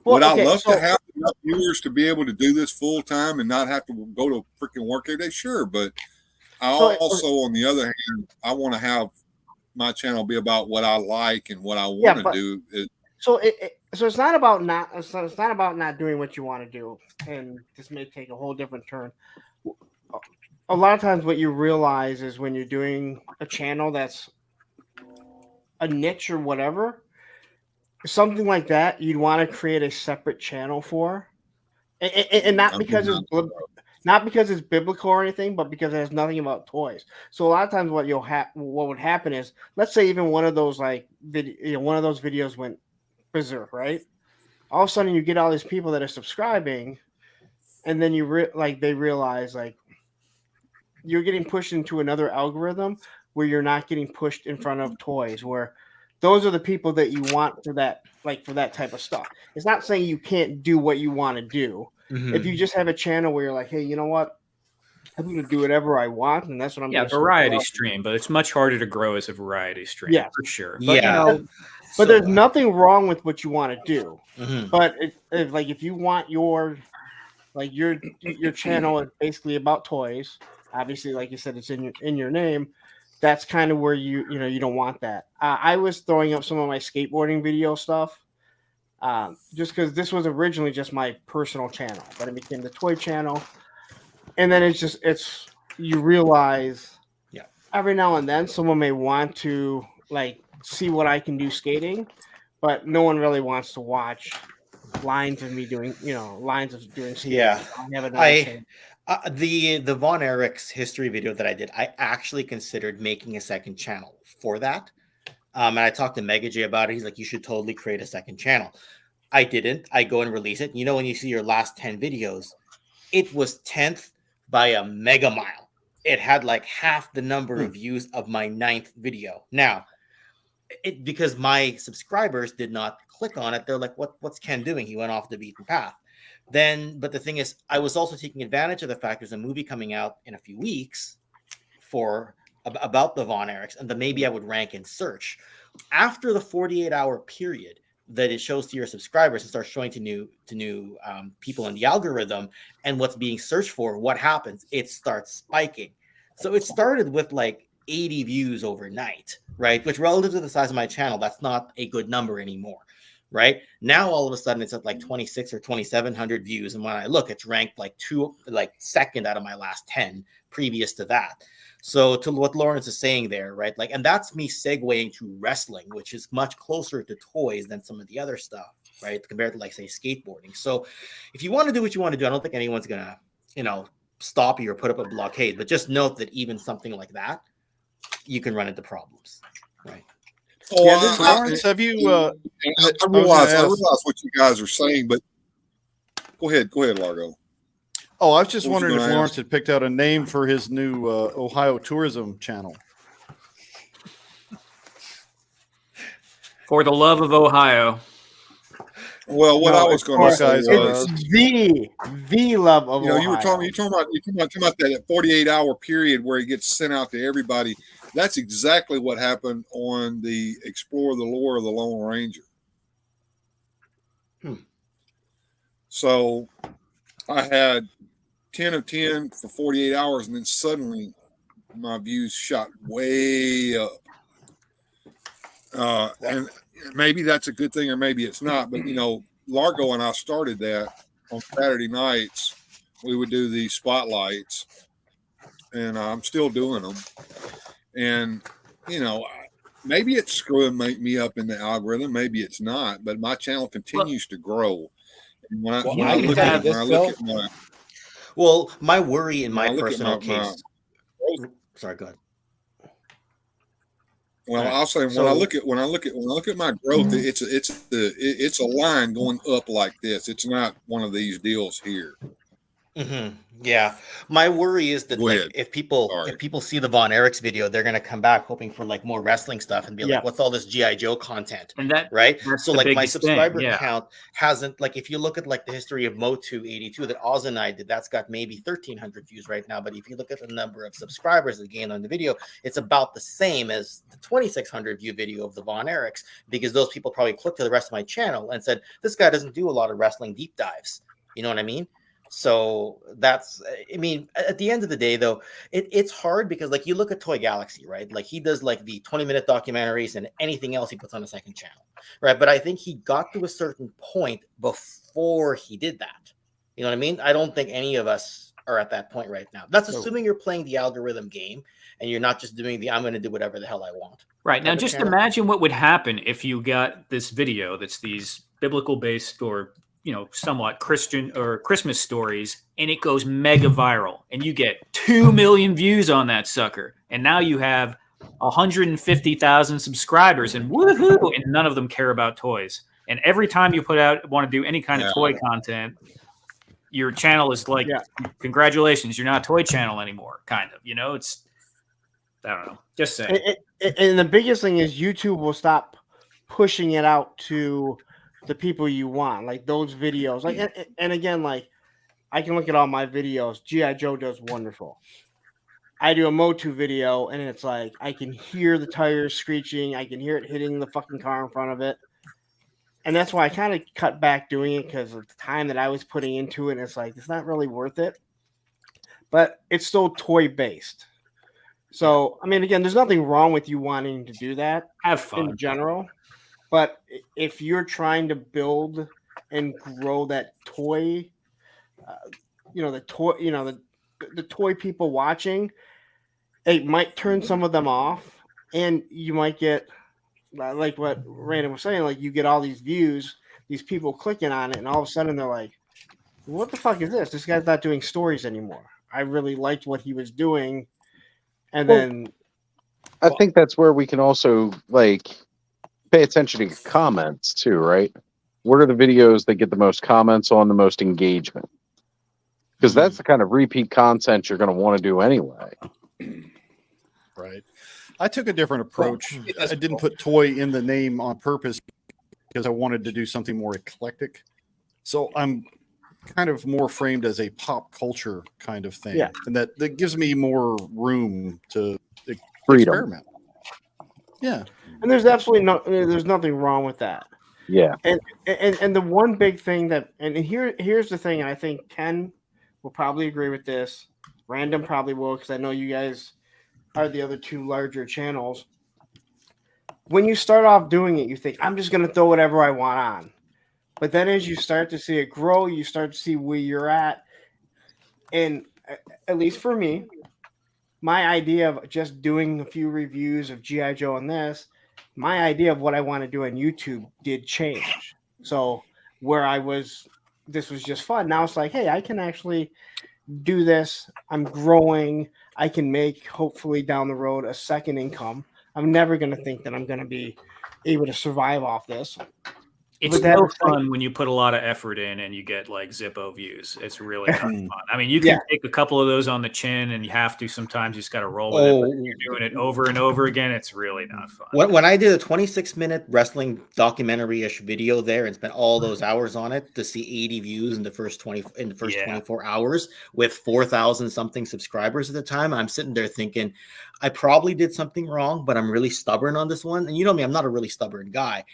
Well, Would I okay, love so- to have enough viewers to be able to do this full time and not have to go to freaking work every day? Sure, but I also, on the other hand, I want to have my channel be about what I like and what I want to do. So it's not about not. So it's not about not doing what you want to do, and this may take a whole different turn. A lot of times, what you realize is when you're doing a channel that's a niche or whatever, something like that, you'd want to create a separate channel for, and not because it's biblical or anything, but because it has nothing about toys. So a lot of times, what would happen is, let's say even one of those one of those videos went berserk, right? All of a sudden, you get all these people that are subscribing, and then they realize like you're getting pushed into another algorithm where you're not getting pushed in front of toys, where those are the people that you want for that type of stuff. It's not saying you can't do what you want to do. Mm-hmm. If you just have a channel where you're like, hey, you know what? I'm going to do whatever I want, and that's what I'm Yeah, going to variety stream, but it's much harder to grow as a variety stream. Yeah, for sure. But, but there's nothing wrong with what you want to do. Mm-hmm. But if you want your channel is basically about toys, obviously, like you said, it's in your name. That's kind of where you don't want that. I was throwing up some of my skateboarding video stuff, just because this was originally just my personal channel, but it became the toy channel, and then it's you realize, every now and then someone may want to see what I can do skating, but no one really wants to watch lines of me doing skating. Yeah, I the Von Erich's history video that I did, I actually considered making a second channel for that. And I talked to Mega J about it. He's like, you should totally create a second channel. I didn't. I go and release it. You know, when you see your last 10 videos, it was 10th by a mega mile. It had like half the number of views of my 9th video. Now, because my subscribers did not click on it, they're like, what's Ken doing? He went off the beaten path. But the thing is, I was also taking advantage of the fact there's a movie coming out in a few weeks about the Von Erichs, and then maybe I would rank in search. After the 48-hour period that it shows to your subscribers and starts showing to new people in the algorithm and what's being searched for, what happens? It starts spiking. So it started with like 80 views overnight, right? Which relative to the size of my channel, that's not a good number anymore. Right now, all of a sudden, it's at like 26 or 2,700 views, and when I look, it's ranked like second out of my last 10 previous to that. So, to what Lawrence is saying there, right? And that's me segueing to wrestling, which is much closer to toys than some of the other stuff, right? Compared to say skateboarding. So, if you want to do what you want to do, I don't think anyone's gonna, stop you or put up a blockade. But just note that even something like that, you can run into problems, right? Oh, Lawrence, have you? I realize what you guys are saying, but go ahead, Largo. Oh, I was just wondering if Lawrence had picked out a name for his new Ohio tourism channel. For the love of Ohio. Well, what I was going to say was the love of Ohio. You were talking about that 48-hour period where it gets sent out to everybody. That's exactly what happened on the Explore the Lore of the Lone Ranger. So I had 10 of 10 for 48 hours, and then suddenly my views shot way up. And maybe that's a good thing or maybe it's not, but Largo and I started that on Saturday nights. We would do these spotlights, and I'm still doing them. And maybe it's screwing me up in the algorithm. Maybe it's not, but my channel continues to grow. And when I look at my well, my worry in my personal case. Sorry, go ahead. Well, I'll say when I look at my growth, it's a line going up like this. It's not one of these deals here. Mm-hmm. Yeah, my worry is that if people see the Von Erichs video, they're gonna come back hoping for like more wrestling stuff and be like, "What's all this GI Joe content?" And that right? That's So the like my biggest subscriber thing. count hasn't like if you look at like the history of Motu82 that Oz and I did, that's got maybe 1,300 views right now. But if you look at the number of subscribers that gained on the video, it's about the same as the 2,600 view video of the Von Erichs because those people probably clicked to the rest of my channel and said, "This guy doesn't do a lot of wrestling deep dives." You know what I mean? So that's, I mean, at the end of the day, though, it's hard because like you look at Toy Galaxy, right? Like he does like the 20-minute documentaries and anything else he puts on a second channel, right? But I think he got to a certain point before he did that. You know what I mean? I don't think any of us are at that point right now. That's assuming you're playing the algorithm game and you're not just doing the I'm going to do whatever the hell I want. Right. Now, just imagine what would happen if you got this video that's these biblical based or somewhat Christian or Christmas stories, and it goes mega viral, and you get 2 million views on that sucker, and now you have 150,000 subscribers, and woohoo! And none of them care about toys. And every time you want to do any kind of toy content, your channel is like, congratulations, you're not a toy channel anymore. Kind of, it's I don't know. Just saying. And the biggest thing is YouTube will stop pushing it out to the people you want, like those videos. Like, and again, like I can look at all my videos. G.I. Joe does wonderful. I do a Motu video, and it's like I can hear the tires screeching. I can hear it hitting the fucking car in front of it. And that's why I kind of cut back doing it because of the time that I was putting into it. And it's like, it's not really worth it. But it's still toy based. So, I mean, again, there's nothing wrong with you wanting to do that. Have fun. In general. But if you're trying to build and grow that toy, the toy people watching, it might turn some of them off. And you might get, like what Random was saying, like you get all these views, these people clicking on it, and all of a sudden they're like, what the fuck is this? This guy's not doing stories anymore. I really liked what he was doing. And then I think that's where we can also pay attention to your comments too, right? What are the videos that get the most comments on, the most engagement? Because that's the kind of repeat content you're going to want to do anyway. Right. I took a different approach. I didn't put toy in the name on purpose because I wanted to do something more eclectic. So I'm kind of more framed as a pop culture kind of thing. Yeah. And that gives me more room to Freedom. experiment. Yeah. And there's absolutely there's nothing wrong with that. Yeah. And the one big thing here's the thing, and I think Ken will probably agree with this. Random probably will, because I know you guys are the other two larger channels. When you start off doing it, you think, I'm just going to throw whatever I want on. But then as you start to see it grow, you start to see where you're at. And at least for me, my idea of just doing a few reviews of G.I. Joe and my idea of what I want to do on YouTube did change. So where this was just fun. Now it's like, hey, I can actually do this. I'm growing. I can make, hopefully down the road, a second income. I'm never going to think that I'm going to be able to survive off this. It's so fun when you put a lot of effort in and you get like Zippo views. It's really fun. I mean, you can take a couple of those on the chin, and you have to sometimes. You just got to roll with it. But you're doing it over and over again. It's really not fun. When I did a 26-minute wrestling documentary-ish video there and spent all those hours on it to see 80 views in the first 24 hours with 4,000 something subscribers at the time, I'm sitting there thinking, I probably did something wrong, but I'm really stubborn on this one. And you know me, I'm not a really stubborn guy.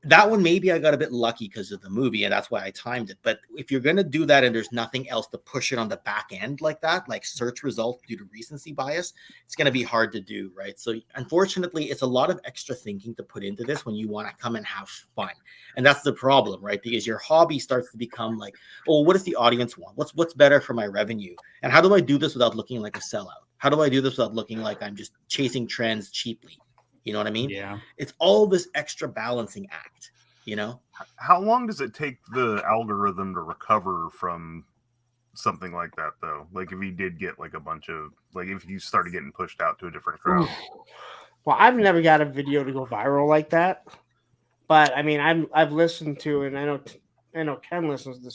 That one, maybe I got a bit lucky because of the movie, and that's why I timed it. But if you're going to do that and there's nothing else to push it on the back end like that, like search results due to recency bias, it's going to be hard to do, right? So unfortunately, it's a lot of extra thinking to put into this when you want to come and have fun. And that's the problem, right? Because your hobby starts to become like, oh, what does the audience want? What's better for my revenue? And how do I do this without looking like a sellout? How do I do this without looking like I'm just chasing trends cheaply? You know what I mean? Yeah. It's all this extra balancing act, you know? How long does it take the algorithm to recover from something like that, though? Like if he did get like a bunch of, like if you started getting pushed out to a different crowd. Well, I've never got a video to go viral like that, but I mean, I've listened to, and I know Ken listens to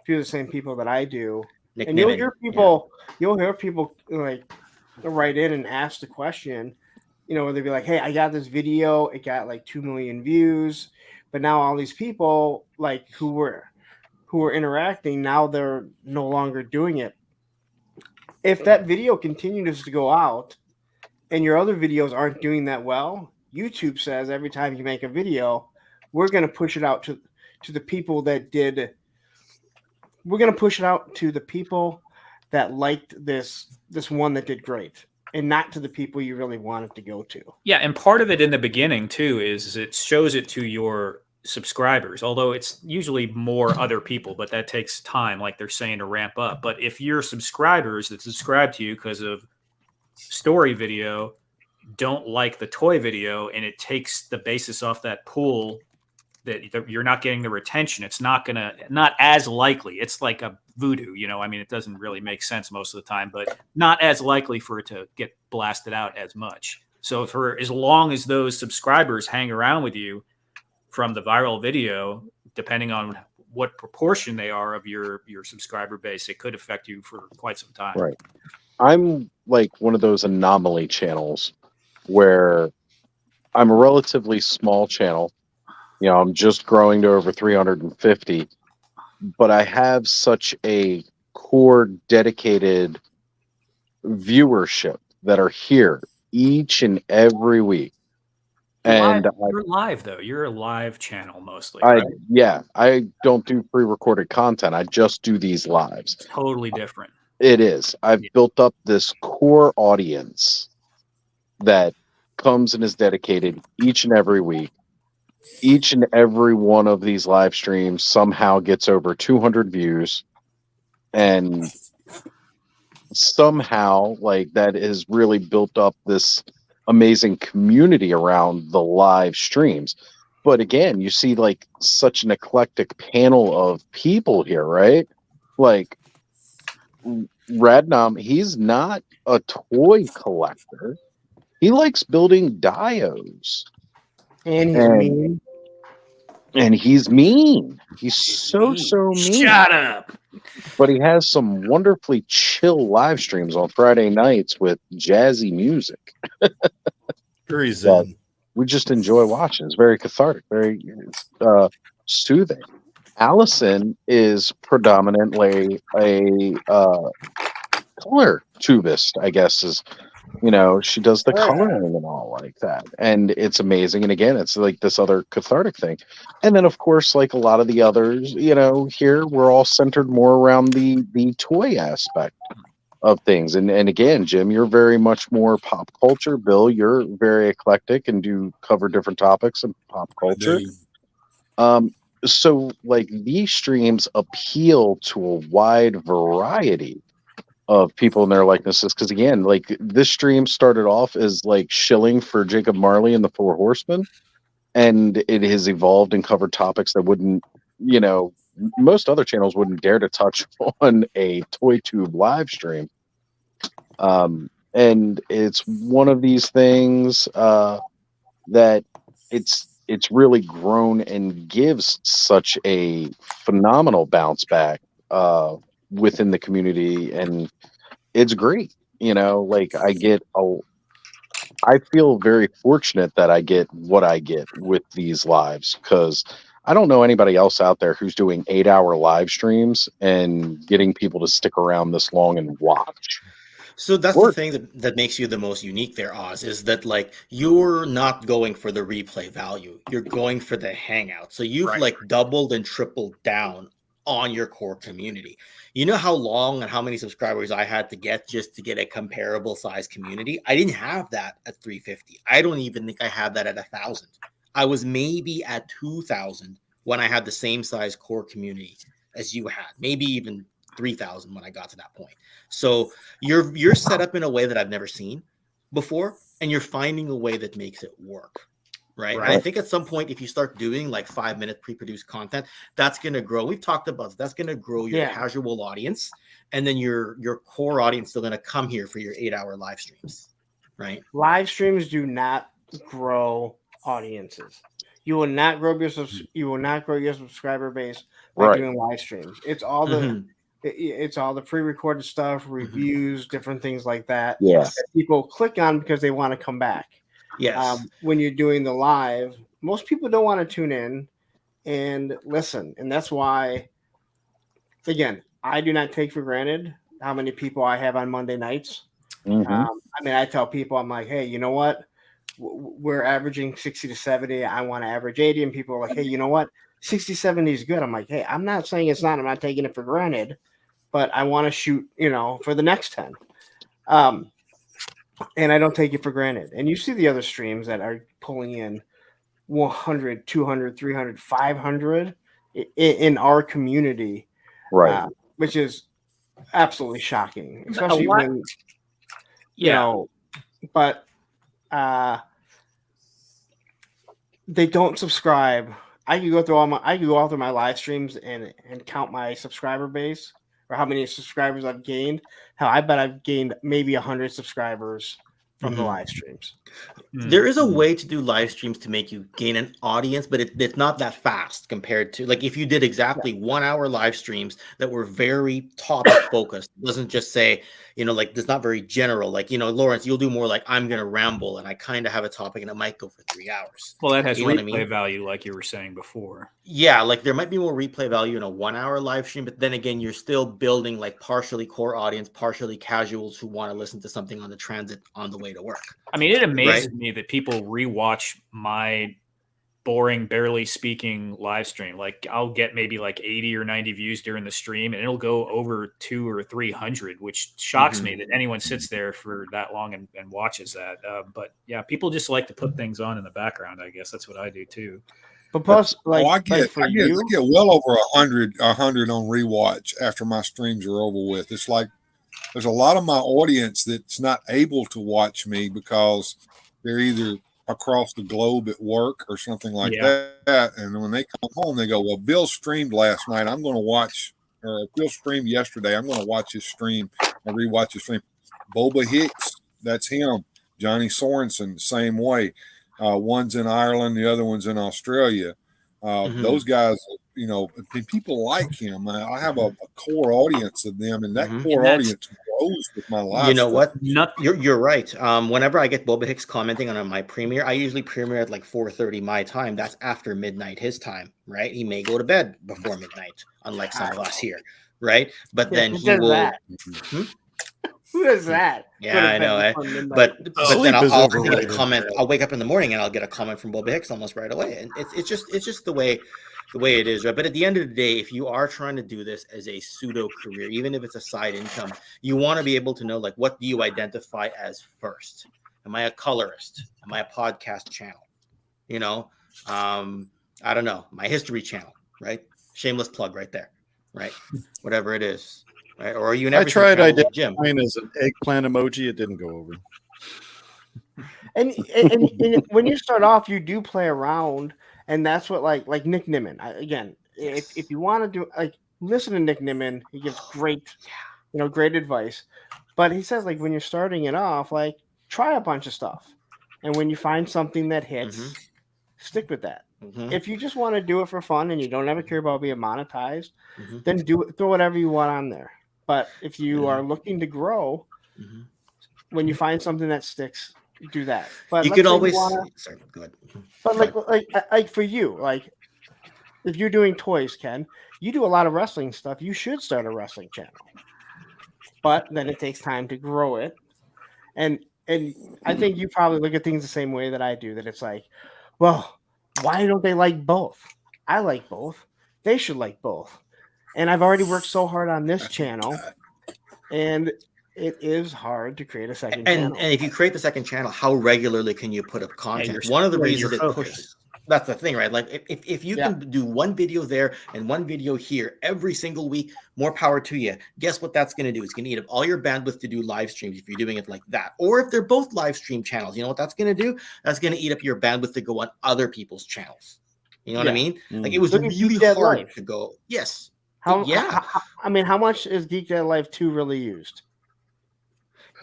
a few of the same people that I do, Nick and you'll hear people like write in and ask the question, you know, where they'd be like, "Hey, I got this video, it got like 2 million views, but now all these people like who were interacting, now they're no longer doing it." If that video continues to go out and your other videos aren't doing that well, YouTube says every time you make a video, we're going to push it out to the people that did. We're going to push it out to the people that liked this one that did great, and not to the people you really want it to go to. Yeah, and part of it in the beginning too is it shows it to your subscribers, although it's usually more other people, but that takes time, like they're saying, to ramp up. But if your subscribers that subscribe to you because of story video don't like the toy video, and it takes the basis off that pool, that you're not getting the retention, it's not as likely. It's like a voodoo, you know. I mean, it doesn't really make sense most of the time, but not as likely for it to get blasted out as much. So for as long as those subscribers hang around with you from the viral video, depending on what proportion they are of your subscriber base, it could affect you for quite some time. Right. I'm like one of those anomaly channels where I'm a relatively small channel. You know, I'm just growing to over 350, but I have such a core dedicated viewership that are here each and every week. And you're live though. You're a live channel mostly, I right? I don't do pre-recorded content. I just do these lives. It's totally different. It is. I've built up this core audience that comes and is dedicated each and every week. Each and every one of these live streams somehow gets over 200 views, and somehow like that has really built up this amazing community around the live streams. But again, you see like such an eclectic panel of people here, right? Like Radnom, he's not a toy collector. He likes building diodes. And he's mean. And he's mean. He's so mean. Shut up. But he has some wonderfully chill live streams on Friday nights with jazzy music. Very zen. We just enjoy watching. It's very cathartic, very soothing. Allison is predominantly a color tubist, I guess is. You know, she does the coloring and all like that. And it's amazing. And again, it's like this other cathartic thing. And then, of course, like a lot of the others, you know, here we're all centered more around the toy aspect of things. And again, Jim, you're very much more pop culture. Bill, you're very eclectic and do cover different topics in pop culture. So, like, these streams appeal to a wide variety of people and their likenesses, because again, like this stream started off as like shilling for Jacob Marley and the Four Horsemen, and it has evolved and covered topics that wouldn't, you know, most other channels wouldn't dare to touch on a toy tube live stream. And it's one of these things that it's really grown and gives such a phenomenal bounce back within the community, and it's great. You know, like I feel very fortunate that I get what I get with these lives, because I don't know anybody else out there who's doing 8-hour live streams and getting people to stick around this long and watch. So that's the thing that makes you the most unique there, Oz, is that like you're not going for the replay value. You're going for the hangout. So you've like doubled and tripled down on your core community. You know how long and how many subscribers I had to get just to get a comparable size community? I didn't have that at 350. I don't even think I had that at 1,000. I was maybe at 2,000 when I had the same size core community as you had, maybe even 3,000 when I got to that point. So you're set up in a way that I've never seen before. and you're finding a way that makes it work. Right. And I think at some point, if you start doing like 5-minute pre-produced content, that's going to grow. We've talked about this. That's going to grow your casual audience. And then your core audience is still going to come here for your 8-hour live streams. Right. Live streams do not grow audiences. You will not grow your subscriber base by doing live streams. It's all the it's all the pre-recorded stuff, reviews, different things like that. Yeah. That people click on because they want to come back. Yes. When you're doing the live, most people don't want to tune in and listen. And that's why, again, I do not take for granted how many people I have on Monday nights. I mean, I tell people, I'm like, hey, you know what? We're averaging 60 to 70. I want to average 80. And people are like, hey, you know what? 60, 70 is good. I'm like, hey, I'm not saying it's not. I'm not taking it for granted. But I want to shoot, for the next 10. And I don't take it for granted. And you see the other streams that are pulling in 100, 200, 300, 500 in our community, right? Which is absolutely shocking, especially when, but they don't subscribe. I could go through my live streams and count my subscriber base, or how many subscribers I've gained. Hell, I bet I've gained maybe 100 subscribers from the live streams. There is a way to do live streams to make you gain an audience, but it's not that fast compared to like if you did exactly 1 hour live streams that were very topic focused. It doesn't just say, like it's not very general. Like, Lawrence, you'll do more like I'm going to ramble and I kind of have a topic and it might go for 3 hours. Well, that has replay value, like you were saying before. Yeah, like there might be more replay value in a 1 hour live stream, but then again, you're still building like partially core audience, partially casuals who want to listen to something on the transit on the way to work. I mean, it amazes me that people rewatch my boring, barely speaking live stream. Like I'll get maybe like 80 or 90 views during the stream and it'll go over 200 or 300, which shocks me that anyone sits there for that long and watches that. But yeah, people just like to put things on in the background. I guess that's what I do too. But plus, I get well over 100 on rewatch after my streams are over with. It's like there's a lot of my audience that's not able to watch me because they're either across the globe at work or something like that. And when they come home, they go, well, Bill streamed last night. I'm going to watch, or Bill streamed yesterday. I'm going to watch his stream and rewatch his stream. Boba Hicks, that's him. Johnny Sorensen, same way. One's in Ireland, the other one's in Australia. Those guys, people like him. I have a core audience of them, and that core audience grows with my life. You know what? You're right. Whenever I get Boba Hicks commenting on my premiere, I usually premiere at like 4:30 my time. That's after midnight his time, right? He may go to bed before midnight, unlike some of us here, right? But then he will. Who does that? Yeah, I know. But then I'll get a comment. I'll wake up in the morning and I'll get a comment from Boba Hicks almost right away. And it's just the way it is, right? But at the end of the day, if you are trying to do this as a pseudo career, even if it's a side income, you want to be able to know, like, what do you identify as first? Am I a colorist? Am I a podcast channel? I don't know, my history channel, right? Shameless plug right there, right? Whatever it is. Right? Or are you? I tried identifying mine as an eggplant emoji. It didn't go over. And when you start off, you do play around, and that's what like Nick Nimmin. If you want to do listen to Nick Nimmin, he gives great advice. But he says when you're starting it off, try a bunch of stuff, and when you find something that hits, stick with that. If you just want to do it for fun and you don't ever care about being monetized, then throw whatever you want on there. But if you are looking to grow, when you find something that sticks, do that. But you could always. Sorry, go ahead. But like for you, if you're doing toys, Ken, you do a lot of wrestling stuff. You should start a wrestling channel. But then it takes time to grow it, and I think you probably look at things the same way that I do. That it's like, well, why don't they like both? I like both. They should like both. And I've already worked so hard on this channel, and it is hard to create a second channel. And if you create the second channel, how regularly can you put up content? One of the reasons it pushes. That's the thing, right? Like if you can do one video there and one video here every single week, more power to you. Guess what that's going to do? It's going to eat up all your bandwidth to do live streams if you're doing it like that. Or if they're both live stream channels, you know what that's going to do? That's going to eat up your bandwidth to go on other people's channels. You know what I mean? Like it was really hard to go. Yes. How much is Geek Dad Live 2 really used?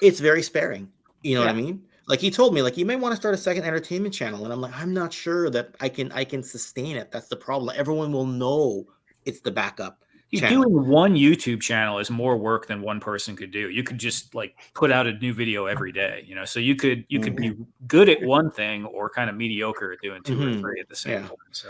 It's very sparing. You know what I mean? Like he told me, like you may want to start a second entertainment channel, and I'm like, I'm not sure that I can sustain it. That's the problem. Everyone will know it's the backup. Doing one YouTube channel is more work than one person could do. You could just like put out a new video every day, you know. So you could be good at one thing or kind of mediocre at doing two or three at the same time. So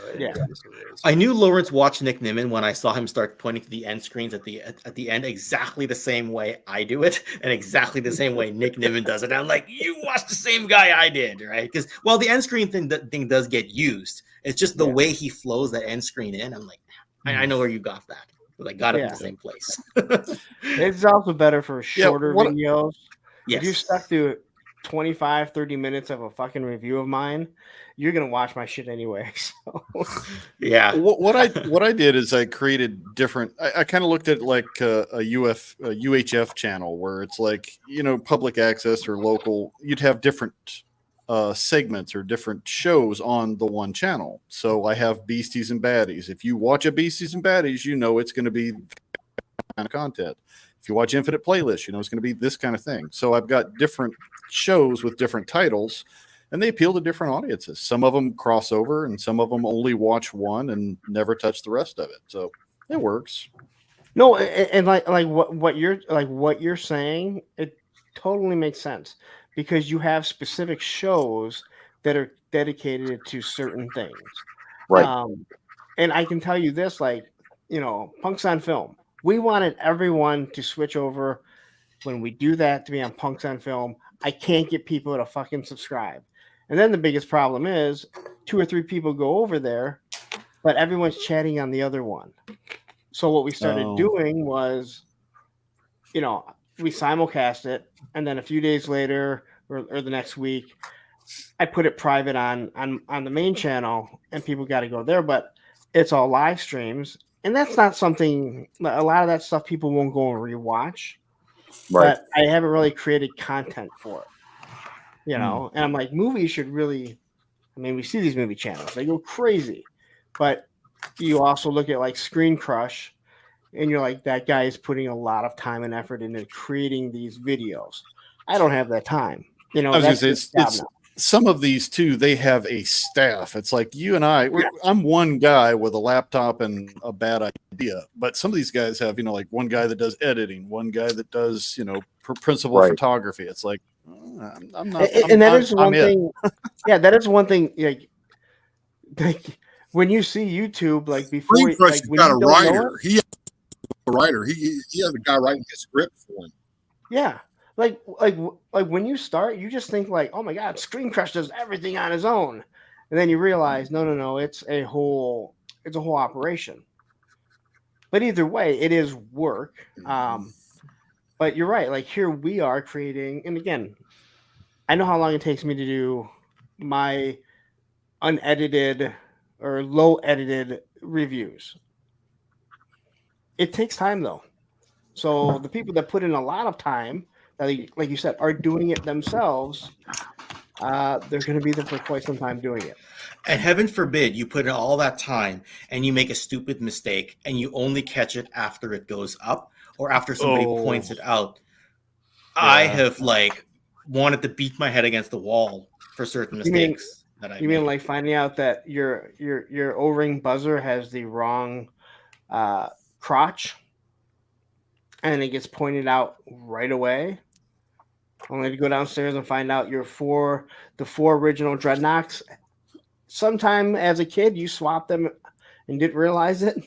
I knew Lawrence watched Nick Nimmin when I saw him start pointing to the end screens at the end exactly the same way I do it and exactly the same way Nick Nimmin does it. I'm like, you watch the same guy I did, right? Because while the end screen thing does get used, it's just the way he flows that end screen in. I'm like, I know where you got that. I got it in the same place. It's also better for shorter videos. Yes. If you're stuck through 25, 30 minutes of a fucking review of mine, you're gonna watch my shit anyway. So yeah. What I did is I created different. I kind of looked at like a UHF channel where it's like, you know, public access or local. You'd have different segments or different shows on the one channel. So I have Beasties and Baddies. If you watch a Beasties and Baddies, you know it's going to be kind of content. If you watch Infinite Playlist, you know it's going to be this kind of thing. So I've got different shows with different titles, and they appeal to different audiences. Some of them cross over, and some of them only watch one and never touch the rest of it. So it works. No, and like what you're saying, it totally makes sense. Because you have specific shows that are dedicated to certain things. Right. And I can tell you this, like, you know, Punks on Film. We wanted everyone to switch over when we do that to be on Punks on Film. I can't get people to fucking subscribe. And then the biggest problem is 2 or 3 people go over there, but everyone's chatting on the other one. So what we started doing was, you know, we simulcast it, and then a few days later or the next week, I put it private on the main channel, and people got to go there. But it's all live streams, and that's not something. A lot of that stuff people won't go and rewatch. Right. But I haven't really created content for it, you know. And I'm like, movies should really. I mean, we see these movie channels; they go crazy, but you also look at like Screen Crush. And you're like, that guy is putting a lot of time and effort into creating these videos. I don't have that time. You know, I was going to say, it's some of these too, they have a staff. It's like you and I'm one guy with a laptop and a bad idea. But some of these guys have, you know, like one guy that does editing, one guy that does, you know, principal photography. It's like, I'm not. And that is one thing. Yeah, that is one thing. Like when you see YouTube, like before, like, when got a writer. He has a writer. He has a guy writing his script for him. Yeah. Like when you start, you just think like, oh my God, Screen Crush does everything on his own. And then you realize, no, it's a whole operation. But either way, it is work. But you're right. Like here we are creating, and again, I know how long it takes me to do my unedited or low edited reviews. It takes time though. So the people that put in a lot of time, like you said, are doing it themselves. They're going to be there for quite some time doing it. And heaven forbid you put in all that time and you make a stupid mistake and you only catch it after it goes up or after somebody points it out. Yeah. I have like wanted to beat my head against the wall for certain mistakes. You mean like finding out that your O-ring buzzer has the wrong crotch and it gets pointed out right away? Only to go downstairs and find out the four original dreadnoughts. Sometime as a kid, you swapped them and didn't realize it.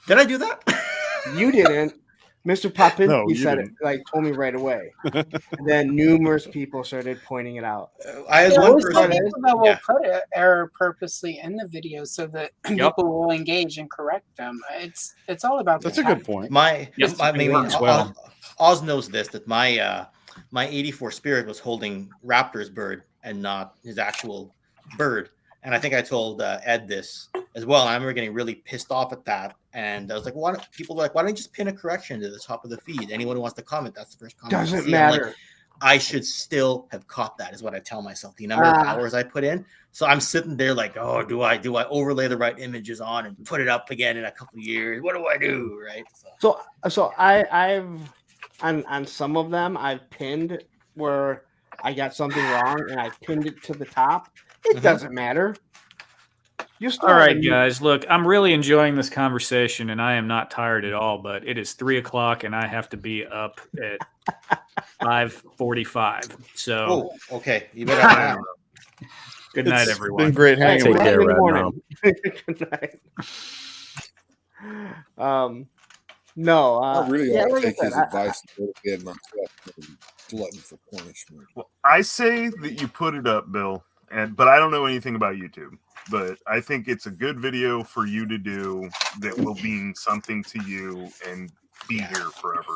Did I do that? You didn't. Mr. Popinski said it, like told me right away. And then numerous people started pointing it out. I had one person that will put an error purposely in the video so that people will engage and correct them. It's all about. That's a good point. Oz knows this, that my 84 Spirit was holding Raptor's bird and not his actual bird. And I think I told Ed this as well. And I remember getting really pissed off at that. And I was like, people were like, why don't you just pin a correction to the top of the feed? Anyone who wants to comment, that's the first comment. Doesn't matter. Like, I should still have caught that, is what I tell myself. The number of hours I put in. So I'm sitting there like, oh, do I overlay the right images on and put it up again in a couple of years? What do I do? Right. So I've on some of them I've pinned where I got something wrong and I pinned it to the top. It doesn't matter. All right, guys. Look, I'm really enjoying this conversation, and I am not tired at all. But it is 3:00, and I have to be up at 5:45. So, okay, you better. Good night, everyone. Been great hanging with you. Good night. No, I really ought to like take I his said, advice and go to bed myself. Glutton for punishment. I say that you put it up, Bill, but I don't know anything about YouTube. But I think it's a good video for you to do that will mean something to you and be here forever.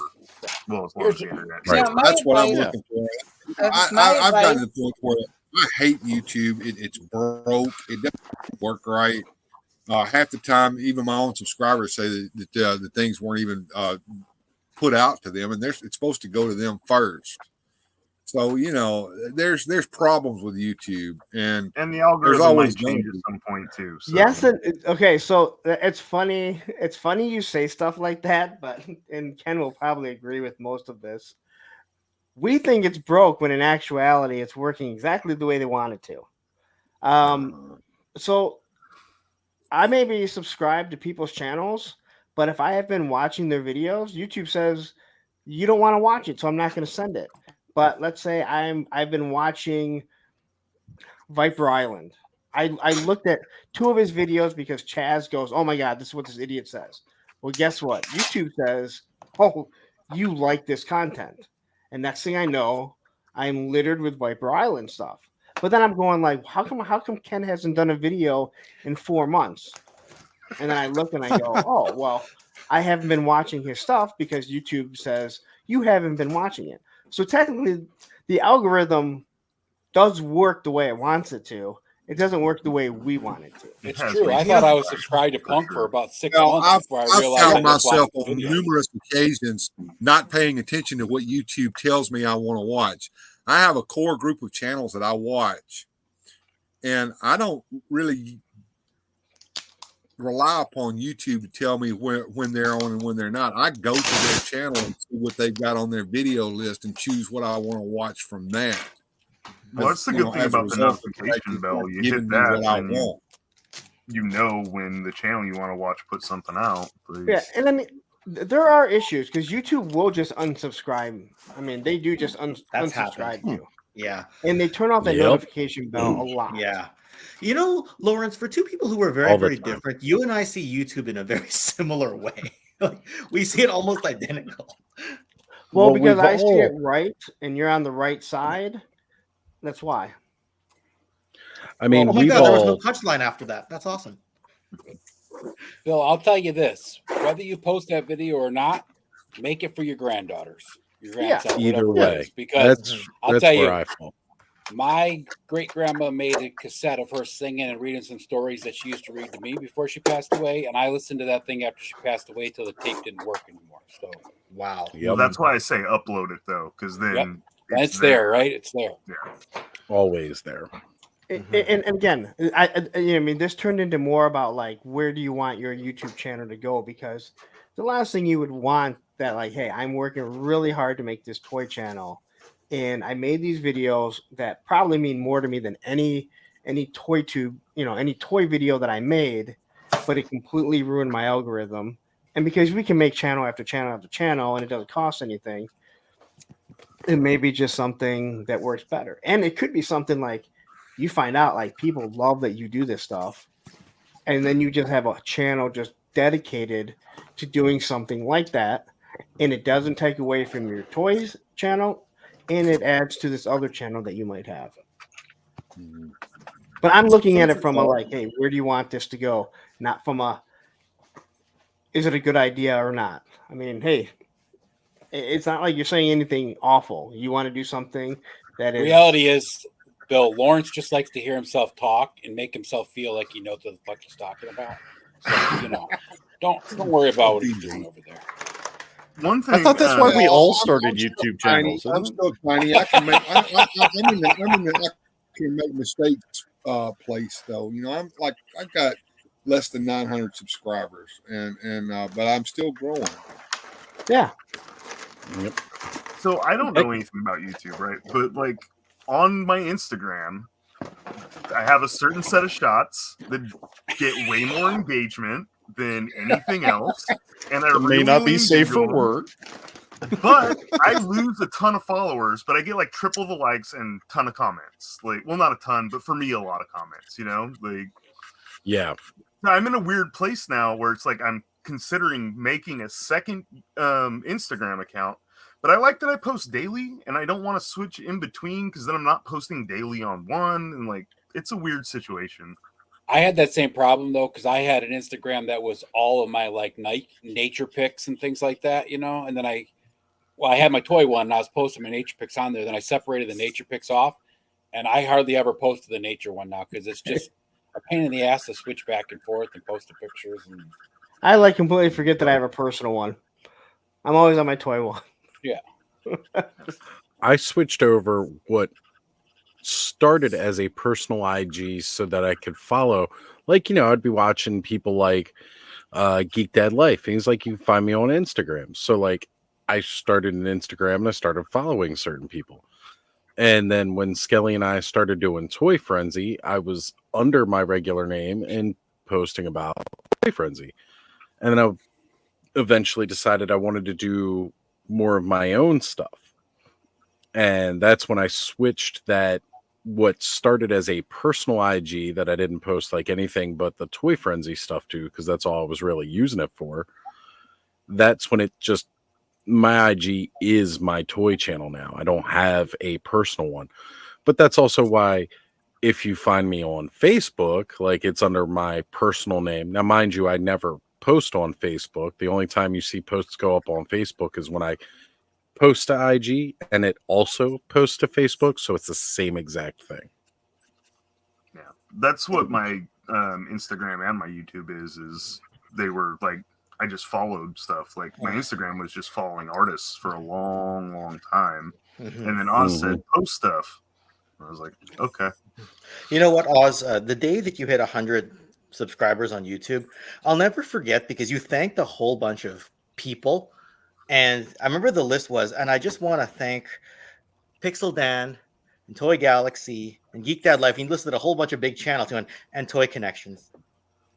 Well, as long as the internet. Right. That's what I'm looking for. I've gotten to the point where I hate YouTube. It's broke. It doesn't work right. Half the time, even my own subscribers say that the things weren't even put out to them, and it's supposed to go to them first. So there's problems with YouTube, and the algorithm always change at some point too. So. Yes, okay. So it's funny. It's funny you say stuff like that, and Ken will probably agree with most of this. We think it's broke when in actuality it's working exactly the way they want it to. So I may be subscribed to people's channels, but if I have been watching their videos, YouTube says you don't want to watch it, so I'm not going to send it. But let's say I've been watching Viper Island. I looked at 2 of his videos because Chaz goes, "Oh my God, this is what this idiot says." Well, guess what? YouTube says, "Oh, you like this content," and next thing I know, I'm littered with Viper Island stuff. But then I'm going like, how come Ken hasn't done a video in 4 months? And then I look and I go, oh well, I haven't been watching his stuff because YouTube says you haven't been watching it. So technically, the algorithm does work the way it wants it to. It doesn't work the way we want it to. It's true. I thought I was subscribed to Punk for about 6 months before I realized I've found myself on numerous occasions not paying attention to what YouTube tells me I want to watch. I have a core group of channels that I watch, and I don't really rely upon YouTube to tell me when they're on and when they're not. I go to their channel and see what they've got on their video list and choose what I want to watch from that. Well, that's the good thing about the notification bell. You hit that, and you know when the channel you want to watch puts something out. Please. Yeah, and I mean, there are issues because YouTube will just unsubscribe. I mean, they do just unsubscribe you. Yeah, and they turn off that notification bell a lot. Yeah. Lawrence, for 2 people who are very different, you and I see YouTube in a very similar way. Like, we see it almost identical. Well, because I see it right, and you're on the right side. That's why. I mean, oh my God, there was no touchline after that. That's awesome. Bill, I'll tell you this: whether you post that video or not, make it for your granddaughters, your grandson, either way. Because I'll tell you, I fall. My great grandma made a cassette of her singing and reading some stories that she used to read to me before she passed away, and I listened to that thing after she passed away till the tape didn't work anymore. So, wow. Well, that's why I say upload it though, because then it's there, right? It's there. Yeah, always there. And again, I mean, this turned into more about like, where do you want your YouTube channel to go? Because the last thing you would want that, like, hey, I'm working really hard to make this toy channel, and I made these videos that probably mean more to me than any toy tube, any toy video that I made, but it completely ruined my algorithm. And because we can make channel after channel after channel, and it doesn't cost anything, it may be just something that works better. And it could be something like, you find out like people love that you do this stuff, and then you just have a channel just dedicated to doing something like that, and it doesn't take away from your toys channel, and it adds to this other channel that you might have. But I'm looking at it from a like, hey, where do you want this to go? Not from a, is it a good idea or not? I mean, hey, it's not like you're saying anything awful. You want to do something that is. Reality is, Bill, Lawrence just likes to hear himself talk and make himself feel like he knows what the fuck he's talking about. So, don't worry about what he's doing over there. One thing I thought that's why we all started YouTube channels. I'm still tiny. I can make. I'm in the I can make mistakes place though. I've got less than 900 subscribers, and but I'm still growing. Yeah. Yep. So I don't know anything about YouTube, right? But like on my Instagram, I have a certain set of shots that get way more engagement than anything else, and I may not be safe for work. But I lose a ton of followers, but I get like triple the likes and ton of comments. Like, well, not a ton, but for me, a lot of comments. Yeah. I'm in a weird place now where it's like I'm considering making a second Instagram account, but I like that I post daily, and I don't want to switch in between because then I'm not posting daily on one, and like it's a weird situation. I had that same problem though, because I had an Instagram that was all of my like nature pics and things like that, and then I had my toy one and I was posting my nature pics on there. Then I separated the nature pics off, and I hardly ever post the nature one now because it's just a pain in the ass to switch back and forth and post the pictures. And I completely forget that I have a personal one. I'm always on my toy one. Yeah. I switched over what started as a personal IG so that I could follow, I'd be watching people like Geek Dad Life, things like you can find me on Instagram. So I started an Instagram and I started following certain people. And then when Skelly and I started doing Toy Frenzy, I was under my regular name and posting about Toy Frenzy. And then I eventually decided I wanted to do more of my own stuff. And that's when I switched what started as a personal IG that I didn't post anything but the Toy Frenzy stuff to, because that's all I was really using it for. That's when my IG is my toy channel now. I don't have a personal one. But that's also why if you find me on Facebook, it's under my personal name. Now, mind you, I never post on Facebook. The only time you see posts go up on Facebook is when I post to IG and it also posts to Facebook. So it's the same exact thing. Yeah. That's what my Instagram and my YouTube is they were I just followed stuff. My Instagram was just following artists for a long, long time. Mm-hmm. And then Oz said, post stuff. I was like, okay. You know what, Oz? The day that you hit 100 subscribers on YouTube, I'll never forget because you thanked a whole bunch of people. And I remember the list was, and I just want to thank Pixel Dan and Toy Galaxy and Geek Dad Life. And you listed a whole bunch of big channels and Toy Connections.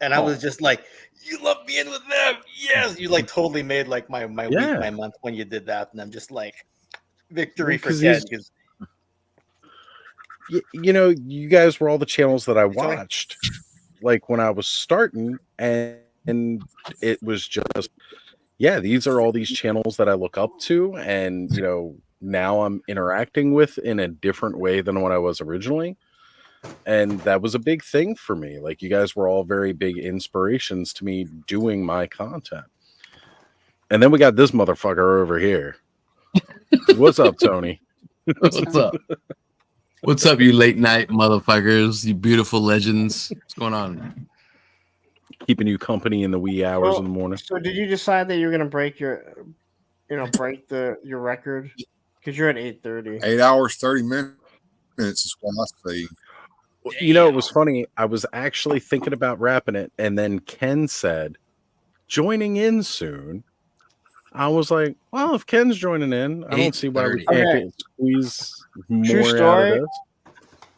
And I was just like, you lumped me in with them. Yes. You totally made my week, my month when you did that. And I'm just like, victory for Ken. You guys were all the channels that I watched when I was starting. And it was just, these are all these channels that I look up to. And, now I'm interacting with in a different way than what I was originally. And that was a big thing for me. You guys were all very big inspirations to me doing my content. And then we got this motherfucker over here. What's up, Tony? What's up? What's up, you late night motherfuckers? You beautiful legends. What's going on? Keeping you company in the wee hours in the morning. So did you decide that you're going to break your record? Because you're at 8:30. 8 hours, 30 minutes is what I see. It was funny. I was actually thinking about wrapping it, and then Ken said, joining in soon. I was like, well, if Ken's joining in, I don't see why we can't squeeze more out of this.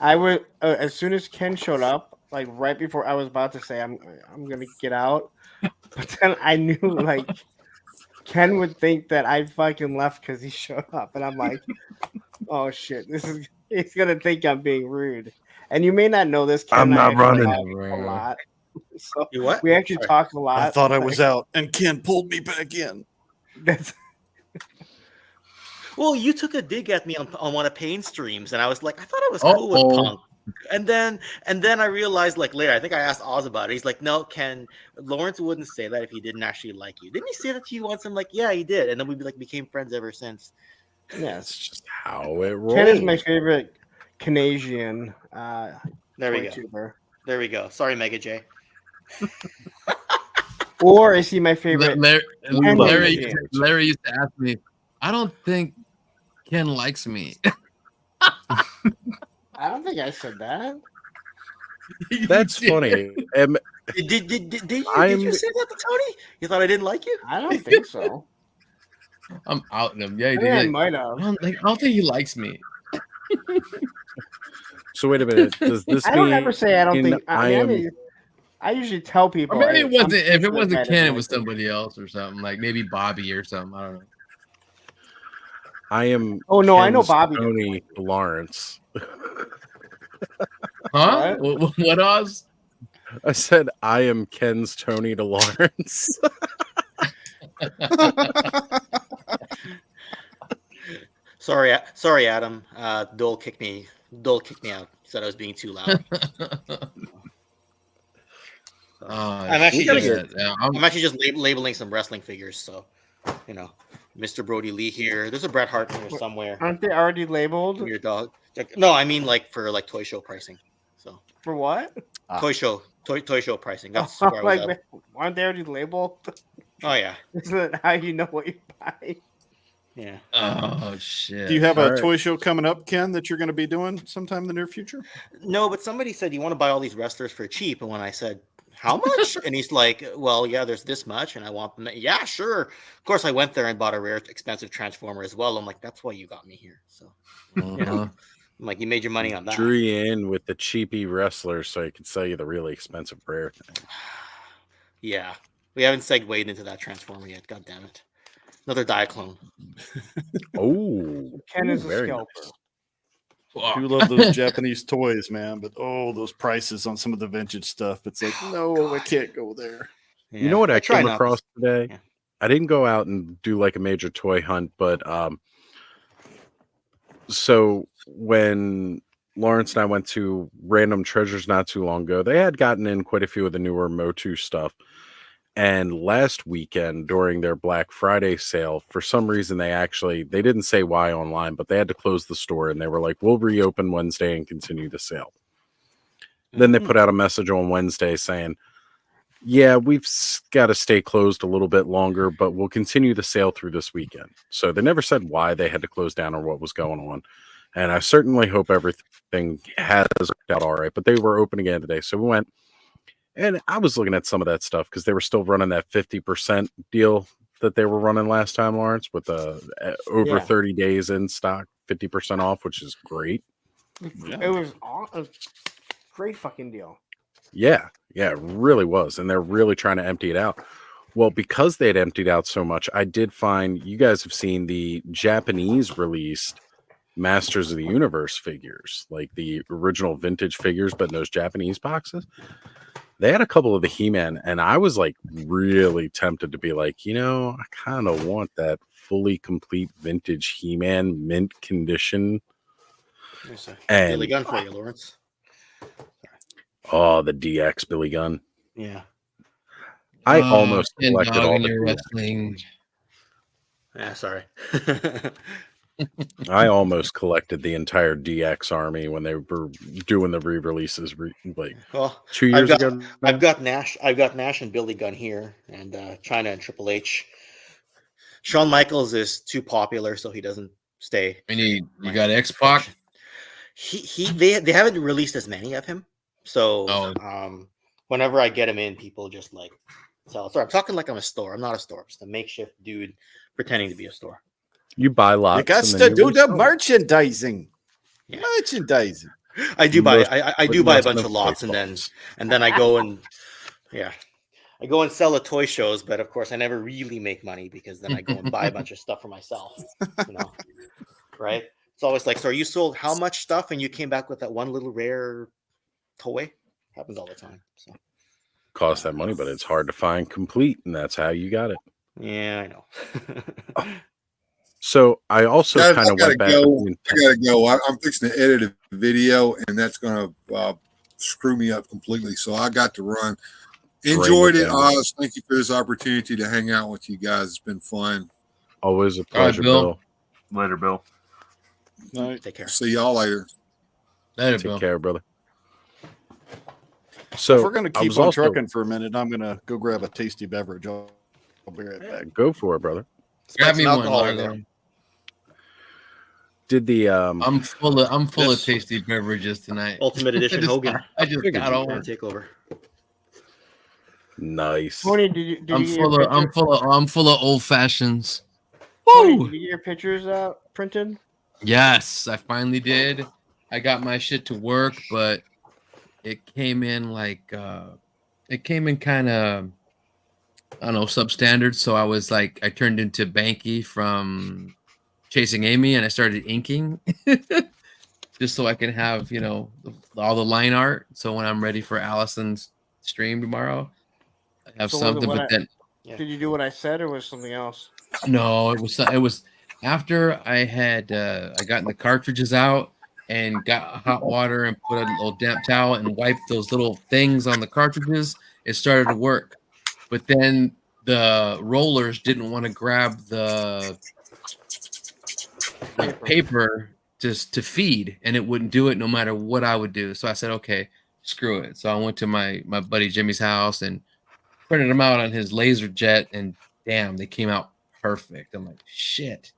I would, as soon as Ken showed up, right before I was about to say, I'm going to get out. But then I knew, Ken would think that I fucking left because he showed up. And I'm like, oh, shit. He's going to think I'm being rude. And you may not know this. Ken I'm not running a lot. So what? We actually talked a lot. I thought I was out, and Ken pulled me back in. Well, you took a dig at me on one of Payne's streams, and I was like, I thought I was cool with Punk. And then I realized later, I think I asked Oz about it. He's like, no, Ken, Lawrence wouldn't say that if he didn't actually like you. Didn't he say that to you once? I'm like, yeah, he did. And then we became friends ever since. Yeah, it's just how it rolls. Ken is my favorite Canadian. There we go. YouTuber. There we go. Sorry, Mega J. Or is he my favorite? Larry used to ask me, I don't think Ken likes me. I don't think I said that. That's funny. Did you say that to Tony? You thought I didn't like you? I don't think so. I'm outing him. Yeah, he I think I did. might have. I don't think he likes me. So wait a minute. Does this I don't mean ever say I don't think I usually tell people. Or maybe it wasn't. I'm If it wasn't bad at Ken, it it. was somebody else or something. Like maybe Bobby or something. I don't know. I am. Oh no, I know Ken's Bobby. Tony Lawrence. Huh? What Oz? I said I am Ken's Tony to Lawrence. Sorry, Adam. Dole kicked me out. He said I was being too loud. I'm actually just labeling some wrestling figures. So, Mr. Brody Lee here. There's a Bret Hart here somewhere. Aren't they already labeled? Your dog. No, I mean for toy show pricing. So for what? Toy show pricing. That's where I was at. Aren't they already labeled? Oh yeah. Isn't that how you know what you buy? Yeah. Oh shit. Do you have a toy show coming up, Ken, that you're going to be doing sometime in the near future? No, but somebody said you want to buy all these wrestlers for cheap, and when I said how much, and he's like, "Well, yeah, there's this much, and I want them." Yeah, sure. Of course, I went there and bought a rare, expensive Transformer as well. I'm like, that's why you got me here. So, I'm like, you made your money on that. Drew you in with the cheapy wrestlers so I could sell you the really expensive rare thing. Yeah, we haven't segued into that Transformer yet. God damn it. Another Diaclone. Oh, Ken is a scalper. I do love those Japanese toys, man, but those prices on some of the vintage stuff. It's like, no, I can't go there. You know what I came across today? Yeah. I didn't go out and do like a major toy hunt, but so when Lawrence and I went to Random Treasures not too long ago, they had gotten in quite a few of the newer Motu stuff. And last weekend during their Black Friday sale, for some reason they didn't say why online, but they had to close the store and they were like, we'll reopen Wednesday and continue the sale. Then they put out a message on Wednesday saying, yeah, we've got to stay closed a little bit longer, but we'll continue the sale through this weekend. So they never said why they had to close down or what was going on. And I certainly hope everything has worked out all right, but they were open again today. So we went. And I was looking at some of that stuff because they were still running that 50% deal that they were running last time, Lawrence, with over 30 days in stock, 50% off, which is great. It was a great fucking deal. Yeah, it really was. And they're really trying to empty it out. Well, because they had emptied out so much, I did find, you guys have seen the Japanese released Masters of the Universe figures, like the original vintage figures, but in those Japanese boxes. They had a couple of the He-Man, and I was like really tempted to be like, I kind of want that fully complete vintage He-Man mint condition. And Billy Gunn for you, Lawrence. Oh, the DX Billy Gunn. Yeah. I almost collected all the wrestling. Yeah, sorry. I almost collected the entire DX army when they were doing the re-releases 2 years ago. I've got Nash and Billy Gunn here, and China and Triple H. Shawn Michaels is too popular, so he doesn't stay. You got X-Pac? They haven't released as many of him, so whenever I get him in, people just like sell. Sorry, I'm talking like I'm a store. I'm not a store. I'm just a makeshift dude pretending to be a store. You buy lots. You got to do the merchandising. Yeah. Merchandising. I do buy a bunch of lots, and then I go and I go and sell at toy shows. But of course, I never really make money because then I go and buy a bunch of stuff for myself. Right? It's always like, so you sold how much stuff, and you came back with that one little rare toy? Happens all the time. So costs that money, but it's hard to find complete, and that's how you got it. Yeah, I know. So I also kind of went back. I gotta go. I'm fixing to edit a video, and that's going to screw me up completely. So I got to run. Enjoyed it, Oz. Thank you for this opportunity to hang out with you guys. It's been fun. Always a pleasure, Bill. Later, Bill. Night. Take care. See y'all later. Take care, brother. So if we're going to keep on trucking for a minute, I'm going to go grab a tasty beverage. I'll be right back. Go for it, brother. Grab me one, Largo. Did the I'm full of tasty beverages tonight. Ultimate Edition Hogan. I just got over. Take over. Nice. Tony, I'm full of old fashions. Tony, did you get your pictures printed? Yes, I finally did. I got my shit to work, but it came in kind of, I don't know, substandard. So I was like, I turned into Banky from Chasing Amy, and I started inking just so I can have, you know, all the line art. So when I'm ready for Allison's stream tomorrow, I have something. But then, did you do what I said, or was something else? no, it was after I had I gotten the cartridges out and got hot water and put a little damp towel and wiped those little things on the cartridges. It started to work, but then the rollers didn't want to grab the paper just to feed, and it wouldn't do it no matter what I would do. So I said, okay, screw it. So I went to my buddy Jimmy's house and printed them out on his laser jet, and damn, they came out perfect. I'm like, shit.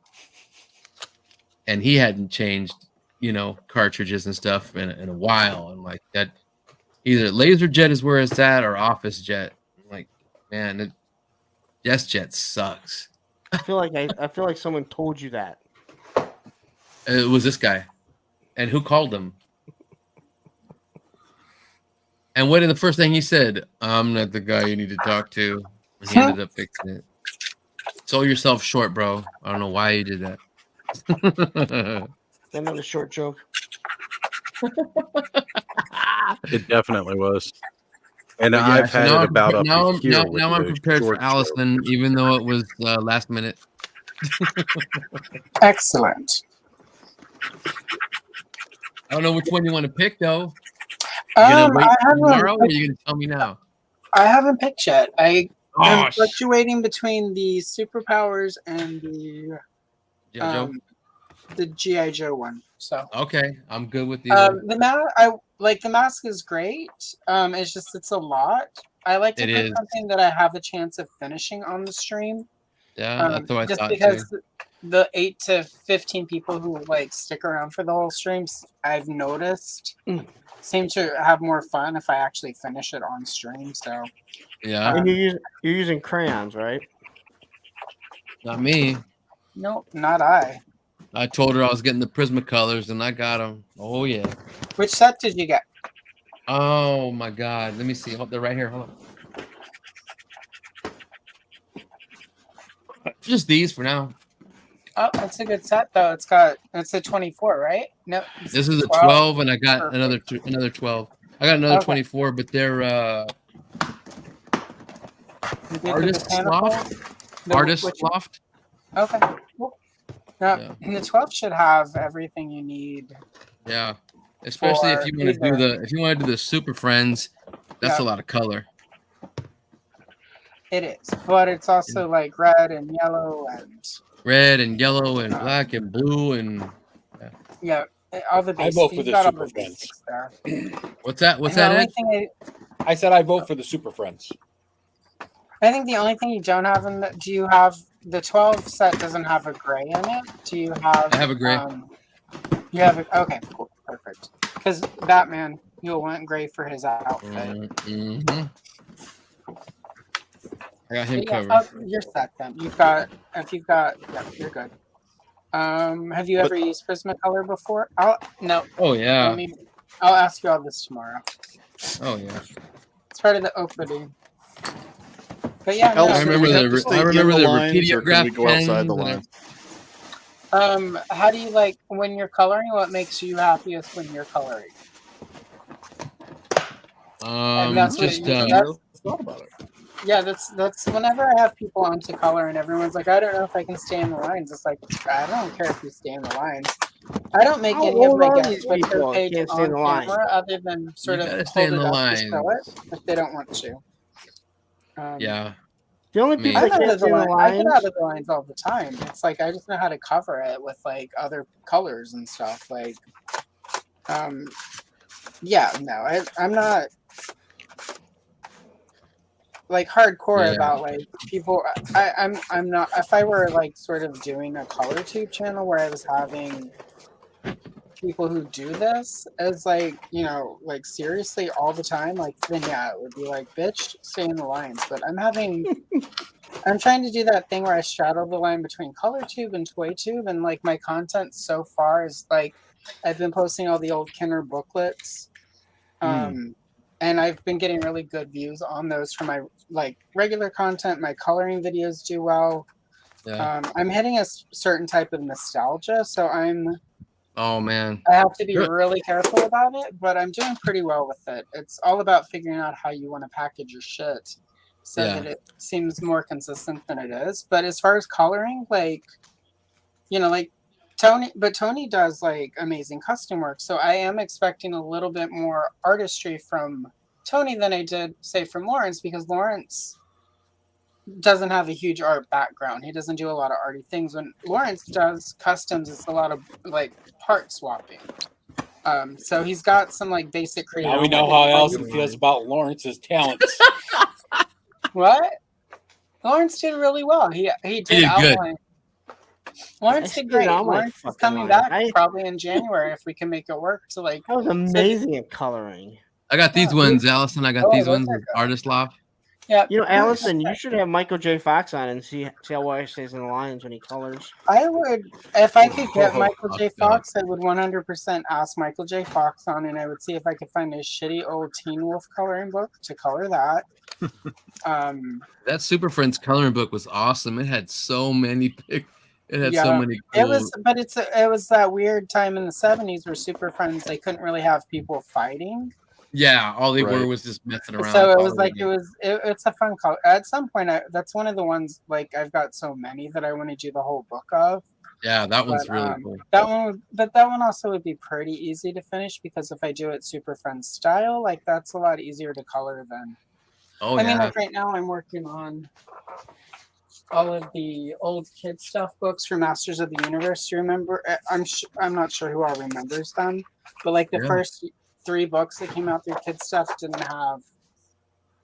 And he hadn't changed, you know, cartridges and stuff in a while. And like that, either laser jet is where it's at or office jet. I'm like, man, Yes Jet sucks. I feel like someone told you that. It was this guy. And who called him? And what in the first thing he said? I'm not the guy you need to talk to. And he ended up fixing it. Sold yourself short, bro. I don't know why you did that. Another short joke. It definitely was. And I've had it about up now. to here. Now I'm prepared for Allison, even though it was last minute. Excellent. I don't know which one you want to pick, though. You gonna wait tomorrow, or are you gonna tell me now? I haven't picked yet. I am fluctuating between the superpowers and the G.I. Joe one. So okay, I'm good with the mask is great. It's just it's a lot. I like to pick something that I have a chance of finishing on the stream. Yeah, that's what I just thought because too. The 8 to 15 people who like stick around for the whole streams, I've noticed, seem to have more fun if I actually finish it on stream. So yeah, and you're using crayons, right? Not me. No, not I. I told her I was getting the Prismacolors, and I got them. Oh yeah. Which set did you get? Oh my God! Let me see. Oh, they're right here. Hold on. Just these for now. Oh, that's a good set though. It's a 24, right? No. This is a 12, and I got another 12. I got another 24, but they're Artist Loft. Okay. Cool. Now, and the 12 should have everything you need. Yeah, especially if you want to do the Super Friends. That's a lot of color. It is, but it's also like red and yellow and black and blue and all the basics. I vote for the Super Friends. What's that? What's that? I said I vote for the Super Friends. I think the only thing you don't have do you have the 12 set doesn't have a gray in it? Do you have? I have a gray. You have a okay, cool, perfect. Because Batman, you'll want gray for his outfit. Mm-hmm. I got him covered. You're set then. You're good. Have you ever used Prismacolor before? No. Oh yeah. I'll ask you all this tomorrow. Oh yeah. It's part of the opening. But yeah, I remember the Repediograph go outside the line. How do you like when you're coloring? What makes you happiest when you're coloring? Yeah, that's whenever I have people on to color and everyone's like, I don't know if I can stay in the lines. It's like, I don't care if you stay in the lines. I don't make any of my guests put their page on camera other than sort of hold it up to show it if they don't want to. Yeah. The only people that can't stay in the I get lines. out of the lines all the time. It's like I just know how to cover it with like other colors and stuff. Like Yeah, no, I'm not like hardcore about like people. I'm not. If I were like sort of doing a color tube channel where I was having people who do this as like, you know, like seriously all the time, like then yeah, it would be like, bitch, stay in the lines. But I'm trying to do that thing where I straddle the line between color tube and toy tube, and like my content so far is like I've been posting all the old Kenner booklets. And I've been getting really good views on those for my like regular content. My coloring videos do well. I'm hitting a certain type of nostalgia, so oh man, I have to be really careful about it, but I'm doing pretty well with it. It's all about figuring out how you want to package your shit so that it seems more consistent than it is. But as far as coloring, like, you know, like Tony does like amazing custom work. So I am expecting a little bit more artistry from Tony than I did, say, from Lawrence, because Lawrence doesn't have a huge art background. He doesn't do a lot of arty things. When Lawrence does customs, it's a lot of like part swapping. So he's got some like basic creative. Now we know how Allison feels about Lawrence's talents. What? Lawrence did really well. He did outline. Lawrence did great. Lawrence is coming back probably in January if we can make it work. To like, that was amazing at coloring. I got these ones, Allison. I got these ones with Artist Loft. Yeah, you know, Allison, you should have Michael J. Fox on and see how he stays in the lines when he colors. I would, if I could get Michael J. Fox, I would 100% ask Michael J. Fox on, and I would see if I could find a shitty old Teen Wolf coloring book to color that. That Super Friends coloring book was awesome. It had so many pictures. It had so many. Cool... It was that weird time in the 70s where Super Friends, they couldn't really have people fighting. Yeah, all they were was just messing around. So it was like it's a fun color. At some point, that's one of the ones like I've got so many that I want to do the whole book of. Yeah, that one's really cool. That one also would be pretty easy to finish because if I do it Super Friends style, like that's a lot easier to color than. Oh, I mean, like right now I'm working on all of the old kid stuff books for Masters of the Universe. Do you remember? I'm not sure who all remembers them, but like the first 3 books that came out through kid stuff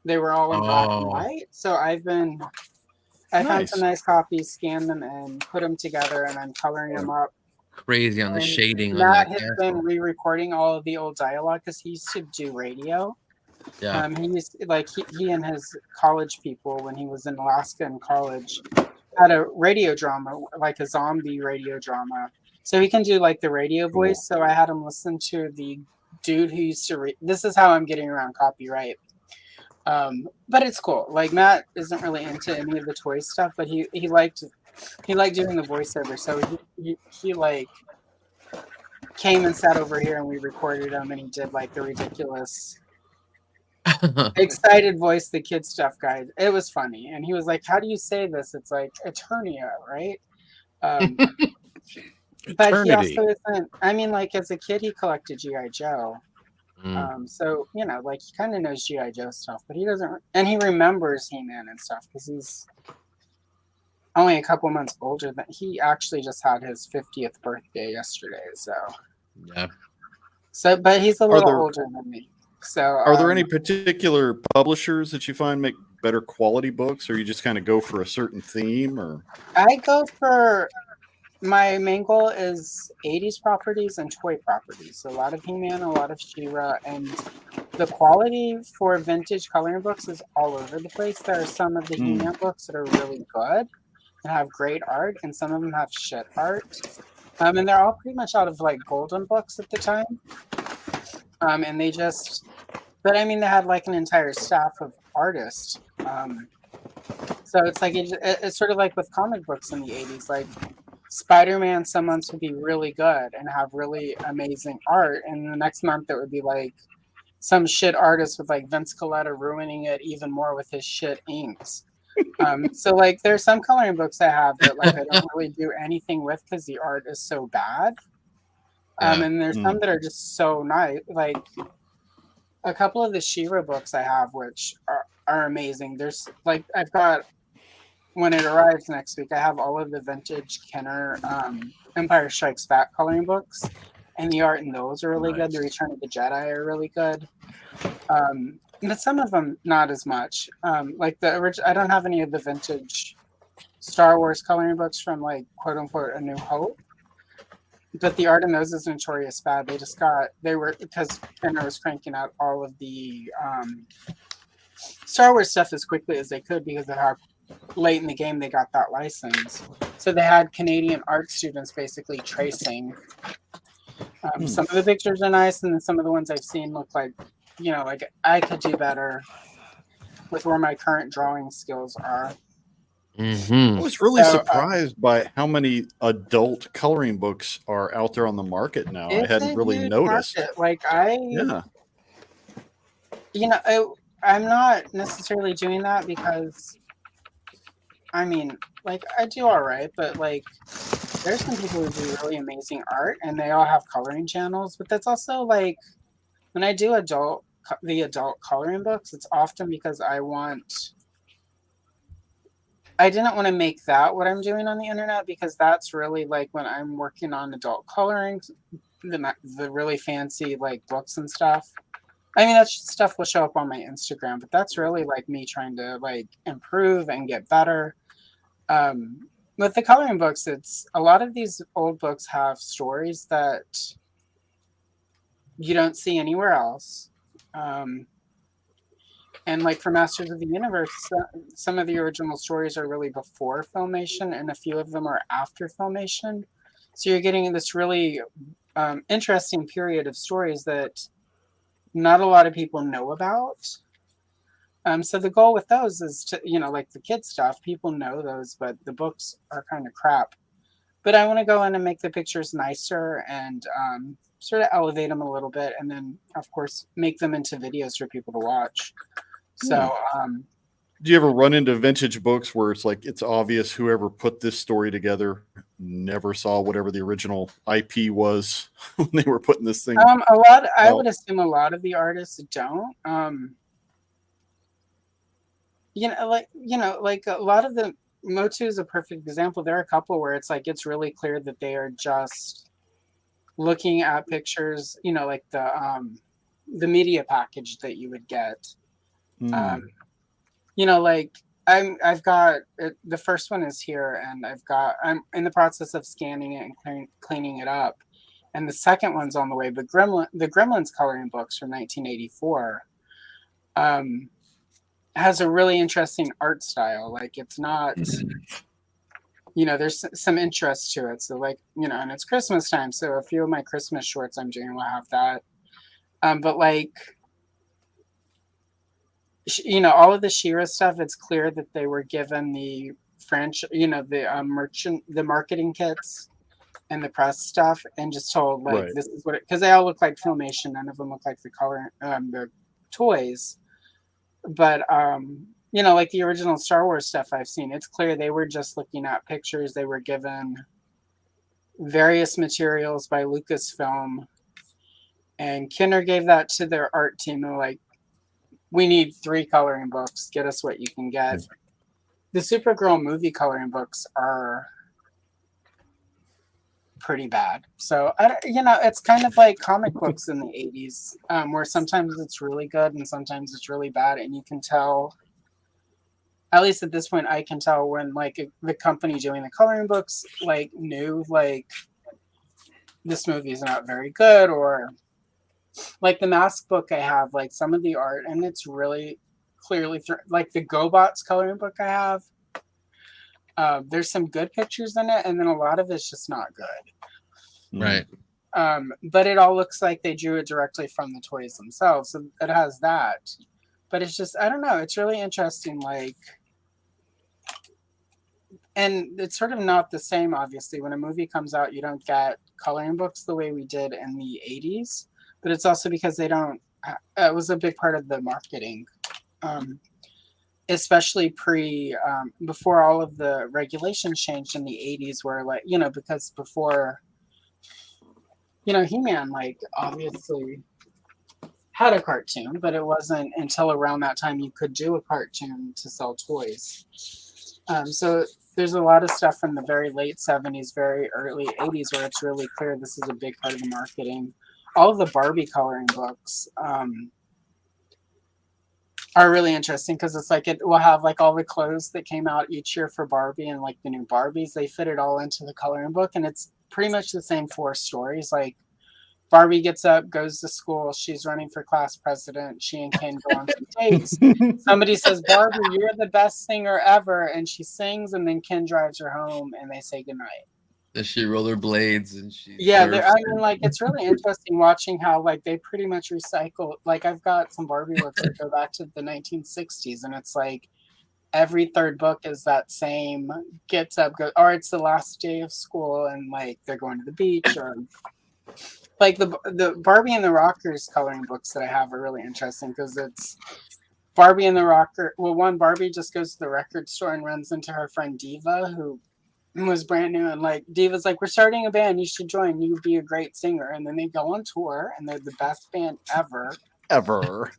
they were all in black and white. So I found some nice copies, scanned them and put them together, and I'm coloring them up. Crazy on the shading. Matt has been re-recording all of the old dialogue because he used to do radio. Yeah. He used he and his college people when he was in Alaska in college had a radio drama, like a zombie radio drama. So he can do like the radio voice. So I had him listen to the dude who used to read. This is how I'm getting around copyright. But it's cool. Like Matt isn't really into any of the toy stuff, but he liked doing the voiceover. So he like came and sat over here and we recorded him, and he did like the ridiculous excited voice, the kid stuff guy. It was funny, and he was like, "How do you say this?" It's like Eternia, right? But he also isn't. I mean, like as a kid, he collected GI Joe, so you know, like he kind of knows GI Joe stuff, but he doesn't, and he remembers He-Man and stuff because he's only a couple months older than he actually just had his 50th birthday yesterday. So yeah. So, but he's a little older than me. So, are there any particular publishers that you find make better quality books, or you just kind of go for a certain theme? Or I go for my main goal is 80s properties and toy properties. So a lot of He-Man, a lot of She-Ra, and the quality for vintage coloring books is all over the place. There are some of the He-Man books that are really good and have great art, and some of them have shit art. And they're all pretty much out of like Golden Books at the time. And they just, but I mean, they had like an entire staff of artists. So it's like, it's sort of like with comic books in the 80s, like Spider-Man, some months would be really good and have really amazing art. And the next month it would be like some shit artist with like Vince Coletta ruining it even more with his shit inks. So like there's some coloring books I have that like I don't really do anything with because the art is so bad. And there's some that are just so nice. Like a couple of the She-Ra books I have, which are amazing. There's like I've got, when it arrives next week, I have all of the vintage Kenner Empire Strikes Back coloring books. and the art in those are really good. The Return of the Jedi are really good. But some of them not as much. Like the original, I don't have any of the vintage Star Wars coloring books from like quote unquote A New Hope. But the art in those is notorious bad. Because Kenner was cranking out all of the Star Wars stuff as quickly as they could because of how late in the game they got that license. So they had Canadian art students basically tracing. Some of the pictures are nice, and then some of the ones I've seen look like, like I could do better with where my current drawing skills are. I was really surprised by how many adult coloring books are out there on the market now. I hadn't really noticed. Like I'm not necessarily doing that because, I mean, like I do all right, but like there's some people who do really amazing art, and they all have coloring channels. But that's also like when I do the adult coloring books, it's often because I didn't want to make that what I'm doing on the internet, because that's really like when I'm working on adult coloring, the really fancy like books and stuff. I mean, that stuff will show up on my Instagram, but that's really like me trying to like improve and get better. With the coloring books, it's a lot of these old books have stories that you don't see anywhere else. And like for Masters of the Universe, some of the original stories are really before Filmation, and a few of them are after Filmation. So you're getting this really interesting period of stories that not a lot of people know about. So the goal with those is to, like the kid stuff, people know those, but the books are kind of crap. But I want to go in and make the pictures nicer and sort of elevate them a little bit, and then, of course, make them into videos for people to watch. So, do you ever run into vintage books where it's like it's obvious whoever put this story together never saw whatever the original IP was when they were putting this thing? I would assume a lot of the artists don't. Like a lot of the Motu is a perfect example. There are a couple where it's like it's really clear that they are just looking at pictures, like the media package that you would get. Like I've got the first one is here, and I'm in the process of scanning it and cleaning it up, and the second one's on the way. But the Gremlins coloring books from 1984 has a really interesting art style. Like it's not, there's some interest to it. So like, and it's Christmas time, so a few of my Christmas shorts I'm doing will have that. But like, all of the She-Ra stuff, it's clear that they were given the French, the marketing kits and the press stuff, and just told like this is what, because they all look like Filmation, none of them look like the color, the toys. But like the original Star Wars stuff I've seen, it's clear they were just looking at pictures. They were given various materials by Lucasfilm, and Kenner gave that to their art team. They're like, we need 3 coloring books. Get us what you can get. The Supergirl movie coloring books are pretty bad. So, it's kind of like comic books in the 80s, where sometimes it's really good and sometimes it's really bad. And you can tell, at least at this point, I can tell when like the company doing the coloring books like knew like this movie is not very good, or like the Mask book I have, like some of the art, and it's really clearly like the GoBots coloring book I have. There's some good pictures in it, and then a lot of it's just not good. Right. But it all looks like they drew it directly from the toys themselves, so it has that. But it's just, I don't know, it's really interesting, like, and it's sort of not the same, obviously. When a movie comes out, you don't get coloring books the way we did in the 80s. But it's also because they don't, it was a big part of the marketing, especially before all of the regulations changed in the 80s, where like, because before, He-Man, like, obviously had a cartoon, but it wasn't until around that time you could do a cartoon to sell toys. So there's a lot of stuff from the very late 70s, very early 80s where it's really clear this is a big part of the marketing. All of the Barbie coloring books are really interesting because it's like it will have like all the clothes that came out each year for Barbie and like the new Barbies. They fit it all into the coloring book, and it's pretty much the same 4 stories. Like Barbie gets up, goes to school. She's running for class president. She and Ken go on some dates. Somebody says, "Barbie, you're the best singer ever," and she sings, and then Ken drives her home, and they say goodnight. Does she rollerblades and she? Yeah, I mean, like it's really interesting watching how like they pretty much recycle. Like I've got some Barbie books that go back to the 1960s, and it's like every third book is that same gets up, go, or it's the last day of school, and like they're going to the beach, or like the Barbie and the Rockers coloring books that I have are really interesting because it's Barbie and the Rocker. Well, one Barbie just goes to the record store and runs into her friend Diva, who was brand new, and like Diva's like, "We're starting a band, you should join, you'd be a great singer." And then they go on tour and they're the best band ever. And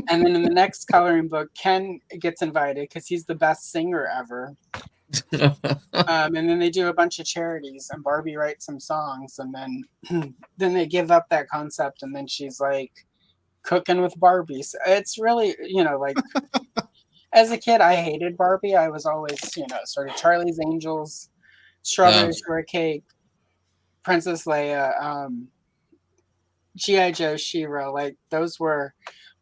then in the next coloring book, Ken gets invited because he's the best singer ever. And then they do a bunch of charities, and Barbie writes some songs, and then they give up that concept, and then she's like cooking with Barbie. So it's really, like as a kid, I hated Barbie. I was always, sort of Charlie's Angels, Strawberry Shortcake, Princess Leia, G.I. Joe, She-Ra. Like those were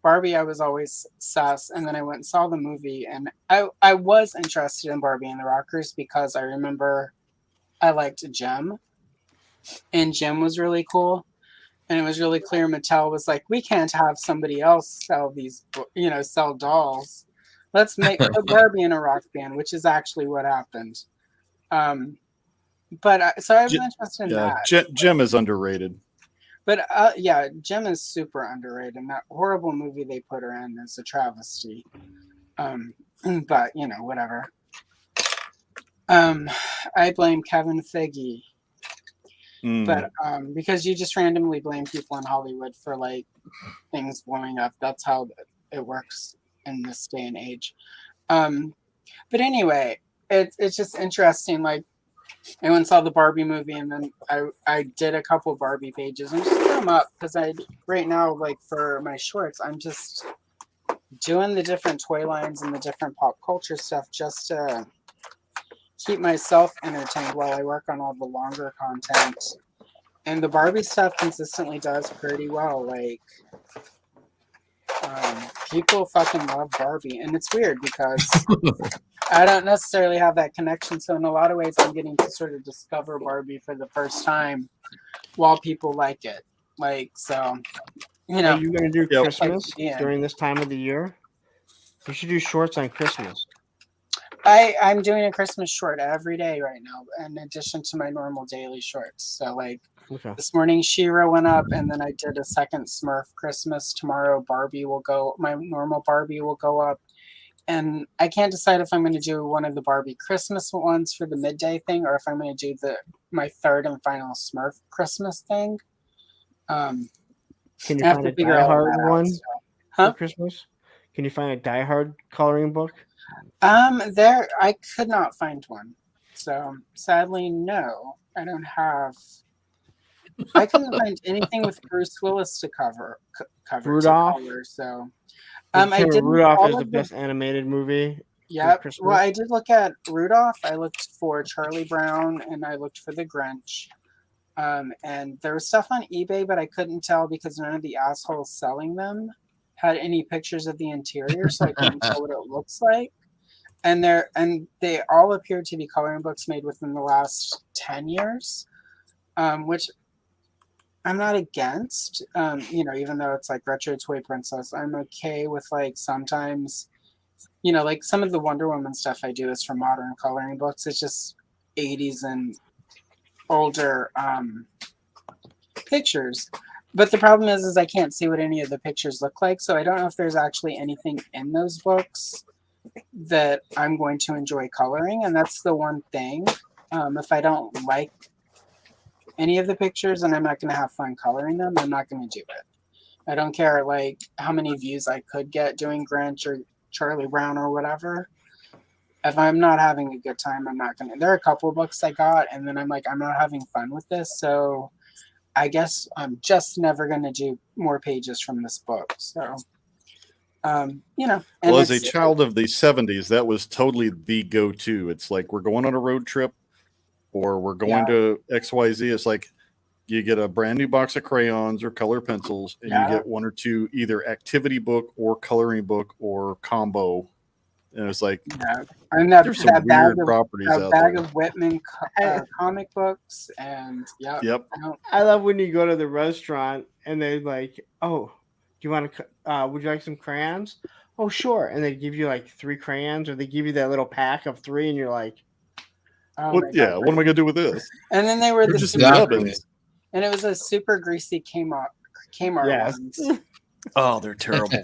Barbie. I was always sus. And then I went and saw the movie, and I was interested in Barbie and the Rockers because I remember I liked Jem, and Jem was really cool. And it was really clear Mattel was like, we can't have somebody else sell these, sell dolls. Let's make a Barbie in a rock band, which is actually what happened. So I was interested in that. Jem is underrated. But Jem is super underrated. And that horrible movie they put her in is a travesty. But whatever. I blame Kevin Feige. But because you just randomly blame people in Hollywood for like things blowing up. That's how it works in this day and age. But anyway, it's just interesting. Like I went and saw the Barbie movie, and then I did a couple Barbie pages and just put them up because right now, like for my shorts, I'm just doing the different toy lines and the different pop culture stuff just to keep myself entertained while I work on all the longer content. And the Barbie stuff consistently does pretty well. Like people fucking love Barbie, and it's weird because I don't necessarily have that connection. So in a lot of ways, I'm getting to sort of discover Barbie for the first time while people like it. Like, so, Are you going to do Christmas during this time of the year? You should do shorts on Christmas. I'm doing a Christmas short every day right now, in addition to my normal daily shorts. So like this morning, She-Ra went up, and then I did a second Smurf Christmas. Tomorrow, my normal Barbie will go up. And I can't decide if I'm going to do one of the Barbie Christmas ones for the midday thing, or if I'm going to do my third and final Smurf Christmas thing. Can you find a Die Hard one for Christmas? Can you find a Die Hard coloring book? I could not find one. So sadly, no, I don't have. I couldn't find anything with Bruce Willis to cover Rudolph. To color, so. I did. Rudolph is the best animated movie. Yeah. Well, I did look at Rudolph. I looked for Charlie Brown, and I looked for the Grinch. And there was stuff on eBay, but I couldn't tell because none of the assholes selling them had any pictures of the interior, so I couldn't tell what it looks like. And they all appear to be coloring books made within the last 10 years, which I'm not against, even though it's like retro toy princess, I'm okay with like sometimes, like some of the Wonder Woman stuff I do is from modern coloring books. It's just 80s and older pictures. But the problem is I can't see what any of the pictures look like. So I don't know if there's actually anything in those books that I'm going to enjoy coloring. And that's the one thing. If I don't like any of the pictures and I'm not going to have fun coloring them, I'm not going to do it. I don't care like how many views I could get doing Grinch or Charlie Brown or whatever. if I'm not having a good time, I'm not gonna. There are a couple of books I got, and then I'm like, I'm not having fun with this, so I guess I'm just never gonna do more pages from this book. So, you know. Well, as a child of the 70s, that was totally the go-to. It's like we're going on a road trip, or we're going to XYZ. It's like you get a brand new box of crayons or color pencils, and you get one or two either activity book or coloring book or combo. And it's like, and there's some weird properties out there. A bag of Whitman comic books, and Yep. I love when you go to the restaurant and they're like, "Oh, do you want to? Would you like some crayons?" "Oh, sure." And they give you like 3 crayons, or they give you that little pack of 3, and you're like, "What? Yeah, what am I gonna do with this?" And then they were the just super, and it was a super greasy Kmart ones. Oh, they're terrible.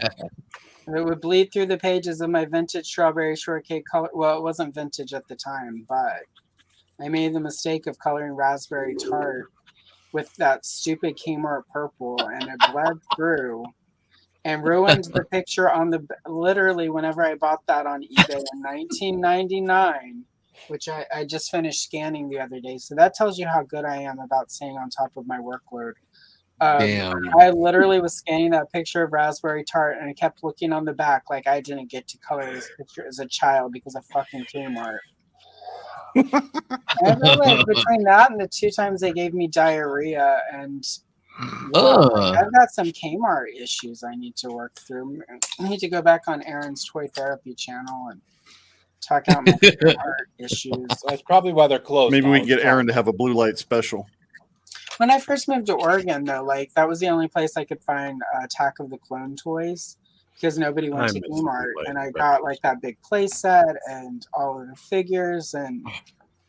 It would bleed through the pages of my vintage strawberry shortcake color. Well, it wasn't vintage at the time, but I made the mistake of coloring raspberry tart with that stupid Kmart purple, and it bled through and ruined the picture on the. Literally, whenever I bought that on eBay in 1999, which I just finished scanning the other day, so that tells you how good I am about staying on top of my workload. Damn. I literally was scanning that picture of raspberry tart, and I kept looking on the back like I didn't get to color this picture as a child because of fucking Kmart. And like, between that and the 2 times they gave me diarrhea, and I've got some Kmart issues I need to work through. I need to go back on Aaron's Toy Therapy channel and talk out my Kmart issues. That's probably why they're closed. Maybe we can get Aaron to have a blue light special. When I first moved to Oregon, though, like that was the only place I could find Attack of the Clone toys, because nobody went to Kmart, and I got like that big play set and all of the figures and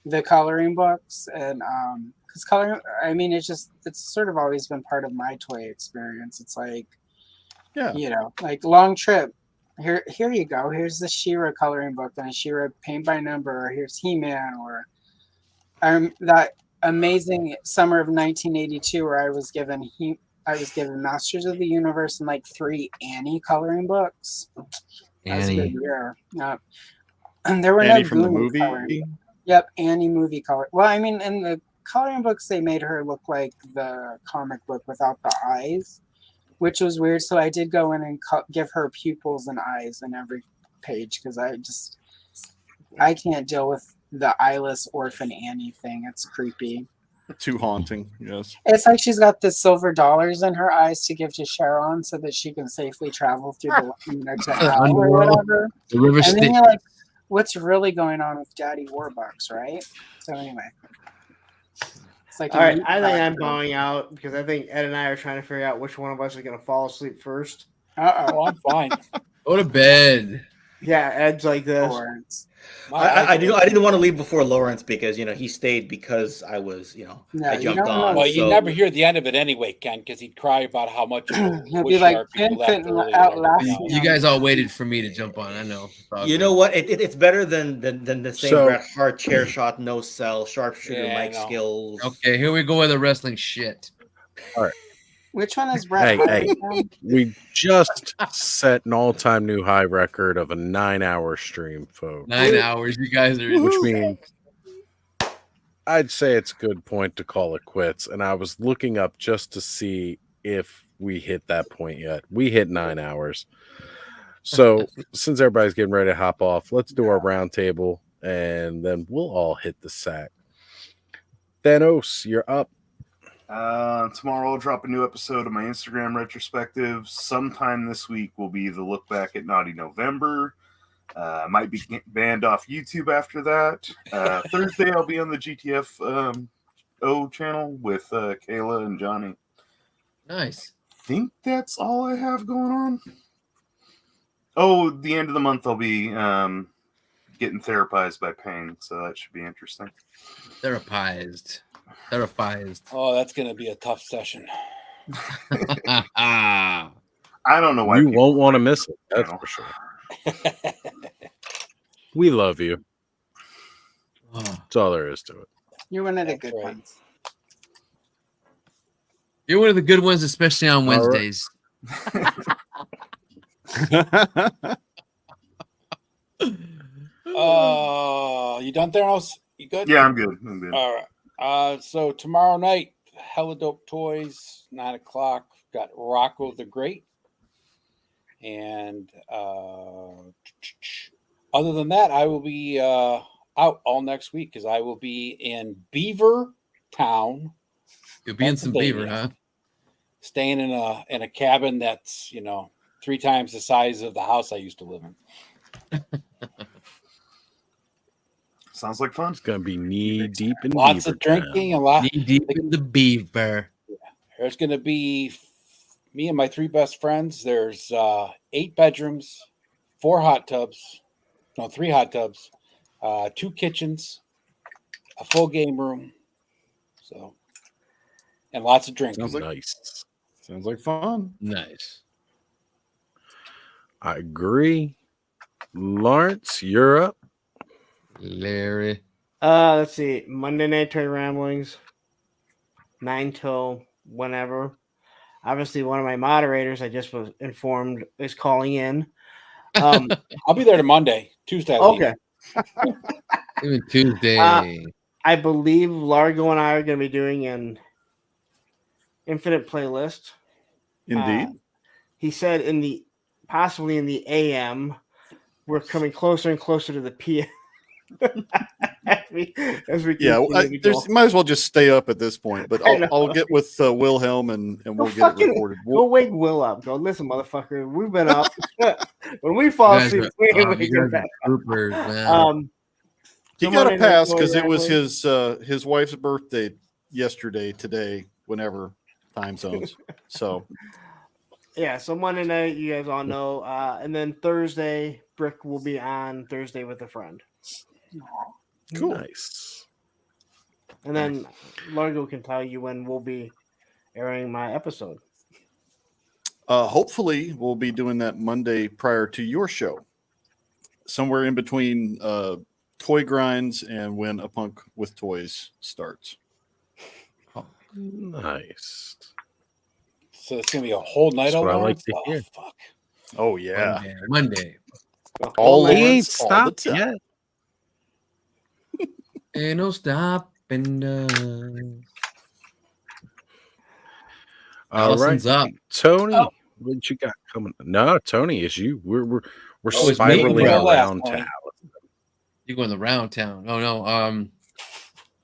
the coloring books, and because coloring, I mean, it's sort of always been part of my toy experience. It's like, you know, like Long Trip. Here you go. Here's the She-Ra coloring book and a She-Ra paint by number. Or here's He-Man, or that amazing summer of 1982 where I was given Masters of the Universe and like 3 Annie coloring books. That's a good year. And there were Annie no from the Goonies movie. coloring. Yep, Annie movie color. Well, I mean, in the coloring books, they made her look like the comic book without the eyes, which was weird. So I did go in and give her pupils and eyes in every page, because I can't deal with the eyeless orphan Annie thing. It's creepy. Too haunting, yes. It's like she's got the silver dollars in her eyes to give to Sharon so that she can safely travel through the to hell or whatever. And then you're like, what's really going on with Daddy Warbucks, right? So anyway. It's like, all right, I think I'm bowing out, because I think Ed and I are trying to figure out which one of us is going to fall asleep first. Oh, I'm fine. Go to bed. Yeah, Ed's like this. I didn't want to leave before Lawrence, because he stayed because I was I jumped on. Well, you never hear the end of it anyway, Ken, because he'd cry about how much he'll be like you guys all waited for me to jump on. I know. You know what? It's better than the same Bret Hart chair shot, no sell, sharpshooter like skills. Okay, here we go with the wrestling shit. All right. Which one is Bret Hart? We just set an all-time new high record of a 9-hour stream, folks. 9 hours, you guys are. Which means I'd say it's a good point to call it quits. And I was looking up just to see if we hit that point yet. We hit 9 hours. So since everybody's getting ready to hop off, let's do our round table, and then we'll all hit the sack. Thanos, you're up. Tomorrow I'll drop a new episode of my Instagram retrospective. Sometime this week will be the look back at Naughty November. Might be banned off YouTube after that. Thursday I'll be on the GTF channel with Kayla and Johnny. Nice. I think that's all I have going on. Oh, the end of the month I'll be getting therapized by pain, so that should be interesting. Therapized. Oh, that's going to be a tough session. I don't know why you won't want to miss it. That's for sure. We love you. That's all there is to it. You're one of the good ones. You're one of the good ones, especially on Wednesdays. you done, Theranos? You good? Yeah, I'm good. I'm good. All right. So tomorrow night, Hella Dope Toys, 9:00. Got Rocco the Great. And other than that, I will be out all next week because I will be in Beaver Town. You'll be in some beaver, huh? Staying in a cabin that's 3 times the size of the house I used to live in. Sounds like fun. It's gonna be knee deep in Lots beaver of drinking, town. a lot knee deep in the beaver. There's going to be me and my 3 best friends. There's 8 bedrooms, 3 hot tubs, 2 kitchens, a full game room. So, and lots of drinking. Sounds like fun. Nice. I agree. Lawrence, you're up. Larry. Let's see. Monday Night Toy Ramblings, 9 till whenever. Obviously, one of my moderators, I just was informed, is calling in. I'll be there to Monday, Tuesday. Okay. Even Tuesday. I believe Largo and I are going to be doing an infinite playlist. Indeed. He said possibly in the AM, we're coming closer and closer to the PM. as we might as well just stay up at this point. But I'll get with Wilhelm and we'll get it recorded. Go wake Will up. Go, listen, motherfucker. We've been up. When we fall asleep, we wake him back up. He got a pass because it was his wife's birthday today, whenever time zones. So yeah, so Monday night, you guys all know, and then Thursday, Brick will be on Thursday with a friend. Cool. Nice. And then Largo can tell you when we'll be airing my episode. Hopefully, we'll be doing that Monday prior to your show, somewhere in between Toy Grinds and when A Punk with Toys starts. Oh, nice. So it's gonna be a whole night. That's what I like to hear. Fuck. Oh yeah, Monday. All he ain't stopped yet. Ain't no stopping us. Allison's up. Tony, what you got coming? No, Tony, it's you. We're it's spiraling me, around town. You're going around town. Oh no.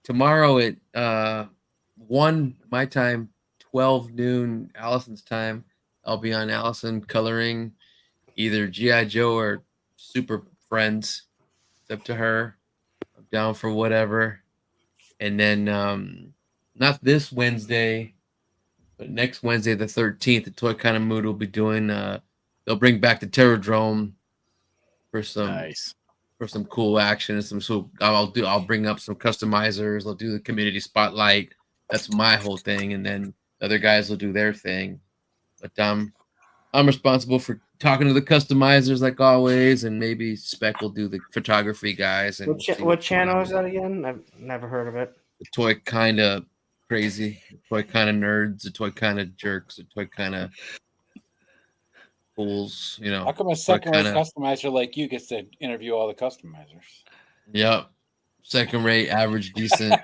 Tomorrow at 1 my time, 12 noon Allison's time, I'll be on Allison coloring either G.I. Joe or Super Friends. It's up to her. I'm down for whatever. And then not this Wednesday, but next Wednesday, the 13th, the Toy Kind of Mood will be doing they'll bring back the Terrordrome for some cool action and I'll bring up some customizers. I'll do the community spotlight. That's my whole thing, and then other guys will do their thing. But I'm responsible for talking to the customizers like always, and maybe Spec will do the photography guys. And what channel is that again? I've never heard of it. The Toy Kind of Crazy, the Toy Kind of Nerds, the Toy Kind of Jerks, the Toy Kind of Fools. How come a second-rate customizer like you gets to interview all the customizers? Yep, second-rate, average, decent,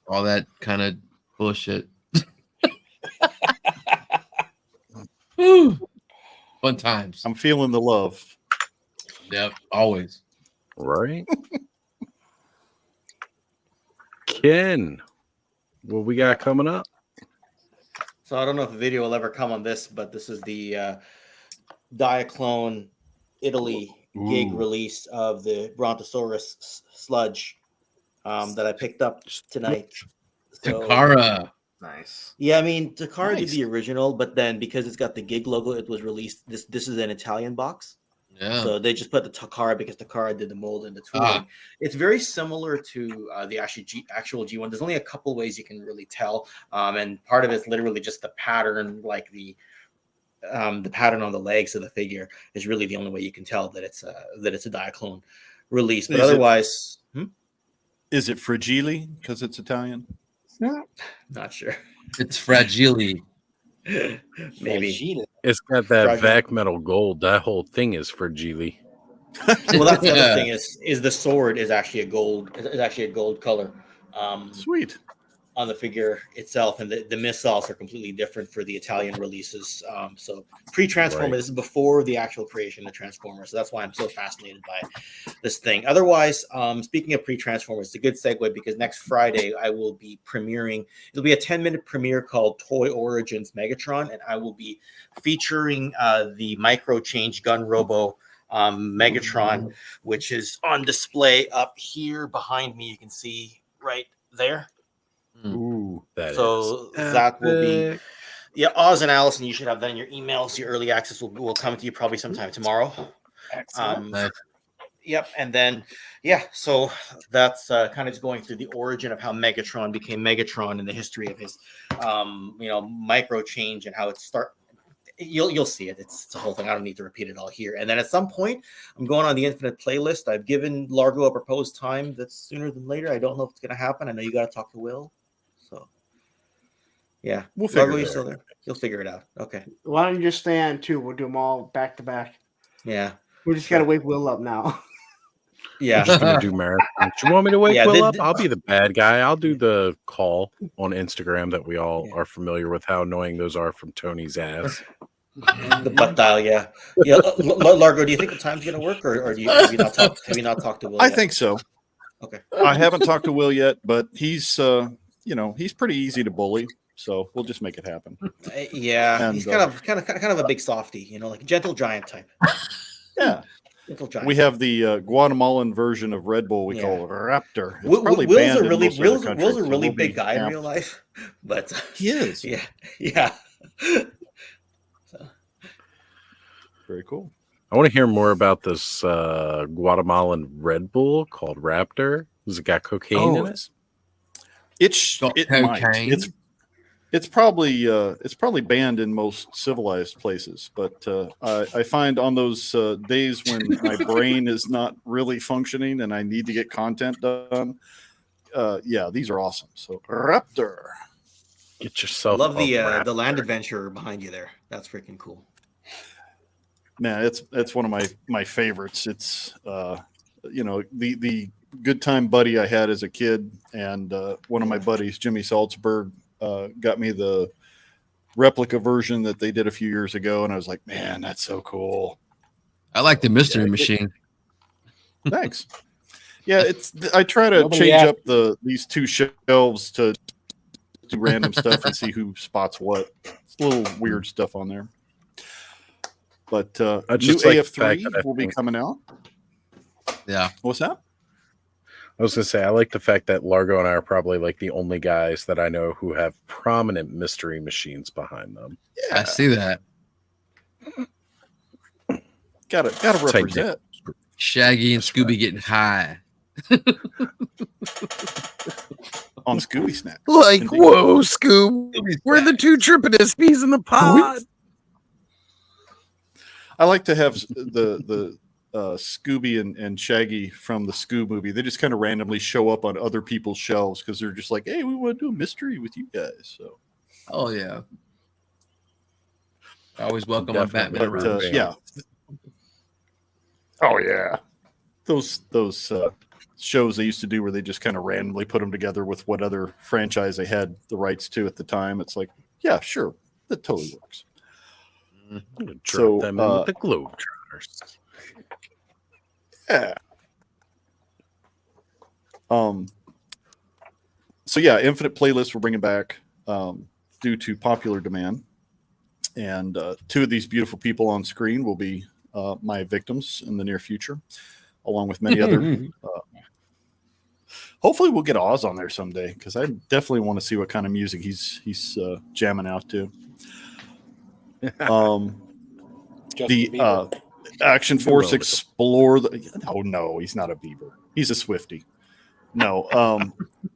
all that kind of bullshit. Woo. Fun times. I'm feeling the love. Yep, always. Right. Ken, what we got coming up? So I don't know if a video will ever come on this, but this is the Diaclone Italy gig release of the Brontosaurus sludge that I picked up tonight. Takara. Nice. Yeah, I mean, Takara did the original, but then because it's got the gig logo, it was released. This is an Italian box. Yeah. So they just put the Takara because Takara did the mold and the tooling. It's very similar to the actual G1. There's only a couple ways you can really tell, and part of it's literally just the pattern, like the pattern on the legs of the figure is really the only way you can tell that it's a Diaclone release. But otherwise, is it Fragile because it's Italian? Not sure. It's Fragile. Maybe it's got that vac metal gold. That whole thing is Fragile. Well, that's the other thing is the sword is actually a gold color. Sweet. On the figure itself, and the missiles are completely different for the Italian releases. So pre-Transformer, Right. this is before the actual creation of Transformers. So that's why I'm so fascinated by this thing. Otherwise, speaking of pre-Transformers, it's a good segue because next Friday I will be premiering. It'll be a 10-minute premiere called Toy Origins Megatron, and I will be featuring the Micro Change Gun Robo Megatron, which is on display up here behind me. You can see right there. Ooh, that will be, yeah, Oz and Allison, you should have that in your emails. Your early access will come to you probably sometime tomorrow. Excellent. Yep, and then so that's kind of going through the origin of how Megatron became Megatron and the history of his micro change and how it started. You'll see it. It's a whole thing. I don't need to repeat it all here. And then at some point, I'm going on the Infinite playlist. I've given Largo a proposed time that's sooner than later. I don't know if it's going to happen. I know you got to talk to Will. So, yeah. We'll figure Largo, it you out. still there? You'll figure it out. Okay. Why don't you just stay on two? We'll do them all back to back. Yeah. We just got to wake Will up now. Yeah. I'm just gonna do marathons. Do you want me to wake Will up? I'll be the bad guy. I'll do the call on Instagram that we all are familiar with. How annoying those are from Tony's ass. The butt dial, yeah. Largo, do you think the time's gonna work, or have you not talked to Will? I yet? think so. Okay. I haven't talked to Will yet, but he's he's pretty easy to bully, so we'll just make it happen. Yeah, And, he's kind of a big softy, like a gentle giant type. Yeah. Gentle giant. We have the Guatemalan version of Red Bull we call Raptor. It's Will's probably a banned in really most other countries, Will's a so really we'll be big guy in amped. real life, but He is. Yeah. Very cool. I want to hear more about this Guatemalan Red Bull called Raptor. Has it got cocaine in it? It might. It's probably banned in most civilized places, but I find on those days when my brain is not really functioning and I need to get content done, these are awesome. So Raptor, get yourself. Love the land adventure behind you there. That's freaking cool. Man, it's one of my favorites. It's the good time buddy I had as a kid, and one of my buddies, Jimmy Salzberg, got me the replica version that they did a few years ago, and I was like, man, that's so cool. I like the mystery machine. Thanks. Yeah, I try to change up these two shelves to do random stuff and see who spots what. It's a little weird stuff on there. But new AF3 will be coming out. Yeah. What's that? I was going to say, I like the fact that Largo and I are probably like the only guys that I know who have prominent mystery machines behind them. Yeah. I see that. Gotta represent. Shaggy and Scooby getting high. On Scooby Snacks. Like, whoa, Scoob. We're the two trippinest bees in the pod. I like to have the Scooby and Shaggy from the Scoob movie. They just kind of randomly show up on other people's shelves because they're just like, hey, we want to do a mystery with you guys. So, oh yeah, always welcome on Batman. Yeah. Oh yeah, those shows they used to do where they just kind of randomly put them together with what other franchise they had the rights to at the time. It's like, yeah, sure, that totally works. So them in with the Globetrotters. Yeah. So yeah, Infinite Playlist we're bringing back due to popular demand, and two of these beautiful people on screen will be my victims in the near future, along with many other. Hopefully, we'll get Oz on there someday because I definitely want to see what kind of music he's jamming out to. The Action Force Explore. No, he's not a Beaver. He's a Swiftie. No.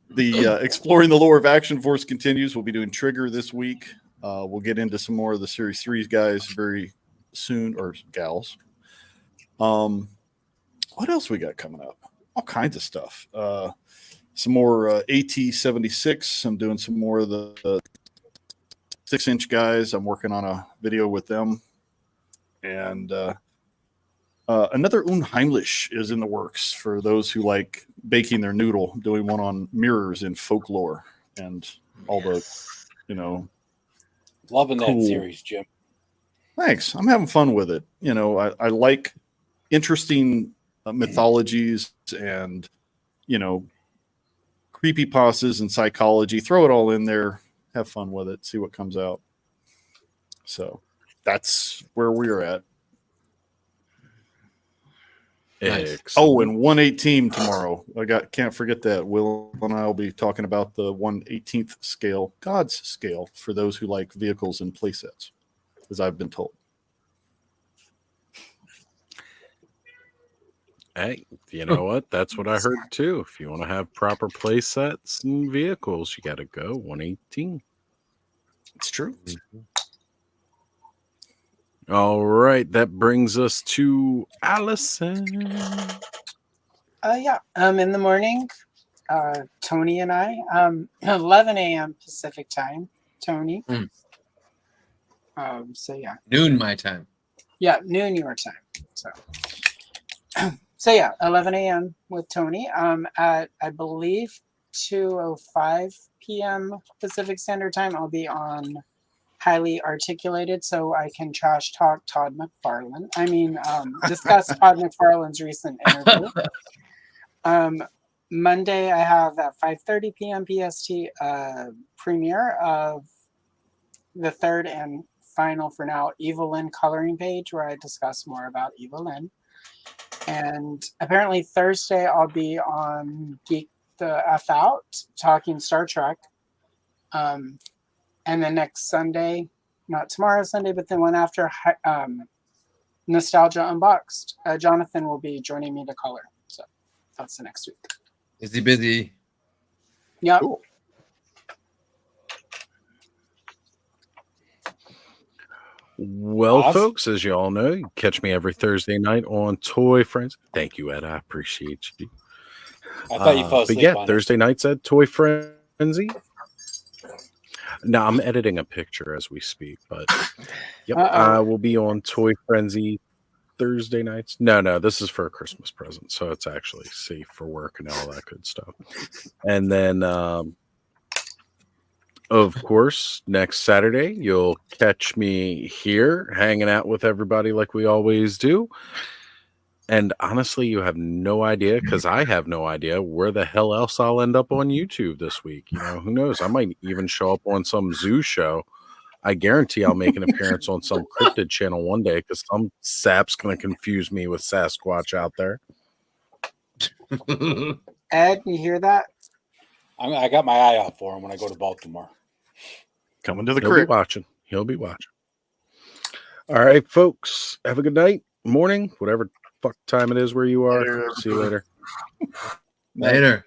The Exploring the Lore of Action Force continues. We'll be doing Trigger this week. We'll get into some more of the Series 3 guys very soon, or gals. What else we got coming up? All kinds of stuff. Some more AT-76. I'm doing some more of the 6-inch guys. I'm working on a video with them. And Another Unheimlich is in the works for those who like baking their noodle, doing one on mirrors in folklore and all the, loving cool. that series, Jim. Thanks. I'm having fun with it. I like interesting mythologies and, creepypastas and psychology. Throw it all in there. Have fun with it. See what comes out. So that's where we're at. Nice. Oh, and 1/18 tomorrow. Can't forget that. Will and I will be talking about the 1/18th scale, God's scale, for those who like vehicles and playsets, as I've been told. Hey, you know what? That's what I heard too. If you want to have proper play sets and vehicles, you got to go 1/18. It's true. All right, that brings us to Allison. Yeah. In the morning, Tony and I, 11 a.m. Pacific time. Tony. So yeah. Noon my time. Yeah, noon your time. So yeah, 11 a.m. with Tony. At I believe 2:05 p.m. Pacific Standard Time, I'll be on Highly Articulated, so I can trash talk Todd McFarlane. Discuss Todd McFarlane's recent interview. Monday, I have at 5:30 p.m. PST premiere of the third and final for now Evelyn coloring page, where I discuss more about Evelyn. And apparently Thursday, I'll be on Geek the F Out talking Star Trek. And then next Sunday, not tomorrow Sunday, but the one after, Nostalgia Unboxed. Jonathan will be joining me to color. So that's the next week. Is he busy? Yeah. Cool. Well, folks, as you all know, you catch me every Thursday night on Toy Friends. Thank you, Ed. I appreciate you. I thought you fell asleep. But yeah, on Thursday nights at Toy Frenzy. No, I'm editing a picture as we speak, but yep, I will be on Toy Frenzy Thursday nights. No, this is for a Christmas present, so it's actually safe for work and all that good stuff. And then, of course, next Saturday, you'll catch me here hanging out with everybody like we always do. And honestly, you have no idea, because I have no idea where the hell else I'll end up on YouTube this week. Who knows? I might even show up on some zoo show. I guarantee I'll make an appearance on some cryptid channel one day, because some sap's going to confuse me with Sasquatch out there. Ed, you hear that? I got my eye out for him when I go to Baltimore. Coming to the He'll crib. be watching. He'll be watching. All right, folks. Have a good night, morning, whatever fuck time it is where you are. See you later. Later.